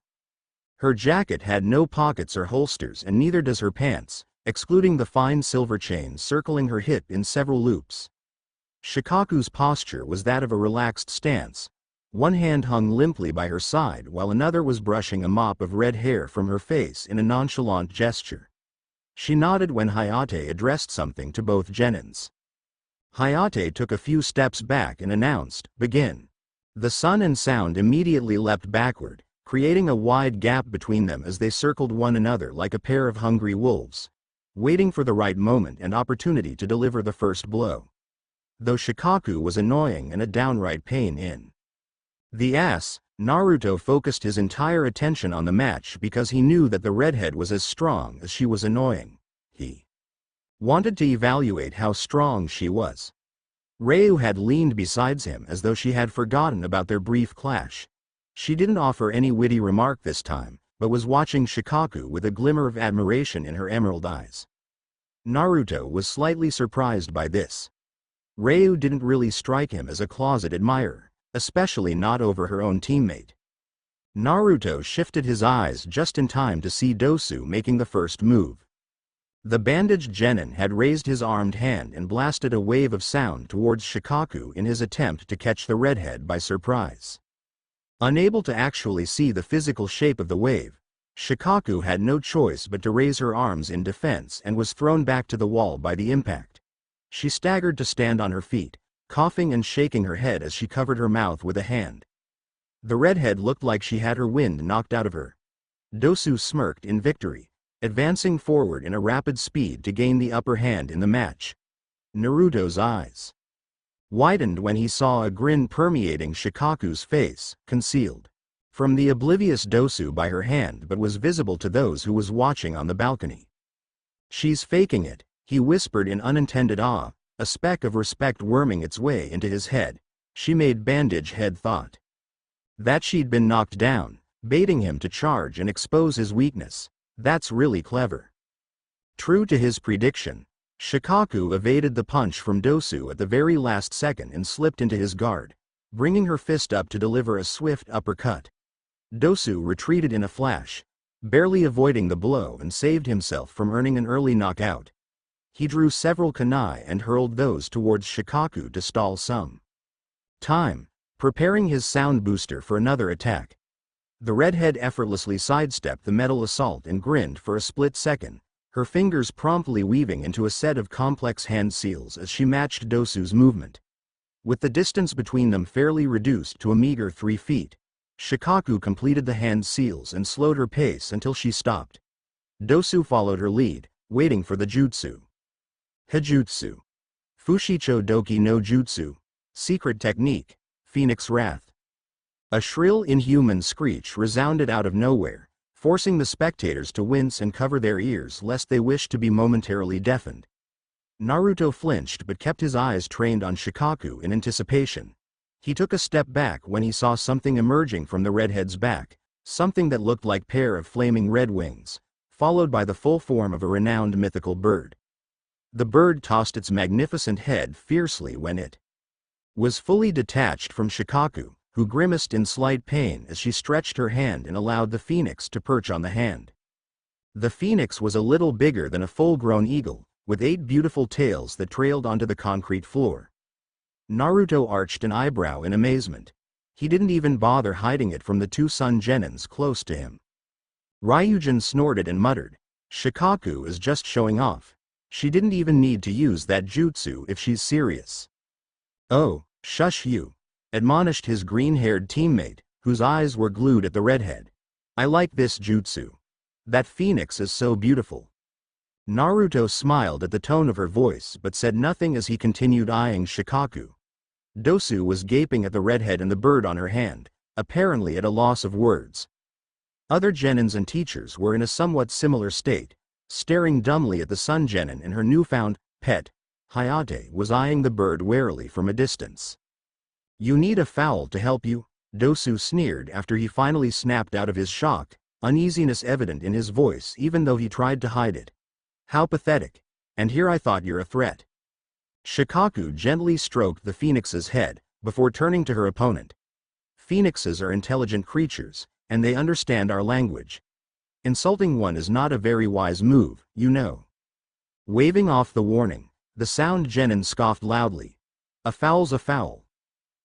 Her jacket had no pockets or holsters and neither does her pants, excluding the fine silver chain circling her hip in several loops. Shikaku's posture was that of a relaxed stance. One hand hung limply by her side while another was brushing a mop of red hair from her face in a nonchalant gesture. She nodded when Hayate addressed something to both genins. Hayate took a few steps back and announced, "Begin." The Sun and Sound immediately leapt backward, creating a wide gap between them as they circled one another like a pair of hungry wolves, waiting for the right moment and opportunity to deliver the first blow. Though Shikaku was annoying and a downright pain in the ass, Naruto focused his entire attention on the match because he knew that the redhead was as strong as she was annoying. He wanted to evaluate how strong she was. Ryu had leaned beside him as though she had forgotten about their brief clash. She didn't offer any witty remark this time, but was watching Shikaku with a glimmer of admiration in her emerald eyes. Naruto was slightly surprised by this. Ryu didn't really strike him as a closet admirer, especially not over her own teammate. Naruto shifted his eyes just in time to see Dosu making the first move. The bandaged genin had raised his armed hand and blasted a wave of sound towards Shikaku in his attempt to catch the redhead by surprise. Unable to actually see the physical shape of the wave, Shikaku had no choice but to raise her arms in defense and was thrown back to the wall by the impact. She staggered to stand on her feet, coughing and shaking her head as she covered her mouth with a hand. The redhead looked like she had her wind knocked out of her. Dosu smirked in victory, advancing forward in a rapid speed to gain the upper hand in the match. Naruto's eyes widened when he saw a grin permeating Shikaku's face, concealed from the oblivious Dosu by her hand but was visible to those who was watching on the balcony. "She's faking it," he whispered in unintended awe, a speck of respect worming its way into his head. She made Bandage Head thought that she'd been knocked down, baiting him to charge and expose his weakness. That's really clever. True to his prediction, Shikaku evaded the punch from Dosu at the very last second and slipped into his guard, bringing her fist up to deliver a swift uppercut. Dosu retreated in a flash, barely avoiding the blow and saved himself from earning an early knockout. He drew several kunai and hurled those towards Shikaku to stall some time, preparing his sound booster for another attack. The redhead effortlessly sidestepped the metal assault and grinned for a split second, her fingers promptly weaving into a set of complex hand seals as she matched Dosu's movement. With the distance between them fairly reduced to a meager 3 feet, Shikaku completed the hand seals and slowed her pace until she stopped. Dosu followed her lead, waiting for the jutsu. Hijutsu. Fushicho Doki no Jutsu. Secret Technique. Phoenix Wrath. A shrill inhuman screech resounded out of nowhere, forcing the spectators to wince and cover their ears lest they wished to be momentarily deafened. Naruto flinched but kept his eyes trained on Shikaku in anticipation. He took a step back when he saw something emerging from the redhead's back, something that looked like a pair of flaming red wings, followed by the full form of a renowned mythical bird. The bird tossed its magnificent head fiercely when it was fully detached from Shikaku, who grimaced in slight pain as she stretched her hand and allowed the phoenix to perch on the hand. The phoenix was a little bigger than a full-grown eagle, with 8 beautiful tails that trailed onto the concrete floor. Naruto arched an eyebrow in amazement. He didn't even bother hiding it from the 2 Sun Genins close to him. Ryujin snorted and muttered, "Shikaku is just showing off. She didn't even need to use that jutsu if she's serious." "Oh, shush you," admonished his green-haired teammate, whose eyes were glued at the redhead. "I like this jutsu. That phoenix is so beautiful." Naruto smiled at the tone of her voice but said nothing as he continued eyeing Shikaku. Dosu was gaping at the redhead and the bird on her hand, apparently at a loss of words. Other genins and teachers were in a somewhat similar state, staring dumbly at the Sun Genin, and her newfound pet, Hayate, was eyeing the bird warily from a distance. "You need a fowl to help you?" Dosu sneered after he finally snapped out of his shock, uneasiness evident in his voice even though he tried to hide it. "How pathetic. And here I thought you're a threat." Shikaku gently stroked the phoenix's head, before turning to her opponent. "Phoenixes are intelligent creatures, and they understand our language. Insulting one is not a very wise move, you know." Waving off the warning, the Sound Genin scoffed loudly. "A fowl's a fowl."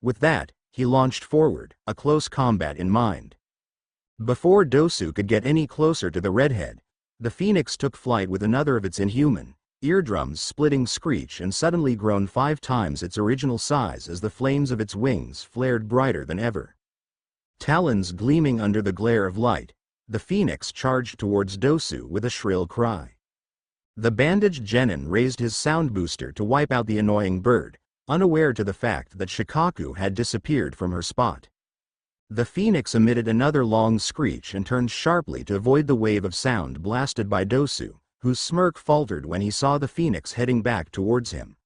With that, he launched forward, a close combat in mind. Before Dosu could get any closer to the redhead, the phoenix took flight with another of its inhuman, eardrums-splitting screech and suddenly grown 5 times its original size as the flames of its wings flared brighter than ever. Talons gleaming under the glare of light, the phoenix charged towards Dosu with a shrill cry. The bandaged genin raised his sound booster to wipe out the annoying bird, unaware to the fact that Shikaku had disappeared from her spot. The phoenix emitted another long screech and turned sharply to avoid the wave of sound blasted by Dosu, whose smirk faltered when he saw the phoenix heading back towards him.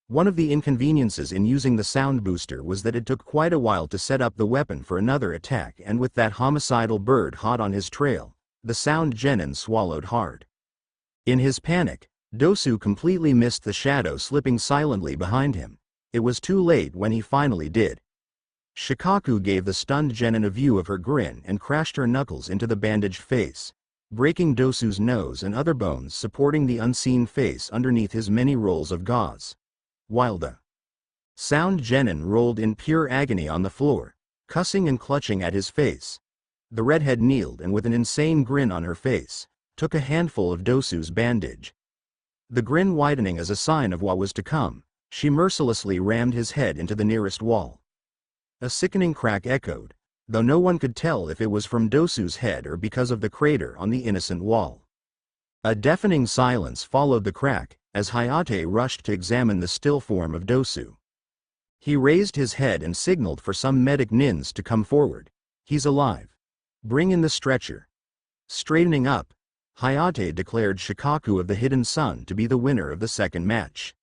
One of the inconveniences in using the sound booster was that it took quite a while to set up the weapon for another attack, and with that homicidal bird hot on his trail, the Sound Genin swallowed hard. In his panic, Dosu completely missed the shadow slipping silently behind him. It was too late when he finally did. Shikaku gave the stunned genin a view of her grin and crashed her knuckles into the bandaged face, breaking Dosu's nose and other bones supporting the unseen face underneath his many rolls of gauze. While the Sound Genin rolled in pure agony on the floor, cussing and clutching at his face, the redhead kneeled and with an insane grin on her face, took a handful of Dosu's bandage. The grin widening as a sign of what was to come, she mercilessly rammed his head into the nearest wall. A sickening crack echoed, though no one could tell if it was from Dosu's head or because of the crater on the innocent wall. A deafening silence followed the crack, as Hayate rushed to examine the still form of Dosu. He raised his head and signaled for some medic nins to come forward. "He's alive. Bring in the stretcher." Straightening up, Hayate declared Shikaku of the Hidden Sun to be the winner of the second match.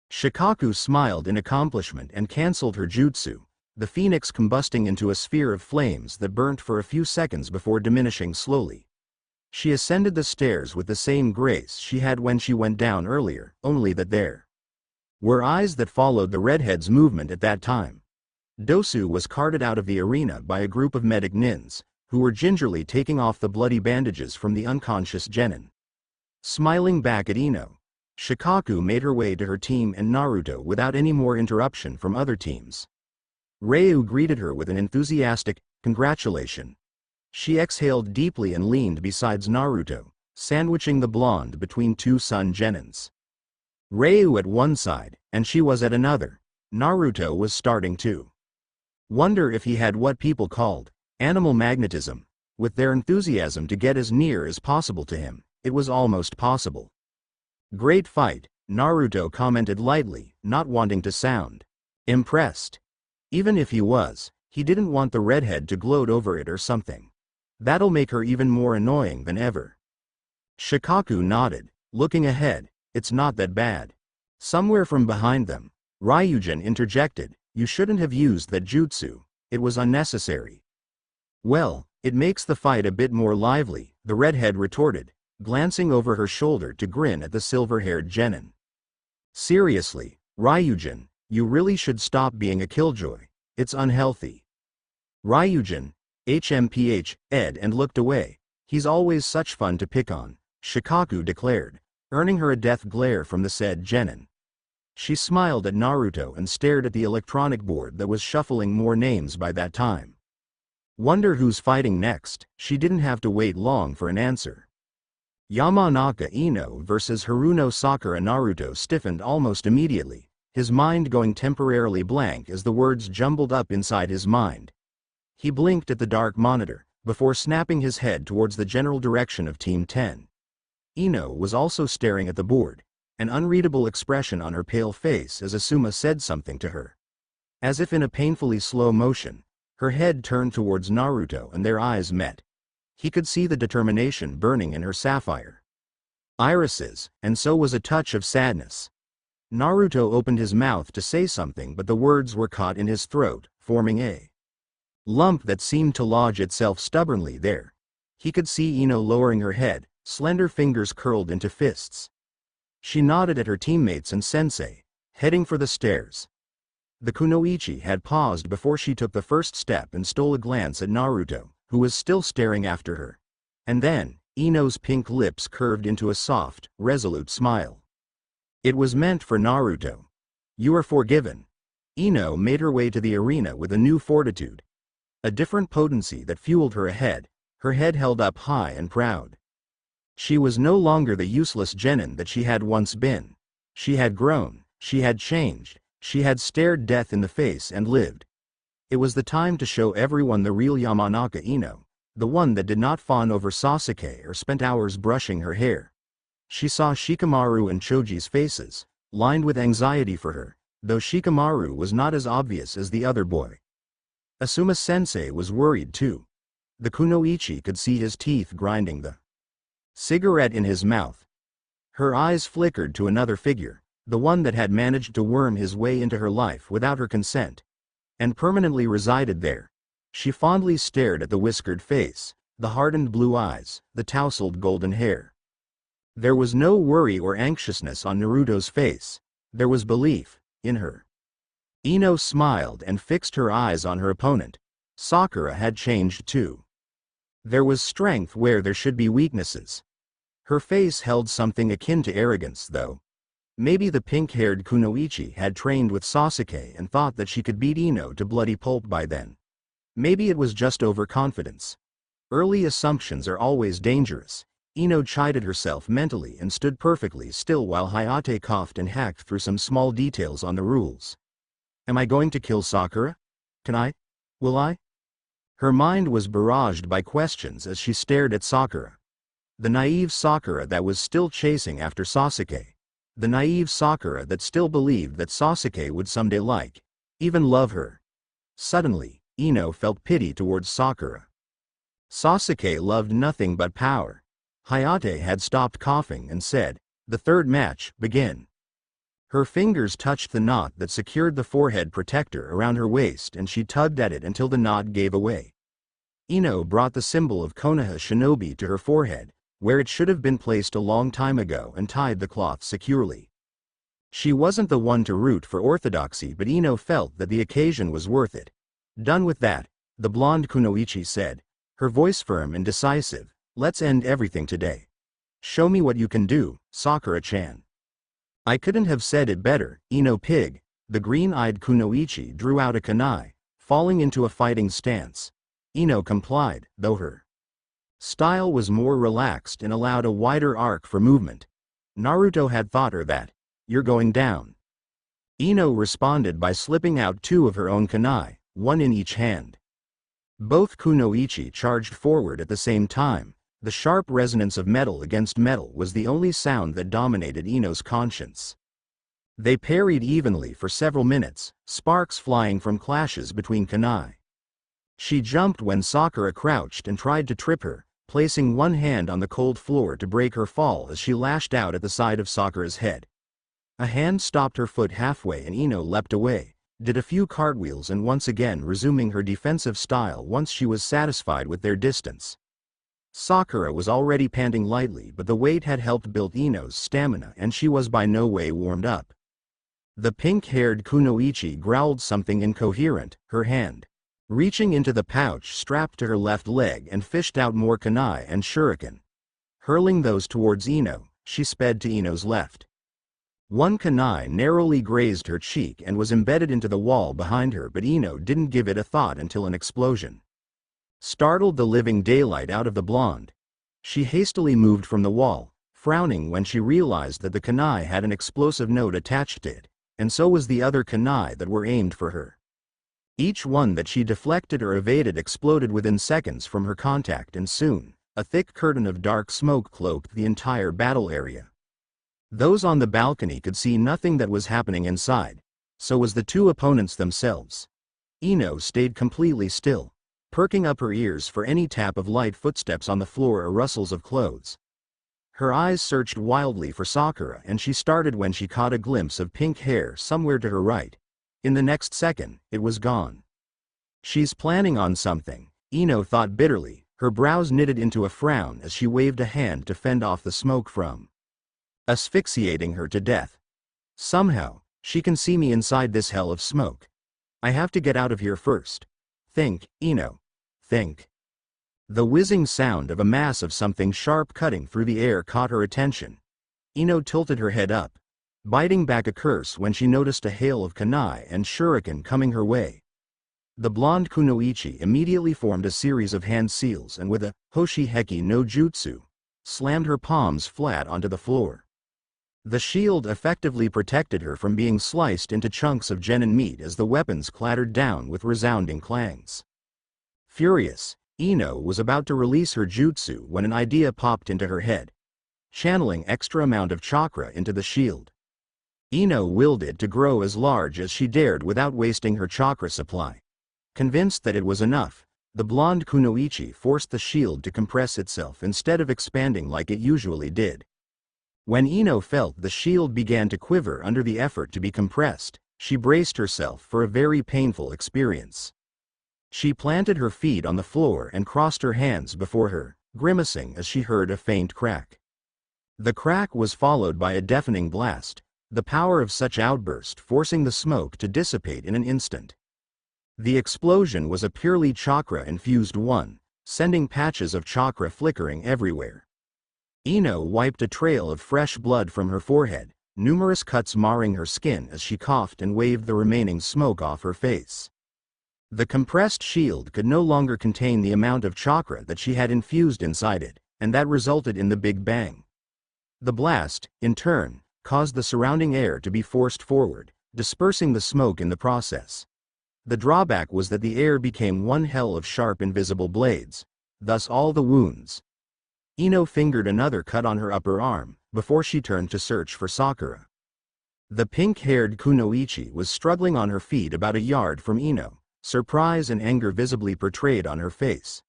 Shikaku smiled in accomplishment and cancelled her jutsu, the phoenix combusting into a sphere of flames that burnt for a few seconds before diminishing slowly. She ascended the stairs with the same grace she had when she went down earlier, only that there were eyes that followed the redhead's movement at that time. Dosu was carted out of the arena by a group of medic nins, who were gingerly taking off the bloody bandages from the unconscious genin. Smiling back at Ino, Shikaku made her way to her team and Naruto without any more interruption from other teams. Ryu greeted her with an enthusiastic, "Congratulations." She exhaled deeply and leaned beside Naruto, sandwiching the blonde between two sun genins. Ryu at one side, and she was at another. Naruto was starting to wonder if he had what people called animal magnetism. With their enthusiasm to get as near as possible to him, it was almost possible. "Great fight," Naruto commented lightly, not wanting to sound impressed. Even if he was, he didn't want the redhead to gloat over it or something. That'll make her even more annoying than ever. Shikaku nodded, looking ahead. "It's not that bad." Somewhere from behind them, Ryujin interjected, "You shouldn't have used that jutsu. It was unnecessary." "Well, it makes the fight a bit more lively," the redhead retorted, glancing over her shoulder to grin at the silver-haired genin. "Seriously, Ryujin, you really should stop being a killjoy. It's unhealthy." Ryujin, ed and looked away. "He's always such fun to pick on," Shikaku declared, earning her a death glare from the said genin. She smiled at Naruto and stared at the electronic board that was shuffling more names by that time. Wonder who's fighting next. She didn't have to wait long for an answer. Yamanaka Ino versus Haruno Sakura. Naruto stiffened almost immediately, his mind going temporarily blank as the words jumbled up inside his mind. He blinked at the dark monitor, before snapping his head towards the general direction of Team 10. Ino was also staring at the board, an unreadable expression on her pale face as Asuma said something to her. As if in a painfully slow motion, her head turned towards Naruto and their eyes met. He could see the determination burning in her sapphire irises, and so was a touch of sadness. Naruto opened his mouth to say something, but the words were caught in his throat, forming a lump that seemed to lodge itself stubbornly there. He could see Ino lowering her head, slender fingers curled into fists. She nodded at her teammates and sensei, heading for the stairs. The kunoichi had paused before she took the first step and stole a glance at Naruto, who was still staring after her. And then, Ino's pink lips curved into a soft, resolute smile. It was meant for Naruto. "You are forgiven." Ino made her way to the arena with a new fortitude. A different potency that fueled her ahead, her head held up high and proud. She was no longer the useless genin that she had once been. She had grown, she had changed, she had stared death in the face and lived. It was the time to show everyone the real Yamanaka Ino, the one that did not fawn over Sasuke or spent hours brushing her hair. She saw Shikamaru and Choji's faces, lined with anxiety for her, though Shikamaru was not as obvious as the other boy. Asuma-sensei was worried too. The kunoichi could see his teeth grinding the cigarette in his mouth. Her eyes flickered to another figure, the one that had managed to worm his way into her life without her consent, and permanently resided there. She fondly stared at the whiskered face, the hardened blue eyes, the tousled golden hair. There was no worry or anxiousness on Naruto's face. There was belief in her. Ino smiled and fixed her eyes on her opponent. Sakura had changed too. There was strength where there should be weaknesses. Her face held something akin to arrogance, though. Maybe the pink-haired kunoichi had trained with Sasuke and thought that she could beat Ino to bloody pulp by then. Maybe it was just overconfidence. Early assumptions are always dangerous. Ino chided herself mentally and stood perfectly still while Hayate coughed and hacked through some small details on the rules. Am I going to kill Sakura? Can I? Will I? Her mind was barraged by questions as she stared at Sakura. The naive Sakura that was still chasing after Sasuke. The naive Sakura that still believed that Sasuke would someday even love her. Suddenly, Ino felt pity towards Sakura. Sasuke loved nothing but power. Hayate had stopped coughing and said, "The third match, begin." Her fingers touched the knot that secured the forehead protector around her waist and she tugged at it until the knot gave away. Ino brought the symbol of Konoha Shinobi to her forehead, where it should have been placed a long time ago, and tied the cloth securely. She wasn't the one to root for orthodoxy, but Ino felt that the occasion was worth it. Done with that, the blonde kunoichi said, her voice firm and decisive. "Let's end everything today. Show me what you can do, Sakura-chan." "I couldn't have said it better, Ino Pig." The green-eyed Kunoichi drew out a kunai, falling into a fighting stance. Ino complied, though her style was more relaxed and allowed a wider arc for movement. Naruto had thought her that. "You're going down." Ino responded by slipping out two of her own kunai, one in each hand. Both Kunoichi charged forward at the same time. The sharp resonance of metal against metal was the only sound that dominated Ino's conscience. They parried evenly for several minutes, sparks flying from clashes between kunai. She jumped when Sakura crouched and tried to trip her, placing one hand on the cold floor to break her fall as she lashed out at the side of Sakura's head. A hand stopped her foot halfway and Ino leapt away, did a few cartwheels and once again resuming her defensive style once she was satisfied with their distance. Sakura was already panting lightly, but the weight had helped build Ino's stamina and she was by no way warmed up. The pink-haired Kunoichi growled something incoherent, her hand reaching into the pouch strapped to her left leg and fished out more kunai and shuriken. Hurling those towards Ino, she sped to Ino's left. One kunai narrowly grazed her cheek and was embedded into the wall behind her, but Ino didn't give it a thought until an explosion startled the living daylight out of the blonde. She hastily moved from the wall, frowning when she realized that the kunai had an explosive node attached to it, and so was the other kunai that were aimed for her. Each one that she deflected or evaded exploded within seconds from her contact, and soon, a thick curtain of dark smoke cloaked the entire battle area. Those on the balcony could see nothing that was happening inside. So was the two opponents themselves. Ino stayed completely still, perking up her ears for any tap of light footsteps on the floor or rustles of clothes. Her eyes searched wildly for Sakura, and she started when she caught a glimpse of pink hair somewhere to her right. In the next second, it was gone. "She's planning on something," Ino thought bitterly, her brows knitted into a frown as she waved a hand to fend off the smoke from asphyxiating her to death. "Somehow, she can see me inside this hell of smoke. I have to get out of here first. Think, Ino. Think." The whizzing sound of a mass of something sharp cutting through the air caught her attention. Ino tilted her head up, biting back a curse when she noticed a hail of kunai and shuriken coming her way. The blonde Kunoichi immediately formed a series of hand seals and with a Hoshi Heki no Jutsu, slammed her palms flat onto the floor. The shield effectively protected her from being sliced into chunks of genin meat as the weapons clattered down with resounding clangs. Furious, Ino was about to release her jutsu when an idea popped into her head. Channeling extra amount of chakra into the shield. Ino willed it to grow as large as she dared without wasting her chakra supply. Convinced that it was enough, the blonde Kunoichi forced the shield to compress itself instead of expanding like it usually did. When Ino felt the shield began to quiver under the effort to be compressed, she braced herself for a very painful experience. She planted her feet on the floor and crossed her hands before her, grimacing as she heard a faint crack. The crack was followed by a deafening blast, the power of such outburst forcing the smoke to dissipate in an instant. The explosion was a purely chakra-infused one, sending patches of chakra flickering everywhere. Ino wiped a trail of fresh blood from her forehead, numerous cuts marring her skin as she coughed and waved the remaining smoke off her face. The compressed shield could no longer contain the amount of chakra that she had infused inside it, and that resulted in the Big Bang. The blast, in turn, caused the surrounding air to be forced forward, dispersing the smoke in the process. The drawback was that the air became one hell of sharp invisible blades, thus all the wounds. Ino fingered another cut on her upper arm, before she turned to search for Sakura. The pink-haired Kunoichi was struggling on her feet about a yard from Ino, surprise and anger visibly portrayed on her face.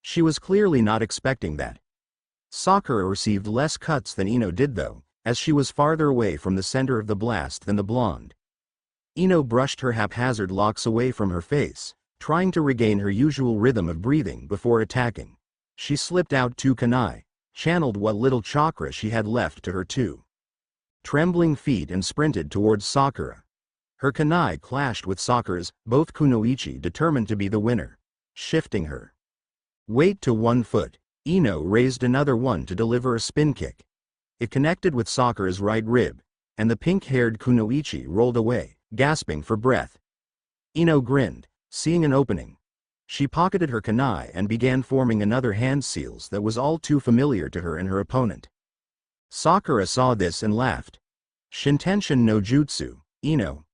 She was clearly not expecting that. Sakura received less cuts than Ino did though, as she was farther away from the center of the blast than the blonde. Ino brushed her haphazard locks away from her face, trying to regain her usual rhythm of breathing before attacking. She slipped out two kunai, channeled what little chakra she had left to her two trembling feet and sprinted towards Sakura. Her kunai clashed with Sakura's, both Kunoichi determined to be the winner, shifting her Weight to 1 foot. Ino raised another one to deliver a spin kick. It connected with Sakura's right rib, and the pink-haired Kunoichi rolled away, gasping for breath. Ino grinned, seeing an opening. She pocketed her kunai and began forming another hand seals that was all too familiar to her and her opponent. Sakura saw this and laughed. Shintenshin no jutsu, Ino.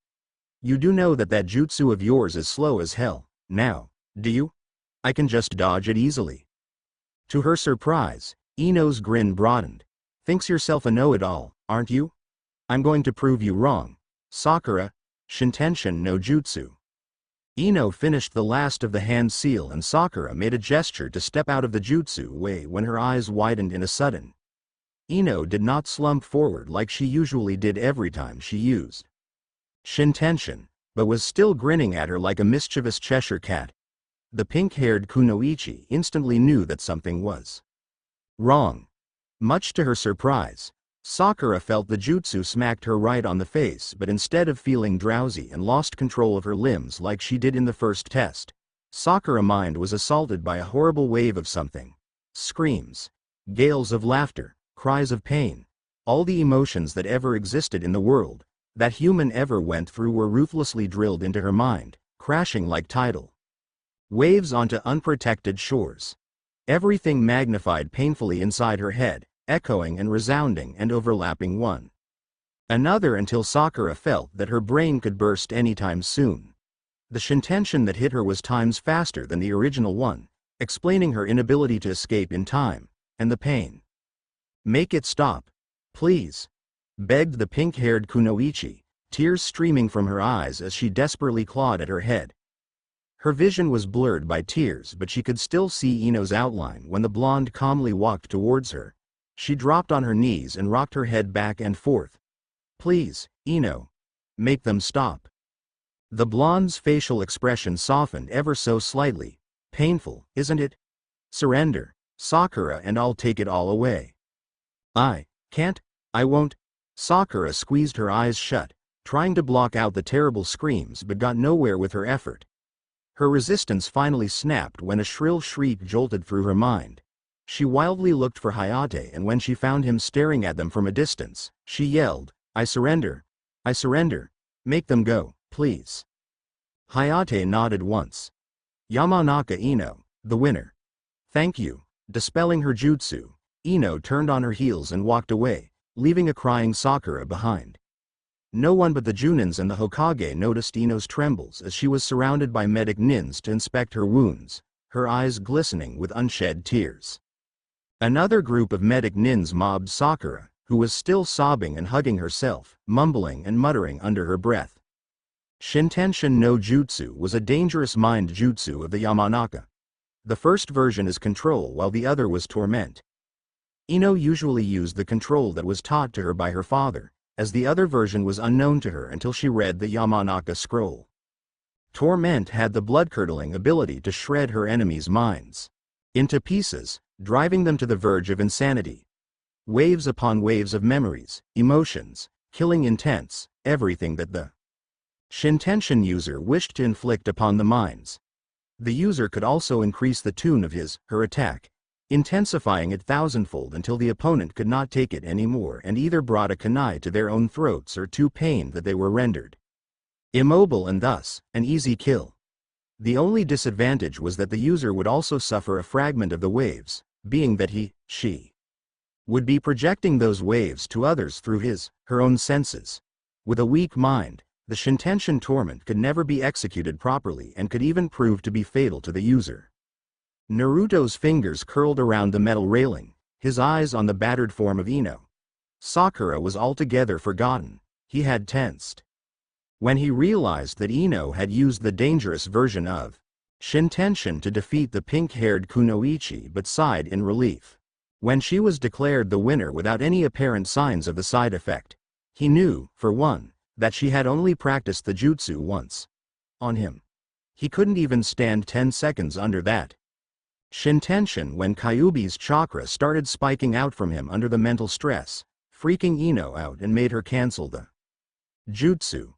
You do know that jutsu of yours is slow as hell, now, do you? I can just dodge it easily. To her surprise, Ino's grin broadened. Thinks yourself a know-it-all, aren't you? I'm going to prove you wrong. Sakura, Shintenshin no jutsu. Ino finished the last of the hand seal and Sakura made a gesture to step out of the jutsu way when her eyes widened in a sudden. Ino did not slump forward like she usually did every time she used Shintenshin, but was still grinning at her like a mischievous Cheshire cat. The pink-haired Kunoichi instantly knew that something was wrong. Much to her surprise, Sakura felt the jutsu smacked her right on the face, but instead of feeling drowsy and lost control of her limbs like she did in the first test, Sakura's mind was assaulted by a horrible wave of something. Screams, gales of laughter, cries of pain. All the emotions that ever existed in the world, that human ever went through, were ruthlessly drilled into her mind, crashing like tidal waves onto unprotected shores. Everything magnified painfully inside her head, echoing and resounding and overlapping one another until Sakura felt that her brain could burst anytime soon. The shintenshin that hit her was times faster than the original one, explaining her inability to escape in time, and the pain. Make it stop, please, begged the pink-haired Kunoichi, tears streaming from her eyes as she desperately clawed at her head. Her vision was blurred by tears, but she could still see Ino's outline when the blonde calmly walked towards her. She dropped on her knees and rocked her head back and forth. Please, Ino. Make them stop. The blonde's facial expression softened ever so slightly. Painful, isn't it? Surrender, Sakura, and I'll take it all away. I can't, I won't. Sakura squeezed her eyes shut, trying to block out the terrible screams, but got nowhere with her effort. Her resistance finally snapped when a shrill shriek jolted through her mind. She wildly looked for Hayate, and when she found him staring at them from a distance, she yelled, I surrender. I surrender. Make them go, please. Hayate nodded once. Yamanaka Ino, the winner. Thank you. Dispelling her jutsu, Ino turned on her heels and walked away, leaving a crying Sakura behind. No one but the Junins and the Hokage noticed Ino's trembles as she was surrounded by medic nins to inspect her wounds, her eyes glistening with unshed tears. Another group of medic nins mobbed Sakura, who was still sobbing and hugging herself, mumbling and muttering under her breath. Shintenshin no jutsu was a dangerous mind jutsu of the Yamanaka. The first version is control while the other was torment. Ino usually used the control that was taught to her by her father, as the other version was unknown to her until she read the Yamanaka scroll. Torment had the blood-curdling ability to shred her enemies' minds into pieces, driving them to the verge of insanity. Waves upon waves of memories, emotions, killing intents, everything that the Shintenshin user wished to inflict upon the minds. The user could also increase the tune of her attack, intensifying it thousandfold until the opponent could not take it anymore and either brought a kunai to their own throats or too pained that they were rendered immobile and thus, an easy kill. The only disadvantage was that the user would also suffer a fragment of the waves, being that she would be projecting those waves to others through her own senses. With a weak mind, the Shintenshin torment could never be executed properly and could even prove to be fatal to the user. Naruto's fingers curled around the metal railing, his eyes on the battered form of Ino. Sakura was altogether forgotten. He had tensed when he realized that Ino had used the dangerous version of Shintenshin to defeat the pink-haired Kunoichi, but sighed in relief when she was declared the winner without any apparent signs of the side effect. He knew, for one, that she had only practiced the jutsu once on him. He couldn't even stand 10 seconds under that Shintenshin when Kyubi's chakra started spiking out from him under the mental stress, freaking Ino out and made her cancel the jutsu.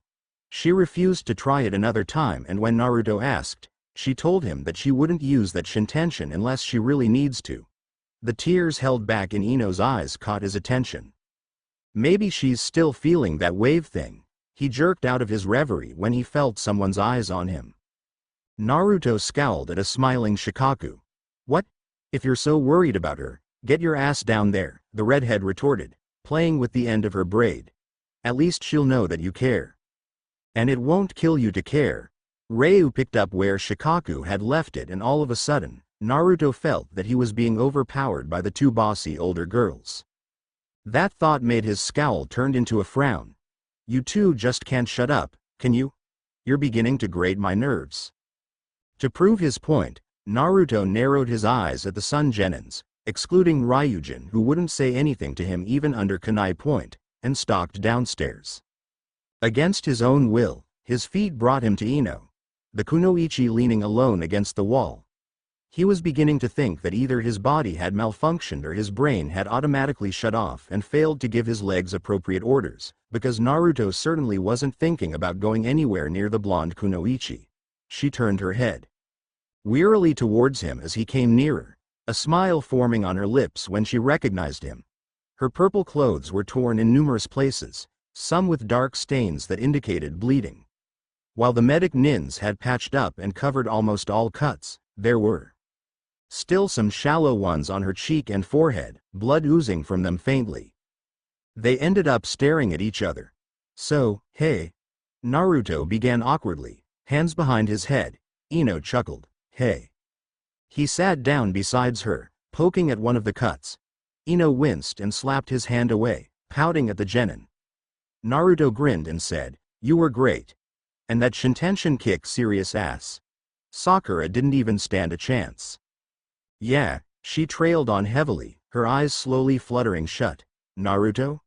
She refused to try it another time, and when Naruto asked, She told him that she wouldn't use that Shintention unless she really needs to. The tears held back in Ino's eyes caught his attention. Maybe she's still feeling that wave thing. He jerked out of his reverie when he felt someone's eyes on him. Naruto scowled at a smiling Shikaku. What? If you're so worried about her, get your ass down there, the redhead retorted, playing with the end of her braid. At least she'll know that you care. And it won't kill you to care. Ryu picked up where Shikaku had left it, and all of a sudden, Naruto felt that he was being overpowered by the two bossy older girls. That thought made his scowl turn into a frown. You two just can't shut up, can you? You're beginning to grate my nerves. To prove his point, Naruto narrowed his eyes at the Sun Genins, excluding Ryujin, who wouldn't say anything to him even under kunai point, and stalked downstairs. Against his own will, his feet brought him to Ino, the kunoichi leaning alone against the wall. He was beginning to think that either his body had malfunctioned or his brain had automatically shut off and failed to give his legs appropriate orders, because Naruto certainly wasn't thinking about going anywhere near the blonde kunoichi. She turned her head wearily towards him as he came nearer, a smile forming on her lips when she recognized him. Her purple clothes were torn in numerous places, some with dark stains that indicated bleeding. While the medic nins had patched up and covered almost all cuts, there were still some shallow ones on her cheek and forehead, blood oozing from them faintly. They ended up staring at each other. So, hey. Naruto began awkwardly, hands behind his head. Ino chuckled. Hey. He sat down beside her, poking at one of the cuts. Ino winced and slapped his hand away, pouting at the genin. Naruto grinned and said, You were great. And that Shintention kick serious ass. Sakura didn't even stand a chance. Yeah, she trailed on heavily, her eyes slowly fluttering shut. Naruto?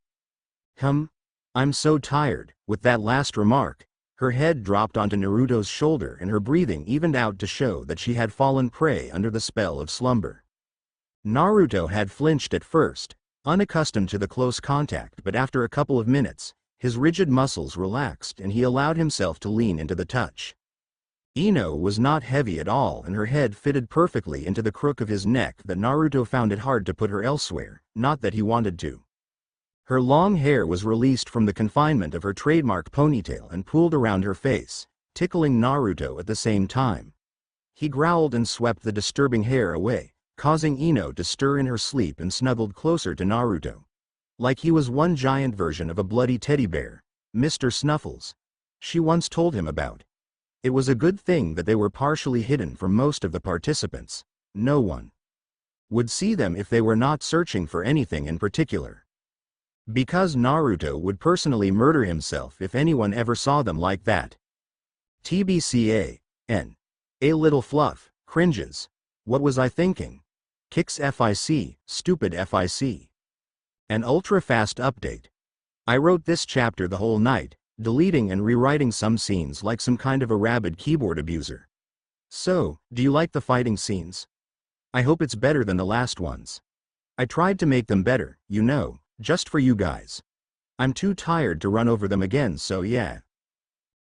I'm so tired. With that last remark, her head dropped onto Naruto's shoulder and her breathing evened out to show that she had fallen prey under the spell of slumber. Naruto had flinched at first, unaccustomed to the close contact, but after a couple of minutes, his rigid muscles relaxed and he allowed himself to lean into the touch. Ino was not heavy at all and her head fitted perfectly into the crook of his neck that Naruto found it hard to put her elsewhere, not that he wanted to. Her long hair was released from the confinement of her trademark ponytail and pooled around her face, tickling Naruto at the same time. He growled and swept the disturbing hair away, causing Ino to stir in her sleep and snuggled closer to Naruto. Like he was one giant version of a bloody teddy bear, Mr. Snuffles. She once told him about. It was a good thing that they were partially hidden from most of the participants. No one would see them if they were not searching for anything in particular. Because Naruto would personally murder himself if anyone ever saw them like that. TBCA, N. A little fluff, cringes. What was I thinking? Kicks FIC, stupid FIC. An ultra-fast update. I wrote this chapter the whole night, deleting and rewriting some scenes like some kind of a rabid keyboard abuser. So, do you like the fighting scenes? I hope it's better than the last ones. I tried to make them better, you know, just for you guys. I'm too tired to run over them again, so yeah.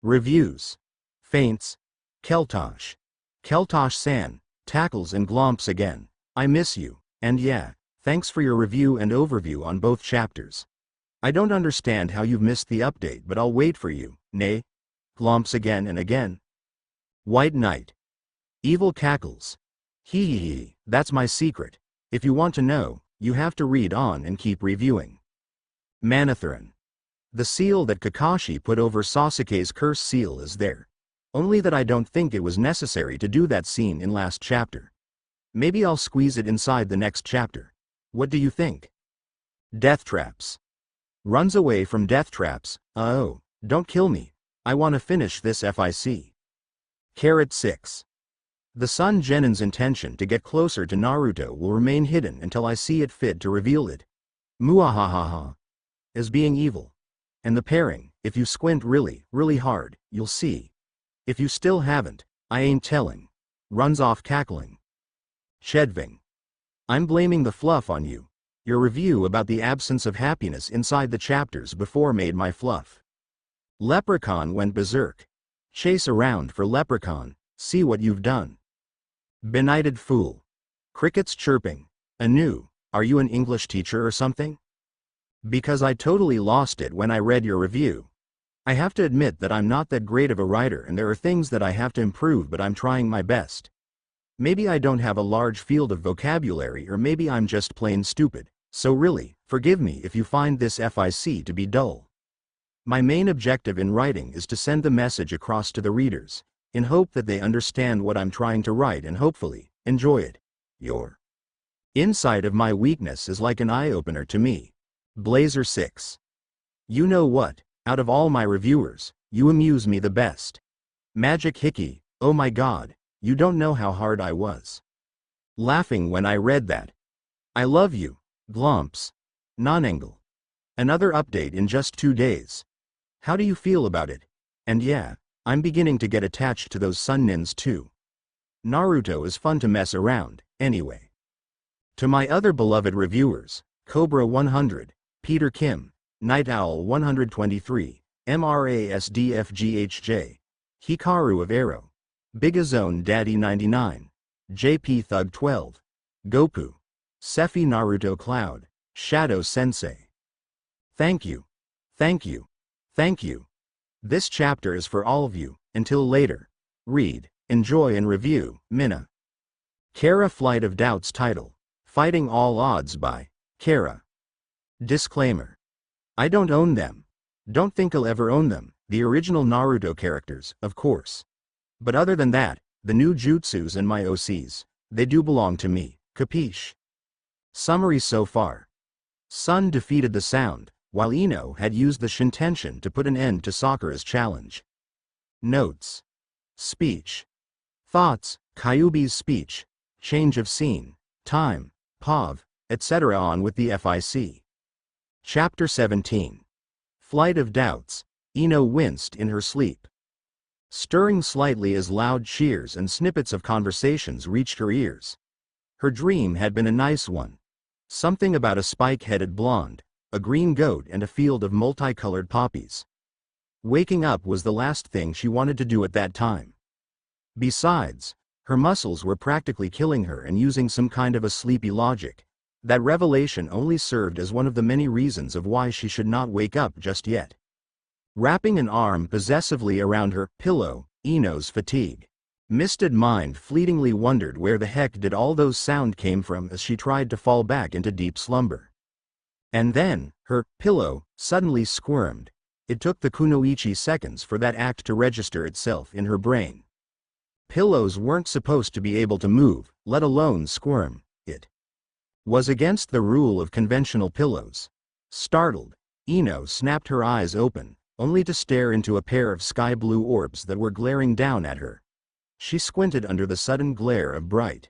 Reviews. Feints. Keltosh. Keltosh-san, tackles and glomps again. I miss you, and yeah, thanks for your review and overview on both chapters. I don't understand how you've missed the update, but I'll wait for you, nay. Glomps again and again. White Knight. Evil cackles. Hee hee hee, that's my secret. If you want to know, you have to read on and keep reviewing. Manatharan. The seal that Kakashi put over Sasuke's curse seal is there. Only that I don't think it was necessary to do that scene in last chapter. Maybe I'll squeeze it inside the next chapter. What do you think? Death traps. Runs away from death traps. Oh, don't kill me. I want to finish this FIC. Carrot 6. The Sun Genin's intention to get closer to Naruto will remain hidden until I see it fit to reveal it. Muahahaha. As being evil. And the pairing, if you squint really, really hard, you'll see. If you still haven't, I ain't telling. Runs off cackling. Chedving. I'm blaming the fluff on you. Your review about the absence of happiness inside the chapters before made my fluff. Leprechaun went berserk. Chase around for Leprechaun. See what you've done. Benighted fool. Crickets chirping. Anu, are you an English teacher or something? Because I totally lost it when I read your review. I have to admit that I'm not that great of a writer and there are things that I have to improve, but I'm trying my best. Maybe I don't have a large field of vocabulary, or maybe I'm just plain stupid, so really, forgive me if you find this FIC to be dull. My main objective in writing is to send the message across to the readers, in hope that they understand what I'm trying to write and hopefully enjoy it. Your insight of my weakness is like an eye-opener to me. Blazer 6. You know what, out of all my reviewers, you amuse me the best. Magic Hickey, oh my god, you don't know how hard I was laughing when I read that. I love you, Glomps. Nonangle. Another update in just 2 days. How do you feel about it? And yeah, I'm beginning to get attached to those sun nins too. Naruto is fun to mess around, anyway. To my other beloved reviewers, Cobra 100, Peter Kim, Night Owl 123, MRASDFGHJ, Hikaru of Arrow, Bigazone Daddy 99, JP Thug 12, Gopu, Sephi Naruto Cloud, Shadow Sensei. Thank you. Thank you. Thank you. This chapter is for all of you. Until later. Read, enjoy and review, Minna. Kara Flight of Doubts title. Fighting All Odds by Kara. Disclaimer. I don't own them. Don't think I'll ever own them, the original Naruto characters, of course. But other than that, the new jutsus and my OCs, they do belong to me, capiche? Summary so far. Sun defeated the Sound, while Ino had used the Shintention to put an end to Sakura's challenge. Notes. Speech. Thoughts, Kyubi's speech, change of scene, time, POV, etc. On with the FIC. Chapter 17. Flight of Doubts, Ino winced in her sleep. Stirring slightly as loud cheers and snippets of conversations reached her ears. Her dream had been a nice one. Something about a spike-headed blonde, a green goat and a field of multicolored poppies. Waking up was the last thing she wanted to do at that time. Besides, her muscles were practically killing her and using some kind of a sleepy logic. That revelation only served as one of the many reasons of why she should not wake up just yet. Wrapping an arm possessively around her pillow, Ino's fatigue. Misted mind fleetingly wondered where the heck did all those sound came from as she tried to fall back into deep slumber. And then, her pillow suddenly squirmed. It took the kunoichi seconds for that act to register itself in her brain. Pillows weren't supposed to be able to move, let alone squirm. It was against the rule of conventional pillows. Startled, Ino snapped her eyes open, only to stare into a pair of sky-blue orbs that were glaring down at her. She squinted under the sudden glare of bright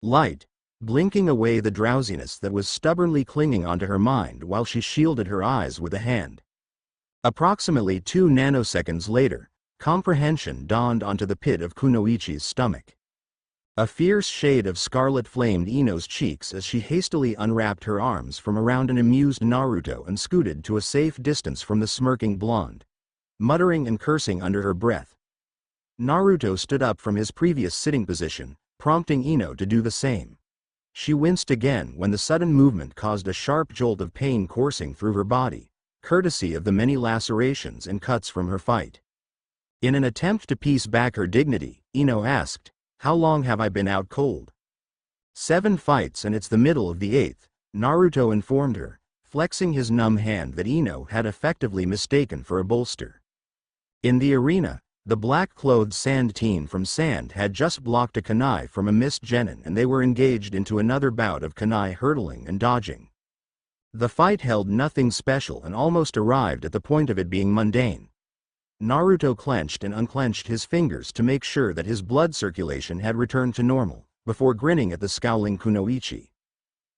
light, blinking away the drowsiness that was stubbornly clinging onto her mind while she shielded her eyes with a hand. Approximately 2 nanoseconds later, comprehension dawned onto the pit of Kunoichi's stomach. A fierce shade of scarlet flamed Ino's cheeks as she hastily unwrapped her arms from around an amused Naruto and scooted to a safe distance from the smirking blonde, muttering and cursing under her breath. Naruto stood up from his previous sitting position, prompting Ino to do the same. She winced again when the sudden movement caused a sharp jolt of pain coursing through her body, courtesy of the many lacerations and cuts from her fight. In an attempt to piece back her dignity, Ino asked, "How long have I been out cold?" 7 fights and it's the middle of the 8th, Naruto informed her, flexing his numb hand that Ino had effectively mistaken for a bolster. In the arena, the black-clothed Sand team from Sand had just blocked a kunai from a missed genin and they were engaged into another bout of kunai hurdling and dodging. The fight held nothing special and almost arrived at the point of it being mundane. Naruto clenched and unclenched his fingers to make sure that his blood circulation had returned to normal, before grinning at the scowling Kunoichi.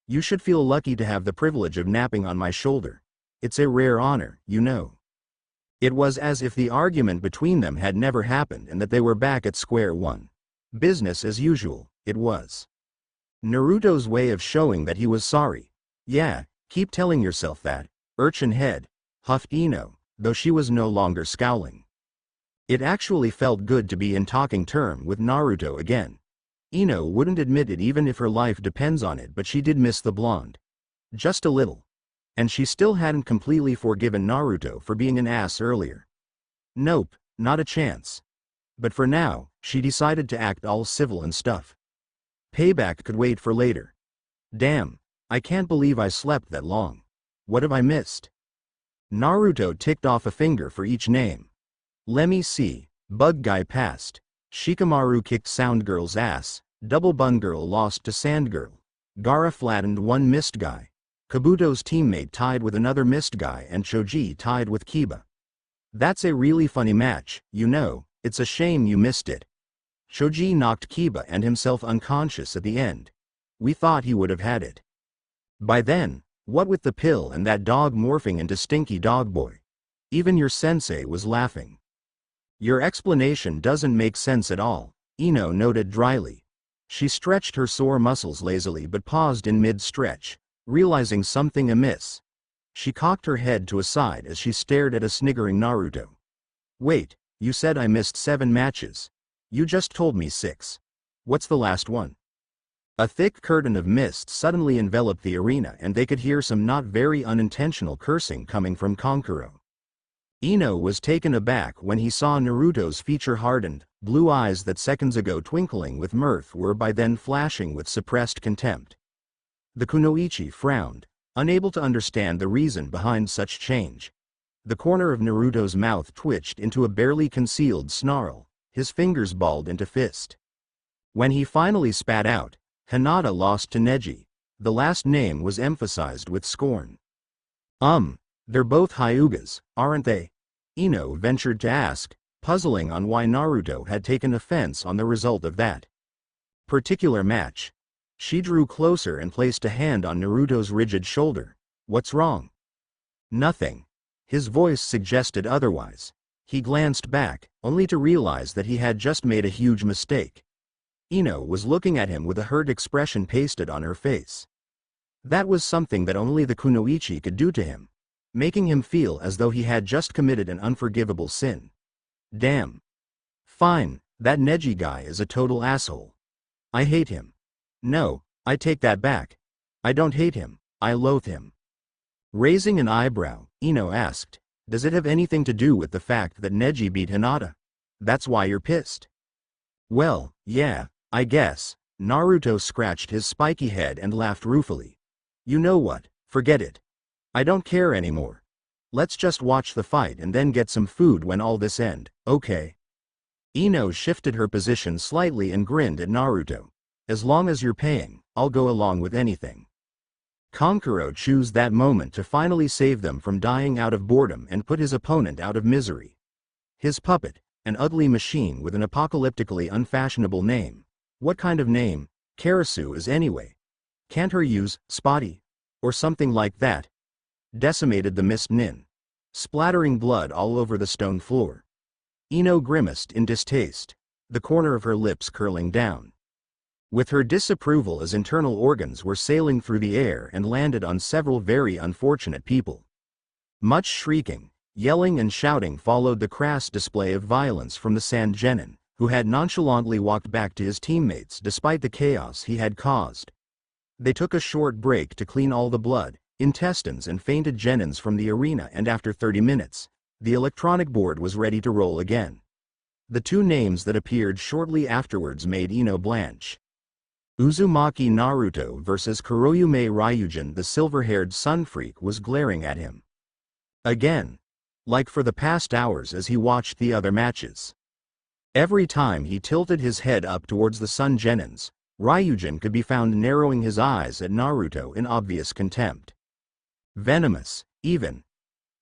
"You should feel lucky to have the privilege of napping on my shoulder. It's a rare honor, you know." It was as if the argument between them had never happened and that they were back at square one. Business as usual, it was. Naruto's way of showing that he was sorry. "Yeah, keep telling yourself that, urchin head," huffed Ino, though she was no longer scowling. It actually felt good to be in talking term with Naruto again. Ino wouldn't admit it even if her life depends on it, but she did miss the blonde. Just a little. And she still hadn't completely forgiven Naruto for being an ass earlier. Nope, not a chance. But for now, she decided to act all civil and stuff. Payback could wait for later. Damn, I can't believe I slept that long. What have I missed? Naruto ticked off a finger for each name. Lemme see, Bug Guy passed. Shikamaru kicked Sound Girl's ass. Double Bun Girl lost to Sand Girl. Gaara flattened one Mist Guy. Kabuto's teammate tied with another Mist Guy and Choji tied with Kiba. That's a really funny match, you know, it's a shame you missed it. Choji knocked Kiba and himself unconscious at the end. We thought he would have had it. By then, what with the pill and that dog morphing into Stinky Dog Boy? Even your sensei was laughing. Your explanation doesn't make sense at all, Ino noted dryly. She stretched her sore muscles lazily but paused in mid-stretch, realizing something amiss. She cocked her head to a side as she stared at a sniggering Naruto. Wait, you said I missed 7 matches. You just told me 6. What's the last one? A thick curtain of mist suddenly enveloped the arena and they could hear some not very unintentional cursing coming from Kankuro. Ino was taken aback when he saw Naruto's feature-hardened, blue eyes that seconds ago twinkling with mirth were by then flashing with suppressed contempt. The kunoichi frowned, unable to understand the reason behind such change. The corner of Naruto's mouth twitched into a barely concealed snarl, his fingers balled into fist. When he finally spat out, Hinata lost to Neji. The last name was emphasized with scorn. They're both Hyugas, aren't they? Ino ventured to ask, puzzling on why Naruto had taken offense on the result of that particular match. She drew closer and placed a hand on Naruto's rigid shoulder. What's wrong? Nothing. His voice suggested otherwise. He glanced back, only to realize that he had just made a huge mistake. Ino was looking at him with a hurt expression pasted on her face. That was something that only the kunoichi could do to him, making him feel as though he had just committed an unforgivable sin. Damn. Fine, that Neji guy is a total asshole. I hate him. No, I take that back. I don't hate him, I loathe him. Raising an eyebrow, Ino asked, does it have anything to do with the fact that Neji beat Hinata? That's why you're pissed? Well, yeah, I guess. Naruto scratched his spiky head and laughed ruefully. You know what, forget it. I don't care anymore. Let's just watch the fight and then get some food when all this ends, okay? Ino shifted her position slightly and grinned at Naruto. As long as you're paying, I'll go along with anything. Kankuro chose that moment to finally save them from dying out of boredom and put his opponent out of misery. His puppet, an ugly machine with an apocalyptically unfashionable name. What kind of name? Karasu is anyway. Can't her use Spotty? Or something like that? Decimated the Mist Nin, splattering blood all over the stone floor. Ino grimaced in distaste, the corner of her lips curling down. With her disapproval as internal organs were sailing through the air and landed on several very unfortunate people. Much shrieking, yelling and shouting followed the crass display of violence from the Sand Genin, who had nonchalantly walked back to his teammates despite the chaos he had caused. They took a short break to clean all the blood, intestines and fainted Genins from the arena, and after 30 minutes, the electronic board was ready to roll again. The 2 names that appeared shortly afterwards made Ino blanch. Uzumaki Naruto versus Kuroyume Ryujin. The silver-haired sun freak was glaring at him. Again. Like for the past hours as he watched the other matches. Every time he tilted his head up towards the Sun Genins, Ryujin could be found narrowing his eyes at Naruto in obvious contempt. Venomous, even.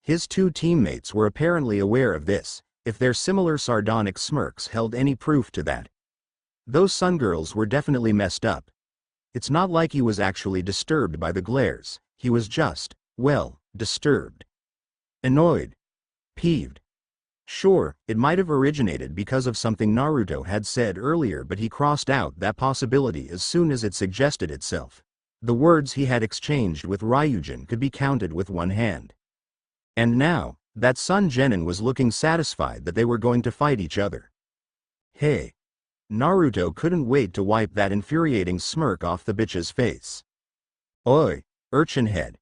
His 2 teammates were apparently aware of this, if their similar sardonic smirks held any proof to that. Those sun girls were definitely messed up. It's not like he was actually disturbed by the glares, he was just, well, disturbed. Annoyed. Peeved. Sure, it might have originated because of something Naruto had said earlier, but he crossed out that possibility as soon as it suggested itself. The words he had exchanged with Ryujin could be counted with one hand. And now, That son genin was looking satisfied that they were going to fight each other. Hey! Naruto couldn't wait to wipe that infuriating smirk off the bitch's face. Oi, urchin head.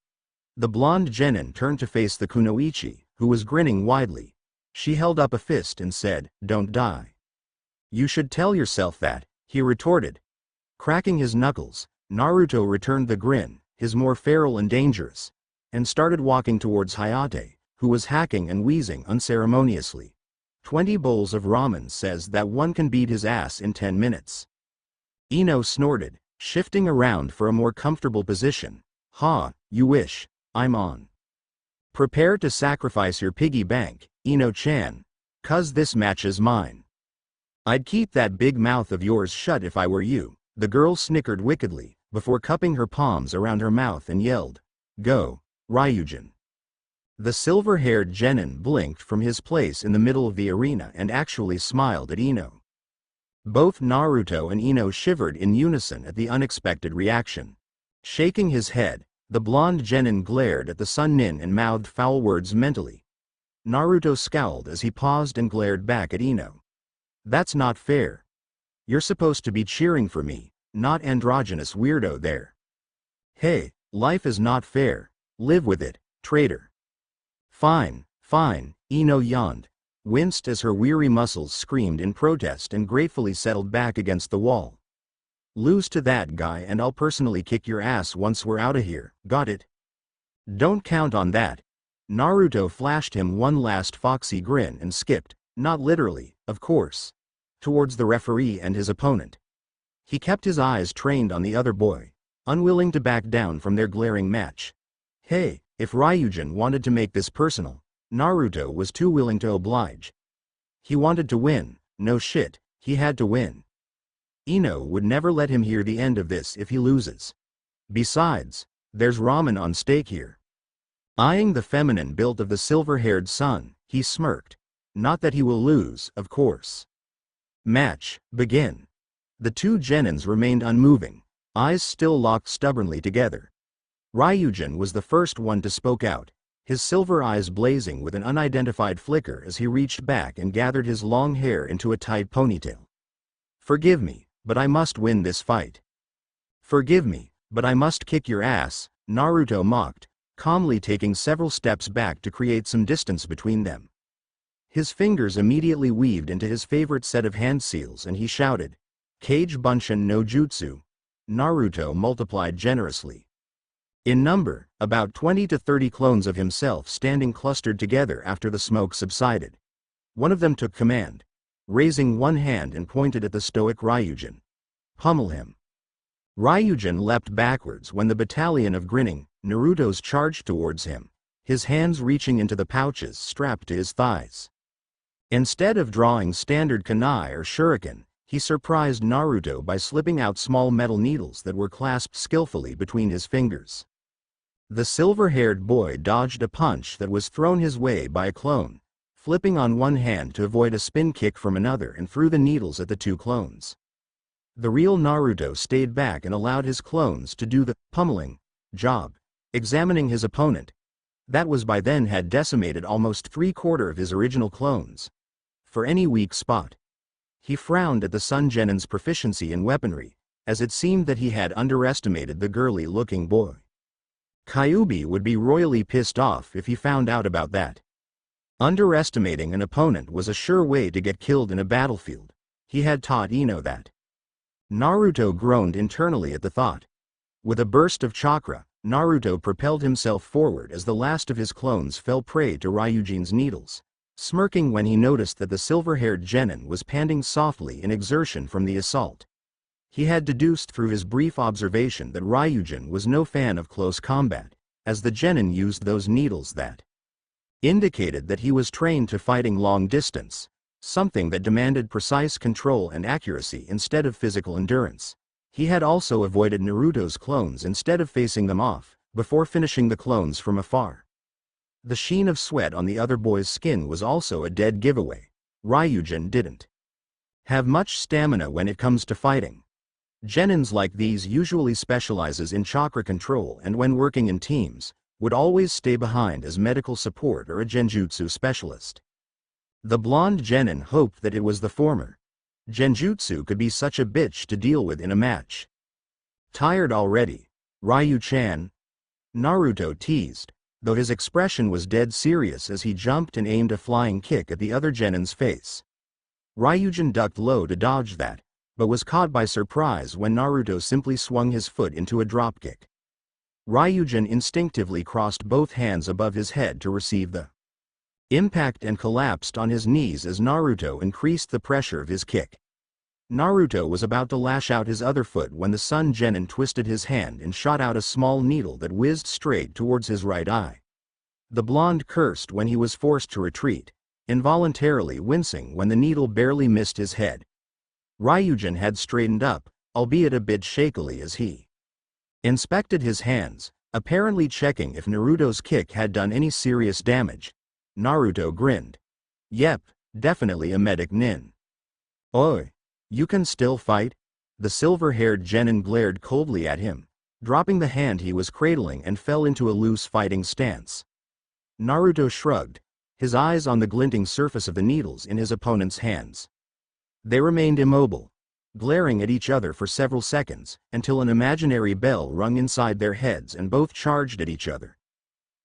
The blonde genin turned to face the kunoichi, who was grinning widely. She held up a fist and said, "Don't die." "You should tell yourself that," he retorted. Cracking his knuckles, Naruto returned the grin, his more feral and dangerous, and started walking towards Hayate, who was hacking and wheezing unceremoniously. 20 bowls of ramen says that one can beat his ass in 10 minutes. Ino snorted, shifting around for a more comfortable position. "Ha, you wish. I'm on. Prepare to sacrifice your piggy bank, Ino-chan. 'Cause this match is mine." "I'd keep that big mouth of yours shut if I were you," the girl snickered wickedly, before cupping her palms around her mouth and yelled, "Go, Ryujin." The silver-haired genin blinked from his place in the middle of the arena and actually smiled at Ino. Both Naruto and Ino shivered in unison at the unexpected reaction. Shaking his head, the blonde genin glared at the sun nin and mouthed foul words mentally. Naruto scowled as he paused and glared back at Ino. "That's not fair. You're supposed to be cheering for me, not androgynous weirdo there." "Hey, life is not fair. Live with it, traitor." "Fine, fine," Ino yawned, winced as her weary muscles screamed in protest and gratefully settled back against the wall. "Lose to that guy and I'll personally kick your ass once we're out of here, got it?" "Don't count on that." Naruto flashed him one last foxy grin and skipped, not literally, of course, towards the referee and his opponent. He kept his eyes trained on the other boy, unwilling to back down from their glaring match. Hey, if Ryujin wanted to make this personal, Naruto was too willing to oblige. He wanted to win, no shit, he had to win. Ino would never let him hear the end of this if he loses. Besides, there's ramen on stake here. Eyeing the feminine build of the silver-haired son, he smirked. Not that he will lose, of course. Match, begin. The two genins remained unmoving, eyes still locked stubbornly together. Ryujin was the first one to spoke out, his silver eyes blazing with an unidentified flicker as he reached back and gathered his long hair into a tight ponytail. "Forgive me, but I must win this fight." "Forgive me, but I must kick your ass," Naruto mocked, calmly taking several steps back to create some distance between them. His fingers immediately weaved into his favorite set of hand seals and he shouted, "Kage Bunshin no Jutsu." Naruto multiplied generously. In number, about 20 to 30 clones of himself standing clustered together after the smoke subsided. One of them took command, raising one hand and pointed at the stoic Ryujin. "Pummel him." Ryujin leapt backwards when the battalion of grinning Narutos charged towards him, his hands reaching into the pouches strapped to his thighs. Instead of drawing standard kunai or shuriken, he surprised Naruto by slipping out small metal needles that were clasped skillfully between his fingers. The silver-haired boy dodged a punch that was thrown his way by a clone, flipping on one hand to avoid a spin kick from another and threw the needles at the two clones. The real Naruto stayed back and allowed his clones to do the pummeling job, examining his opponent. That was by then had decimated almost 3/4 of his original clones. For any weak spot. He frowned at the Sun Genin's proficiency in weaponry, as it seemed that he had underestimated the girly-looking boy. Kyubi would be royally pissed off if he found out about that. Underestimating an opponent was a sure way to get killed in a battlefield. He had taught Ino that. Naruto groaned internally at the thought. With a burst of chakra, Naruto propelled himself forward as the last of his clones fell prey to Ryujin's needles, smirking when he noticed that the silver-haired genin was panting softly in exertion from the assault. He had deduced through his brief observation that Ryujin was no fan of close combat, as the genin used those needles that indicated that he was trained to fighting long distance, something that demanded precise control and accuracy instead of physical endurance. He had also avoided Naruto's clones instead of facing them off, before finishing the clones from afar. The sheen of sweat on the other boy's skin was also a dead giveaway. Ryujin didn't have much stamina when it comes to fighting. Genins like these usually specializes in chakra control and when working in teams, would always stay behind as medical support or a Genjutsu specialist. The blonde genin hoped that it was the former. Genjutsu could be such a bitch to deal with in a match. Tired already, Ryu-chan? Naruto teased, though his expression was dead serious as he jumped and aimed a flying kick at the other genin's face. Ryujin ducked low to dodge that, but was caught by surprise when Naruto simply swung his foot into a dropkick. Ryujin instinctively crossed both hands above his head to receive the impact and collapsed on his knees as Naruto increased the pressure of his kick. Naruto was about to lash out his other foot when the Sun Genin twisted his hand and shot out a small needle that whizzed straight towards his right eye. The blonde cursed when he was forced to retreat, involuntarily wincing when the needle barely missed his head. Ryujin had straightened up, albeit a bit shakily as he inspected his hands, apparently checking if Naruto's kick had done any serious damage. Naruto grinned. Yep, definitely a medic nin. Oi, you can still fight? The silver-haired genin glared coldly at him, dropping the hand he was cradling and fell into a loose fighting stance. Naruto shrugged, his eyes on the glinting surface of the needles in his opponent's hands. They remained immobile, glaring at each other for several seconds, until an imaginary bell rung inside their heads and both charged at each other.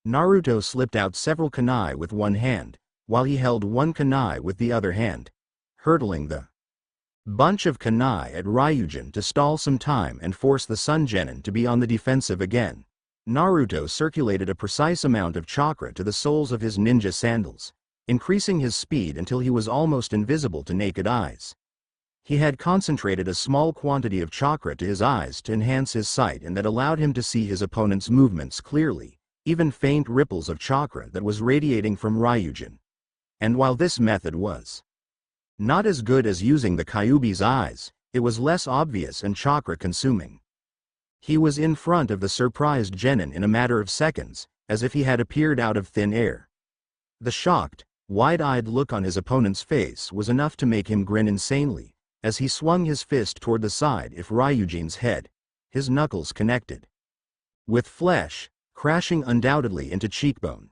Naruto slipped out several kunai with one hand, while he held one kunai with the other hand, hurtling the bunch of kunai at Ryujin to stall some time and force the Sun Genin to be on the defensive again. Naruto circulated a precise amount of chakra to the soles of his ninja sandals, increasing his speed until he was almost invisible to naked eyes. He had concentrated a small quantity of chakra to his eyes to enhance his sight, and that allowed him to see his opponent's movements clearly, even faint ripples of chakra that was radiating from Ryujin. And while this method was not as good as using the Kyubi's eyes, it was less obvious and chakra-consuming. He was in front of the surprised genin in a matter of seconds, as if he had appeared out of thin air. The shocked, wide-eyed look on his opponent's face was enough to make him grin insanely, as he swung his fist toward the side of Ryujin's head, his knuckles connected with flesh, crashing undoubtedly into cheekbone.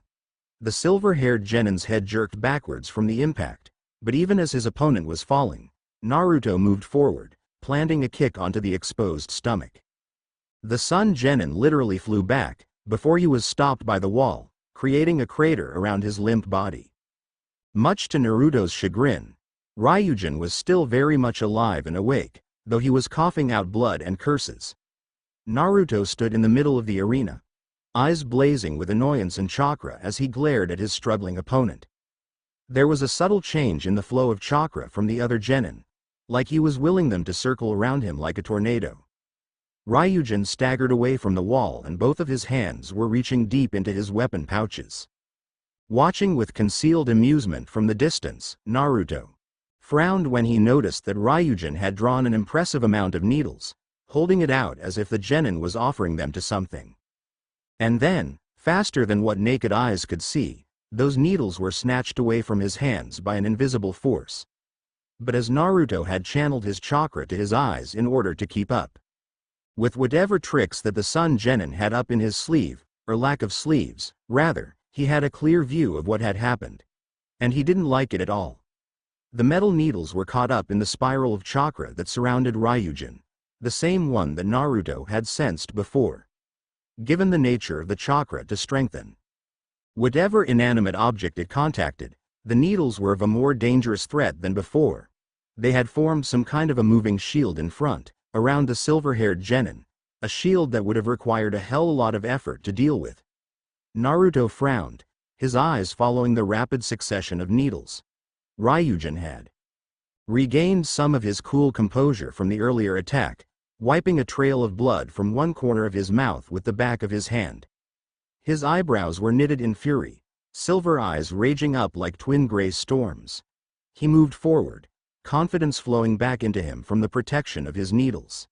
The silver-haired genin's head jerked backwards from the impact, but even as his opponent was falling, Naruto moved forward, planting a kick onto the exposed stomach. The Sun Genin literally flew back, before he was stopped by the wall, creating a crater around his limp body. Much to Naruto's chagrin, Ryujin was still very much alive and awake, though he was coughing out blood and curses. Naruto stood in the middle of the arena, eyes blazing with annoyance and chakra as he glared at his struggling opponent. There was a subtle change in the flow of chakra from the other genin, like he was willing them to circle around him like a tornado. Ryujin staggered away from the wall and both of his hands were reaching deep into his weapon pouches. Watching with concealed amusement from the distance, Naruto frowned when he noticed that Ryujin had drawn an impressive amount of needles, holding it out as if the genin was offering them to something. And then, faster than what naked eyes could see, those needles were snatched away from his hands by an invisible force. But as Naruto had channeled his chakra to his eyes in order to keep up with whatever tricks that the Sun Genin had up in his sleeve, or lack of sleeves, rather, he had a clear view of what had happened. And he didn't like it at all. The metal needles were caught up in the spiral of chakra that surrounded Ryujin, the same one that Naruto had sensed before. Given the nature of the chakra to strengthen whatever inanimate object it contacted, the needles were of a more dangerous threat than before. They had formed some kind of a moving shield in front, around the silver-haired genin, a shield that would have required a hell of a lot of effort to deal with. Naruto frowned, his eyes following the rapid succession of needles. Ryujin had regained some of his cool composure from the earlier attack, wiping a trail of blood from one corner of his mouth with the back of his hand. His eyebrows were knitted in fury, silver eyes raging up like twin gray storms. He moved forward, confidence flowing back into him from the protection of his needles.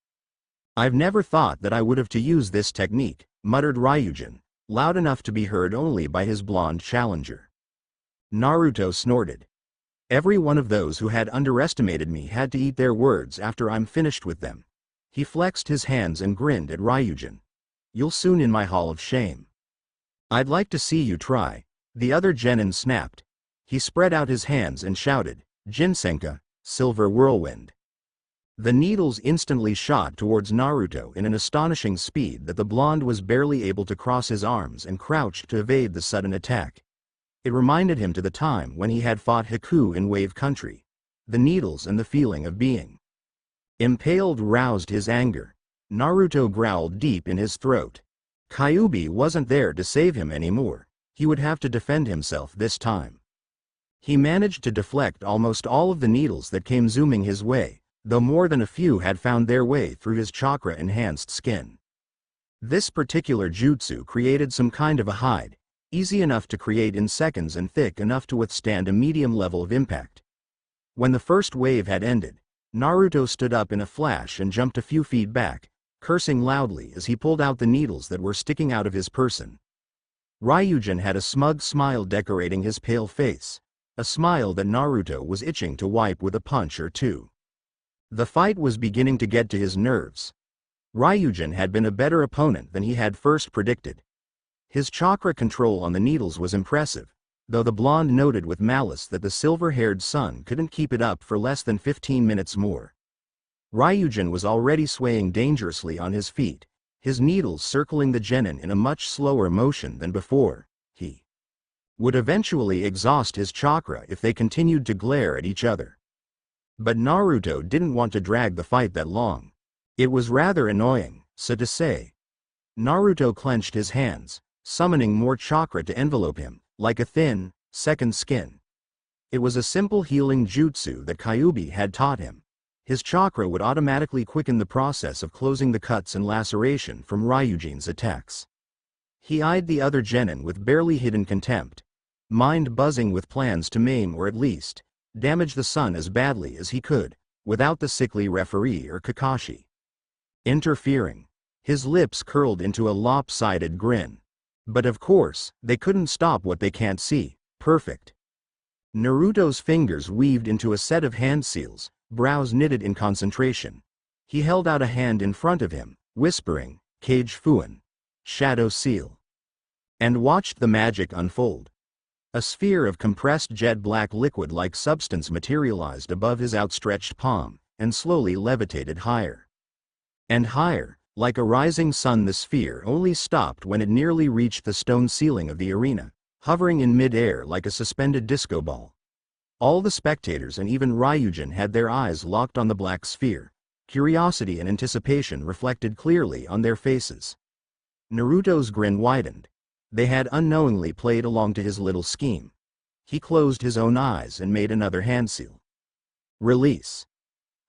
I've never thought that I would have to use this technique, muttered Ryujin, loud enough to be heard only by his blonde challenger. Naruto snorted. Every one of those who had underestimated me had to eat their words after I'm finished with them. He flexed his hands and grinned at Ryujin. You'll soon in my hall of shame. I'd like to see you try. The other genin snapped. He spread out his hands and shouted, Jinsenka, Silver Whirlwind. The needles instantly shot towards Naruto in an astonishing speed that the blonde was barely able to cross his arms and crouched to evade the sudden attack. It reminded him to the time when he had fought Haku in Wave Country. The needles and the feeling of being impaled roused his anger. Naruto growled deep in his throat. Kyubi wasn't there to save him anymore. He would have to defend himself this time. He managed to deflect almost all of the needles that came zooming his way, though more than a few had found their way through his chakra-enhanced skin. This particular jutsu created some kind of a hide, easy enough to create in seconds and thick enough to withstand a medium level of impact. When the first wave had ended, Naruto stood up in a flash and jumped a few feet back, cursing loudly as he pulled out the needles that were sticking out of his person. Ryujin had a smug smile decorating his pale face, a smile that Naruto was itching to wipe with a punch or two. The fight was beginning to get to his nerves. Ryujin had been a better opponent than he had first predicted. His chakra control on the needles was impressive, though the blonde noted with malice that the silver-haired son couldn't keep it up for less than 15 minutes more. Ryujin was already swaying dangerously on his feet, his needles circling the genin in a much slower motion than before. He would eventually exhaust his chakra if they continued to glare at each other. But Naruto didn't want to drag the fight that long. It was rather annoying, so to say. Naruto clenched his hands, summoning more chakra to envelope him, like a thin, second skin. It was a simple healing jutsu that Kyubi had taught him. His chakra would automatically quicken the process of closing the cuts and laceration from Ryujin's attacks. He eyed the other genin with barely hidden contempt, mind buzzing with plans to maim or at least damage the son as badly as he could, without the sickly referee or Kakashi interfering. His lips curled into a lopsided grin. But of course, they couldn't stop what they can't see. Perfect. Naruto's fingers weaved into a set of hand seals, brows knitted in concentration. He held out a hand in front of him, whispering, Kage Fuin, Shadow Seal, and watched the magic unfold. A sphere of compressed jet-black liquid-like substance materialized above his outstretched palm, and slowly levitated higher and higher. Like a rising sun, the sphere only stopped when it nearly reached the stone ceiling of the arena, hovering in mid-air like a suspended disco ball. All the spectators and even Ryujin had their eyes locked on the black sphere, curiosity and anticipation reflected clearly on their faces. Naruto's grin widened. They had unknowingly played along to his little scheme. He closed his own eyes and made another hand seal. Release.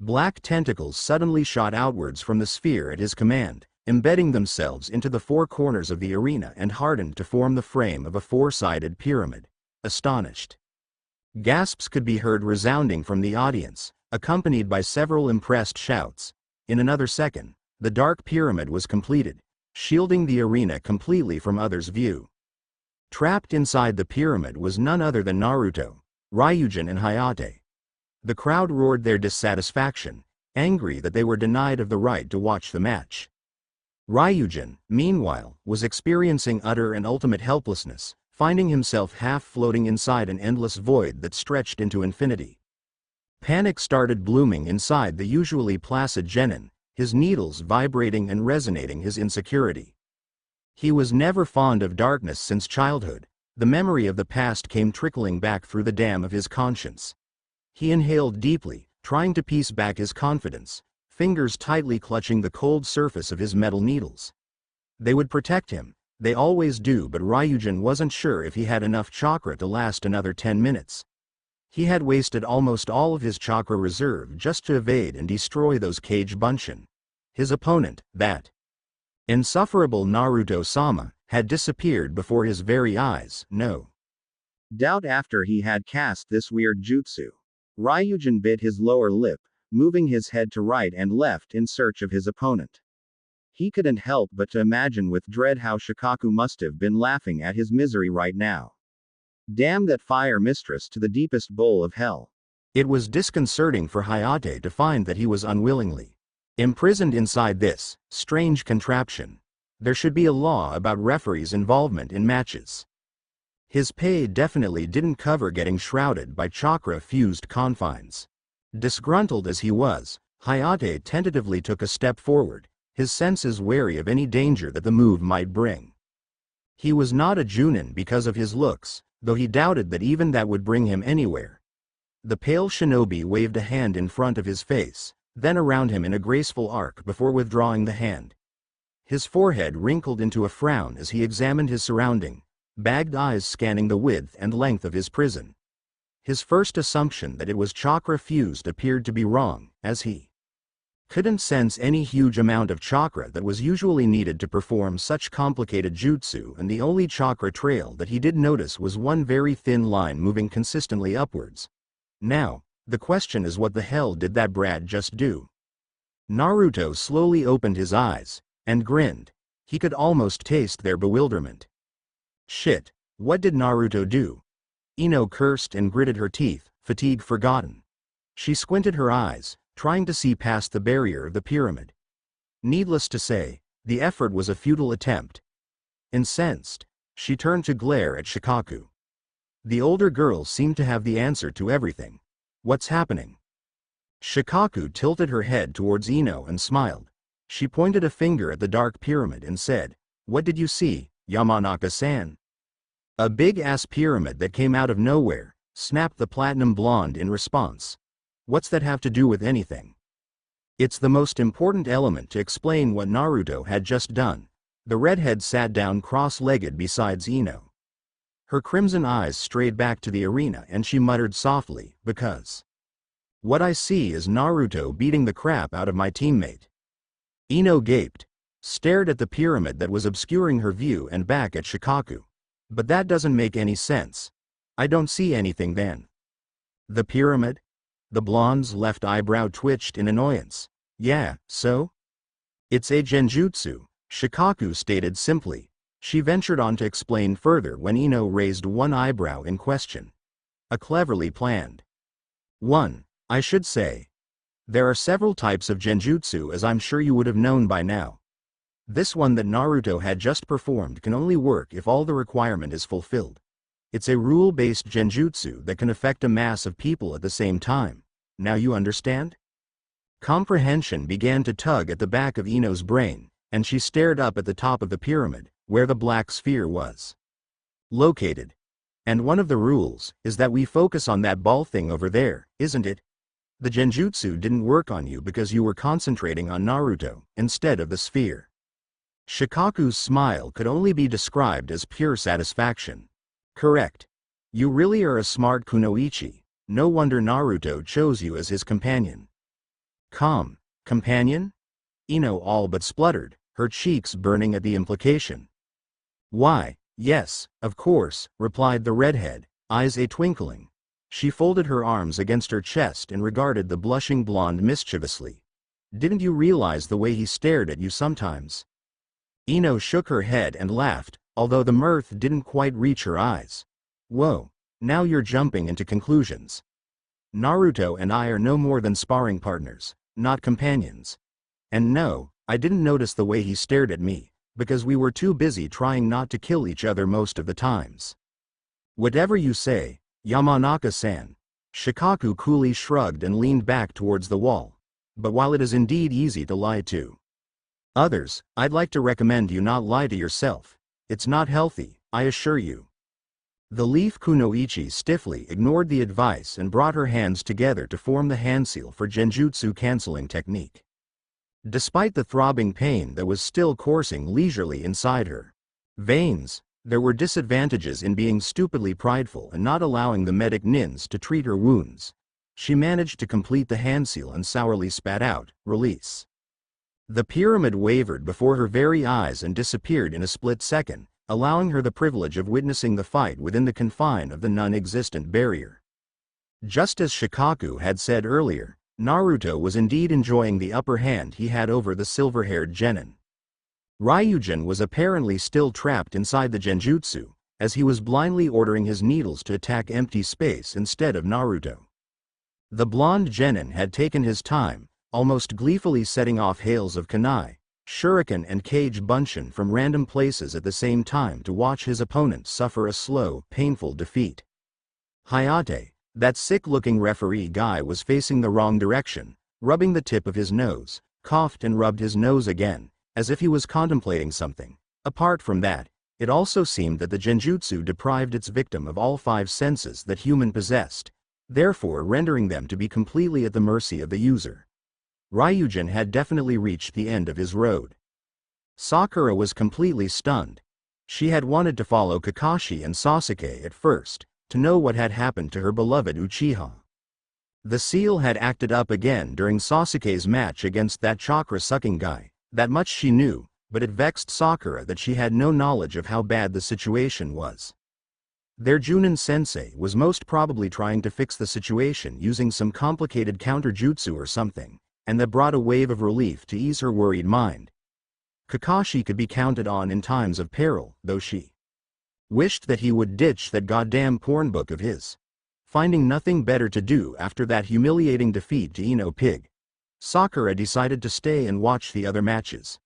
Black tentacles suddenly shot outwards from the sphere at his command, embedding themselves into the four corners of the arena and hardened to form the frame of a four-sided pyramid. Astonished gasps could be heard resounding from the audience, accompanied by several impressed shouts. In another second, the dark pyramid was completed, shielding the arena completely from others' view. Trapped inside the pyramid was none other than Naruto, Ryujin and Hayate. The crowd roared their dissatisfaction, angry that they were denied of the right to watch the match. Ryujin, meanwhile, was experiencing utter and ultimate helplessness, finding himself half floating inside an endless void that stretched into infinity. Panic started blooming inside the usually placid genin, his needles vibrating and resonating his insecurity. He was never fond of darkness since childhood. The memory of the past came trickling back through the dam of his conscience. He inhaled deeply, trying to piece back his confidence, fingers tightly clutching the cold surface of his metal needles. They would protect him, they always do, but Ryujin wasn't sure if he had enough chakra to last another 10 minutes. He had wasted almost all of his chakra reserve just to evade and destroy those Kage Bunshin. His opponent, that insufferable Naruto-sama, had disappeared before his very eyes, no doubt after he had cast this weird jutsu. Ryujin bit his lower lip, moving his head to right and left in search of his opponent. He couldn't help but to imagine with dread how Shikaku must have been laughing at his misery right now. Damn that fire mistress to the deepest bowl of hell. It was disconcerting for Hayate to find that he was unwillingly imprisoned inside this strange contraption. There should be a law about referees' involvement in matches. His pay definitely didn't cover getting shrouded by chakra-fused confines. Disgruntled as he was, Hayate tentatively took a step forward, his senses wary of any danger that the move might bring. He was not a Chunin because of his looks, though he doubted that even that would bring him anywhere. The pale shinobi waved a hand in front of his face, then around him in a graceful arc before withdrawing the hand. His forehead wrinkled into a frown as he examined his surrounding, bagged eyes scanning the width and length of his prison. His first assumption that it was chakra-fused appeared to be wrong, as he couldn't sense any huge amount of chakra that was usually needed to perform such complicated jutsu, and the only chakra trail that he did notice was one very thin line moving consistently upwards. Now, the question is, what the hell did that brat just do? Naruto slowly opened his eyes, and grinned. He could almost taste their bewilderment. Shit, what did Naruto do? Ino cursed and gritted her teeth, fatigue forgotten. She squinted her eyes, trying to see past the barrier of the pyramid. Needless to say, the effort was a futile attempt. Incensed, she turned to glare at Shikaku. The older girl seemed to have the answer to everything. What's happening? Shikaku tilted her head towards Ino and smiled. She pointed a finger at the dark pyramid and said, "What did you see, Yamanaka-san?" "A big-ass pyramid that came out of nowhere," snapped the platinum blonde in response. "What's that have to do with anything?" "It's the most important element to explain what Naruto had just done." The redhead sat down cross-legged beside Ino. Her crimson eyes strayed back to the arena and she muttered softly, "Because what I see is Naruto beating the crap out of my teammate." Ino gaped, stared at the pyramid that was obscuring her view and back at Shikaku. "But that doesn't make any sense. I don't see anything then." "The pyramid?" The blonde's left eyebrow twitched in annoyance. "Yeah, so?" "It's a genjutsu," Shikaku stated simply. She ventured on to explain further when Ino raised one eyebrow in question. "A cleverly planned one, I should say. There are several types of genjutsu, as I'm sure you would have known by now. This one that Naruto had just performed can only work if all the requirement is fulfilled. It's a rule-based genjutsu that can affect a mass of people at the same time. Now you understand?" Comprehension began to tug at the back of Ino's brain, and she stared up at the top of the pyramid, where the black sphere was located. "And one of the rules is that we focus on that ball thing over there, isn't it? The genjutsu didn't work on you because you were concentrating on Naruto instead of the sphere." Shikaku's smile could only be described as pure satisfaction. "Correct. You really are a smart kunoichi. No wonder Naruto chose you as his companion." Companion? Ino all but spluttered, her cheeks burning at the implication. "Why, yes, of course," replied the redhead, eyes a-twinkling. She folded her arms against her chest and regarded the blushing blonde mischievously. "Didn't you realize the way he stared at you sometimes?" Ino shook her head and laughed, although the mirth didn't quite reach her eyes. "Whoa, now you're jumping into conclusions. Naruto and I are no more than sparring partners, not companions. And no, I didn't notice the way he stared at me, because we were too busy trying not to kill each other most of the times." "Whatever you say, Yamanaka-san." Shikaku coolly shrugged and leaned back towards the wall. "But while it is indeed easy to lie to others, I'd like to recommend you not lie to yourself. It's not healthy, I assure you." The leaf kunoichi stiffly ignored the advice and brought her hands together to form the hand seal for genjutsu canceling technique. Despite the throbbing pain that was still coursing leisurely inside her veins, there were disadvantages in being stupidly prideful and not allowing the medic nins to treat her wounds. She managed to complete the hand seal and sourly spat out, "Release." The pyramid wavered before her very eyes and disappeared in a split second, allowing her the privilege of witnessing the fight within the confine of the non-existent barrier. Just as Shikaku had said earlier, Naruto was indeed enjoying the upper hand he had over the silver-haired genin. Ryujin was apparently still trapped inside the genjutsu, as he was blindly ordering his needles to attack empty space instead of Naruto. The blonde genin had taken his time, almost gleefully setting off hails of kunai, shuriken and cage bunshin from random places at the same time to watch his opponent suffer a slow, painful defeat. Hayate, that sick-looking referee guy, was facing the wrong direction, rubbing the tip of his nose, coughed and rubbed his nose again, as if he was contemplating something. Apart from that, it also seemed that the Genjutsu deprived its victim of all 5 senses that human possessed, therefore rendering them to be completely at the mercy of the user. Ryujin had definitely reached the end of his road. Sakura was completely stunned. She had wanted to follow Kakashi and Sasuke at first, to know what had happened to her beloved Uchiha. The seal had acted up again during Sasuke's match against that chakra-sucking guy, that much she knew, but it vexed Sakura that she had no knowledge of how bad the situation was. Their Chunin sensei was most probably trying to fix the situation using some complicated counter-jutsu or something, and that brought a wave of relief to ease her worried mind. Kakashi could be counted on in times of peril, though she wished that he would ditch that goddamn porn book of his. Finding nothing better to do after that humiliating defeat to Ino Pig, Sakura decided to stay and watch the other matches.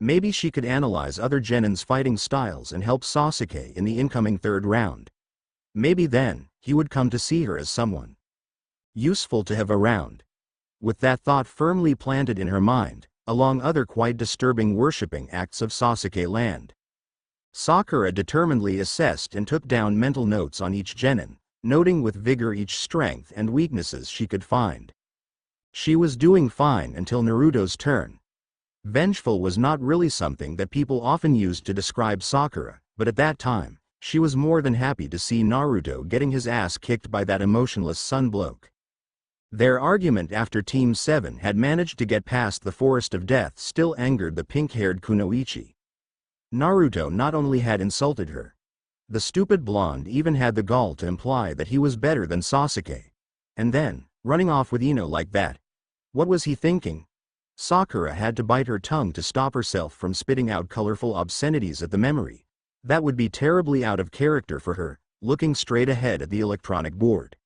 Maybe she could analyze other Genin's fighting styles and help Sasuke in the incoming 3rd round. Maybe then, he would come to see her as someone useful to have around. With that thought firmly planted in her mind, along other quite disturbing worshipping acts of Sasuke land, Sakura determinedly assessed and took down mental notes on each Genin, noting with vigor each strength and weaknesses she could find. She was doing fine until Naruto's turn. Vengeful was not really something that people often used to describe Sakura, but at that time, she was more than happy to see Naruto getting his ass kicked by that emotionless sun bloke. Their argument after Team 7 had managed to get past the Forest of Death still angered the pink-haired Kunoichi. Naruto not only had insulted her, the stupid blonde even had the gall to imply that he was better than Sasuke. And then, running off with Ino like that. What was he thinking? Sakura had to bite her tongue to stop herself from spitting out colorful obscenities at the memory. That would be terribly out of character for her, looking straight ahead at the electronic board.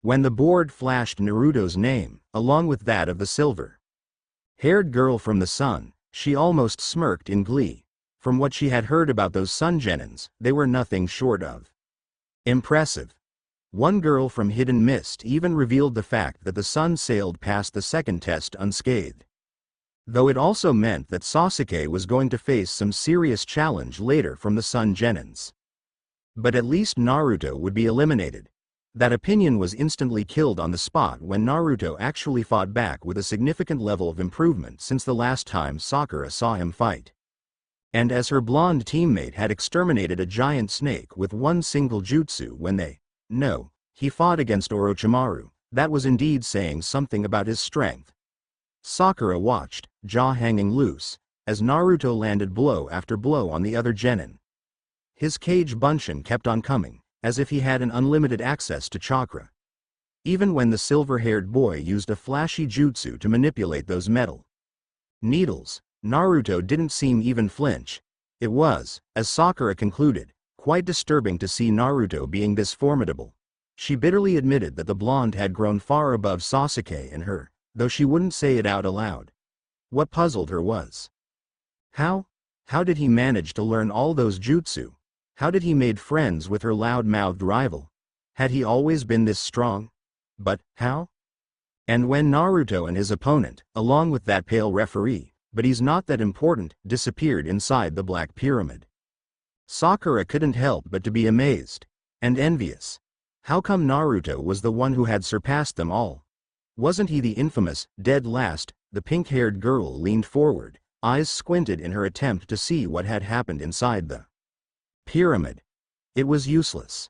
When the board flashed Naruto's name, along with that of the silver-haired girl from the sun, she almost smirked in glee. From what she had heard about those Sun Genins, they were nothing short of impressive. One girl from Hidden Mist even revealed the fact that the sun sailed past the 2nd test unscathed. Though it also meant that Sasuke was going to face some serious challenge later from the Sun Genins. But at least Naruto would be eliminated. That opinion was instantly killed on the spot when Naruto actually fought back with a significant level of improvement since the last time Sakura saw him fight. And as her blonde teammate had exterminated a giant snake with one single jutsu when he fought against Orochimaru, that was indeed saying something about his strength. Sakura watched, jaw hanging loose, as Naruto landed blow after blow on the other Genin. His cage bunshin kept on coming, as if he had an unlimited access to chakra. Even when the silver-haired boy used a flashy jutsu to manipulate those metal needles, Naruto didn't seem even flinch. It was, as Sakura concluded, quite disturbing to see Naruto being this formidable. She bitterly admitted that the blonde had grown far above Sasuke and her, though she wouldn't say it out aloud. What puzzled her was, how did he manage to learn all those jutsu? How did he made friends with her loud-mouthed rival? Had he always been this strong? But how? And when Naruto and his opponent, along with that pale referee, but he's not that important, disappeared inside the Black Pyramid, Sakura couldn't help but to be amazed and envious. How come Naruto was the one who had surpassed them all? Wasn't he the infamous, dead last? The pink-haired girl leaned forward, eyes squinted in her attempt to see what had happened inside the pyramid. It was useless.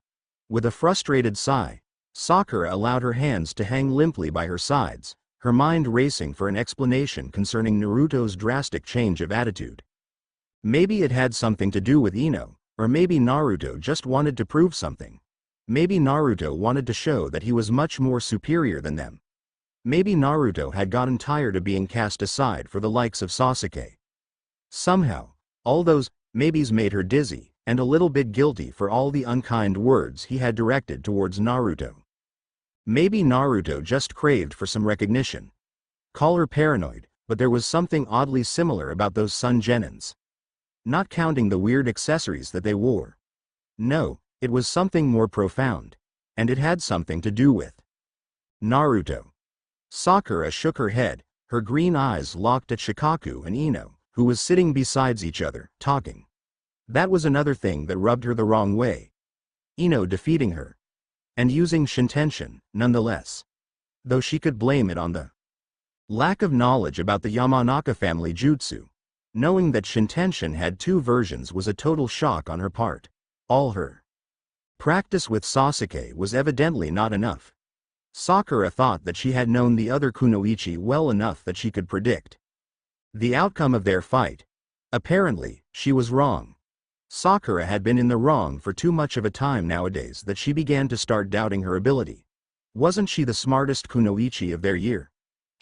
With a frustrated sigh, Sakura allowed her hands to hang limply by her sides, her mind racing for an explanation concerning Naruto's drastic change of attitude. Maybe it had something to do with Ino, or maybe Naruto just wanted to prove something. Maybe Naruto wanted to show that he was much more superior than them. Maybe Naruto had gotten tired of being cast aside for the likes of Sasuke. Somehow, all those maybes made her dizzy, and a little bit guilty for all the unkind words he had directed towards Naruto. Maybe Naruto just craved for some recognition. Call her paranoid, but there was something oddly similar about those Sun Genins. Not counting the weird accessories that they wore. No, it was something more profound. And it had something to do with Naruto. Sakura shook her head, her green eyes locked at Shikaku and Ino, who was sitting beside each other, talking. That was another thing that rubbed her the wrong way. Ino defeating her. And using Shintention, nonetheless. Though she could blame it on the lack of knowledge about the Yamanaka family jutsu. Knowing that Shintention had two versions was a total shock on her part. All her practice with Sasuke was evidently not enough. Sakura thought that she had known the other kunoichi well enough that she could predict the outcome of their fight. Apparently, she was wrong. Sakura had been in the wrong for too much of a time nowadays that she began to start doubting her ability. Wasn't she the smartest kunoichi of their year?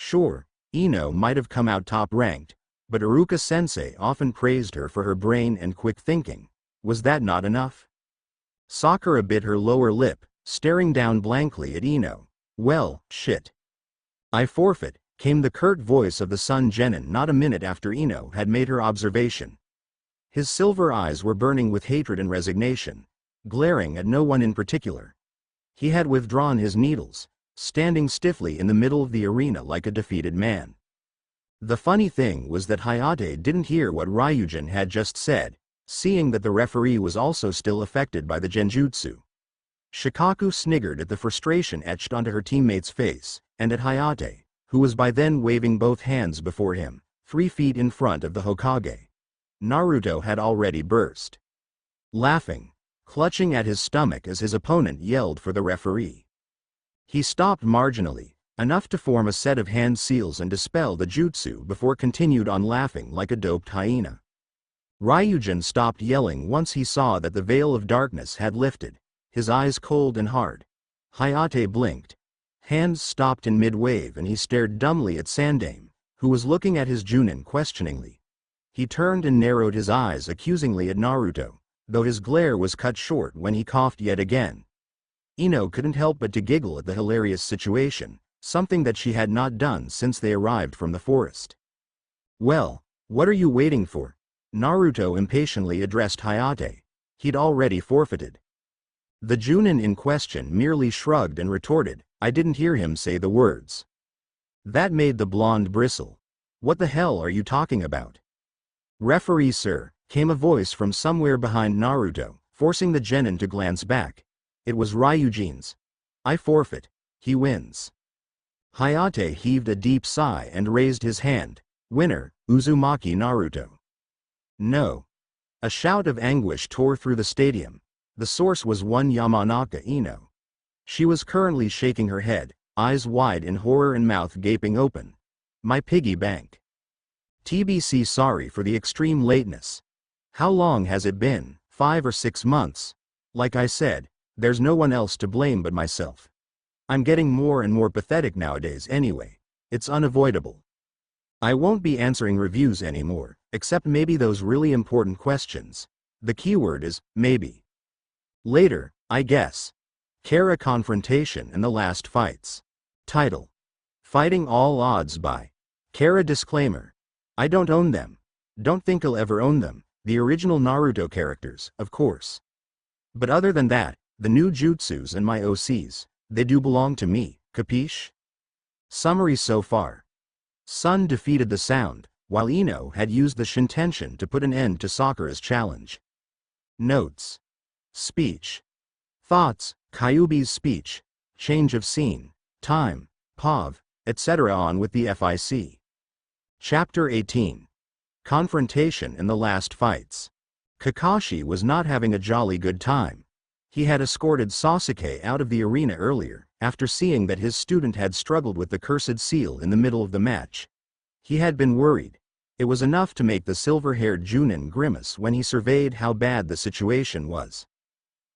Sure, Ino might have come out top-ranked, but Iruka-sensei often praised her for her brain and quick thinking. Was that not enough? Sakura bit her lower lip, staring down blankly at Ino. Well, shit. I forfeit, came the curt voice of the Sun Genin not a minute after Ino had made her observation. His silver eyes were burning with hatred and resignation, glaring at no one in particular. He had withdrawn his needles, standing stiffly in the middle of the arena like a defeated man. The funny thing was that Hayate didn't hear what Ryujin had just said, seeing that the referee was also still affected by the Genjutsu. Shikaku sniggered at the frustration etched onto her teammate's face, and at Hayate, who was by then waving both hands before him, 3 feet in front of the Hokage. Naruto had already burst laughing, clutching at his stomach as his opponent yelled for the referee. He stopped marginally, enough to form a set of hand seals and dispel the jutsu before continued on laughing like a doped hyena. Ryujin stopped yelling once he saw that the veil of darkness had lifted, his eyes cold and hard. Hayate blinked. Hands stopped in mid-wave and he stared dumbly at Sandame, who was looking at his Chunin questioningly. He turned and narrowed his eyes accusingly at Naruto, though his glare was cut short when he coughed yet again. Ino couldn't help but to giggle at the hilarious situation, something that she had not done since they arrived from the forest. Well, what are you waiting for? Naruto impatiently addressed Hayate. He'd already forfeited. The Chunin in question merely shrugged and retorted, I didn't hear him say the words. That made the blonde bristle. What the hell are you talking about? Referee sir, came a voice from somewhere behind Naruto, forcing the genin to glance back. It was Ryujin's. I forfeit. He wins. Hayate heaved a deep sigh and raised his hand. Winner, Uzumaki Naruto. No. A shout of anguish tore through the stadium. The source was one Yamanaka Ino. She was currently shaking her head, eyes wide in horror and mouth gaping open. My piggy bank. TBC sorry for the extreme lateness. How long has it been? 5 or 6 months. Like I said, there's no one else to blame but myself. I'm getting more and more pathetic nowadays anyway. It's unavoidable. I won't be answering reviews anymore, except maybe those really important questions. The keyword is, maybe. Later, I guess. Gaara Confrontation and the Last Fights. Title. Fighting All Odds by Gaara. Disclaimer. I don't own them. Don't think I'll ever own them, the original Naruto characters, of course. But other than that, the new jutsus and my OCs, they do belong to me, capiche? Summary so far. Sun defeated the Sound, while Ino had used the Shintention to put an end to Sakura's challenge. Notes. Speech. Thoughts, Kyubi's speech, change of scene, time, POV, etc. On with the FIC. Chapter 18. Confrontation and the Last Fights. Kakashi was not having a jolly good time. He had escorted Sasuke out of the arena earlier, after seeing that his student had struggled with the cursed seal in the middle of the match. He had been worried. It was enough to make the silver-haired Chunin grimace when he surveyed how bad the situation was.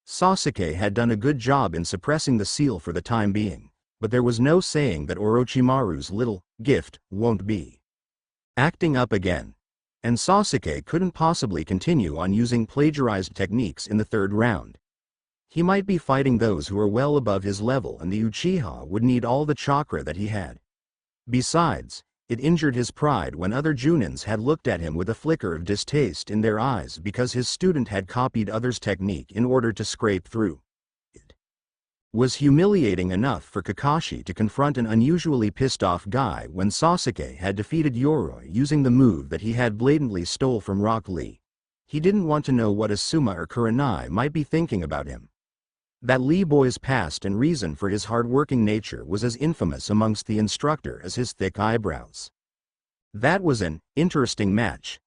Sasuke had done a good job in suppressing the seal for the time being, but there was no saying that Orochimaru's little gift won't be acting up again. And Sasuke couldn't possibly continue on using plagiarized techniques in the 3rd round. He might be fighting those who are well above his level and the Uchiha would need all the chakra that he had. Besides, It injured his pride when other Junins had looked at him with a flicker of distaste in their eyes because his student had copied others' technique in order to scrape through. It was humiliating enough for Kakashi to confront an unusually pissed-off guy when Sasuke had defeated Yoroi using the move that he had blatantly stole from Rock Lee. He didn't want to know what Asuma or Kurenai might be thinking about him. That Lee boy's past and reason for his hard-working nature was as infamous amongst the instructor as his thick eyebrows. That was an interesting match.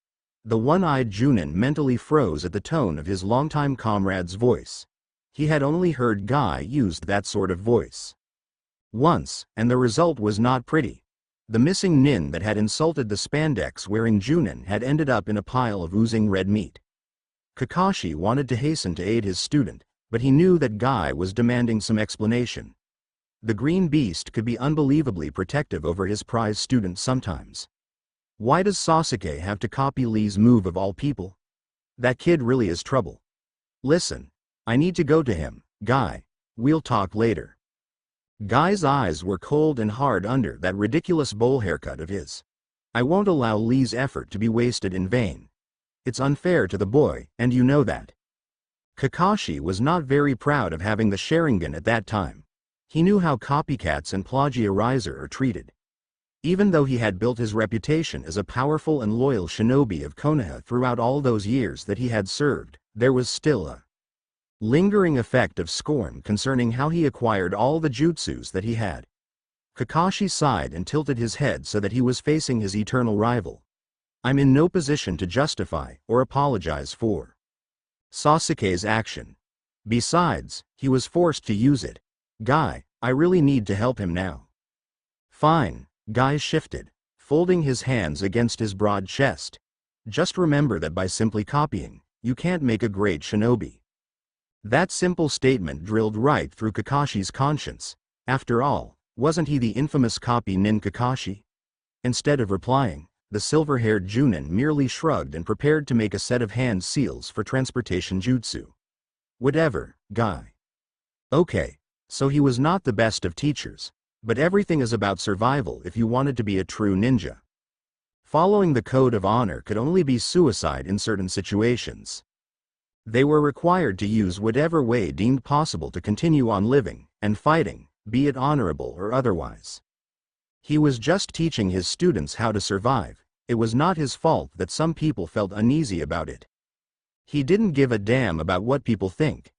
The one-eyed Junin mentally froze at the tone of his longtime comrade's voice. He had only heard Guy used that sort of voice once, and the result was not pretty. The missing nin that had insulted the spandex-wearing Junin had ended up in a pile of oozing red meat. Kakashi wanted to hasten to aid his student, but he knew that Guy was demanding some explanation. The green beast could be unbelievably protective over his prize student sometimes. Why does Sasuke have to copy Lee's move of all people? That kid really is trouble. Listen, I need to go to him, Guy. We'll talk later. Guy's eyes were cold and hard under that ridiculous bowl haircut of his. I won't allow Lee's effort to be wasted in vain. It's unfair to the boy, and you know that. Kakashi was not very proud of having the Sharingan at that time. He knew how copycats and plagiarizer are treated. Even though he had built his reputation as a powerful and loyal shinobi of Konoha throughout all those years that he had served, there was still a lingering effect of scorn concerning how he acquired all the jutsus that he had. Kakashi sighed and tilted his head so that he was facing his eternal rival. I'm in no position to justify or apologize for Sasuke's action. Besides, he was forced to use it. Guy, I really need to help him now. Fine, Guy shifted, folding his hands against his broad chest. Just remember that by simply copying, you can't make a great shinobi. That simple statement drilled right through Kakashi's conscience. After all, wasn't he the infamous copy Nin Kakashi? Instead of replying, the silver-haired Junin merely shrugged and prepared to make a set of hand seals for transportation jutsu. Whatever, Guy. Okay, so he was not the best of teachers, but everything is about survival if you wanted to be a true ninja. Following the code of honor could only be suicide in certain situations. They were required to use whatever way deemed possible to continue on living and fighting, be it honorable or otherwise. He was just teaching his students how to survive. It was not his fault that some people felt uneasy about it. He didn't give a damn about what people think.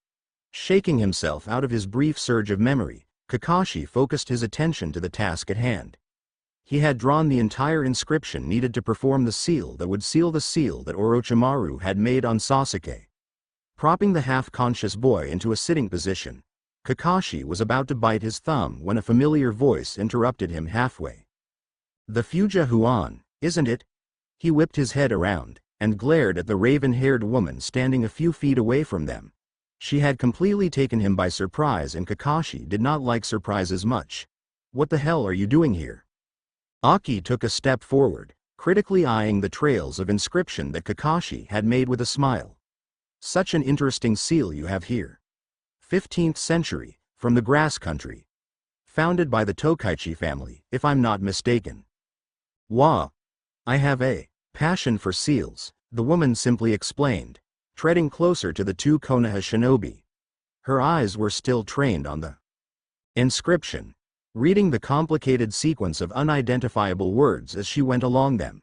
Shaking himself out of his brief surge of memory, Kakashi focused his attention to the task at hand. He had drawn the entire inscription needed to perform the seal that would seal the seal that Orochimaru had made on Sasuke. Propping the half-conscious boy into a sitting position, Kakashi was about to bite his thumb when a familiar voice interrupted him halfway. The Fuja Huan, isn't it? He whipped his head around and glared at the raven-haired woman standing a few feet away from them. She had completely taken him by surprise, and Kakashi did not like surprises much. What the hell are you doing here? Aki took a step forward, critically eyeing the trails of inscription that Kakashi had made with a smile. Such an interesting seal you have here. 15th century, from the Grass Country. Founded by the Tokaichi family, if I'm not mistaken. Wah! I have a passion for seals, the woman simply explained, treading closer to the two Konoha shinobi. Her eyes were still trained on the inscription, reading the complicated sequence of unidentifiable words as she went along them.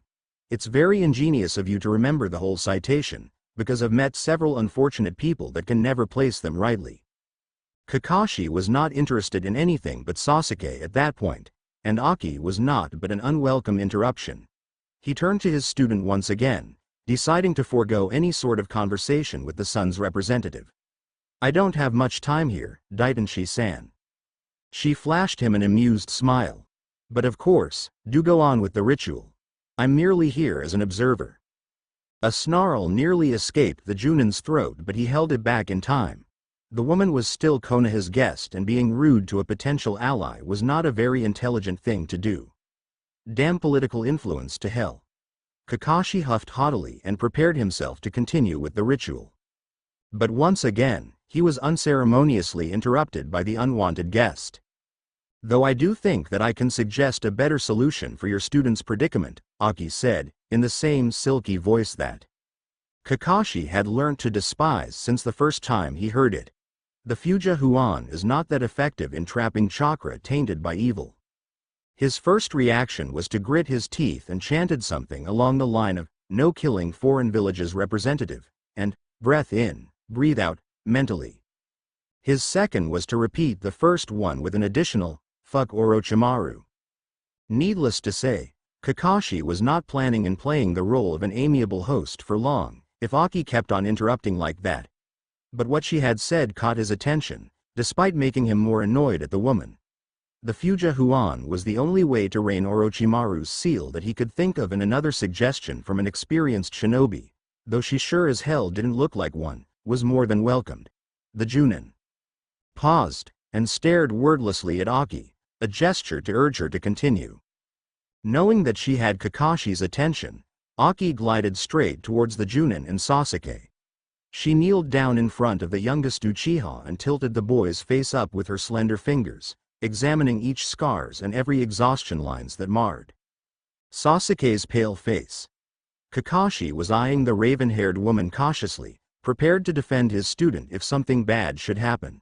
It's very ingenious of you to remember the whole citation, because I've met several unfortunate people that can never place them rightly. Kakashi was not interested in anything but Sasuke at that point, and Aki was not but an unwelcome interruption. He turned to his student once again, deciding to forego any sort of conversation with the son's representative. I don't have much time here, Daidenshi-san. She flashed him an amused smile. But of course, do go on with the ritual. I'm merely here as an observer. A snarl nearly escaped the Junin's throat, but he held it back in time. The woman was still Konoha's guest, and being rude to a potential ally was not a very intelligent thing to do. Damn political influence to hell. Kakashi huffed haughtily and prepared himself to continue with the ritual. But once again, he was unceremoniously interrupted by the unwanted guest. Though I do think that I can suggest a better solution for your student's predicament, Aki said, in the same silky voice that Kakashi had learnt to despise since the first time he heard it. The Fuja Huan is not that effective in trapping chakra tainted by evil. His first reaction was to grit his teeth and chanted something along the line of, "No killing foreign villages representative," and, "Breath in, breathe out," mentally. His second was to repeat the first one with an additional, "Fuck Orochimaru." Needless to say, Kakashi was not planning in playing the role of an amiable host for long, if Aki kept on interrupting like that. But what she had said caught his attention, despite making him more annoyed at the woman. The Fuja Huan was the only way to rain Orochimaru's seal that he could think of, and another suggestion from an experienced shinobi, though she sure as hell didn't look like one, was more than welcomed. The Chunin paused, and stared wordlessly at Aki, a gesture to urge her to continue. Knowing that she had Kakashi's attention, Aki glided straight towards the Chunin and Sasuke. She kneeled down in front of the youngest Uchiha and tilted the boy's face up with her slender fingers, examining each scars and every exhaustion lines that marred Sasuke's pale face. Kakashi was eyeing the raven-haired woman cautiously, prepared to defend his student if something bad should happen.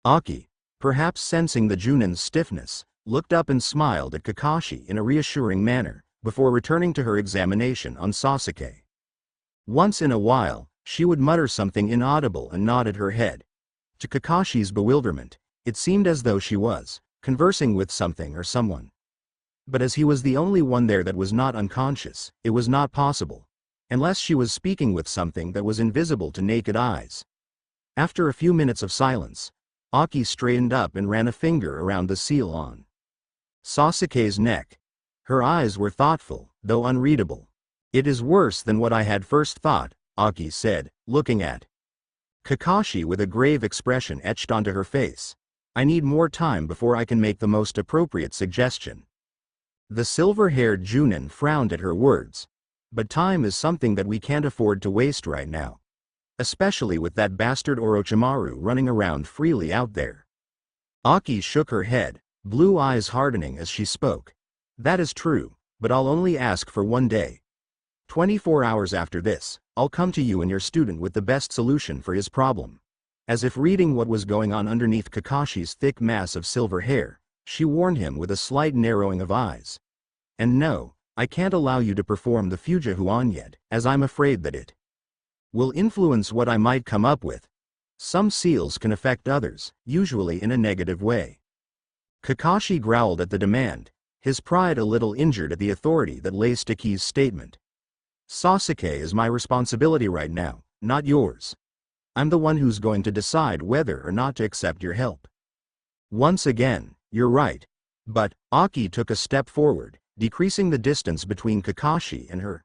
Aki, perhaps sensing the Chunin's stiffness, looked up and smiled at Kakashi in a reassuring manner, before returning to her examination on Sasuke. Once in a while, she would mutter something inaudible and nodded her head. To Kakashi's bewilderment, it seemed as though she was conversing with something or someone. But as he was the only one there that was not unconscious, it was not possible, unless she was speaking with something that was invisible to naked eyes. After a few minutes of silence, Aki straightened up and ran a finger around the seal on Sasuke's neck. Her eyes were thoughtful, though unreadable. "It is worse than what I had first thought," Aki said, looking at Kakashi with a grave expression etched onto her face. "I need more time before I can make the most appropriate suggestion." The silver-haired Chunin frowned at her words. "But time is something that we can't afford to waste right now. Especially with that bastard Orochimaru running around freely out there." Aki shook her head, blue eyes hardening as she spoke. "That is true, but I'll only ask for one day. 24 hours after this, I'll come to you and your student with the best solution for his problem." As if reading what was going on underneath Kakashi's thick mass of silver hair, she warned him with a slight narrowing of eyes. "And no, I can't allow you to perform the Fuja Huan yet, as I'm afraid that it will influence what I might come up with. Some seals can affect others, usually in a negative way." Kakashi growled at the demand, his pride a little injured at the authority that laced Aki's statement. "Sasuke is my responsibility right now, not yours. I'm the one who's going to decide whether or not to accept your help." "Once again, you're right." But Aki took a step forward, decreasing the distance between Kakashi and her.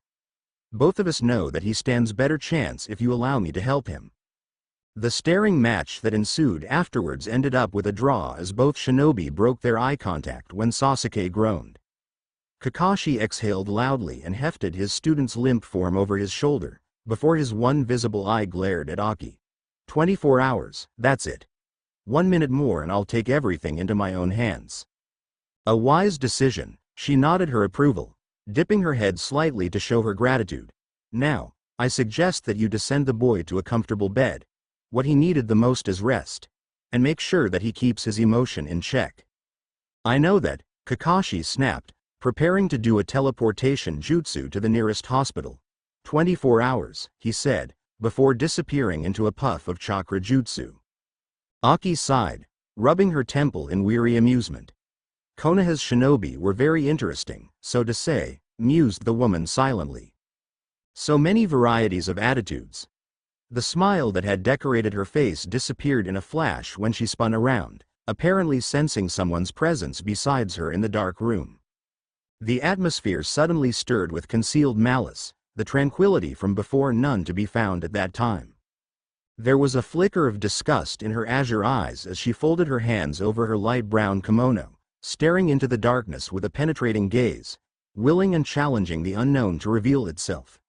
"Both of us know that he stands better chance if you allow me to help him." The staring match that ensued afterwards ended up with a draw as both shinobi broke their eye contact when Sasuke groaned. Kakashi exhaled loudly and hefted his student's limp form over his shoulder, before his one visible eye glared at Aki. 24 hours, that's it. 1 minute more and I'll take everything into my own hands." A wise decision, she nodded her approval, dipping her head slightly to show her gratitude. "Now, I suggest that you descend the boy to a comfortable bed. What he needed the most is rest. And make sure that he keeps his emotion in check." "I know that," Kakashi snapped, preparing to do a teleportation jutsu to the nearest hospital. 24 hours, he said, before disappearing into a puff of chakra jutsu. Aki sighed, rubbing her temple in weary amusement. Konoha's shinobi were very interesting, so to say, mused the woman silently. So many varieties of attitudes. The smile that had decorated her face disappeared in a flash when she spun around, apparently sensing someone's presence besides her in the dark room. The atmosphere suddenly stirred with concealed malice, the tranquility from before none to be found at that time. There was a flicker of disgust in her azure eyes as she folded her hands over her light brown kimono, staring into the darkness with a penetrating gaze, willing and challenging the unknown to reveal itself.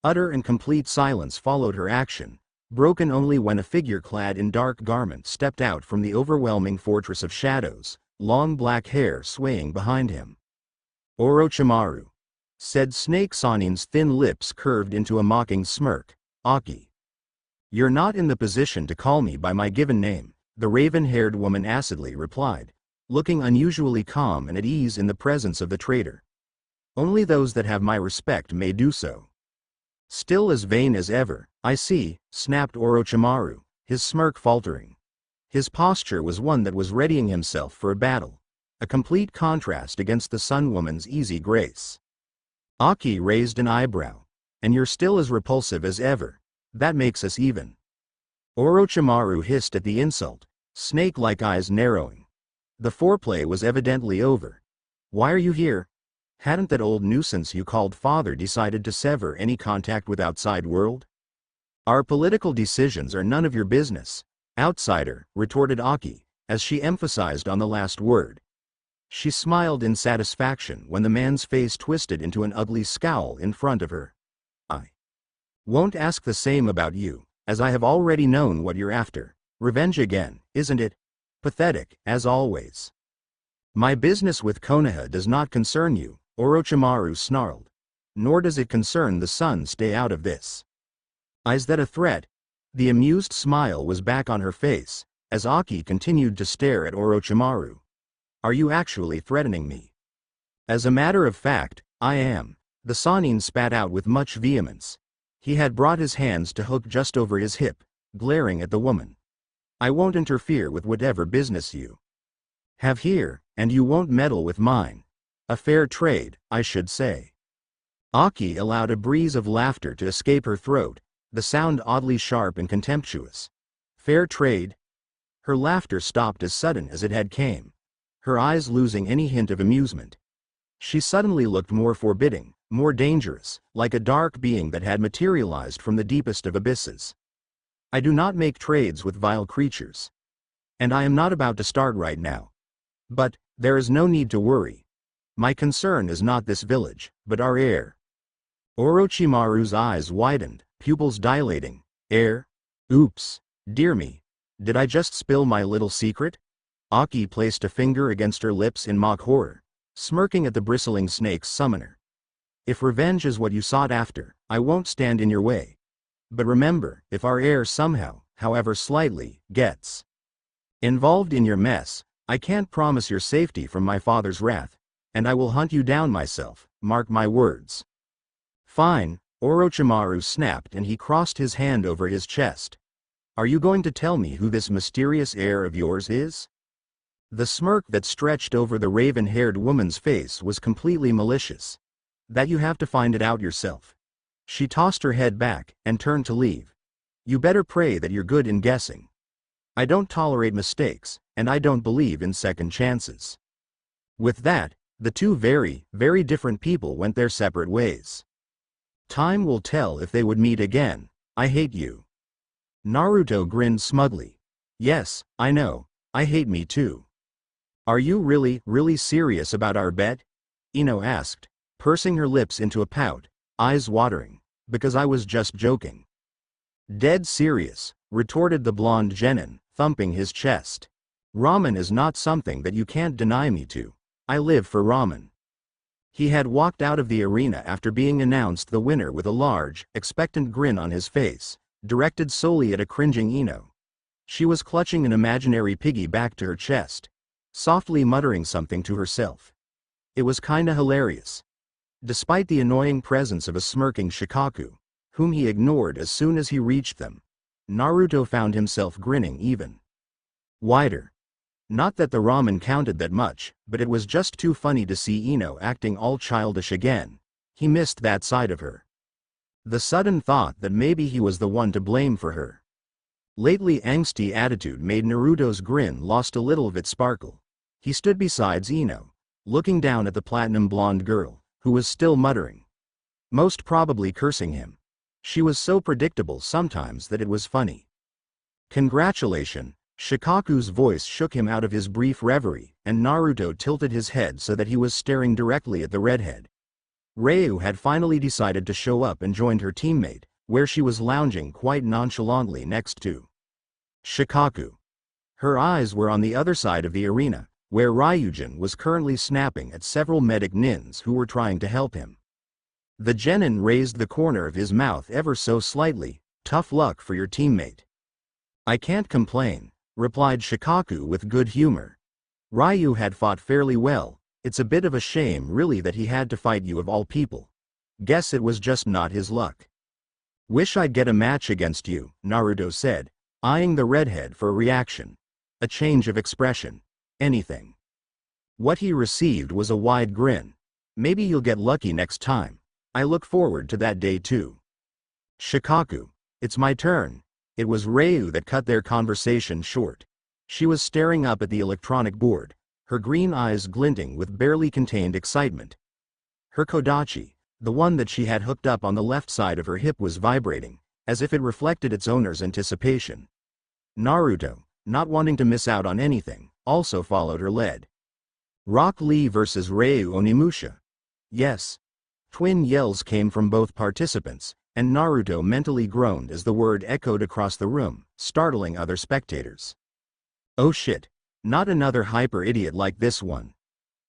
Utter and complete silence followed her action, broken only when a figure clad in dark garments stepped out from the overwhelming fortress of shadows, long black hair swaying behind him. Orochimaru, said Snake Sanin's thin lips curved into a mocking smirk. Aki. You're not in the position to call me by my given name, the raven-haired woman acidly replied, looking unusually calm and at ease in the presence of the traitor. Only those that have my respect may do so. Still as vain as ever, I see, snapped Orochimaru, his smirk faltering. His posture was one that was readying himself for a battle, a complete contrast against the Sun Woman's easy grace. Aki raised an eyebrow. And you're still as repulsive as ever. That makes us even. Orochimaru hissed at the insult, snake-like eyes narrowing. The foreplay was evidently over. Why are you here? Hadn't that old nuisance you called father decided to sever any contact with outside world? Our political decisions are none of your business, outsider, retorted Aki, as she emphasized on the last word. She smiled in satisfaction when the man's face twisted into an ugly scowl in front of her. I won't ask the same about you, as I have already known what you're after. Revenge again, isn't it? Pathetic, as always. My business with Konoha does not concern you, Orochimaru snarled. Nor does it concern the sun. Stay out of this. Is that a threat? The amused smile was back on her face, as Aki continued to stare at Orochimaru. Are you actually threatening me? As a matter of fact, I am. The Sannin spat out with much vehemence. He had brought his hands to hook just over his hip, glaring at the woman. I won't interfere with whatever business you have here, and you won't meddle with mine. A fair trade, I should say. Aki allowed a breeze of laughter to escape her throat, the sound oddly sharp and contemptuous. Fair trade? Her laughter stopped as sudden as it had came, her eyes losing any hint of amusement. She suddenly looked more forbidding, more dangerous, like a dark being that had materialized from the deepest of abysses. I do not make trades with vile creatures. And I am not about to start right now. But, there is no need to worry. My concern is not this village, but our heir. Orochimaru's eyes widened, pupils dilating. Heir? Oops. Dear me. Did I just spill my little secret? Aki placed a finger against her lips in mock horror, smirking at the bristling snake's summoner. If revenge is what you sought after, I won't stand in your way. But remember, if our heir somehow, however slightly, gets involved in your mess, I can't promise your safety from my father's wrath, and I will hunt you down myself, mark my words. Fine, Orochimaru snapped and he crossed his hand over his chest. Are you going to tell me who this mysterious heir of yours is? The smirk that stretched over the raven-haired woman's face was completely malicious. That you have to find it out yourself. She tossed her head back and turned to leave. You better pray that you're good in guessing. I don't tolerate mistakes, and I don't believe in second chances. With that, the two very, very different people went their separate ways. Time will tell if they would meet again. I hate you. Naruto grinned smugly. Yes, I know. I hate me too. Are you really, really serious about our bet? Ino asked, pursing her lips into a pout, eyes watering. Because I was just joking. Dead serious, retorted the blonde genin, thumping his chest. Ramen is not something that you can't deny me to. I live for ramen. He had walked out of the arena after being announced the winner with a large, expectant grin on his face, directed solely at a cringing Ino. She was clutching an imaginary piggy back to her chest, softly muttering something to herself. It was kinda hilarious. Despite the annoying presence of a smirking Shikaku, whom he ignored as soon as he reached them, Naruto found himself grinning even wider. Not that the ramen counted that much, but it was just too funny to see Ino acting all childish again. He missed that side of her. The sudden thought that maybe he was the one to blame for her lately angsty attitude made Naruto's grin lost a little of its sparkle. He stood beside Ino, looking down at the platinum blonde girl, who was still muttering. Most probably cursing him. She was so predictable sometimes that it was funny. Congratulations. Shikaku's voice shook him out of his brief reverie, and Naruto tilted his head so that he was staring directly at the redhead. Ryu had finally decided to show up and joined her teammate, where she was lounging quite nonchalantly next to Shikaku. Her eyes were on the other side of the arena, where Ryujin was currently snapping at several medic nins who were trying to help him. The genin raised the corner of his mouth ever so slightly. "Tough luck for your teammate." "I can't complain," replied Shikaku with good humor. "Ryu had fought fairly well. It's a bit of a shame really that he had to fight you of all people. Guess it was just not his luck." "Wish I'd get a match against you," Naruto said, eyeing the redhead for a reaction. A change of expression. Anything. What he received was a wide grin. "Maybe you'll get lucky next time. I look forward to that day too." "Shikaku, it's my turn." It was Ryu that cut their conversation short. She was staring up at the electronic board, her green eyes glinting with barely contained excitement. Her kodachi, the one that she had hooked up on the left side of her hip, was vibrating, as if it reflected its owner's anticipation. Naruto, not wanting to miss out on anything, also followed her lead. Rock Lee versus Ryu Onimusha. Yes. Twin yells came from both participants, and Naruto mentally groaned as the word echoed across the room, startling other spectators. Oh shit, not another hyper idiot like this one.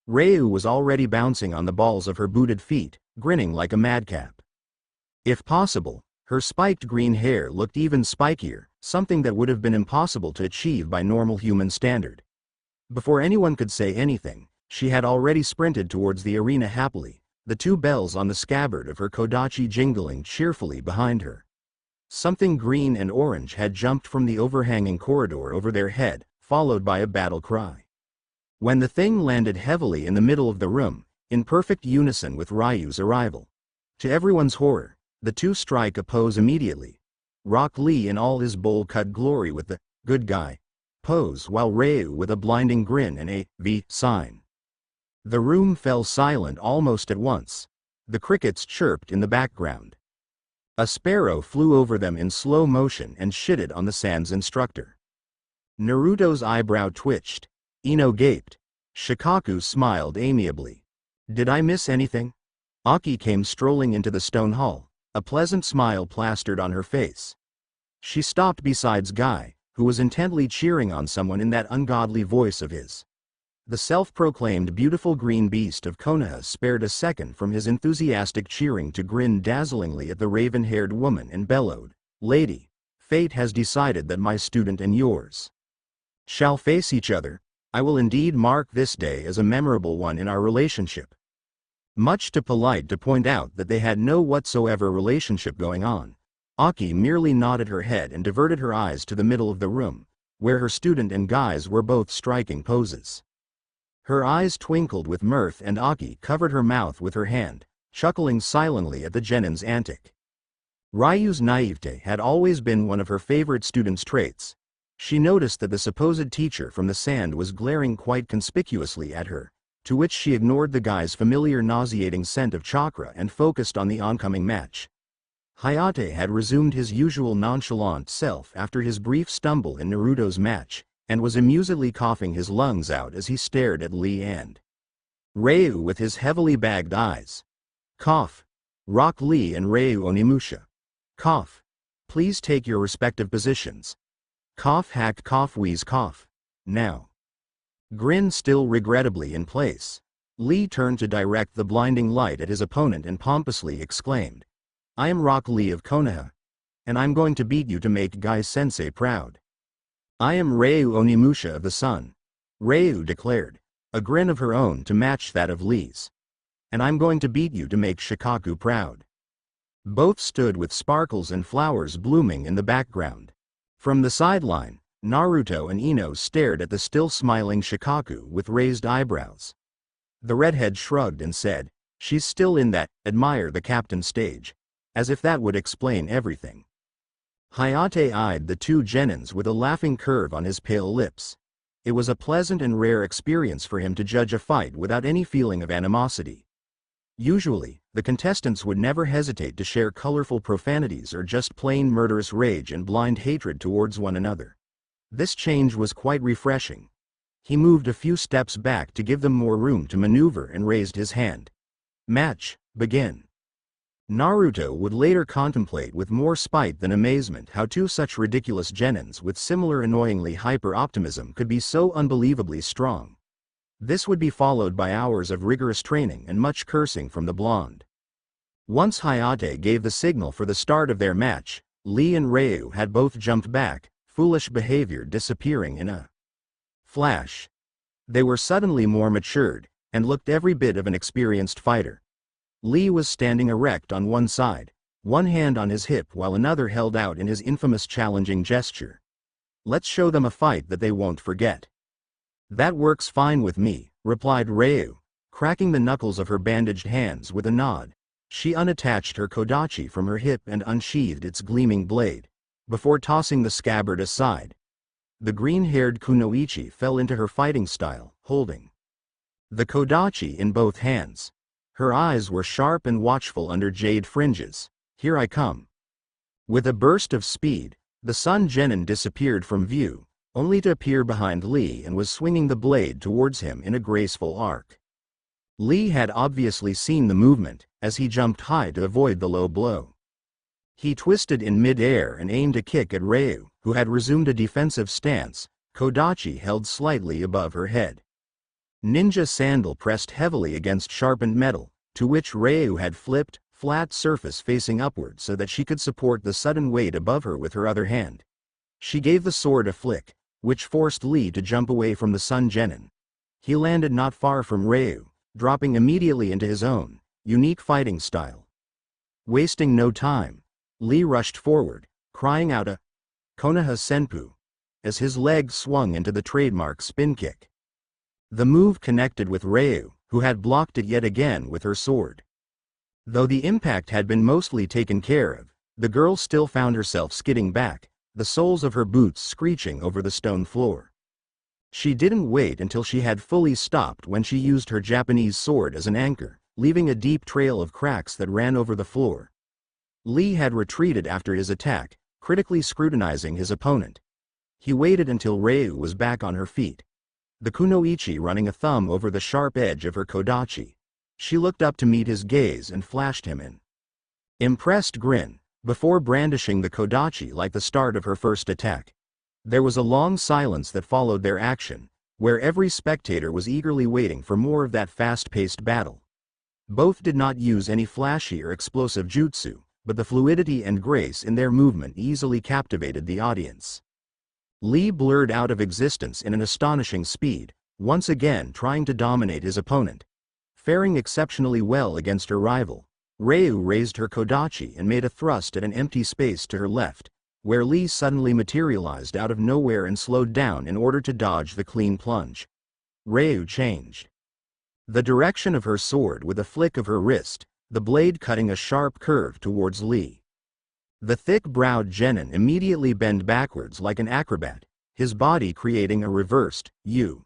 Ryu was already bouncing on the balls of her booted feet, grinning like a madcap. If possible, her spiked green hair looked even spikier, something that would have been impossible to achieve by normal human standard. Before anyone could say anything, she had already sprinted towards the arena happily, the two bells on the scabbard of her kodachi jingling cheerfully behind her. Something green and orange had jumped from the overhanging corridor over their head, followed by a battle cry. When the thing landed heavily in the middle of the room, in perfect unison with Ryu's arrival. To everyone's horror, the two strike a pose immediately. Rock Lee in all his bowl-cut glory with the good guy pose, while Ryu with a blinding grin and a V sign. The room fell silent almost at once. The crickets chirped in the background. A sparrow flew over them in slow motion and shitted on the Sans instructor. Naruto's eyebrow twitched. Ino gaped. Shikaku smiled amiably. "Did I miss anything?" Aki came strolling into the stone hall, a pleasant smile plastered on her face. She stopped beside Guy, who was intently cheering on someone in that ungodly voice of his. The self-proclaimed beautiful green beast of Konoha spared a second from his enthusiastic cheering to grin dazzlingly at the raven-haired woman and bellowed, "Lady, fate has decided that my student and yours shall face each other. I will indeed mark this day as a memorable one in our relationship." Much too polite to point out that they had no whatsoever relationship going on, Aki merely nodded her head and diverted her eyes to the middle of the room, where her student and Guy's were both striking poses. Her eyes twinkled with mirth and Aki covered her mouth with her hand, chuckling silently at the genin's antic. Ryu's naivete had always been one of her favorite students' traits. She noticed that the supposed teacher from the sand was glaring quite conspicuously at her, to which she ignored the guy's familiar nauseating scent of chakra and focused on the oncoming match. Hayate had resumed his usual nonchalant self after his brief stumble in Naruto's match, and was amusedly coughing his lungs out as he stared at Lee and Ryu with his heavily bagged eyes. Cough. Rock Lee and Ryu Onimusha. Cough. Please take your respective positions. Cough hack cough wheeze cough. Now. Grin still regrettably in place. Lee turned to direct the blinding light at his opponent and pompously exclaimed, "I am Rock Lee of Konoha. And I'm going to beat you to make Guy-sensei proud." "I am Ryu Onimusha of the Sun," Ryu declared, a grin of her own to match that of Lee's. "And I'm going to beat you to make Shikaku proud." Both stood with sparkles and flowers blooming in the background. From the sideline, Naruto and Ino stared at the still smiling Shikaku with raised eyebrows. The redhead shrugged and said, "She's still in that admire the captain stage," as if that would explain everything. Hayate eyed the two genins with a laughing curve on his pale lips. It was a pleasant and rare experience for him to judge a fight without any feeling of animosity. Usually, the contestants would never hesitate to share colorful profanities or just plain murderous rage and blind hatred towards one another. This change was quite refreshing. He moved a few steps back to give them more room to maneuver and raised his hand. "Match, begin." Naruto would later contemplate with more spite than amazement how two such ridiculous genins with similar annoyingly hyper-optimism could be so unbelievably strong. This would be followed by hours of rigorous training and much cursing from the blonde. Once Hayate gave the signal for the start of their match, Lee and Ryu had both jumped back, foolish behavior disappearing in a flash. They were suddenly more matured, and looked every bit of an experienced fighter. Lee was standing erect on one side, one hand on his hip while another held out in his infamous challenging gesture. "Let's show them a fight that they won't forget." "That works fine with me," replied Ryu, cracking the knuckles of her bandaged hands with a nod. She unattached her kodachi from her hip and unsheathed its gleaming blade, before tossing the scabbard aside. The green-haired kunoichi fell into her fighting style, holding the kodachi in both hands. Her eyes were sharp and watchful under jade fringes. "Here I come." With a burst of speed, the Sun Genin disappeared from view, only to appear behind Lee and was swinging the blade towards him in a graceful arc. Lee had obviously seen the movement, as he jumped high to avoid the low blow. He twisted in mid-air and aimed a kick at Ryu, who had resumed a defensive stance, kodachi held slightly above her head. Ninja Sandal pressed heavily against sharpened metal, to which Ryu had flipped, flat surface facing upward so that she could support the sudden weight above her with her other hand. She gave the sword a flick, which forced Lee to jump away from the Sun Genin. He landed not far from Ryu, dropping immediately into his own unique fighting style. Wasting no time, Lee rushed forward, crying out a Konoha Senpu, as his leg swung into the trademark spin kick. The move connected with Ryu, who had blocked it yet again with her sword. Though the impact had been mostly taken care of, the girl still found herself skidding back, the soles of her boots screeching over the stone floor. She didn't wait until she had fully stopped when she used her Japanese sword as an anchor, leaving a deep trail of cracks that ran over the floor. Lee had retreated after his attack, critically scrutinizing his opponent. He waited until Ryu was back on her feet, the kunoichi running a thumb over the sharp edge of her kodachi. She looked up to meet his gaze and flashed him an impressed grin, before brandishing the kodachi like the start of her first attack. There was a long silence that followed their action, where every spectator was eagerly waiting for more of that fast-paced battle. Both did not use any flashy or explosive jutsu, but the fluidity and grace in their movement easily captivated the audience. Lee blurred out of existence in an astonishing speed, once again trying to dominate his opponent. Faring exceptionally well against her rival, Ryu raised her kodachi and made a thrust at an empty space to her left, where Lee suddenly materialized out of nowhere and slowed down in order to dodge the clean plunge. Ryu changed the direction of her sword with a flick of her wrist, the blade cutting a sharp curve towards Lee. The thick-browed genin immediately bent backwards like an acrobat, his body creating a reversed U.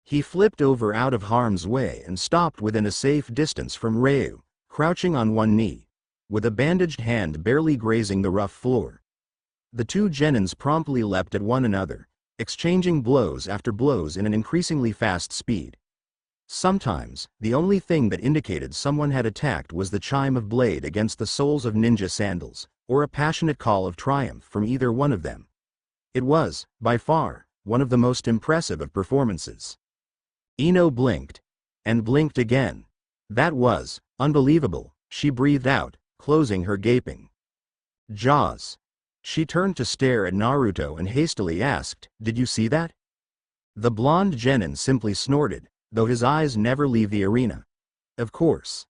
He flipped over out of harm's way and stopped within a safe distance from Ryu, crouching on one knee, with a bandaged hand barely grazing the rough floor. The two genins promptly leapt at one another, exchanging blows after blows in an increasingly fast speed. Sometimes, the only thing that indicated someone had attacked was the chime of blade against the soles of ninja sandals, or a passionate call of triumph from either one of them. It was, by far, one of the most impressive of performances. Ino blinked. And blinked again. That was unbelievable, she breathed out, closing her gaping jaws. She turned to stare at Naruto and hastily asked, "Did you see that?" The blonde genin simply snorted, though his eyes never leave the arena. Of course.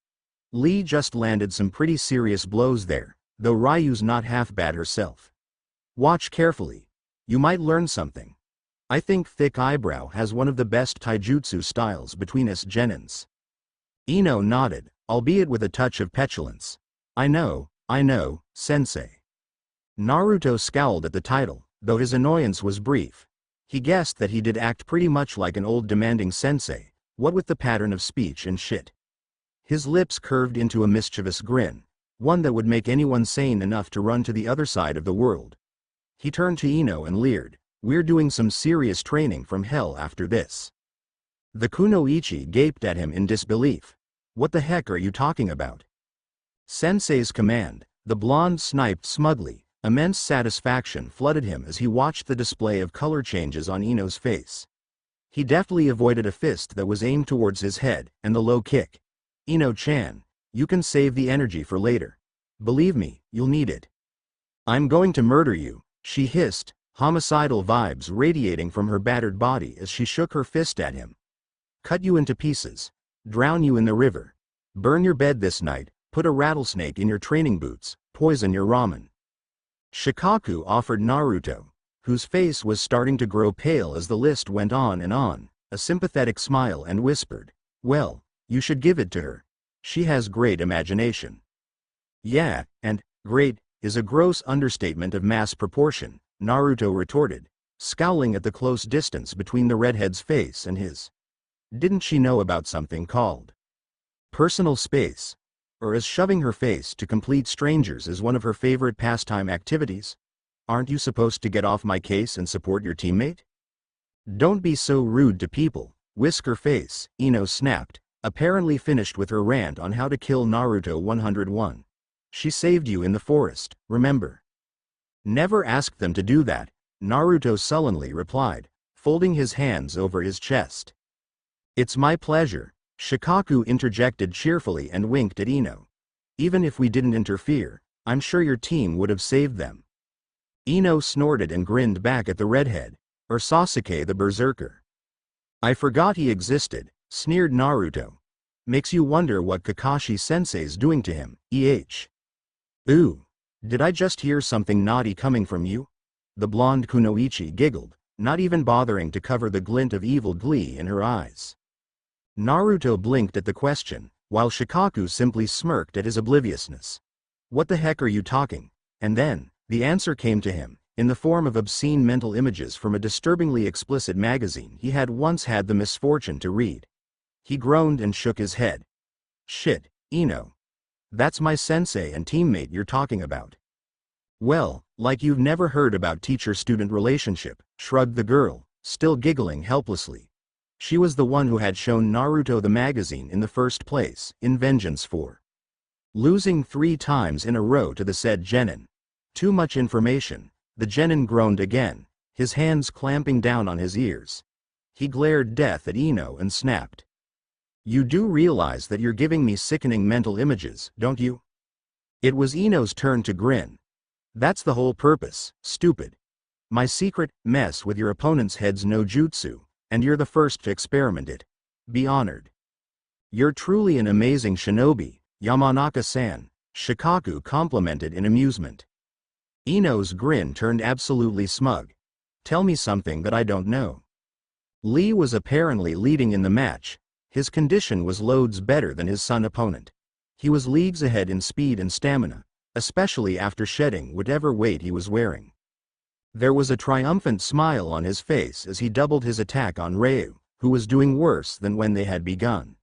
Lee just landed some pretty serious blows there, though Ryu's not half bad herself. Watch carefully. You might learn something. I think Thick Eyebrow has one of the best taijutsu styles between us genins. Ino nodded, albeit with a touch of petulance. I know, sensei. Naruto scowled at the title, though his annoyance was brief. He guessed that he did act pretty much like an old demanding sensei, what with the pattern of speech and shit. His lips curved into a mischievous grin, one that would make anyone sane enough to run to the other side of the world. He turned to Ino and leered, "We're doing some serious training from hell after this." The kunoichi gaped at him in disbelief. What the heck are you talking about? Sensei's command, the blonde sniped smugly. Immense satisfaction flooded him as he watched the display of color changes on Ino's face. He deftly avoided a fist that was aimed towards his head and the low kick. Ino-chan, you can save the energy for later. Believe me, you'll need it. I'm going to murder you, she hissed, homicidal vibes radiating from her battered body as she shook her fist at him. Cut you into pieces. Drown you in the river. Burn your bed this night, put a rattlesnake in your training boots, poison your ramen. Shikaku offered Naruto, whose face was starting to grow pale as the list went on, a sympathetic smile and whispered, "Well, you should give it to her. She has great imagination." "Yeah, and great is a gross understatement of mass proportion," Naruto retorted, scowling at the close distance between the redhead's face and his. Didn't she know about something called personal space? Or is shoving her face to complete strangers is one of her favorite pastime activities? Aren't you supposed to get off my case and support your teammate? Don't be so rude to people, Whisker Face, Ino snapped, apparently finished with her rant on how to kill Naruto 101. She saved you in the forest, remember? Never asked them to do that, Naruto sullenly replied, folding his hands over his chest. It's my pleasure, Shikaku interjected cheerfully and winked at Ino. Even if we didn't interfere, I'm sure your team would have saved them. Ino snorted and grinned back at the redhead, or Sasuke the berserker. I forgot he existed, sneered Naruto. Makes you wonder what Kakashi-sensei's doing to him, Ooh, did I just hear something naughty coming from you? The blonde Kunoichi giggled, not even bothering to cover the glint of evil glee in her eyes. Naruto blinked at the question, while Shikaku simply smirked at his obliviousness. What the heck are you talking? And then, the answer came to him, in the form of obscene mental images from a disturbingly explicit magazine he had once had the misfortune to read. He groaned and shook his head. Shit, Ino. That's my sensei and teammate you're talking about. Well, like you've never heard about teacher-student relationship, shrugged the girl, still giggling helplessly. She was the one who had shown Naruto the magazine in the first place, in vengeance for losing 3 times in a row to the said genin. Too much information, the genin groaned again, his hands clamping down on his ears. He glared death at Ino and snapped. You do realize that you're giving me sickening mental images, don't you? It was Ino's turn to grin. That's the whole purpose, stupid. My secret, mess with your opponent's head's no jutsu, and you're the first to experiment it. Be honored. You're truly an amazing shinobi, Yamanaka-san, Shikaku complimented in amusement. Ino's grin turned absolutely smug. Tell me something that I don't know. Lee was apparently leading in the match. His condition was loads better than his son opponent. He was leagues ahead in speed and stamina, especially after shedding whatever weight he was wearing. There was a triumphant smile on his face as he doubled his attack on Ryu, who was doing worse than when they had begun.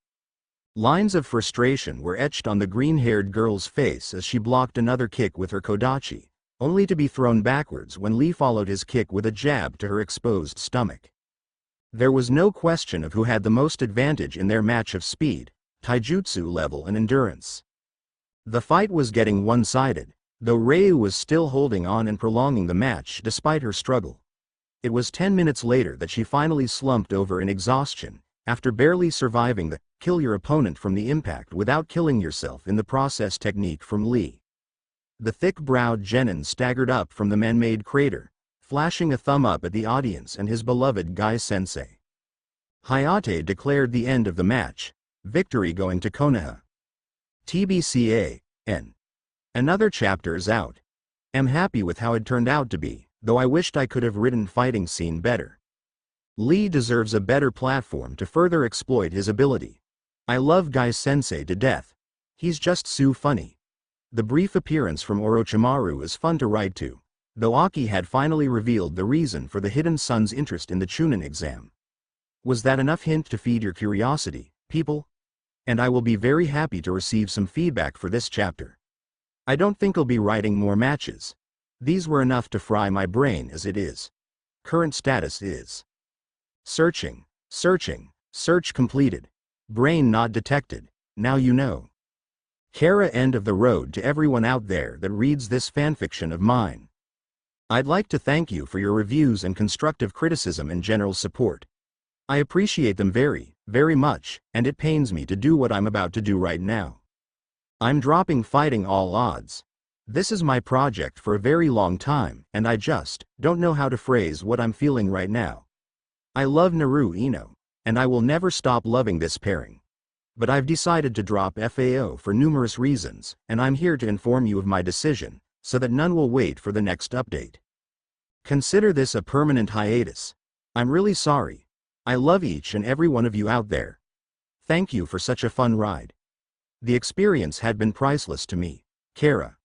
Lines of frustration were etched on the green-haired girl's face as she blocked another kick with her kodachi, only to be thrown backwards when Lee followed his kick with a jab to her exposed stomach. There was no question of who had the most advantage in their match of speed, taijutsu level and endurance. The fight was getting one-sided, though Ryu was still holding on and prolonging the match despite her struggle. It was 10 minutes later that she finally slumped over in exhaustion, after barely surviving the kill your opponent from the impact without killing yourself in the process technique from Lee. The thick-browed genin staggered up from the man-made crater, flashing a thumb up at the audience and his beloved Guy-sensei. Hayate declared the end of the match, victory going to Konoha. TBCA, N. Another chapter is out. Am happy with how it turned out to be, though I wished I could have written fighting scene better. Lee deserves a better platform to further exploit his ability. I love Guy-sensei to death. He's just so funny. The brief appearance from Orochimaru is fun to write to, though Aki had finally revealed the reason for the hidden son's interest in the Chunin exam. Was that enough hint to feed your curiosity, people? And I will be very happy to receive some feedback for this chapter. I don't think I'll be writing more matches. These were enough to fry my brain as it is. Current status is searching, search completed. Brain not detected, now you know. Kara, end of the road to everyone out there that reads this fanfiction of mine. I'd like to thank you for your reviews and constructive criticism and general support. I appreciate them very, very much, and it pains me to do what I'm about to do right now. I'm dropping fighting all odds. This is my project for a very long time, and I just don't know how to phrase what I'm feeling right now. I love Naruto Ino, and I will never stop loving this pairing. But I've decided to drop FAO for numerous reasons, and I'm here to inform you of my decision, so that none will wait for the next update. Consider this a permanent hiatus. I'm really sorry. I love each and every one of you out there. Thank you for such a fun ride. The experience had been priceless to me. Kara.